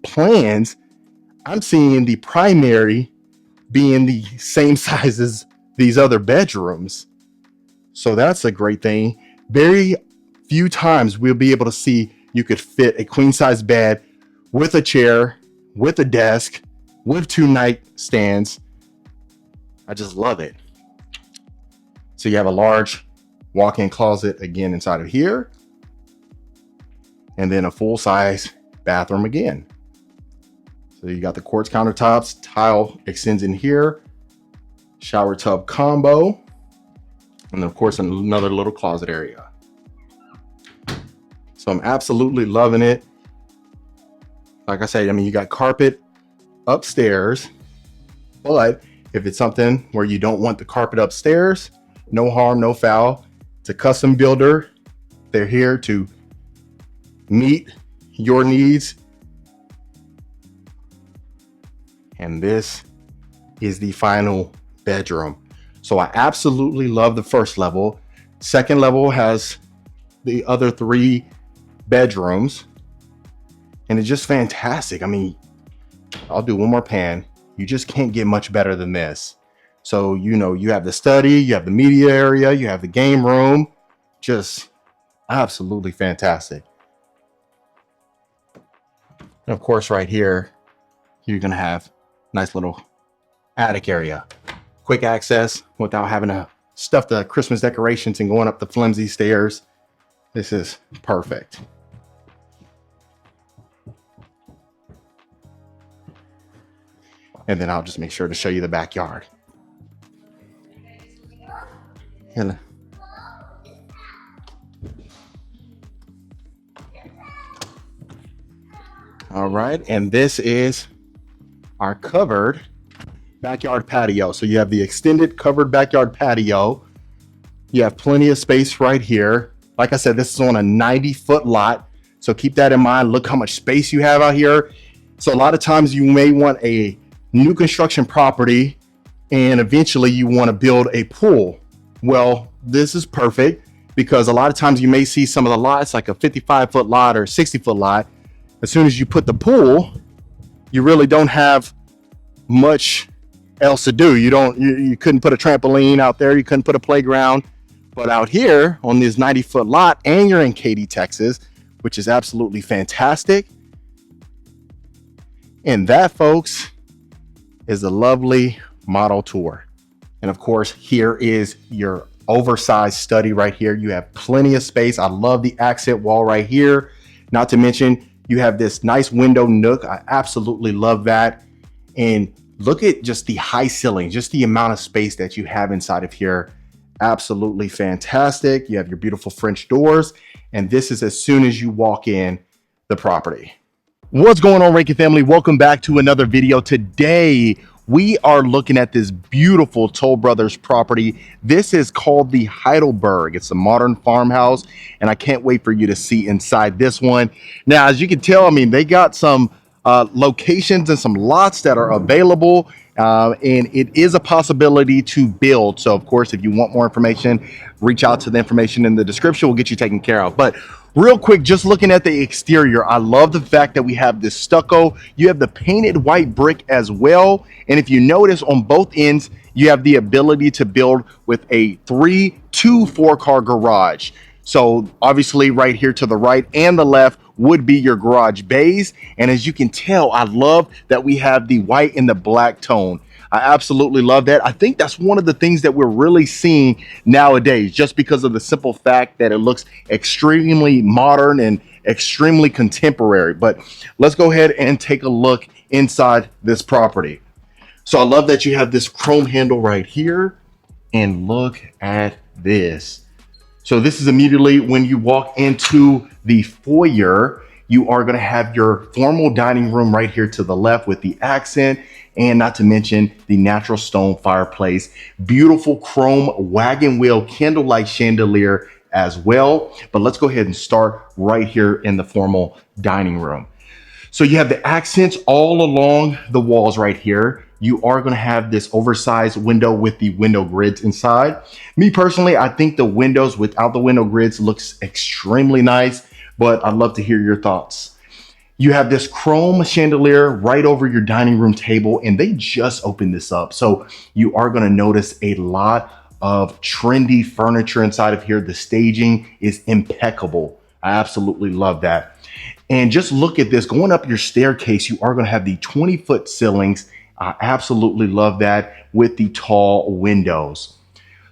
plans, I'm seeing the primary being the same size as these other bedrooms. So that's a great thing. Very few times we'll be able to see you could fit a queen size bed with a chair, with a desk, with 2 nightstands. I just love it. So you have a large walk-in closet again inside of here, and then a full-size bathroom again. So you got the quartz countertops, tile extends in here, shower tub combo, and then of course another little closet area. So I'm absolutely loving it. Like I said, I mean, you got carpet upstairs, but if it's something where you don't want the carpet upstairs, no harm, no foul. It's a custom builder. They're here to meet your needs. And this is the final bedroom. So I absolutely love the first level. Second level has the other 3 bedrooms, and it's just fantastic. I mean, I'll do one more pan. You just can't get much better than this. So, you know, you have the study, you have the media area, you have the game room, just absolutely fantastic. And of course, right here, you're gonna have a nice little attic area. Quick access without having to stuff the Christmas decorations and going up the flimsy stairs. This is perfect. And then I'll just make sure to show you the backyard. And all right, and this is our covered backyard patio. So you have the extended covered backyard patio. You have plenty of space right here. Like I said, this is on a 90-foot lot. So keep that in mind. Look how much space you have out here. So a lot of times you may want a new construction property and eventually you want to build a pool. Well, this is perfect because a lot of times you may see some of the lots like a 55-foot lot or 60-foot lot. As soon as you put the pool, you really don't have much else to do. You couldn't put a trampoline out there. You couldn't put a playground. But out here on this 90-foot lot, and you're in Katy, Texas, which is absolutely fantastic. And that, folks, is a lovely model tour. And of course, here is your oversized study right here. You have plenty of space. I love the accent wall right here. Not to mention, you have this nice window nook. I absolutely love that. And look at just the high ceiling, just the amount of space that you have inside of here. Absolutely fantastic. You have your beautiful French doors. And this is as soon as you walk in the property. What's going on, Rankin family? Welcome back to another video. Today, we are looking at this beautiful Toll Brothers property. This is called the Heidelberg. It's a modern farmhouse, and I can't wait for you to see inside this one. Now, as you can tell, I mean, they got some locations and some lots that are available, and it is a possibility to build. So, of course, if you want more information, reach out to the information in the description. We'll get you taken care of. But Real quick, just looking at the exterior, I love the fact that we have this stucco. You have the painted white brick as well. And if you notice on both ends, you have the ability to build with a 4-car garage. So obviously right here to the right and the left would be your garage bays. And as you can tell, I love that we have the white and the black tone. I absolutely love that. I think that's one of the things that we're really seeing nowadays, just because of the simple fact that it looks extremely modern and extremely contemporary. But let's go ahead and take a look inside this property. So I love that you have this chrome handle right here, and look at this. So this is immediately when you walk into the foyer, you are going to have your formal dining room right here to the left with the accent, and not to mention the natural stone fireplace, beautiful chrome wagon wheel candlelight chandelier as well. But let's go ahead and start right here in the formal dining room. So you have the accents all along the walls right here. You are going to have this oversized window with the window grids inside. Me personally, I think the windows without the window grids looks extremely nice, but I'd love to hear your thoughts. You have this chrome chandelier right over your dining room table, and they just opened this up. So you are going to notice a lot of trendy furniture inside of here. The staging is impeccable. I absolutely love that. And just look at this, going up your staircase, you are going to have the 20-foot ceilings. I absolutely love that with the tall windows.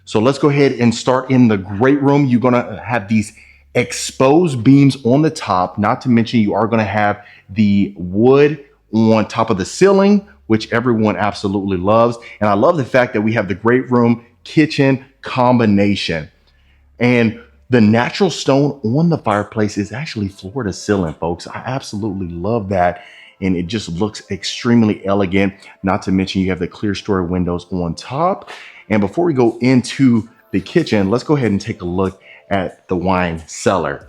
So let's go ahead and start in the great room. You're going to have these exposed beams on the top, not to mention you are going to have the wood on top of the ceiling, which everyone absolutely loves. And I love the fact that we have the great room kitchen combination. And the natural stone on the fireplace is actually floor to ceiling, folks. I absolutely love that. And it just looks extremely elegant. Not to mention you have the clear story windows on top. And before we go into the kitchen, let's go ahead and take a look at the wine cellar.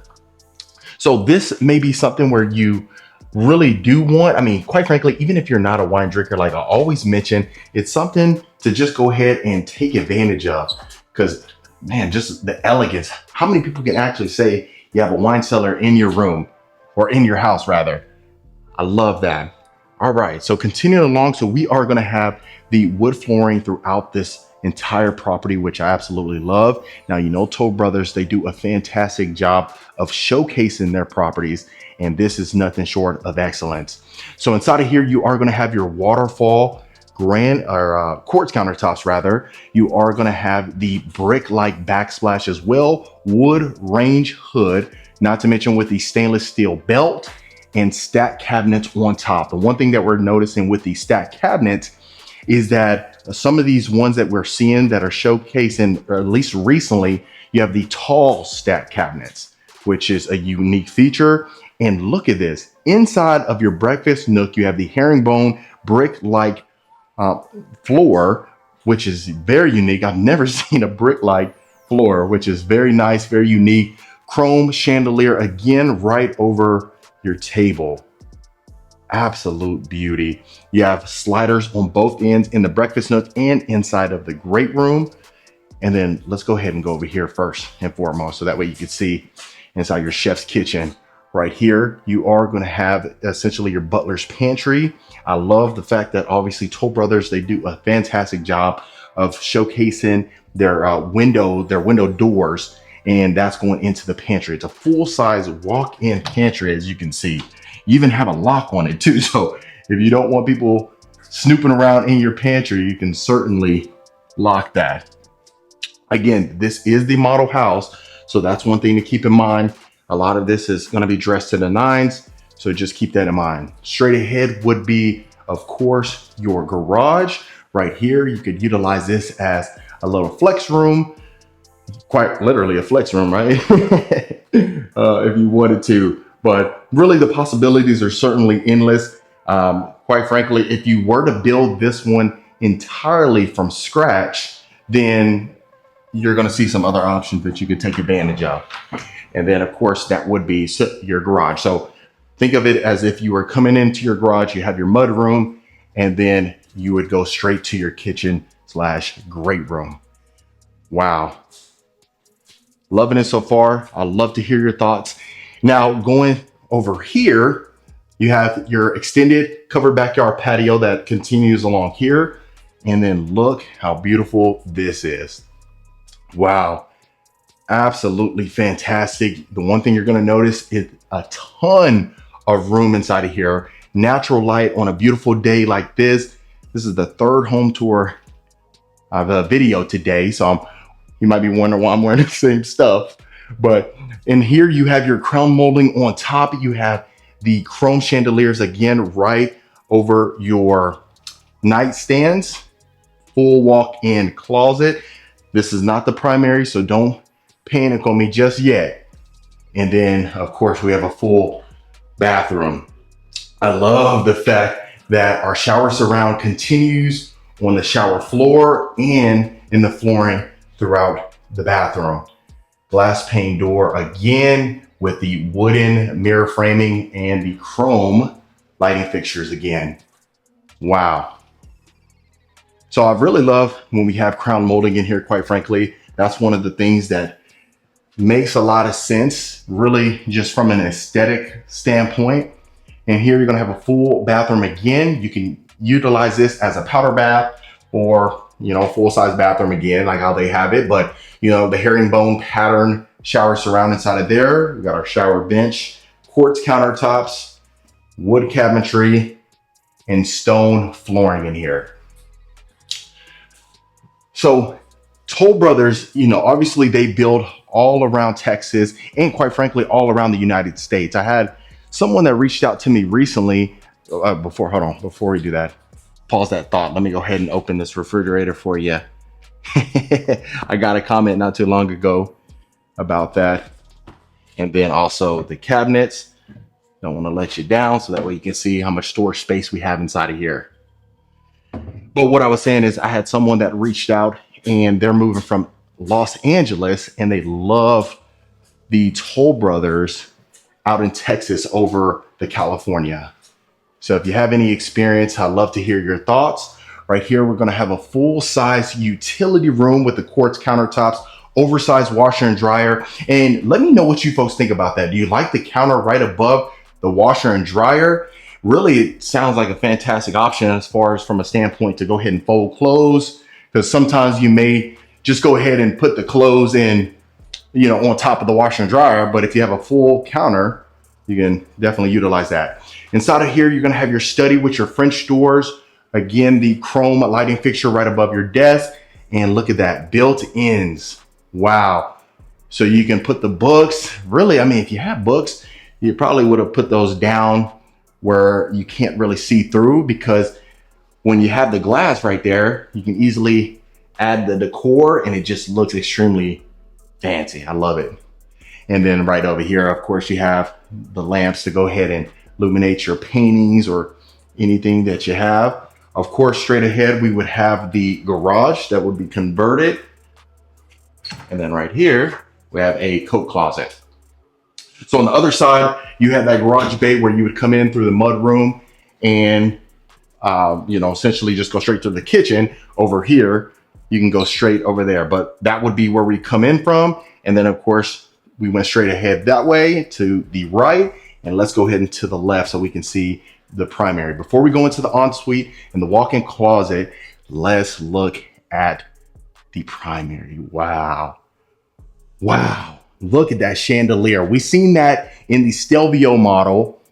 So this may be something where you really do want, I mean, quite frankly, even if you're not a wine drinker, like I always mention, it's something to just go ahead and take advantage of, because man, just the elegance. How many people can actually say you have a wine cellar in your room, or in your house rather? I love that. All right, so continuing along, so we are going to have the wood flooring throughout this entire property, which I absolutely love. Now, you know, Toll Brothers, they do a fantastic job of showcasing their properties, and this is nothing short of excellence. So inside of here, you are going to have your waterfall quartz countertops rather. You are going to have the brick-like backsplash as well, wood range hood, not to mention with the stainless steel belt and stack cabinets on top. The one thing that we're noticing with the stack cabinets is that some of these ones that we're seeing that are showcasing, or at least recently, you have the tall stack cabinets, which is a unique feature. And look at this. Inside of your breakfast nook, you have the herringbone brick-like floor, which is very unique. I've never seen a brick-like floor, which is very nice, very unique. Chrome chandelier, again, right over your table. Absolute beauty. You have sliders on both ends in the breakfast nook and inside of the great room. And then let's go ahead and go over here first and foremost, so that way you can see inside your chef's kitchen. Right here, you are going to have essentially your butler's pantry. I love the fact that obviously Toll Brothers, they do a fantastic job of showcasing their window doors, and that's going into the pantry. It's a full-size walk-in pantry, as you can see. You even have a lock on it too. So if you don't want people snooping around in your pantry, you can certainly lock that. Again, this is the model house, so that's one thing to keep in mind. A lot of this is going to be dressed to the nines, so just keep that in mind. Straight ahead would be, of course, your garage. Right here, you could utilize this as a little flex room, quite literally a flex room, right? If you wanted to. But really, the possibilities are certainly endless. Quite frankly, if you were to build this one entirely from scratch, then you're going to see some other options that you could take advantage of. And then, of course, that would be your garage. So think of it as if you were coming into your garage, you have your mud room, and then you would go straight to your kitchen / great room. Wow. Loving it so far. I'd love to hear your thoughts. Now going over here, you have your extended covered backyard patio that continues along here. And then look how beautiful this is. Wow, absolutely fantastic. The one thing you're gonna notice is a ton of room inside of here. Natural light on a beautiful day like this. This is the third home tour of a video today. So you might be wondering why I'm wearing the same stuff. But in here you have your crown molding on top. You have the chrome chandeliers again right over your nightstands. Full walk-in closet. This is not the primary, so don't panic on me just yet. And then of course we have a full bathroom. I love the fact that our shower surround continues on the shower floor and in the flooring throughout the bathroom. Glass pane door again with the wooden mirror framing and the chrome lighting fixtures again. Wow. So I really love when we have crown molding in here, quite frankly. That's one of the things that makes a lot of sense, really just from an aesthetic standpoint. And here you're gonna have a full bathroom again. You can utilize this as a powder bath or, full size bathroom again, like how they have it. But, the herringbone pattern shower surround inside of there. We got our shower bench, quartz countertops, wood cabinetry, and stone flooring in here. So Toll Brothers, obviously they build all around Texas and quite frankly, all around the United States. I had someone that reached out to me recently before we do that, pause that thought. Let me go ahead and open this refrigerator for you. I got a comment not too long ago about that. And then also the cabinets. Don't want to let you down, so that way you can see how much storage space we have inside of here. But what I was saying is I had someone that reached out and they're moving from Los Angeles and they love the Toll Brothers out in Texas over the California. So if you have any experience, I'd love to hear your thoughts. Right here, we're gonna have a full-size utility room with the quartz countertops, oversized washer and dryer. And let me know what you folks think about that. Do you like the counter right above the washer and dryer? Really, it sounds like a fantastic option as far as from a standpoint to go ahead and fold clothes, because sometimes you may just go ahead and put the clothes in, on top of the washer and dryer. But if you have a full counter, you can definitely utilize that. Inside of here, you're gonna have your study with your French doors. Again, the chrome lighting fixture right above your desk. And look at that, built-ins. Wow. So you can put the books, really, if you have books, you probably would have put those down where you can't really see through, because when you have the glass right there, you can easily add the decor and it just looks extremely fancy. I love it. And then right over here, of course, you have the lamps to go ahead and illuminate your paintings or anything that you have. Of course, straight ahead, we would have the garage that would be converted. And then right here, we have a coat closet. So on the other side, you have that garage bay where you would come in through the mud room and, essentially just go straight to the kitchen. Over here, you can go straight over there, but that would be where we come in from. And then of course, we went straight ahead that way to the right, and let's go ahead and to the left so we can see the primary. Before we go into the ensuite and the walk-in closet, let's look at the primary. Wow. Wow. Look at that chandelier. We've seen that in the Stelvio model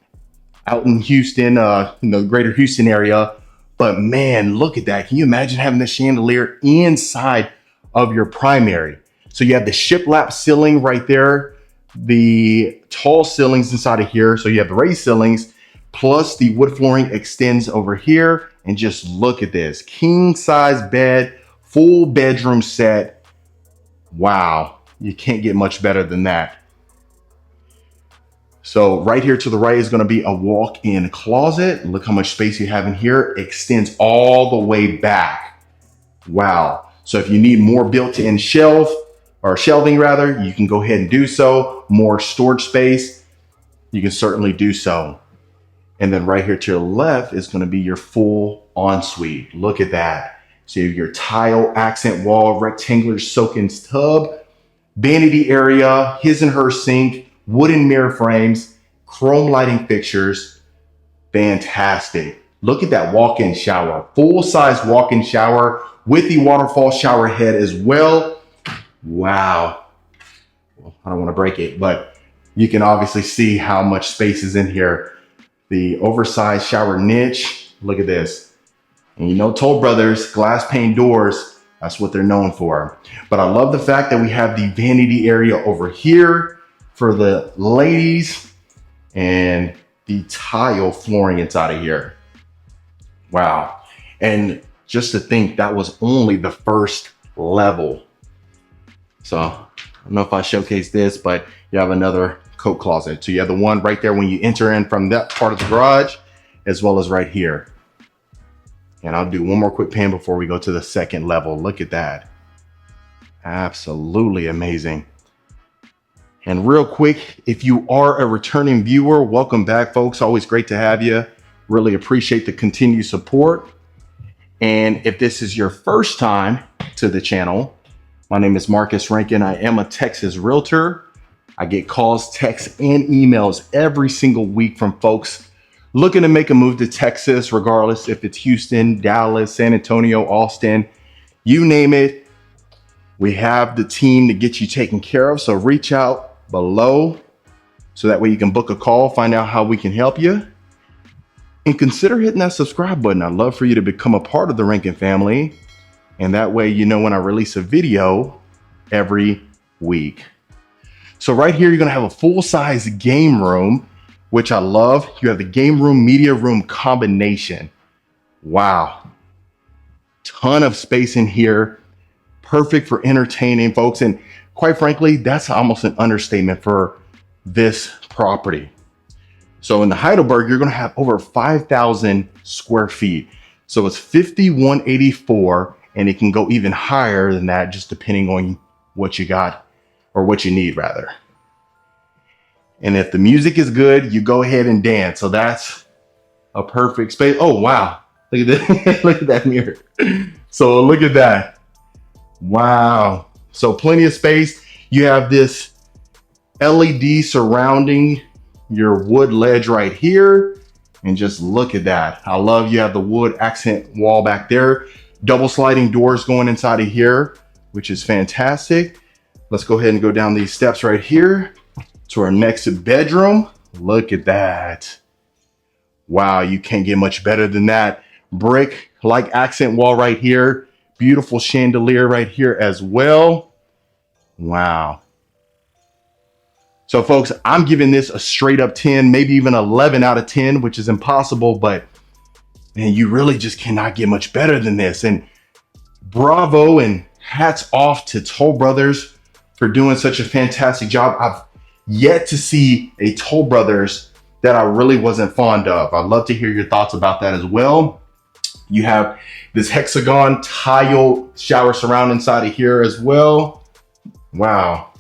out in Houston, the greater Houston area. But man, look at that. Can you imagine having the chandelier inside of your primary? So you have the shiplap ceiling right there, the tall ceilings inside of here. So you have the raised ceilings, plus the wood flooring extends over here. And just look at this, king size bed, full bedroom set. Wow, you can't get much better than that. So right here to the right is going to be a walk-in closet. Look how much space you have in here. Extends all the way back. Wow. So if you need more built-in shelving rather, you can go ahead and do so. More storage space, you can certainly do so. And then right here to the left is going to be your full ensuite. Look at that. So you have your tile accent wall, rectangular soak-in tub, vanity area, his and her sink, wooden mirror frames, chrome lighting fixtures. Fantastic. Look at that walk-in shower, full-size walk-in shower with the waterfall shower head as well. Wow. Well, I don't want to break it, but you can obviously see how much space is in here. The oversized shower niche. Look at this. And you know, Toll Brothers, glass pane doors, that's what they're known for. But I love the fact that we have the vanity area over here for the ladies and the tile flooring inside of here. Wow. And just to think that was only the first level. So I don't know if I showcase this, but you have another coat closet. So you have the one right there when you enter in from that part of the garage, as well as right here. And I'll do one more quick pan before we go to the second level. Look at that. Absolutely amazing. And real quick, if you are a returning viewer, welcome back, folks. Always great to have you. Really appreciate the continued support. And if this is your first time to the channel, my name is Marcus Rankin. I am a Texas realtor. I get calls, texts, and emails every single week from folks looking to make a move to Texas, regardless if it's Houston, Dallas, San Antonio, Austin, you name it. We have the team to get you taken care of. So reach out below so that way you can book a call, find out how we can help you. And consider hitting that subscribe button. I'd love for you to become a part of the Rankin family. And that way, you know, when I release a video every week. So right here, you're going to have a full-size game room, which I love. You have the game room, media room combination. Wow. Ton of space in here. Perfect for entertaining folks. And quite frankly, that's almost an understatement for this property. So in the Heidelberg, you're going to have over 5,000 square feet. So it's 5,184, and it can go even higher than that, just depending on what you got or what you need rather. And if the music is good, you go ahead and dance. So that's a perfect space. Oh, wow. Look at that. Look at that mirror. So look at that. Wow. So plenty of space. You have this LED surrounding your wood ledge right here. And just look at that. I love you have the wood accent wall back there. Double sliding doors going inside of here, which is fantastic. Let's go ahead and go down these steps right here to our next bedroom. Look at that. Wow, you can't get much better than that. Brick like accent wall right here. Beautiful chandelier right here as well. Wow. So folks, I'm giving this a straight up 10, maybe even 11 out of 10, which is impossible, but man, you really just cannot get much better than this. And bravo and hats off to Toll Brothers for doing such a fantastic job. I've yet to see a Toll Brothers that I really wasn't fond of. I'd love to hear your thoughts about that as well. You have this hexagon tile shower surround inside of here as well. Wow.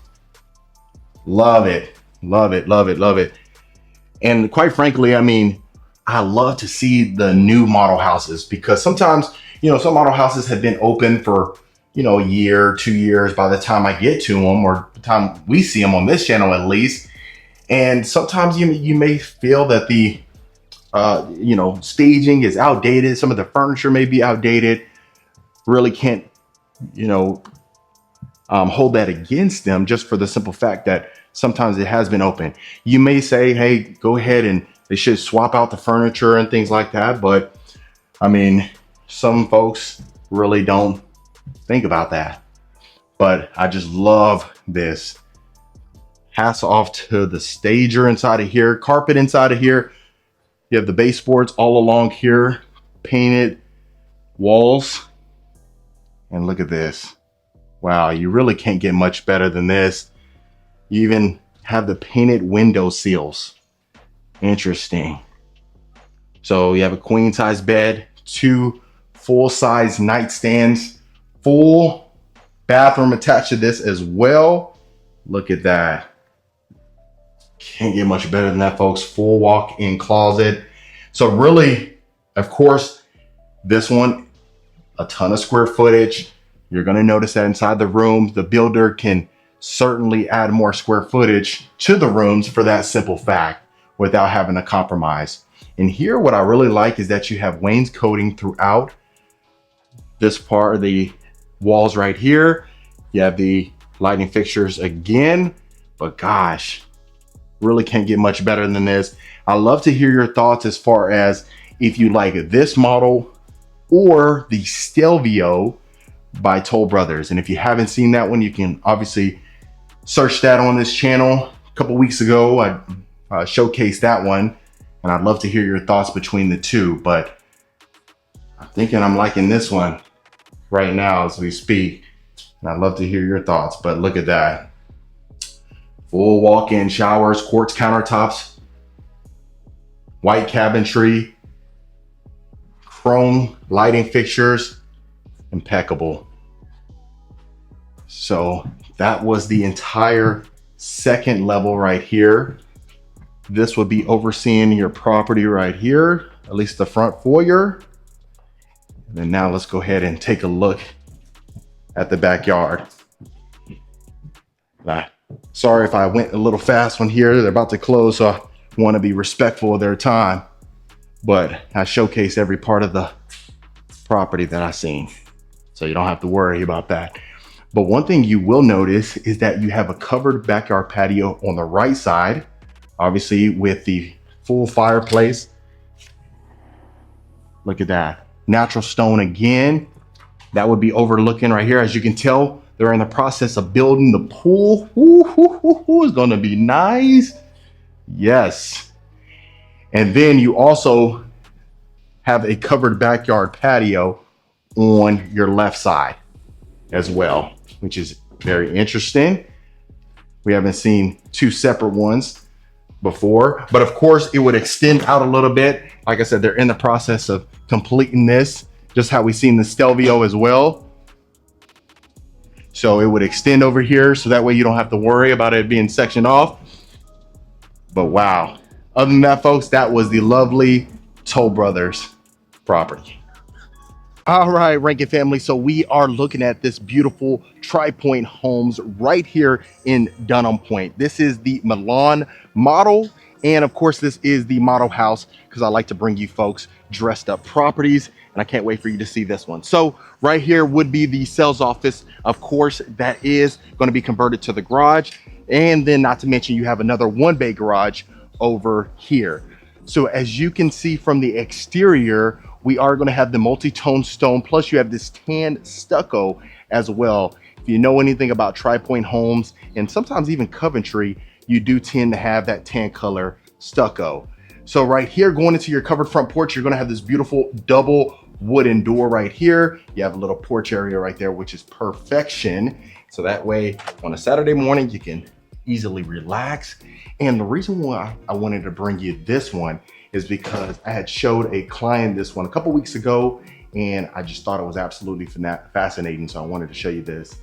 Love it. Love it. Love it. Love it. And quite frankly, I mean, I love to see the new model houses because sometimes, you know, some model houses have been open for, you know, a year, 2 years by the time I get to them or the time we see them on this channel at least. And sometimes you may feel that the you know, staging is outdated. Some of the furniture may be outdated. Really can't, you know, hold that against them just for the simple fact that sometimes it has been open. You may say, hey, go ahead and they should swap out the furniture and things like that. But I mean, some folks really don't think about that. But I just love this. Hats off to the stager inside of here, carpet inside of here. You have the baseboards all along here, painted walls. And look at this. Wow, you really can't get much better than this. You even have the painted window seals. Interesting. So you have a queen size bed, 2 full size nightstands, full bathroom attached to this as well. Look at that. Can't get much better than that, folks. Full walk-in closet. So really, of course, this one, a ton of square footage. You're going to notice that inside the room, the builder can certainly add more square footage to the rooms for that simple fact without having to compromise. And here, what I really like is that you have wainscoting throughout this part of the walls right here. You have the lighting fixtures again, but gosh, really can't get much better than this. I love to hear your thoughts as far as if you like this model or the Stelvio by Toll Brothers. And if you haven't seen that one, you can obviously search that on this channel. A couple weeks ago, I showcased that one, and I'd love to hear your thoughts between the two, but I'm thinking I'm liking this one right now as we speak. And I'd love to hear your thoughts, but look at that. Full walk-in showers, quartz countertops, white cabinetry, chrome lighting fixtures, impeccable. So that was the entire second level right here. This would be overseeing your property right here, at least the front foyer. And then now let's go ahead and take a look at the backyard. Sorry if I went a little fast on here. They're about to close, so I want to be respectful of their time. But I showcase every part of the property that I've seen, so you don't have to worry about that. But one thing you will notice is that you have a covered backyard patio on the right side, obviously with the full fireplace. Look at that. Natural stone again. That would be overlooking right here. As you can tell, they're in the process of building the pool. It's gonna be nice. Yes. And then you also have a covered backyard patio on your left side as well, which is very interesting. We haven't seen two separate ones before, but of course it would extend out a little bit. Like I said, they're in the process of completing this, just how we've seen the Stelvio as well. So it would extend over here, so that way you don't have to worry about it being sectioned off. But wow. Other than that, folks, that was the lovely Toll Brothers property. All right, Rankin family. So we are looking at this beautiful Tri-Pointe Homes right here in Dunham Point. This is the Milan model. And of course, this is the model house because I like to bring you folks dressed up properties. And I can't wait for you to see this one. So right here would be the sales office. Of course, that is going to be converted to the garage. And then not to mention you have another one bay garage over here. So as you can see from the exterior, we are going to have the multi-tone stone, plus you have this tan stucco as well. If you know anything about Tri-Pointe Homes and sometimes even Coventry, you do tend to have that tan color stucco. So right here, going into your covered front porch, you're going to have this beautiful double wooden door right here. You have a little porch area right there, which is perfection. So that way on a Saturday morning, you can easily relax. And the reason why I wanted to bring you this one is because I had showed a client this one a couple weeks ago, and I just thought it was absolutely fascinating. So I wanted to show you this.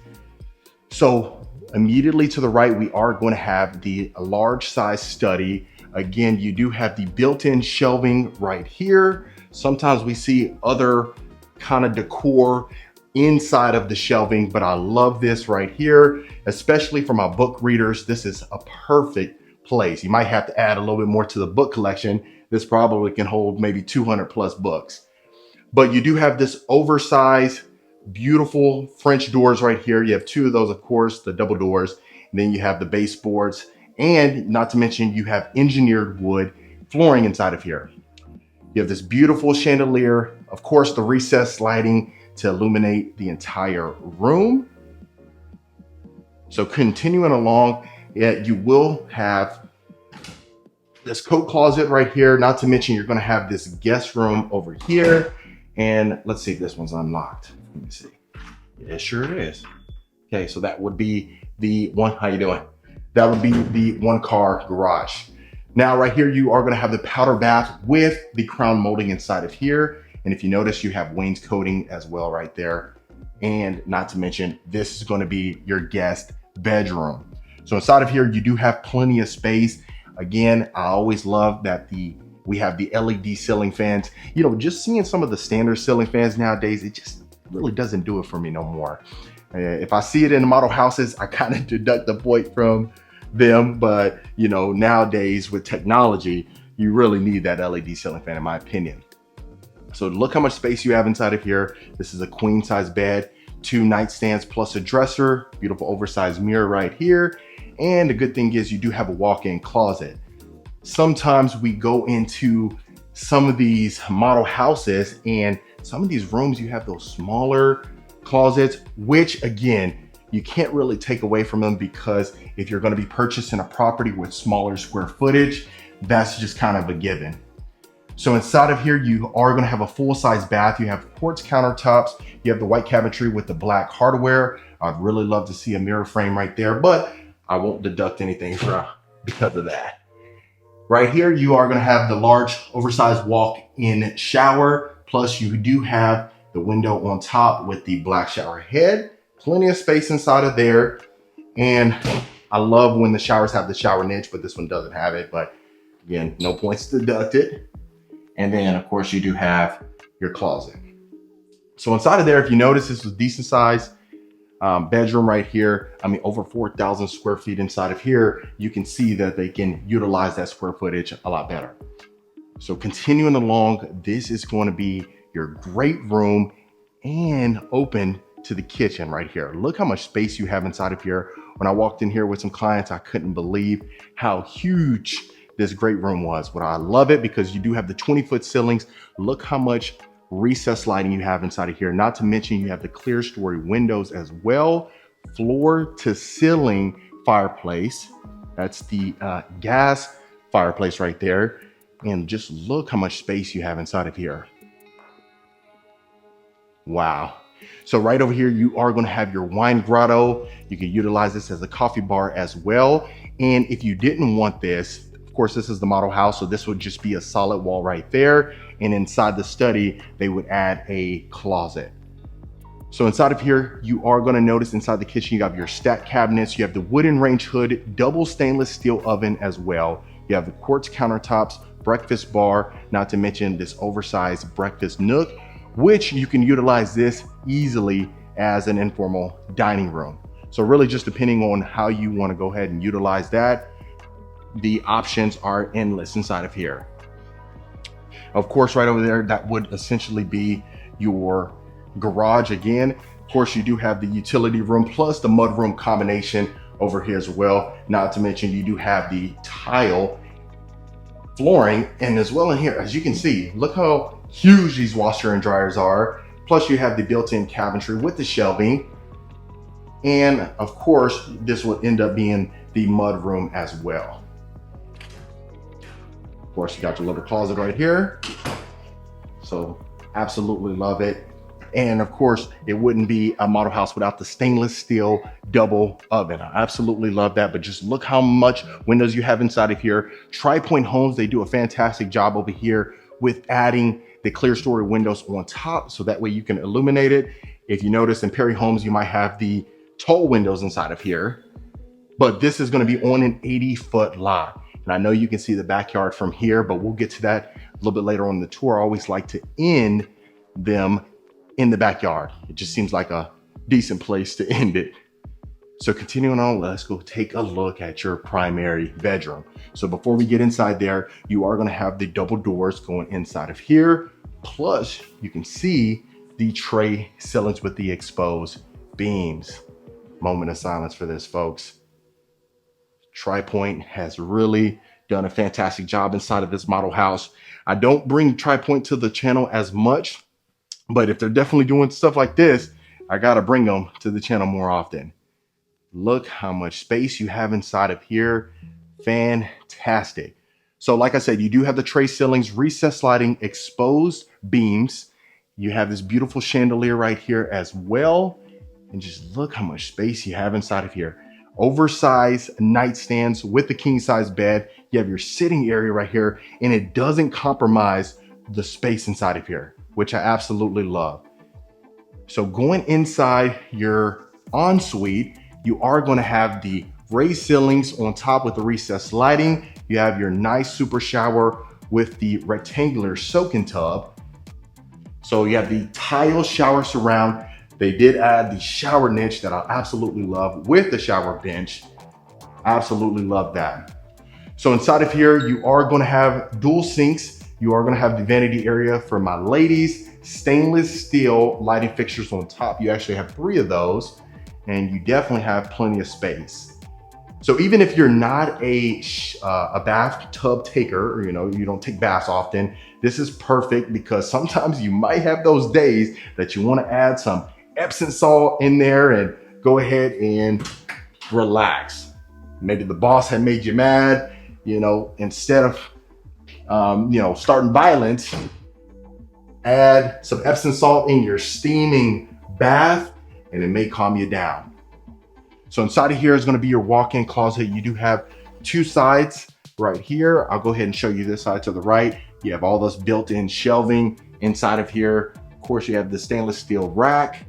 So immediately to the right, we are going to have the large size study. Again, you do have the built-in shelving right here. Sometimes we see other kind of decor inside of the shelving, but I love this right here, especially for my book readers. This is a perfect place. You might have to add a little bit more to the book collection. This probably can hold maybe 200 plus books. But you do have this oversized, beautiful French doors right here. You have two of those, of course, the double doors. And then you have the baseboards. And not to mention, you have engineered wood flooring inside of here. You have this beautiful chandelier, of course, the recessed lighting to illuminate the entire room. So continuing along, you will have this coat closet right here. Not to mention, you're going to have this guest room over here. And let's see if this one's unlocked. Let me see. It sure is. Okay, so that would be the one. How you doing? That would be the one car garage. Now, right here, you are going to have the powder bath with the crown molding inside of here. And if you notice, you have wainscoting as well right there. And not to mention, this is going to be your guest bedroom. So inside of here, you do have plenty of space. Again, I always love that we have the LED ceiling fans. You know, just seeing some of the standard ceiling fans nowadays, it just really doesn't do it for me no more. If I see it in the model houses, I kind of deduct the point from them. But you know, nowadays with technology, you really need that LED ceiling fan, in my opinion. So look how much space you have inside of here. This is a queen size bed, 2 nightstands plus a dresser, beautiful oversized mirror right here. And the good thing is you do have a walk-in closet. Sometimes we go into some of these model houses and some of these rooms, you have those smaller closets, which again, you can't really take away from them, because if you're going to be purchasing a property with smaller square footage, that's just kind of a given. So inside of here, you are going to have a full-size bath. You have quartz countertops. You have the white cabinetry with the black hardware. I'd really love to see a mirror frame right there, but I won't deduct anything because of that. Right here, you are going to have the large oversized walk-in shower. Plus you do have the window on top with the black shower head. Plenty of space inside of there. And I love when the showers have the shower niche, but this one doesn't have it. But again, no points deducted. And then of course you do have your closet. So inside of there, if you notice, this was decent size bedroom right here. I mean, over 4,000 square feet inside of here. You can see that they can utilize that square footage a lot better. So continuing along, this is going to be your great room and open to the kitchen right here. Look how much space you have inside of here. When I walked in here with some clients, I couldn't believe how huge this great room was. But I love it because you do have the 20-foot ceilings. Look how much recessed lighting you have inside of here. Not to mention you have the clear story windows as well. Floor to ceiling fireplace. That's the gas fireplace right there. And just look how much space you have inside of here. Wow. So right over here, you are going to have your wine grotto. You can utilize this as a coffee bar as well. And if you didn't want this, of course, this is the model house, so this would just be a solid wall right there. And inside the study, they would add a closet. So inside of here, you are going to notice inside the kitchen, you have your stack cabinets. You have the wooden range hood, double stainless steel oven as well. You have the quartz countertops, breakfast bar, not to mention this oversized breakfast nook, which you can utilize this easily as an informal dining room. So really just depending on how you want to go ahead and utilize that, the options are endless inside of here. Of course, right over there, that would essentially be your garage again. Of course, you do have the utility room plus the mudroom combination over here as well. Not to mention you do have the tile flooring, and as well in here, as you can see, look how huge these washer and dryers are. Plus you have the built-in cabinetry with the shelving. And of course, this would end up being the mud room as well. Of course, you got your little closet right here. So absolutely love it. And of course, it wouldn't be a model house without the stainless steel double oven. I absolutely love that, but just look how much windows you have inside of here. Tri-Point Homes, they do a fantastic job over here with adding the clear story windows on top, so that way you can illuminate it. If you notice in Perry Homes, you might have the tall windows inside of here, but this is gonna be on an 80-foot lot. And I know you can see the backyard from here, but we'll get to that a little bit later on in the tour. I always like to end them in the backyard. It just seems like a decent place to end it. So continuing on, let's go take a look at your primary bedroom. So before we get inside there, you are gonna have the double doors going inside of here. Plus you can see the tray ceilings with the exposed beams. Moment of silence for this, folks. Tri-Point has really done a fantastic job inside of this model house. I don't bring Tri-Point to the channel as much, but if they're definitely doing stuff like this, I gotta bring them to the channel more often. Look how much space you have inside of here. Fantastic. So like I said, you do have the tray ceilings, recessed lighting, exposed beams. You have this beautiful chandelier right here as well. And just look how much space you have inside of here. Oversized nightstands with the king size bed. You have your sitting area right here, and it doesn't compromise the space inside of here, which I absolutely love. So going inside your ensuite, you are going to have the raised ceilings on top with the recessed lighting. You have your nice super shower with the rectangular soaking tub. So you have the tile shower surround. They did add the shower niche that I absolutely love with the shower bench. Absolutely love that. So inside of here, you are going to have dual sinks. You are going to have the vanity area for my ladies, stainless steel lighting fixtures on top. You actually have 3 of those, and you definitely have plenty of space. So even if you're not a bathtub taker, or you don't take baths often, this is perfect because sometimes you might have those days that you want to add some Epsom salt in there and go ahead and relax. Maybe the boss had made you mad, instead of starting violence, add some Epsom salt in your steaming bath and it may calm you down. So inside of here is going to be your walk-in closet. You do have 2 sides right here. I'll go ahead and show you this side to the right. You have all this built-in shelving inside of here. Of course, you have the stainless steel rack,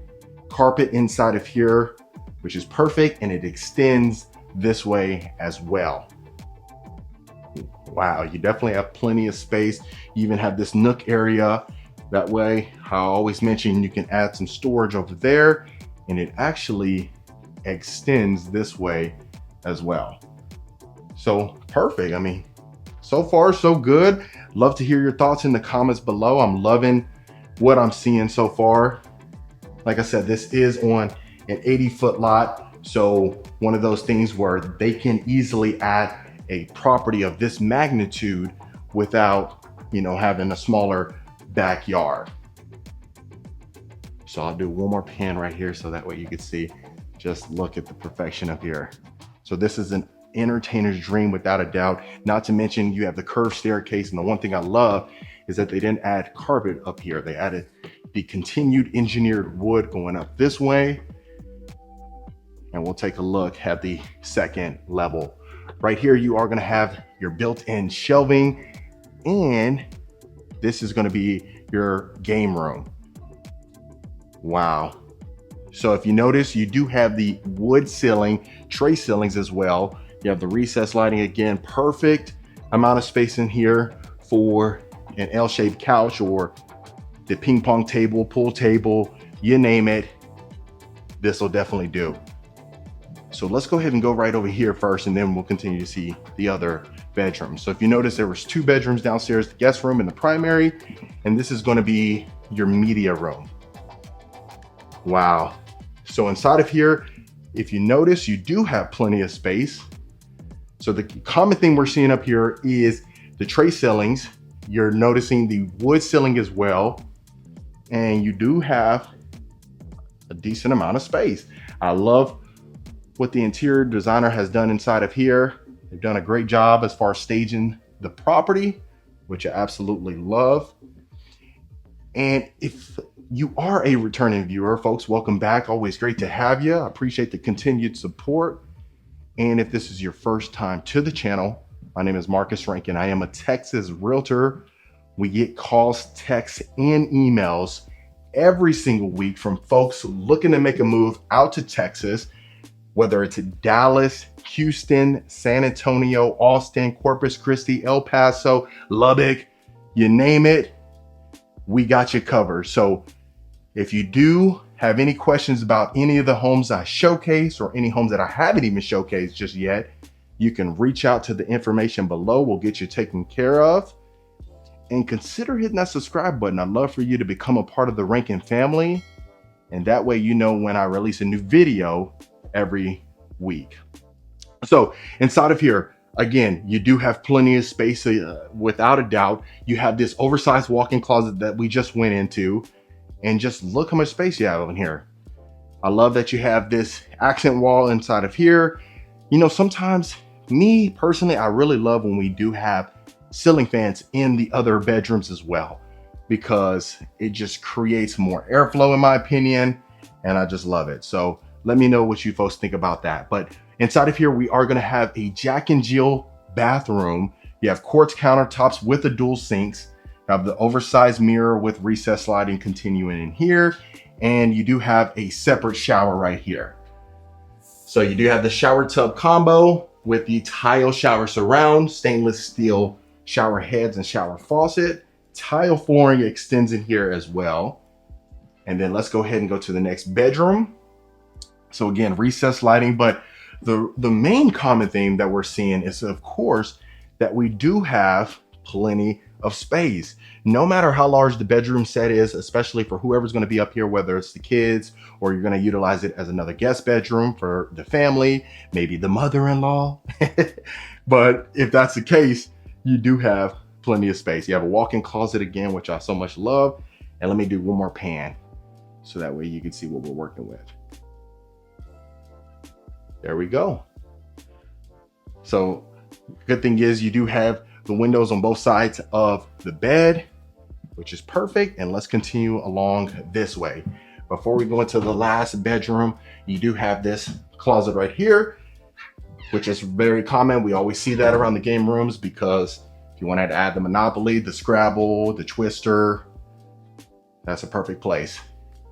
carpet inside of here, which is perfect, and it extends this way as well. Wow, you definitely have plenty of space. You even have this nook area. That way, I always mention you can add some storage over there, and it actually extends this way as well. So perfect. I mean, so far so good. Love to hear your thoughts in the comments below. I'm loving what I'm seeing so far. Like I said, this is on an 80-foot lot. So one of those things where they can easily add a property of this magnitude without, having a smaller backyard. So I'll do one more pan right here so that way you can see. Just look at the perfection up here. So this is an entertainer's dream without a doubt. Not to mention you have the curved staircase. And the one thing I love is that they didn't add carpet up here. They added the continued engineered wood going up this way. And we'll take a look at the second level. Right here, you are gonna have your built-in shelving, and this is gonna be your game room. Wow. So if you notice, you do have the wood ceiling, tray ceilings as well. You have the recessed lighting again, perfect amount of space in here for an L-shaped couch or the ping pong table, pool table, you name it, this will definitely do. So let's go ahead and go right over here first, and then we'll continue to see the other bedrooms. So if you notice, there was 2 bedrooms downstairs, the guest room and the primary, and this is going to be your media room. Wow. So inside of here, if you notice, you do have plenty of space. So the common thing we're seeing up here is the tray ceilings. You're noticing the wood ceiling as well. And you do have a decent amount of space. I love what the interior designer has done inside of here. They've done a great job as far as staging the property, which I absolutely love. And if you are a returning viewer, folks, welcome back. Always great to have you. I appreciate the continued support. And if this is your first time to the channel, my name is Marcus Rankin. I am a Texas realtor. We get calls, texts, and emails every single week from folks looking to make a move out to Texas, whether it's Dallas, Houston, San Antonio, Austin, Corpus Christi, El Paso, Lubbock, you name it, we got you covered. So if you do have any questions about any of the homes I showcase or any homes that I haven't even showcased just yet, you can reach out to the information below. We'll get you taken care of. And consider hitting that subscribe button. I'd love for you to become a part of the Rankin family. And that way you know when I release a new video every week. So inside of here, again, you do have plenty of space, without a doubt. You have this oversized walk-in closet that we just went into, and just look how much space you have in here. I love that you have this accent wall inside of here. Sometimes, me personally, I really love when we do have ceiling fans in the other bedrooms as well, because it just creates more airflow in my opinion, and I just love it. So let me know what you folks think about that. But inside of here, we are going to have a Jack and Jill bathroom. You have quartz countertops with the dual sinks. You have the oversized mirror with recessed lighting continuing in here. And you do have a separate shower right here. So you do have the shower tub combo with the tile shower surround, stainless steel shower heads and shower faucet. Tile flooring extends in here as well. And then let's go ahead and go to the next bedroom. So again, recessed lighting, but the main common theme that we're seeing is, of course, that we do have plenty of space. No matter how large the bedroom set is, especially for whoever's going to be up here, whether it's the kids or you're going to utilize it as another guest bedroom for the family, maybe the mother-in-law. But if that's the case, you do have plenty of space. You have a walk-in closet again, which I so much love. And let me do one more pan so that way you can see what we're working with. There we go. So good thing is you do have the windows on both sides of the bed, which is perfect. And let's continue along this way. Before we go into the last bedroom, you do have this closet right here, which is very common. We always see that around the game rooms because if you want to add the Monopoly, the Scrabble, the Twister, that's a perfect place.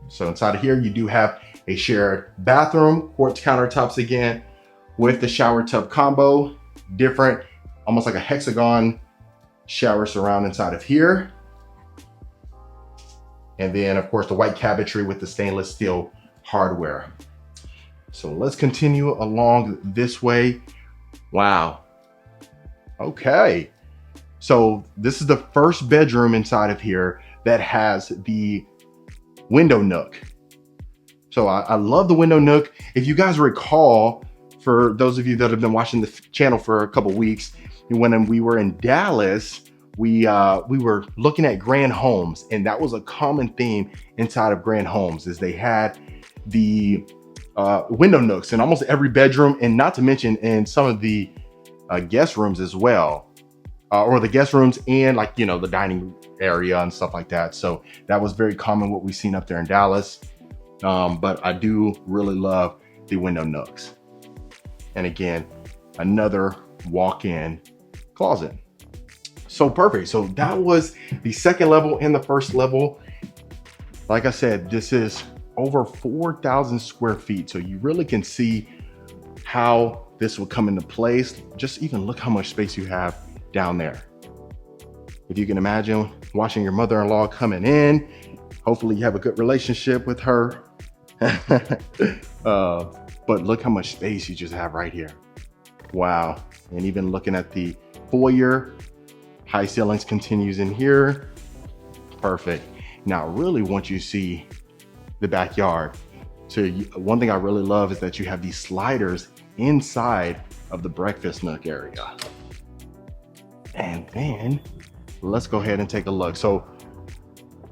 So inside of here, you do have a shared bathroom, quartz countertops again, with the shower tub combo, different, almost like a hexagon shower surround inside of here. And then of course the white cabinetry with the stainless steel hardware. So let's continue along this way. Wow. Okay. So this is the first bedroom inside of here that has the window nook. So I love the window nook. If you guys recall, for those of you that have been watching the channel for a couple weeks, when we were in Dallas, we were looking at Grand Homes, and that was a common theme inside of Grand Homes is they had the window nooks in almost every bedroom, and not to mention in some of the guest rooms as well, or the guest rooms and like, you know, the dining area and stuff like that. So that was very common what we've seen up there in Dallas. But I do really love the window nooks. And again, another walk-in closet. So perfect. So that was the second level and the first level. Like I said, this is over 4,000 square feet. So you really can see how this will come into place. Just even look how much space you have down there. If you can imagine watching your mother-in-law coming in, hopefully you have a good relationship with her. But look how much space you just have right here. Wow. And even looking at the foyer, high ceilings continues in here. Perfect. Now, really want you to see the backyard. So one thing I really love is that you have these sliders inside of the breakfast nook area. And then let's go ahead and take a look. So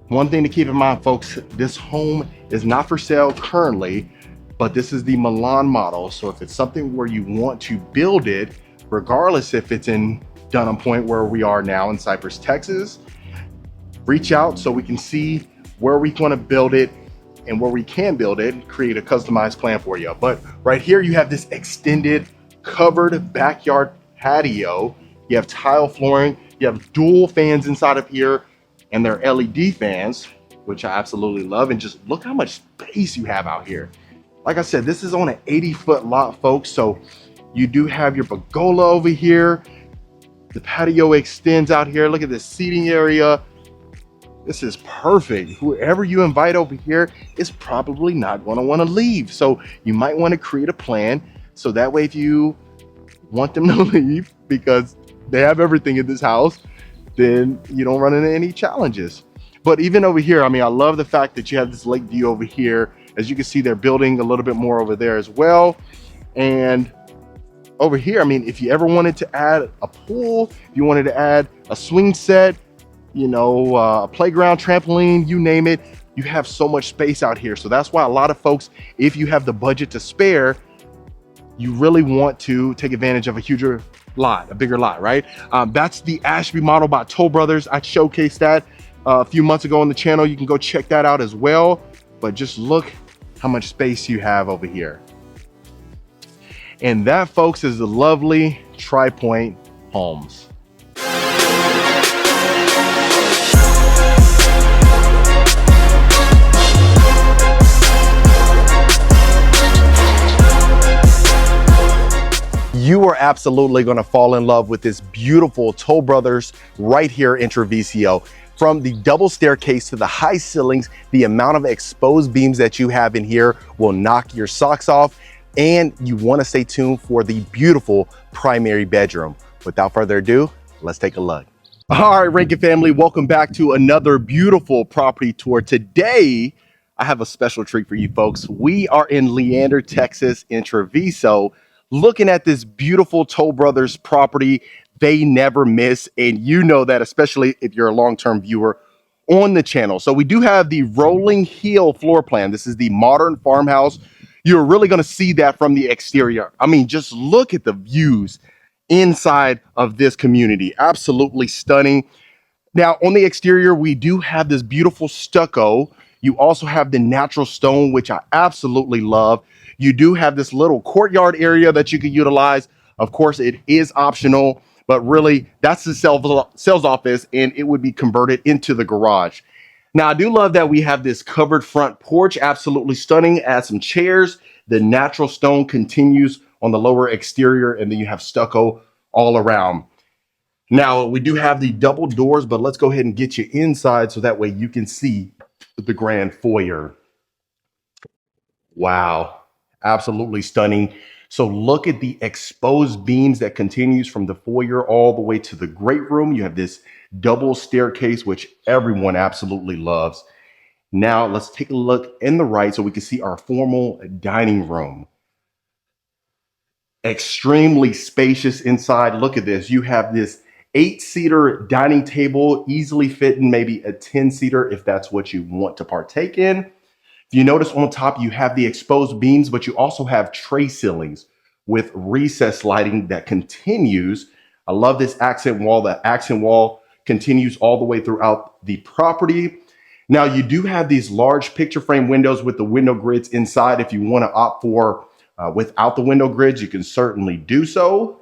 one thing to keep in mind, folks, this home is not for sale currently, but this is the Milan model. So if it's something where you want to build it, regardless if it's in Dunham Point where we are now in Cypress, Texas, reach out so we can see where we want to build it and where we can build it, create a customized plan for you. But right here, you have this extended covered backyard patio. You have tile flooring, you have dual fans inside of here, and they're LED fans, which I absolutely love. And just look how much space you have out here. Like I said, this is on an 80-foot lot, folks. So you do have your pergola over here. The patio extends out here. Look at this seating area. This is perfect. Whoever you invite over here is probably not going to want to leave. So you might want to create a plan so that way if you want them to leave because they have everything in this house, then you don't run into any challenges. But even over here, I mean, I love the fact that you have this lake view over here. As you can see, they're building a little bit more over there as well. And over here, I mean, if you ever wanted to add a pool, if you wanted to add a swing set, you know, a playground, trampoline, you name it, you have so much space out here. So that's why a lot of folks, if you have the budget to spare, you really want to take advantage of a huger lot, a bigger lot, right? That's the Ashby model by Toll Brothers. I showcased that a few months ago on the channel. You can go check that out as well. But just look how much space you have over here. And that, folks, is the lovely Tri-Pointe Homes. You are absolutely going to fall in love with this beautiful Toll Brothers right here in Treviso. From the double staircase to the high ceilings, the amount of exposed beams that you have in here will knock your socks off. And you want to stay tuned for the beautiful primary bedroom. Without further ado, let's take a look. All right, Rankin family, welcome back to another beautiful property tour. Today, I have a special treat for you folks. We are in Leander, Texas, in Treviso, looking at this beautiful Toll Brothers property. They never miss, and you know that, especially if you're a long-term viewer on the channel. So we do have the rolling hill floor plan. This is the modern farmhouse. You're really going to see that from the exterior. I mean, just look at the views inside of this community. Absolutely stunning. Now, on the exterior, we do have this beautiful stucco. You also have the natural stone, which I absolutely love. You do have this little courtyard area that you can utilize. Of course, it is optional, but really that's the sales office, and it would be converted into the garage. Now, I do love that we have this covered front porch, absolutely stunning. Add some chairs. The natural stone continues on the lower exterior, and then you have stucco all around. Now, we do have the double doors, but let's go ahead and get you inside so that way you can see the grand foyer. Wow, absolutely stunning. So look at the exposed beams that continues from the foyer all the way to the great room. You have this double staircase, which everyone absolutely loves. Now let's take a look in the right so we can see our formal dining room. Extremely spacious inside. Look at this. You have this 8-seater dining table, easily fitting maybe a 10-seater if that's what you want to partake in. If you notice on top, you have the exposed beams, but you also have tray ceilings with recessed lighting that continues. I love this accent wall. The accent wall continues all the way throughout the property. Now, you do have these large picture frame windows with the window grids inside. If you want to opt for without the window grids, you can certainly do so.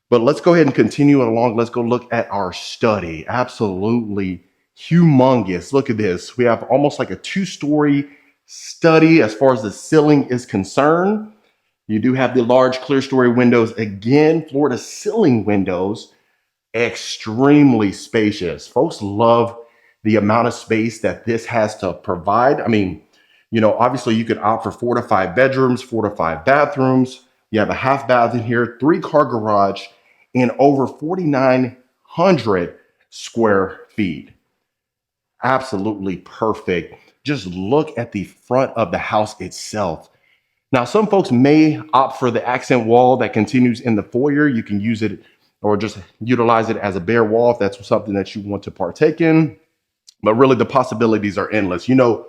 But let's go ahead and continue along. Let's go look at our study. Absolutely humongous. Look at this. We have almost like a 2-story study as far as the ceiling is concerned. You do have the large clear story windows. Again, floor to ceiling windows. Extremely spacious. Folks love the amount of space that this has to provide. I mean, you know, obviously you could opt for 4 to 5 bedrooms, 4 to 5 bathrooms. You have a half bath in here, 3-car garage, and over 4,900 square feet. Absolutely perfect. Just look at the front of the house itself. Now, some folks may opt for the accent wall that continues in the foyer. You can use it or just utilize it as a bare wall if that's something that you want to partake in. But really, the possibilities are endless. You know,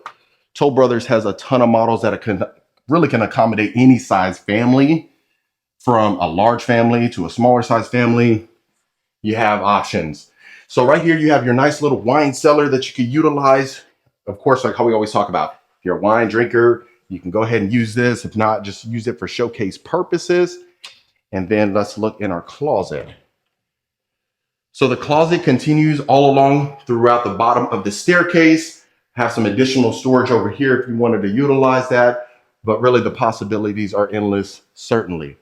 Toll Brothers has a ton of models that really can accommodate any size family, from a large family to a smaller size family. You have options. So right here, you have your nice little wine cellar that you can utilize. Of course, like how we always talk about, if you're a wine drinker, you can go ahead and use this. If not, just use it for showcase purposes. And then let's look in our closet. So the closet continues all along throughout the bottom of the staircase. Have some additional storage over here if you wanted to utilize that. But really, the possibilities are endless, certainly.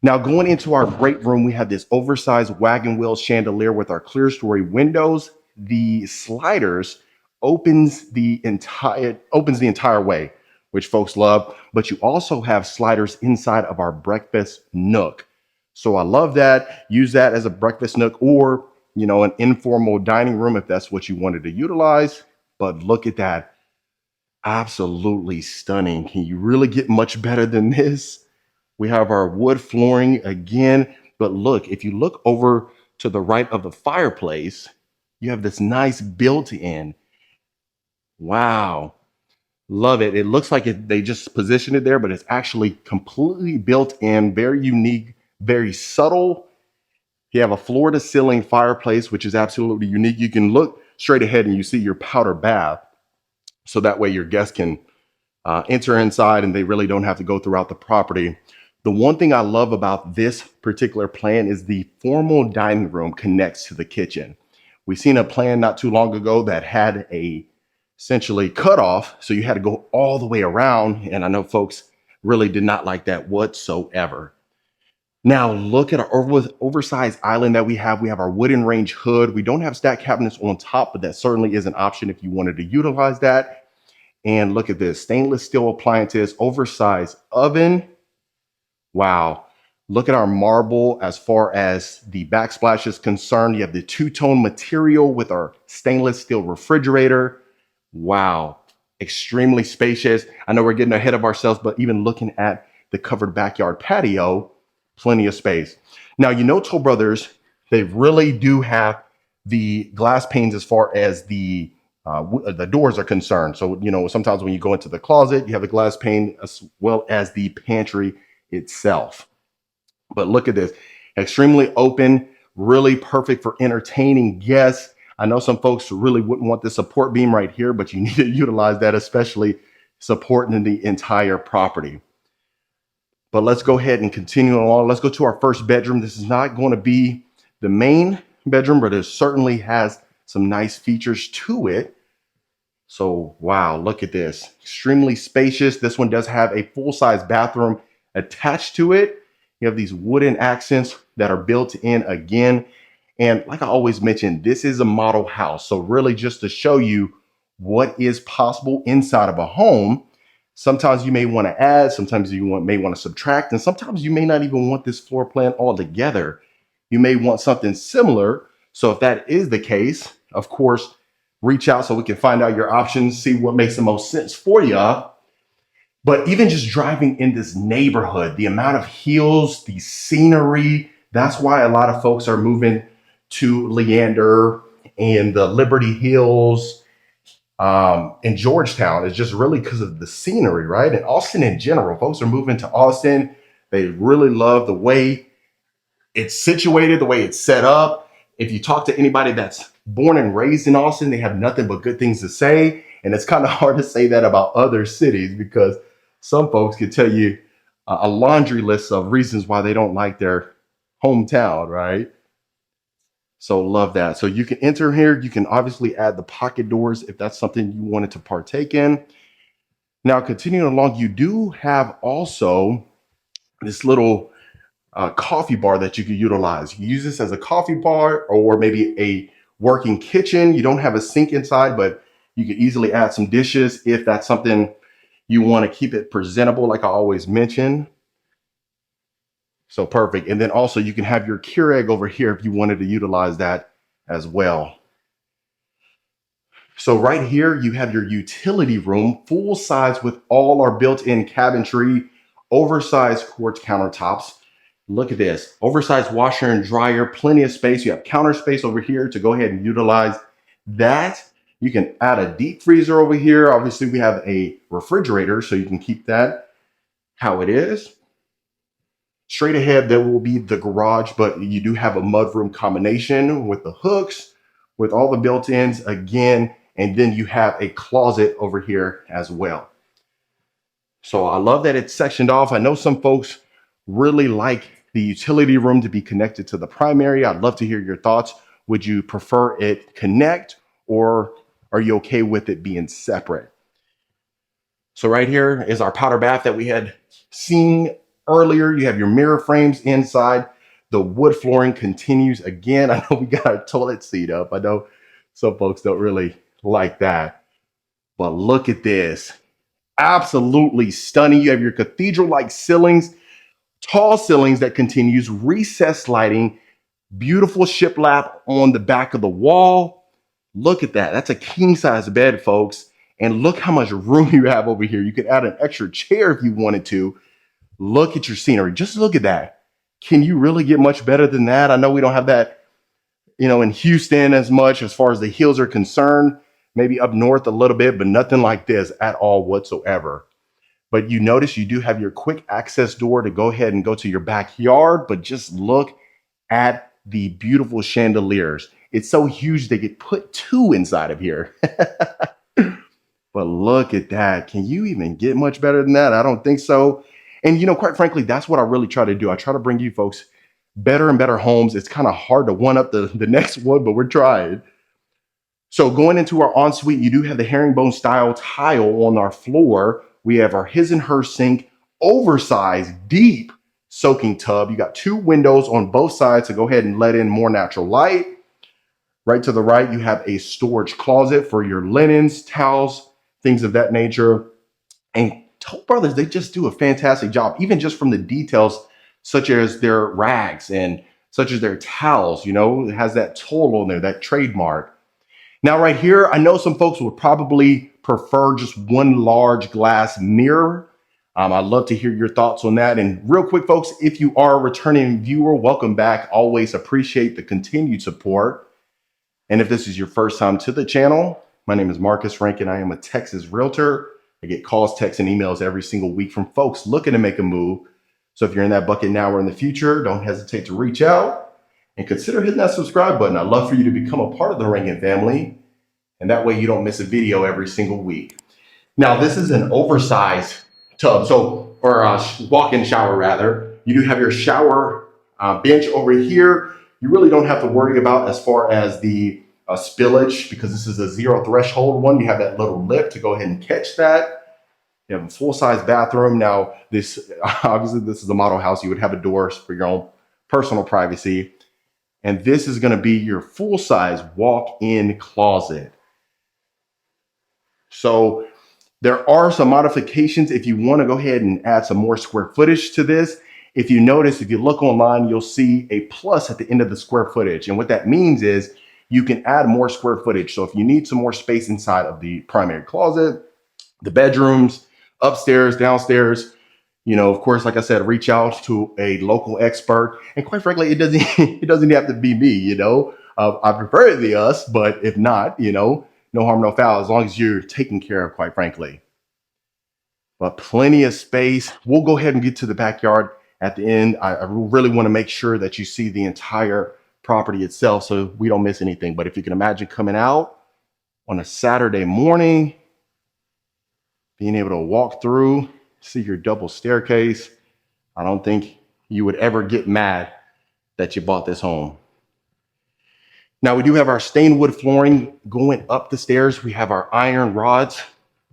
Now, going into our great room, we have this oversized wagon wheel chandelier with our clear story windows. The sliders opens the entire way, which folks love. But you also have sliders inside of our breakfast nook. So I love that. Use that as a breakfast nook, or, you know, an informal dining room if that's what you wanted to utilize. But look at that. Absolutely stunning. Can you really get much better than this? We have our wood flooring again, but look, if you look over to the right of the fireplace, you have this nice built-in. Wow, love it. It looks like they just positioned it there, but it's actually completely built in, very unique, very subtle. You have a floor to ceiling fireplace, which is absolutely unique. You can look straight ahead and you see your powder bath. So that way your guests can enter inside and they really don't have to go throughout the property. The one thing I love about this particular plan is the formal dining room connects to the kitchen. We seen a plan not too long ago that had a essentially cut off, so you had to go all the way around, and I know folks really did not like that whatsoever. Now look at our oversized island that we have. We have our wooden range hood. We don't have stack cabinets on top, but that certainly is an option if you wanted to utilize that. And look at this, stainless steel appliances, oversized oven. Wow. Look at our marble as far as the backsplash is concerned. You have the two-tone material with our stainless steel refrigerator. Wow. Extremely spacious. I know we're getting ahead of ourselves, but even looking at the covered backyard patio, plenty of space. Now, you know, Toll Brothers, they really do have the glass panes as far as the doors are concerned. So, you know, sometimes when you go into the closet, you have the glass pane as well as the pantry itself. But look at this, extremely open, really perfect for entertaining guests. I know some folks really wouldn't want the support beam right here, but you need to utilize that, especially supporting the entire property. But let's go ahead and continue along. Let's go to our first bedroom. This is not going to be the main bedroom, but it certainly has some nice features to it. So, wow, look at this. Extremely spacious. This one does have a full-size bathroom attached to it. You have these wooden accents that are built in again. And like I always mention, this is a model house. So really just to show you what is possible inside of a home. Sometimes you may want to add, sometimes you may want to subtract, and sometimes you may not even want this floor plan altogether. You may want something similar. So if that is the case, of course, reach out so we can find out your options, see what makes the most sense for you. But even just driving in this neighborhood, the amount of hills, the scenery, that's why a lot of folks are moving to Leander and the Liberty Hills in Georgetown. It's just really because of the scenery, right? And Austin in general, folks are moving to Austin. They really love the way it's situated, the way it's set up. If you talk to anybody that's born and raised in Austin, they have nothing but good things to say. And it's kind of hard to say that about other cities because some folks can tell you a laundry list of reasons why they don't like their hometown, right? So love that. So you can enter here. You can obviously add the pocket doors if that's something you wanted to partake in. Now, continuing along, you do have also this little coffee bar that you can utilize. You use this as a coffee bar or maybe a working kitchen. You don't have a sink inside, but you can easily add some dishes if that's something you want to keep it presentable, like I always mention. So perfect. And then also you can have your Keurig over here if you wanted to utilize that as well. So right here, you have your utility room, full size with all our built-in cabinetry, oversized quartz countertops. Look at this, oversized washer and dryer, plenty of space. You have counter space over here to go ahead and utilize that. You can add a deep freezer over here. Obviously, we have a refrigerator, so you can keep that how it is. Straight ahead, there will be the garage, but you do have a mudroom combination with the hooks, with all the built-ins again, and then you have a closet over here as well. So I love that it's sectioned off. I know some folks really like the utility room to be connected to the primary. I'd love to hear your thoughts. Would you prefer it connect, or are you okay with it being separate? So right here is our powder bath that we had seen earlier. You have your mirror frames inside. The wood flooring continues again. I know we got our toilet seat up. I know some folks don't really like that, but look at this. Absolutely stunning. You have your cathedral-like ceilings, tall ceilings that continues, recessed lighting, beautiful shiplap on the back of the wall. Look at that. That's a king-size bed, folks. And look how much room you have over here. You could add an extra chair if you wanted to. Look at your scenery. Just look at that. Can you really get much better than that? I know we don't have that, you know, in Houston as much as far as the hills are concerned. Maybe up north a little bit, but nothing like this at all whatsoever. But you notice you do have your quick access door to go ahead and go to your backyard, but just look at the beautiful chandeliers. It's so huge they could put two inside of here. But look at that. Can you even get much better than that? I don't think so. And, you know, quite frankly, that's what I really try to do. I try to bring you folks better and better homes. It's kind of hard to one up the next one, but we're trying. So going into our ensuite, you do have the herringbone style tile on our floor. We have our his and her sink, oversized, deep soaking tub. You got 2 windows on both sides to go ahead and let in more natural light. Right to the right, you have a storage closet for your linens, towels, things of that nature. And Toll Brothers, they just do a fantastic job, even just from the details, such as their rags and such as their towels. You know, it has that Toll on there, that trademark. Now, right here, I know some folks would probably prefer just one large glass mirror. I'd love to hear your thoughts on that. And real quick, folks, if you are a returning viewer, welcome back. Always appreciate the continued support. And if this is your first time to the channel, my name is Marcus Rankin. I am a Texas realtor. I get calls, texts, and emails every single week from folks looking to make a move. So if you're in that bucket now or in the future, don't hesitate to reach out and consider hitting that subscribe button. I'd love for you to become a part of the Rankin family. And that way you don't miss a video every single week. Now, this is an oversized tub, or a walk-in shower rather. You do have your shower bench over here. You really don't have to worry about as far as the spillage, because this is a 0 threshold one. You have that little lip to go ahead and catch that. You have a full-size bathroom. Now, this obviously this is a model house. You would have a door for your own personal privacy. And this is going to be your full-size walk-in closet. So there are some modifications if you want to go ahead and add some more square footage to this. If you notice, if you look online, you'll see a plus at the end of the square footage. And what that means is you can add more square footage. So if you need some more space inside of the primary closet, the bedrooms, upstairs, downstairs, you know, of course, like I said, reach out to a local expert. And quite frankly, it doesn't have to be me, you know. I prefer it to be us, but if not, you know, no harm, no foul, as long as you're taken care of, quite frankly. But plenty of space. We'll go ahead and get to the backyard at the end. I really want to make sure that you see the entire property itself so we don't miss anything. But if you can imagine coming out on a Saturday morning, being able to walk through, see your double staircase, I don't think you would ever get mad that you bought this home. Now, we do have our stained wood flooring going up the stairs. We have our iron rods,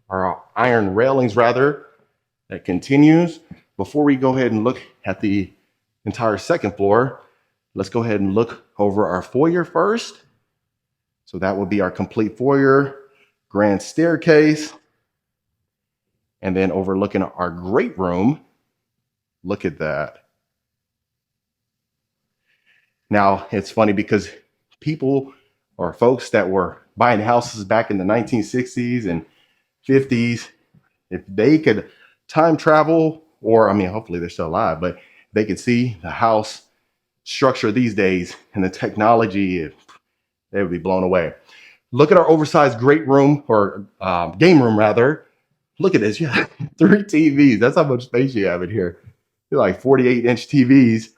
our iron railings rather, that continues. Before we go ahead and look at the entire second floor, let's go ahead and look over our foyer first. So that would be our complete foyer, grand staircase, and then overlooking our great room. Look at that. Now, it's funny because people or folks that were buying houses back in the 1960s and 50s, if they could time travel, or I mean, hopefully they're still alive, but they could see the house structure these days and the technology, they would be blown away. Look at our oversized great room, or game room rather. Look at this. You have 3 TVs. That's how much space you have in here. They're like 48-inch TVs,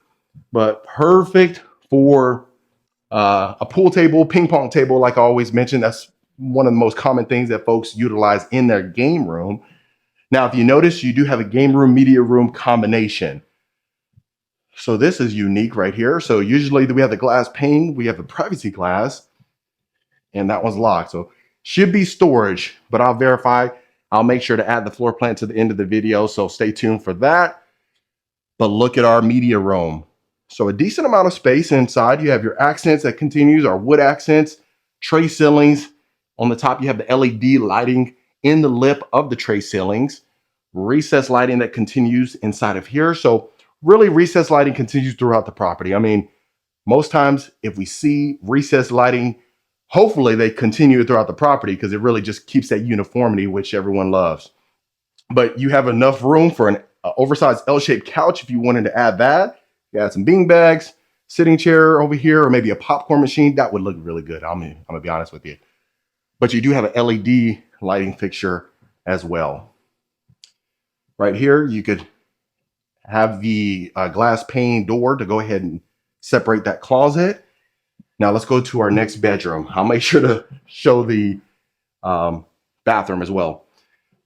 but perfect for a pool table, ping pong table, like I always mention. That's one of the most common things that folks utilize in their game room. Now, if you notice, you do have a game room, media room combination. So this is unique right here. So usually we have the glass pane, we have the privacy glass, and that one's locked. So should be storage, but I'll verify. I'll make sure to add the floor plan to the end of the video, so stay tuned for that. But look at our media room. So a decent amount of space inside. You have your accents that continues, our wood accents, tray ceilings. On the top, you have the LED lighting in the lip of the tray ceilings, recessed lighting that continues inside of here. So really, recessed lighting continues throughout the property. I mean, most times if we see recessed lighting, hopefully they continue throughout the property because it really just keeps that uniformity, which everyone loves. But you have enough room for an oversized L-shaped couch if you wanted to add that. You add some bean bags, sitting chair over here, or maybe a popcorn machine. That would look really good. I'm gonna be honest with you. But you do have an LED lighting fixture as well. Right here, you could have the glass pane door to go ahead and separate that closet. Now let's go to our next bedroom. I'll make sure to show the bathroom as well.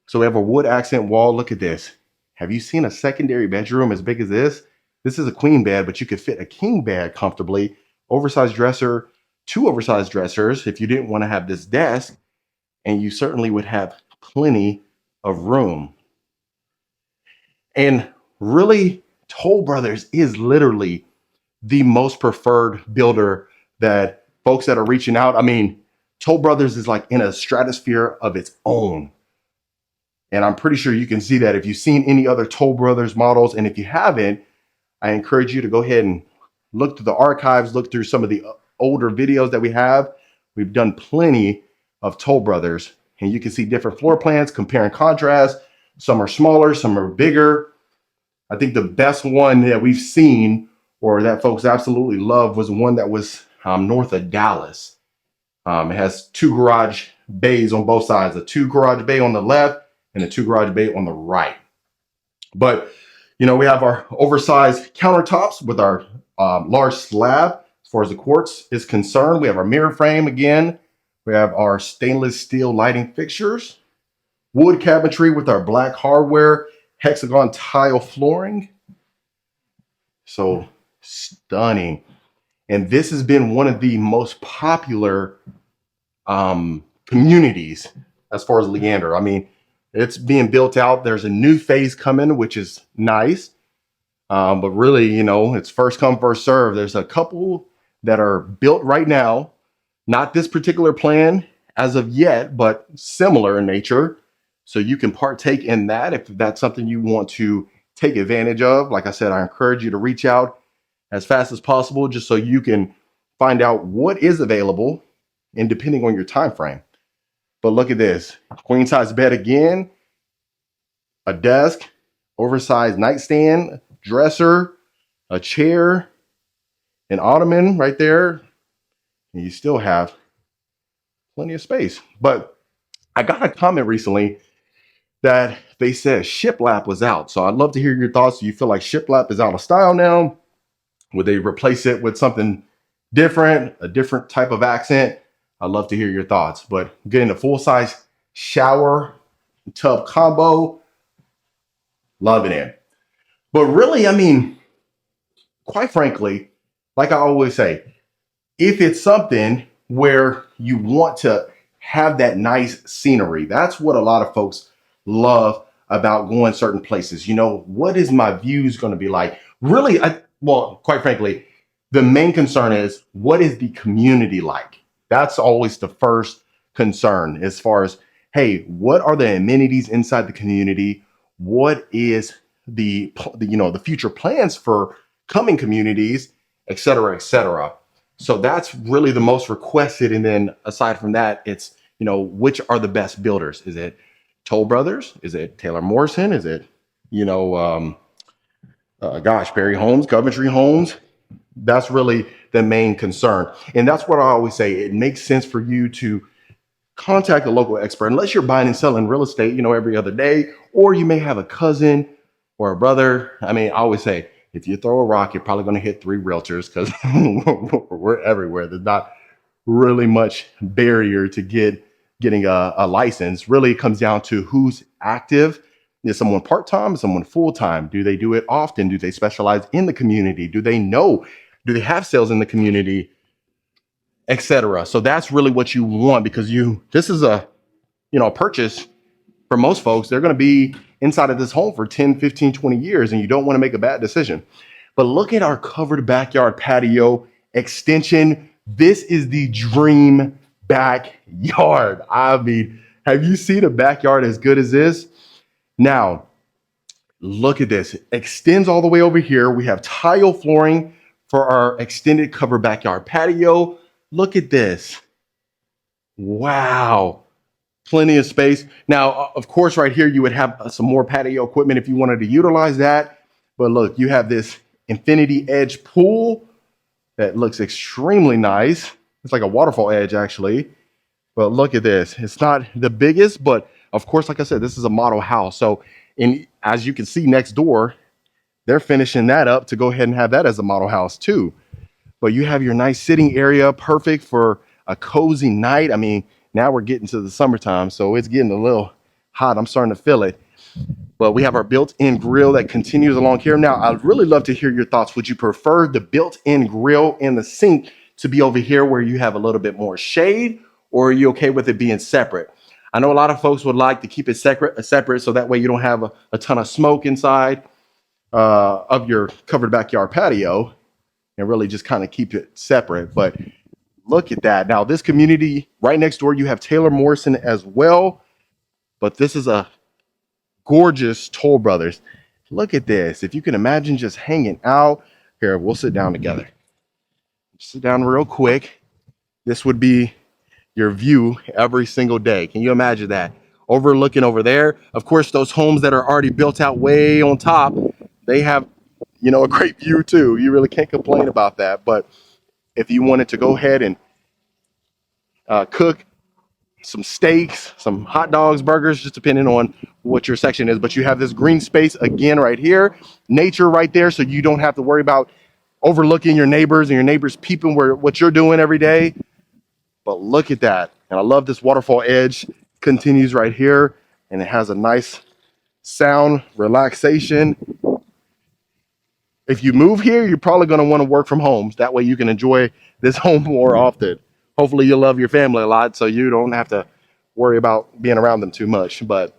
So we have a wood accent wall. Look at this. Have you seen a secondary bedroom as big as this? This is a queen bed, but you could fit a king bed comfortably. Oversized dresser, 2 oversized dressers if you didn't want to have this desk, and you certainly would have plenty of room. And really, Toll Brothers is literally the most preferred builder that folks that are reaching out. I mean, Toll Brothers is like in a stratosphere of its own. And I'm pretty sure you can see that if you've seen any other Toll Brothers models. And if you haven't, I encourage you to go ahead and look through the archives, look through some of the older videos that we have. We've done plenty of Toll Brothers, and you can see different floor plans, compare and contrast. Some are smaller, some are bigger. I think the best one that we've seen or that folks absolutely love was one that was north of Dallas. It has 2 garage bays on both sides, a 2 garage bay on the left and a 2 garage bay on the right. But, you know, we have our oversized countertops with our large slab as far as the quartz is concerned. We have our mirror frame again. We have our stainless steel lighting fixtures, wood cabinetry with our black hardware, hexagon tile flooring. So stunning. And this has been one of the most popular communities as far as Leander. I mean, it's being built out. There's a new phase coming, which is nice. But really, you know, it's first come, first serve. There's a couple that are built right now. Not this particular plan as of yet, but similar in nature. So you can partake in that if that's something you want to take advantage of. Like I said, I encourage you to reach out as fast as possible just so you can find out what is available and depending on your time frame. But look at this, queen size bed again, a desk, oversized nightstand, dresser, a chair, an ottoman right there. And you still have plenty of space. But I got a comment recently that they said shiplap was out. So I'd love to hear your thoughts. Do you feel like shiplap is out of style now? Would they replace it with something different, a different type of accent? I'd love to hear your thoughts. But getting a full-size shower tub combo, loving it. But really, I mean, quite frankly, like I always say, if it's something where you want to have that nice scenery, that's what a lot of folks love about going certain places. You know, what is my views going to be like? Really, well, quite frankly, the main concern is what is the community like? That's always the first concern as far as, hey, what are the amenities inside the community? What is the future plans for coming communities, et cetera, et cetera. So that's really the most requested. And then aside from that, it's, you know, which are the best builders? Is it Toll Brothers? Is it Taylor Morrison? Is it, you know, Perry Homes, Coventry Homes? That's really the main concern. And that's what I always say. It makes sense for you to contact a local expert, unless you're buying and selling real estate, you know, every other day, or you may have a cousin or a brother. I mean, I always say, if you throw a rock, you're probably going to hit 3 realtors because we're everywhere. There's not really much barrier to getting a license. Really, it comes down to who's active. Is someone part-time? Is someone full-time? Do they do it often? Do they specialize in the community? Do they know? Do they have sales in the community, etc.? So that's really what you want, because this is a purchase for most folks. They're going to be inside of this home for 10, 15, 20 years, and you don't want to make a bad decision. But look at our covered backyard patio extension. This is the dream backyard. I mean, have you seen a backyard as good as this? Now, look at this. It extends all the way over here. We have tile flooring for our extended covered backyard patio. Look at this. Wow. Plenty of space. Now, of course, right here, you would have some more patio equipment if you wanted to utilize that. But look, you have this infinity edge pool that looks extremely nice. It's like a waterfall edge, actually. But look at this. It's not the biggest, but of course, like I said, this is a model house. So as you can see next door, they're finishing that up to go ahead and have that as a model house too. But you have your nice sitting area, perfect for a cozy night. I mean, now we're getting to the summertime, so it's getting a little hot. I'm starting to feel it. But we have our built-in grill that continues along here. Now, I'd really love to hear your thoughts. Would you prefer the built-in grill and the sink to be over here where you have a little bit more shade, or are you okay with it being separate? I know a lot of folks would like to keep it separate so that way you don't have a ton of smoke inside. of your covered backyard patio and really just kind of keep it separate. But look at that. Now, this community right next door, you have Taylor Morrison as well. But this is a gorgeous Toll Brothers. Look at this. If you can imagine just hanging out here, we'll sit down together. Sit down real quick. This would be your view every single day. Can you imagine that? Overlooking over there. Of course, those homes that are already built out way on top, they have, you know, a great view too. You really can't complain about that. But if you wanted to go ahead and cook some steaks, some hot dogs, burgers, just depending on what your section is. But you have this green space again right here, nature right there, so you don't have to worry about overlooking your neighbors and your neighbors peeping what you're doing every day. But look at that. And I love this waterfall edge continues right here, and it has a nice sound relaxation. If you move here, you're probably going to want to work from home. That way you can enjoy this home more often. Hopefully you love your family a lot so you don't have to worry about being around them too much. But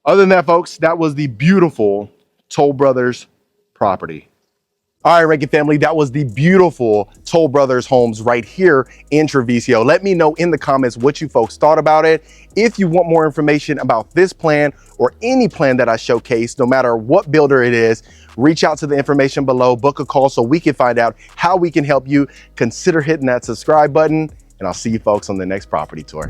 other than that, folks, that was the beautiful Toll Brothers property. All right, Reagan family, that was the beautiful Toll Brothers homes right here in Treviso. Let me know in the comments what you folks thought about it. If you want more information about this plan or any plan that I showcase, no matter what builder it is, reach out to the information below, book a call so we can find out how we can help you. Consider hitting that subscribe button, and I'll see you folks on the next property tour.